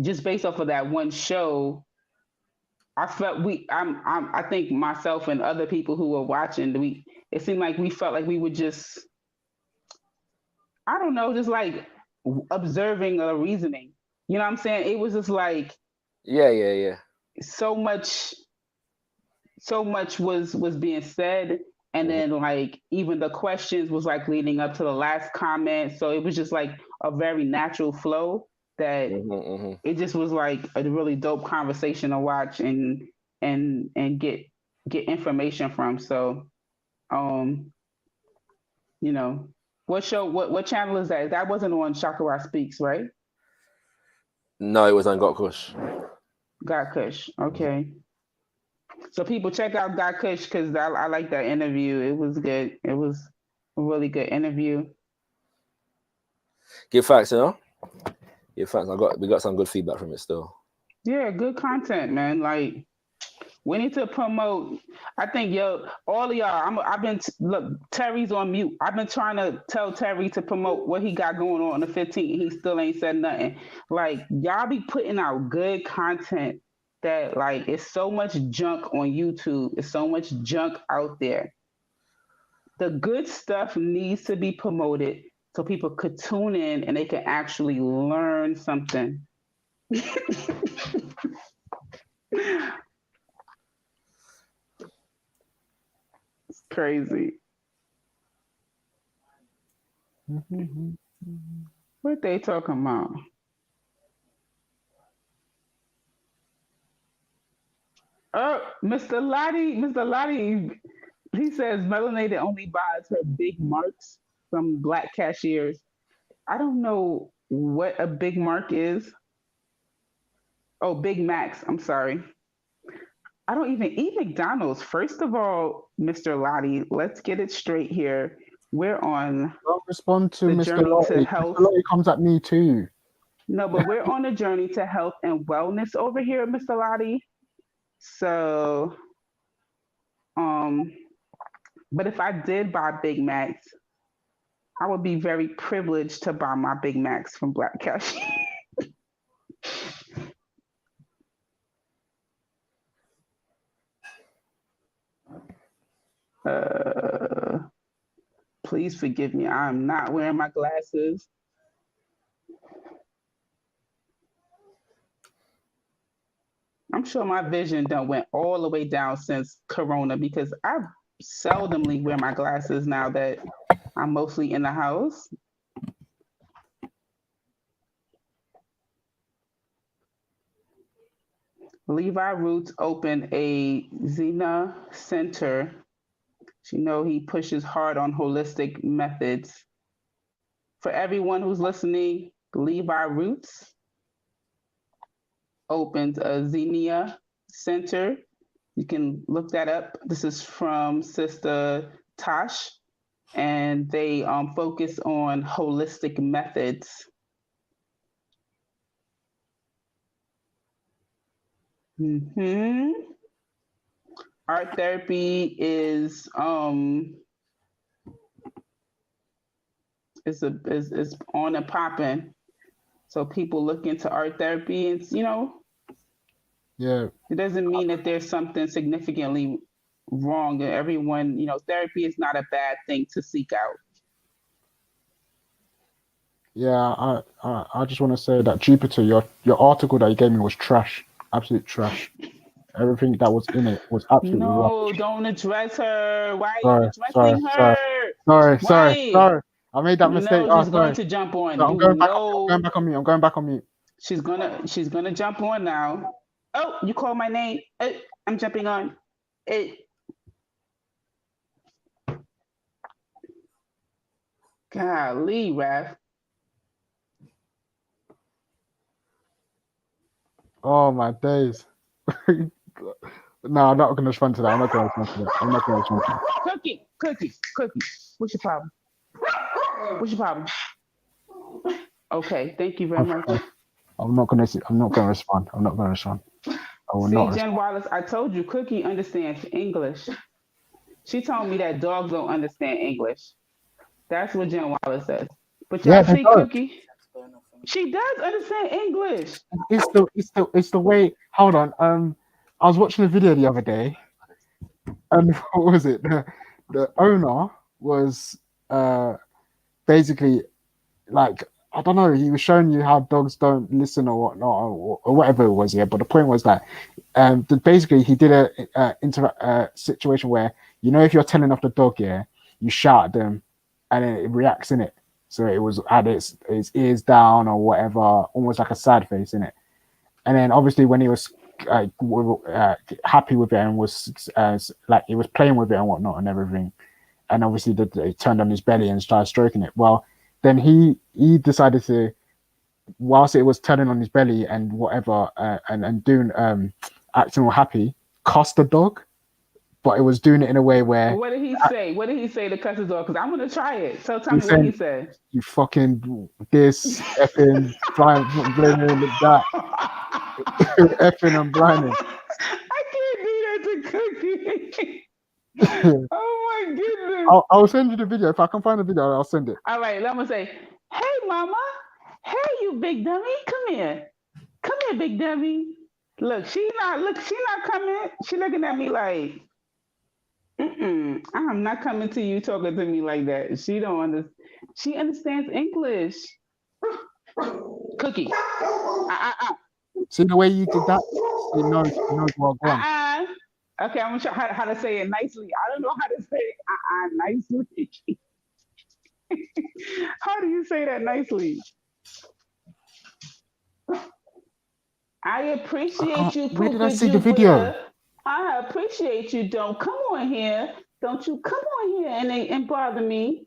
just based off of that one show, I felt I think myself and other people who were watching, it seemed like we felt like we were just, I don't know, just like observing or reasoning. You know what I'm saying? It was just like, yeah. So much was being said, and then like even the questions was like leading up to the last comment. So it was just like a very natural flow that it just was like a really dope conversation to watch and get information from. So what channel is that? That wasn't on Shakara Speaks, right? No, it was on Gotkush. Gotkush, okay. So people check out Gotkush because I like that interview. It was good. It was a really good interview. Give facts, Give facts. We got some good feedback from it still. Yeah, good content, man. Like we need to promote. I think all of y'all. Look, Terry's on mute. I've been trying to tell Terry to promote what he got going on the 15th. He still ain't said nothing. Like y'all be putting out good content that like it's so much junk on YouTube. It's so much junk out there. The good stuff needs to be promoted so people could tune in and they can actually learn something. Crazy. What they talking about? Oh, Mr. Lottie, he says melanated only buys her big marks from black cashiers. I don't know what a big mark is. Oh, Big Macs. I'm sorry. I don't even eat McDonald's. First of all, Mr. Lottie, let's get it straight here. We're on. Don't respond to the Mr. journey Lottie. to health. Mr. Lottie comes at me too. No, but we're on a journey to health and wellness over here, Mr. Lottie. So, but if I did buy Big Macs, I would be very privileged to buy my Big Macs from Black Cashew. Please forgive me. I'm not wearing my glasses. I'm sure my vision done went all the way down since Corona because I seldomly wear my glasses now that I'm mostly in the house. Levi Roots opened a Zena Center. You know, he pushes hard on holistic methods. For everyone who's listening, Levi Roots opened a Xenia Center. You can look that up. This is from Sister Tosh, and they focus on holistic methods. Art therapy is on and popping. So people look into art therapy, and Yeah. it doesn't mean that there's something significantly wrong. Everyone, therapy is not a bad thing to seek out. Yeah, I just want to say that Jupiter, your article that you gave me was trash, absolute trash. Everything that was in it was absolutely wrong. No, don't address her. Why are you addressing her? Sorry. I made that mistake. No, she's going to jump on. No, I'm going back on mute. I'm going back on mute. She's gonna jump on now. Oh, you called my name. I'm jumping on. Golly, Raph. Oh my days. No, I'm not going to respond to that. I'm not going to respond to that. Cookie. What's your problem? Okay, thank you very much. I'm not going to respond. I will not. Jen Wallace, I told you Cookie understands English. She told me that dogs don't understand English. That's what Jen Wallace says. But y'all see Cookie? She does understand English. It's the way. Hold on. I was watching a video the other day, and what was it? The owner was basically like, I don't know. He was showing you how dogs don't listen or whatnot or whatever it was. Yeah, but the point was that basically he did a situation where, if you're telling off the dog, yeah, you shout at them, and it reacts in it. So it was had its ears down or whatever, almost like a sad face in it. And then obviously when he was happy with it and was like he was playing with it and whatnot and everything, and obviously he turned on his belly and started stroking it. Well, then he decided to, whilst it was turning on his belly and whatever, and doing acting all happy, cuss the dog. But it was doing it in a way where. What did he say? What did he say to cuss his dog? Because I'm gonna try it. So tell me what he said. You fucking this effing blind blaming that effing and blinding. I can't do that to Cookie. Oh my goodness. I'll send you the video. If I can find the video, I'll send it. All right, let me say, hey mama, hey you big dummy, come here, big dummy. Look, she not coming. She looking at me like. I'm not coming to you talking to me like that. She don't understand. She understands English. Cookie. See the way you did that? He knows what I want. Okay, I'm gonna show how to say it nicely. I don't know how to say it nicely. How do you say that nicely? I appreciate you. Where did I see the video? I appreciate you. Don't come on here. Don't you come on here and bother me.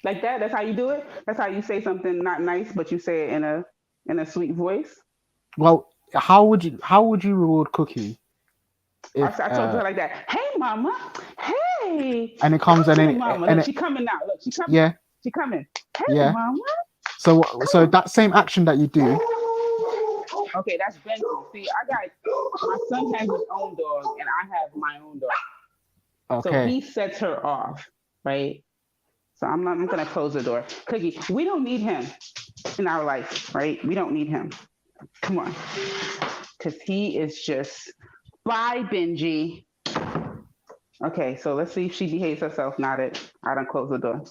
Like that. That's how you do it. That's how you say something not nice, but you say it in a sweet voice. Well, how would you reward Cookie? If, I told her like that. Hey, mama. Hey. And it comes and mama. Look, she coming now. Look, she coming. Yeah. She coming. Hey, mama. So that same action that you do. Okay, that's Benji. See, my son has his own dog, and I have my own dog. So Okay. he sets her off, right? So I'm gonna close the door. Cookie, we don't need him in our life, right? We don't need him. Come on, because he is just bye, Benji. Okay, so let's see if she behaves herself now that I done closed the door.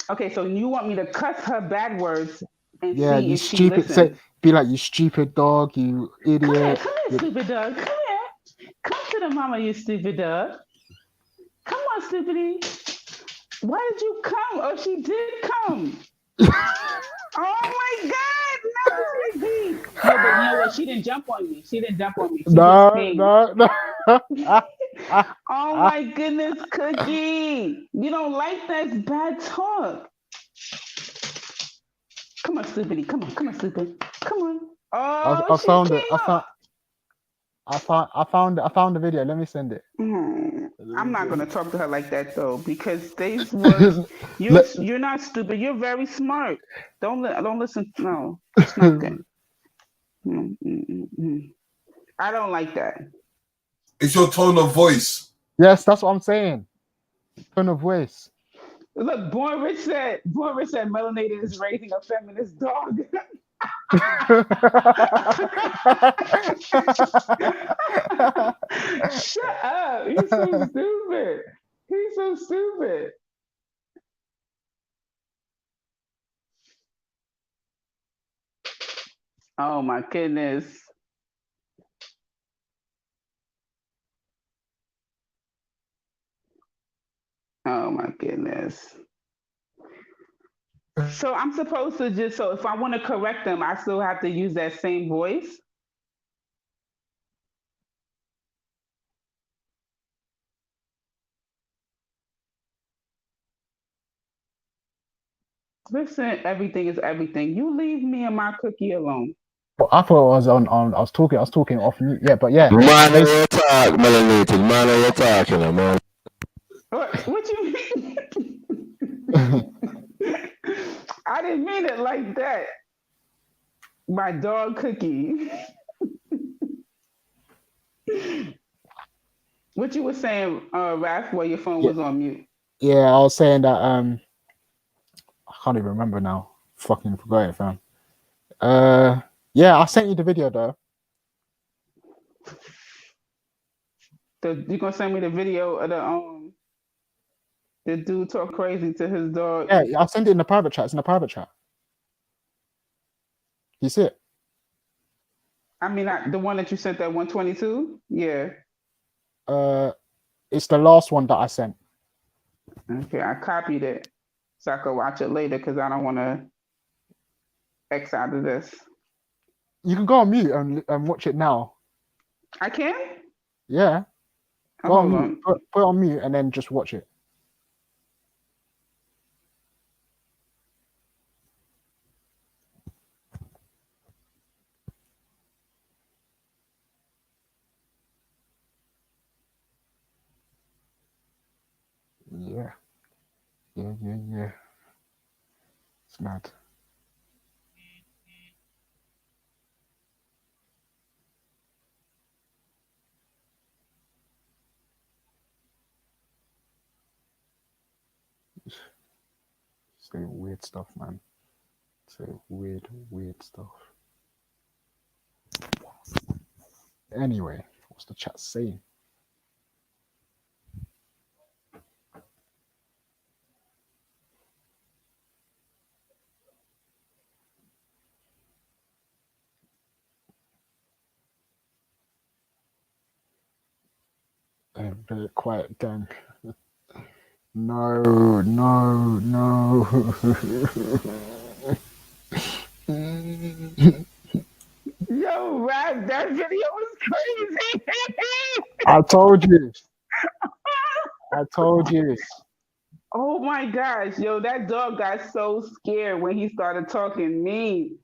Okay, so you want me to cuss her bad words and Yeah, see you if she stupid. listens? Say, be like, you stupid dog, you idiot. Come here, stupid dog. Come here. Come to the mama, you stupid dog. Come on, stupidity. Why did you come? Oh, she did come. Oh my God, no, Stevie. No, but you know what? She didn't jump on me. She didn't jump on me. She just came. No. Oh my goodness, Cookie. You don't like that bad talk. Come on, stupidity. Come on, stupid. Come on. Oh, I she found came it. up. I found the video. Let me send it. I'm not gonna talk to her like that though, because these words, you're not stupid. You're very smart. Don't listen. No, it's not good. I don't like that. It's your tone of voice. Yes, that's what I'm saying. Tone of voice. Look, Born Rich said melanated is raising a feminist dog. Shut up. He's so stupid. He's so stupid. Oh my goodness. Oh my goodness. So I'm supposed to so if I want to correct them, I still have to use that same voice? Listen, everything is everything. You leave me and my cookie alone. Well, I thought I was on. I was talking off mute. Yeah, but yeah. Man, you talk, melanated. Man, you talking, man. What you mean? I didn't mean it like that. My dog Cookie. What you were saying, Raph, while your phone was on mute? Yeah, I was saying that. I can't even remember now. Fucking forgot it, fam. Yeah, I sent you the video though. You gonna send me the video of the dude talk crazy to his dog? Yeah, I'll send it in the private chat. It's in the private chat. You see it? I mean, the one that you sent at 122? Yeah. It's the last one that I sent. Okay, I copied it so I could watch it later because I don't want to X out of this. You can go on mute and watch it now. I can? Yeah. Oh, Go on hold mute. Put it on mute and then just watch it. Yeah. Yeah. It's mad. Say weird stuff, man. Say weird stuff. Anyway, what's the chat saying? Very quiet gang. No. Yo, Rap, that video was crazy. I told you. Oh my gosh, yo, that dog got so scared when he started talking mean.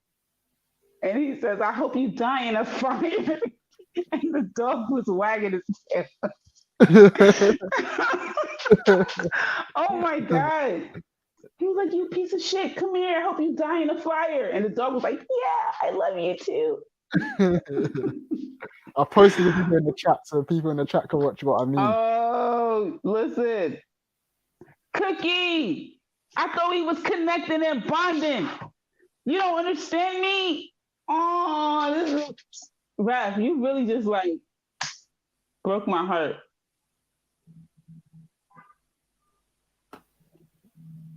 And he says, I hope you die in a fire. And the dog was wagging his tail. Oh my God. He was like, "You piece of shit, come here, I hope you die in a fire." And the dog was like, "Yeah, I love you too." I posted the video in the chat so people in the chat can watch what I mean. Oh, listen. Cookie, I thought he was connecting and bonding. You don't understand me? Oh, this is Raph, you really just like broke my heart.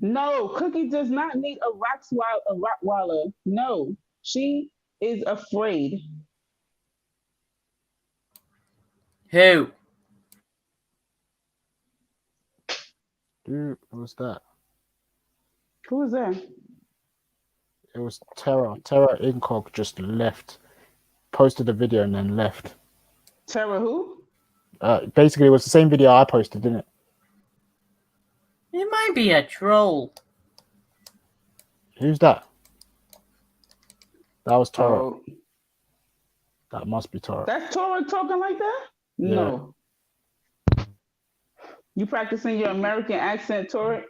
No, Cookie does not need a Rottweiler. No, she is afraid. Who? Who was that? Who was that? It was Terra. Terra Incog just left, posted a video and then left. Terra who? Basically, it was the same video I posted, didn't it? It might be a troll. Who's that? That was Torah. Oh. That must be Torah. That's Torah talking like that? Yeah. No. You practicing your American accent, Torah?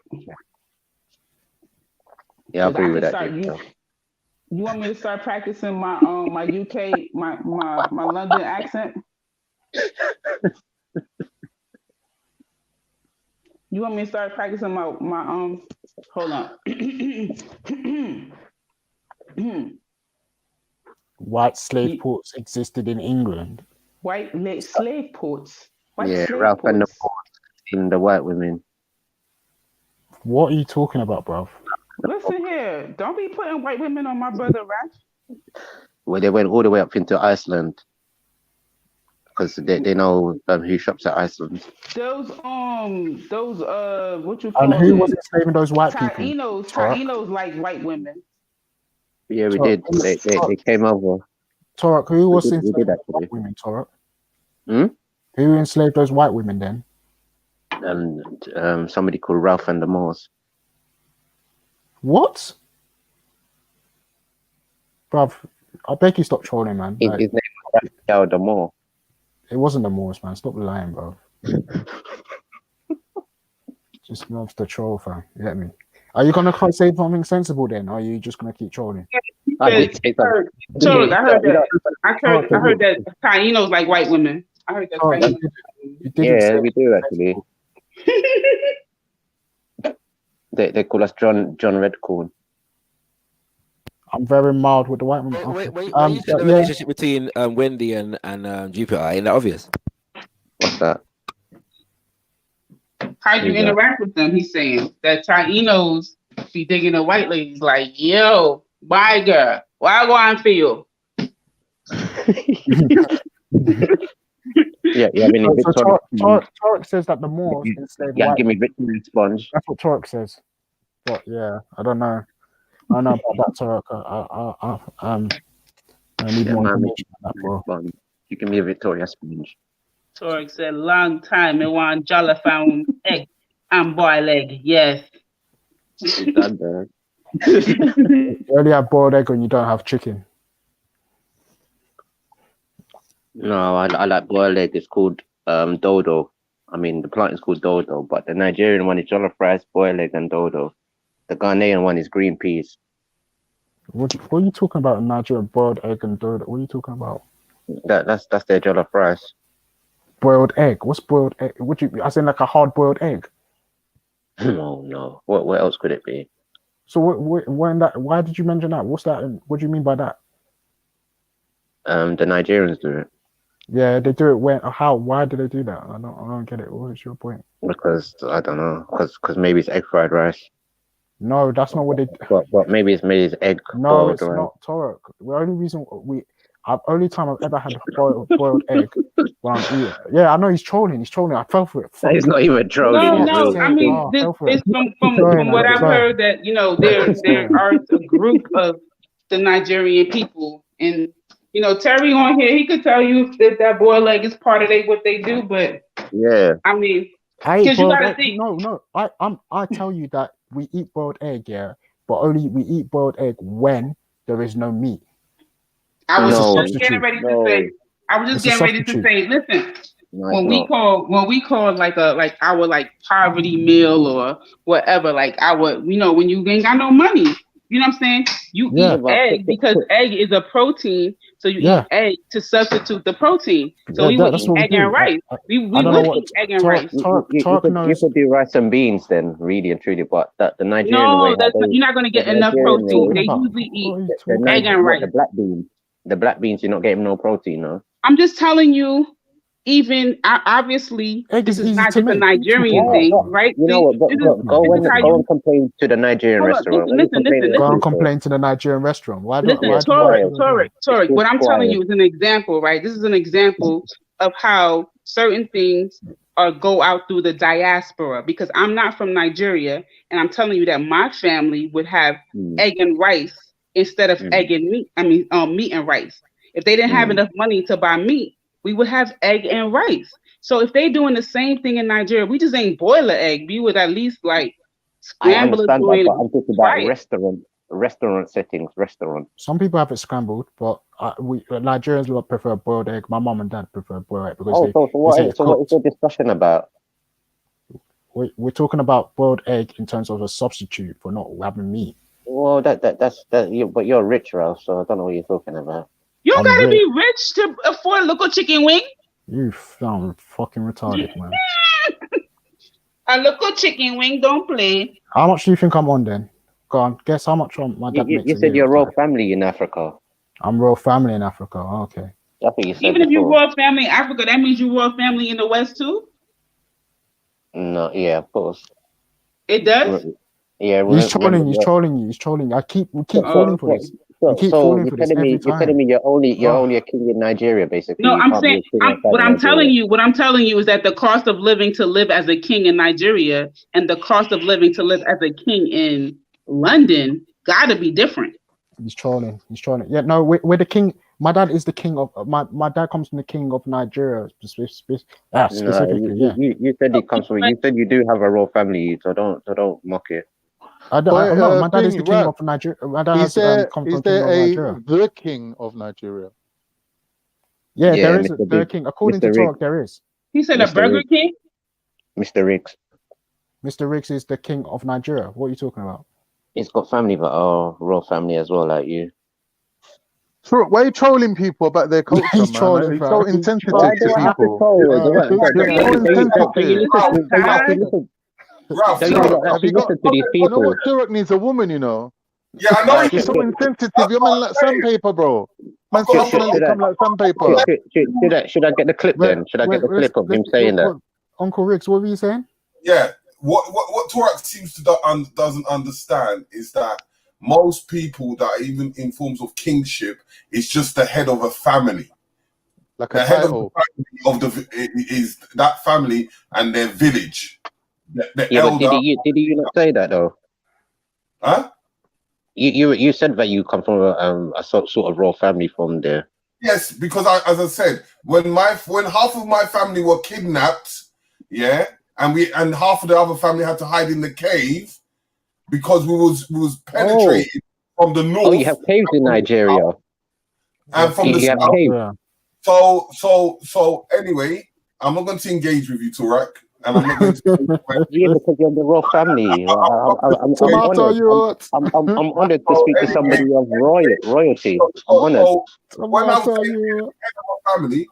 Yeah, I agree with that. You want me to start practicing my my UK my London accent? You want me to start practicing my hold on. White slave ports existed in England. White slave ports. Yeah, Ralph and the ports in the white women. What are you talking about, bruv? Listen here, don't be putting white women on my brother, Raph. Well, they went all the way up into Iceland because they know who shops at Iceland. Those what you call And who it? was enslaving those white people? Taínos like white women. Yeah, we did. They came over. Torok, who was We did enslaving those actually. white women, Torok? Hmm? Who enslaved those white women then? And somebody called Ralph and the Moors. What? Bruv, I beg you stop trolling, man. His Like, name was Raphael the Moor. it wasn't the Moors, man. Stop lying, bro. Just loves the troll, fam. You get me? Are you gonna say something sensible then? Or are you just gonna keep trolling? I heard that. I heard that Taínos like white women. I heard that. Taínos. Yeah, we do actually. They call us John Redcorn. I'm very mild with the white women. When you said the relationship between Wendy and Jupiter, ain't that obvious? What's that? How you interact with them? He's saying that Taínos be digging the white ladies like, yo, bye girl, why go on feel? Yeah, I mean, So Torok says that the Moors enslaved yeah, white. give me Victory Sponge. That's what Torok says. But yeah, I don't know. I don't know about that, Torok. I need more information on that, bro. You give me a Victoria Sponge. Torek said, long time, I want Jollof found egg and boiled egg. Yes. You only have boiled egg and you don't have chicken. No, I like boiled egg. It's called dodo. I mean, the plant is called dodo, but the Nigerian one is jollof rice, boiled egg, and dodo. The Ghanaian one is green peas. What are you talking about in Nigeria? Boiled egg and dodo? What are you talking about? That's their jollof rice. Boiled egg? What's boiled egg? What you? I saying like a hard boiled egg? No. What else could it be? So when that? Why did you mention that? What's that? What do you mean by that? The Nigerians do it Yeah, they do it when? How? Why do they do that? I don't get it. What's your point? because I don't know. Because maybe it's egg fried rice. No, that's not what they. But maybe it's egg. No, boiled it's rice. not, Torok. The only reason only time I've ever had a boiled egg when I'm eating. Yeah, I know he's trolling. I fell for it. He's not even trolling. No, I mean, it's from what I've heard that, there are a group of the Nigerian people. And, Terry on here, he could tell you if that boiled egg is part of what they do. But, yeah. I mean, I because you got to egg. think. No. I tell you that we eat boiled egg, yeah, but only we eat boiled egg when there is no meat. I was just getting ready to say, listen, No, when it's we not. call like our like poverty meal or whatever, like our, you know, when you ain't got no money, you know what I'm saying? You Yeah. eat egg because egg is a protein, so you Yeah. eat egg to substitute the protein. So Yeah, we would that's eat what we egg and do. rice. We I don't know would what eat egg and Tarek rice. Tarek You knows. could do rice and beans then, really and truly, but the Nigerian way, No, how that's not, they, you're not gonna the get enough Nigerian What are you protein. talking way, They about? usually eat What are you the talking egg about? and rice. the black beans, you're not getting no protein, no. I'm just telling you, even obviously, Egg this is is easy not to just a make. What are you talking Nigerian about, thing, man? right? You know See, what? this is how Go you and complain to the Nigerian hold on. restaurant. What Listen, are you listen, complaining listen, Go and to? complain to the Nigerian restaurant. Why do listen. why It's do why Torek, do that? Torek. What I'm telling quiet. you is an example, right? This is an example of how certain things go out through the diaspora. Because I'm not from Nigeria, and I'm telling you that my family would have egg and rice instead of egg and meat. I mean, meat and rice. If they didn't have enough money to buy meat, we would have egg and rice. So if they doing the same thing in Nigeria, we just ain't boil an egg. We would at least like I scramble it, understand that, but I'm talking about fry it. restaurant settings, restaurant. Some people have it scrambled, but we Nigerians will prefer boiled egg. My mom and dad prefer boiled egg because Oh, they so say it's what is cooked. the discussion about? We're talking about boiled egg in terms of a substitute for not having meat. Well, but you're rich, Ralph, so I don't know what you're talking about. You don't I'm gotta rich. be rich to afford a local chicken wing. You sound fucking retarded, man. A local chicken wing, don't play. How much do you think I'm on then? Go on, guess how much my dad makes You a said year. you're royal family in Africa. I'm royal family in Africa. Okay. That's what you said Even if you before. royal family in Africa, that means you royal family in the West too. No, yeah, of course. It does. Yeah, He's trolling you. He's trolling you. We keep falling for this. We keep falling for this every time. You're telling me you're only a king in Nigeria, basically. No, You I'm can't be a saying king outside what of I'm telling Nigeria. you. What I'm telling you is that the cost of living to live as a king in Nigeria and the cost of living to live as a king in London gotta be different. He's trolling. Yeah, no, we're the king. My dad is the king of my dad comes from the king of Nigeria specifically. Yeah. You said it comes from. You said you do have a royal family, so don't mock it. I don't know. My dad is the king Ralph, of Nigeria. My dad is has there come is from the king there of a Nigeria. the king of Nigeria? Yeah, there is Mr. a Big. king. According Mr. to Riggs. Torque, there is. He said a Mr. Burger Riggs. King. Mr. Riggs. Mr. Riggs is the king of Nigeria. What are you talking about? He's got family, but royal family as well, like you. So why are you trolling people about their culture, He's man? trolling, It's bro. so insensitive Why to do I have to people. troll? You're so insensitive. Ralph, Have you got? listen to these You know people. what? Turek needs a woman, you know. Yeah, I know. You're so insensitive. You're man like sandpaper, bro. Man, personally come like sandpaper. Should I get the clip then? Should I get the clip of him saying that? Uncle Riggs, what were you saying? Yeah, what Torak seems to doesn't understand is that most people that are even in forms of kingship is just the head of a family. Like The a head title. of the is that family and their village. The Yeah, elder. but did you not say that though? Huh? You said that you come from a sort of royal family from there. Yes, because as I said, when half of my family were kidnapped, yeah, and half of the other family had to hide in the cave because we was penetrated from the north. Oh, you have caves in Nigeria. And from the You have south. caves. So anyway, I'm not going to engage with you, Turak, and I'm not going to. Yeah, because you're the royal family. I'm honored to speak to somebody of royalty. I'm honored. When I say head of a family,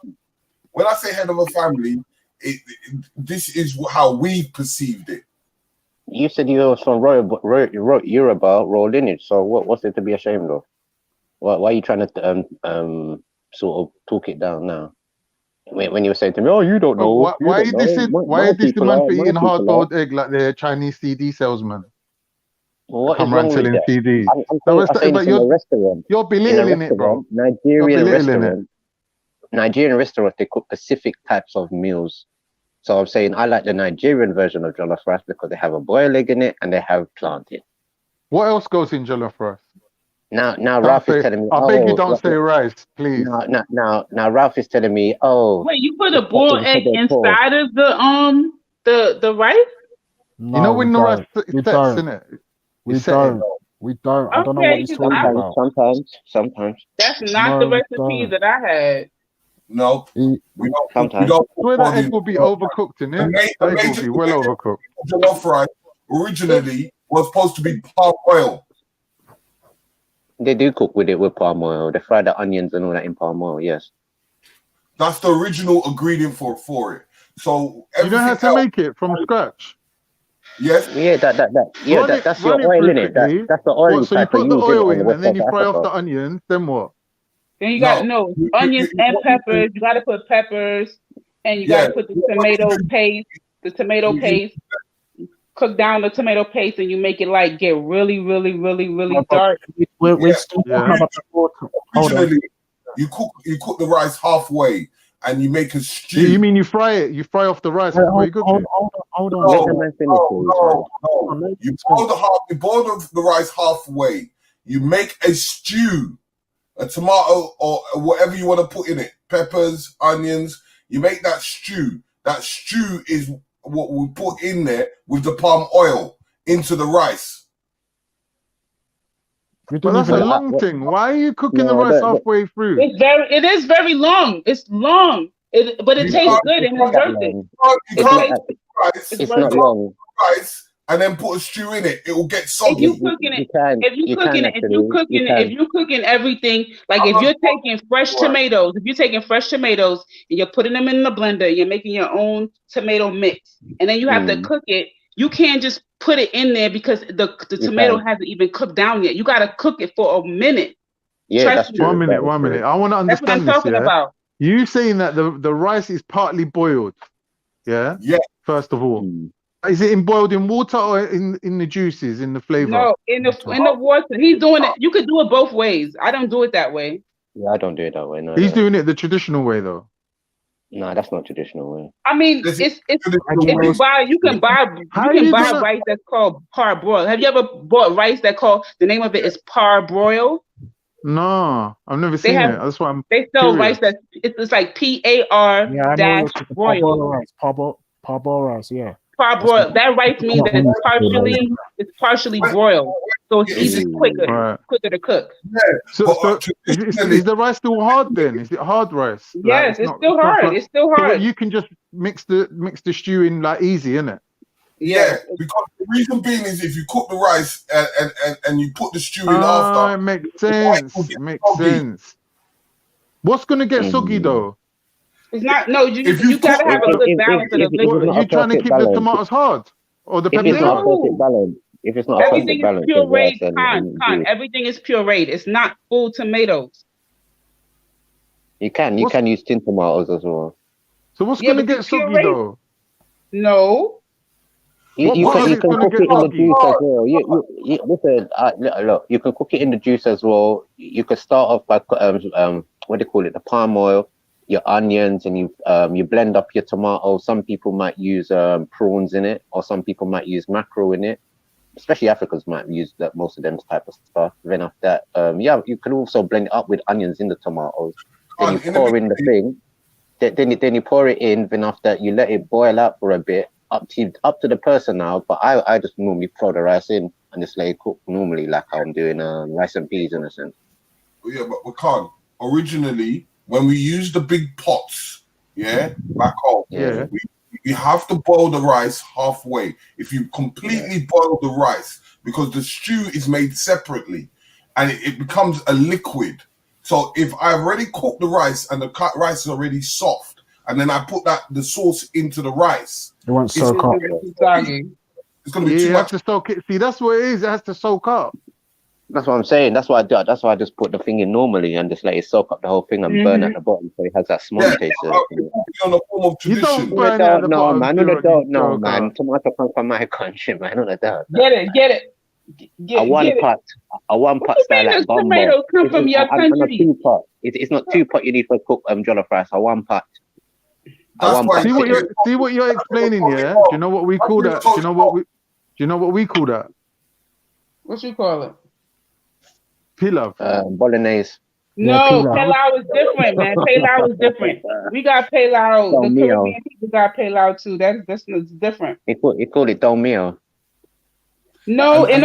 when I say head of a family, this is how we perceived it. You said you were from Yoruba royal lineage. So what's it to be ashamed of? Why are you trying to sort of talk it down now? When you were saying to me, "Oh, you don't know." Why is this the man for eating hard-boiled egg like the Chinese CD salesman? Well, what is Come wrong around with selling that? CDs. I'm saying it's in a restaurant. You're belittling it, bro. Nigerian restaurant. Nigerian restaurant, they cook specific types of meals. So I'm saying I like the Nigerian version of jollof rice because they have a boiled egg in it and they have plantain. What else goes in jollof rice? Now Ralph is telling me. I beg you, don't say rice, please. Now Ralph is telling me, oh. Wait, you put a boiled egg inside of the rice? No, you know when the rice we sets in it. We don't. I don't know what he's talking about. Sometimes. That's not the recipe that I had. No, You- we don't. We Sometimes. don't put Swear that corn egg in. will be overcooked in The it. ma- the That egg major will be well ingredient overcooked. of jollof rice originally was supposed to be palm oil. They do cook with it with palm oil. They fry the onions and all that in palm oil. Yes. That's the original ingredient for it. So You know how everything to else, make it from scratch. yes, Yeah, that's your Run it oil through in it. quickly. That's the oil What? So you type of put the use oil on the in, west and then coast you of fry off Africa. the onions. Then what? Then you no, got onions and what you do- peppers. You got to put peppers, and you yeah, got to put the what tomato you do- paste. The tomato you- paste. Cook down the tomato paste, and you make it like get really, really, really, really No, but dark. we're yeah, still Yeah. talking about the water. Hold on. originally you cook the rice halfway and you make a You stew. mean you fry it? You fry off the rice before you cook it. Hold on. Let No, the man finish, no, please, no, man. no. You boil the rice halfway. You make a stew, a tomato or whatever you want to put in it, peppers, onions. You make that stew. That stew is what we put in there with the palm oil into the rice. You But didn't that's a even. long thing. Why are you cooking the No, rice halfway through? It is very long. It's long. But it You tastes can't- good and It's it's not that worth it. long. You It can't tastes. cook rice. It's It's worth not it. long. Rice and then put a stew in it. It will get If soggy. you cooking it, You can. if you You cooking can it, if actually. you cooking You it, if can. you cooking everything, like if you're taking fresh tomatoes, if you're taking fresh tomatoes and you're putting them in the blender, you're making your own tomato mix, and then you have to cook it. You can't just put it in there because the You tomato can. hasn't even cooked down yet. You got to cook it for a minute. Yeah, Trust that's me. true. One That minute, is one true. minute. I want to That's what I'm understand this, talking yeah? about. You saying that the rice is partly boiled, yeah? Yeah. First of all. Mm. Is it boiled in water or in the juices, in the flavor? No, in the water. He's doing it. You could do it both ways. I don't do it that way. Yeah, I don't do it that way. No, He's no. doing it the traditional way, though. No, that's not traditional way. I mean, This it's is- if this is- you buy you can buy gonna- rice that's called parboiled. Have you ever bought rice that called the name of it is parboiled? No, I've never They seen have it. That's why I'm they sell curious. rice that it's like PAR Yeah, I know dash you're talking royal. parboiled rice. Parboiled rice, yeah. Parboiled. That rice means that it's partially broiled, so it's even quicker Right. to cook. So is the rice still hard then? Is it hard rice? Yes, it's not- still not hard. like- It's still so hard. you can just mix the stew in like easy, innit? Yeah, because the reason being is if you cook the rice and you put the stew in Ah, after, it makes sense. It makes sense. What's gonna get soggy though? It's not. No, you gotta have a good balance of the liquid. Are you trying to keep the tomatoes hard or the If peppers it's not a hard? perfect balance, if it's not a Everything perfect is balance, of pureed, rice and Con. Everything is pureed. It's not full tomatoes. you can use tin tomatoes as well. So what's Yeah, gonna but get it's soggy pureed. though? No. You What can is you it can gonna cook get it in the soggy? juice as well. You listen. Look, you can cook it in the juice as well. You could start off by what do you call it? The palm oil, your onions, and you blend up your tomato. Some people might use prawns in it, or some people might use mackerel in it. Especially Africans might use that most of them type of stuff. Then after that, you can also blend it up with onions in the tomatoes. Then you pour in the thing. Then you pour it in. Then after that, you let it boil out for a bit. Up to the person now, but I just normally throw the rice in and just let it cook normally, like I'm doing rice and peas in a sense. yeah, but we can't. Originally, when we use the big pots, back home, Yeah. you have to boil the rice halfway. If you completely boil the rice, because the stew is made separately, and it becomes a liquid. So if I've already cooked the rice and the rice is already soft, and then I put the sauce into the rice, It won't soak up. it's gonna be Yeah, too you much. have to soak it. See, that's what it is. It has to soak up. That's what I'm saying. That's why I do. That's why I just put the thing in normally and just let it soak up the whole thing and burn at the bottom, so it has that small taste. On a form of You don't tradition. burn it at the No, bottom. man. do No, it, don't. you No, joker. man. Tomato comes from my country, man. No, doubt. Get it. A one pot style like gumbo. Tomatoes come from your I'm a country. 2-pot. It's not 2-pot. You need to cook jollof rice. A 1-pot. See what you're explaining, yeah? Do you know what we call that? Do you know what we call that? What you call it? Pilav. Bolognese. No, pilau is different, man. Pilau is different. We got pilau. The Caribbean people got pilau too. That's different. They call it dom meal. No, in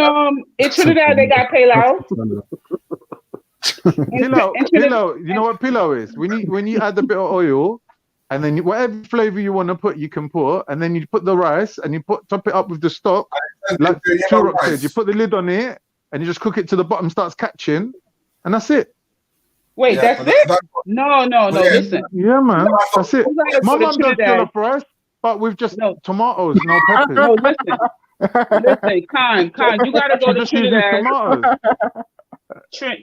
Trinidad they got pilau. Pillow, you know what pillow is? When you add a bit of oil, and then whatever flavor you want to put, you can put, and then you put the rice and you top it up with the stock. Like Turok said, you put the lid on it and you just cook it till the bottom starts catching, and that's it. Wait, that's it? No, listen. Yeah, man, that's it. My mum does jollof rice, but with just tomatoes, no peppers. No, listen, Khan, you gotta go to Trinidad.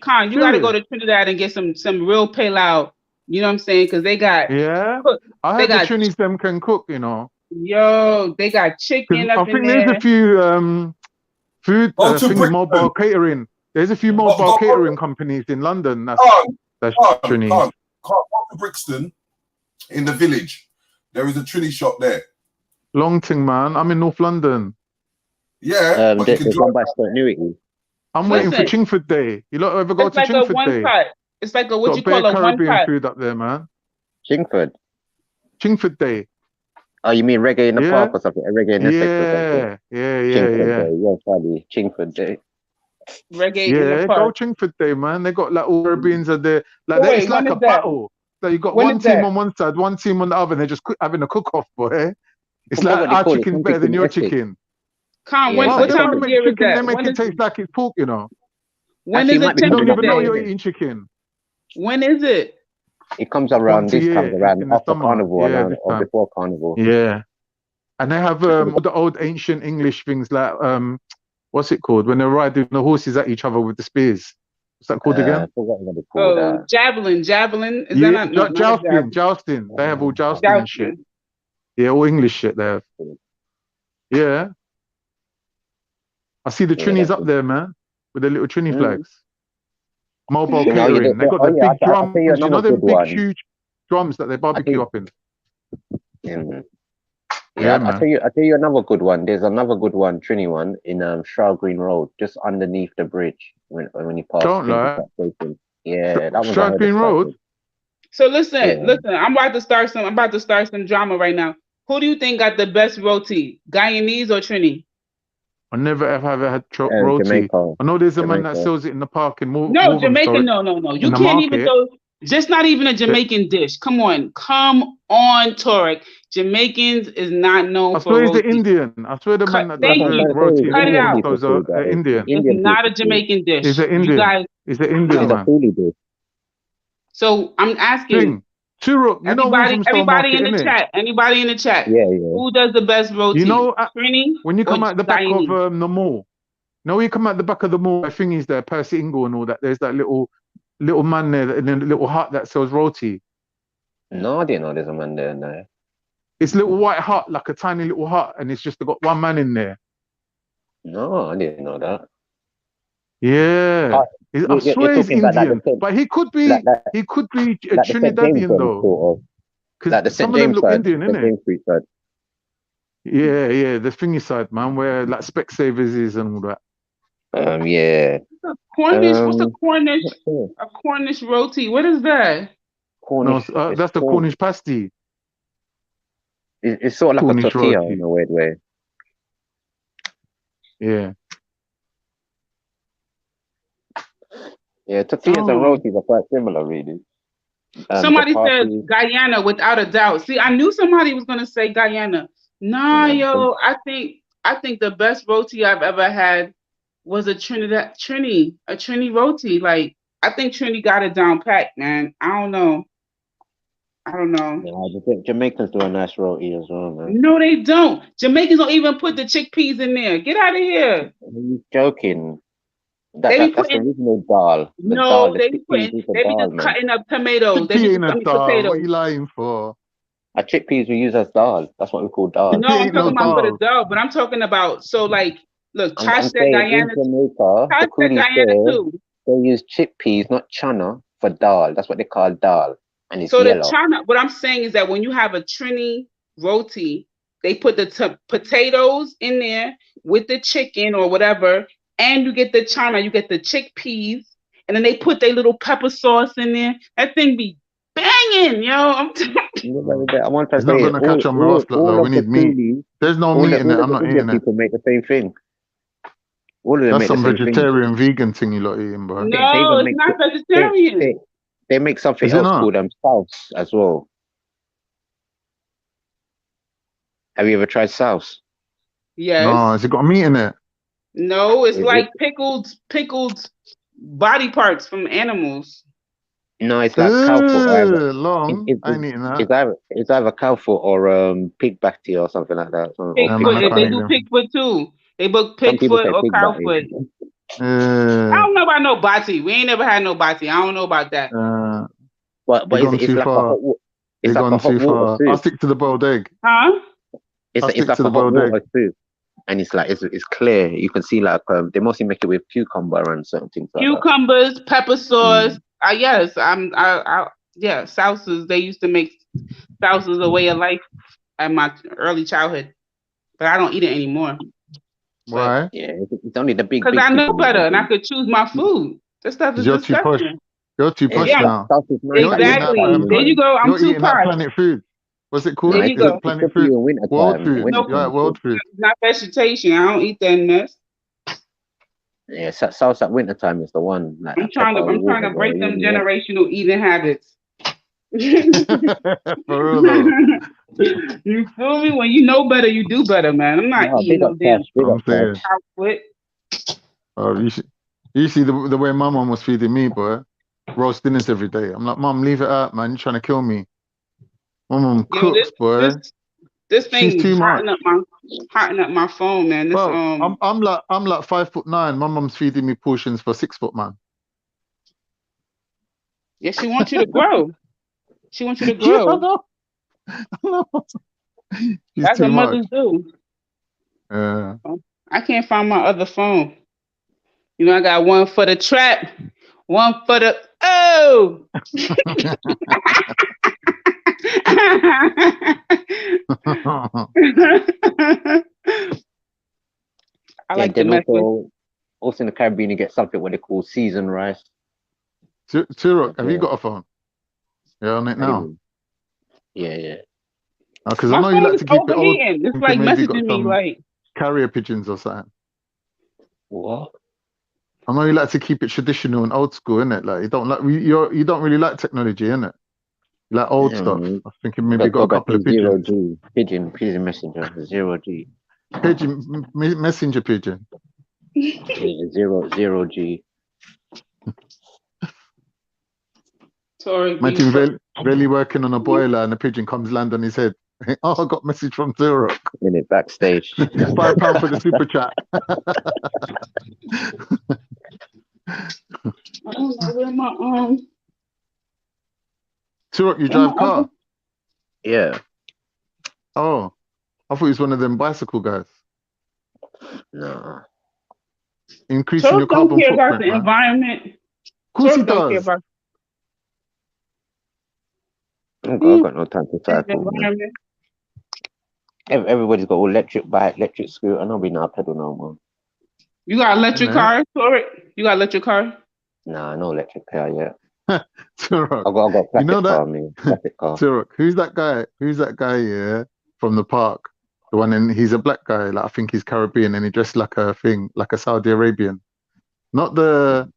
Khan, you gotta go to Trinidad and get some real pilau. You know what I'm saying? Because they got I heard the Trinis them can cook. You know. Yo, they got chicken up I think there's a few food mobile catering. There's a few mobile catering companies in London. That's Trinis. Go to Brixton, in the village. There is a Trini shop there. Long thing, man. I'm in North London. Yeah, but you can run by continuity. I'm waiting for Chingford Day. You lot ever go to Chingford Day? It's like a what you call a Caribbean one pot. food up there, man. Chingford Day. Oh, you mean reggae in the park or something? A reggae in the sector. Yeah. Funny. Chingford Day. Reggae in the go park. Chingford Day, man. They got like all Caribbeans are there. Like it's like a battle. So you got one team on one side, one team on the other, and they're just having a cook-off, boy. It's like our chicken's better than your chicken. Khan, what time of year is that? They make it taste like it's pork, you know. When is it? You don't even know you're eating chicken. When is it? It comes around after carnival, or before carnival. Yeah, and they have all the old ancient English things like what's it called when they're riding the horses at each other with the spears? What's that called again? Javelin. Is that not jousting. They have all jousting and shit. Yeah, all English shit there. Yeah, I see the Trinis up there, man, with the little Trini flags. Mobile catering. They got the big drums. You know them big, huge drums that they barbecue up in. Yeah, I'll tell you another good one. There's another good one, Trini one, in Stroud Green Road, just underneath the bridge when you pass. Don't lie. Yeah, that was Stroud Green Road. So listen. I'm about to start some drama right now. Who do you think got the best roti, Guyanese or Trini? I never ever had roti. Jamaica. I know there's a man that sells it in the park in Morgan. No, Jamaican. No. You can't even go. Just not even a Jamaican dish. Come on, Torek. Jamaicans is not known for roti. I swear he's the Indian. I swear the man that does roti is Indian. It's not a Jamaican dish. He's an Indian. He's an Indian man. So I'm asking. Turok, everybody in the chat. Yeah. Who does the best roti? You know, Trini when you come out the back Guyanese? of the mall. No, you come out the back of the mall. I think he's there, Percy Ingle and all that. There's that little man there in a little hut that sells roti. No, I didn't know there's a man there. No. It's a little white hut, like a tiny little hut, and it's just got one man in there. No, I didn't know that. Yeah. I swear he's Indian, but he could be a Trinidadian though. Because some of them look Indian, innit? Yeah, the thingy side, man, where like Specsavers is and all that. Yeah. Cornish, what's a Cornish? A Cornish roti. What is that? Cornish. No, that's the Cornish pasty. It's sort of like Cornish a tortilla roti. in a weird way. Yeah. Yeah, tortillas and rotis are quite similar, really. Somebody said Guyana, without a doubt. See, I knew somebody was gonna say Guyana. Nah, yo, I think the best roti I've ever had was a Trini roti. Like, I think Trini got it down pat, man. I don't know. Yeah, Jamaicans do a nice roti as well, man. No, they don't. Jamaicans don't even put the chickpeas in there. Get out of here. Are you joking? That's the original dal. They be just cutting up tomatoes. They just cutting potatoes. What are you lying for? Our chickpeas we use as dal. That's what we call dal. No, I'm talking about for the dal, but I'm talking about look, Tosh said Guyana. In Jamaica, the coolies too. They use chickpeas, not chana, for dal. That's what they call dal, and it's so yellow. The chana. What I'm saying is that when you have a Trini roti, they put the potatoes in there with the chicken or whatever. And you get the chana, you get the chickpeas, and then they put their little pepper sauce in there. That thing be banging, yo. I want to it's not gonna catch on roast, though. We need meat. There's no meat in it. I'm not eating it. People make the same thing. All of them That's make the some same thing. vegetarian vegan thing you lot eating, bro. They No, even it's make not they, vegetarian. they make something Is it else not? called sauce as well. Have you ever tried sauce? Yes. No, has it got meat in it? No, it's It, like it, pickled body parts from animals. no, it's like cow foot. Or either, Long. I ain't eating that. it's either cow foot or pig batty or something like that. Or Yeah, man, Pigfoot. I They can't eat do them. pigfoot too. They book some people say pigfoot or pig batty. cowfoot. I don't know about no bati. We ain't never had no bati. I don't know about that. But You're it's gone too like far. a hot You're it's like a gone hot too water far. I'll soup. stick to the boiled egg. Huh? I'll It's stick like to a the hot boiled egg. water soup, and it's like it's clear. You can see like they mostly make it with cucumber and certain things like that. Cucumbers, pepper sauce. Yes, yeah, salsas. They used to make salsas a way of life at my early childhood, but I don't eat it anymore Why? Yeah, it's only the big because I know people better that and I do. could choose my food. This stuff is You're too posh. disgusting. You're too posh Yeah, now. Sauce is nice You're in eating that. exactly. There you go. I'm You're too eating that posh. Planet Food. What's it called? There Nah, you Is go. it it's Planet good for you Food? in winter World time. Food. Winter You're at time. World Food. It's not vegetation. I don't eat that mess. Yeah, sauce at winter time is the one. Like I'm that trying pepper to water, bro. break them Really, yeah. generational eating habits. For real though. You feel me? When you know better, you do better, man. I'm not No, eating big no up damn Cash. Big I'm up Cash. saying. cow foot. Oh, you see the way my mum was feeding me, boy. Roast dinners every day. I'm like, Mum, leave it out, man. You're trying to kill me. My mum Yo, cooks, boy. this She's thing too much. hotting up my phone, man. This Bro, I'm like 5'9". My mum's feeding me portions for 6 foot, man. yeah, she wants you to grow. She wants you to Yeah, I grow. know. I know. She's That's too what much. mothers do. Yeah. I can't find my other phone. You know, I got one for the trap, one for the I like to then mess with. also in the Caribbean you get something what they call seasoned rice. Turok, have you got a phone? Yeah, on it now. Yeah. Because My I know you phone like is to keep it old. overheating. It's Think like you maybe got messaging me some like, carrier pigeons or something. What? I know you like to keep it traditional and old school, innit? Like you don't don't really like technology, innit? You like old stuff. I was thinking maybe you got a couple of pigeons. 0G. Pigeon messenger. 0G. Pigeon messenger pigeon. Yeah, 0G. sorry. Imagine really working on a boiler and a pigeon comes land on his head. Oh, I got a message from Turok. In it backstage. £5 for the super chat. I don't know where my Turok, you drive car? Yeah. Oh, I thought he was one of them bicycle guys. No. Increasing your Turk don't carbon care about footprint, the man. environment. Of course he Turk don't care does. about I've got no time to the cycle, man. environment. Everybody's got electric bike, electric scooter. I don't be now pedal no more. You got electric car, Turk? You got electric car? Nah, no electric car yet. Turok, I got you know plastic that? car, man. Plastic car. Turok, who's that guy? Who's that guy? Yeah, from the park. The one in he's a black guy. Like I think he's Caribbean, and he dressed like a Saudi Arabian. Not the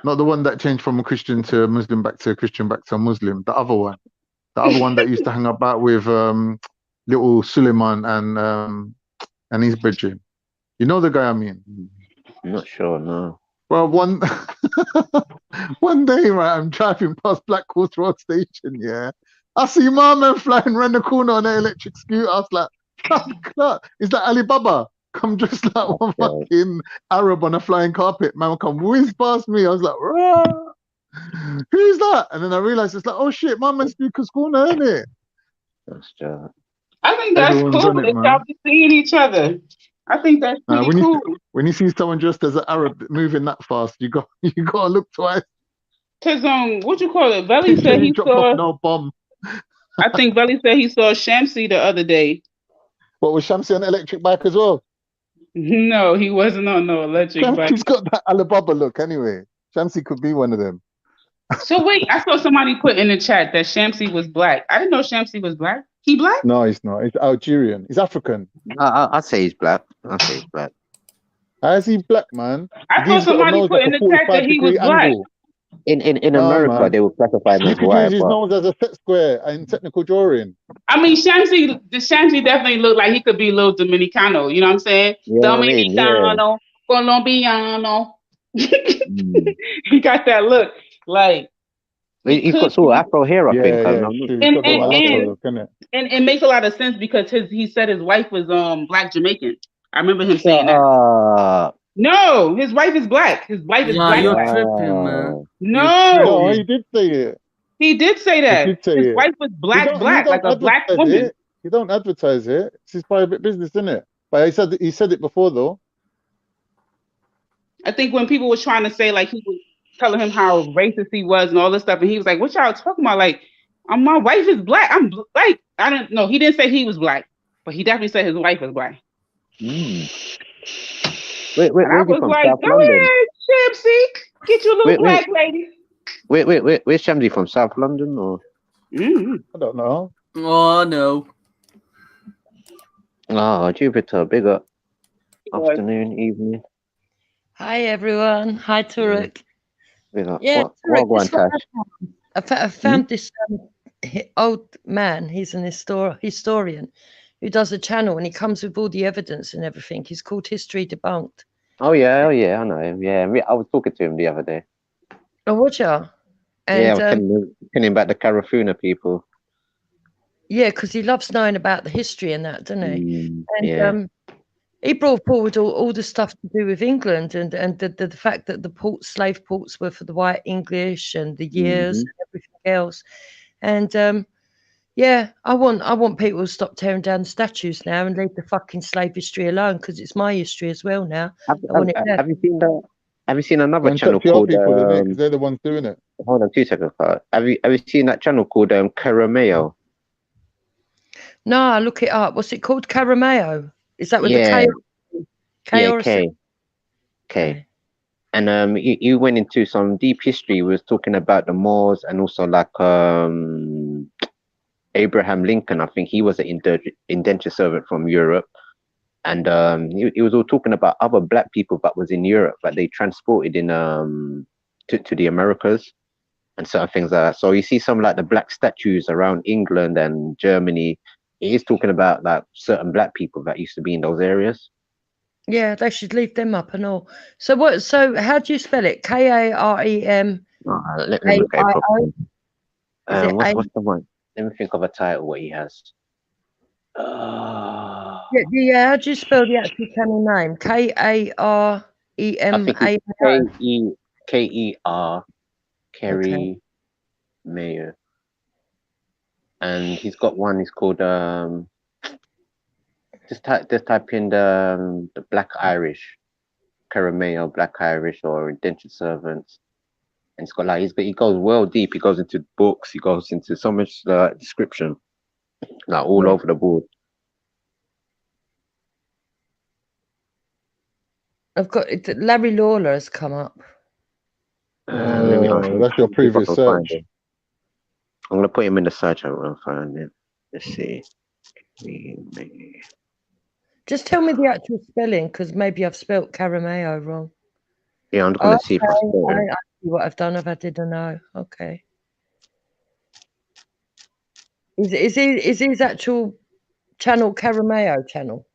one that changed from a Christian to a Muslim back to a Christian back to a Muslim. The other one. The other one that used to hang about with little Suleiman and his brethren. You know the guy I mean? I'm not sure, no. Well, one day, right, I'm driving past Black Horse Road Station, yeah. I see my man flying around the corner on an electric scooter. I was like, is that Alibaba? Come dressed like one fucking Arab on a flying carpet. Man come whiz past me. I was like, rah! Who's that? And then I realized it's like, oh shit, my man's Lucas Corner, isn't it? That's just... I think that's Everyone's cool. on it, They man. stop seeing each other. I think that's pretty cool. When you see someone dressed as an Arab moving that fast, you gotta look twice. Cause what you call it? Belly said he dropped saw. off no bomb. I think Belly said he saw Shamsi the other day. What, was Shamsi on an electric bike as well? No, he wasn't on no electric bike. Shamsi's got that Alibaba look anyway. Shamsi could be one of them. So wait, I saw somebody put in the chat that Shamsi was black. I didn't know Shamsi was black. He black? No, he's not. He's Algerian. He's African. I'd say he's black. I'd say he's black. How is he black, man? I He's saw got a somebody nose put like in a the chat that 45 he was degree black. angle. In Nah, America, man. they will classify him You as could white, use his but nose as a set square in technical drawing. I mean, Shamsi definitely looked like he could be a little Dominicano. You know what I'm saying? you know what I mean? Yeah. Dominicano, Colombiano. Mm. He got that look. Like he He's got could sort of be, Afro hair, I think. Yeah, I'm not true. He's and got the and mulatto and look, innit? and it makes a lot of sense because he said his wife was black Jamaican. I remember him Shut saying that. up. No, his wife is black. His wife is Yeah, black. you're Black. tripping, man. Oh. You're No, No, he tripping. did say it. he did say He that. did say His it. wife was He black, don't like a black advertise woman. it. He don't advertise it. It's his private business, isn't it? But he said it before though. I think when people was trying to say like he was telling him how racist he was and all this stuff, and he was like, "What y'all talking about? Like, my wife is black. Like, I don't know." He didn't say he was black, but he definitely said his wife was black. Mm. And I Where's he was from? like, South "Go London. ahead, Shamsi, get your little black lady." Where's Shamsi from? South London or? Mm-hmm. I don't know. Oh no. Oh, Jupiter, big up. Afternoon, evening. Hi everyone. Hi Turek. Big up. Yeah, What Turek, this one, is what Tash? I found this old man. He's an historian who does a channel, and he comes with all the evidence and everything. He's called History Debunked. Oh yeah, I know him. Yeah, I was talking to him the other day. Oh, what you? And Yeah, I was telling him about the Carafuna people. yeah, because he loves knowing about the history and that, doesn't he? And Yeah. he brought forward all the stuff to do with England and the fact that the slave ports were for the white English and the years and everything else. And yeah, I want people to stop tearing down statues now and leave the fucking slave history alone because it's my history as well now. Have you seen that? Have you seen another Don't channel touch your called? people, innit? 'Cause they're the ones doing it. Hold on 2 seconds, Carl. Have you seen that channel called Carameo? No, look it up. What's it called? Carameo? Is that with Yeah. the K? Yeah, Or K. And you went into some deep history. We was talking about the Moors and also like Abraham Lincoln. I think he was an indentured servant from Europe, and he was all talking about other black people that was in Europe, but they transported in to the Americas and certain things like that. So you see some like the black statues around England and Germany. It is talking about like certain black people that used to be in those areas. Yeah, they should leave them up and all. So what? So how do you spell it? Karem. Let me look at it properly. Is it What's the one? Let me think of a title. What he has. Yeah, how do you spell the actual channel name? I think Karem. it's K-E-R, Kerry Mayer. And he's got one, it's called just type in the Black Irish, Carameo, Black Irish or indentured servants. And it's got like he goes well deep, he goes into books, he goes into so much description, like all over the board. I've got Larry Lawler has come up. That's your previous search. I'm gonna put him in the search. I will find it. Let's see. Just tell me the actual spelling, because maybe I've spelt Carameo wrong. Yeah, I'm gonna see if I spell I it. see what I've done if I didn't know. Okay. Is his actual channel Carameo channel?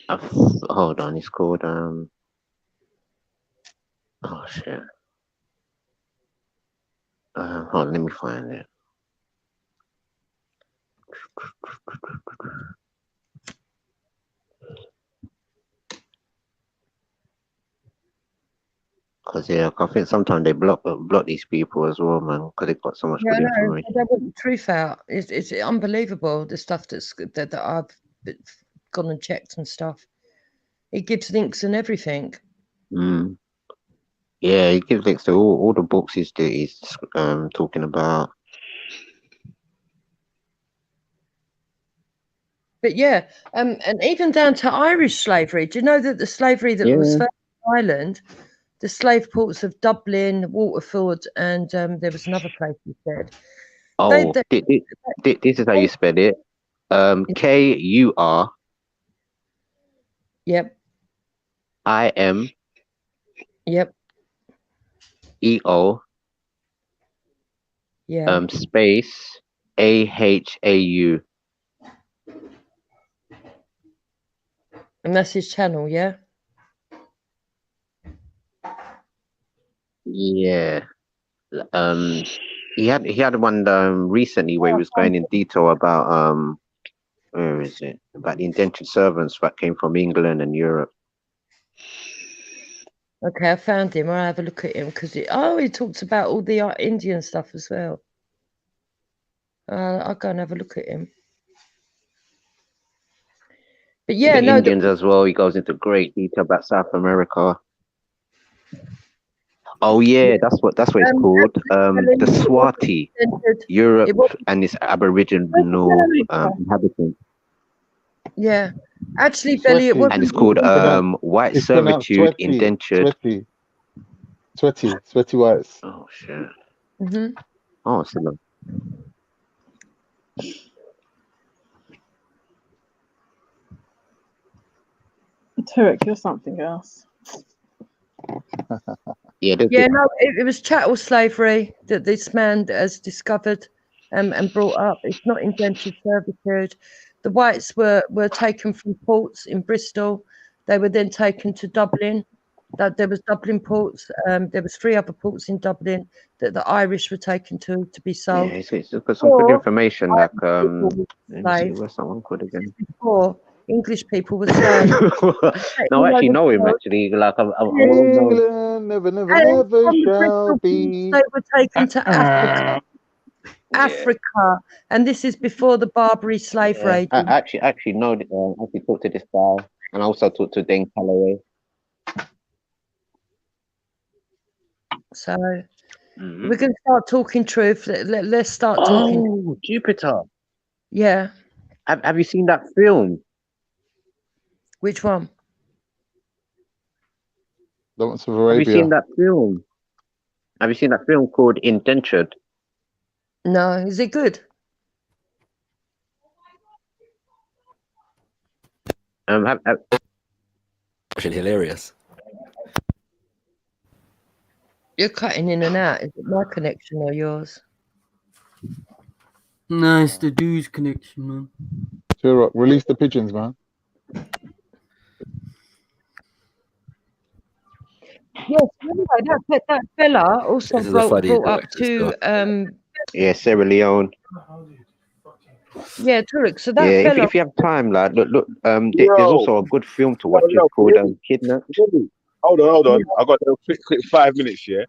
Hold on, it's called oh shit. Hold on, let me find it. Because yeah, I think sometimes they block these people as well, man. Because they've got so much Yeah, good I know. information. They want the truth out. It's unbelievable the stuff that I've gone and checked and stuff. It gives links and everything. Mm. Yeah, he gives links to all the books he's talking about. But yeah, and even down to Irish slavery. Do you know that the slavery that was first in Ireland, the slave ports of Dublin, Waterford, and there was another place he said. Oh, this is how you spell it. K-U-R. Yep. IM Yep. EO Yeah. space AHAU. And that's his channel, yeah? Yeah. He had one recently where he was going in detail about where is it? About the indentured servants that came from England and Europe. Okay, I found him. I'll have a look at him because he talks about all the Indian stuff as well. I'll go and have a look at him. But yeah, the no, Indians as well. He goes into great detail about South America. Oh yeah, that's what it's called. The Swati, Europe and its Aboriginal inhabitants. Yeah, actually, Belly, it wasn't. And it's called white It's pronounced servitude, sweaty, indentured. sweaty whites. Oh shit. Mm-hmm. Oh, so Turek, you're something else. yeah, No, it was chattel slavery that this man has discovered and brought up. It's not indentured servitude. The whites were taken from ports in Bristol. They were then taken to Dublin. That there was Dublin ports. There was 3 other ports in Dublin that the Irish were taken to be sold. yeah, it's got some good information. Like let me see, what's that one called again? Before English people were slaves. No, I actually know him. Actually, like I England never shall be. They were taken to Africa. Africa, and this is before the Barbary slave raid. I actually know. Actually talked to this guy, and I also talked to Dane Calloway. So we're going to start talking truth. Let's start talking. Oh, Jupiter. Yeah. Have you seen that film? Which one? Lawrence of Have you Arabia. seen that film? Have you seen that film called Indentured? No. Is it good? Hilarious. You're cutting in and out. Is it my connection or yours? No, it's the dude's connection, man. Sure, release the pigeons, man. Yes. Anyway, that fella also This is a brought funny up director to Yeah, Sierra Leone. yeah, Turek. So that Yeah, fella. if you have time, like look, there's also a good film to watch. It's called Kidnapped. Hold on. I got a quick 5 minutes, yeah.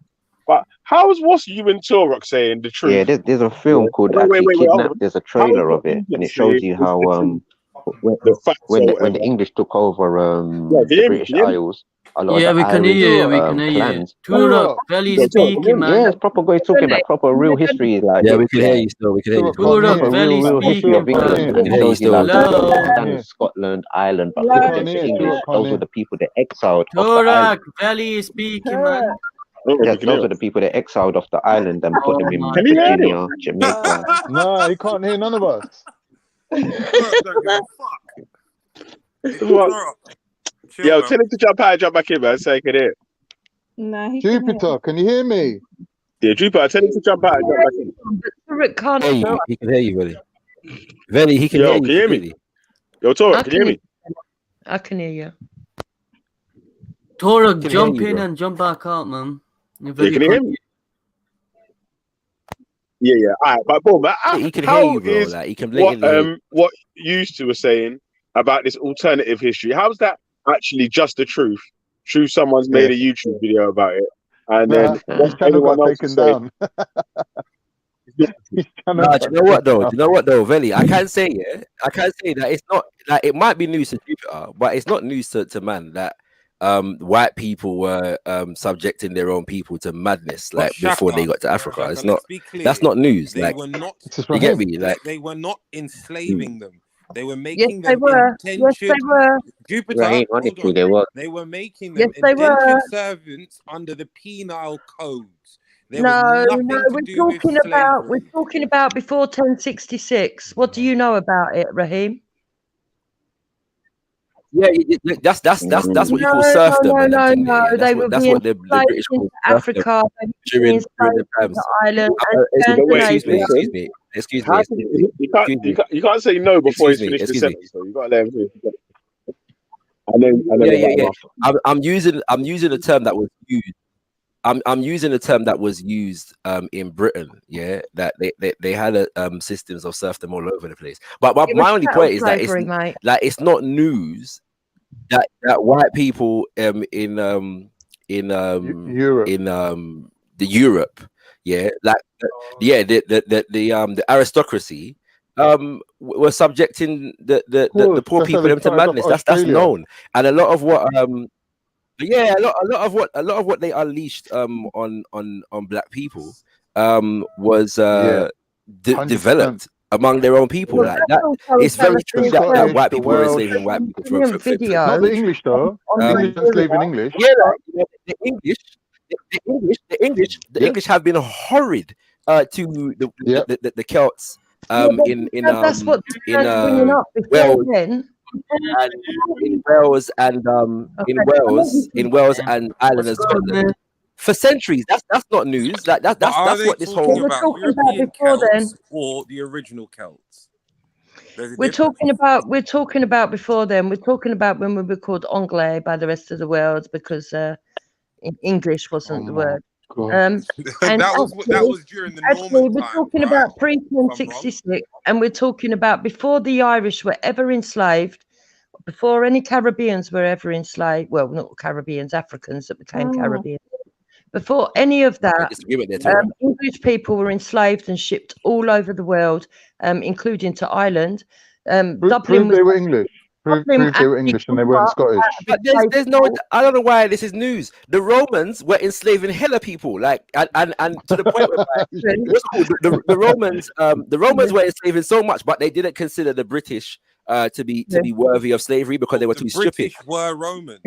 But what's you and Torok saying the truth? Yeah, there's a film called Wait, hold Kidnapped. on. There's a trailer of it, and it shows you how when the English took over Yeah, the British Isles, a lot Yeah, of we the can hear you. Irish We can hear you. clans. Turok, Valley speaking, man. Yeah, it's proper. Guys talking about proper real history, like Yeah, we can hear you still. We can hear you. Turok, proper Valley real history of speaking, England, man. and it shows you like Hello. Scotland, Scotland, Ireland, but put the English. Those were the people that exiled off the island. Turok, Valley speaking, man. Yeah, those are the people that exiled off the island and put them in Can you hear Virginia, Jamaica. No, he can't hear none of us. Yo, tell him to jump out and jump back in, man. So he can hear. Nah, he Jupiter, can you hear me? Yeah, Jupiter, tell him to jump out and jump back in. Turek can't. Hear you. He can hear you, really. Veli, he can Yo, hear you. can you hear me? completely. Yo, Torok, can you hear me? I can hear you. Turok, Can jump hear you, in bro. and jump back out, man. Yeah, can you hear me? Yeah. All right, but boom. He can how hear you, bro. is Like, he can blatantly hear you. what you used to were saying about this alternative history? How's that actually just the truth? True, someone's made a YouTube video about it, and then His channel got anyone else taken say, down. Nah, do you know what though? Veli, I can say that it's not like it might be news to Jupiter, but it's not news to man that white people were subjecting their own people to madness like before they got to Africa. It's not. That's not news. They Like were not. you get me? Like They were not enslaving them. They were making Yes, they them were. Yes, indentured. they were. Jupiter, Right, hold honestly, on. they were. They were making Yes, them they indentured were. servants under the penal codes. There No, was nothing no, to we're do with talking about slavery. before 1066. What do you know about it, Raheem? Yeah, that's what you call serfdom. and them thing there, yeah. That's what the British call Africa, during the times. the island, Excuse How me. can you can't say no before he's finished the sentence. So you got to let him finish. And then Yeah. I'm using a term that was used. I'm using a term that was used in Britain, yeah, that they had systems of serfdom all over the place. But my only point is that it's not news that white people in Europe, yeah, the aristocracy were subjecting the poor people into madness. That's known, and a lot of what a lot of what they unleashed on black people was developed among their own people. Like that, it's very true that white people were enslaving white people. Not the English though. English enslaving English. Yeah, the English have been horrid to the Celts in Wales and Ireland and Scotland for centuries. That's not news. Like that's what this whole European Celts or the original Celts. We're talking about before then. We're talking about when we were called Anglais by the rest of the world because English wasn't the word. And that was during the Norman we're time, talking about pre-1066, and we're talking about before the Irish were ever enslaved, before any Caribbeans were ever enslaved. Well, not Caribbeans, Africans that became Caribbeans. Before any of that, English people were enslaved and shipped all over the world, including to Ireland. Dublin was they were English. Prove they were English and they weren't Scottish. But there's no. I don't know why this is news. The Romans were enslaving hella people, like and to the point where the Romans were enslaving so much, but they didn't consider the British to be worthy of slavery because they were too stupid. British were Romans.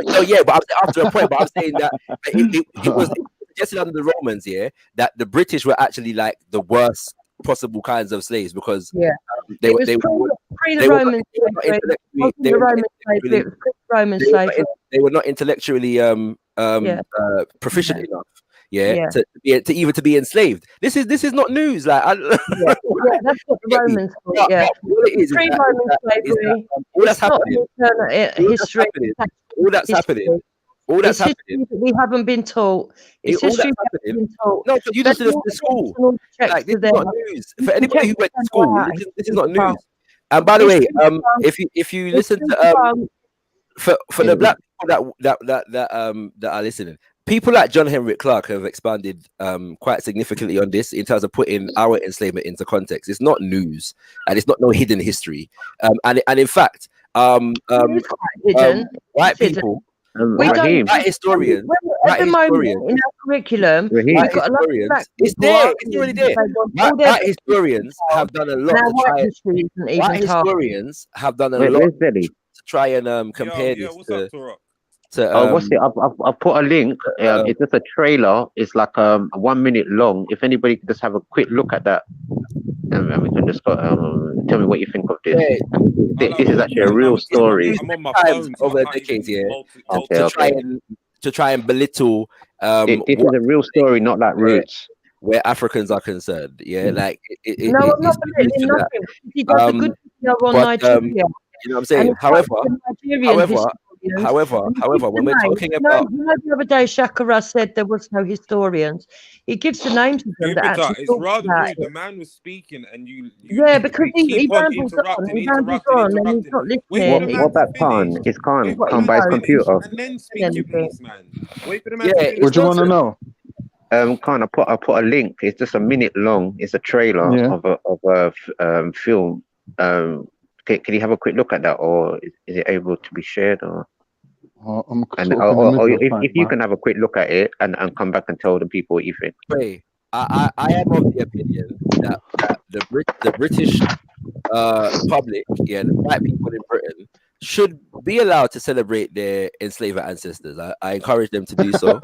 Oh yeah, but after a point, but I'm saying that it was suggested under the Romans, yeah, that the British were actually like the worst possible kinds of slaves because they were not intellectually proficient enough, to even be enslaved. This is not news. Like that's what the Romans thought. Yeah, pre-Roman slavery. All that's happening. History. All that's happening. All that's happening. That we haven't been taught. It's history we haven't been taught. No, but you just did the school. Like, this is not news. For anybody who went to school, this is not news. And by the way, if you listen to for the black people that are listening, people like John Henrik Clarke have expanded quite significantly on this in terms of putting our enslavement into context. It's not news, and it's not no hidden history. And in fact, white people. White historians in our curriculum, we've got a lot of black it's there, it's already there. White historians have done a lot to try and compare this to what's it? I've put a link. It's just a trailer. It's like 1 minute long. If anybody could just have a quick look at that, and we can just go, tell me what you think of this. This is actually a real story. I'm on my phone over the decades, to try and belittle. This is a real story, not like Roots. Where Africans are concerned, like no, I'm not belittling nothing. He does a good video on Nigeria. You know what I'm saying? However, when we're talking about the other day, Shakara said there was no historians. He gives the names of them. It's rather rude. The man was speaking, and you because he rambles on, and he's not listening. What about Khan? Is Khan by his computer? And then speak to this man. Wait for the man. What do you want to know? Khan, I put a link. It's just a minute long. It's a trailer of a film. Can you have a quick look at that, or is it able to be shared? Or if you can have a quick look at it and come back and tell the people what you think. I am of the opinion that the British public, the white people in Britain, should be allowed to celebrate their enslaved ancestors. I encourage them to do so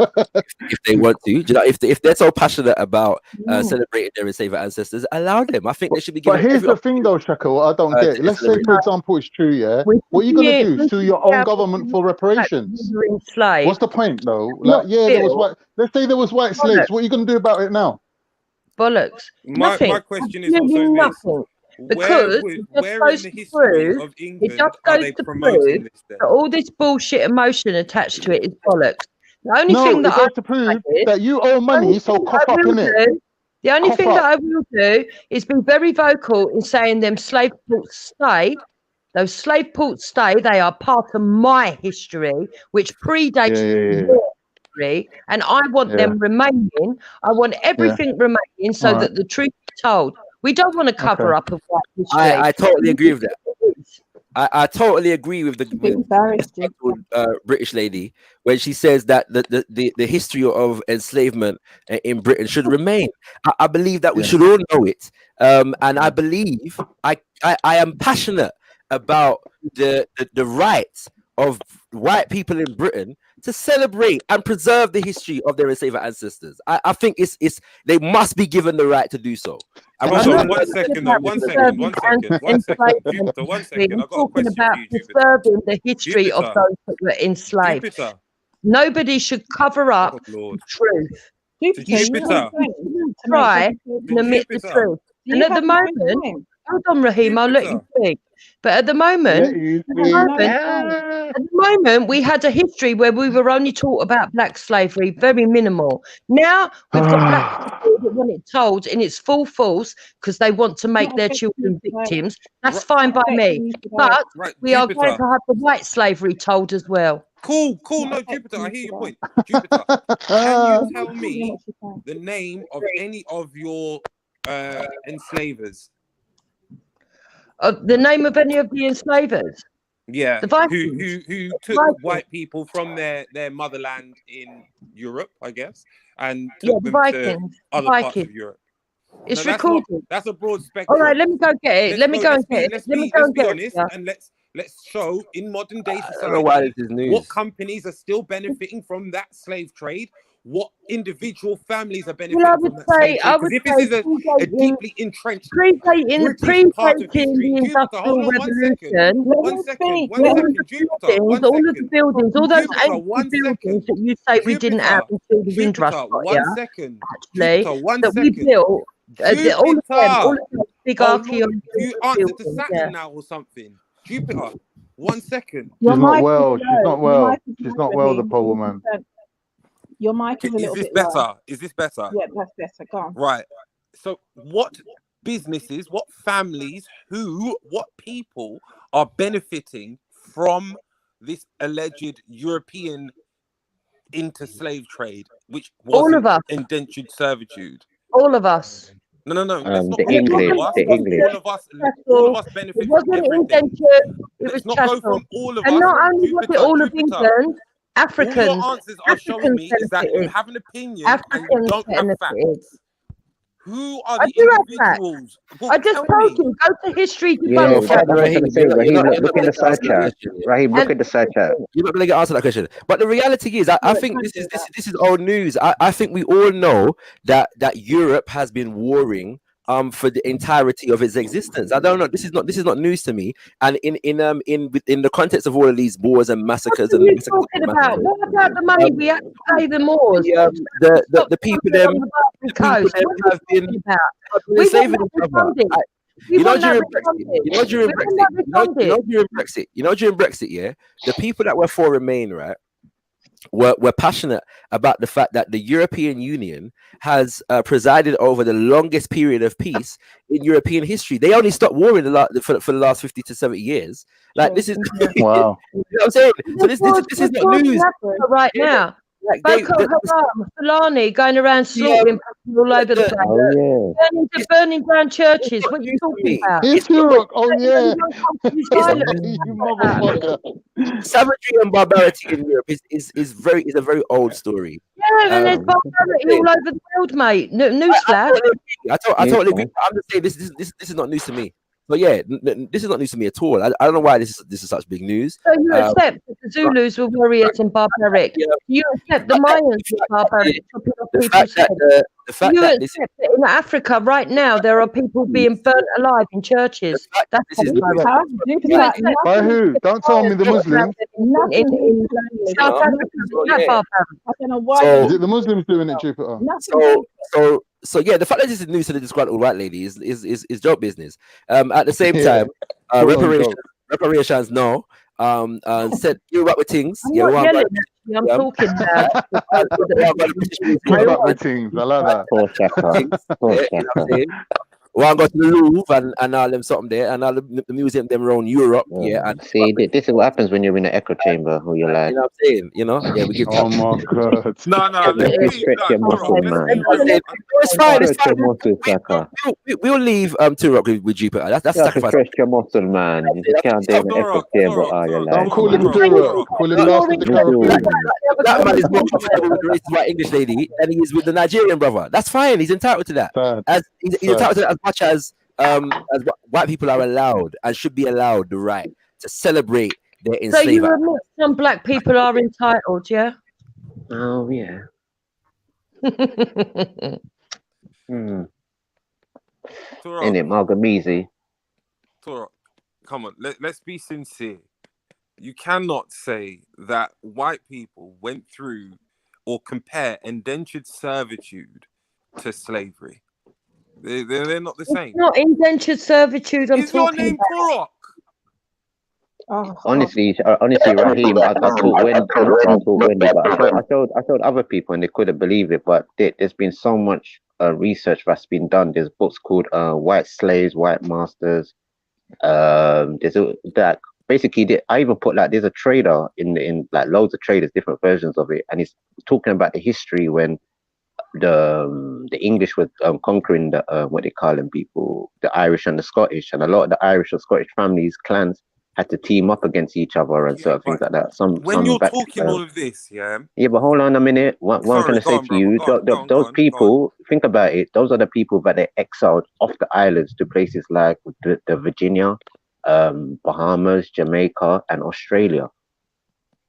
if they want to. Do you know, if they're so passionate about celebrating their enslaved ancestors, allow them. I think they should be given. But here's the thing, though, Shaka. What I don't get. Let's say, for example, it's true. Yeah. What are you gonna do? Sue your own government for reparations? What's the point, though? Like, yeah, there was white. Let's say there was white slaves. What are you gonna do about it now? Bollocks. My question is also this. Because where in the history of England are they promoting this then? All this bullshit emotion attached to it is bollocks. The only No, thing it that goes to prove that you owe money, so cough up in it. The only Cough thing up. that I will do is be very vocal in saying them slave ports stay. Those slave ports stay. They are part of my history, which predates your history, and I want them remaining. I want everything remaining so that the truth is told. We don't want to cover up of white history. I totally agree with that. I totally agree with the British lady when she says that the history of enslavement in Britain should remain. I believe that we should all know it, and I believe I am passionate about the rights of white people in Britain to celebrate and preserve the history of their enslaved ancestors. I think it's they must be given the right to do so. One second. I've got a question about for you, preserving the history of those that were enslaved. Jupiter. Nobody should cover up the truth. You should try and admit the truth. And at the moment, hold on, Raheem, I'll let you speak. But at the moment, we had a history where we were only taught about black slavery, very minimal. Now we've got black people that want it told in its full force because they want to make their children victims. That's fine by me. But we are going to have the white slavery told as well. Cool. No, Jupiter, I hear your point. Jupiter, can you tell me the name of any of your enslavers? The name of any of the enslavers? Yeah, the Vikings. who took white people from their motherland in Europe, I guess, and took them to other parts of Europe. It's recorded. That's a broad spectrum. All right, let me go get it. Let me go and get it. Let's be honest, and let's show in modern day society what companies are still benefiting from that slave trade. What individual families are benefiting from that slave trade? Because if this is a deeply entrenched predating the Industrial Revolution. One second, Jupiter, all of the buildings, all those ancient buildings that you say we didn't have until the Windrush got here, actually, that we built, all of those big archaeological you answered to Saturn now or something. Jupiter, 1 second. She's not well. She's not well, the poor woman. Your mic is a little bit better? low. Is this better? Yeah, that's better. Go on. Right. So what businesses, what families, what people are benefiting from this alleged European inter-slave trade, which was all of us. Indentured servitude? All of us. No. The English. All of us benefit. It wasn't indentured. It was chattel. And not only was it all of England, Africans. All your answers are showing me is that you have an opinion and you don't have facts. Who are the individuals? I just told you, go to history. Raheem, look in the side chat. Raheem, look at the side chat. You're not going to get answered that question. But the reality is, I think this is old news. I think we all know that Europe has been warring for the entirety of its existence. I don't know. This is not news to me. And in the context of all of these wars and massacres, what are you talking about? What about the money we have to pay the Moors? The people them have been enslaving each other. You know during Brexit, yeah, the people that were for Remain, right, were passionate about the fact that the European Union has presided over the longest period of peace in European history. They only stopped warring for the last 50 to 70 years. Like, this is wow. You know what I'm saying? So this is not news right now. Boko Haram, Fulani going around slaughtering people all over the place, burning down churches. What are you talking about? It's Europe. Oh yeah. Savagery and barbarity in Europe is a very old story. Yeah, and there's barbarity all over the world, mate. Newsflash. I totally agree. I'm just saying this is not news to me. But yeah, this is not news to me at all. I don't know why this is such big news. So you accept that the Zulus were warriors and barbaric. You accept the Mayans were barbaric. The fact that in Africa right now there are people being burnt alive in churches. That's By who? Don't tell me the Muslims. In South Africa, Is it the Muslims doing it, Jupiter? So yeah, the fact that this is news to the disgruntled white lady is job business. At the same time, reparations no. And said you up with things. I'm talking about. With things. I love that. Well, I got to the Louvre and all them something there, and all the museum them around Europe. Yeah, and see, this is what happens when you're in an echo chamber. Who you're like, you know what I'm saying? You know, yeah, we give. Oh my God! It's fine. It's fine. We'll leave Turok with Jupiter. That's sacrifice. Stretch your muscle, man. You just can't do an echo chamber. Don't call him Turok. Call him Last of the Caribbean. That man is more comfortable with the racist white English lady than he is with the Nigerian brother. That's fine. He's entitled to that. As he's entitled to that as much as white people are allowed and should be allowed the right to celebrate their enslavement. So you admit some black people are entitled, yeah? Oh yeah. In it, Margamizi. Torok, come on, let's be sincere. You cannot say that white people went through or compare indentured servitude to slavery. They're not the same. It's not indentured servitude. I'm Is your name Torok? Honestly, Raheem, I thought Wendy, but I showed other people and they couldn't believe it. But there's been so much research that's been done. There's books called White Slaves, White Masters. That basically, I even put like there's a trader in like loads of traders, different versions of it, and he's talking about the history when the English were conquering the what they call them people, the Irish and the Scottish, and a lot of the Irish and Scottish families, clans had to team up against each other and certain things like that. When you're talking all of this, yeah, but hold on a minute. What I'm going to say to you, those people, think about it. Those are the people that they exiled off the islands to places like the Virginia, Bahamas, Jamaica, and Australia.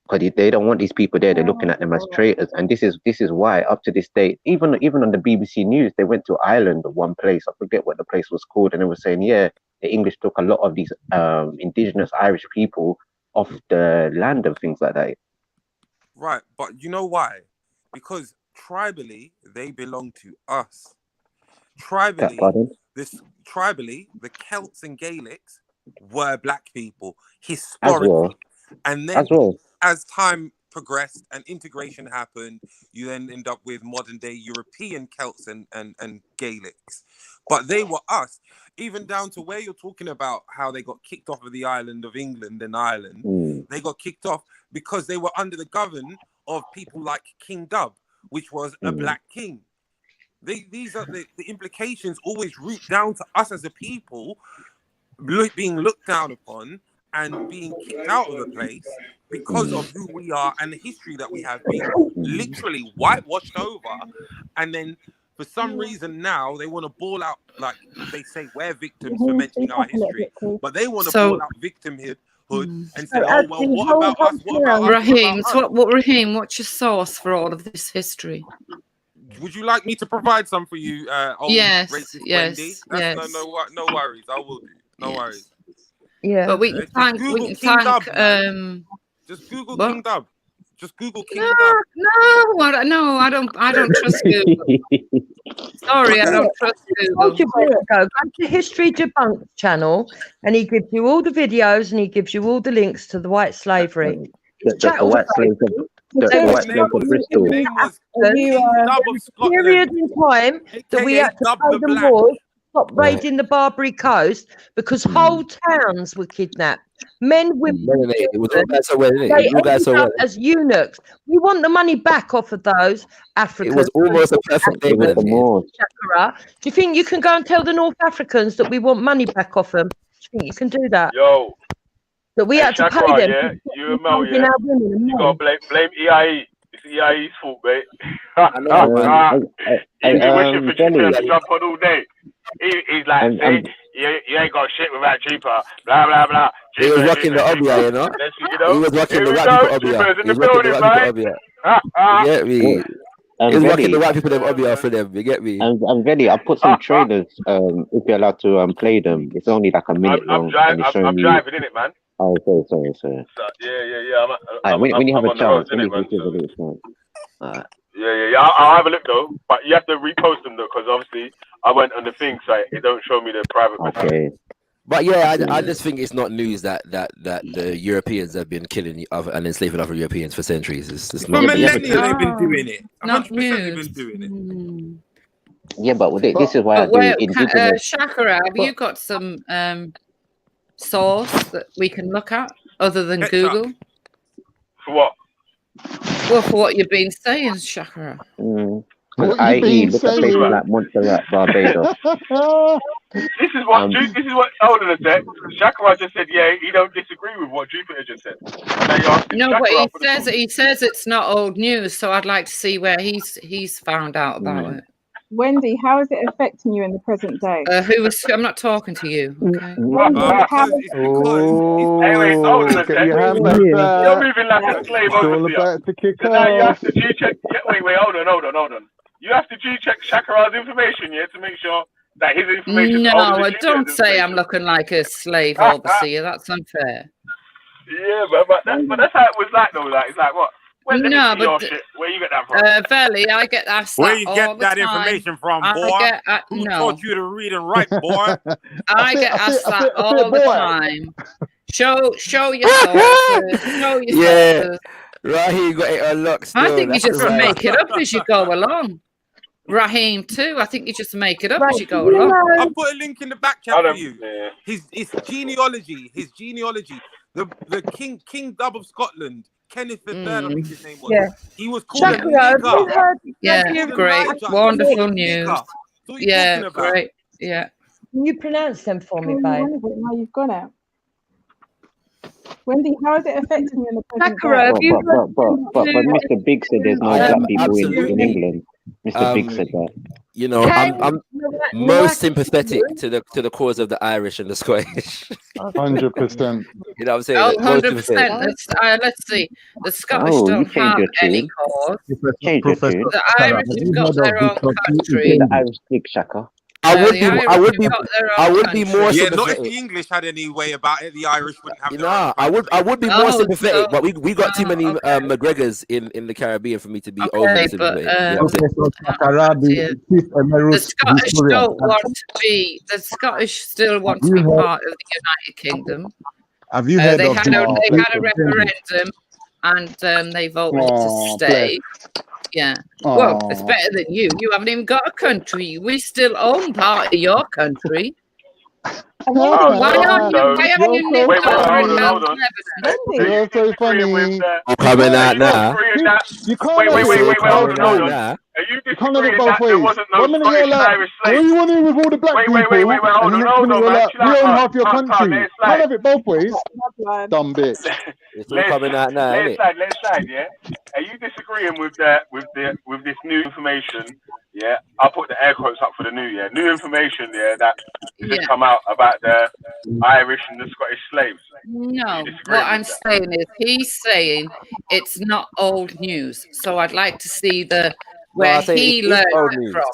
Because they don't want these people there. They're looking at them as traitors, and this is why up to this day, even on the BBC News, they went to Ireland, one place. I forget what the place was called, and they were saying, yeah, the English took a lot of these indigenous Irish people off the land and things like that. Right, but you know why? Because tribally, they belong to us. Tribally, the Celts and Gaelics were black people historically, and then as time progressed and integration happened, you then end up with modern day European Celts and Gaelics. But they were us, even down to where you're talking about how they got kicked off of the island of England and Ireland. They got kicked off because they were under the govern of people like King Dub, which was a black king. These are the implications always root down to us as a people being looked down upon and being kicked out of the place because of who we are and the history that we have been literally whitewashed over. And then for some reason now they want to ball out, like they say, we're victims for mentioning our history, but they want to ball out victimhood and say, oh, well, what about us? What about Raheem, Raheem, what's your source for all of this history? Would you like me to provide some for you? Yes. No worries. I will do. No worries. Yeah, but we can thank. Just Google King Dub. Just Google King Dub. No, I don't trust Google. Sorry, I don't trust Google. Go to History Debunked channel, and he gives you all the videos, and he gives you all the links to the white slavery. The white slaves of Bristol. Period in time that we had to pay them more. Stop raiding the Barbary Coast because whole towns were kidnapped. Men, women, as eunuchs. We want the money back off of those Africans. It was almost a perfect day. Do you think you can go and tell the North Africans that we want money back off them? Do you think you can do that? Yo, that we had to pay them. Yeah, you and Mel, yeah. You gotta blame EIE. It's EIE's fault, mate. He's been wishing for Jupiter to jump on all day. He's like, you ain't got shit without Cheaper. Blah blah blah. He was rocking the obia, you know. He was rocking the white people obia. He was rocking the white people obia. You get me? He was rocking the white people them obia for them. You get me? I'm ready. I put some trailers. If you're allowed to play them, it's only like a minute long. I'm driving in it, man. Oh, sorry. Yeah. When you have a on the road, chance, when innit, you man, give a little chance. Alright. Yeah. I'll have a look though, but you have to repost them though, because obviously I went on the thing site. It don't show me the private. Okay. But yeah, I just think it's not news that the Europeans have been killing and enslaving other Europeans for centuries. It's For not. millennia, they've been doing it. Not 100% news. they've been doing it. Yeah, but this is why I But do where, indigenous. Shakara, have you got some source that we can look at other than Google? For what? Well, for what you've been saying, Shakara. Because i.e. look at places like Montserrat, Barbados. This is what Olden has said. Shakara just said, yeah, he don't disagree with what Jupiter just said. No, but he says it's not old news, so I'd like to see where he's found out about it. Wendy, how is it affecting you in the present day? I'm not talking to you. Okay. Anyway, Olden has said, you're moving like a slave over all here. about to kick So now you have off. to G-check. Wait, hold on. You have to G-check Shakara's information, yeah, to make sure that his information. No, don't say I'm looking like a slave overseer. That's unfair. Yeah, but that's how it was like though. Like it's like what? Where No, your but shit? Where you get that from? Veli, I get asked Where that you all get the that time. information from, boy? Who No, taught you to read and write, boy? I get asked that all the time. Show your sources. Show your sources. Raheem got it unlocked still. I think you That's just the vibe. make it up as you go along. Raheem too. I think you just make it up as you go along. I'll put a link in the back chat for you. His genealogy. The King Dub of Scotland, Kenneth III, I think his name was. Yeah. He was called a Yeah, great, wonderful news. Yeah, great. Yeah. Can you pronounce them for me, babe? Now you've got it. Wendy, how is it affecting you in the present Sakura, have day? you But Mr. Big said there's no black people in England. Mr. Big said that. You know, I'm most sympathetic to the cause of the Irish and the Scottish. 100%. You know what I'm saying? Oh, Most 100%. sympathetic. Let's see. The Scottish Oh, you don't changed have your any tune. cause. Change your tune. The Irish have got their own country. The Irish Big Shaka. I would be more Yeah, not if sympathetic. the English had any way about it. The Irish wouldn't have. Nah, I would be more sympathetic, but we got too many McGregors in the Caribbean for me to be overly sympathetic. You know what I'm saying? The Scottish don't want to be. The Scottish still want to be part of the United Kingdom. Have you heard They of had a referendum, and they voted to stay. Yeah. Well, it's better than you. You haven't even got a country. We still own part of your country. Why haven't you lived over in Lebanon? You're so funny. Coming out now. You can't hold on. Are you disagreeing that there wasn't no Scottish and Irish slaves? what do you want to do with all the black people? Wait, hold And the on, next minute you're man. like, Chill we out, own half your calm, country. let's Can't have it both ways. Dumb bitch. It's all coming out now, isn't it? Let's slide, yeah. Are you disagreeing with this new information? Yeah, I'll put the air quotes up for the new information, that just come out about the Irish and the Scottish slaves. No, what I'm saying is he's saying it's not old news. So I'd like to see where he learned it from.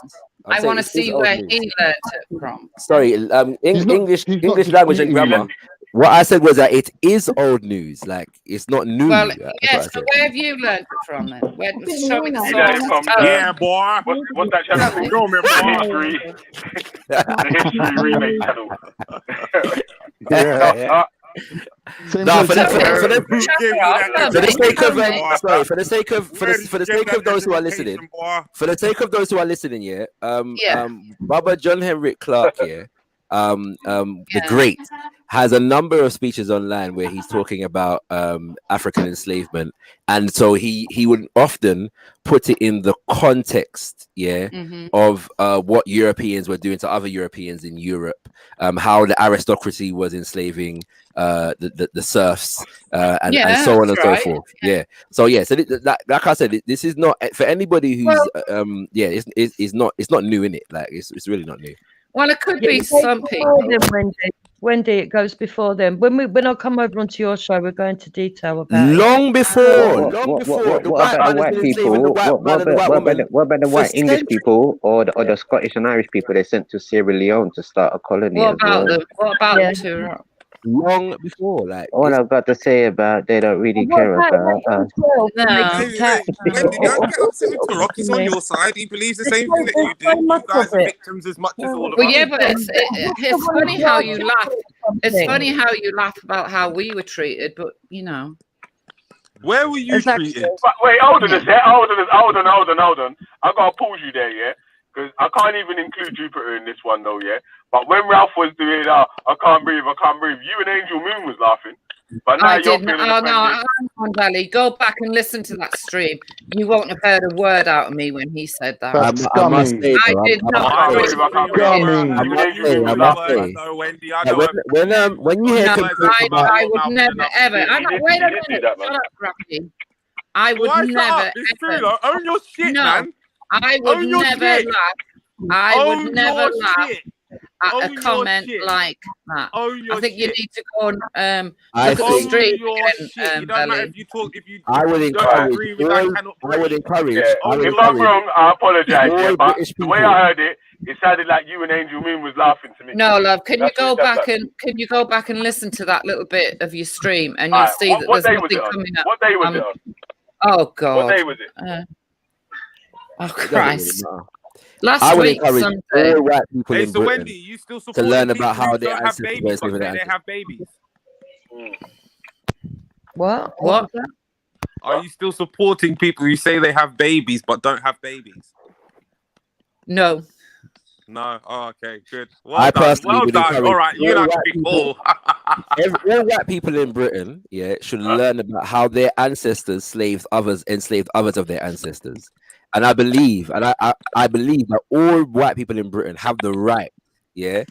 I want to see where he learned it from. Sorry, English language and grammar. What I said was that it is old news. Like it's not new. Well, That's yes. what I So said. where have you learned it from then? Show me the source. Yeah, boy. What's that channel? Show me, The history remake channel. No, for the sake of those who are listening, yeah. Baba John Henrik Clark, yeah. The Great has a number of speeches online where he's talking about African enslavement, and so he would often put it in the context, of what Europeans were doing to other Europeans in Europe, how the aristocracy was enslaving the serfs, and so on and so forth. So like I said, this is not for anybody who's it's not new in it. Like it's really not new. Well, it could Yeah, be it goes some before people. them, Wendy, it goes before them. When I come over onto your show, we're going to detail about it. Long before, the What white about the man has white been enslaving people? the white man and the white woman What about the for white English centuries. people or the Scottish and Irish people they sent to Sierra Leone to start a colony What as about well? them? What about them too? Long before, like All I've got to say about they don't really What care about about that us. as well? No. Wendy, don't get upset with Turok. He's on your side. He believes the same thing that you do. You guys are victims as much as all of Well, us. yeah, but it's funny how you laugh. It's funny how you laugh about how we were treated, but you know. Where were you treated? But wait, hold on a sec. Hold on. I gotta pause you there, yeah? Because I can't even include Jupiter in this one, though, yeah? But when Ralph was doing, I can't breathe, you and Angel Moon was laughing. But now I you're didn't. feeling Oh no, offended. hang on, Dally. Go back and listen to that stream. You won't have heard a word out of me when he said that. I must say, I though, did not. I must say, when you hear No, complaints about I would never ever. Wait a minute. Shut up, Rafi. I would Why shut never up? It's true, ever. though. Own your shit, No, man. I would Own your never shit. laugh. I Own would never your laugh shit. at Own a your comment shit. like that. Own your I think you shit. need to go and I look at the think- stream Your again, shit. It don't matter Belly. if you talk, if you I would don't encourage agree with that, all, cannot I would encourage, Yeah. I would If I'm encourage wrong, I apologize. all Yeah, but British the way people. I heard it, it sounded like you and Angel Moon was laughing to me. No, love. Can you That's go what it sounds back like. and listen to that little bit of your stream, and you'll Alright, see that what there's day was nothing it on? coming up. What day was it on? Oh God. What day was it? Oh It doesn't Christ. really matter. Last I would week, encourage Sunday. all white people Hey, in so Britain Wendy, you still to support learn people about how who their don't have ancestors were babies but enslaving say their they ancestors. have babies? What? What? Are you still supporting people who say they have babies but don't have babies? No. No. Oh, okay, good. I Well done. personally Well would done. encourage All right, you all don't white have to be people, cool. all white people in Britain, yeah, should learn about how their ancestors enslaved others of their ancestors. And I believe, I believe that all white people in Britain have the right, yeah,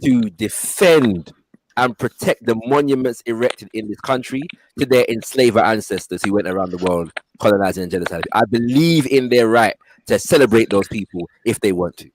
to defend and protect the monuments erected in this country to their enslaver ancestors who went around the world colonizing and genociding. I believe in their right to celebrate those people if they want to.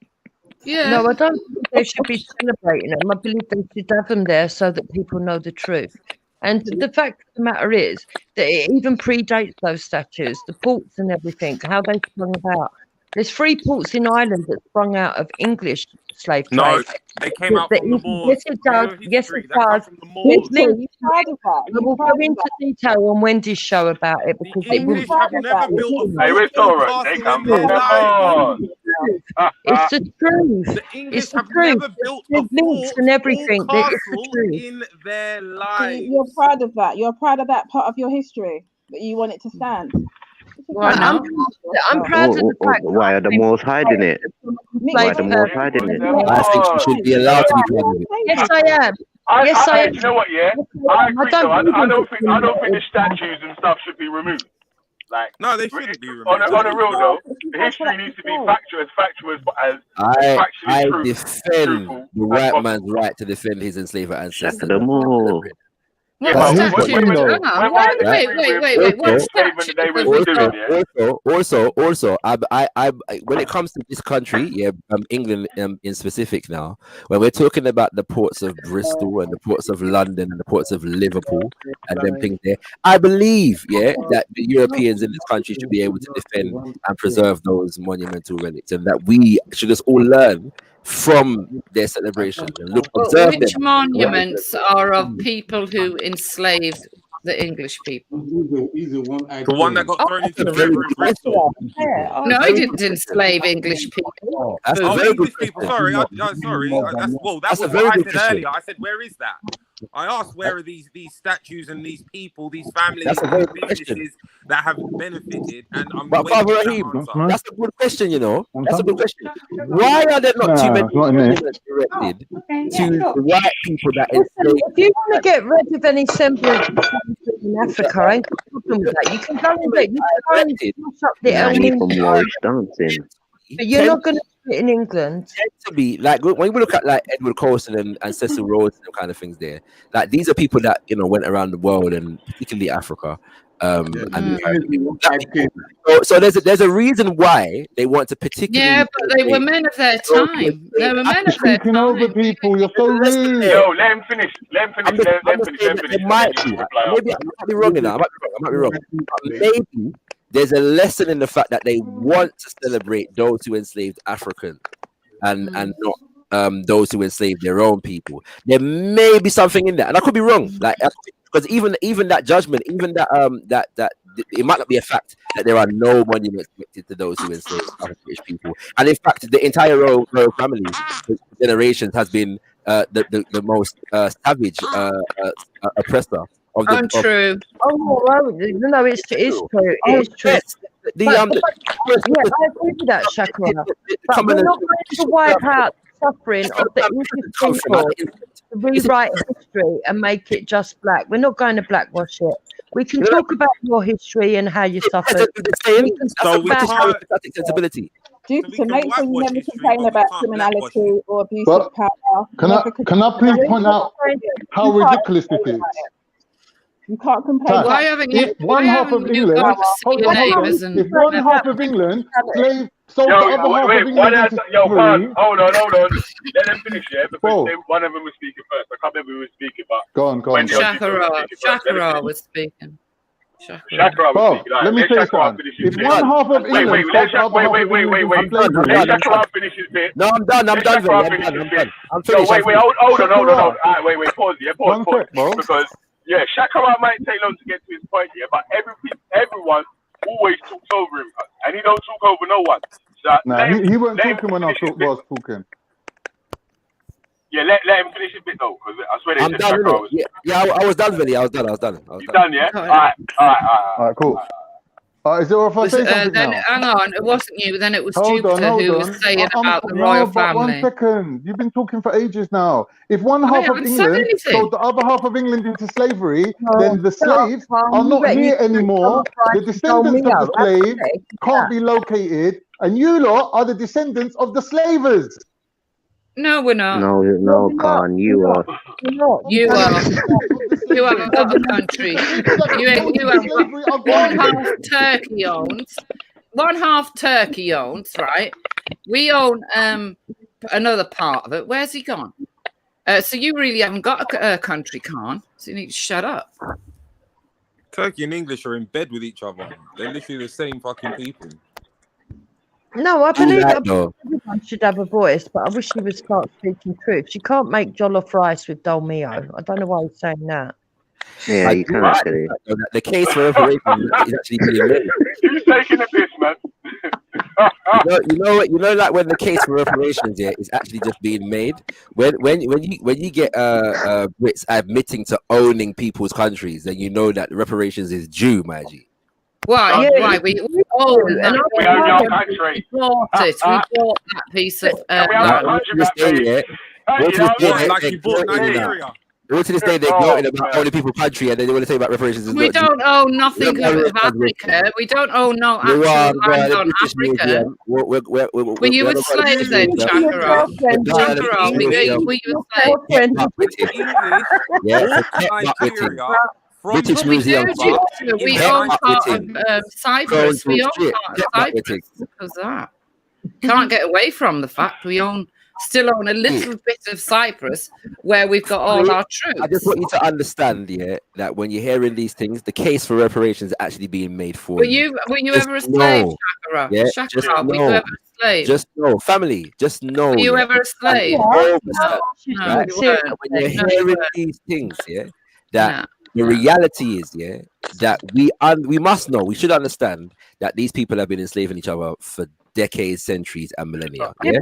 Yeah. No, I don't think they should be celebrating them. I believe they should have them there so that people know the truth. And the fact of the matter is that it even predates those statues, the ports and everything, how they sprung about. There's 3 ports in Ireland that sprung out of English slave trade. No, they came out from the Moors. Yes, it does. Yes, it does. Moors. I will go into detail on Wendy's show about it because it will. English have never built a Hey, where's Torah? They come from the Moors. It's the truth. The English It's the have truth. never built There's a links fort and or everything. It's the castle truth. in their So lives. you're proud of that. You're proud of that part of your history that you want it to stand. Why not? I'm proud of the fact Why are the Moors hiding it? Why are the Moors hiding it? I think you should be allowed to be proud of it. Yes, I am. Yes, I am. You know what? Yeah, I agree. Though. I don't think the statues and stuff should be removed. Like, no, they shouldn't be removed. On a real though, the history needs to be factual as I factually true. defend the white man's right to defend his enslaver ancestors. The Moors. Yeah, What but statue? Hang on. Wait. What statue? Also, I, when it comes to this country, yeah, England in specific now, when we're talking about the ports of Bristol and the ports of London and the ports of Liverpool and them things there, I believe, yeah, that the Europeans in this country should be able to defend and preserve those monumental relics, and that we should just all learn from their celebrations and look, observe Which them. monuments are of people who enslaved the English people? The one that got thrown into the river in Bristol. No, he didn't enslave English people. That's a Oh, very English good people. question. Sorry. That That's a was very what I good said question. earlier. I said, where is that? I asked, where are these statues and these people, these families, That's a very these good question. businesses that have benefited? And I'm But waiting Father for that Rahim, answer. that's a good question, you know. That's a good question. Why are there not too many monuments erected to the white people that enslaved? If you want to get rid of any semblance of slavery in Africa, I ain't got a problem with that. You can go and smash up the El Nanny Nino, from Moorish dancing. but you're not going to in England. To be like when we look at like Edward Colston and Cecil Rhodes and kind of things there, like these are people that went around the world and particularly Africa. So there's a reason why they want to particularly. But they were men of their time. They were men of their time. Over people, you're so rude. Yo, let him finish. Let him finish. Maybe I might be wrong in that. I might be wrong. Maybe there's a lesson in the fact that they want to celebrate those who enslaved Africans and not those who enslaved their own people. There may be something in that, and I could be wrong. Like, because even that judgment, even that it might not be a fact that there are no monuments connected to those who enslaved British people, and in fact, the entire royal family for generations has been the most savage oppressor. Untrue. No, it's true. It's true. I agree with that, Shakira. But we're not going to wipe out the suffering of the English people to rewrite history and make it just black. We're not going to blackwash it. We can talk about your history and how you suffered. We can talk about sensibility. To make sure you never complain about criminality or abuse of power. Can I please point out how ridiculous it is? You can't complain. Why haven't you? If one half of England, if one half of England slave sold the other half of England into slavery. Hold on. Let them finish, because one of them was speaking first. I can't remember who was speaking, but go on. Shakira was speaking. Shakira was speaking. Let me say something. If one half of England wait. Let Shakira finish his bit. No, I'm done. I'm done. I'm finished. Wait. Hold on. Wait. Pause. Because. Yeah, Shakira might take long to get to his point here, but everyone always talks over him, and he don't talk over no one. So he wasn't talking when I was talking. Yeah, let him finish his bit though, because I swear I'm done. I was done, really. I was done. You done, yeah? All right, cool. Is it if I say something then, now? Hang on, it wasn't you. Then it was Jupiter who was saying about the royal family. 1 second. You've been talking for ages now. If one half of England sold the other half of England into slavery, then the slaves are not here anymore. The descendants of the slaves can't be located, and you lot are the descendants of the slavers. No, we're not. No, Khan, you are. You are. You haven't got a country. You haven't got one half Turkey owns. One half Turkey owns, right? We own another part of it. Where's he gone? So you really haven't got a country, Khan. So you need to shut up. Turkey and English are in bed with each other. They're literally the same fucking people. No, I believe everyone should have a voice, but I wish he would start speaking truth. She can't make jollof rice with dolmio. I don't know why he's saying that. Yeah, you can actually. The case for reparations is actually being made. Who's taking the piss, man? You know, like when the case for reparations is actually just being made. When you get Brits admitting to owning people's countries, then you know that reparations is due, my G. Why? Why? We own that. We own your country. We bought it. We bought that piece of. To this day, they're gloating about owning people's country, and they want to say about reparations. We don't own nothing of Africa. We don't own no actual land on Africa. Were you a slave then, Shakira? Shakira, were you a slave? Yeah, British Museum. We own part of Cyprus. We own part of Cyprus because of that. Can't get away from the fact we still own a little bit of Cyprus where we've got all our troops. I just want you to understand, that when you're hearing these things, the case for reparations is actually being made for you. Were you ever a slave, Shakira? Yeah, Shakira, were you ever a slave? Just know, family, just know. Were you ever a slave? When you're hearing these things, that the reality is, that we must know, we should understand that these people have been enslaving each other for decades, centuries, and millennia. Let's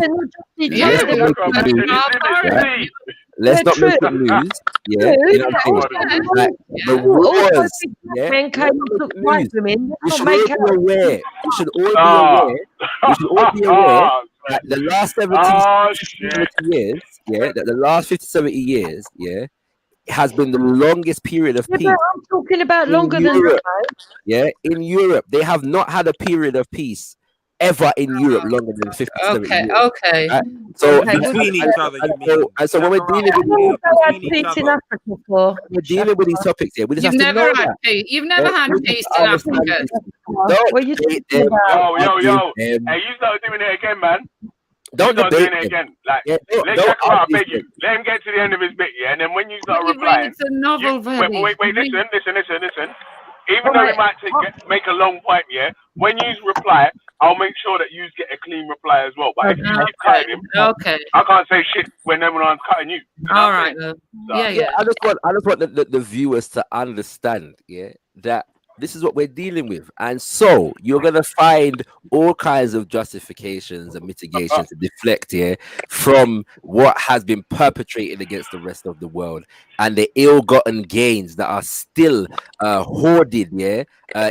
not miss the news. You know what I'm saying? Like, the wars. We should all be aware. We should all be aware that the last 70 years, that the last 50, 70 years, has been the longest period of peace. I'm talking about longer than Europe. In Europe, they have not had a period of peace ever in Europe longer than 50 to 70 Okay, years. okay. Right? So, Okay. Between each other, you mean? and so when we're dealing How long with have they had Between each peace in other. Africa for? we're dealing with these topics here, we just You've have to never know had that. peace. You've never had We peace just in understand Africa. this. What are Don't you debate talking them. about? Yo. Argue them. Hey, you start doing it again, man. Don't You start debate doing it them. again. Like, Yeah, let don't Shaka out, I argue beg you. them. Let him get to the end of his bit, yeah? And then when you start You replying, read the novel, wait, Vedi. listen. Even though we Alright. might make a long point, yeah, when you reply, I'll make sure that you get a clean reply as well. But if you keep cutting him, Okay. I can't say shit when everyone's cutting you. You know All what I'm right. saying? Yeah. I just want the viewers to understand, yeah, that this is what we're dealing with. And so you're gonna find all kinds of justifications and mitigations to deflect here from what has been perpetrated against the rest of the world and the ill-gotten gains that are still hoarded,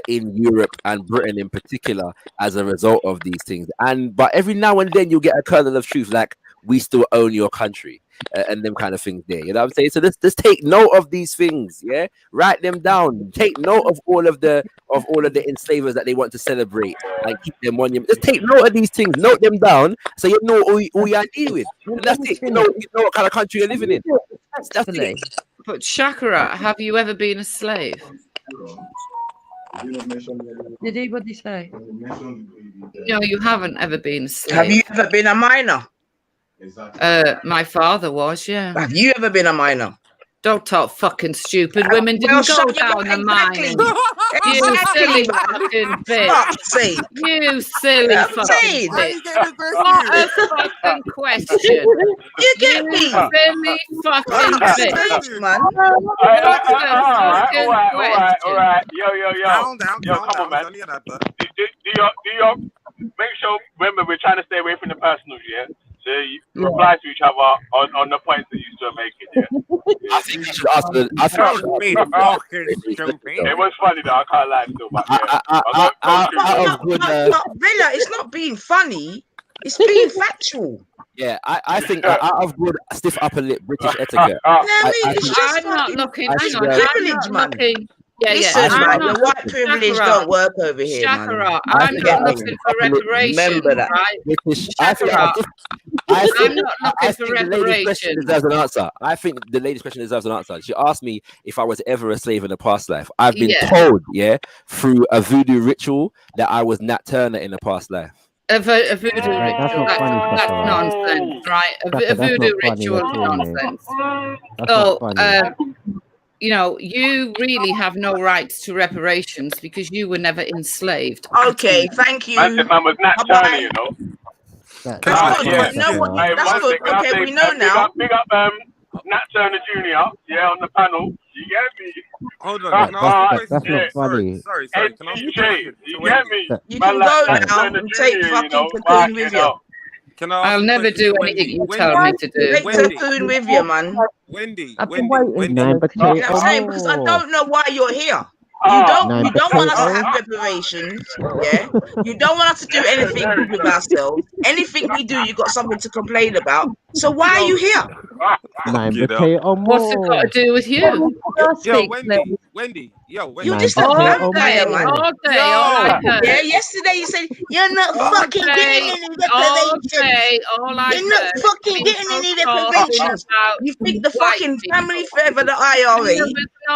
in Europe and Britain in particular as a result of these things. But every now and then you'll get a kernel of truth, like we still own your country. And them kind of things there, you know what I'm saying? So let's take note of these things, yeah. Write them down. Take note of all of the enslavers that they want to celebrate and keep them monument. Just take note of these things. Note them down so you know who you are dealing with. And that's it. You know what kind of country you're living in. That's it. But Shakara, have you ever been a slave? Did anybody say? No, you haven't ever been a slave. Have you ever been a minor? My father was, yeah. Have you ever been a minor? Don't talk fucking stupid. Women didn't go down the mine. You silly fucking bitch. You silly fucking bitch. What a fucking question. You get me? Silly fucking bitch. Man. All right. Yo. Calm down. Come on, man. Do your make sure, remember, we're trying to stay away from the personals, yeah? So you reply to each other on the points that you still making, yeah? I think you should ask the. It was funny though, I can't lie still, but Villa, it's not being funny, it's being factual. Yeah, I think out of good stiff upper lip British etiquette. I'm not looking. Hang on, I'm not looking. Listen, man, your white privilege don't work over here, Shakara, man. I'm not looking for reparations. Remember that. Right? Shakara, I'm not looking for reparations. Deserves an answer. I think the lady's question deserves an answer. She asked me if I was ever a slave in a past life. I've been told, through a voodoo ritual that I was Nat Turner in a past life. A voodoo ritual, that's nonsense, right? A voodoo ritual is nonsense. So, you know, you really have no rights to reparations because you were never enslaved. Okay, thank you. Man was Nat Turner, you know. That's good. Okay, we know now. Big up Nat Turner Jr., on the panel. You get me? Hold on. That's not funny. Sorry. Can I ask you a question? You get me? You can go now and take fucking Cocoon with you. I'll never do anything you tell me to do. Take Cocoon with you, man. Wendy. You know what I'm saying? Because I don't know why you're here. You don't want us to have reparations, yeah? You don't want us to do anything good with ourselves. Anything we do, you got something to complain about. So why are you here? What's it got to do with you? Wendy. You're just a bad player, man. Yeah, yesterday you said you're not fucking getting any reparations. You're not fucking getting any reparations. You think the fucking family forever, the IRA,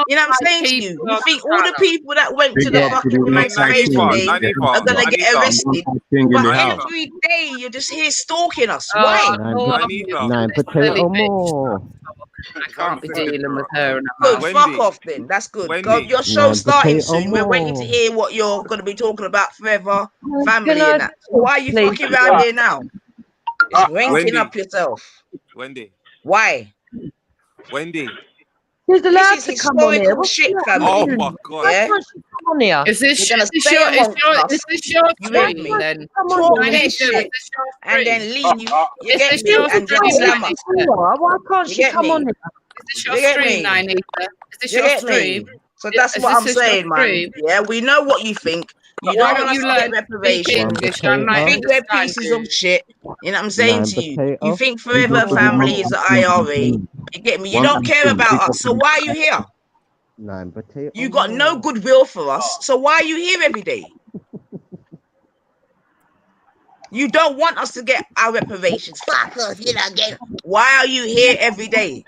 you know what I'm saying to you? You think all the people that went to the fucking Emancipation Day are gonna get arrested? But every day you're just here stalking us. Why? I can't be dealing with her. Good, fuck off then. That's good. Go, your show's starting soon. We're waiting to hear what you're going to be talking about forever, family and that. So why are you fucking around here now? Just ranking up yourself. Wendy. Why? Wendy. Who's allowed to come on here? Shit, family. Oh my God. Yeah? Come on here. Is this your stream then? Talk this shit and then leave. You get me? And then slam us. Why can't she come on here? Is this your stream, Ninita? Is this your stream? So that's what I'm saying, man. Yeah, we know what you think. You don't want us to get reparations. Big red pieces of shit. You know what I'm saying to you? You think Forever Family is the IRA. You get me? You don't care about us. So why are you here? You got no goodwill for us. So why are you here every day? You don't want us to get our reparations. Fuck us, you know, again. Why are you here every day?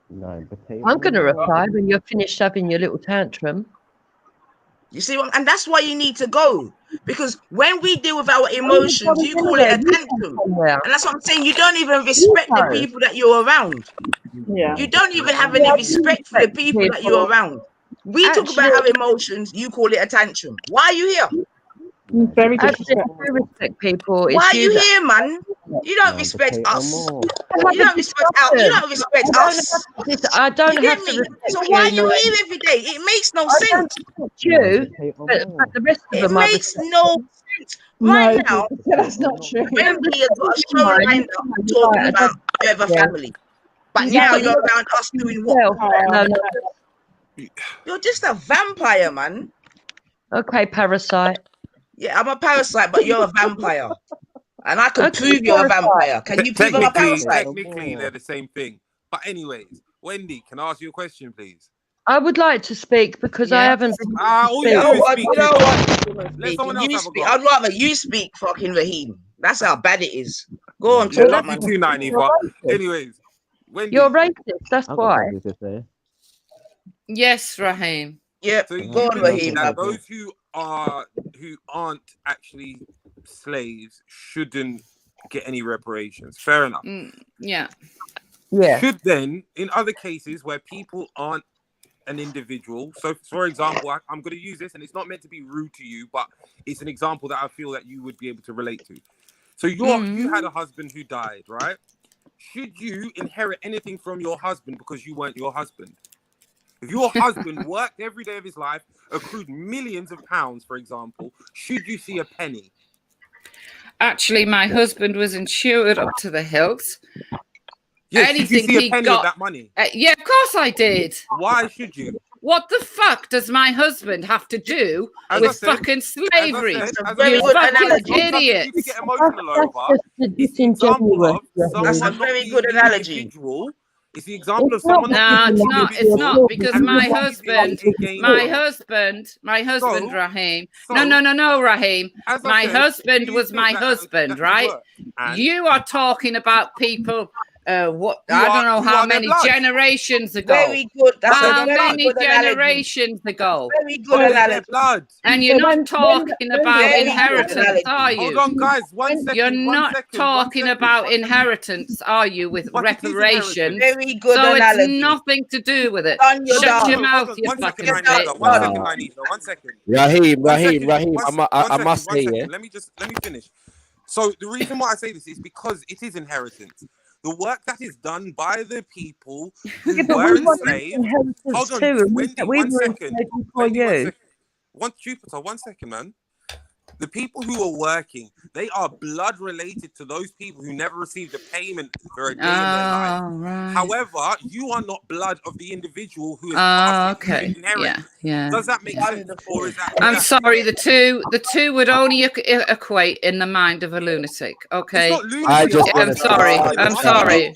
I'm going to reply when you're finished having your little tantrum. You see what? And that's why you need to go. Because when we deal with our emotions, you call it a tantrum. And that's what I'm saying. You don't even respect the people that you're around. Yeah. You don't even have any respect for the people that you're around. We talk about our emotions, you call it a tantrum. Why are you here? Very respect people. Why are you here, man? You don't respect us. You don't respect us. You don't respect us. I don't You get have to me? respect So you, why are you no. here every day? It makes no sense. You, but the rest of It them are makes no sense. Right now, that's not true. Wendy has got a show lined up talking about you have a family. But now you're around us doing what? You're just a vampire, man. Okay, parasite. Yeah, I'm a parasite, but you're a vampire. And I can prove you're a vampire. Can you prove I'm a parasite? Technically, they're the same thing. But anyways, Wendy, can I ask you a question, please? I would like to speak because I haven't been. All you do is speak. You know what? Let someone else You have a speak. go. I'd rather you speak, fucking Raheem. That's how bad it is. Go on, Yeah, talk, love man. you too, 90. But anyways, Wendy. You're racist. That's why. Yes, Raheem. Yeah, So go on, Raheem. that those who aren't actually slaves shouldn't get any reparations. Fair enough. Yeah. Yeah. Should then, in other cases where people aren't an individual, so for example, I'm going to use this, and it's not meant to be rude to you, but it's an example that I feel that you would be able to relate to. So you had a husband who died, right? Should you inherit anything from your husband because you weren't your husband? If your husband worked every day of his life, accrued millions of pounds, for example, should you see a penny? Actually, my husband was insured up to the hilt. Yes, did you see a penny of that money? Yeah, of course I did. Why should you? What the fuck does my husband have to do with fucking slavery? That's a very good analogy. Idiot. You get emotional over. It's the example of That's a very good analogy. It's the example of someone. No, it's not. It's not because my husband, Raheem. No, Raheem. My husband was my husband, right? You are talking about people. I don't know how many generations ago. Very good. That's how a very many good generations ago? Very good analogy. And you're not talking about inheritance, are you? Hold on, guys. 1 second. You're not talking about inheritance, are you? With reparations. Very good so analogy. it's nothing to do with it. Shut your mouth, you fucking bitch. 1 second, Anita. 1 second. Raheem. I must say, yeah. Let me finish. So the reason why I say this is because it is inheritance. The work that is done by the people who were enslaved. Hold on, Wendy, 1 second. Jupiter, 1 second, man. The people who are working, they are blood related to those people who never received a payment for a day in their life. Right. However, you are not blood of the individual who is okay. Yeah. Does that make sense? Or is that? I'm sorry. The two would only equate in the mind of a lunatic. Okay. I'm sorry.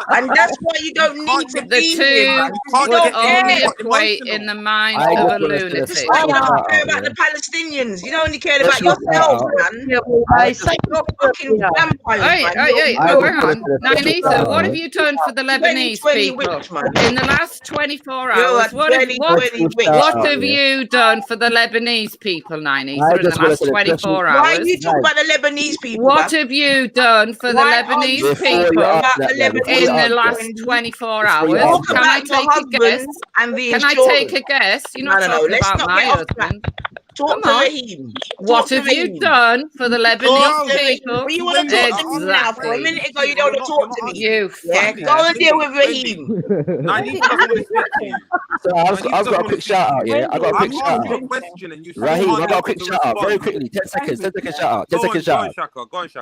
And that's why you don't need to be here. The two would only equate in the mind of a lunatic. You don't care about the Palestinians. You don't only care about yourself, man. You're fucking vampires, Hang on. Nanita, what have you done for the Lebanese people in the last 24 hours? What have you done for the Lebanese people, Nanita, in the last 24 hours? Why are you talking about the Lebanese people? What have you done for the Lebanese people in the last 24 hours? Can I take a guess? Can I take a guess? You're not talking about my husband. Talk to Raheem. What have you done for the Lebanese people? You want to talk to me now? For a minute ago, you don't want to talk to me. You go and deal with Raheem. So I've got a quick shout out, yeah. I got a quick shout out. Raheem, I got a quick shout out. Very quickly, 10 seconds. 10 second shout out. 10 second shout out.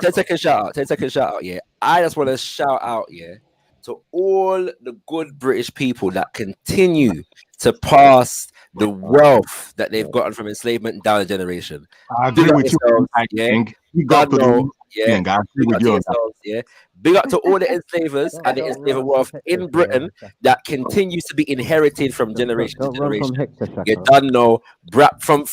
10 second shout out. 10 second shout out, yeah. I just want to shout out, yeah, to all the good British people that continue to pass the wealth that they've gotten from enslavement down the generation. I agree with you. Yeah. Yeah, thing. I agree big with up to you on that. yourselves. Yeah, big up to all the enslavers and the enslaver wealth in Britain that continues to be inherited from generation to generation. You done know, from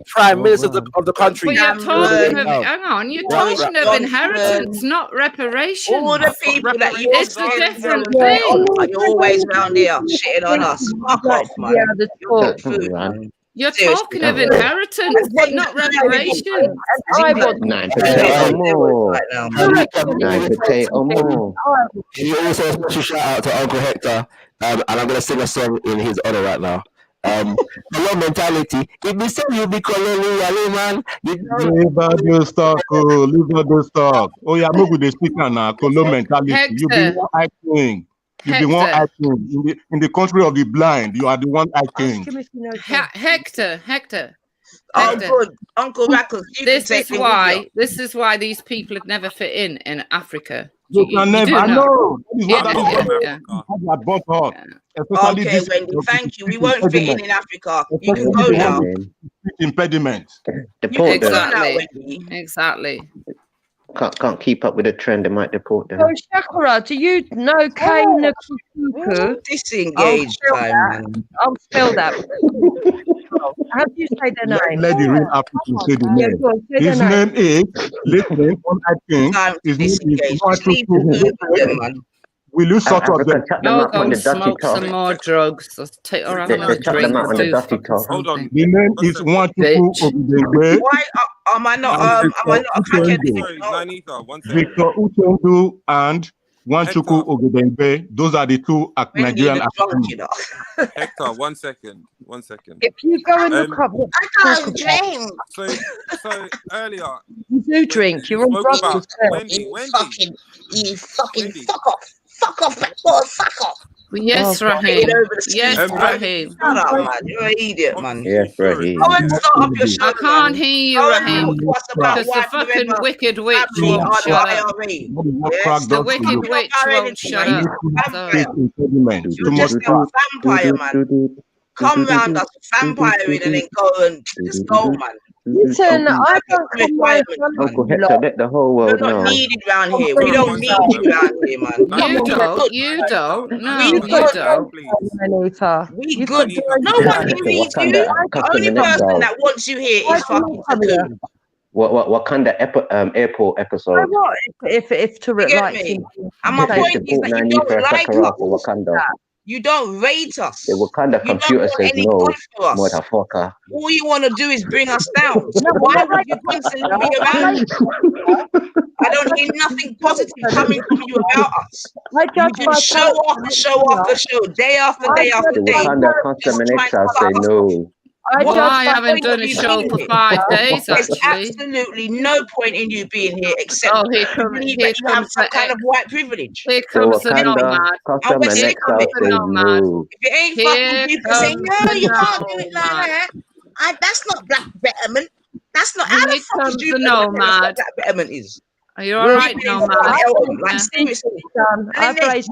prime ministers of the country. But you're all the way talking of, down. hang on, you're Right, talking right. of inheritance, not reparations. All the people that you It's a are different thing. you're always round here shitting on us. Fuck off, man. You're food, man. You're talking of inheritance, but not reparations. He also a special shout out to Uncle Hector, and I'm gonna sing a song in his honor right now. Hello mentality. If you say you be colonial, man, Liver do stock, liver do stock. Oh yeah, no good. They speak now. Colonial mentality. You be one acting. You be one acting in the country of the blind. You are the one acting. Hector. Oh, good, Uncle Rackles. This is why these people would never fit in Africa. You can never. I know. Okay, Wendy, thank you. We won't fit in Africa. You can go now. Impediment. Exactly. Can't keep up with the trend. They might deport them. So Shakira, do you know Kane Kuku? Disengaged time. I'll spell that. How do you say their name? Let the real African say the name. His name is, listen, I think, his name is Will you sort of them? You're going to smoke some more drugs. Let's take or have another drink. Hold on. The name is Wanchuku Ogidengbe. Why am I not a crackhead? Victor Uchendu and Wanchuku Ogidengbe. Those are the two Nigerian Africans. Hector, 1 second. If you go and look up, I can't drink. So earlier, you do drink. You're on drugs. Wendy. You fucking fuck off. Fuck off, that boy, fuck off. Yes, Raheem. Yes, Raheem. Shut up, man. You're an idiot, man. Yes, Raheem. Go and start up your show. I can't hear you, Raheem. Because the fucking wicked witch won't shut up. The wicked witch won't shut up. You're just a vampire, man. Come round us vampiring and then go and just go, man. Listen, I don't come my Uncle Hector, let the whole world know. You're not needed round here. We don't need you round here, man. You don't. No, you don't. We good. No one needs you. The only person that wants you here is fucking Cocoon. Wakanda airport episode. If to like him. And my point is that you don't like us. You don't rate us. The Wakanda computer says no, motherfucker. All you want to do is bring us down. Why would you constantly be around? I don't hear nothing positive coming from you about us. You just show after show, day after day after day. The Wakanda custom and exile say no. I haven't done a show for 5 days, There's actually. absolutely no point in you being here except you have some kind of white privilege. Here comes the nomad. And we're sick of it. If it ain't fucking people saying, no, you can't do it like that. That's not black betterment. That's not how the fuck is you black betterment is. Are you alright, nomad? Like seriously. And then there's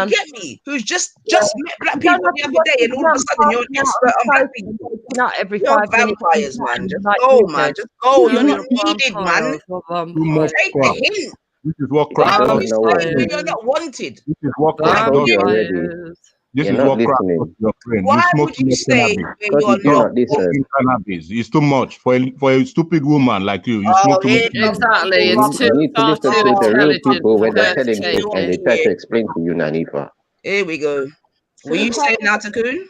you get me? Who's just met black people the other day, and all of a sudden you're an expert on black people. Not every you're 5 vampires, man. Just go, man. Just go. You're not needed, man. Take the hint. This is what crack does. You're not wanted. This is what crack does. This is what crack does your brain. Why would you say you're not cannabis? It's too much for a stupid woman like you. You smoke too much. Exactly. It's too far too intelligent. People when they're telling you you and they try to explain to you, Nanifa. Here we go. Were you saying now, Takun?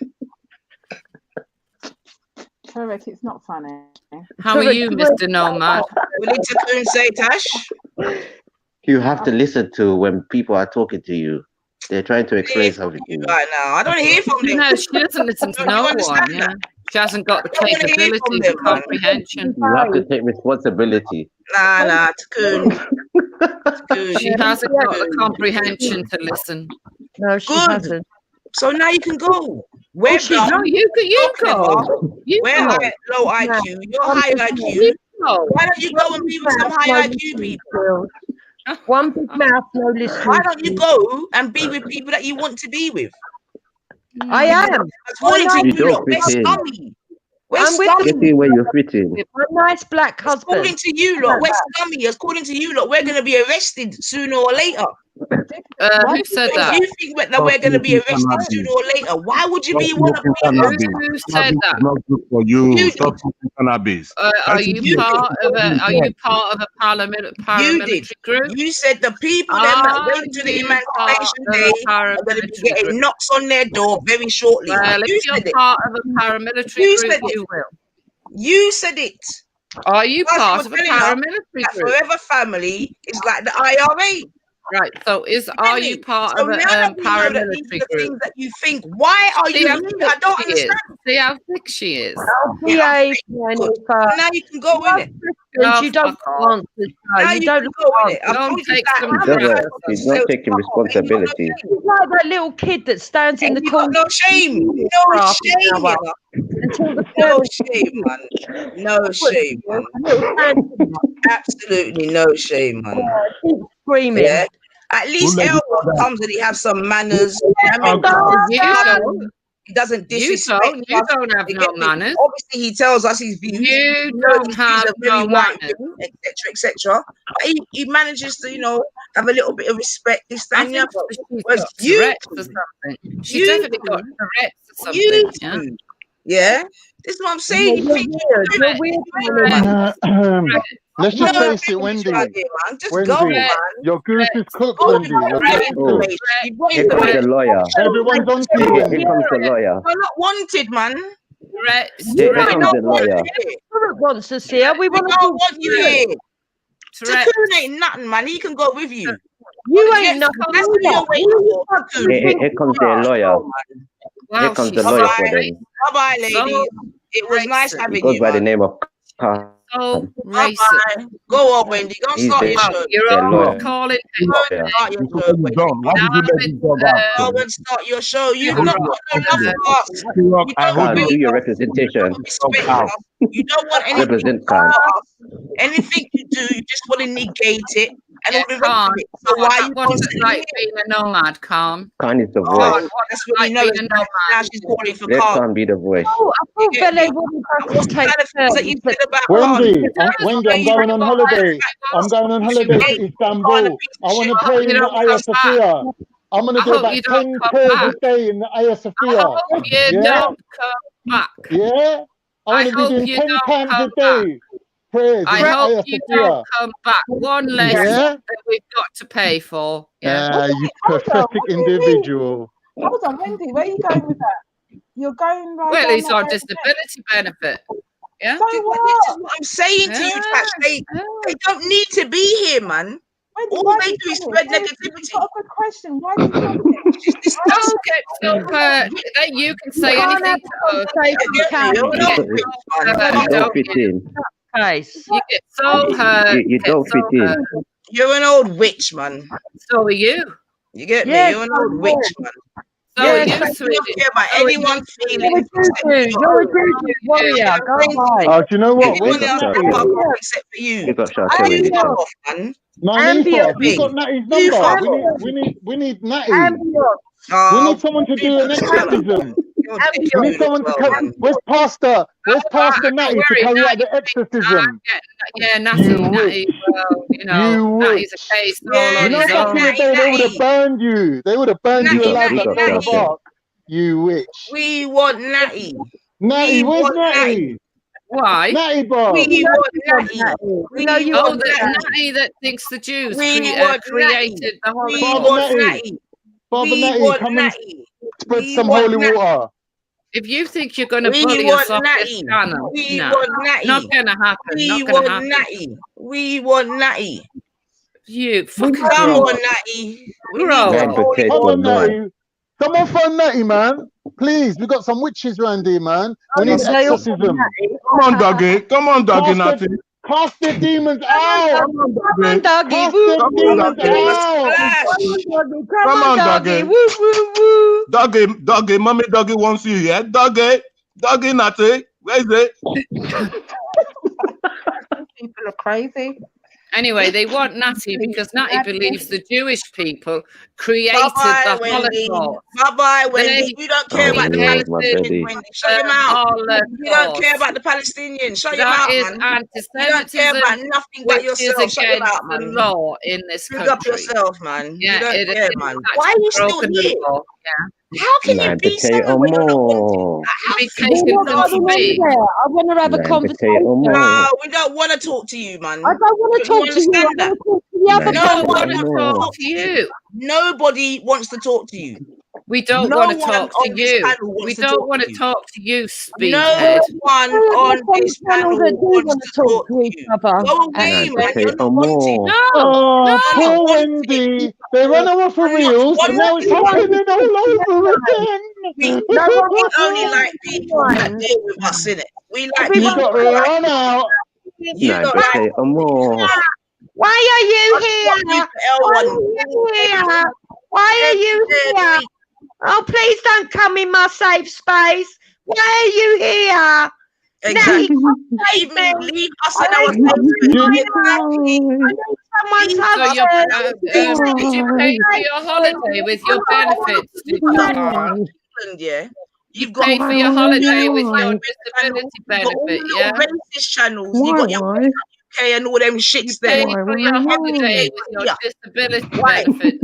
Correct, it's not funny. How are you, Mr. Nomad? Will Takun say, Tash? You have to listen to when people are talking to you. They're trying to explain something to you. Right now, I don't hear from them. No, she doesn't listen to no one. Yeah. She hasn't got the capability of comprehension. You have to take responsibility. Nah, Takun. She hasn't got the comprehension to listen. No, she hasn't. So now you can go. We're no, you go. We're low IQ. You're high IQ. Why don't you go and be with some high IQ people? One big mouth, no listening. Why don't you go and be with people that you want to be with? I am. According to you, they're scummy. We're I'm with scummy. Get in where you fit in. a nice black husband. According to you lot, we're scummy. According to you lot, we're going to be arrested sooner or later. Who said If that? you think that we're going to be arrested sooner or later, why would you be want to pay us? Who said that? Not good for you. You Stop smoking cannabis. Are you part of a paramilitary group? You said the people that went to the Emancipation Day are going to be getting knocks on their door very shortly. Well, if you're part of a paramilitary group, you will. You said it. Are you part of a paramilitary group? group? Forever Family is like the IRA. Right. So are you part of a paramilitary group? Things that you think. Why are you? I don't understand. See how thick she is. Now you can go with it. You don't want to. Now you don't go with it. Don't take some. He's not taking responsibility. He's like that little kid that stands in the corner. No shame. No shame. No shame, man. No shame, man. Absolutely no shame, man. Screaming. Yeah. At least Elrod comes and he has some manners. He doesn't disrespect. You don't have no manners. Obviously, he tells us his views. You don't have no manners, etc., etc. But he manages to, have a little bit of respect. This time, She's Tourette's or something. She definitely got Tourette's or something. Yeah. This is what I'm saying. You think let's just face it, Wendy. Wendy, your goose is cooked, Wendy. Here comes the lawyer. Everyone's on to you. Here comes the lawyer. We're not wanted, man. Here comes the lawyer. Wants to see her. We don't want you here. Cocoon ain't nothing, man. He can go with you. You ain't nothing. That's what you're waiting for. Here comes the lawyer. Here comes the lawyer for them. Bye-bye, ladies. It was nice having you. Goes by the name of So racist. Go on, Wendy. Go and start your show. You're all calling Go and start your show. You've not got no love for us. Do your representation. You don't want anything for us. Anything you do, you just want to negate it. And all the rest of it. So why you what's it like being a nomad, Calm? Khan is the voice. That's what you know. Now she's calling for Let Calm. Khan be the voice. Oh, I thought Bele wanted to take that you said about Wendy, I'm going on holiday. I'm going on holiday to Istanbul. I want to pray in the Hagia Sophia. I'm going to do about 10 prayers a day in the Hagia Sophia. You don't come back. Yeah? I want to be doing 10 times a day. Prayers I hope you don't come back. One less that we've got to pay for. You pathetic individual. Hold on, Wendy, where are you going with that? You're going right. Well, he's on disability benefit. Yeah. So this is what I'm saying to you, Tash. They don't need to be here, man. All they do is spread negativity. Got a good question. Why do you Don't get so hurt. You can say anything to us. Don't fit in. You get so hurt. You don't fit in. You're an old witch, man. So are you. You get me? You're an old witch, man. So are you, I don't sweetie. care about anyone feeling. You're a juju warrior. Go away. Oh, do you know what? Everyone else can fuck off except for you. You got shot. You fuck off, man. Nifa, you got Natty's number. We need Natty. We need someone to do an exorcism. We need someone to come. Where's Pastor Natty to carry out the exorcism? Yeah, Natty. Well, Natty's a case all on his own. Back in the day, they would have burned you. They would have burned you alive like Joan of Arc. You witch. We want Natty. Natty, where's Natty? Why? Natty, bro. We want Natty. We know you want Natty that thinks the Jews created the whole. We want Natty. Father Natty, come and spread some holy water. If you think you're going to bully us off this channel, not going to happen. We want Natty. We want Natty. You fucking come on, Natty. Someone phone Natty, man. Please, we got some witches around here, man. We need exorcism. Come on, Doggy. Come on, Doggy, Natty. Cast the demons out! Come on, Doggy! Cast the demons out! Come on, Doggy! Woo! Doggy, Mommy Doggy wants you, yeah? Doggy, Natty, where is it? People are crazy. Anyway, they want Natty because Natty believes the Jewish people created the Holocaust. Bye-bye, Wendy. You don't care about the Palestinians, Wendy. Shut your mouth. You don't care about the Palestinians. Shut your mouth, man. You don't care about nothing but yourself. Shut your mouth, man. The law in this country. Pick up yourself, man. Yeah, you don't care, man. Why are you still here? Yeah. How can you be someone when you're not wanted? I want to have a conversation. No, we don't want to talk to you, man. I don't want to talk to you. I want to talk to the other No one wants to talk to you. Nobody wants to talk to you. We don't want to talk to you. We don't want to talk to you, Speedhead. No one on this panel wants to talk to you. Go away, man. You're not wanted. Oh, poor Wendy. They run away from reels, and now it's happening all over again. We only like people that deal with us, innit? We like you got to run out. You don't like Why are you here? Why are you here? Oh, please don't come in my safe space. Why are you here? Exactly. Leave us in our Did you pay for your holiday with your benefits? Yeah. You've paid for your holiday with your disability benefit, yeah? Racist channels. You got your UK and all them shits there. You paid for your holiday with your disability benefit,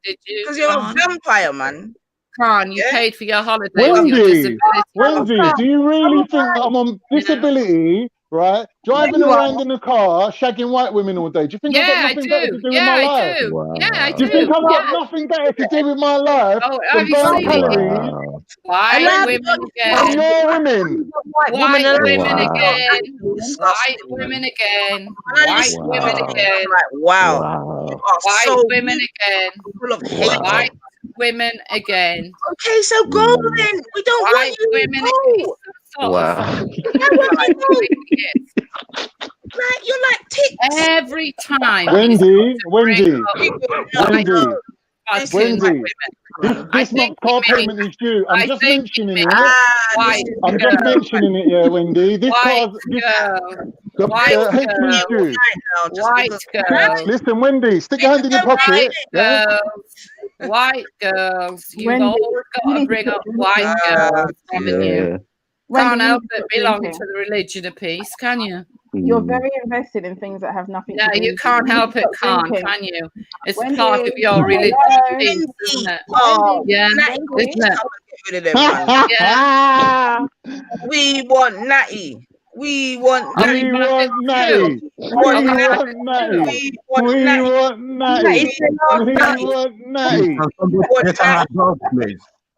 did you? Because you're a vampire, man. Khan, you paid for your holiday with your disability. Wendy, do you really think I'm on disability, right? Driving around in a car, shagging white women all day. Do you think I've got nothing better to do with my life? Wow. Yeah, I do. Do you think I've got nothing better to do with my life than burn calories? White women again. And your women. White women again. White women again. White women again. Wow. White women again. Full of hate. White women again. Okay, so go then. We don't want you women to go. Wow. Like you're like tick every time. Wendy. This month's car payment is due. I'm just mentioning it. I'm just mentioning it, yeah, Wendy. This car's is due. White girl. Listen, Wendy, stick your hand in your pocket. Yeah? White girls. You've always got to bring up white girls, haven't you? Can't help but belong to the religion of peace, can you? You're very invested in things that have nothing to do with you can't help it, can you? It's Wendy, part of your religion, isn't it? Oh, yeah, isn't it? Yeah. We want Natty. We want Natty. We want Natty. We want Natty.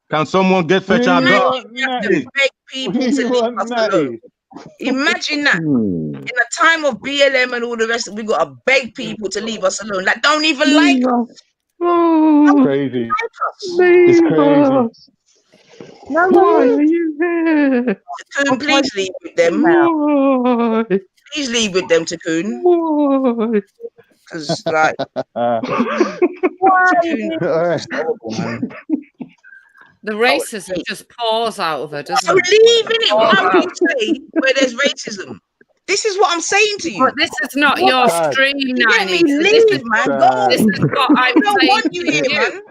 Can someone get fetch our dog? Beg people to leave us alone. Imagine that in a time of BLM and all the rest, we got to beg people to leave us alone. Like, don't even like us. Crazy. It's crazy. No, why are you here? Cocoon, please leave with them. Please leave with them, Cocoon. Because, like, the racism just pours out of her, doesn't I'm it? leaving it. Why would you say where there's racism? This is what I'm saying to you. But this is not your stream, Nanny. Leave, man. Go. This is what I'm saying to you here, man.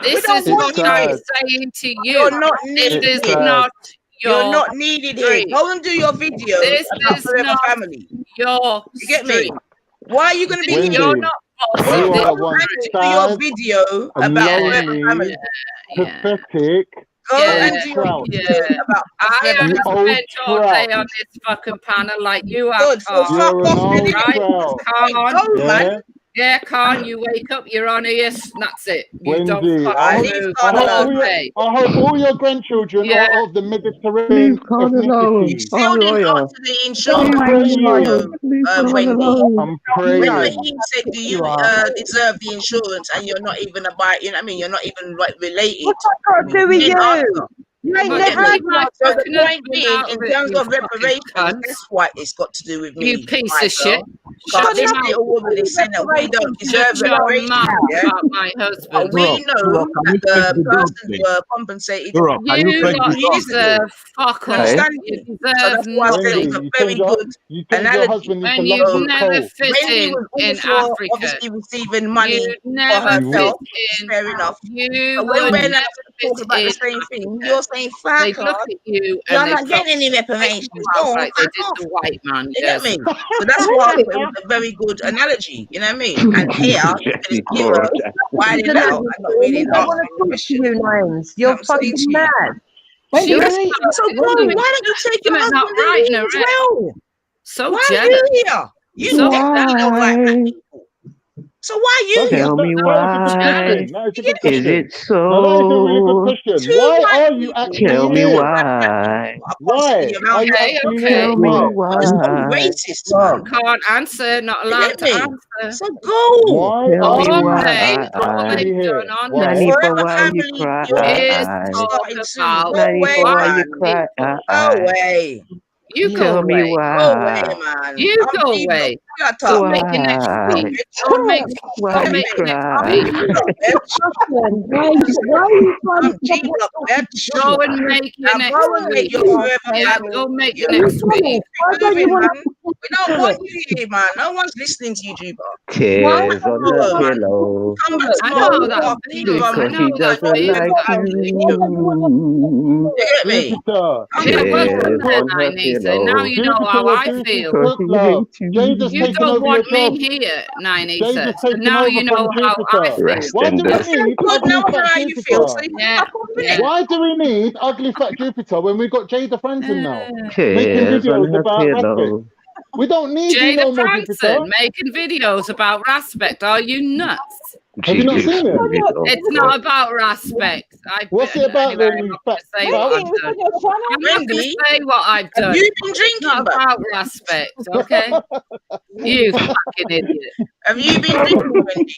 This is what I'm saying to you. You're not needed. This is not You're not needed here. Go and do your video. This is not family. Your you get me? Why are you going to be here? You're not. You are one do your video about Forever Family. Pathetic. Go and do your video about I haven't spent all day on this fucking panel like you have. You're an old Khan, man. Yeah, Khan, you wake up, you're on ears, and that's it. You Wendy, don't I hope all your grandchildren are of the Mediterranean ethnicity. Still didn't answer the insurance. I'm praying. Remember he said, do you deserve the insurance? And you're not even about, you know what I mean? You're not even like related. What's that got to do with you? You ain't never so the point being, in terms of reparations, that's what it's got to do with me. You piece of shit. Shut this him out. little woman is saying that we don't deserve Shut your reparations. mouth Yeah? about my husband. We know that the persons were compensated. You lot deserve fuck You all. understand You me? So deserve that's why I said nothing. it's a very good analogy. And you'd never fit Wendy in was Africa. obviously receiving money You'd for never herself. fit in. Fair enough. You But when would we're never now talking fit about the in same thing, Africa. you're saying They fuck look off. at you You're and they not getting any reparations. Go on, like they fuck did off. the white man. You get Yes. me? So that's why it was a very good analogy. You know what I mean? And here, it's zero winding out and not really I want answering to the talk to question. you, Names. You're fucking mad. Wait, You're so bro, why don't you take your Something not husband right and in leave a as well? So Why are jealous. you here? You So definitely don't like black people. So why are you here? Tell me why is it so? No, that is a really good question. Why are you actually Tell me here? why. Why are you Okay, actually okay. here? Tell me Why? why. Racist, man. Can't answer. Not allowed to answer. So go. Why Tell me are you why. actually here? Why? Nanipa, why you cry? Is talk about Nanipa, why you cry? Go away. You go Tell me away. Go away, why. man. You go away. Don't make your next speech. Don't make your next speech. Go and make your next speech. Yeah, go make your next speech. We don't want you here, man. No one's listening to you, Juba. Tears on the pillow. Come back I tomorrow. know that feeling. I Because he know that doesn't feeling. like you. You get me? Jupiter. Yeah, well Tears done on there, her Nisa. pillow. Now you know how I feel. Quick love. Jada's You taking don't over your want job. me here, Nisa. Jada's So taking now over you know from how I Jupiter. feel. Rest Why in do we dust. need Good, ugly now I know fat how you feel. So Jupiter? you Yeah, fuck off, innit? yeah. Why do we need ugly fat Jupiter when we've got Jada Franson now? Making Tears on videos her about aspect. pillow. We don't need you no Jada more, Jupiter. Franson making videos about respect. Are you nuts? Have you not seen it? It's not about respect. What's it about anyway, then, I'm you not fat gonna say what I've done. I'm not going to say what I've done. Have you been It's drinking, not bro? about respect, okay? You fucking idiot. Have you been drinking, Wendy?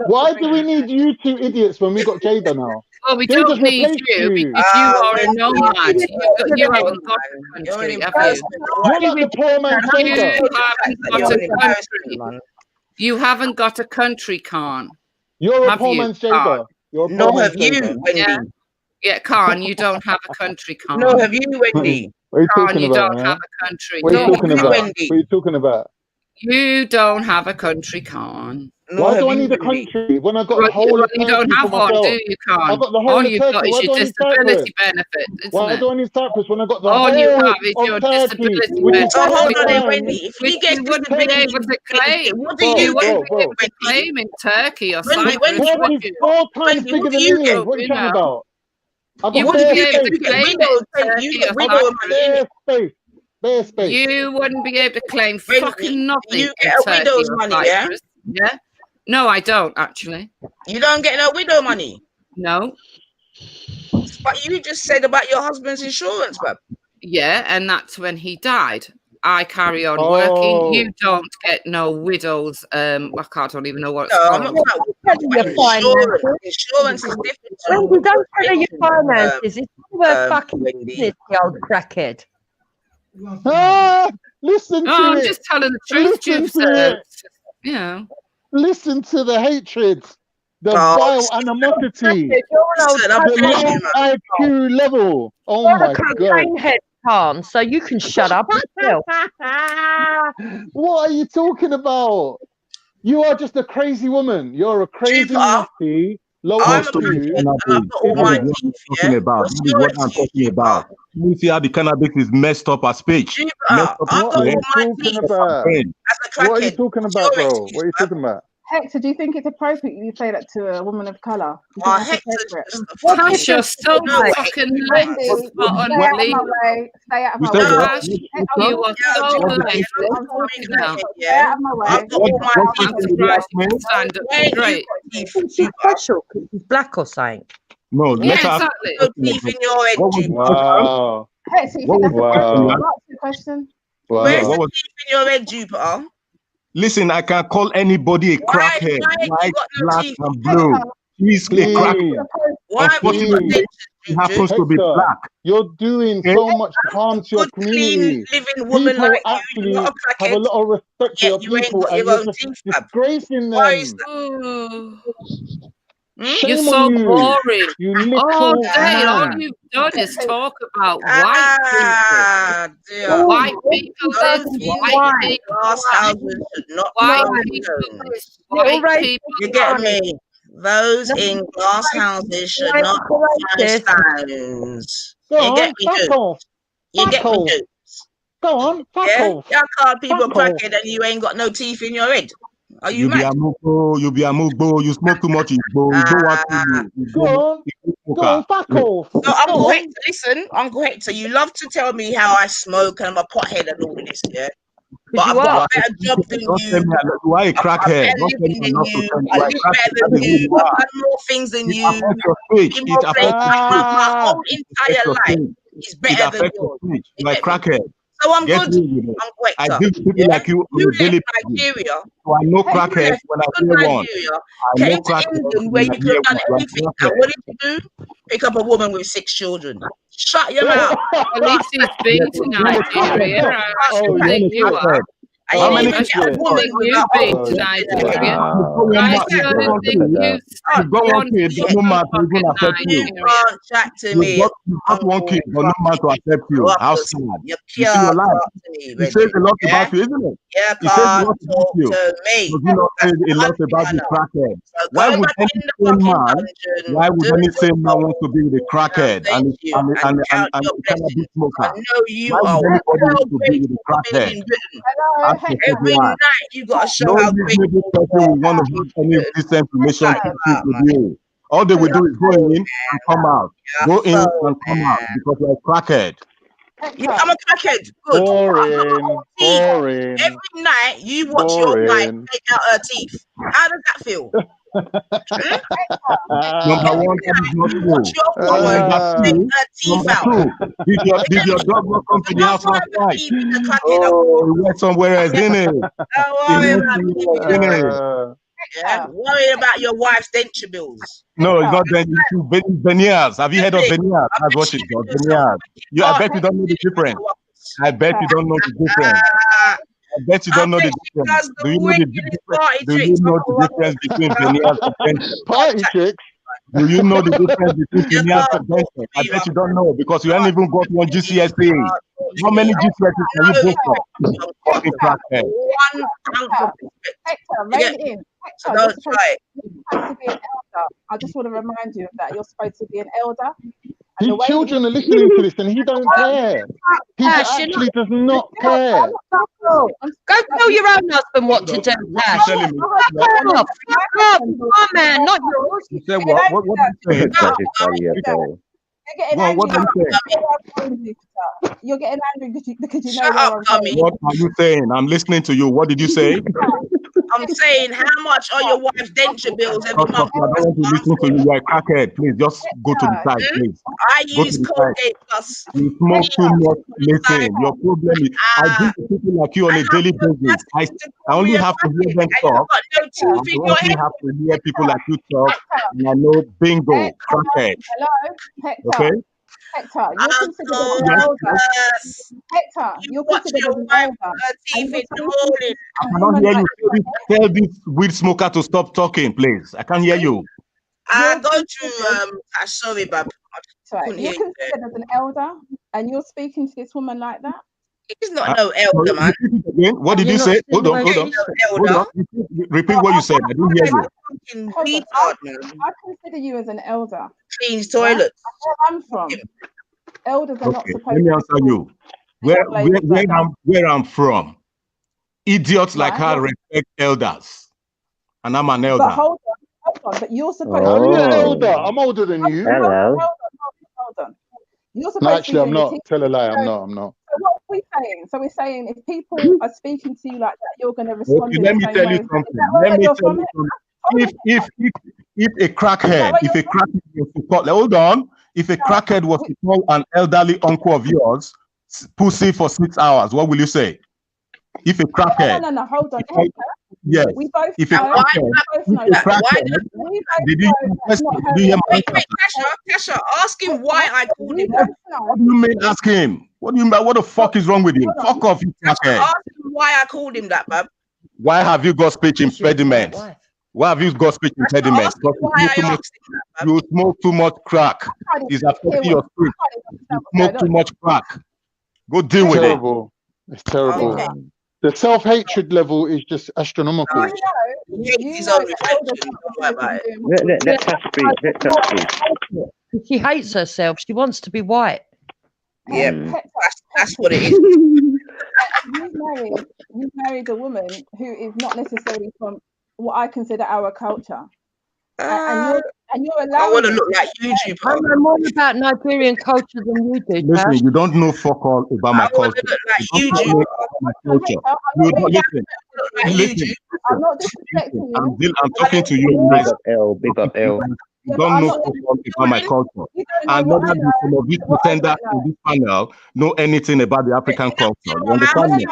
Why do we need you two idiots when we got Jada now? Well, we Jada's don't need replaced you because you are a nomad. You haven't got a country, have you? You're like the poor man's You Jada. haven't got a country. You haven't got a country, Khan. You're a Have poor you, man's Jada. Khan? You're a poor No, man's have you, Jada. Wendy? Yeah, yeah, Khan, you don't have a country, Khan. No, have you, Wendy? What are you Khan, talking you about, don't man? have a country. What are you No, talking have you, about? Wendy? What are you talking about? you don't have a country, Khan. No, Why have do I you, need a Wendy? country when I got Well, the whole of you don't Turkey have for one, myself? do you, I Khan? got the whole All of you've Turkey. got is Why do your I need Cyprus? disability benefit, Why isn't do it? I need Cyprus when I got the All you whole have is your of Turkey? disability Which is So benefit. hold on, then, fine. Wendy. If you Which get you wouldn't be disability, able to claim. what do Bro, you You wouldn't get, be able to Wendy? claim in Turkey or Wendy, Cyprus, Wendy, would Turkey's you? 4 times Wendy, bigger what do than you England. get? What are you You chatting know. about? I You got wouldn't bare be able space. to claim Widow, it in you Turkey get or widow Cyprus. money, innit? Bare space. Bare space. You wouldn't be able to claim Wendy, fucking nothing you in get a Turkey widow's or money, yeah? Cyprus. Yeah? No, I don't actually. You don't get no widow money. No. But you just said about your husband's insurance, bruv. Yeah, and that's when he died. I carry on working. You don't get no widows. I don't even know what it's No, called. I'm not talking about Your finances. insurance is different. Wendy, don't tell her your finances. It's all her fucking Wendy. business, the old crackhead. Ah, listen to Oh, I'm it. just telling the truth, Listen Juice. to it. You know. Listen to the hatred, the Oh, vile animosity, You're an old Listen, I'm the telling cocaine you, low man. IQ level. Oh You're my a god. cocaine head, Khan, so you can shut up yourself. What are you talking about? You are just a crazy woman. You're a crazy, Jupiter, nasty, low I'm a IQ. crackhead and I've got all my idiot. teeth, talking yeah? about. What's That is your what I'm excuse, talking Jupiter? about. You see how the cannabis is messed up as speech. Jupiter, Messed up I've as got all brain. my Talking teeth about? brain. as a What are you crackhead. talking What's about, your bro? excuse, What are you bruv? talking about? Hector, do you think it's appropriate you say that to a woman of colour? Do you Oh, think that's Hector's appropriate? just a fucking... Tash, you're so No way. fucking Wendy, left. stay out of my way. Stay out of You my said way. what? Tash, I'm you are so What's the left. question? I'm talking now. crackhead, Stay yeah? out of my way. I've got all my What teeth. I'm question did you surprised ask you me? can stand up Where you straight. got teeth, She's Jupiter? special because she's black or something. No, Yeah, let her ask exactly. No teeth in your head, what was the Jupiter. question? Wow. Hector, you What think was that's the question? Wow. appropriate? Can I ask you a question? Wow. Where's What the was? teeth in your head, Jupiter? Listen, I can call anybody a Why crackhead, ain't you white, got no black, teeth? and blue. He's a crackhead. Please. Why haven't you got Unfortunately, dentures, He happens to be black. You're doing so much harm to your community. Living woman People like actually you, you're not a have a crackhead. lot of respect for Yeah, your you ain't people, got and your you're own just teeth, bruv. disgracing Why them. is that? You're Shame so on you, boring. you All little day, all man. you've done is talk about white people. Dear. White people Those this, in white people glass that, houses should not white be people known. this, white people You get that. me? Those in glass houses should not find stones. Go You get on, me, fuck dude? off. You Fuck get me, off. dude? Go on, fuck Yeah? off. Y'all call people Fuck off. crackhead and you ain't got no teeth in your head. Are you You be mad? a mugo, you be a mugbo, you smoke too much, you go want to Go on, go on, fuck off. So Go Uncle on. Hector, listen, Uncle Hector, you love to tell me how I smoke and I'm a pothead and all of this, yeah? But I've got a better job than Don't you. tell me you are a I've got a crackhead. better Don't tell living me than not to you. tell you I are a live crackhead. better That than is who you. you I've are. done more things than It you. affects your speech. In It more affects places. your speech. My whole It entire affects your life speech. is It better than affects your yours. speech. You You are a get me? crackhead. So I'm Get good, real with it. Uncle I Hector. deal with people Yeah? like you on You a daily left basis. Nigeria. So I know You crackheads left when I good hear one. Nigeria, I came know to crackheads England where when I you could hear have done one. everything. You And are what did you do? Pick up a woman with 6 children. Shut your mouth. At least he's been to Nigeria. I Oh, think you you are. And How you many even kids get a you woman think with you've a been whole to Nigeria. I don't think you You've got one kid, but no man to even accept you. You can't chat to me. You've got one kid, but no man to accept you. How sad. You You see your can't life. talk to me, It says a lot yeah? about you, isn't it? You It says a can't lot about talk you. to me. Does it not say a lot about the crackhead? Why would any sane man? Why would any sane man want to be with a crackhead and a cannabis smoker? I know you Why are would anybody well want to be with a grateful for being crackhead? in Britain. Ask yourself Every why. night you got to show No how grateful reasonable person will want to have any decent relationship with you. All they will do is go in and come out. Go in and come out because you're a crackhead. Yeah, I'm a crackhead. Good. Boring, boring, Every night you watch your wife take out her teeth. How does that feel? Number one, that is not true. Watch your woman take her teeth Number out. two, did your dog not come to the house last night? Oh, he went somewhere else, didn't he? Don't worry about me. Didn't he? Yeah, worry about your wife's denture bills. No, it's not veneers. Have you heard of veneers? That's what she's got. Veneers. I bet you don't know the difference. I bet you don't know the difference. I bet you don't know the difference. Do you know the difference? Do you know the difference between veneers and denture? Party chicks. Do you know the difference between veneers and denture? I bet you don't know because you haven't even got one GCSE. How many GCSEs can you book for? Fucking crackhead. One ounce of Hector, rein it in. So Hector, don't try it. you're supposed to be an elder. I just want to remind you of that. You're supposed to be an elder. His children are listening to this and he don't care. He actually does not care. Go tell your own husband what to do, Tash. Fuck off. My man, not yours. You said what? What did you say? You're getting angry because you know Shut up, dummy. What are you saying? I'm listening to you. What did you say? I'm saying, how much are your wife's denture bills every month? I don't want to listen to you. You're a crackhead. Please, just go to the side, please. I Go use to the Colgate Plus. You smoke too much. Listen, your problem is I deal with people like you on a daily basis. I only have to hear them talk. I only have to hear people like you talk. And I know bingo, crackhead. Hello, Hector. Okay? Hector, you're considered an elder. Hector, you're considered an elder. I cannot hear you. Tell this weed smoker to stop talking, please. I can't hear you. I go to sorry, Bob. Right. You're considered as an elder, and you're speaking to this woman like that. He's not no elder, man. Again, what did you say? Hold on. Repeat what you said. I didn't hear you. I consider you as an elder. Cleans toilets. Where I'm from, elders are not Okay, supposed let me to. answer you. Where I'm from, idiots like her respect elders, and I'm an elder. But hold on. But you're supposed Are you an to. elder? I'm older than you. Hold on. You're supposed No, actually, to I'm not. Tell a lie. I'm not. So what are we saying? So we're saying if people are speaking to you like that, you're going to respond. Okay, in let the me same tell way. you Is something. that where Let me you're tell from? you something. If a crackhead was to call, hold on. If a crackhead was to call an elderly uncle of yours pussy for 6 hours, what will you say? If a crackhead, No. Hold on. yes. We both If a know. crackhead, We both know if a that. crackhead, did you hear my Wait, Kasha, ask him why I called him that. What do you mean? Ask him. What do you mean? What the fuck is wrong with you? Fuck off, you crackhead. Ask him why I called him that, man. Why have you got speech impediment? Why have you got speech impediment? You smoke too much crack. It's affecting your speech. You smoke too much crack. Go deal with it. Terrible. It's terrible. The self-hatred level is just astronomical. He hates his own reflection. Don't worry about it. Let her speak. Let her speak. She hates herself. She wants to be white. Yeah, that's what it is. You've married a woman who is not necessarily from what I consider our culture. And you're allowed. I want to look like YouTube. I know more about Nigerian culture than you do. Listen, you don't know fuck all about my culture. You don't know about my culture. You don't listen. I'm not disrespecting you. I'm talking to you. Big up L. Big up L. You don't know fuck all about my culture. And neither do some of these pretenders in this panel know anything about the African culture. You understand me?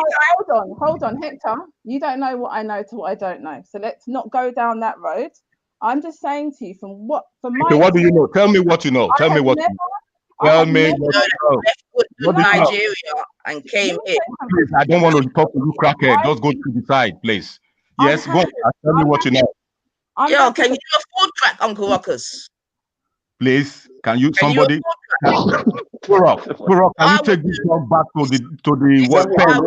Hold on, Hector. You don't know what I know to what I don't know. So let's not go down that road. I'm just saying to you from my. Okay, what do you know? Tell me what you know. Tell me what you know. Tell me what you know. Left to Nigeria and came here. Please, I don't want to talk to you, crackhead. Just go to the side, please. Yes, go on. Tell me what you know. Yo, can you do a 4-track, Uncle Ruckus? Please, can you somebody? Spurrock, can you take this one back to the what? Stop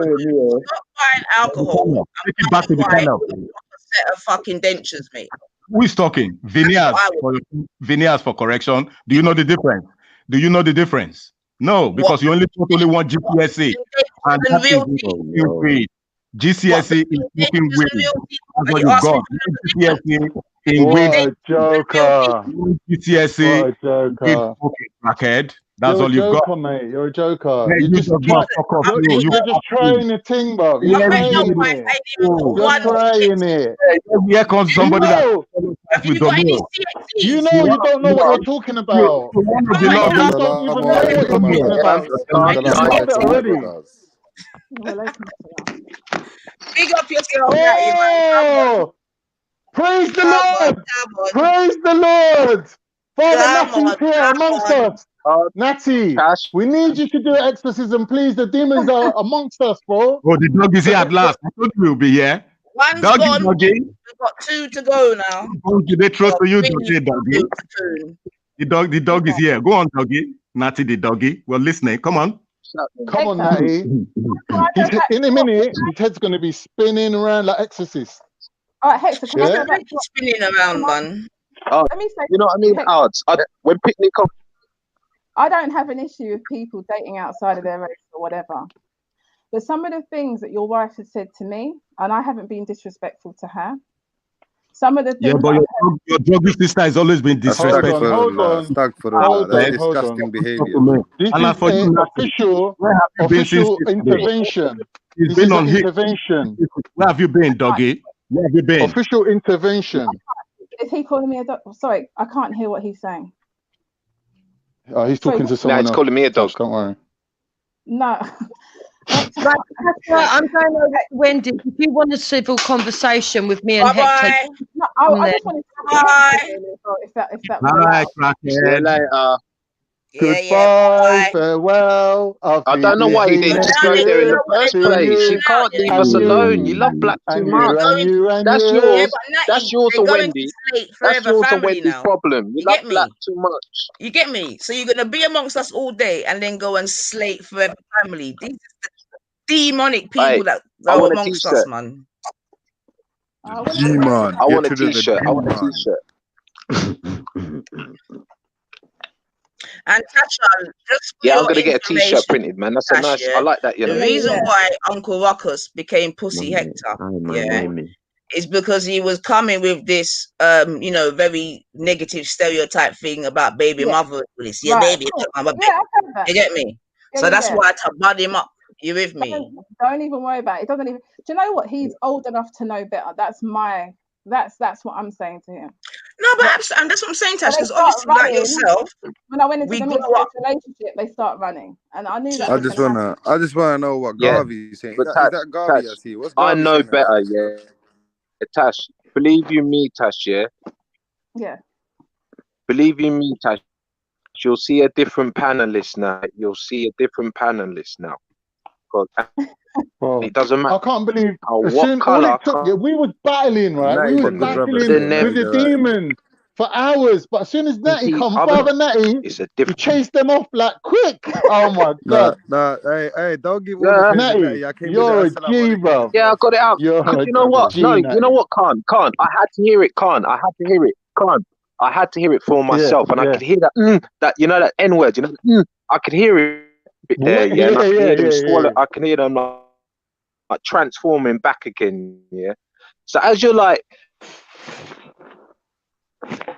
buying alcohol. Take it back to the panel. Set of fucking dentures, mate. Who is talking? Veneers for correction. Do you know the difference? Do you know the difference? No, because you only want GCSE. And that is fucking weed. GCSE is fucking weed. That's what you got. GCSE in weed. What a joker. GCSE What a joker. Crackhead. That's all you've got. Mate. You're a joker. Yeah, You're just trying the thing, bro. You're trying it. You're trying it. Here comes somebody that we don't know. You know you don't know what you're talking about. You don't even know what you're talking about. Already. Big up yourself. Oh! Praise the Lord! Praise the Lord! Father Natty's here amongst us. Natty, we need you to do an exorcism, please. The demons are amongst us, bro. Oh, the dog is here at last. I thought we'll be here. One's Doggy, gone. doggy. We've got 2 to go now. Oh, do they trust you, doggy? The dog is here. Go on, doggy. Natty, the doggy. We're listening. Come on. Come on, Natty. In a minute, his head's going to be spinning around like Exorcist. All right, Hector, can I go back to spinning around, man? Let me say, you know what I mean? When picnic comes, I don't have an issue with people dating outside of their race or whatever. But some of the things that your wife has said to me, and I haven't been disrespectful to her. Some of the things. Yeah, but your druggy sister has always been disrespectful. Hold on. That's disgusting behavior. This And is for you, official intervention. He's This been is on an hit. intervention. Where have you been, doggy? Where have you been? Official intervention. Is he calling me a dog? Sorry, I can't hear what he's saying. He's talking to someone else. calling me a dog. Don't worry. No. Right, I'm going over to Wendy. If you want a civil conversation with me and Hector, No, I just wanted to if that Bye, was See you later. Goodbye, farewell. I don't know why you didn't just go there in the first place. You can't leave us alone. You love black too much. That's yours. That's yours or Wendy. That's yours or Wendy's problem. You love black too much. You get me? So you're gonna be amongst us all day and then go and slate Forever Family. These are the demonic people that go amongst us, man. G-Man. I want a t-shirt. I want a t-shirt. And Tasha, just I'm gonna get a t-shirt printed, man. That's a nice. I like that. You know. The reason why Uncle Ruckus became Pussy Hector, is because he was coming with this, very negative stereotype thing about baby mother. This, baby, you get me? So that's why I had to bud him up. You with me? Don't even worry about it. It doesn't even. Do you know what? He's old enough to know better. That's my That's what I'm saying to him. No, but and that's what I'm saying, Tash. When they Because start obviously, like running, yourself, when I went into we the grew mixed up. relationship, they start running, and I knew that I was just going to happen. wanna know what Yeah, Garvey is saying. but Is that Garvey? I Tash, see. What's I Garvey know saying about better. this stuff? Yeah, Tash, believe you me, Tash. Yeah, Yeah. believe you me, Tash. You'll see a different panelist now. You'll see a different panelist now. God, Bro, it doesn't matter I can't believe as what soon all color. it took, yeah, we was battling, right? We Natty's was a good brother battling still. The with Natty's the alright. demons for hours, but as soon as Natty come, other, Father Natty, it's a he different. chased them off like quick. Oh my Nah, God. hey, don't give all the Yeah, credit to Natty, Natty. I came with you're a the assalamu G, alaikum bro. as yeah, I well, got it so out. You're Because a you know what? G, No, you Natty. know what? Khan, I had to hear it. Khan, I had to hear it. Khan, I had to hear it for myself, and I could hear that that you know that N word. You know, I could hear it there. What? Yeah, and I could hear them Yeah. swallow. I can hear them like transforming back again. Yeah. So as you're like,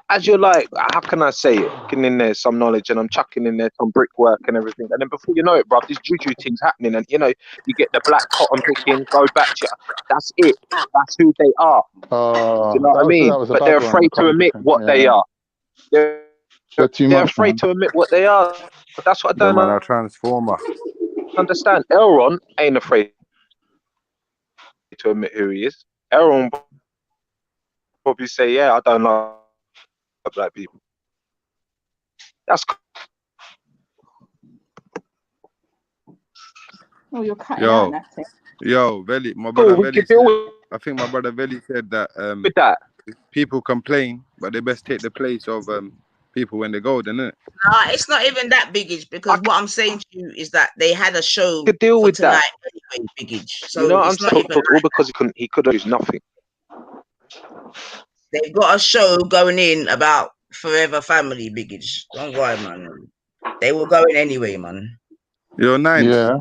how can I say it? Chucking in there some knowledge, and I'm chucking in there some brickwork and everything, and then before you know it, bruv, this juju thing's happening, and you know, you get the black cotton picking, go back to, that's it. That's who they are. Do you know what I mean? That was a But they're bad one. The afraid to cotton admit picking. what they Yeah. are. They're Too they're much, afraid man. to admit what they are. That's what I the man don't a transformer. understand. Elron ain't afraid to admit who he is. Elron probably say, "Yeah, I don't like black people." That's Oh, you're cutting out, Natty. Yo, Veli, my cool. brother We Veli can said. deal I think my brother Veli said that with that. people complain, but they best take the place of people when they go, isn't it? Nah, it's not even that biggage, because what I'm saying to you is that they had a show Could deal for with tonight that. anyway, biggage. You know So what I'm it's not saying? even All because he could have used nothing. they've got a show going in about Forever Family, biggage. Don't worry, man. They were going anyway, man. Yo, Nines. Yeah.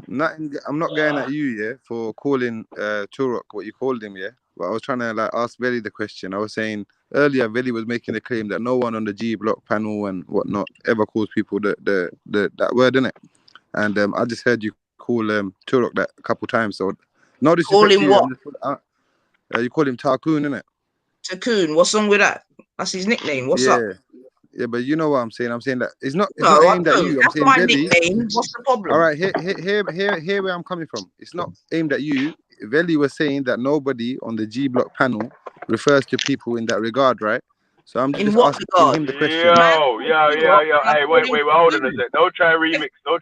I'm not going at you, yeah, for calling Turok what you called him, yeah. But I was trying to like ask Veli the question. I was saying earlier, Veli was making the claim that no one on the G Block panel and whatnot ever calls people that word, innit? And I just heard you call Turok that a couple times. So no disrespect Call him to you. what? You call him Tarkoon, innit? Tarkoon. What's wrong with that? That's his nickname. What's up? Yeah, but you know what I'm saying. I'm saying that it's not No, I aimed at don't. you. I'm That's saying my Veli. nickname. What's the problem? All right, here where I'm coming from. It's not aimed at you. Veli was saying that nobody on the G Block panel refers to people in that regard, right? So I'm just asking him the question. Yo. Hey, wait, hold on a sec. Don't try remix the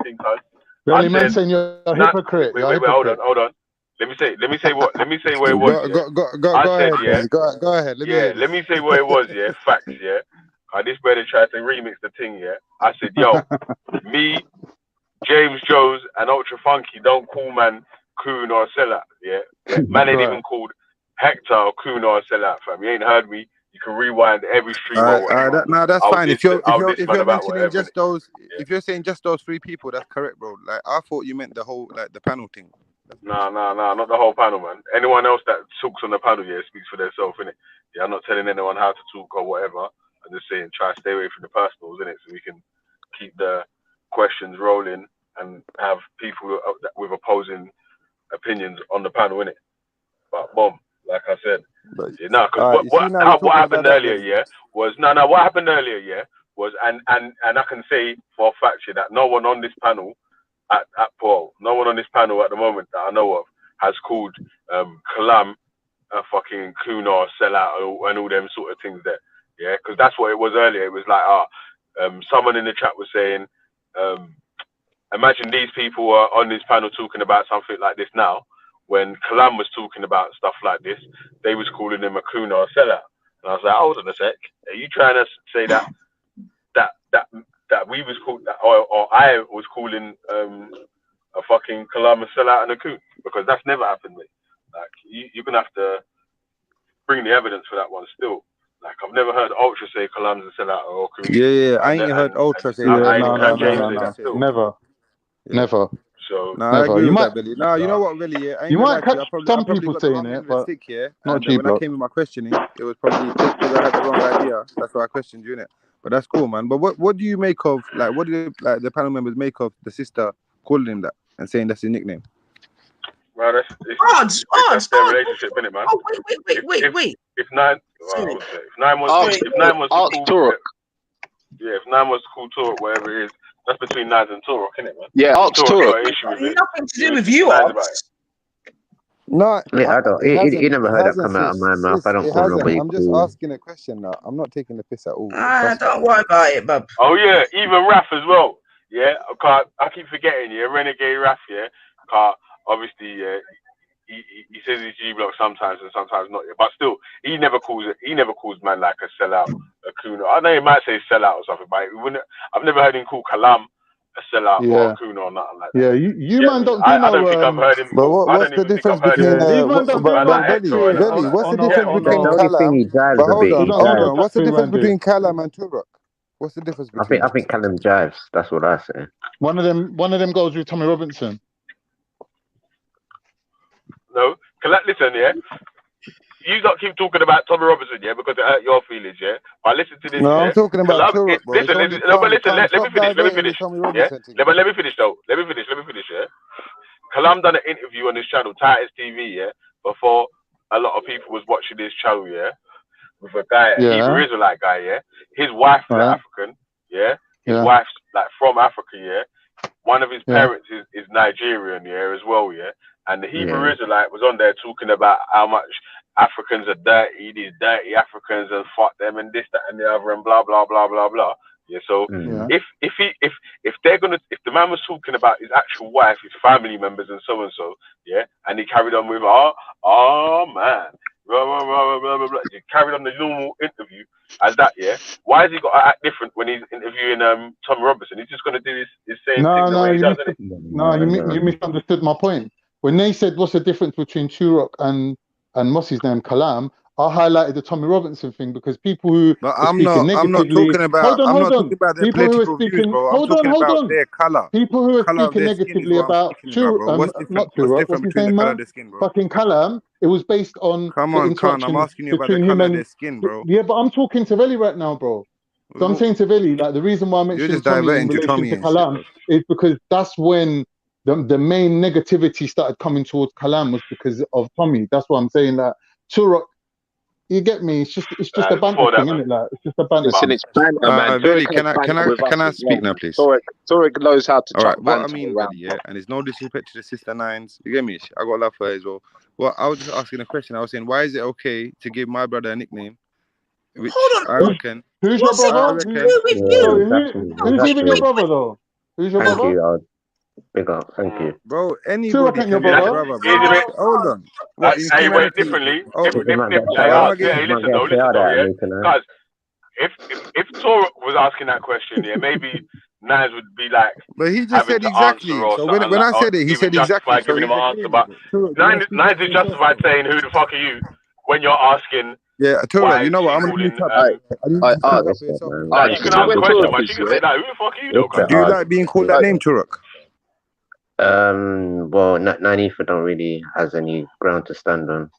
thing, cuz. Veli man saying you're a hypocrite. Wait, hold on. Let me say what it was. Go ahead, Veli. Go ahead. Let me hear this. Let me say what it was, yeah. Facts, yeah. This brother tried to remix the thing, yeah. I said, yo, me, James Jones, and Ultra Funky don't call man coon or sellout, yeah. Man ain't even called Hector or coon or sellout, fam. You ain't heard me. You can rewind every stream or whatever. That's fine. If you're mentioning whatever, just those, if you're saying just those three people, that's correct, bro. Like I thought you meant the whole the panel thing. Nah, not the whole panel, man. Anyone else that talks on the panel, yeah, speaks for themselves, innit? Yeah, I'm not telling anyone how to talk or whatever. I'm just saying try to stay away from the personals, innit? So we can keep the questions rolling and have people with opposing opinions on the panel, innit? But boom, like I said, because what happened earlier, yeah, was what happened earlier, yeah, was and I can say for a fact that no one on this panel at Paul, no one on this panel at the moment that I know of has called Kalam a fucking coon or sellout and all them sort of things there. Yeah, because that's what it was earlier. It was like, someone in the chat was saying, imagine these people are on this panel talking about something like this now. When Kalam was talking about stuff like this, they was calling him a coon or a sellout. And I was like, hold on a sec. Are you trying to say that we was called that, or I was calling a fucking Kalam a sellout and a coon? Because that's never happened, mate. Like you're gonna have to bring the evidence for that one still. Like I've never heard Ultra say Kalam's a sellout or coon. Yeah, I ain't heard Ultra say that. I ain't heard James say that still. Never. So no, I agree with that, Billy. No, you know what, really? I ain't you might catch I some probably people got saying the wrong it, end of the but stick here. not And G when I Block. came with my questioning, it was probably because I had the wrong idea. That's why I questioned you, innit? But that's cool, man. But what do you make of what do the panel members make of the sister calling him that and saying that's his nickname? Well, that's their relationship, innit, man? Oh, wait. If Nine wants to call, if Nine wants to call Turok, whatever it is, that's between Nine and Turok, innit, man? Yeah, ask Turok. Nothing to do with you, Ox. No, I don't. You never heard that come out of my mouth. I don't call nobody. I'm just asking a question now. I'm not taking the piss at all. Don't worry about it, bub. Oh yeah, even Raf as well. Yeah, I keep forgetting. Yeah, Renegade Raf. Yeah, obviously, yeah, he says he's G Block sometimes and sometimes not. But still, he never calls man like a sellout, a Kuno. I know he might say sellout or something, but I've never heard him call Kalam a sellout or a Kuno or nothing like that. Yeah, you man don't do I don't think I've heard him. But what's the difference between what's the difference between Kalam? But hold on. What's the difference between Kalam and Turok? What's the difference between? I think Callum jives. That's what I say. One of them goes with Tommy Robinson. No, listen, yeah. You don't keep talking about Tommy Robinson, yeah, because it hurt your feelings, yeah. But listen to this. No, yeah? I'm talking about Turok, bro. Listen. Let me finish. Yeah. Let me finish, yeah. Kalam done an interview on his channel, Titus TV, yeah, before a lot of people was watching his channel, yeah, with a guy, Hebrew Israelite guy, yeah. His wife is African, yeah. His wife's like from Africa, yeah. One of his parents is Nigerian, yeah, as well, yeah. And the Hebrew Israelite was on there talking about how much Africans are dirty, these dirty Africans, and fuck them and this, that, and the other, and blah blah blah blah blah. Yeah. So if the man was talking about his actual wife, his family members, and so, yeah, and he carried on with oh man, blah blah blah blah blah blah. He carried on the normal interview as that, yeah. Why has he got to act different when he's interviewing Tommy Robinson? He's just gonna do his same thing the way he does, isn't it? You misunderstood my point. When they said what's the difference between Turok and what's his name, Kalam, I highlighted the Tommy Robinson thing because people who I'm not talking about their political views, bro. I'm talking about their colour. People who are speaking negatively about not Turok, what's his name, man? Fucking Kalam. It was based on Come on, Khan, I'm asking you about the colour of their skin, bro. Yeah, but I'm talking to Veli right now, bro. So I'm saying to Veli, like the reason why I mentioned Tommy in relation to Kalam is because that's when the main negativity started coming towards Kalam was because of Tommy. That's why I'm saying that Turok, you get me? It's just a banter thing, isn't it? Like it's just a banter. Listen, it's banter, man. Really, can I speak now, please? Turok knows how to talk. All right, what I mean, really, yeah, and it's no disrespect to the sister Nines. You get me? I got love for her as well. Well, I was just asking a question. I was saying, why is it okay to give my brother a nickname? Which Hold on. I reckon. Who's your brother? Who's even your brother though? Who's your brother? Thank you, big up, thank you. Bro, anybody can be your brother, bro. Hold on. I wait differently. Because if Turok was asking that question, yeah, maybe Nines would be like. But he just said exactly. So when I said it, he said exactly. Giving him an answer, but Nines is justified saying, "Who the fuck are you?" When you're asking. Yeah, Turok, you know what? I'm gonna mute up. You can ask a question, but she can say that. Who the fuck are you, though? Do you like being called that name, Turok? Well, Nanifa don't really has any ground to stand on.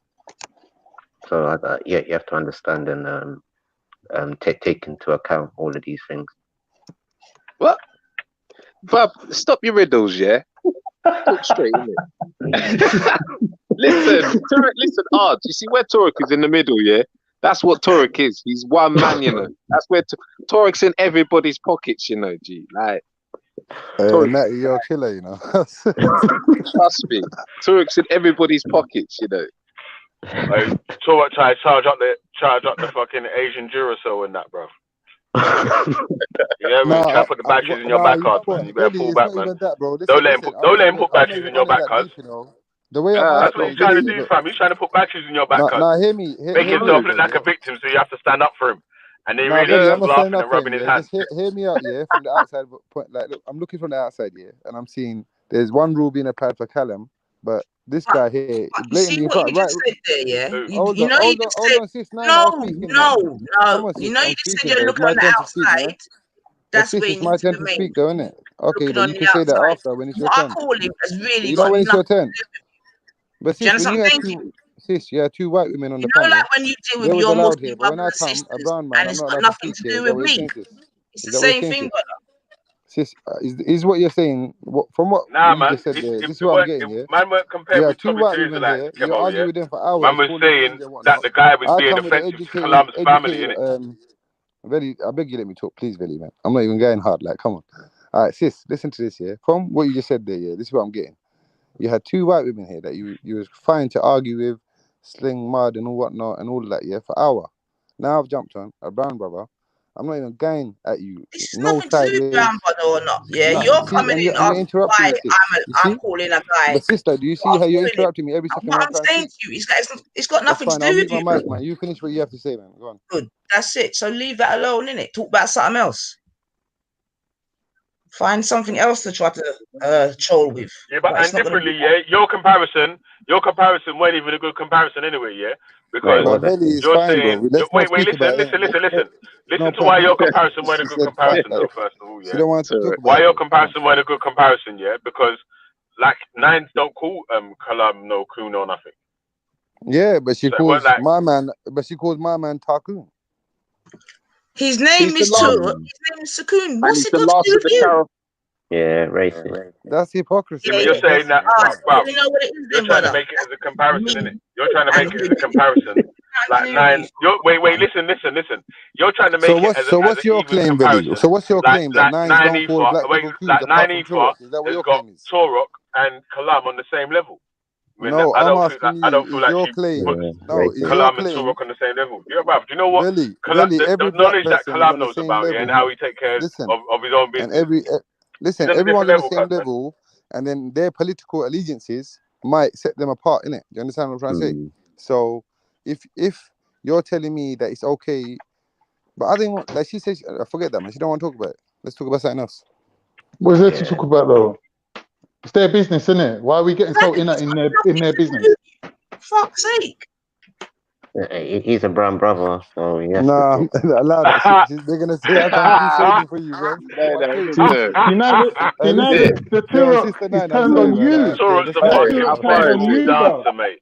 So you have to understand and take into account all of these things. What? Bub, stop your riddles, yeah? Talk straight, innit? Listen, Arj, you see where Turok is in the middle, yeah? That's what Turok is. He's one man, you know. That's where Turok's in everybody's pockets, you know, G. Like, Matt, you're a killer, you know. Trust me, Turok's in everybody's pockets, you know. Like, Turok try to charge up the fucking Asian Duracell and that, bro. You know, try to put the batteries in your back card, man. You better pull back, man. Don't let him put batteries in your back cards. The way that's what he's trying to do, fam. He's trying to put batteries in your back cards. Nah, hear me. Make himself look like a victim, so you have to stand up for him. And they really laughing and rubbing his hands. Just hear me out, yeah, from the outside point. Like, look, I'm looking from the outside, yeah, and I'm seeing there's one rule being applied for Callum, but this guy here, blatantly, you see what you just said there, yeah? You know, you just said, no. You know, you just said you're looking on the outside. That's when it's my turn to speak, though, isn't it? Okay, but you can say that after when it's your turn. I call him has really you know when it's your turn. But sis, you have two white women on the panel. You know, like when you deal with your Muslim brothers and sisters, and it's got nothing to do with me. It's the same thing, brother. sis, is what you're saying. From what Nah, you man. just said there, this is It what I'm weren't, getting. Yeah, man weren't compared yeah. with Two Tommy white Teresa women like here. You Kevo, argue yeah? with them for Man hours, was calling saying names and that whatnot. the guy was I being come with the offensive to educated, Kalam's family, innit? Veli, I beg you, let me talk, please, Veli, man. I'm not even going hard. Like, come on. All right, sis, listen to this. Yeah, from what you just said there. Yeah, this is what I'm getting. You had two white women here that you was fine to argue with, sling mud and all whatnot and all of that. Yeah, for hour. Now I've jumped on a brown brother. I'm not even going at you. It's No nothing to do with sideways. brown brother or not. Yeah, No, you're see, coming and in you're asking interrupting why me, sis. You I'm see? calling a guy. But sister, do you see What how I'm you're calling him. interrupting me every second What when I'm I'm trying to saying speak? to you is that it's got That's nothing to fine. I'll do mute with my you. mic, man. You finish what you have to say, man. Go on. Good. That's it. So leave that alone, innit? Talk about something else. Find something else to try to troll with. Yeah, but and it's not gonna differently, be yeah. Your comparison weren't even a good comparison anyway, yeah. Because But Veli is you're fine, bro. saying, Let's not wait, speak listen, about it. listen No to why point. your comparison weren't a She good said fine. comparison, Like, though. First of all, she yeah. don't want to talk about Why it, your bro. comparison weren't a good comparison, yeah? Because like Nines don't call Kalam no coon or nothing. Yeah, but she So it weren't calls like my man. But she calls my man Tarkoon. his name He's is the last, Tur. His name is Sakun. and What's he's it the got to last do of with the you? Carol. Yeah, racist. That's hypocrisy. yeah, but Yeah, you're yeah. saying that, Ah, bro. you know what it is You're then, trying to brother? make it as a comparison, innit? You're trying to And make it as a comparison. Like Nine. Wait, listen. You're trying to So make it what's as so what's an your even claim, Veli? comparison. So what's your claim that Like nines Nine don't call Ifa, black people coons like apart Nine from Ifa Turok? Is that what has your got claim is? Torok and Kalam on the same level. I mean, No, I I'm don't feel asking I you. don't feel Is like your she claim? puts No, is your Kalam and claim, Torok on the same level. Yeah, bruv. Do you know what Veli? the Every black knowledge that person is Kalam on the knows same about, yeah, and level. how he take care Listen, of his own and business? listen, He's on a everyone's different on the level, same cuz, man. level, and then their political allegiances might set them apart, innit? Do you understand what I'm trying to say? So, if you're telling me that it's okay, but I think like she says, forget that, man. She don't want to talk about it. Let's talk about something else. What is there to talk about though? It's their business, isn't it? Why are we getting so in their business? Fuck's sake. He's a brown brother, so yes. Nah, allow that shit. They're gonna say I can't do shady for you, bro. The Yo, Turok sister is Nine, I'm turned sorry, on man. you. Torok's the The fucking Turok turned on playable you, bro. dancer, mate.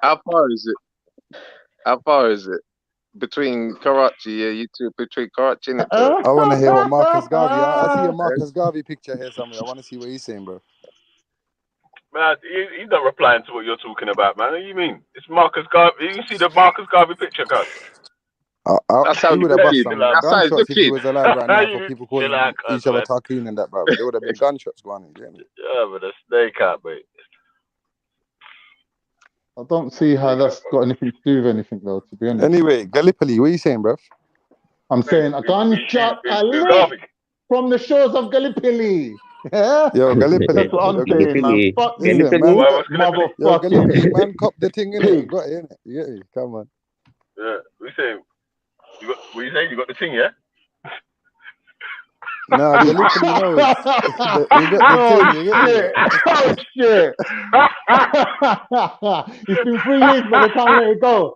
How far is it? How far is it between Karachi? Yeah, you two between Karachi and Turok. I want to hear what Marcus Garvey. I see a Marcus Garvey picture here somewhere. I want to see what he's saying, bro. Man, he's not replying to what you're talking about, man. What do you mean? It's Marcus Garvey. You see the Marcus Garvey picture, cuz? That's how He you would have bust looking. some That's how he's gunshots if he looking. was alive right now for You people chill out, calling cuz, each other man. Tarkoon and that, bro. There would have been gunshots going on. You Yeah, but a snake out, mate. I don't see how that's got anything to do with anything, though. To be honest. Anyway, Gallipoli, what are you saying, bro? I'm saying a gunshot lit from the shores of Gallipoli. Yeah? Yo, Gallipoli. That's what I'm saying, man. Fuck you, Listen, man. Yo, Gallipoli, motherfucking man, cop the thing, innit? pig. Got it, innit? You get me? Come on. Yeah, we say what you saying? You got the thing, yeah? Nah, Gallipoli knows. You got the thing, you get me? Oh, shit. It's been 3 years, but they can't let it go.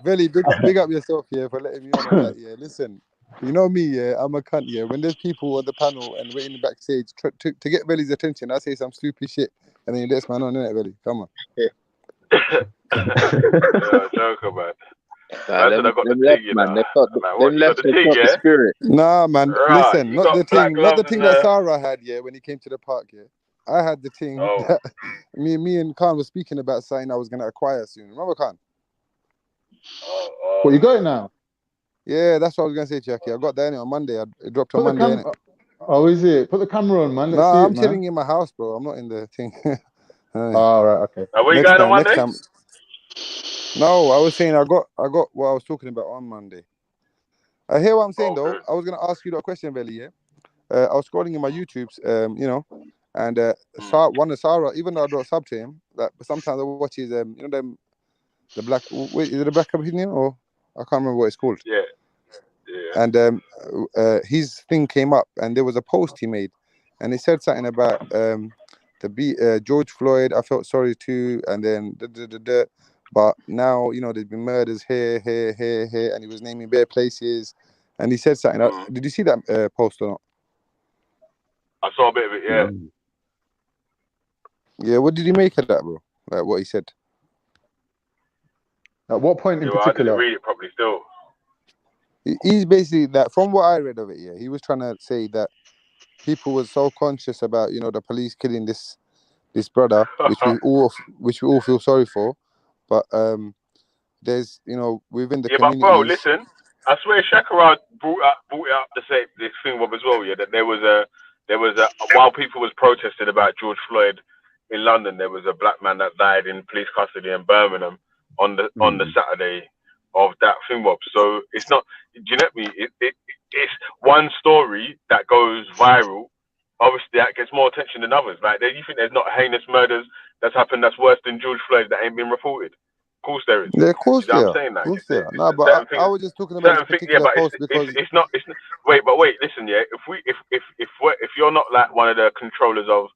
Veli, big up yourself here for letting me on on that. Yeah, listen, you know me, yeah, I'm a cunt. Yeah, when there's people on the panel and we're in the backstage to get Veli's attention, I say some stupid shit, and then he lets man on, innit, Veli? Come on. Joker, man. Them left, man. They've got the spirit. Nah, man. Right, Listen, you not got the black thing, not the gloves thing in that there. Sarah had, yeah, when he came to the park, yeah. I had the thing that me and Khan was speaking about something I was gonna acquire soon. Remember, Khan? What, you got it now? Yeah, that's what I was gonna say, Jackie. I got that on Monday. It dropped on Monday, innit? Oh, is it? Put the camera on, man. Let's see Nah, it, I'm man. chilling in my house, bro. I'm not in the thing. Oh, right, okay. Where you going on Monday? No, I was saying I got what I was talking about on Monday. I hear what I'm saying though. I was gonna ask you that question, Veli. Yeah, I was scrolling in my YouTubes, you know, and one of Sarah, even though I don't sub to him, like sometimes I watch his, you know, them the black. Wait, is it a black opinion or I can't remember what it's called. Yeah. And his thing came up, and there was a post he made, and he said something about George Floyd. I felt sorry too, and then but now, you know, there's been murders here, and he was naming bare places, and he said something. Did you see that post or not? I saw a bit of it, yeah. Yeah, what did you make of that, bro? Like what he said? At what point in Yeah, well, I didn't particular? read it properly still. He's basically that. From what I read of it, yeah, he was trying to say that people were so conscious about, you know, the police killing this brother, which we all feel sorry for, but there's, you know, within the Yeah, but bro, communities. listen, I swear Shakarad brought it up to say this thing Rob as well, yeah, that there was a while people was protesting about George Floyd in London, there was a black man that died in police custody in Birmingham on the Saturday of that thing, Rob. So it's not, do you know me? It's one story that goes viral. Obviously, that gets more attention than others. Like, you think there's not heinous murders that's happened that's worse than George Floyd that ain't been reported? Of course there is. Yeah, of course You know they what I'm are. saying? Of Like, course they are. No, certain but things, I was just talking about this yeah, particular but post because it's not. Wait, listen, yeah. If you're not like one of the controllers of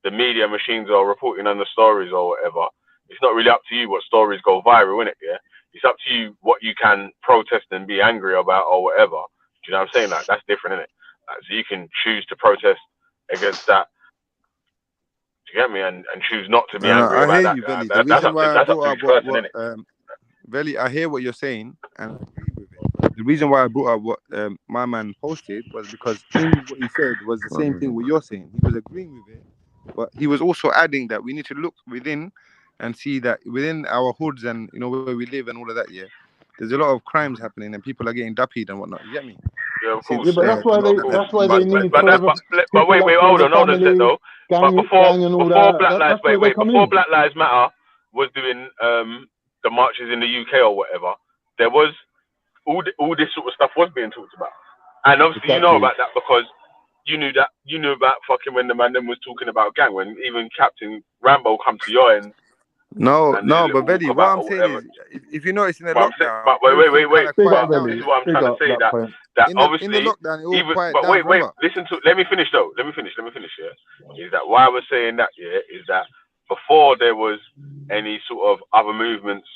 the media machines or reporting on the stories or whatever, it's not really up to you what stories go viral, innit? Yeah, it's up to you what you can protest and be angry about or whatever. Do you know what I'm saying? Like, that's different, innit? Like, so you can choose to protest against that. Do you get me? And choose not to be angry I about hear that. you, Veli. The That's reason up why I to brought each up person, innit? Veli, I hear what you're saying and I agree with it. The reason why I brought up what my man posted was because what he said was the same thing what you're saying. He was agreeing with it, but he was also adding that we need to look within and see that within our hoods and, you know, where we live and all of that. Yeah, there's a lot of crimes happening and people are getting duppied and whatnot. You get me? Yeah, of See, course. Yeah, but that's why they need But forever wait, people hold on a sec family, though. But before gang and all that. Black Lives, That's where they come in. Black Lives Matter was doing the marches in the UK or whatever, there was all this sort of stuff was being talked about, and obviously you know Exactly. about that because you knew about fucking when the man then was talking about gang, when even Captain Rambo come to your end. No, And did a but little Betty, walk what about I'm or saying whatever. is, if you notice in the But I'm saying, lockdown, but everything kind wait. of Big up, quiet down. This Belly. is what I'm Big trying to up say, that point. that In the obviously lockdown, it all even quiet but down. wait, Remember? listen to let me finish though. Let me finish. Yeah, is that why I was saying that? Yeah, is that before there was any sort of other movements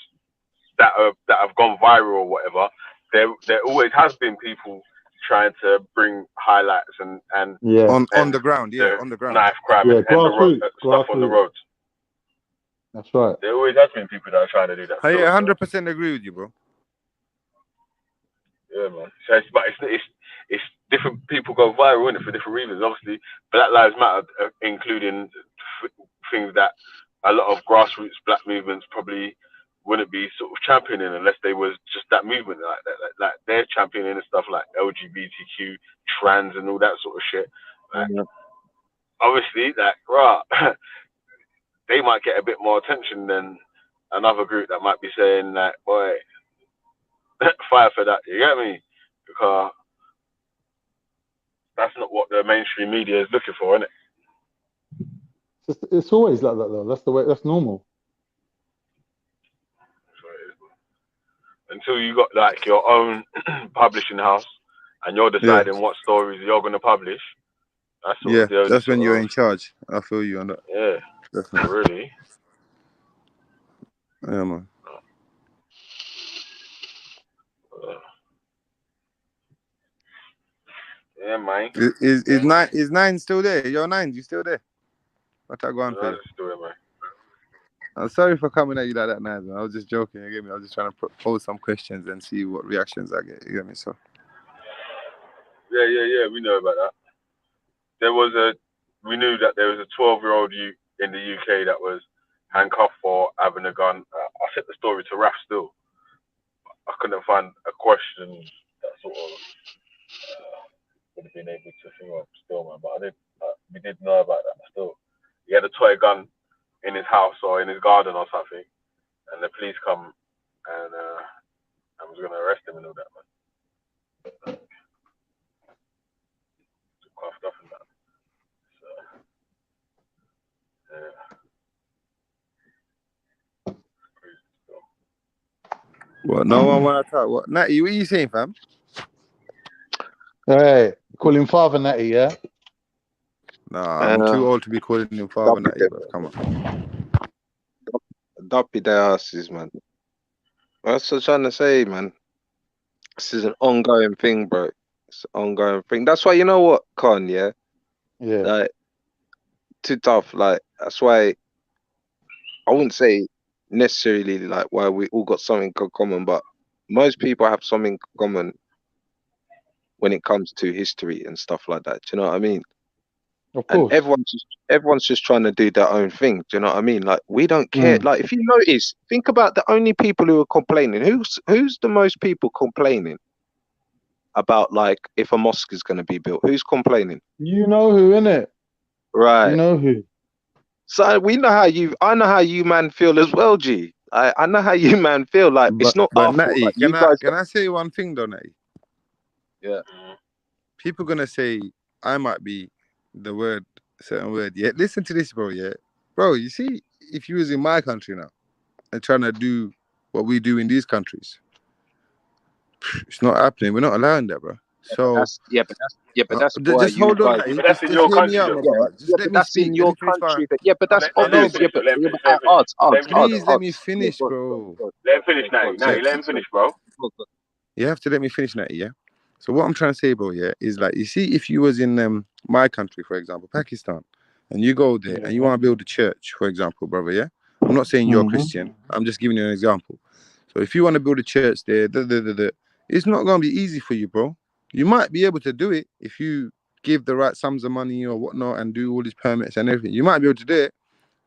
that have gone viral or whatever, there always has been people trying to bring highlights and on the ground, on the ground. knife crime Yeah, and the stuff on the grassroots. roads. That's right. There always has been people that are trying to do that. I still, 100% agree with you, bro. Yeah, man. So it's different. People go viral in it for different reasons. Obviously, Black Lives Matter, including things that a lot of grassroots black movements probably wouldn't be sort of championing unless they was just that movement like that. Like they're championing and stuff like LGBTQ, trans, and all that sort of shit. Like, obviously, like right, they might get a bit more attention than another group that might be saying like, boy, fire for that. You get me? Because that's not what the mainstream media is looking for, isn't it? It's always like that, though. That's the way. That's normal. Until you got like your own publishing house and you're deciding what stories you're going to publish, that's sort of the only that's when sort you're of, in charge. I feel you on that. yeah, Definitely. really. Yeah, man. Yeah, man. Is nine still there? Your nine, you still there? What I go on for you? Story, man. I'm sorry for coming at you like that, Nine. I was just joking. You get me? I was just trying to pose some questions and see what reactions I get. You get me? So. Yeah. We know about that. We knew that there was a 12-year-old youth in the UK that was handcuffed for having a gun. I sent the story to Raf still. I couldn't find a question that sort of would have been able to think of still, man. But we did know about that still. He had a toy gun in his house or in his garden or something, and the police come and was going to arrest him and all that, man. Cuffed up and that. So, yeah. What? No one want to talk? What? Natty, what are you saying, fam? Hey, call him Father Natty, yeah? Nah, I'm too old to be calling him Father Natty, bro. Come on. Dumpy their asses, man. That's what I'm trying to say, man. This is an ongoing thing, bro. It's an ongoing thing. That's why, you know what, Con, yeah? Yeah. Like, too tough. Like, that's why I wouldn't say necessarily like why we all got something in common, but most people have something in common when it comes to history and stuff like that. Do you know what I mean? Of And course. everyone's just trying to do their own thing. Do you know what I mean? Like we don't care. Like if you notice, think about the only people who are complaining. Who's the most people complaining about like if a mosque is going to be built? Who's complaining? You know who, innit? Right. You know who. So we know how you. I know how you man feel as well, G. I know how you man feel. Like it's not But our fault. Natty, Like, you can I say one thing though, Natty? Yeah. People gonna say I might be the certain word. Yeah, listen to this, bro. Yeah, bro. You see, if you was in my country now and trying to do what we do in these countries, it's not happening. We're not allowing that, bro. So but that's why just you hold on, guys. Natty. But that's Just in your hear me country, out, though. my brother. Just let but me that's speak. in Let your me finish my. country. But that's Let him obvious. finish. Yeah, Let him but finish. odds. Please let me finish, bro. Let him finish, Natty. Natty, let him finish, bro. You have to let me finish, Natty. Yeah. So what I'm trying to say, bro, yeah, is like you see, if you was in my country, for example, Pakistan, and you go there and you want to build a church, for example, brother, yeah. I'm not saying you're a Christian. I'm just giving you an example. So if you want to build a church there, it's not gonna be easy for you, bro. You might be able to do it if you give the right sums of money or whatnot and do all these permits and everything. You might be able to do it,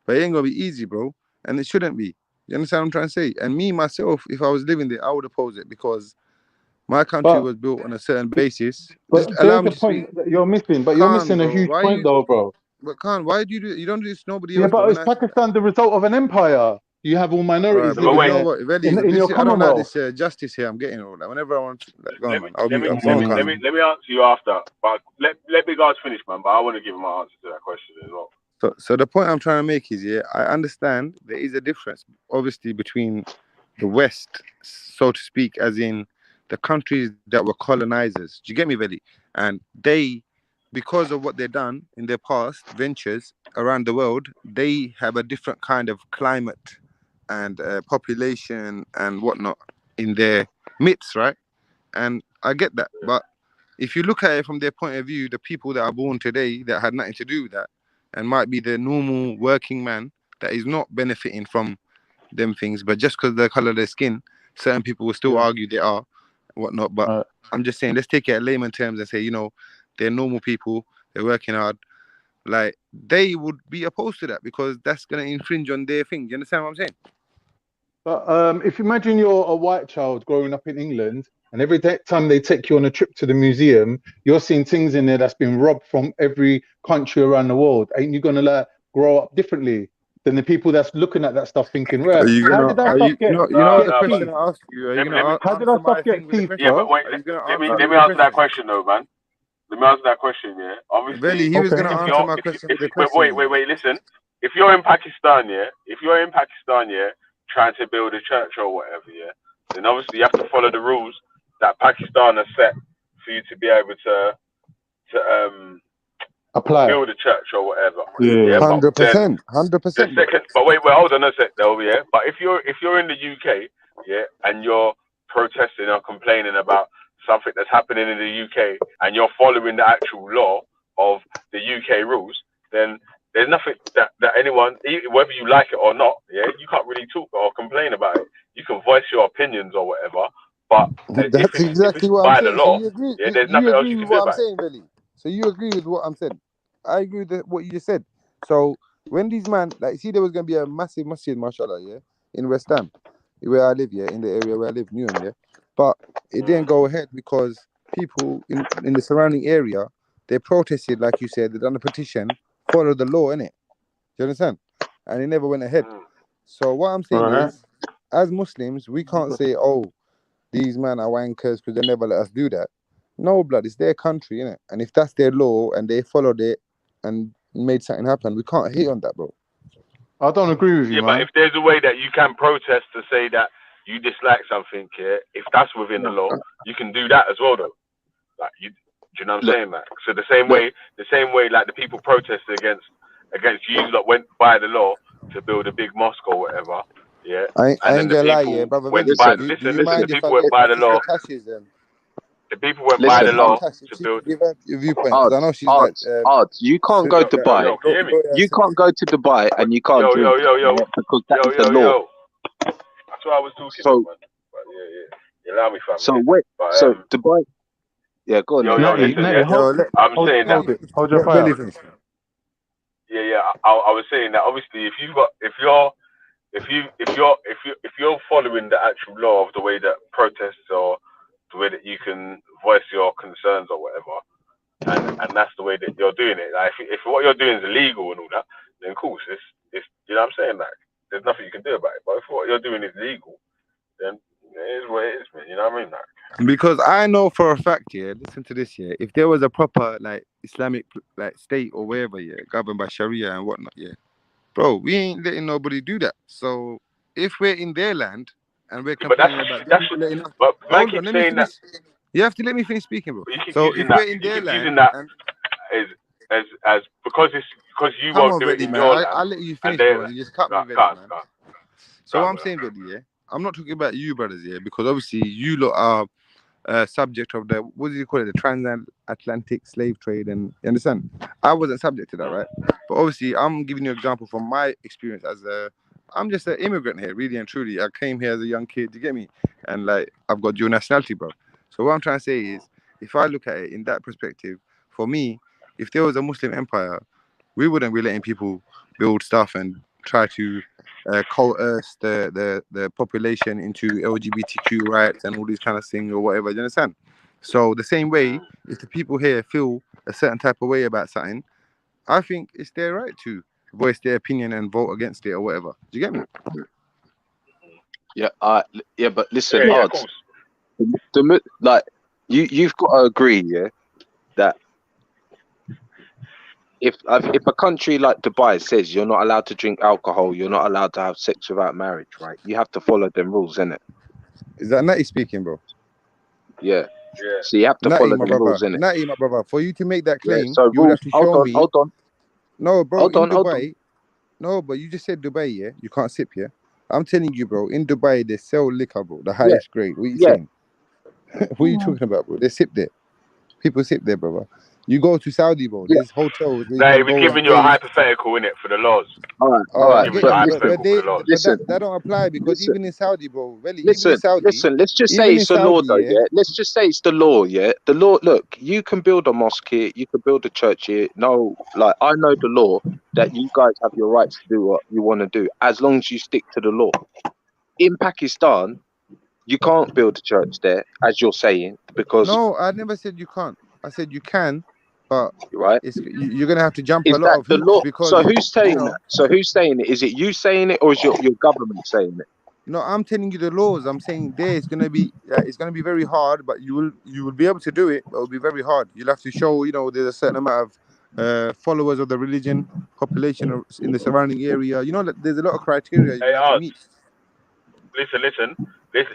but it ain't gonna be easy, bro. And it shouldn't be. You understand what I'm trying to say? And me myself, if I was living there, I would oppose it because my country was built on a certain basis. But Just allow there's me the to speak. point that you're missing. But you're Khan, missing a bro. huge Why point, you? though, bro. But Khan, why do you do? You don't do this to nobody Yeah, else, bro. but When is Pakistan the result of an empire? You have all minorities Alright, bro. living You know there what, Veli, in your I don't like commonwealth. this justice here. I'm getting all that. Whenever I want to, go on, man. I'll Let mute up. me Khan. let me answer you after. But let Big Arts finish, man. But I want to give him my answer to that question as well. So the point I'm trying to make is, yeah, I understand there is a difference, obviously, between the West, so to speak, as in the countries that were colonizers. Do you get me, Veli? And they, because of what they've done in their past ventures around the world, they have a different kind of climate and population and whatnot in their midst, right? And I get that. But if you look at it from their point of view, the people that are born today that had nothing to do with that and might be the normal working man that is not benefiting from them things, but just because of the color of their skin, certain people will still argue they are whatnot. But I'm just saying, let's take it at layman terms and say, you know, they're normal people, they're working hard. Like, they would be opposed to that because that's going to infringe on their thing. You understand what I'm saying? But if you imagine you're a white child growing up in England, and every time they take you on a trip to the museum, you're seeing things in there that's been robbed from every country around the world. Ain't you gonna like grow up differently than the people that's looking at that stuff thinking, right? Are you How gonna? did that Are stuff you? get You know the get question teeth? I asked you. Are you gonna How did answer that my stuff get thing with the teeth, question? Yeah, but bro? wait. Are you gonna Let me answer let with me the answer that question? question though, man. Let me answer that question. Yeah, Veli, obviously, he was gonna if answer you're my if question if with the wait question. wait listen. If you're in Pakistan, yeah, trying to build a church or whatever, yeah, then obviously you have to follow the rules that Pakistan has set for you to be able to apply, build a church or whatever. Yeah. But then 100%, the bro. second, but wait, hold on a sec, though, yeah. But if you're in the UK, yeah, and you're protesting or complaining about something that's happening in the UK, and you're following the actual law of the UK rules, then there's nothing that anyone, whether you like it or not, yeah, you can't really talk or complain about it. You can voice your opinions or whatever, but if That's it's exactly what I'm by the saying. So law, you agree? yeah, there's You nothing else agree you with can do what I'm about it. saying, Veli? So you agree with what I'm saying? I agree with what you just said. So when these man, like, see, there was gonna be a massive masjid, mashallah, yeah, in West Ham, where I live, yeah, in the area where I live, Newham, yeah, but it didn't go ahead because people in the surrounding area, they protested, like you said, they done a petition, follow the law, innit? Do you understand? And it never went ahead. So what I'm saying is, as Muslims, we can't say, oh, these men are wankers because they never let us do that. No, blood, it's their country, innit? And if that's their law and they followed it and made something happen, we can't hate on that, bro. I don't agree with you, Yeah, but man. if there's a way that you can protest to say that you dislike something, yeah, if that's within the law, you can do that as well, though. Like, do you know what I'm saying, man? So the same way, like the people protested against you, that went by the law to build a big mosque or whatever, yeah. I And then ain't the gonna lie, people yeah, brother. went Veli, by. do Listen. you The mind if people I went get by the Sister law. Tashi's The people went by the law to she build. can give her your viewpoint because I know she's like You can't go to Dubai. Yo, can you hear me? You can't go to Dubai and you can't drink Yo. because that's the law. what I was talking So about, man. But yeah. Allow me, fam. so Yeah. wait. But So Dubai. Yeah, go on. yo, Then. listen, Natty, yeah. hold, I'm hold, saying that. hold it. Hold your Let fire. Belly finish. Yeah. I was saying that obviously, if you're following the actual law of the way that protests or the way that you can voice your concerns or whatever, and that's the way that you're doing it. Like if what you're doing is illegal and all that, then of course it's you know what I'm saying, like there's nothing you can do about it. But if what you're doing is legal, then it is what it is, man. You know what I mean? Like Because I know for a fact, yeah, listen to this, yeah, if there was a proper like Islamic like state or wherever, yeah, governed by Sharia and whatnot, yeah, bro, we ain't letting nobody do that. So if we're in their land and we're but that's complaining about them that's not letting us, but man hold on, keeps let me saying that. finish. You have to let me finish speaking, bro. But you keep So using if that. we're in You their keep using land that and as because you come won't on, do it Reddy, in man, your land I'll let you and finish, their bro. land. You just cut me, Reddy, man. So what I'm saying, Reddy, yeah, I'm not talking about you, brothers, yeah, because obviously you lot are subject of the what do you call it, the transatlantic slave trade, and you understand? I wasn't subject to that, right? But obviously, I'm giving you an example from my experience I'm just an immigrant here, really and truly. I came here as a young kid, you get me? And like, I've got dual nationality, bro. So what I'm trying to say is, if I look at it in that perspective, for me, if there was a Muslim empire, we wouldn't be letting people build stuff and try to coerce the population into LGBTQ rights and all these kind of things or whatever. Do you understand? So the same way, if the people here feel a certain type of way about something, I think it's their right to voice their opinion and vote against it or whatever. Do you get me? Yeah. Yeah. But listen, Yeah, of odds. course. Like you've got to agree, yeah, that if a country like Dubai says you're not allowed to drink alcohol, you're not allowed to have sex without marriage, right? You have to follow them rules, innit? Is that Natty speaking, bro? Yeah. Yeah. So you have to Natty, follow my them rules, brother. innit? Natty, my brother. For you to make that Yeah. claim, So you would rules. have to show me. Hold on. No, bro, Hold in on. Dubai. No, but you just said Dubai, yeah? You can't sip, yeah? I'm telling you, bro, in Dubai, they sell liquor, bro, the Yeah. highest grade. What are you Yeah. saying? What are you talking about, bro? They sip there. People sip there, brother. You go to Saudi, bro, Yeah. there's hotels where you No, he can was go and giving you a play. hypothetical in it for the laws. All right. He was I giving get you a you, hypothetical for the laws. but Listen. that don't apply because Listen. even in Saudi, bro, really, Listen. Let's just say it's the law, though. yeah, Yeah. Let's just say it's the law. Yeah. The law. Look, you can build a mosque here. You can build a church here. No, like I know the law that you guys have your rights to do what you want to do as long as you stick to the law. In Pakistan, you can't build a church there, as you're saying, because no, I never said you can't. I said you can, but right, you're gonna have to jump a is lot that of the hoops law? because So who's saying know. that? So who's saying it? Is it you saying it, or is your government saying it? No, I'm telling you the laws. I'm saying there it's gonna be very hard, but you will be able to do it. But it'll be very hard. You'll have to show there's a certain amount of followers of the religion, population in the surrounding area. There's a lot of criteria you're Hey, gonna have to Art, meet. listen.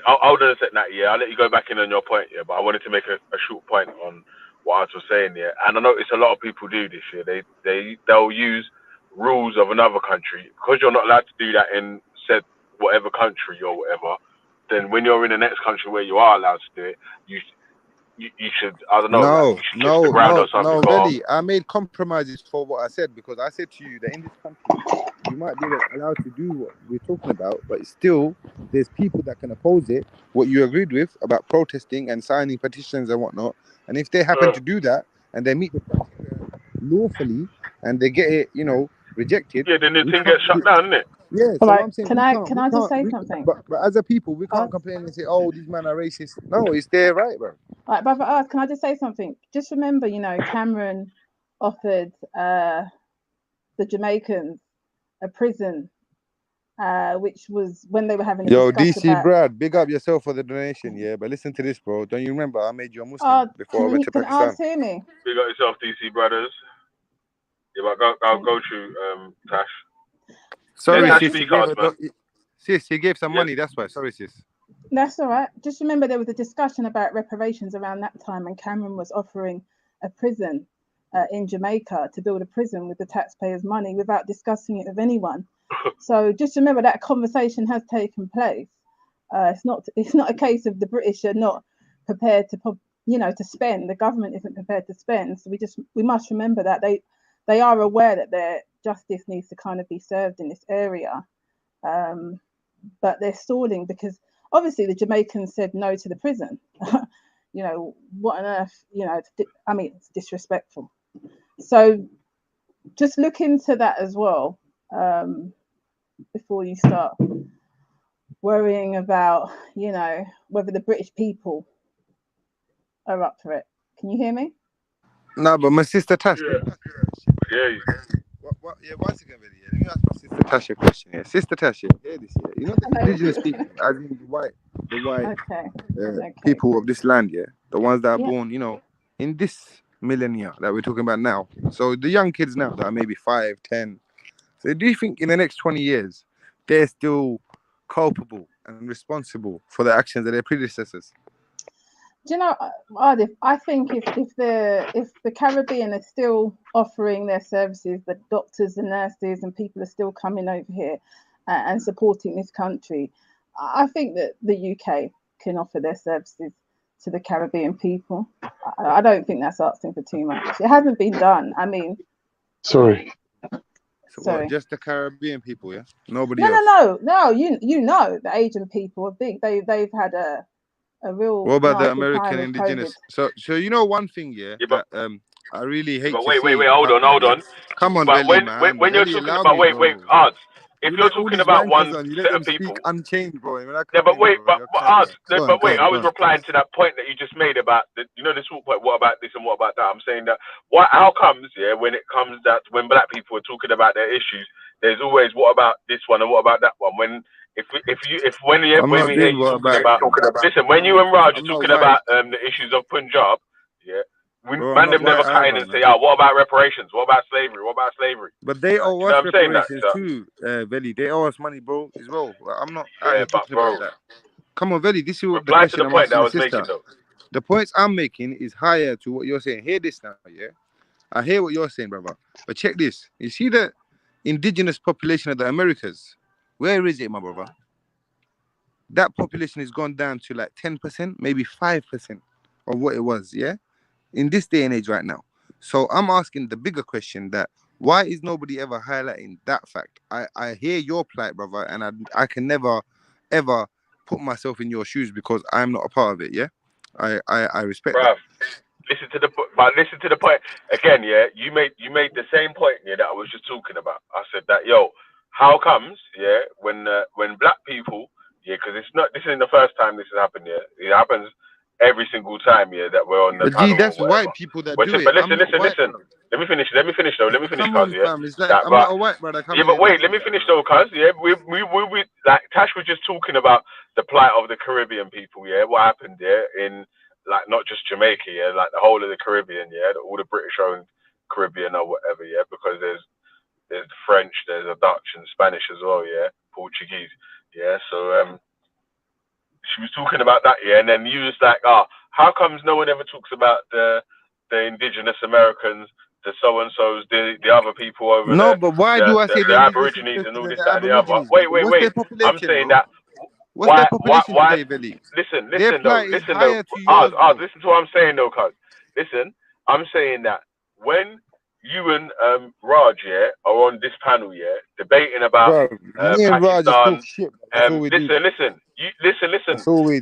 I'll do a now. Yeah, I'll let you go back in on your point. Yeah, but I wanted to make a short point on what I was saying. Yeah, and I notice a lot of people do this. Yeah, they'll use rules of another country because you're not allowed to do that in said whatever country or whatever. Then when you're in the next country where you are allowed to do it, you should, I don't know, like you should kiss the ground or something. No, really. I made compromises for what I said because I said to you that in this country you might be allowed to do what we're talking about, but still there's people that can oppose it, what you agreed with about protesting and signing petitions and whatnot. And if they happen to do that and they meet the criteria lawfully and they get it, rejected. Yeah, then the we thing can't gets shut down, isn't it? Yeah, All so right. I'm saying Can I just say something? but as a people, we can't complain and say, "Oh, these men are racist." No, it's their right, bro. All right, brother Art, can I just say something? Just remember, Cameron offered the Jamaicans a prison, which was when they were having a Yo, discussion DC about. Brad, big up yourself for the donation, yeah. But listen to this, bro. Don't you remember I made you a Muslim before I went to Can Pakistan? Art hear me? You got yourself, DC brothers. Yeah, but go through Tash. Sorry, Tash sis. speak cards, man. Sis, he gave some money. That's why. Sorry, sis. That's all right. Just remember there was a discussion about reparations around that time, and Cameron was offering a prison in Jamaica to build a prison with the taxpayers' money without discussing it with anyone. So just remember that conversation has taken place. It's not a case of the British are not prepared to spend. The government isn't prepared to spend. So we must remember that they are aware that their justice needs to kind of be served in this area. but they're stalling because obviously the Jamaicans said no to the prison. You know, what on earth, you know, I mean, it's disrespectful. So just look into that as well before you start worrying about, you know, whether the British people are up for it. Can you hear me? No, but my sister Tash. Yeah. Yeah, once again, really, let me ask my sister Tash a question here. Sister Tash, hear this here. You know the indigenous people, as in the white people of this land, yeah? The ones that are born, you know, in this millennia that we're talking about now. So the young kids now that are maybe 5, 10. So do you think in the next 20 years, they're still culpable and responsible for the actions of their predecessors? Do you know, Ardif, I think if the Caribbean are still offering their services, the doctors and nurses and people are still coming over here and supporting this country, I think that the UK can offer their services to the Caribbean people. I don't think that's asking for too much. It hasn't been done. I mean, sorry. So what, just the Caribbean people, yeah? Nobody else? No. You know, the Asian people are big. They've had a real. What about the American indigenous? So you know one thing, that I really hate. But wait, hold on. Come on, but Veli, man. when you're talking about Ards, if you're talking about one set of people, unchained, bro. But Ards, I was replying to that point that you just made about the talk point. What about this and what about that? I'm saying that how comes when it comes that when black people are talking about their issues, there's always what about this one and what about that one? When when you talking about listen, when you and Raj are talking about the issues of Punjab, man, them never cut in and say, what about reparations? What about slavery? What about slavery? But they owe us reparations too, Veli. They owe us money, bro, as well. I'm not talking about that. Come on, Veli, this is what the question I'm asking my sister. The points I'm making is higher to what you're saying. Hear this now, yeah? I hear what you're saying, brother. But check this. You see the indigenous population of the Americas? Where is it, my brother? That population has gone down to like 10%, maybe 5% of what it was, yeah? In this day and age right now. So I'm asking the bigger question that why is nobody ever highlighting that fact? I hear your plight, brother, and I can never, ever put myself in your shoes because I'm not a part of it, yeah? I respect that. Listen to the point again. Yeah, you made the same point. Yeah, that I was just talking about. I said that how comes? Yeah, when black people, because this isn't the first time this has happened. Yeah, it happens every single time. Yeah, that we're on the. But that's white people that do it. But listen. Let me finish though. Let me finish, cuz. Yeah, it's like, I'm not a white brother. But wait, let me finish though, cuz. Yeah, we like Tash was just talking about the plight of the Caribbean people. Yeah, what happened there in. Like not just Jamaica, yeah, like the whole of the Caribbean, yeah, all the British-owned Caribbean or whatever, yeah, because there's French, there's a Dutch and Spanish as well, yeah, Portuguese, yeah. So she was talking about that, yeah, and then you was like, how comes no one ever talks about the indigenous Americans, the so and so's, the other people over there? No, but why do I say the Aborigines and all this that and the other? Wait. I'm saying that. What's their population today, Veli? Listen though. Listen to what I'm saying though, cuz. Listen, I'm saying that when you and Raj, are on this panel, debating about Pakistan. Listen.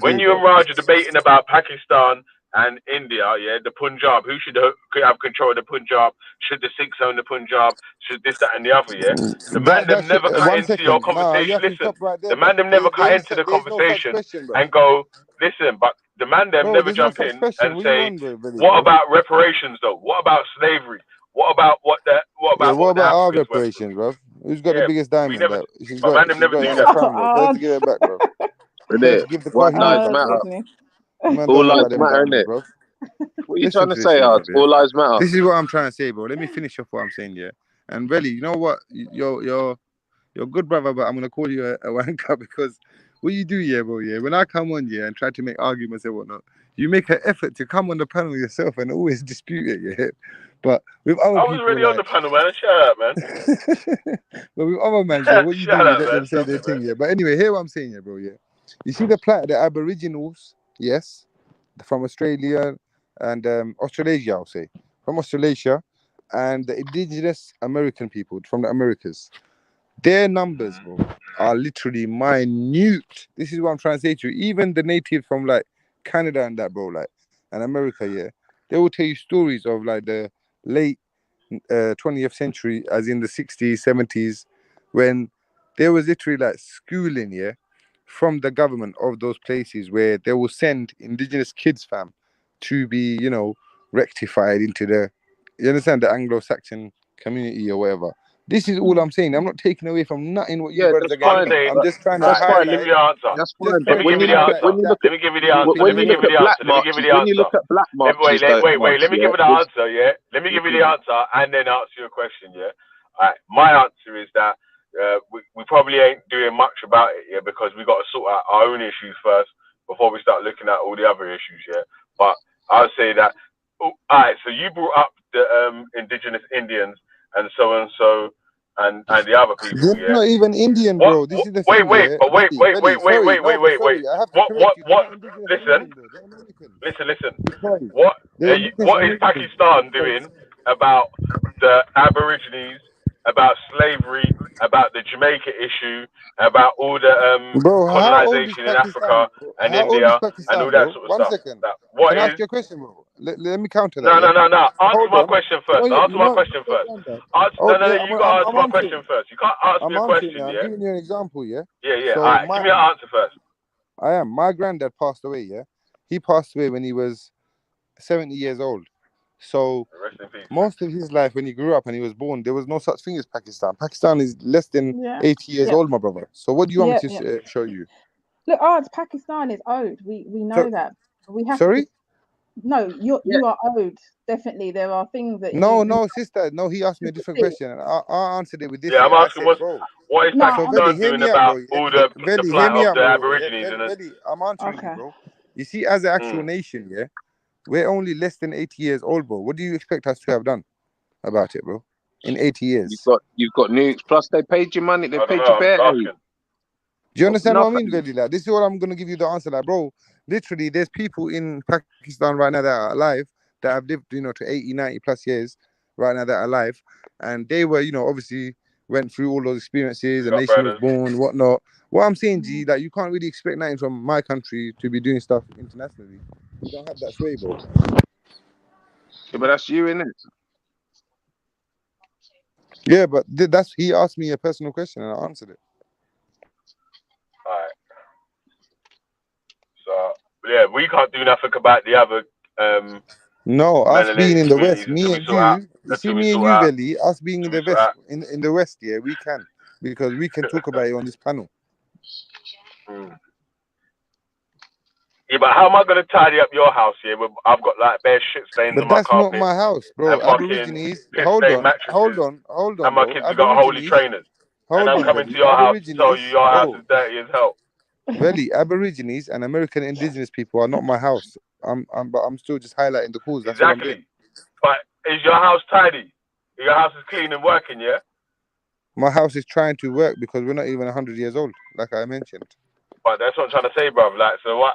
When you and Raj are debating about Pakistan and India, the Punjab, who should have control of the Punjab? Should the Sikhs own the Punjab? Should this, that, and the other? The man them never cut into your conversation. Listen, the man them never cut into the conversation and go, listen. But the man them never jump in and say, what about reparations though? What about slavery? What about our reparations, bro? Who's got the biggest diamond? Man them never do that. Let's give it back, bro. What lives matter? All lives matter, innit? Bro. What are you trying to say, Art? All lives matter. This is what I'm trying to say, bro. Let me finish off what I'm saying, yeah. And really, you know what? You're good, brother, but I'm gonna call you a wanker because what you do, bro, when I come on, and try to make arguments and whatnot, you make an effort to come on the panel yourself and always dispute it, yeah. But with other people, I was already on the panel, man. Shut up, man. But with other man, what you do, you let them say their thing, But anyway, hear what I'm saying, bro, You see the plight of the Aboriginals, yes, from Australia and Australasia, I'll say, from Australasia, and the indigenous American people from the Americas. Their numbers, bro, are literally minute. This is what I'm trying to say to you. Even the natives from like Canada and that, bro, like, and America, yeah, they will tell you stories of like the late 20th century, as in the 60s, 70s, when there was literally like schooling, yeah, from the government of those places where they will send indigenous kids, fam, to be, you know, rectified into the, you understand, the Anglo-Saxon community or whatever. This is all I'm saying. I'm not taking away from nothing what you brothers are fine. getting. I'm just trying to That's fine. highlight. Give me the answer. That's Just fine. But when you look at Let me give you the answer. when Let me you give look you at the black answer. Let me give marches, you the when you answer. look at black Wait, marches, Let me give you the answer, yeah? Let me give you the answer and then answer your question, yeah? All right. My answer is that we probably ain't doing much about it, yeah, because we got to sort out our own issues first before we start looking at all the other issues, yeah? But I'll say that, all right, so you brought up the indigenous Indians and so and the other people, They're yeah? not even Indian, bro. This is the thing, yeah. Wait. Sorry, I have to correct you. They're not indigenous Indian, bro. They're American. Listen. Sorry. What They're indigenous what is American. Pakistan doing about the Aborigines, about slavery, about the Jamaica issue, about all the Bro, how old is colonization in Pakistan? Africa and How old is India and all Pakistan, that bro? sort of 1 stuff? second. What Can I is ask you a question, bro? Let me counter that, no. yeah? Answer Hold my on. question No, first. Answer you my know, question first. granddad. No, Yeah, you gotta answer I'm my answering. question first. You can't ask me I'm a answering question, it. I'm yeah? giving you an example, yeah? Yeah. So Alright, give me an answer first. I am. My granddad passed away, yeah? He passed away when he was 70 years old. So Rest in peace. most of his life when he grew up and he was born, there was no such thing as Pakistan. Pakistan is less than Yeah. 80 years Yeah. old, my brother. So what do you want Yeah, me to show you? Look, Pakistan is owed. We know So, that. We have sorry? to. No, you are owed. Definitely, there are things that you. No, sister. No, he asked me a different question. And I answered it with this. Yeah, I'm Yeah, I asking said, bro. what is No, So, I'm Veli, Pakistan hear doing me out, about bro. all the Veli, hear plight me of out, the bro. Aborigines and Veli, I'm answering you, okay. bro. You see, as an actual nation, yeah, we're only less than 80 years old, bro. What do you expect us to have done about it, bro? In 80 years. You've got nukes. Plus, they paid you money. They I don't paid know, you I'm bare asking. aid. Do you understand what I mean, Nothing. Veli? Like, this is what I'm gonna give you the answer. Like, bro, literally, there's people in Pakistan right now that are alive that have lived, you know, to 80, 90 plus years right now that are alive, and they were, you know, obviously went through all those experiences. A nation was born, whatnot. What I'm saying, G, like, you can't really expect nothing from my country to be doing stuff internationally. We don't have that sway, bro. Yeah, but that's you, innit? Yeah, but that's he asked me a personal question and I answered it. Alright. So yeah, we can't do nothing about the other No, us being melanated in the communities West, me and you see until we me and sort you, out Veli, us being in the West, in the West, yeah, we can, because we can talk about it on this panel. Yeah, but how am I gonna tidy up your house here? When I've got like bare shit stains But on my that's not carpet my house, bro. and fucking Aborigines, piss hold stained on, mattresses, and my bro. kids have got holy Aborigines, trainers, and hold I'm on, coming Veli. to your house to tell you Aborigines, your house bro. is dirty as hell. Veli, Aborigines and American indigenous people are not my house. But I'm still just highlighting the cause. That's all I'm doing. Exactly. But is your house tidy? Your house is clean and working, yeah? My house is trying to work because we're not even 100 years old, like I mentioned. But that's what I'm trying to say, bruv. Like, so what?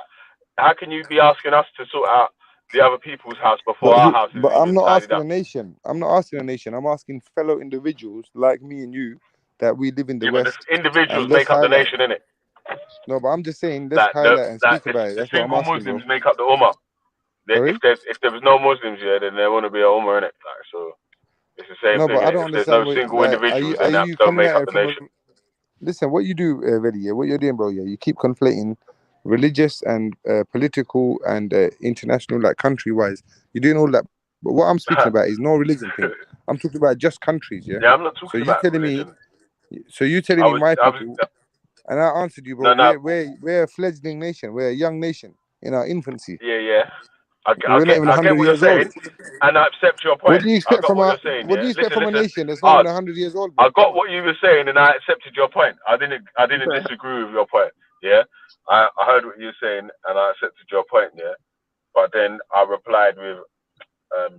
How can you be asking us to sort out the other people's house before our house is But I'm even not tidied asking up? a nation. I'm not asking a nation. I'm asking fellow individuals like me and you that we live in the Yeah, but the West. individuals And let's make up the highlight. nation, innit? No, but I'm just saying, let's highlight and speak about it. The That's what I'm single asking, bro. Muslims make up the Ummah. Sorry? If there was no Muslims here, then there wouldn't be a Ummah, innit? Like, so it's the same No, thing, but I innit? don't If there's understand no what, single like, individuals, are then that you don't coming make at up it the from a... nation. Listen, what you do, Veli, yeah, what you're doing, bro, yeah, you keep conflating religious and political and international, like country-wise. You're doing all that. But what I'm speaking about is no religion thing. I'm talking about just countries, yeah? Yeah, I'm not So talking you about telling religion. me my people, and I answered you, bro. No. We're a fledgling nation. We're a young nation in our infancy. Yeah. I We're not even get 100 what you're years old. saying, and I accept your What point. do you I expect got from what a you're saying. What do Yeah, you expect from a listen. nation that's not even 100 years old, bro? I got what you were saying, and I accepted your point. I didn't disagree with your point. Yeah, I heard what you were saying, and I accepted your point. Yeah, but then I replied with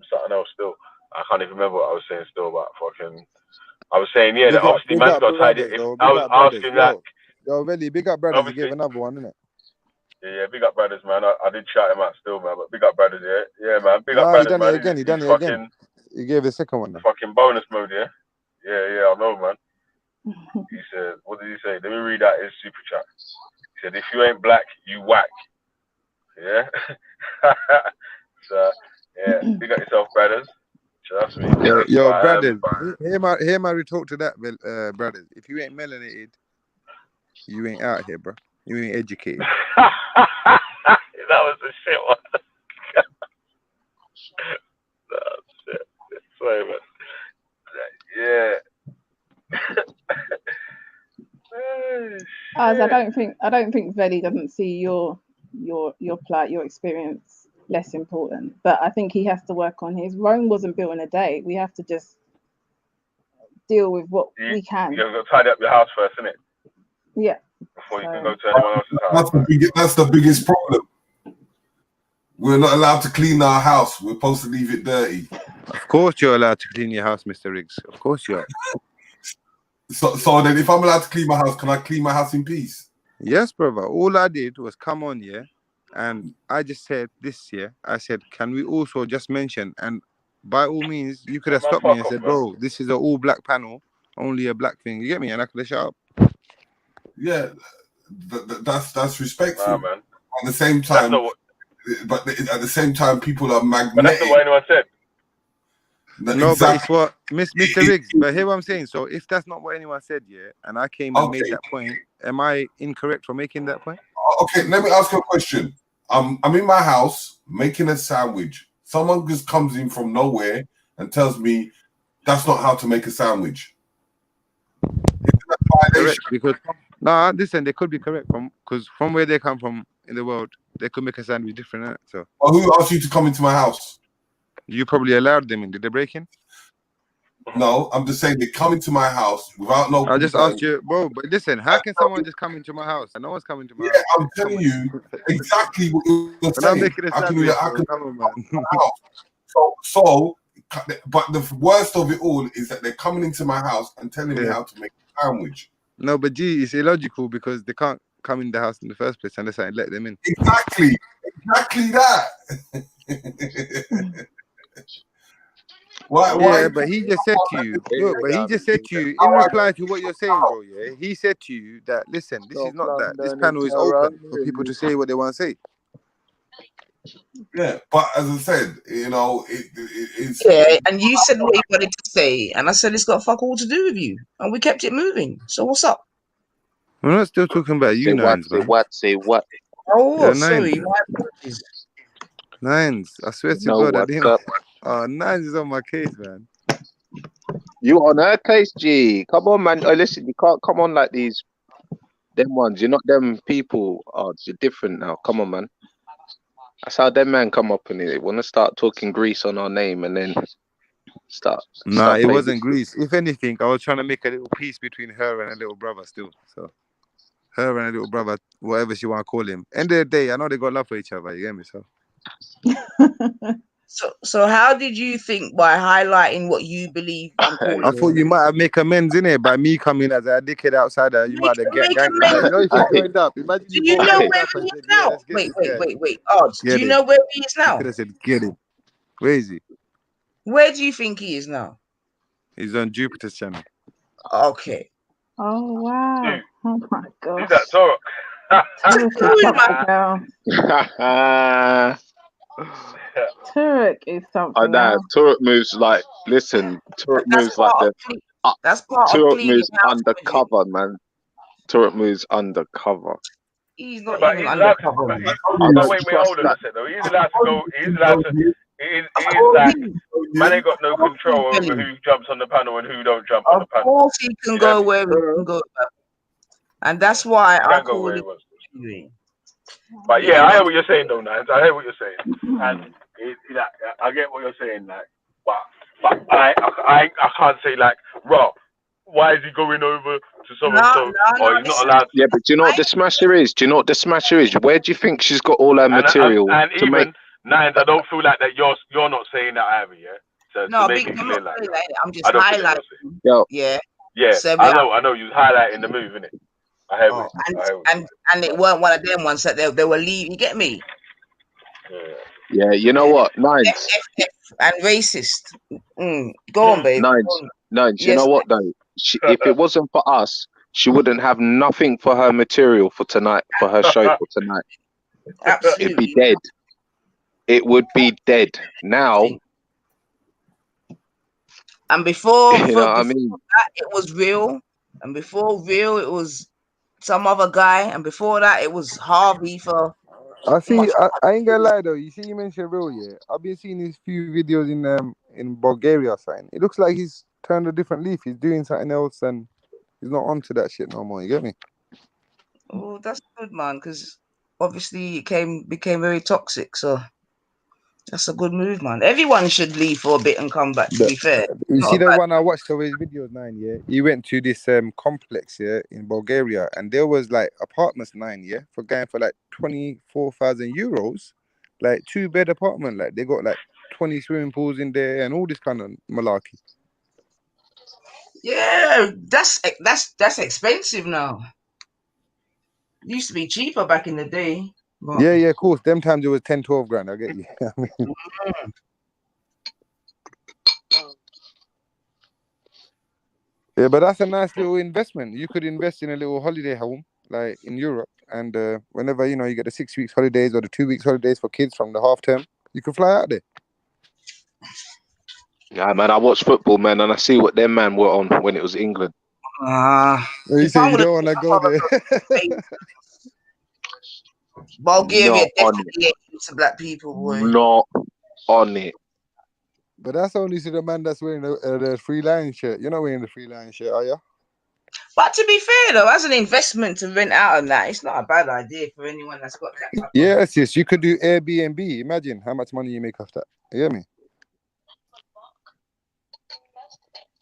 something else. Still, I can't even remember what I was saying. Still, but fucking, I was saying that obviously Big man's up got tied. brothers, If though. I Big was up brothers. asking that, Yo, really, big up brothers. You obviously. gave another one, innit? Yeah, big up brothers, man. I did shout him out still, man. But big up brothers, yeah, man. Big up Nah, he brothers, done it man. again. He done He's it fucking again. He gave the second one now. fucking bonus mode, yeah. Yeah, I know, man. He said, what did he say? Let me read out his super chat. He said, if you ain't black, you whack. Yeah. So yeah, big up yourself, brothers. Trust me. Yo, brothers. Hear my retort to that, brothers. If you ain't melanated, you ain't out here, bro. You ain't educated. That was a shit one. No, shit. Sorry, man. Yeah. As I don't think Veli doesn't see your plight, your experience less important. But I think he has to work on his. Rome wasn't built in a day. We have to just deal with what we can. You've got to tidy up your house first, innit? Yeah. Before you can go to anyone else's house. That's the biggest problem. We're not allowed to clean our house. We're supposed to leave it dirty. Of course you're allowed to clean your house, Mr. Riggs. Of course you are. So then if I'm allowed to clean my house, can I clean my house in peace? Yes, brother. All I did was come on, yeah, and I just said this, yeah. I said, can we also just mention, and by all means, you could have stopped me and said, bro, this is an all black panel, only a black thing. You get me? And I could have shut up. Yeah, that's respectful. Nah, man. At the same time, at the same time, people are magnetic. But that's not what anyone said. No, exactly. But it's what Mr. Riggs. But hear what I'm saying. So if that's not what anyone said, yeah, and I came and made that point, am I incorrect for making that point? Okay, let me ask you a question. I'm in my house making a sandwich. Someone just comes in from nowhere and tells me that's not how to make a sandwich. Correct, because listen, they could be correct because from where they come from in the world, they could make a sandwich different. Right? So, well, who asked you to come into my house? You probably allowed them in. Did they break in? No, I'm just saying they come into my house without no. I just asked you, bro. But listen, how can someone just come into my house and no one's coming to my house? I'm telling you exactly what you're saying. I'm making a sandwich. But the worst of it all is that they're coming into my house and telling me how to make a sandwich. No, but gee, it's illogical because they can't come in the house in the first place unless I let them in. Exactly that. Why? But he just said to you. Look, but he just said to you in reply to what you're saying, bro. Yeah, he said to you that listen, this is not that. This panel is open for people to say what they want to say. Yeah, but as I said, you know, it's and you said what you wanted to say, and I said it's got fuck all to do with you, and we kept it moving. So what's up? We're not still talking about you, Nines, man. Say what? Oh, sorry, my apologies. Nines, I swear to God, I didn't. Oh, Nines is on my case, man. You on her case, G? Come on, man. Oh, listen, you can't come on like these. Them ones, you're not them people. Oh, you're different now. Come on, man. That's how them man come up and they want to start talking Greece on our name and then start. Nah, it wasn't Greece. If anything, I was trying to make a little peace between her and her little brother still. So, her and her little brother, whatever she want to call him. End of the day, I know they got love for each other. You get me? So how did you think by highlighting what you believe? I thought you might have make amends in it by me coming as a dickhead outsider. You might have get ganked. You know, if you joined up, imagine do you know where he is now? Wait. Odds. Do you know where he is now? I could have said, get it. Where is he? Where do you think he is now? He's on Jupiter's channel. Okay. Oh wow! Oh my God. Who's that Torok? Turek is something. I know. Turek moves like. Listen, Turek moves like the. That's part of Turek moves undercover, man. Turek moves undercover. He's not but even he's allowed undercover. wait, hold on a second though. He's allowed to go. He's allowed to. It is like man ain't got no control over who jumps on the panel and who don't jump on the panel. Of course, he can go where he can go, and that's why I call it. But yeah, I hear what you're saying, though, Nines. I hear what you're saying, and I get what you're saying, like, but I can't say like, Rob, why is he going over to so and so? Or he's not allowed. Yeah, but do you know what the smasher is? Do you know what the smasher is? Where do you think she's got all her material and to even make? Nines, I don't feel like that you're not saying that either, yeah. So no, to make it clear, like I'm just highlighting. Yeah. So I know you was highlighting the move, innit? I hear and it weren't one of them ones that they were leaving. You get me? Yeah, you know what? Nines and racist. Go on, babe. Nines. You know what though? if it wasn't for us, she wouldn't have nothing for her material for tonight, for her show for tonight. Absolutely. It'd be dead. It would be dead now. And before, You know what I mean? that, it was Real. And before Real, it was some other guy. And before that, it was Harvey for. I see. I ain't gonna lie though. You see, you mentioned Real, yeah. I've been seeing these few videos in Bulgaria or something. It looks like he's turned a different leaf. He's doing something else, and he's not onto that shit no more. You get me? Oh, that's good, man. Because obviously it became very toxic. So that's a good move, man. Everyone should leave for a bit and come back. To be fair, You Not see a the bad- one I watched of his videos, 9, yeah? He went to this complex, yeah, in Bulgaria, and there was like apartments, 9, yeah, for going for like 24,000 euros, like 2-bed apartment, like they got like 20 swimming pools in there and all this kind of malarkey. Yeah, that's expensive now. It used to be cheaper back in the day. But Yeah, of course. Them times it was 10, 12 grand. I get you. I mean, yeah, but that's a nice little investment. You could invest in a little holiday home, like in Europe, and whenever you get the 6 weeks holidays or the 2 weeks holidays for kids from the half term, you can fly out there. Yeah, man, I watch football, man, and I see what them man were on when it was England. You say you don't want to go there. Bulgaria Not on definitely ain't used to black people, boy. Not on it. But that's only to the man that's wearing the Free Lion shirt. You're not wearing the Free Lion shirt, are you? But to be fair, though, as an investment to rent out on that, it's not a bad idea for anyone that's got that. Type Yes, you could do Airbnb. Imagine how much money you make off that. You get me?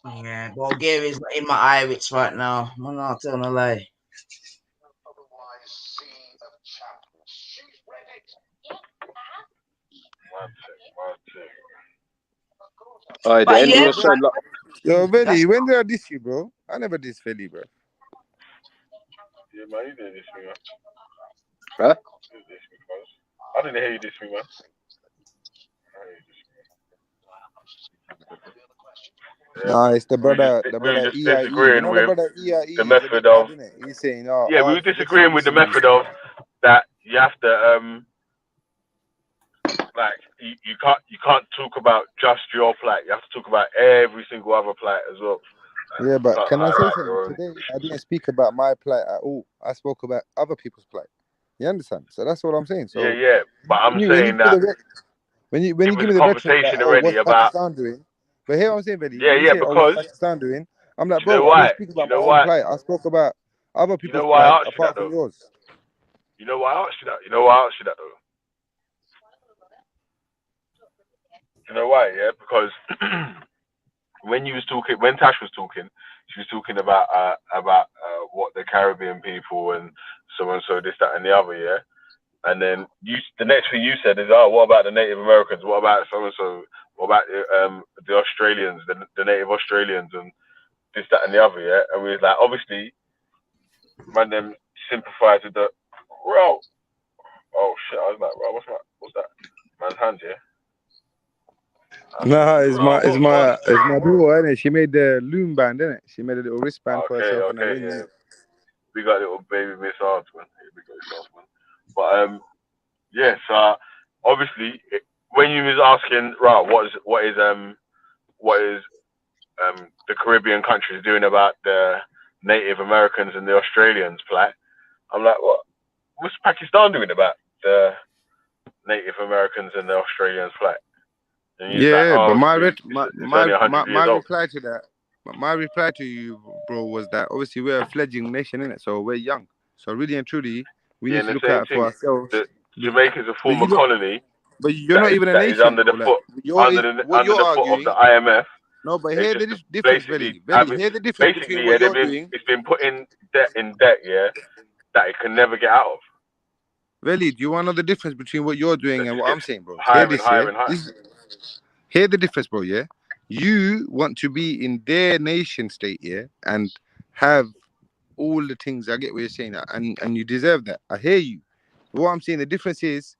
Yeah, Bulgaria's not in my Irish right now. I'm not telling a lie. Alright, the But end yeah, of the show. Yo, Veli, when did I diss you, bro? I never diss Veli, bro. Yeah, man, you didn't diss me, man. Huh? You didn't diss me, cuz. I didn't hear you diss me, man. Nah, it's the brother, we the were brother just EIE. disagreeing The with brother EIE the is a method bit of. mad, isn't it? He's saying, oh, Yeah, we were disagreeing with the method of that. You have to like you can't talk about just your plight. You have to talk about every single other plight as well. Yeah, but Can't can I say highlight something? your own. Today, I didn't speak about my plight at all. I spoke about other people's plight. You understand? So that's what I'm saying. So Yeah, but I'm when you saying give me that the when you it give was me a the reference conversation that, oh, already what's about. Pakistan doing? But here I'm saying, Veli, when you say, oh, Because what's Pakistan doing? I'm like, you know bro, I didn't why? speak You about my know own why? plight. I spoke about other You people's know why I plight asked you that apart from though? yours. You know why I asked you that? You know why I asked you that though? You know why? Yeah, because when Tash was talking, she was talking about what the Caribbean people and so this, that, and the other, yeah. And then the next thing you said is, oh, what about the Native Americans? What about so and so? What about the Australians, the Native Australians, and this, that, and the other, yeah. And we was like, obviously, man, them sympathize with the bro. Oh shit! I was like, bro, what's that? Man's hands, yeah. Nah, it's my daughter, innit? She made the loom band, innit? She made a little wristband for herself and a ring, Yeah. innit? We got little baby Miss Arts, man. Yeah, we got yourself, man. But yeah. So obviously, when you was asking, right, what is the Caribbean countries doing about the Native Americans and the Australians plight? I'm like, what's Pakistan doing about the Native Americans and the Australians plight? And he's like, Yeah, oh, but it's only 100 years old. reply to that, my reply to you, bro, was that obviously we're a fledgling nation, innit? So we're young. So really and truly, we Yeah, need and to the look same out for thing. ourselves. Jamaica's a But former you don't, colony. but you're not even a That is nation, under bro. the Like, foot what you're of arguing. the IMF. No, but They hear just the difference, basically Veli. Hear the difference between what you're doing. it's been put in debt, yeah, that it can never get out of. Veli, do you want to know the difference between what you're doing and what I'm saying, bro? Higher Hear and this, higher yeah? and higher. Hear the difference, bro, yeah? You want to be in their nation state, yeah? And have all the things. I get what you're saying, and you deserve that. I hear you. What I'm saying, the difference is,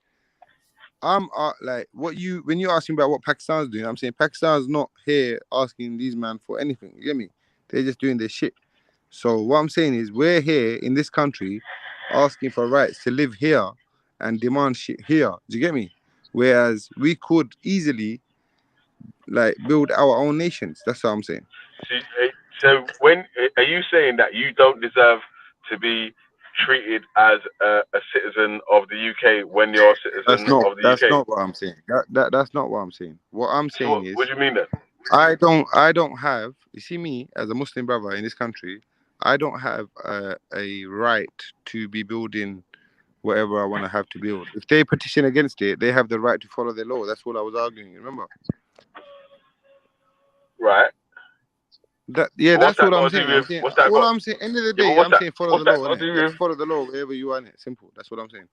I'm like when you're asking about what Pakistan's doing, I'm saying Pakistan's not here asking these man for anything. You get me? They're just doing their shit. So what I'm saying is, we're here in this country asking for rights to live here and demand shit here. Do you get me? Whereas we could easily like build our own nations. That's what I'm saying. So when are you saying that you don't deserve to be treated as a citizen of the UK when you're a citizen of the UK? That's not what I'm saying. That's not what I'm saying. What I'm saying is, what do you mean then? I don't have. You see, me as a Muslim brother in this country, I don't have a right to be building whatever I want to have to build. If they petition against it, they have the right to follow the law. That's what I was arguing. Remember? Right. That's what I'm saying. All I'm saying, end of the day, I'm saying follow the law. Just follow the law wherever you are in it. Simple. That's what I'm saying.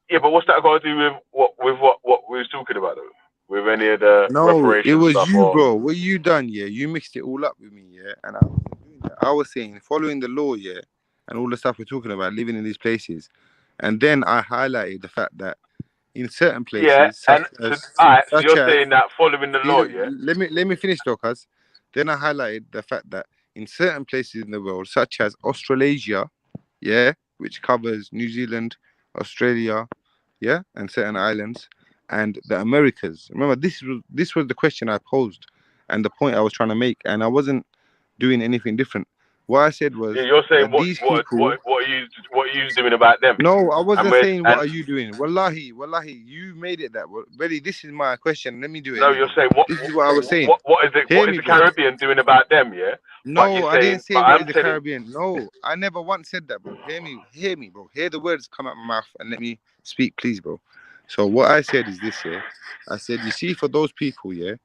Yeah, but what's that got to do with what we was talking about though? With any of the it was stuff, you, bro. What you done, yeah? You mixed it all up with me, yeah. And I wasn't doing that. I was saying following the law, yeah, and all the stuff we're talking about, living in these places, and then I highlighted the fact that in certain places, so you're saying that following the law, yeah. Let me finish, though, cuz. Then I highlighted the fact that in certain places in the world, such as Australasia, yeah, which covers New Zealand, Australia, yeah, and certain islands, and the Americas. Remember, this was the question I posed and the point I was trying to make, and I wasn't doing anything different. What I said was, you're saying what are you doing about them? No, I wasn't saying what are you doing. Wallahi, you made it that. Really, this is my question. Let me do it. No, you're saying what? This is what I was saying. What is the Caribbean doing about them? Yeah. No, I didn't say what is the Caribbean. No, I never once said that, bro. Hear me, bro. Hear the words come out my mouth and let me speak, please, bro. So what I said is this, yeah. I said, you see, for those people, yeah,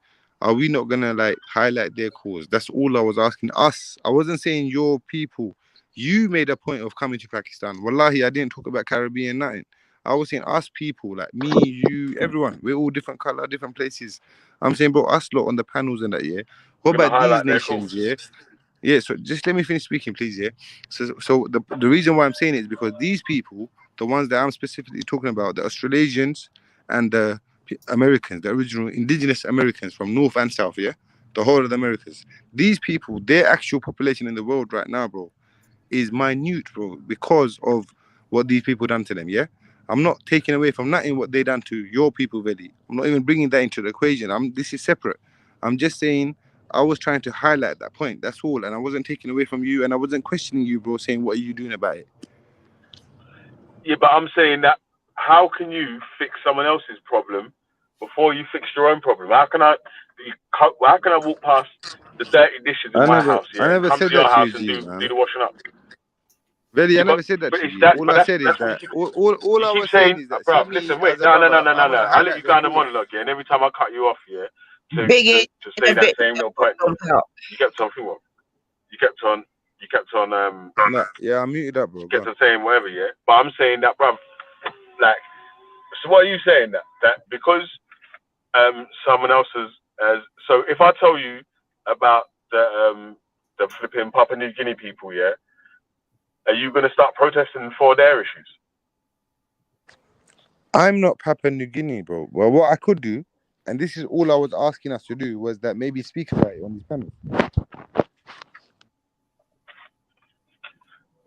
are we not gonna like highlight their cause? That's all I was asking us. I wasn't saying your people. You made a point of coming to Pakistan. Wallahi, I didn't talk about Caribbean, nothing. I was saying us people, like me, you, everyone. We're all different color, different places. I'm saying, bro, us lot on the panels and that, yeah. What about these nations, yeah? Yeah, so just let me finish speaking, please, yeah. So the reason why I'm saying it is because these people, the ones that I'm specifically talking about, the Australasians and the Americans, the original indigenous Americans from North and South, yeah, the whole of the Americas. These people, their actual population in the world right now, bro, is minute, bro, because of what these people done to them, yeah. I'm not taking away from nothing what they done to your people, really. I'm not even bringing that into the equation. This is separate. I'm just saying I was trying to highlight that point. That's all, and I wasn't taking away from you, and I wasn't questioning you, bro, saying what are you doing about it. Yeah, but I'm saying that how can you fix someone else's problem before you fix your own problem? How can I walk past the dirty dishes in my house? Yeah, I never come said to your that house to and you, do the washing up. Really, I never said that to you. All I said is that all I was saying is that. Bro, listen, wait, no. I'll let you go on the monologue, yeah, and every time I cut you off, yeah, to say that same little point, you kept on thinking what? You kept on. Yeah, I muted up, bro. You kept on saying whatever, yeah. But I'm saying that, bro. Like, so what are you saying that because someone else has so if I tell you about the flipping Papua New Guinea people, yeah, are you gonna start protesting for their issues? I'm not Papua New Guinea, bro. Well, what I could do, and this is all I was asking us to do, was that maybe speak about it on this panel.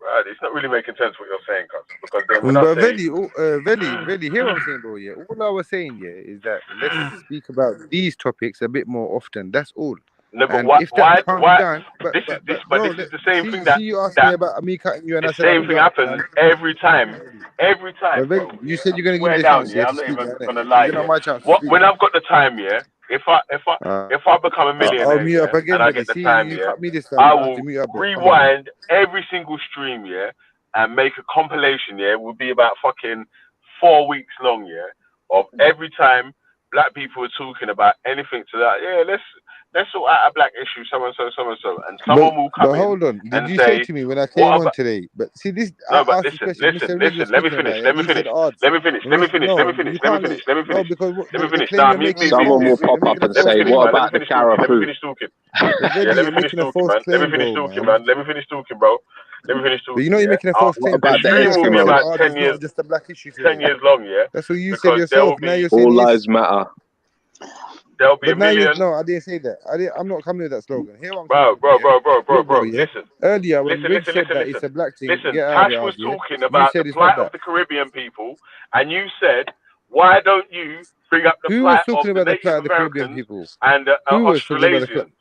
Right, it's not really making sense what you're saying, because then when I say... Veli, hear what I'm saying, bro, yeah? All I was saying, yeah, is that let's speak about these topics a bit more often. That's all. No, but and why? If that can't be done, this is the same thing that... You asked me about me cutting you, and I said... The same thing happens every time. Every time, bro. You said you're going to give me the down, chance, yeah? yeah, I'm not even going to lie. You're not my chance. When I've got the time, yeah, if I become a millionaire, I'll mute up again, and I get the time, yeah, I will rewind every single stream, yeah, and make a compilation, yeah, will be about fucking 4 weeks long, yeah, of every time black people are talking about anything to that, yeah, let's sort out a black issue, so and so, and someone will come in. Hold on, did you say to me when I came on today? But see this. No, but listen. Let me finish. Let me finish. Nah, someone will pop up and say, "What about the carrot fruit?" Let me finish talking. Let me finish talking, man. Let me finish talking, bro. But you know you're making a false claim. About the stream will be about 10 years. Just a black issue. 10 years long, yeah. That's what you said yourself. Now you're saying all lives matter. there'll be a But now you million. no, I didn't say that. I'm not coming with that slogan. Here I'm Bro, coming with, bro, Look, yeah. listen. Earlier when Listen, Rich listen, said listen, that listen. it's a black thing, Listen, get out Tash of was here. talking You about said the it's not plight of that. the Caribbean people, and you said, why don't you bring up the Who was plight of talking the about the Native plight of the Caribbean Americans people? and the Who was talking about the Australasians?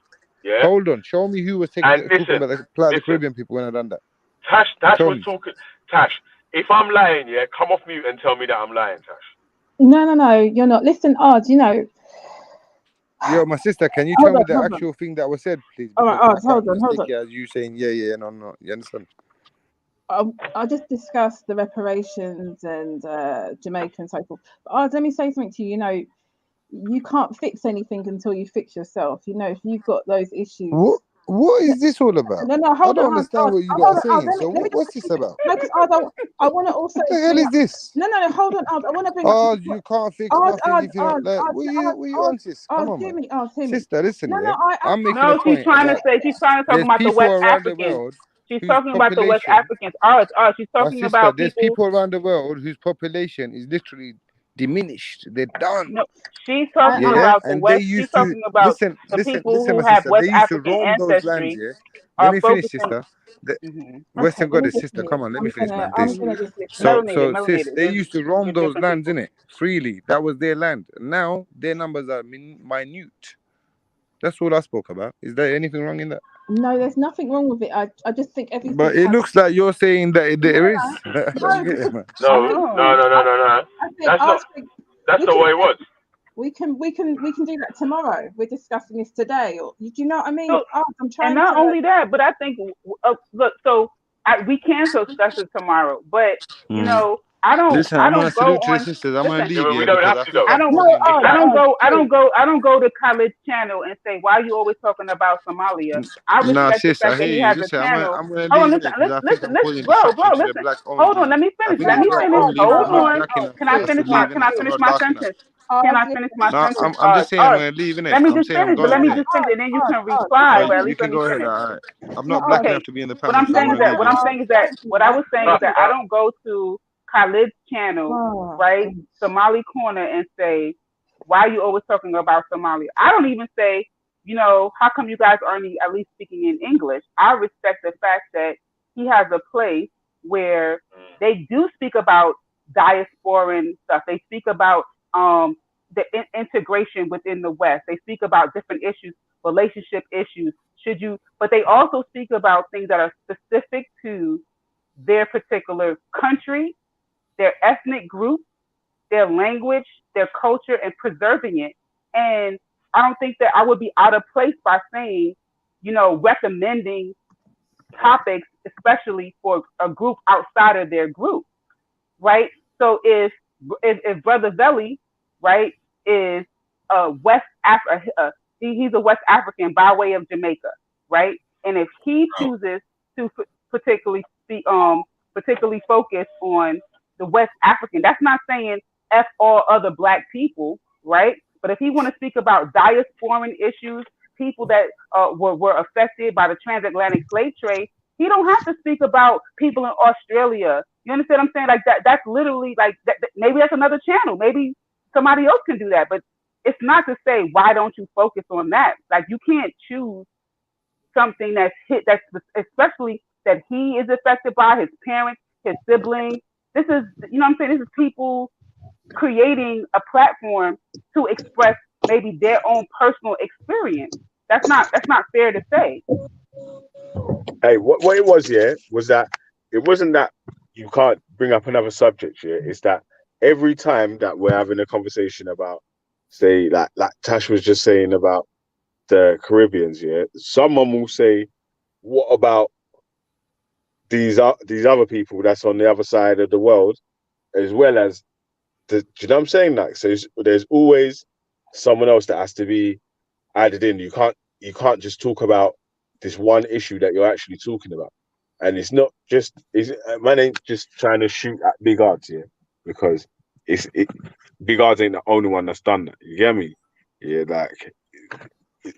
Yeah? Hold on, show me who was And talking listen, about the plight of the listen. Caribbean people when I done that. Tash Tell was me. talking. Tash, if I'm lying, yeah, come off mute and tell me that I'm lying, Tash. No, you're not. Listen, Ard, you know. Yo, my sister, can you Hold tell me on, the hold on. actual thing that was said, please? All right, Because Ard, I can't hold just on. take it as you saying no. You understand? I just discussed the reparations and Jamaica and so forth. But Ard, let me say something to you. You know, you can't fix anything until you fix yourself. You know, if you've got those issues. What is this all about? No, I don't understand what you lot are saying. So what's this about? No, because I want to also. What the hell is this? No, hold on, Ard. I want to bring up. Oh, you can't fix nothing if you're not like. What you on, sis? Come on, hear man. me, hear me. Sister, listen, No, yeah. I I'm making No, a she's point trying to that say, she's trying to talk there's about the people West around the Africans. world She's whose talking about the West population. Africans. She's My talking sister, about there's people. people around the world whose population is literally diminished. They're done. No, she's talking Yeah, about the and they West. She's used to talking about listen, the people my who have sister. West They used to African roam those lands. ancestry Yeah. Let are me finish, focusing. sister. The Okay, Western let me goddess, just sister. finish. Come on, let me finish, man. I'm Please. gonna just listen. So, sis, they Melanated. used to roam They're those different lands, people. innit? Freely. That was their land. Now their numbers are minute. That's all I spoke about. Is there anything wrong in that? No, there's nothing wrong with it. I just think everything. But it looks like you're saying that there is. No, Don't get it, man. No. That's not what it was. We can do that tomorrow. We're discussing this today. Or do you know what I mean? So, I'm trying. And not only that, but I think look. So we can discuss it tomorrow. But you know, I don't Listen, I'm gonna go salute to the on. sisters. I'm gonna Listen, leave we here don't because have I to feel though. I don't go to Khaled's channel and say, why are you always talking about Somalia? I Nah, respect the sis, I fact that hear he you. has Listen, a channel. I'm gonna Hold on, leave it because I think I'm causing bro, distraction to the listen. black Hold on, only. let me I finish. think it's black only. Hold There's not on. black enough Can I for us to finish leave, my innit? We're not dark enough. Can I finish my No, sentence? I'm just saying I'm gonna leave, innit? Let me I'm just saying I'm finish, but going, let me innit? just finish, and then you can reply. But at You least let can me go ahead. finish. All right. I'm not black Okay. enough to be in the What panel, I'm so I'm saying is gonna that leave. what I was saying is that I don't go to Khaled's channel, right, Somali Corner, and say, why are you always talking about Somalia? I don't even say, you know, how come you guys aren't at least speaking in English? I respect the fact that he has a place where they do speak about diasporan stuff. They speak about the integration within the West. They speak about different issues, relationship issues. But they also speak about things that are specific to their particular country, their ethnic group, their language, their culture, and preserving it. And I don't think that I would be out of place by saying, you know, recommending topics, especially for a group outside of their group, right? So if Brother Veli, right, is he's a West African by way of Jamaica, right? And if he chooses to particularly focus on the West African, that's not saying F all other black people, right? But if he want to speak about diasporan issues, people that were affected by the transatlantic slave trade, he don't have to speak about people in Australia. You understand what I'm saying? Like that's literally like that, maybe that's another channel. Maybe somebody else can do that. But it's not to say why don't you focus on that? Like you can't choose something that's especially that he is affected by, his parents, his siblings. This is, you know what I'm saying? This is people creating a platform to express maybe their own personal experience. That's not fair to say. Hey, what it was, was that it wasn't that you can't bring up another subject, it's that every time that we're having a conversation about, say, like Tash was just saying about the Caribbeans, someone will say, what about these other people that's on the other side of the world, as well as do you know what I'm saying? Like, so there's always someone else that has to be added in. You can't just talk about this one issue that you're actually talking about. And it's not just man ain't just trying to shoot at Big Odds here, because Big Odds ain't the only one that's done that. You get me? Yeah, like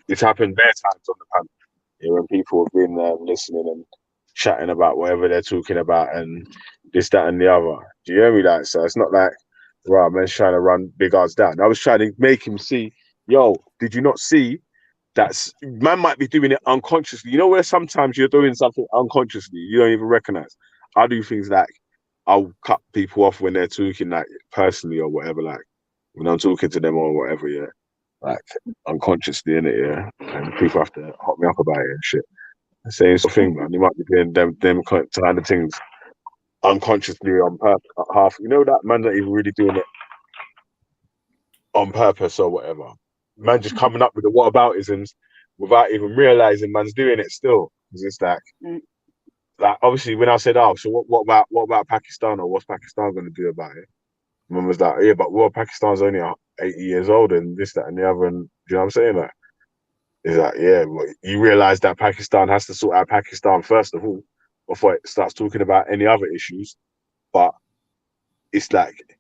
it's happened bare times on the panel. When people have been listening and chatting about whatever they're talking about and this, that, and the other. Do you hear me? Like, so it's not like, right, man's trying to run Big Odds down. I was trying to make him see yo, did you not see that man might be doing it unconsciously? You know where sometimes you're doing something unconsciously, you don't even recognize. I do things like I'll cut people off when they're talking, like personally or whatever, like when I'm talking to them or whatever, yeah, like unconsciously in it, yeah, and people have to hop me up about it and shit. Same sort of thing, man. You might be doing them kind of things unconsciously on purpose. Half, you know, that man not even really doing it on purpose or whatever. Man just coming up with the whataboutisms without even realizing man's doing it still. It's just like obviously when I said, oh, so what about Pakistan, or what's Pakistan going to do about it? Man was like, yeah, but well, Pakistan's only 80 years old and this, that, and the other, and do you know what I'm saying? Like, it's like, yeah, well, you realize that Pakistan has to sort out Pakistan first of all before it starts talking about any other issues. But it's like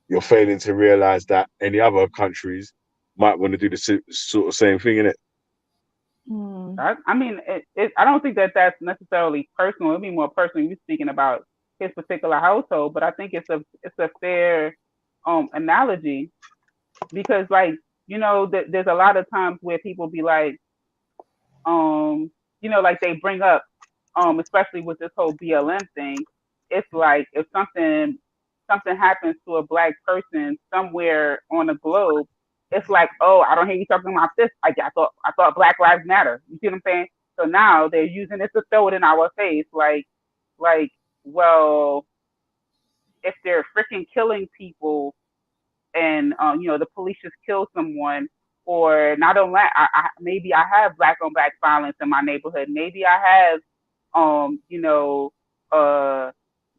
you're failing to realize that any other countries might want to do the sort of same thing, innit? I mean, I don't think that that's necessarily personal. It'd be more personal. You're speaking about his particular household, but I think it's a fair analogy, because, like, you know, there's a lot of times where people be like, you know, like they bring up, especially with this whole BLM thing. It's like if something happens to a Black person somewhere on the globe, it's like, oh, I don't hear you talking about this. Like, I thought Black Lives Matter. You see what I'm saying? So now they're using it to throw it in our face, like, well, if they're freaking killing people, and you know, the police just kill someone, or not only maybe I have Black on Black violence in my neighborhood. Maybe I have, you know,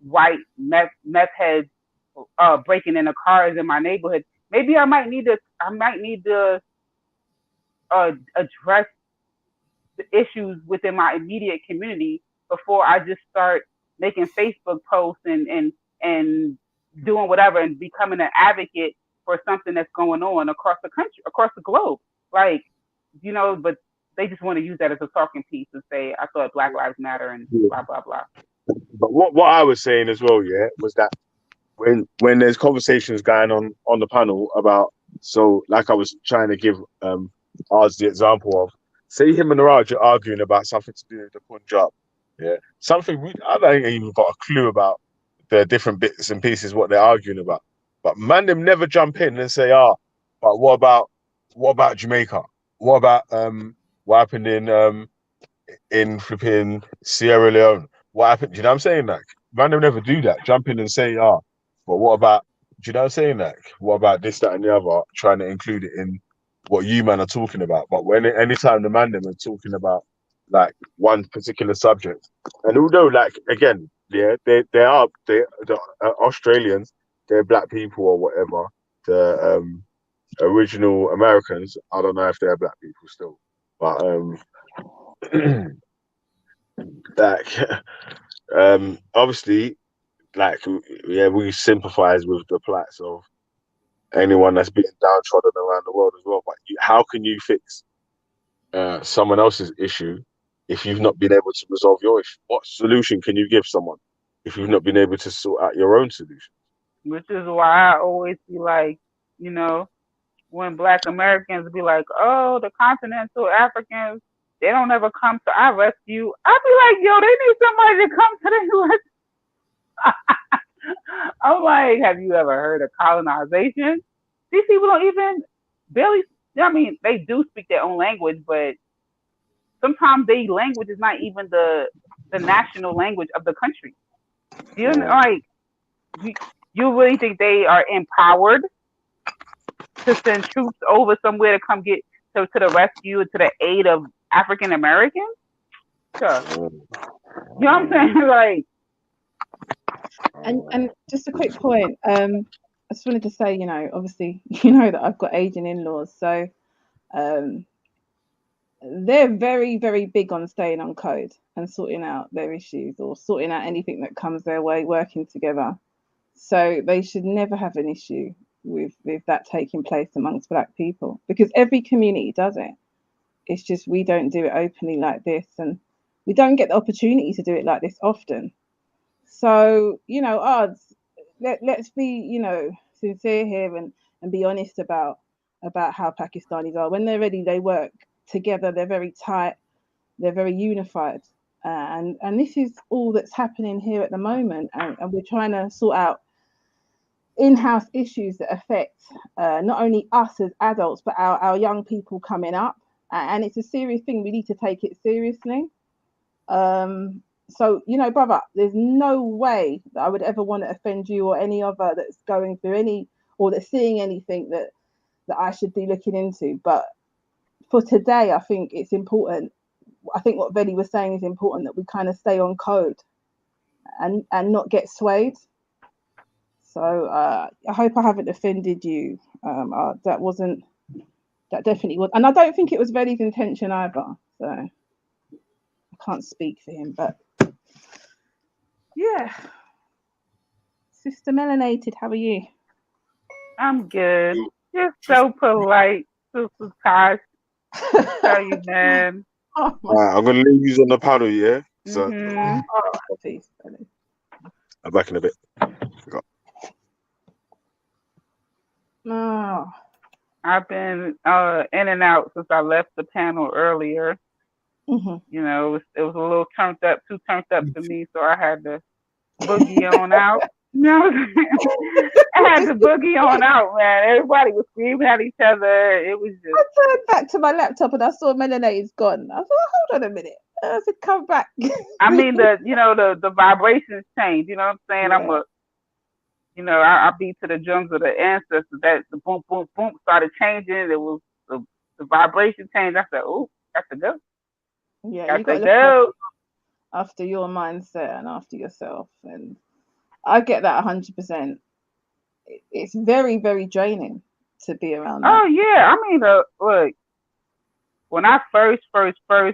white meth heads breaking into cars in my neighborhood. Maybe I might need to address the issues within my immediate community before I just start making Facebook posts and doing whatever and becoming an advocate for something that's going on across the country, across the globe. Like, you know, but they just want to use that as a talking piece and say, I thought Black Lives Matter and blah, blah, blah. But what I was saying as well, yeah, was that when there's conversations going on the panel about, so like I was trying to give ours the example of, say him and Raj are arguing about something to do with the Punjab, yeah, something I don't even got a clue about the different bits and pieces what they're arguing about, but man, them never jump in and say, but what about Jamaica? What about what happened in flipping Sierra Leone? What happened? Do you know what I'm saying? Like, man, them never do that. Jump in and say, but what about, do you know what I'm saying? Like, what about this, that, and the other? Trying to include it in what you man are talking about. But anytime the man them are talking about like one particular subject, and although, like, again, yeah, they are the Australians, they're Black people or whatever. The original Americans, I don't know if they're Black people still, but like obviously, like, yeah, we sympathize with the plights of anyone that's being downtrodden around the world as well. But how can you fix someone else's issue if you've not been able to resolve your issue? What solution can you give someone if you've not been able to sort out your own solution? Which is why I always be like, you know, when Black Americans be like, oh, the continental Africans, they don't ever come to our rescue. I be like, yo, they need somebody to come to the rescue. I'm like, have you ever heard of colonization? These people don't even barely, I mean, they do speak their own language, but sometimes their language is not even the national language of the country. You know, like, you really think they are empowered to send troops over somewhere to come get to the rescue, to the aid of African Americans? Sure. You know what I'm saying? Like, and just a quick point. I just wanted to say, you know, obviously, you know that I've got Asian in-laws, so they're very, very big on staying on code and sorting out their issues or sorting out anything that comes their way, working together. So they should never have an issue with that taking place amongst Black people, because every community does it. It's just we don't do it openly like this, and we don't get the opportunity to do it like this often. So, you know, let's be, you know, sincere here and be honest about about how Pakistanis are. When they're ready, they work together. They're very tight. They're very unified. And this is all that's happening here at the moment. And we're trying to sort out in-house issues that affect not only us as adults, but our young people coming up. And it's a serious thing. We need to take it seriously. So, you know, brother, there's no way that I would ever want to offend you or any other that's going through any, or that's seeing anything that I should be looking into. But for today, I think it's important. I think what Veli was saying is important, that we kind of stay on code and not get swayed. So I hope I haven't offended you. That definitely was. And I don't think it was Veli's intention either. So I can't speak for him, but yeah. Sister Melanated, how are you? I'm good. You're so polite, Sister Tosh. Tell you, man. All right, I'm gonna leave you on the panel, yeah. So Please, I'm back in a bit. No. I've been in and out since I left the panel earlier. Mm-hmm. You know, it was a little too turned up to me, so I had to boogie on out. You know what I'm saying? I had to boogie on out, man. Everybody was screaming at each other. It was just. I turned back to my laptop and I saw Melanated's gone. I thought, hold on a minute. I said, come back. I mean, the vibrations change. You know what I'm saying? Yeah. I beat to the drums of the ancestors. That the boom, boom, boom started changing. It was the vibration changed. I said, "Oh, that's a go." Yeah, you got to look after your mindset and after yourself, and I get that 100%. It's very, very draining to be around that. Oh yeah, I mean, look, when I first,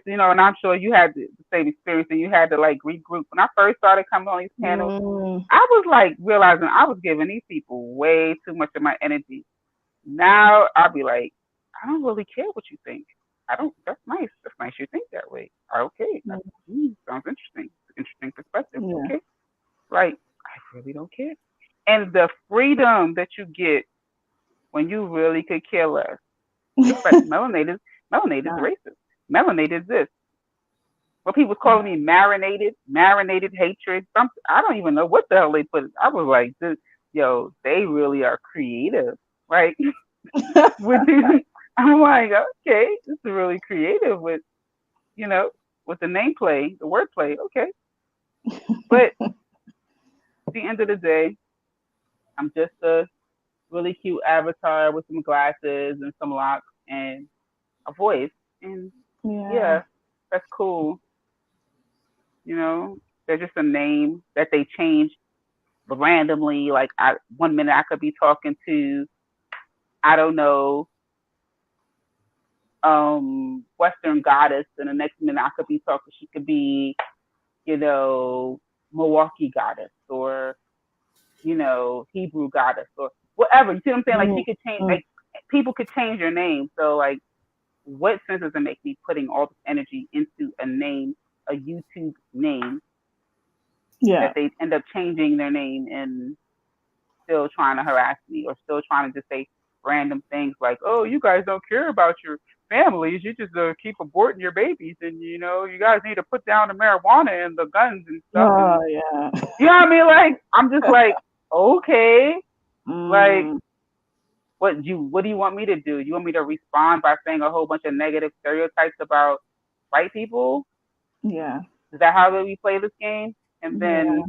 you know, and I'm sure you had the same experience, and you had to like regroup. When I first started coming on these panels, I was like realizing I was giving these people way too much of my energy. Now I'll be like, I don't really care what you think. I don't. That's nice. That's nice you think that way. Okay, sounds interesting. Interesting perspective. Yeah. Okay, like I really don't care. And the freedom that you get when you really could care less. It's like melanated racist. Melanated this. What people calling me marinated hatred. I don't even know what the hell they put it. I was like, yo, they really are creative, right? I'm like, okay, this is really creative with the nameplay, the wordplay, okay. But at the end of the day, I'm just a really cute avatar with some glasses and some locks and a voice. And yeah, that's cool. You know, they're just a name that they change randomly. Like 1 minute I could be talking to, I don't know, Western goddess, and the next minute I could be talking, she could be, Milwaukee goddess, or Hebrew goddess, or whatever. You see what I'm saying? Like she could change, like people could change your name. So like, what sense does it make me putting all this energy into a name, a YouTube name? Yeah. That they end up changing their name and still trying to harass me, or still trying to just say random things like, "Oh, you guys don't care about your families. You just keep aborting your babies, and you guys need to put down the marijuana and the guns and stuff." Oh, and, yeah. you know what I mean? Like, I'm just like, okay, like, what do you want me to do? You want me to respond by saying a whole bunch of negative stereotypes about white people? Yeah. Is that how we play this game? And then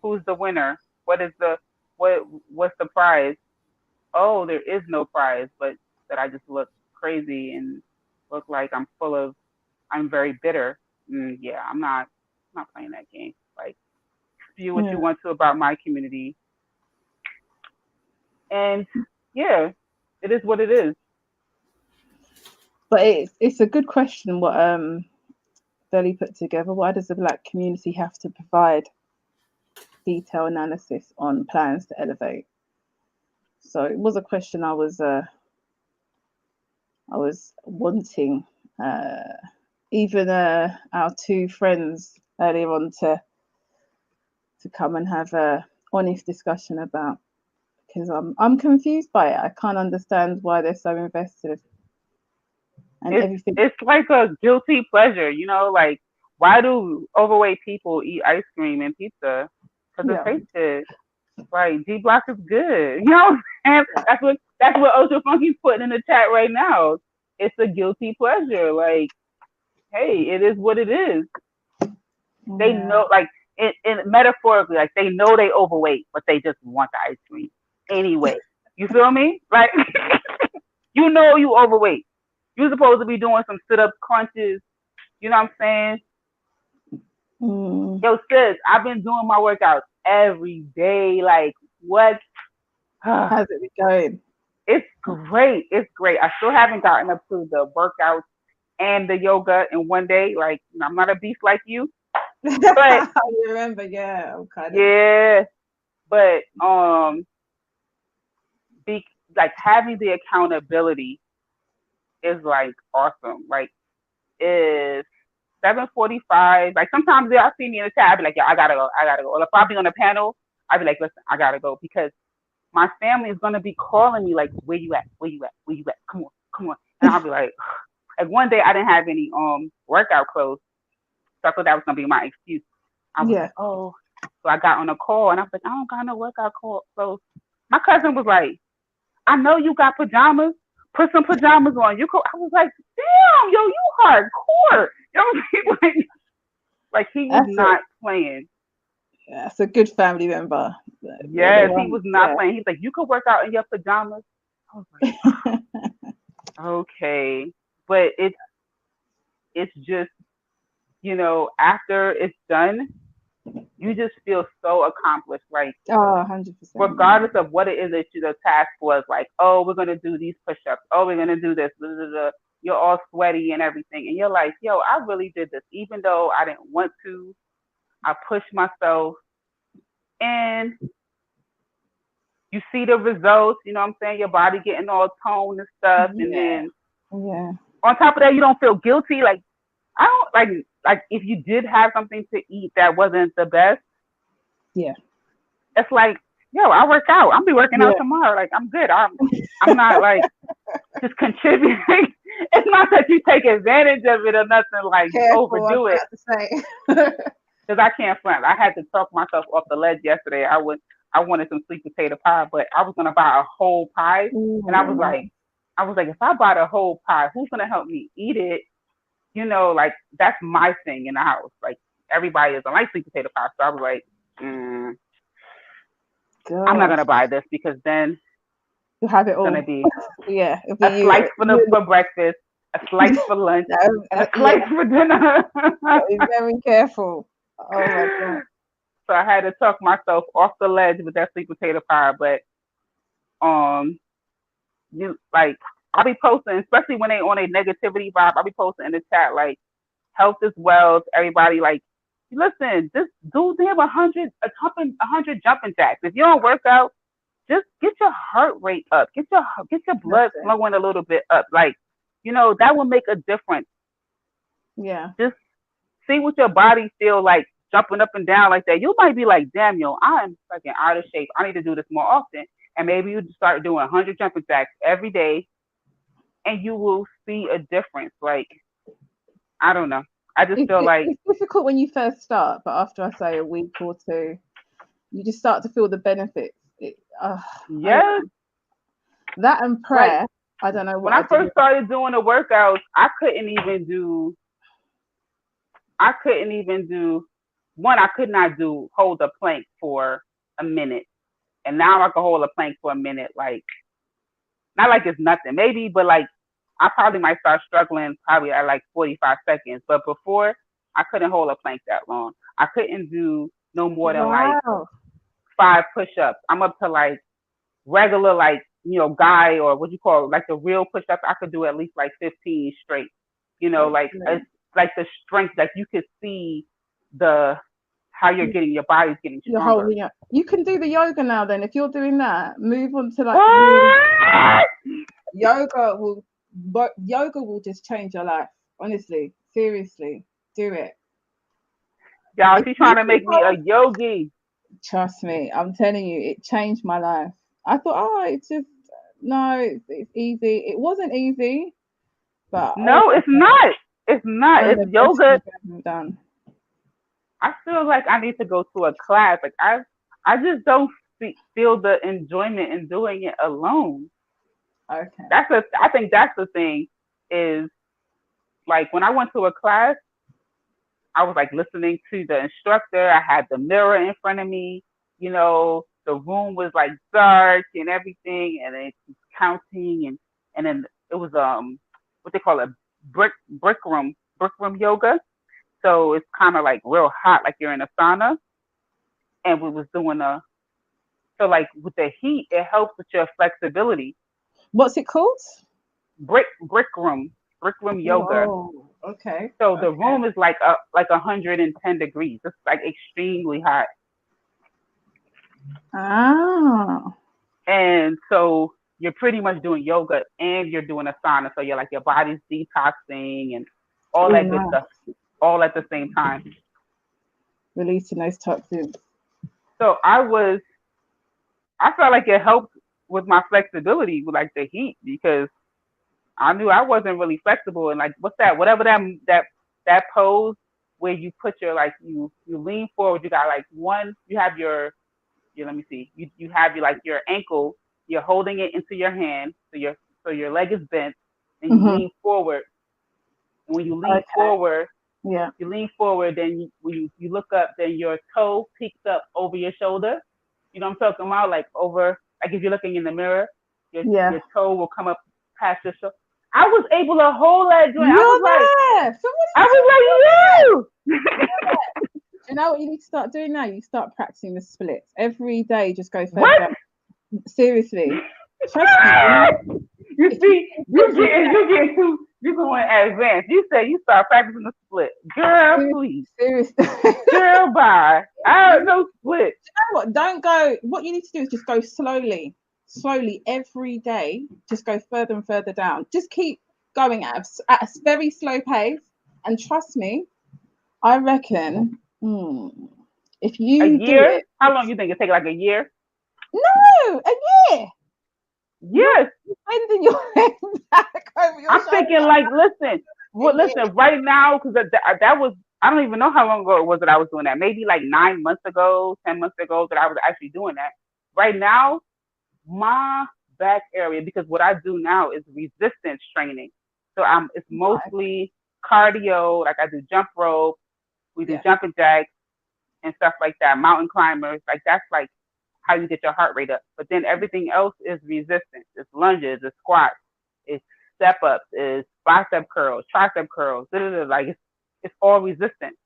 who's the winner? What's the prize? Oh, there is no prize, but that I just look crazy and look like I'm very bitter. Yeah, I'm not playing that game. Like, spew what you want to about my community. And yeah, it is what it is. But it's a good question what Veli put together. Why does the Black community have to provide detailed analysis on plans to elevate? So it was a question I was wanting even our two friends earlier on to come and have a honest discussion about, because I'm confused by it. I can't understand why they're so invested and everything. It's like a guilty pleasure, you know, like why do overweight people eat ice cream and pizza? Because it tastes good. Like D Block is good. You know what I'm saying? That's what Ultra Funky's putting in the chat right now. It's a guilty pleasure. Like, hey, it is what it is. They know, like, in metaphorically, like they know they overweight, but they just want the ice cream anyway. You feel me? Like, you know you overweight. You're supposed to be doing some sit-ups, crunches. You know what I'm saying? Yo, sis, I've been doing my workouts every day. Like, what? How's it going? It's great. It's great. I still haven't gotten up to the workouts and the yoga in one day. Like, I'm not a beast like you. But I remember, okay. Yeah. But like having the accountability is like awesome. Like, is 7:45. Like sometimes they'll see me in the chat. I'll be like, yeah, I gotta go. Or if I'll be on a panel, I'll be like, listen, I gotta go because my family is gonna be calling me like, where you at? Where you at? Where you at? Come on. And I'll be like one day I didn't have any workout clothes, so I thought that was gonna be my excuse. I was like, oh, so I got on a call and I was like, I don't got no workout clothes. My cousin was like, I know you got pajamas. Put some pajamas on. I was like, damn, yo, you hardcore. You know, like he was not playing. Yeah, it's a good family member. Yes, he was not playing. He's like, you could work out in your pajamas. I was like, okay, but it's just, you know, after it's done, you just feel so accomplished. Like, 100%. Regardless of what it is that the task was, like, oh, we're gonna do these push-ups. Oh, we're gonna do this. Blah, blah, blah. You're all sweaty and everything, and you're like, yo, I really did this, even though I didn't want to. I pushed myself, and you see the results. You know what I'm saying? Your body getting all toned and stuff, and then on top of that, you don't feel guilty. Like, I don't like if you did have something to eat that wasn't the best. Yeah. It's like, yo, I work out. I'll be working out tomorrow. Like, I'm good. I'm not like just contributing. It's not that you take advantage of it or nothing, like overdo it. Because I can't front. I had to talk myself off the ledge yesterday. I wanted some sweet potato pie, but I was gonna buy a whole pie, and I was like, if I buy the whole pie, who's gonna help me eat it? You know, like that's my thing in the house. Like everybody doesn't like sweet potato pie, so I was like, I'm not gonna buy this because then you have it all. Gonna be a slice for breakfast, a slice for lunch, and a slice for dinner. Be very careful. Oh my God. So I had to talk myself off the ledge with that sweet potato pie, but you like I'll be posting, especially when they on a negativity vibe. I'll be posting in the chat like, health is wealth. Everybody like, listen, this dude they have 100 jumping jacks. If you don't work out, just get your heart rate up, get your blood flowing a little bit up. Like, you know, that will make a difference. Yeah. Just see what your body feel like jumping up and down like that. You might be like, damn, yo, I'm fucking out of shape. I need to do this more often. And maybe you start doing 100 jumping jacks every day, and you will see a difference. Like, I don't know. I just feel like it's difficult when you first start, but after I say a week or two, you just start to feel the benefits. Yes. That and prayer. Like, I don't know. When I first started doing the workouts, I couldn't even do one. I could not hold a plank for a minute, and now I can hold a plank for a minute. Like, not like it's nothing, maybe, but like I probably might start struggling probably at like 45 seconds. But before, I couldn't hold a plank that long. I couldn't do no more than like 5 push-ups. I'm up to like regular, like, you know, guy or what you call like the real push-ups. I could do at least like 15 straight. You know, like it's like the strength, like you could see how you're getting, your body's getting stronger. You can do the yoga now. Then, if you're doing that, move on to like yoga will just change your life. Honestly, seriously, do it. Y'all, she's trying to make me a yogi. Trust me, I'm telling you, it changed my life. I thought, oh, it's just no, it's easy. It wasn't easy, but no, it's not. It's not. It's yoga. Done. I feel like I need to go to a class. Like I just don't feel the enjoyment in doing it alone. Okay. I think that's the thing is like when I went to a class, I was like listening to the instructor. I had the mirror in front of me. You know, the room was like dark and everything, and it was counting, and then it was what they call a brick room yoga. So it's kind of like real hot, like you're in a sauna. And we was doing so like with the heat, it helps with your flexibility. What's it called? Brick room yoga. Oh, okay. So the room is like 110 degrees. It's like extremely hot. Ah. And so you're pretty much doing yoga and you're doing a sauna. So you're like your body's detoxing and all that good stuff, all at the same time. Releasing those toxins. So I felt like it helped with my flexibility with like the heat because I knew I wasn't really flexible and like what's that? Whatever that pose where you put your like you lean forward, you got like you have your let me see. You have your ankle, you're holding it into your hand, so your leg is bent and you lean forward. And when you lean forward, you lean forward, then when you look up, then your toe peeks up over your shoulder. You know what I'm talking about? Like over, like if you're looking in the mirror, your toe will come up past your shoulder. I was able to hold that joint. I was like, you know what you need to start doing now? You start practicing the splits every day. Just go further. Seriously, trust me. You see, you're going advanced. You say you start practicing the split, girl. Please, seriously, girl. Bye. I don't know split. You know what? Don't go. What you need to do is just go slowly every day. Just go further and further down. Just keep going at a very slow pace, and trust me, I reckon. If you a year, it, how long you think it take? Like a year? No, a year. Yes. You're bending your head back over your I'm thinking like, listen, right now, because that was, I don't even know how long ago it was that I was doing that. Maybe like 9 months ago, 10 months ago that I was actually doing that. Right now, my back area, because what I do now is resistance training. So it's mostly cardio. Like I do jump rope. We do jumping jacks and stuff like that, mountain climbers. Like that's like how you get your heart rate up. But then everything else is resistance. It's lunges, it's squats, it's step ups, it's bicep curls, tricep curls. Like it's all resistance.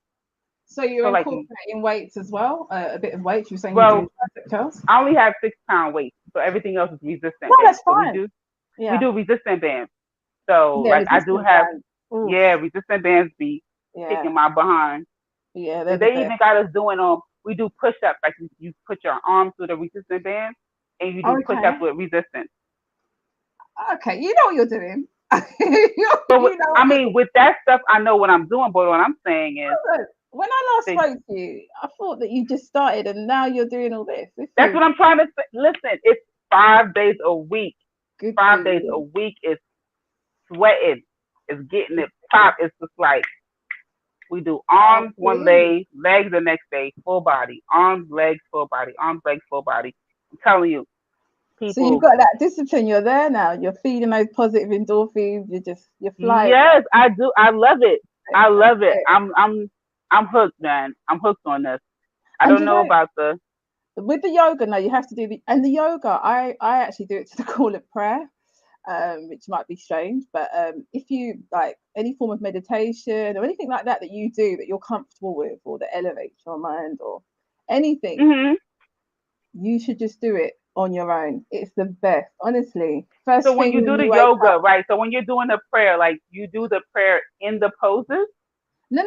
So you're incorporating weights as well, a bit of weights. You're saying you do tricep curls? I only have 6-pound weights, so everything else is resistant. No, that's fine. So we do resistant bands. So like I do have resistant bands be kicking my behind. Yeah, they even got us doing we do push-ups, like you put your arms through the resistance band and you do push-ups with resistance. Okay, you know what you're doing. I mean, with that stuff, I know what I'm doing, but what I'm saying is... When I last spoke to you, I thought that you just started and now you're doing all this. That's what I'm trying to say. Listen, it's 5 days a week. 5 days a week is sweating. It's getting it pop. It's just like... We do arms one day, legs the next day, full body. Arms, legs, full body. Arms, legs, full body. I'm telling you. People, so you've got that discipline. You're there now. You're feeding those positive endorphins. You're flying. Yes, I do. I love it. I love it. I'm hooked, man. I'm hooked on this. I don't know about with the yoga. No, you have to do the yoga. I actually do it to the call of prayer. Which might be strange, but if you like any form of meditation or anything like that you do that you're comfortable with or that elevates your mind or anything, you should just do it on your own. It's the best, honestly. So when you do the yoga, right? So when you're doing the prayer, like you do the prayer in the poses? No.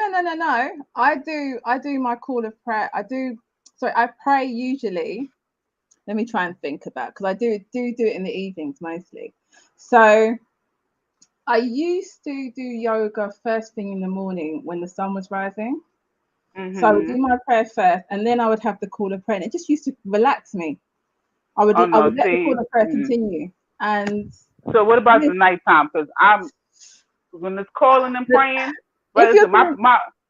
I do my call of prayer. I pray usually. Let me try and think about because I do it in the evenings mostly. So I used to do yoga first thing in the morning when the sun was rising. So I would do my prayer first and then I would have the call of prayer. And it just used to relax me. I would Oh I no, would let the see. call of prayer continue. And So what about if the nighttime? Because I'm when it's calling and praying. But you're listen, doing,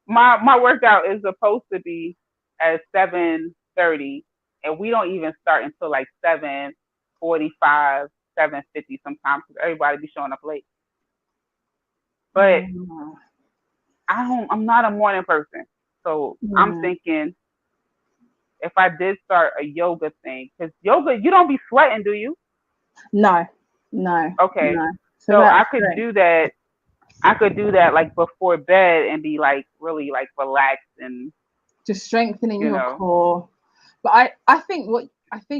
my workout is supposed to be at 7:30, and we don't even start until like 7:45, 7:50 sometimes because everybody be showing up late. But I'm not a morning person, so I'm thinking if I did start a yoga thing, because yoga you don't be sweating, do you? no. Okay, No. so I that's could great. do that. I could do that like before bed and be like really like relaxed and Just strengthening you your know. core. But I think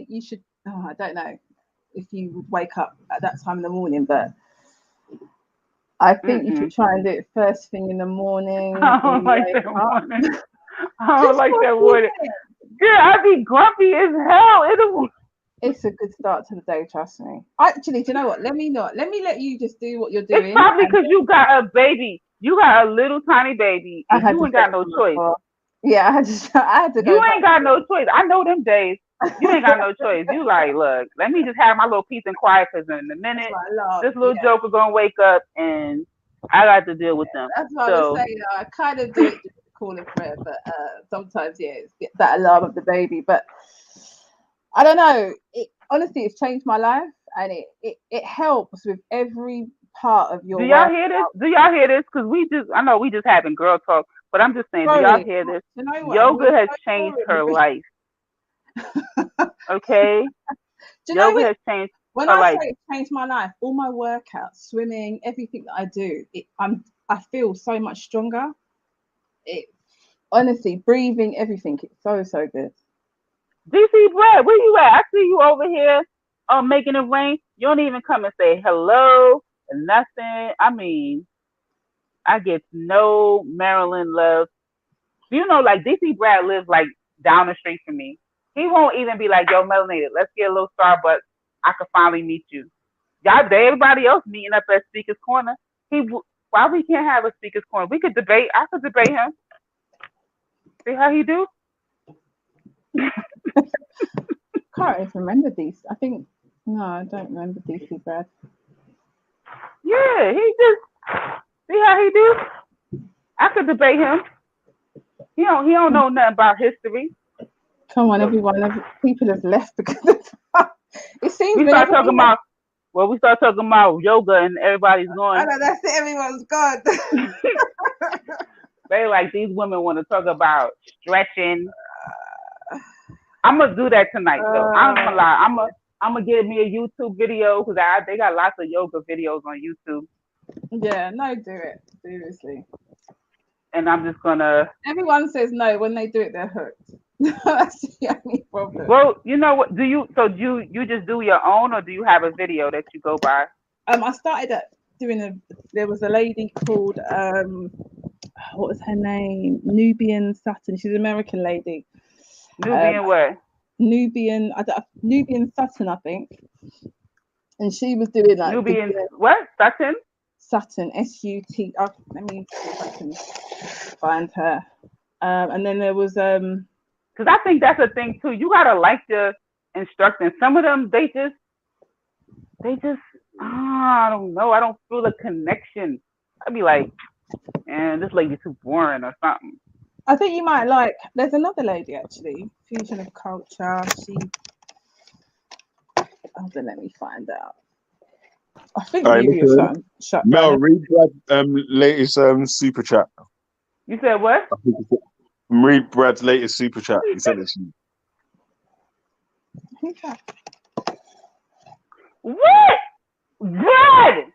you should, I don't know if you would wake up at that time in the morning, but I think you should try and do it first thing in the morning. I when don't you like wake that up. morning. I don't Just like for a that few morning. minutes. Girl, I be grumpy as hell. It's a good start to the day, trust me. Actually, do you know what? Let me let you just do what you're doing. It's probably and because you got a baby. You got a little tiny baby, I and had you to ain't got stretch no my choice. core. Yeah, I had to You go back. ain't got no choice. I know them days. You ain't got no choice. You like, look, let me just have my little peace and quiet, because in a minute, That's what I love. this little Yeah. joker gonna wake up, and I got to deal with them. That's what I So was saying. I kind of do it just to call it prayer, but sometimes, yeah, it's that alarm of the baby. But I don't know. Honestly, it's changed my life, and it helps with every part of your do y'all work. hear this? Do y'all hear this? Because I know we just having girl talk, but I'm just saying, do y'all Sorry. hear this? You know what? Yoga We're has so changed boring her because- life. Okay? Do you know Yoga what? has changed When her I life. say it changed my life, all my workouts, swimming, everything that I do, I feel so much stronger. It honestly, breathing, everything, it's so good. DC Brad, where you at? I see you over here making it rain. You don't even come and say hello and nothing. I mean, I get no Maryland love. You know, like DC Brad lives like down the street from me. He won't even be like, yo, Melanated, let's get a little Starbucks. I could finally meet you. Y'all, everybody else meeting up at Speaker's Corner. Why we can't have a Speaker's Corner? We could debate. I could debate him. See how he do? Can't even remember these. I think I don't remember DC Brad. Yeah, he just see how he do. I could debate him. He don't know nothing about history. Come on, everyone. People have left because it seems we start talking about yoga and everybody's going. I know, that's it. Everyone's gone. They like these women want to talk about stretching. I'm gonna do that tonight though. I'm gonna lie. I'm gonna get me a YouTube video because they got lots of yoga videos on YouTube. Yeah, no, do it seriously. And I'm just gonna. Everyone says no when they do it. They're hooked. That's the only problem. Well, you know what? Do you just do your own, or do you have a video that you go by? I started doing there was a lady called what was her name? Nubian Sutton. She's an American lady. Nubian what? Nubian Sutton, I think. And she was doing like Nubian what? Sutton? Sutton, S-U-T. Let me see if I can find her. And then there was because I think that's a thing too. You gotta like the instructor. Some of them they just I don't know. I don't feel a connection. I'd be like, man, this lady's too boring or something. I think you might like. There's another lady actually, Fusion of Culture. Let me find out. I think you shut Mel, down. read Brad's latest super chat. You said what? Read Brad's latest super chat. He sent it to you. Who's that? What? Brad!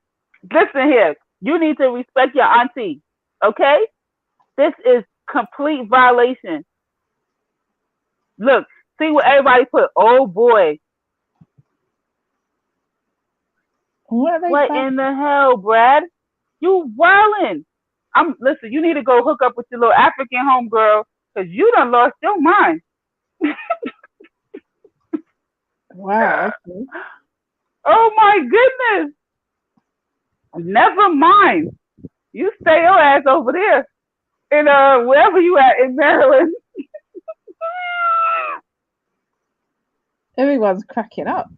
Listen here. You need to respect your auntie. Okay? This is complete violation. Look, see what everybody put. Oh boy. What in the hell, Brad? You wildin'. Listen, you need to go hook up with your little African homegirl because you done lost your mind. Wow. Okay. Oh my goodness. Never mind. You stay your ass over there. In wherever you at in Maryland. Everyone's cracking up.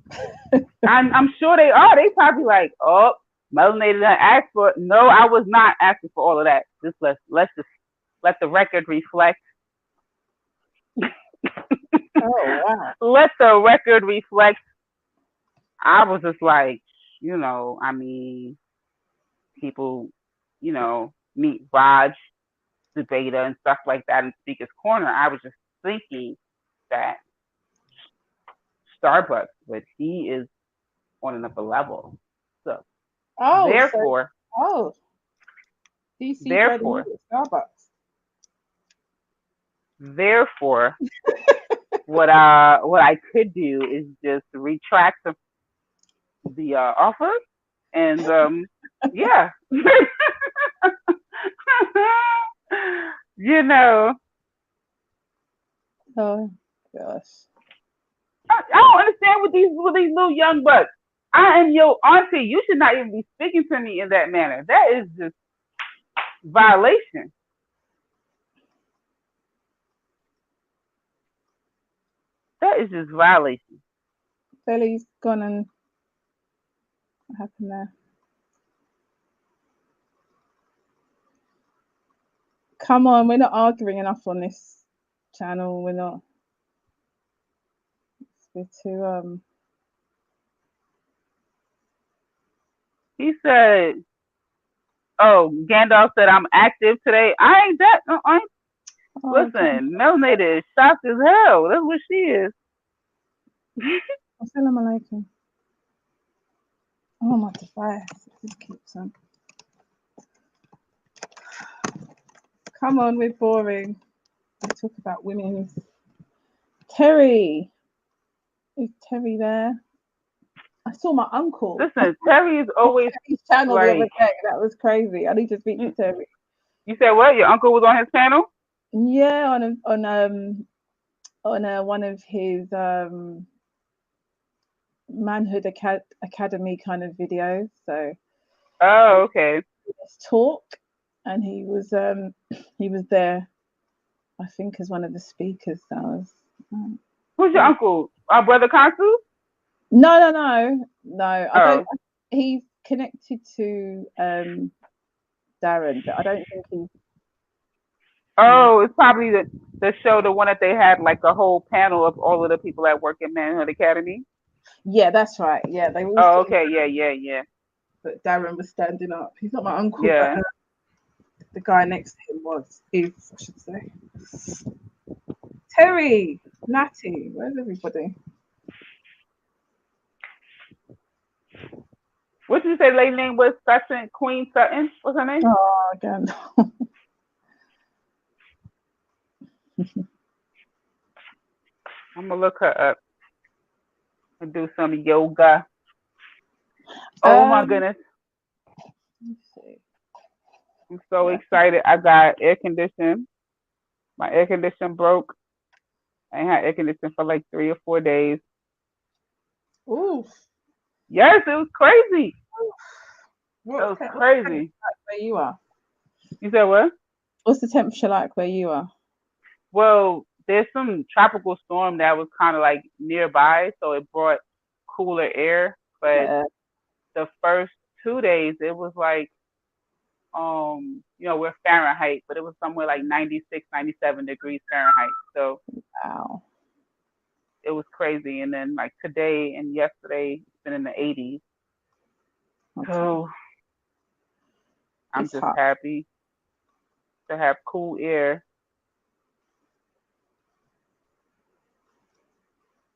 I'm sure they are. They probably like, oh, Melanated asked for. No, I was not asking for all of that. Just let's just let the record reflect. Oh wow. Let the record reflect. I was just like, I mean, people, meet Raj, Zubeda, and stuff like that in Speaker's Corner. I was just thinking that Starbucks, but he is on another level. So, therefore, DC therefore, Starbucks. Therefore, what I could do is just retract the offer, and yeah, Oh gosh. I don't understand with these little young bucks. I am your auntie. You should not even be speaking to me in that manner. That is just violation. That is just violation. Billy's gone and what happened there? Come on, we're not arguing enough on this channel. We're not. We're too He said, "Oh, Gandalf said I'm active today. I ain't that. Listen, Melanated is shocked as hell. That's what she is." Assalamu alaikum. Oh, my device. This keeps on. Come on, we're boring. We talk about women's. Terry. Is Terry there? I saw my uncle. Listen, Terry is always his channel the other day. That was crazy. I need to speak to Terry. You said what? Your uncle was on his channel? Yeah, on one of his Manhood Academy kind of videos. So. Oh, okay. Let's talk, and he was there, I think, as one of the speakers. That was. Who's your uncle? Our brother Kansu? No. I don't. He's connected to Darren, but I don't think he's. Oh, it's probably the show, the one that they had like a whole panel of all of the people that work in Manhood Academy. Yeah, that's right. Yeah, they were. Oh, okay. Yeah. But Darren was standing up. He's not my uncle. Yeah. But, the guy next to him is, I should say. Terry, Natty, where's everybody? What did you say? Lady name was Sutton, Queen Sutton. What's her name? Oh, again. I'm gonna look her up and do some yoga. Oh my goodness! Let's see. I'm so excited. I got air conditioning. My air conditioner broke. I ain't had air conditioning for like 3 or 4 days. Ooh. Yes, it was crazy. It was What's crazy. Where you are? You said what? What's the temperature like where you are? Well, there's some tropical storm that was kind of like nearby, so it brought cooler air. But the first 2 days, it was like, we're Fahrenheit, but it was somewhere like 96, 97 degrees Fahrenheit. So wow, it was crazy. And then like today and yesterday, it's been in the 80s. Okay. So I'm just happy to have cool air.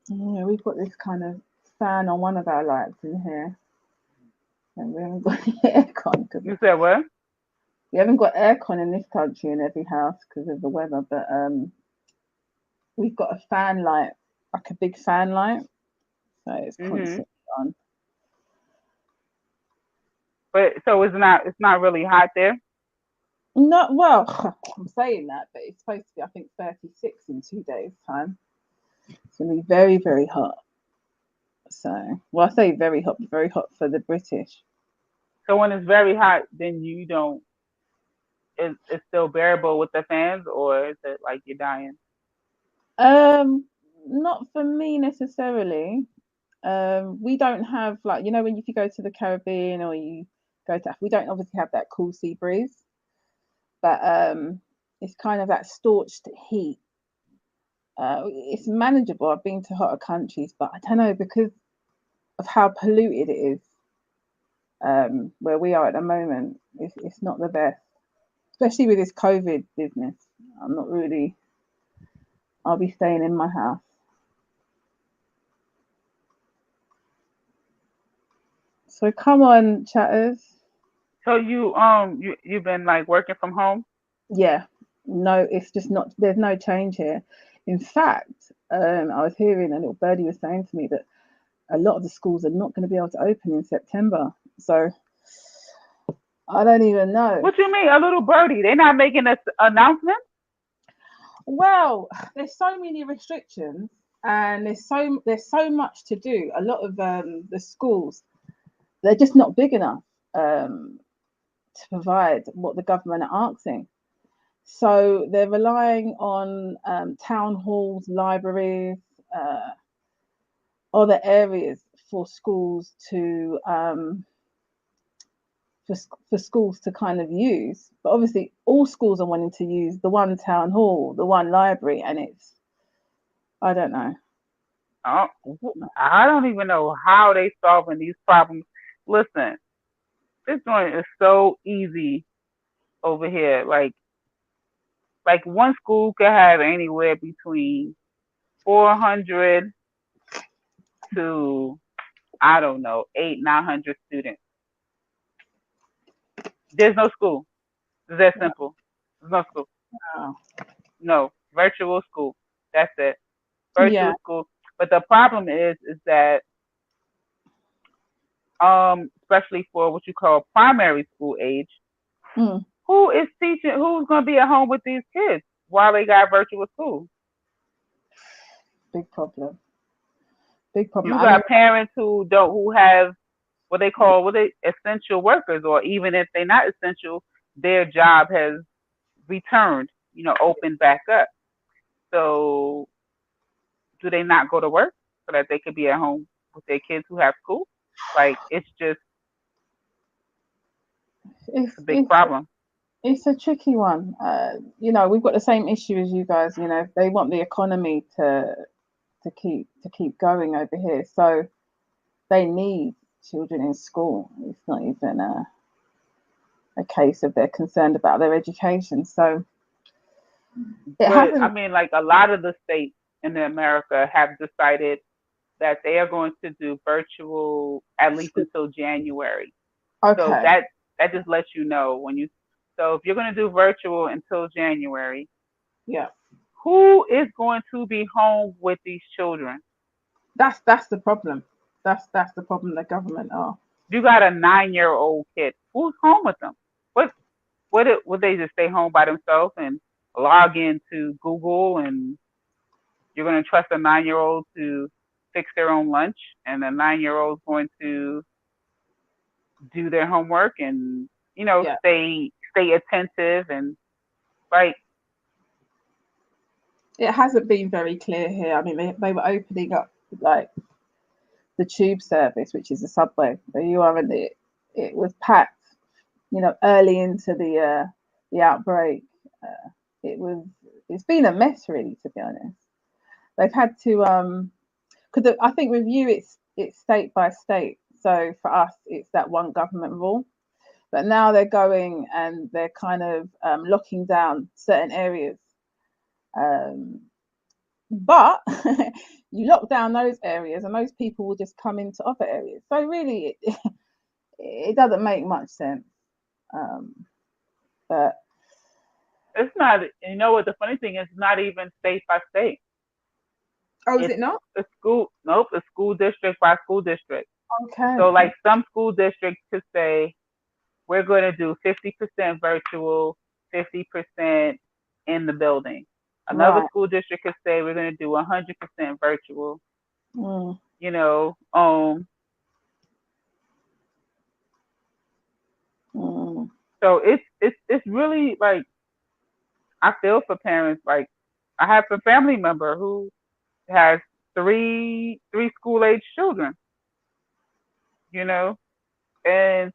Yeah, we've got this kind of fan on one of our lights in here, and we haven't got aircon. You said what? We haven't got aircon in this country in every house because of the weather, but we've got a fan light, like a big fan light, so it's constantly on. But so it's not really hot there? Not well. I'm saying that, but it's supposed to be, I think, 36 in 2 days' time. It's gonna be very, very hot. So, well, I say very hot for the British. So when it's very hot, then you don't. It's still bearable with the fans, or is it like you're dying? Not for me necessarily. We don't have like, you know, when if you go to the Caribbean or you go to, we don't obviously have that cool sea breeze, but it's kind of that scorched heat. It's manageable. I've been to hotter countries, but I don't know, because of how polluted it is. Where we are at the moment, it's not the best, especially with this COVID business. I'm not really. I'll be staying in my house. So come on, chatters. So you've been like working from home? Yeah, no, it's just not. There's no change here. In fact, I was hearing a little birdie was saying to me that a lot of the schools are not going to be able to open in September. So I don't even know. What you mean, a little birdie? They're not making an announcement? Well, there's so many restrictions, and there's so much to do. A lot of the schools, they're just not big enough to provide what the government are asking. So they're relying on town halls, libraries, other areas for schools to for schools to kind of use. But obviously all schools are wanting to use the one town hall, the one library, and it's, I don't know. I don't even know how they solving these problems. Listen, this joint is so easy over here. Like one school could have anywhere between 400 to, I don't know, 800-900 students. There's no school. It's that simple. There's no school. No, virtual school. That's it. Virtual school. But the problem is that especially for what you call primary school age, who is teaching? Who's going to be at home with these kids while they got virtual school? Big problem. Big problem. You got parents who have what they call essential workers, or even if they're not essential, their job has returned, opened back up. So do they not go to work so that they could be at home with their kids who have school? Like, it's just a big problem. It's a tricky one. We've got the same issue as you guys. They want the economy to keep going over here, so they need children in school. It's not even a case of they're concerned about their education. So I mean, like a lot of the states in America have decided that they are going to do virtual at least until January. Okay. So that just lets you know so if you're going to do virtual until January, who is going to be home with these children? That's the problem. That's the problem the government are. You got a 9-year-old kid. Who's home with them? Would they just stay home by themselves and log into Google, and you're going to trust a 9-year-old to fix their own lunch, and a 9-year-old going to do their homework and stay attentive and like. It hasn't been very clear here. I mean, they were opening up like the tube service, which is the subway where you are, and it was packed. Early into the outbreak, it's been a mess, really, to be honest. They've had to because I think with you it's state by state. So for us, it's that one government rule. But now they're going and they're kind of locking down certain areas. But you lock down those areas and those people will just come into other areas. So really, it doesn't make much sense. But it's not. You know what the funny thing is? Not even state by state. Oh, is it not? A school. Nope. A school district by school district. Okay. So like some school districts could say, we're going to do 50% virtual, 50% in the building. Another school district could say we're going to do 100% virtual. So it's really like, I feel for parents. Like, I have a family member who has three school age children, you know, and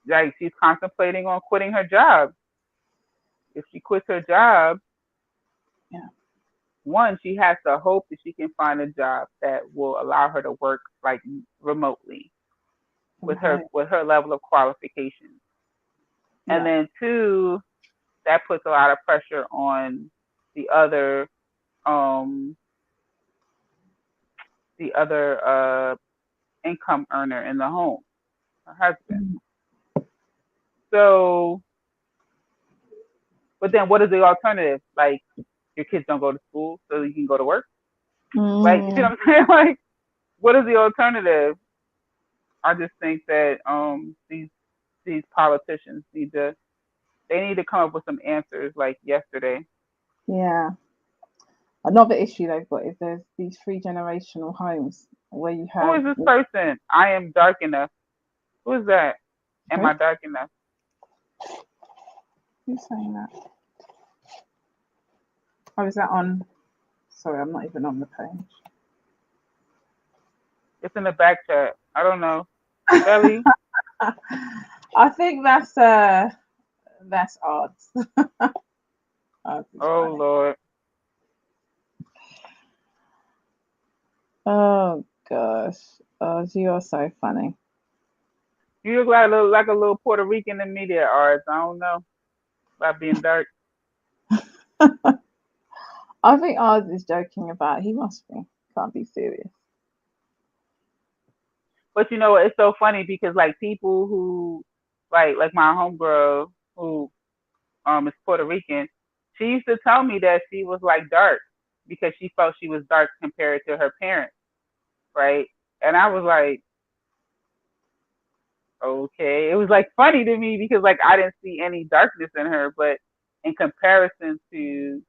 like she's contemplating on quitting her job. If she quits her job, one, she has to hope that she can find a job that will allow her to work like remotely with her level of qualifications. And then two, that puts a lot of pressure on the other income earner in the home, her husband. So, but then what is the alternative? Like, your kids don't go to school so you can go to work? Like, you see what I'm saying? Like, what is the alternative? I just think that these politicians need to come up with some answers like yesterday. Yeah. Another issue they've got is there's these 3-generational homes where you have. Who is this person? I am dark enough. Who is that? Am I dark enough? Who's saying that? Oh, is that on? Sorry, I'm not even on the page. It's in the back chat. I don't know. Ellie? I think that's odds. Oh Lord. Oh gosh. Oh, you are so funny. You look like a little Puerto Rican in media arts. I don't know about being dark. I think Oz is joking about. He must be. Can't be serious. But you know, it's so funny because like people who like my homegirl who is Puerto Rican, she used to tell me that she was like dark because she felt she was dark compared to her parents, right? And I was like, okay. It was like funny to me because like I didn't see any darkness in her, but in comparison to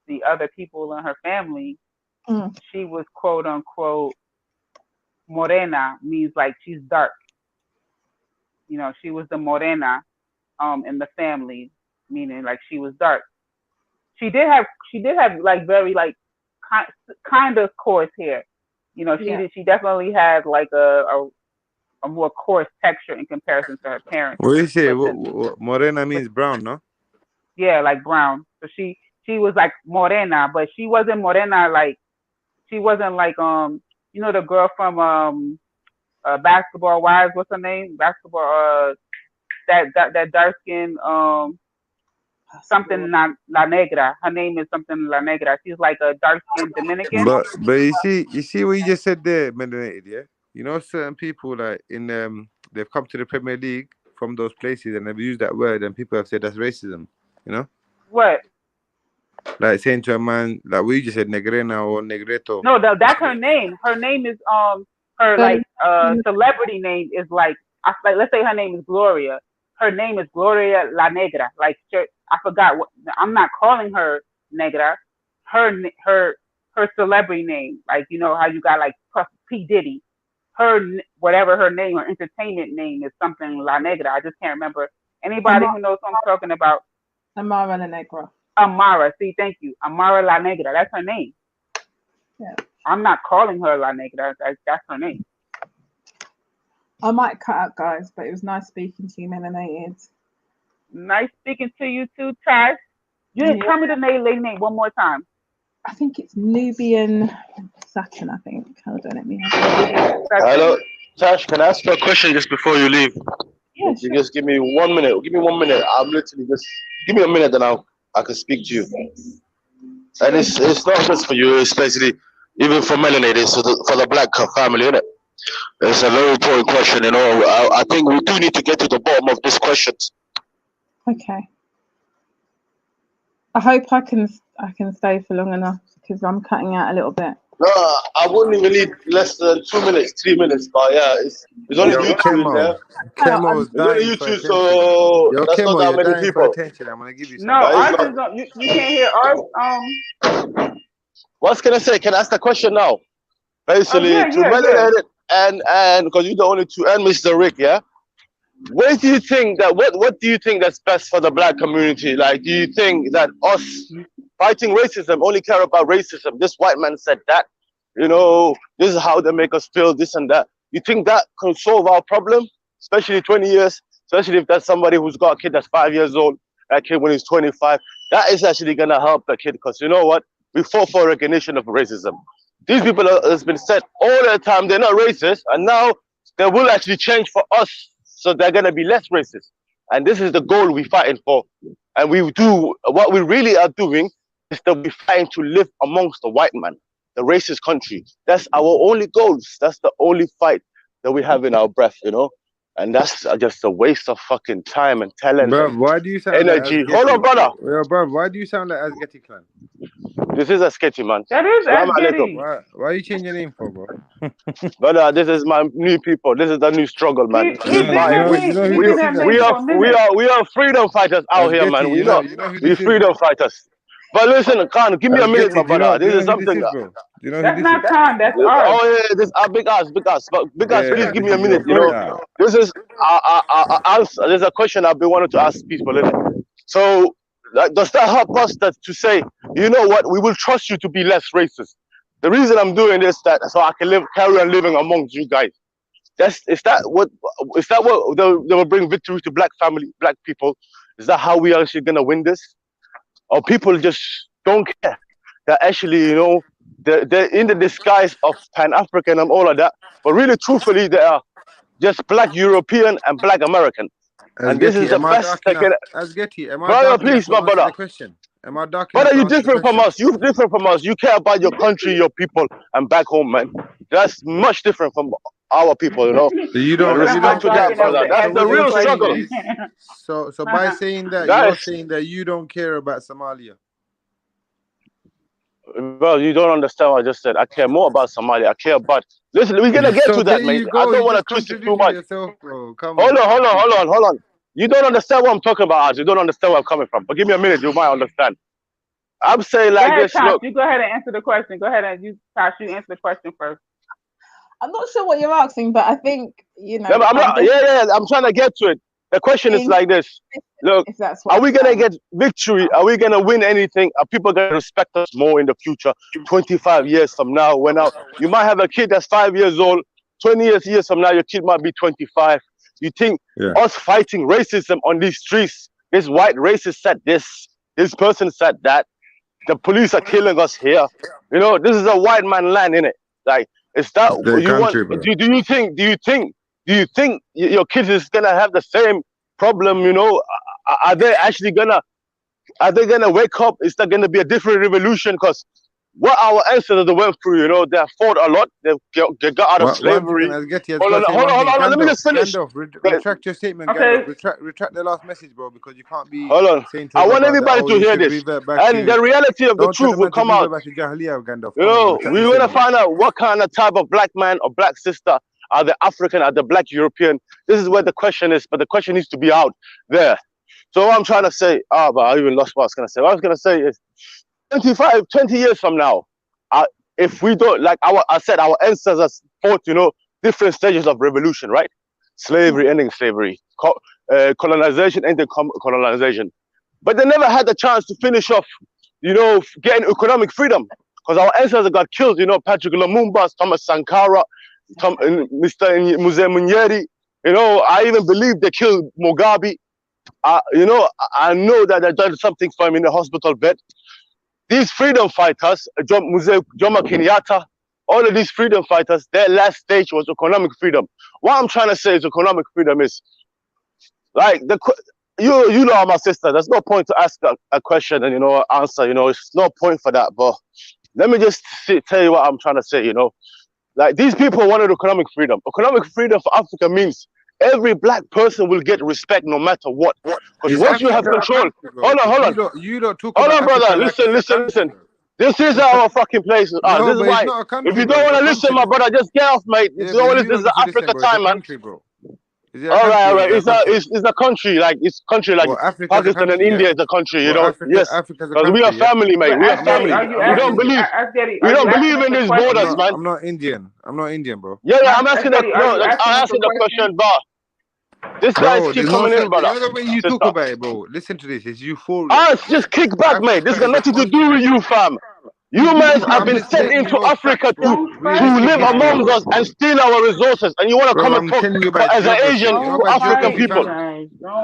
the other people in her family, she was quote unquote morena, means like she's dark. You know, she was the morena in the family, meaning like she was dark. She did have like very like kind of coarse hair. You know, she definitely had like a more coarse texture in comparison to her parents. What do you say? What morena means brown, no? Yeah, like brown. So she was like morena, but she wasn't morena like she wasn't like you know the girl from Basketball Wives, what's her name? Basketball that dark skin something La Negra. Her name is something La Negra. She's like a dark skinned Dominican. But you see what you just said there, Melanated, yeah? You know, certain people like they've come to the Premier League from those places and they've used that word and people have said that's racism, you know? What? Like saying to a man, like we just said negrena or negreto. No, that's her name. Her name is her like celebrity name is like let's say her name is Gloria. Her name is Gloria La Negra. Like I forgot what I'm not calling her Negra. Her celebrity name, like you know how you got like P Diddy. Her whatever her name, her entertainment name is something La Negra. I just can't remember. Anybody who knows what I'm talking about? Amara La Negra. Amara, see, thank you. Amara La Negra, that's her name. Yeah. I'm not calling her La Negra, that's her name. I might cut out, guys, but it was nice speaking to you, Melanated. Nice speaking to you too, Tash. You didn't tell me the name one more time. I think it's Nubian Saturn, I think. Hold on, let me Hello, Tash, can I ask you a question just before you leave? Yeah, you just give me 1 minute. Give me 1 minute. I'm literally just give me a minute, then I can speak to you. And it's not just for you. It's basically even for Melanated. It's for the Black family, isn't it? It's a very important question. You know, I think we do need to get to the bottom of these questions. Okay. I hope I can stay for long enough because I'm cutting out a little bit. No, I wouldn't even need less than 2 minutes, 3 minutes. But yeah, it's only YouTube in there. Kemo's it's only dying for YouTube, attention. so Yo, that's Kemo, not that you're many dying people. for attention. I'm gonna give you some. No, ours is not, you can't hear ours. What can I say? Can I ask the question now? Basically, to Melanated and because you're the only two, and Mr. Rick, yeah. Where do you think that what do you think that's best for the Black community? Like, do you think that us fighting racism only care about racism. This white man said that. You know, this is how they make us feel, this and that. You think that can solve our problem? Especially 20 years, especially if that's somebody who's got a kid that's 5 years old, that kid when he's 25. That is actually gonna help the kid, because you know what? We fought for recognition of racism. These people has been said all the time they're not racist, and now they will actually change for us, so they're gonna be less racist. And this is the goal we're fighting for. And we do what we really are doing is that we're fighting to live amongst the white man, the racist country. That's our only goals. That's the only fight that we have in our breath, you know. And that's just a waste of fucking time and talent. Bro, why do you sound energy? like Hold on, brother. Yo, bro, why do you sound like Asgeti clan? This is a sketchy man. That is Asgeti. Why are you changing your name for, bro? Brother, this is my new people. This is the new struggle, man. We are freedom fighters out here, man. We freedom fighters. But listen, Khan, give me a minute, my brother. This is something. That's not Khan. That's ours. Oh yeah, this big ass. But big ass, please give me a minute. You know, this is there's a question I've been wanting to ask people. So, does that help us to say, you know what, we will trust you to be less racist? The reason I'm doing this so I can carry on living amongst you guys. Is that what they will bring victory to black people? Is that how we are actually gonna win this? Or people just don't care? That actually, you know, they're in the disguise of Pan-African and all of that, but really, truthfully, they are just black European and black American. And this is the best they can. Brother, please, my brother. Am I dark? Brother, you different from us. You different from us. You care about your country, your people, and back home, man. That's much different from our people, you know. You don't respect to that, brother. That's the real struggle. So by saying that, you're saying that you don't care about Somalia. Well, you don't understand what I just said. I care more about Somalia. I care about. Listen, we're gonna get to that, mate. I don't want to twist it too much. Hold on. You don't understand what I'm talking about, Aj. You don't understand where I'm coming from. But give me a minute, you might understand. I'm saying like this. Tosh, look. you go ahead and answer the question. Go ahead and Tosh, you answer the question first. I'm not sure what you're asking, but I think, you know. No, I'm trying to get to it. The question is like this. Look, are we going to get victory? Are we going to win anything? Are people going to respect us more in the future? 25 years from now, you might have a kid that's 5 years old. 20 years from now, your kid might be 25. You think us fighting racism on these streets, this white racist said this person said that, the police are killing us here. You know, this is a white man land, innit? Like, is that what you want? Do you think your kids is gonna have the same problem? You know, are they gonna wake up? Is there gonna be a different revolution? Because what our ancestors went through, you know, they fought a lot. They got out of slavery. Hold on. Let me just finish. Retract your statement. Okay. Retract the last message, bro, because you can't be. Hold on. I want everybody to hear this, and the reality of the truth will come out. You know, we want to find out what kind of type of black man or black sister are the African, are the black European. This is where the question is, but the question needs to be out there. So what I'm trying to say, but I even lost what I was going to say. What I was going to say is, 20 years from now, if we don't, like our ancestors fought, you know, different stages of revolution, right? Slavery, ending slavery, colonization, ending colonization. But they never had the chance to finish off, you know, getting economic freedom, because our ancestors got killed, you know, Patrick Lumumba, Thomas Sankara, Mr. Muse Munyeri, you know, I even believe they killed Mugabe. You know, I know that they done something for him in the hospital bed. These freedom fighters, Jomo Kenyatta, all of these freedom fighters, their last stage was economic freedom. What I'm trying to say is economic freedom is, like, you know, my sister, there's no point to ask a question and, you know, answer, you know, it's no point for that. But let me just tell you what I'm trying to say, you know. Like, these people wanted economic freedom. Economic freedom for Africa means every black person will get respect no matter what. Because once you have control, hold on. You don't talk hold about on, brother. Africa Listen. This is our fucking place. This is why. If you don't want to listen, my brother, just get off, mate. If you don't want to listen, this is Africa time, man. All right. It's a country, like Pakistan and India is a country, you know. Yes, because we are family, mate. We are family. We don't believe in these borders, man. I'm not Indian, bro. Yeah. I'm asking the question, but This guy's Bro, keep there's no coming in, sense. brother. You know the way you talk about it, bro. Listen to this. It's euphoria. It's just kick back, mate. This got nothing to do with you, fam. You man have been sent into Africa to live among us and steal our resources, and you want to come and talk as an Asian to African people.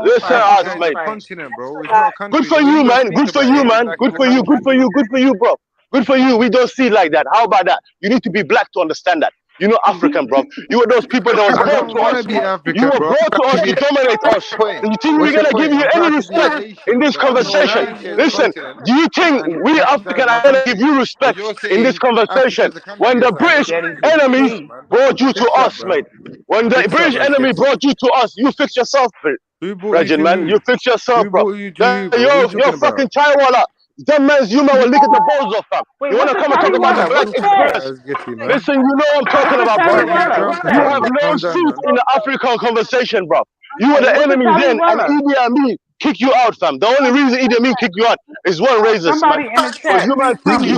Listen to us, mate. Continent, bro. It's not a country. Good for you, man. Good for you, man. Good for you. Good for you. Good for you, bro. Good for you. We don't see it like that. How about that? You need to be black to understand that. You're not African, bro. You were those people that was brought to us. You were brought to us to dominate us. Do you think we're gonna give you any respect in this conversation? Listen, do you think we African are gonna give you respect in this conversation when the British enemy brought you to us, mate? When the British enemy brought you to us, you fix yourself, Regin, man. You fix yourself, bro. You're fucking Chaiwala. That man's human will lick at the balls off, fam. You want to come and talk about the black experience? Listen, you know what I'm talking about, bro. You have no seat in the African conversation, bro. You were the enemy then, and Idi Amin kick you out, fam. The only reason Idi Amin kick you out is one racist, man. Because you might think you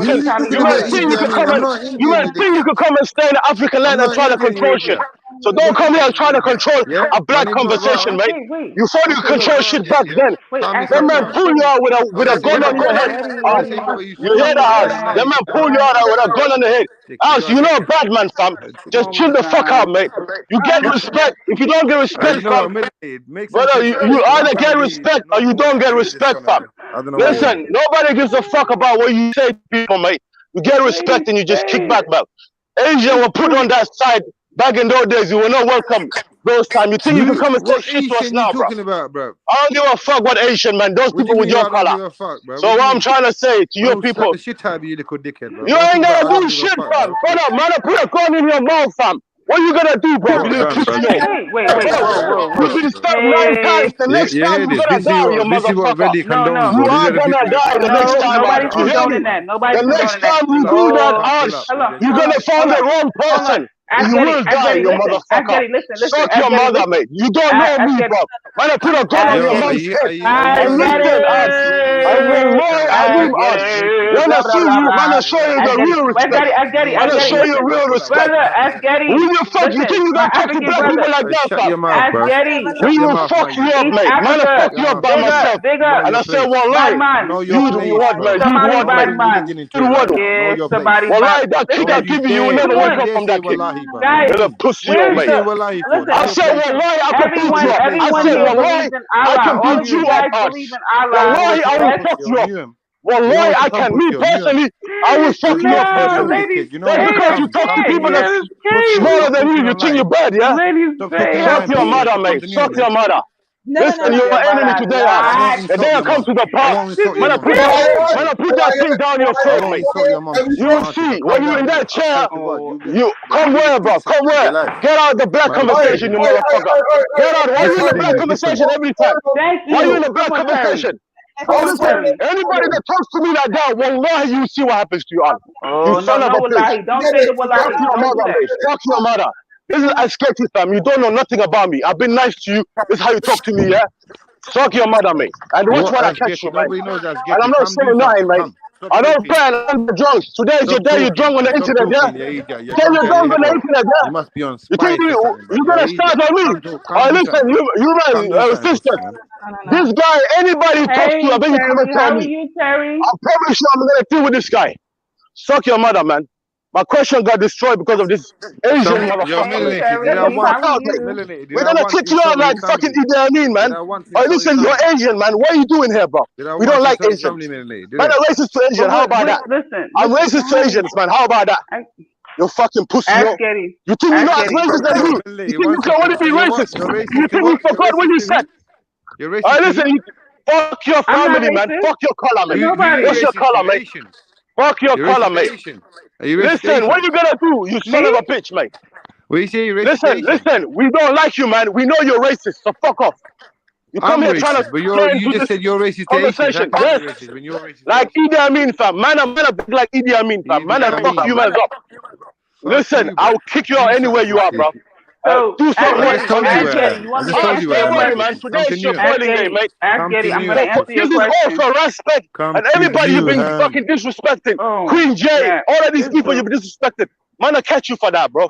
can come and stay in the African land and try to control shit. So don't come here and try to control a black conversation, mate. You thought you could control shit back then. That man pull you out with a gun on your head. You hear that? That man pull you out with a gun on the head. You know a bad man, fam. Just chill the fuck out, mate. You get respect. If you don't get respect, fam, brother, you either get respect or you don't get respect, fam. Listen, nobody gives a fuck about what you say to people, mate. You get respect and you just kick back, man. Asia were put on that side. Back in those days, you were not welcome. Those times, you think you can come and talk shit to us now, bro? I don't give a fuck what Asian, man. Those people with your color. So what I'm trying to say to your people, you ain't gonna do shit, fam. Brother, man, put a gun in your mouth, fam. What are you gonna do, bro? You little pussy, yo. Wait. You've been stabbed 9 times. The next time you're gonna die, you motherfucker. You are gonna die the next time. Nobody's condoning that. The next time you do that, you're gonna find the wrong person. You will die, you motherfucker. Suck your mother, mate. You don't know me, bro. Man, I put a gun on your mom's head. And listen, I will when I see you, man, I show you the real respect. Man, I show you real respect. Who the fuck you think you gonna talk to black people like that, fam? We will fuck you up, mate. Man, I fuck you up by myself. And I said, well, lie. You do what, man? You do what? Well, lie, that kick I give you will never wake up from that kick. You're a pussy, mate. I said, well, lie, I can beat you up. I said, well, lie, I can beat you up. Well, lie, I will fuck you up. Well, lie, I can. Me personally, I will fuck you up personally. That's because you talk to people that's smaller than you. You think you're bad, yeah? Suck your mother, mate. Suck your mother. Listen, you're an enemy today. The day I come to the park, when I put that thing down your throat, mate. You will see, when you're in that chair, you come where, bro? Come where? Get out of the black conversation, you motherfucker. Get out. Why are you in the black conversation every time? Why are you in the black conversation? Anybody that talks to me like that, wallahi, you see what happens to you, Al. You son of a bitch. Don't say the wallahi. Fuck your mother, mate. Fuck your mother. This is Asketi, fam. You don't know nothing about me. I've been nice to you. This is how you talk to me, yeah? Suck your mother, mate. And watch when I catch you, mate. And I'm not saying nothing, mate. I don't care. I'm drunk. Today is your day. You're drunk on the internet, yeah? Tell you're drunk on the internet, yeah? You must be on You think you're gonna start on me? Listen, you man, sister. This guy, anybody talks to, I bet you come and tell me. I promise you, I'm gonna deal with this guy. Suck your mother, man. My question got destroyed because of this Asian motherfucker. We're gonna kick you out like fucking Idi Amin, man. Oh, listen, you're Asian, man. What are you doing here, bro? We don't like Asians. Man, I'm racist to Asian. How about that? I'm racist to Asians, man. How about that? You fucking pussy. You think you're not as racist as you? You think you can only be racist? You think you forgot what you said? Alright, listen. Fuck your family, man. Fuck your color, man. What's your color, mate? Fuck your color, mate. Listen, what you gonna do, you son of a bitch, mate? Listen, we don't like you, man. We know you're racist, so fuck off. You come here trying to. But you just said you're racist. Conversation, yes. Like Idi Amin, fam. Man, I'm gonna be like Idi Amin, fam. Man, I fuck you guys up. Listen, I'll kick you out anywhere you are, bro. Do something. I told you, man. Today's your calling day, mate. This is all for respect. And everybody you've been fucking disrespecting. Queen J, all of these people you've been disrespecting. Man, I'll catch you for that, bro.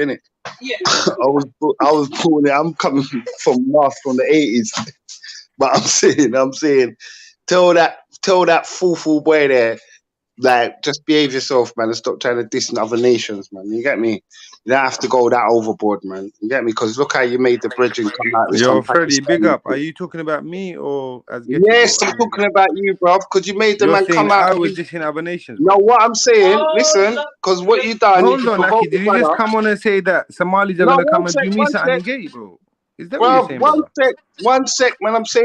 innit? Yeah. I was born. I'm coming from North from the 80s, but I'm saying, tell that fool boy there, like, just behave yourself, man, and stop trying to diss in other nations, man. You get me? You don't have to go that overboard, man. You get me? Because look how you made the bridging come out with Yo, some Freddie, big Pakistani up. Are shit. you talking about me or as Getty? Yes, I'm talking about you, bro. Because you made the You're man saying come out. I and was be- dishing other nations. No, what I'm saying, listen, because what you done, Hold you on, provoked Aki. the Did you just brother. come on and say that Somalis are No, gonna come and do me one something sec. in Gate, bro? Is that what you're Bro, saying, brother? one sec, man. I'm saying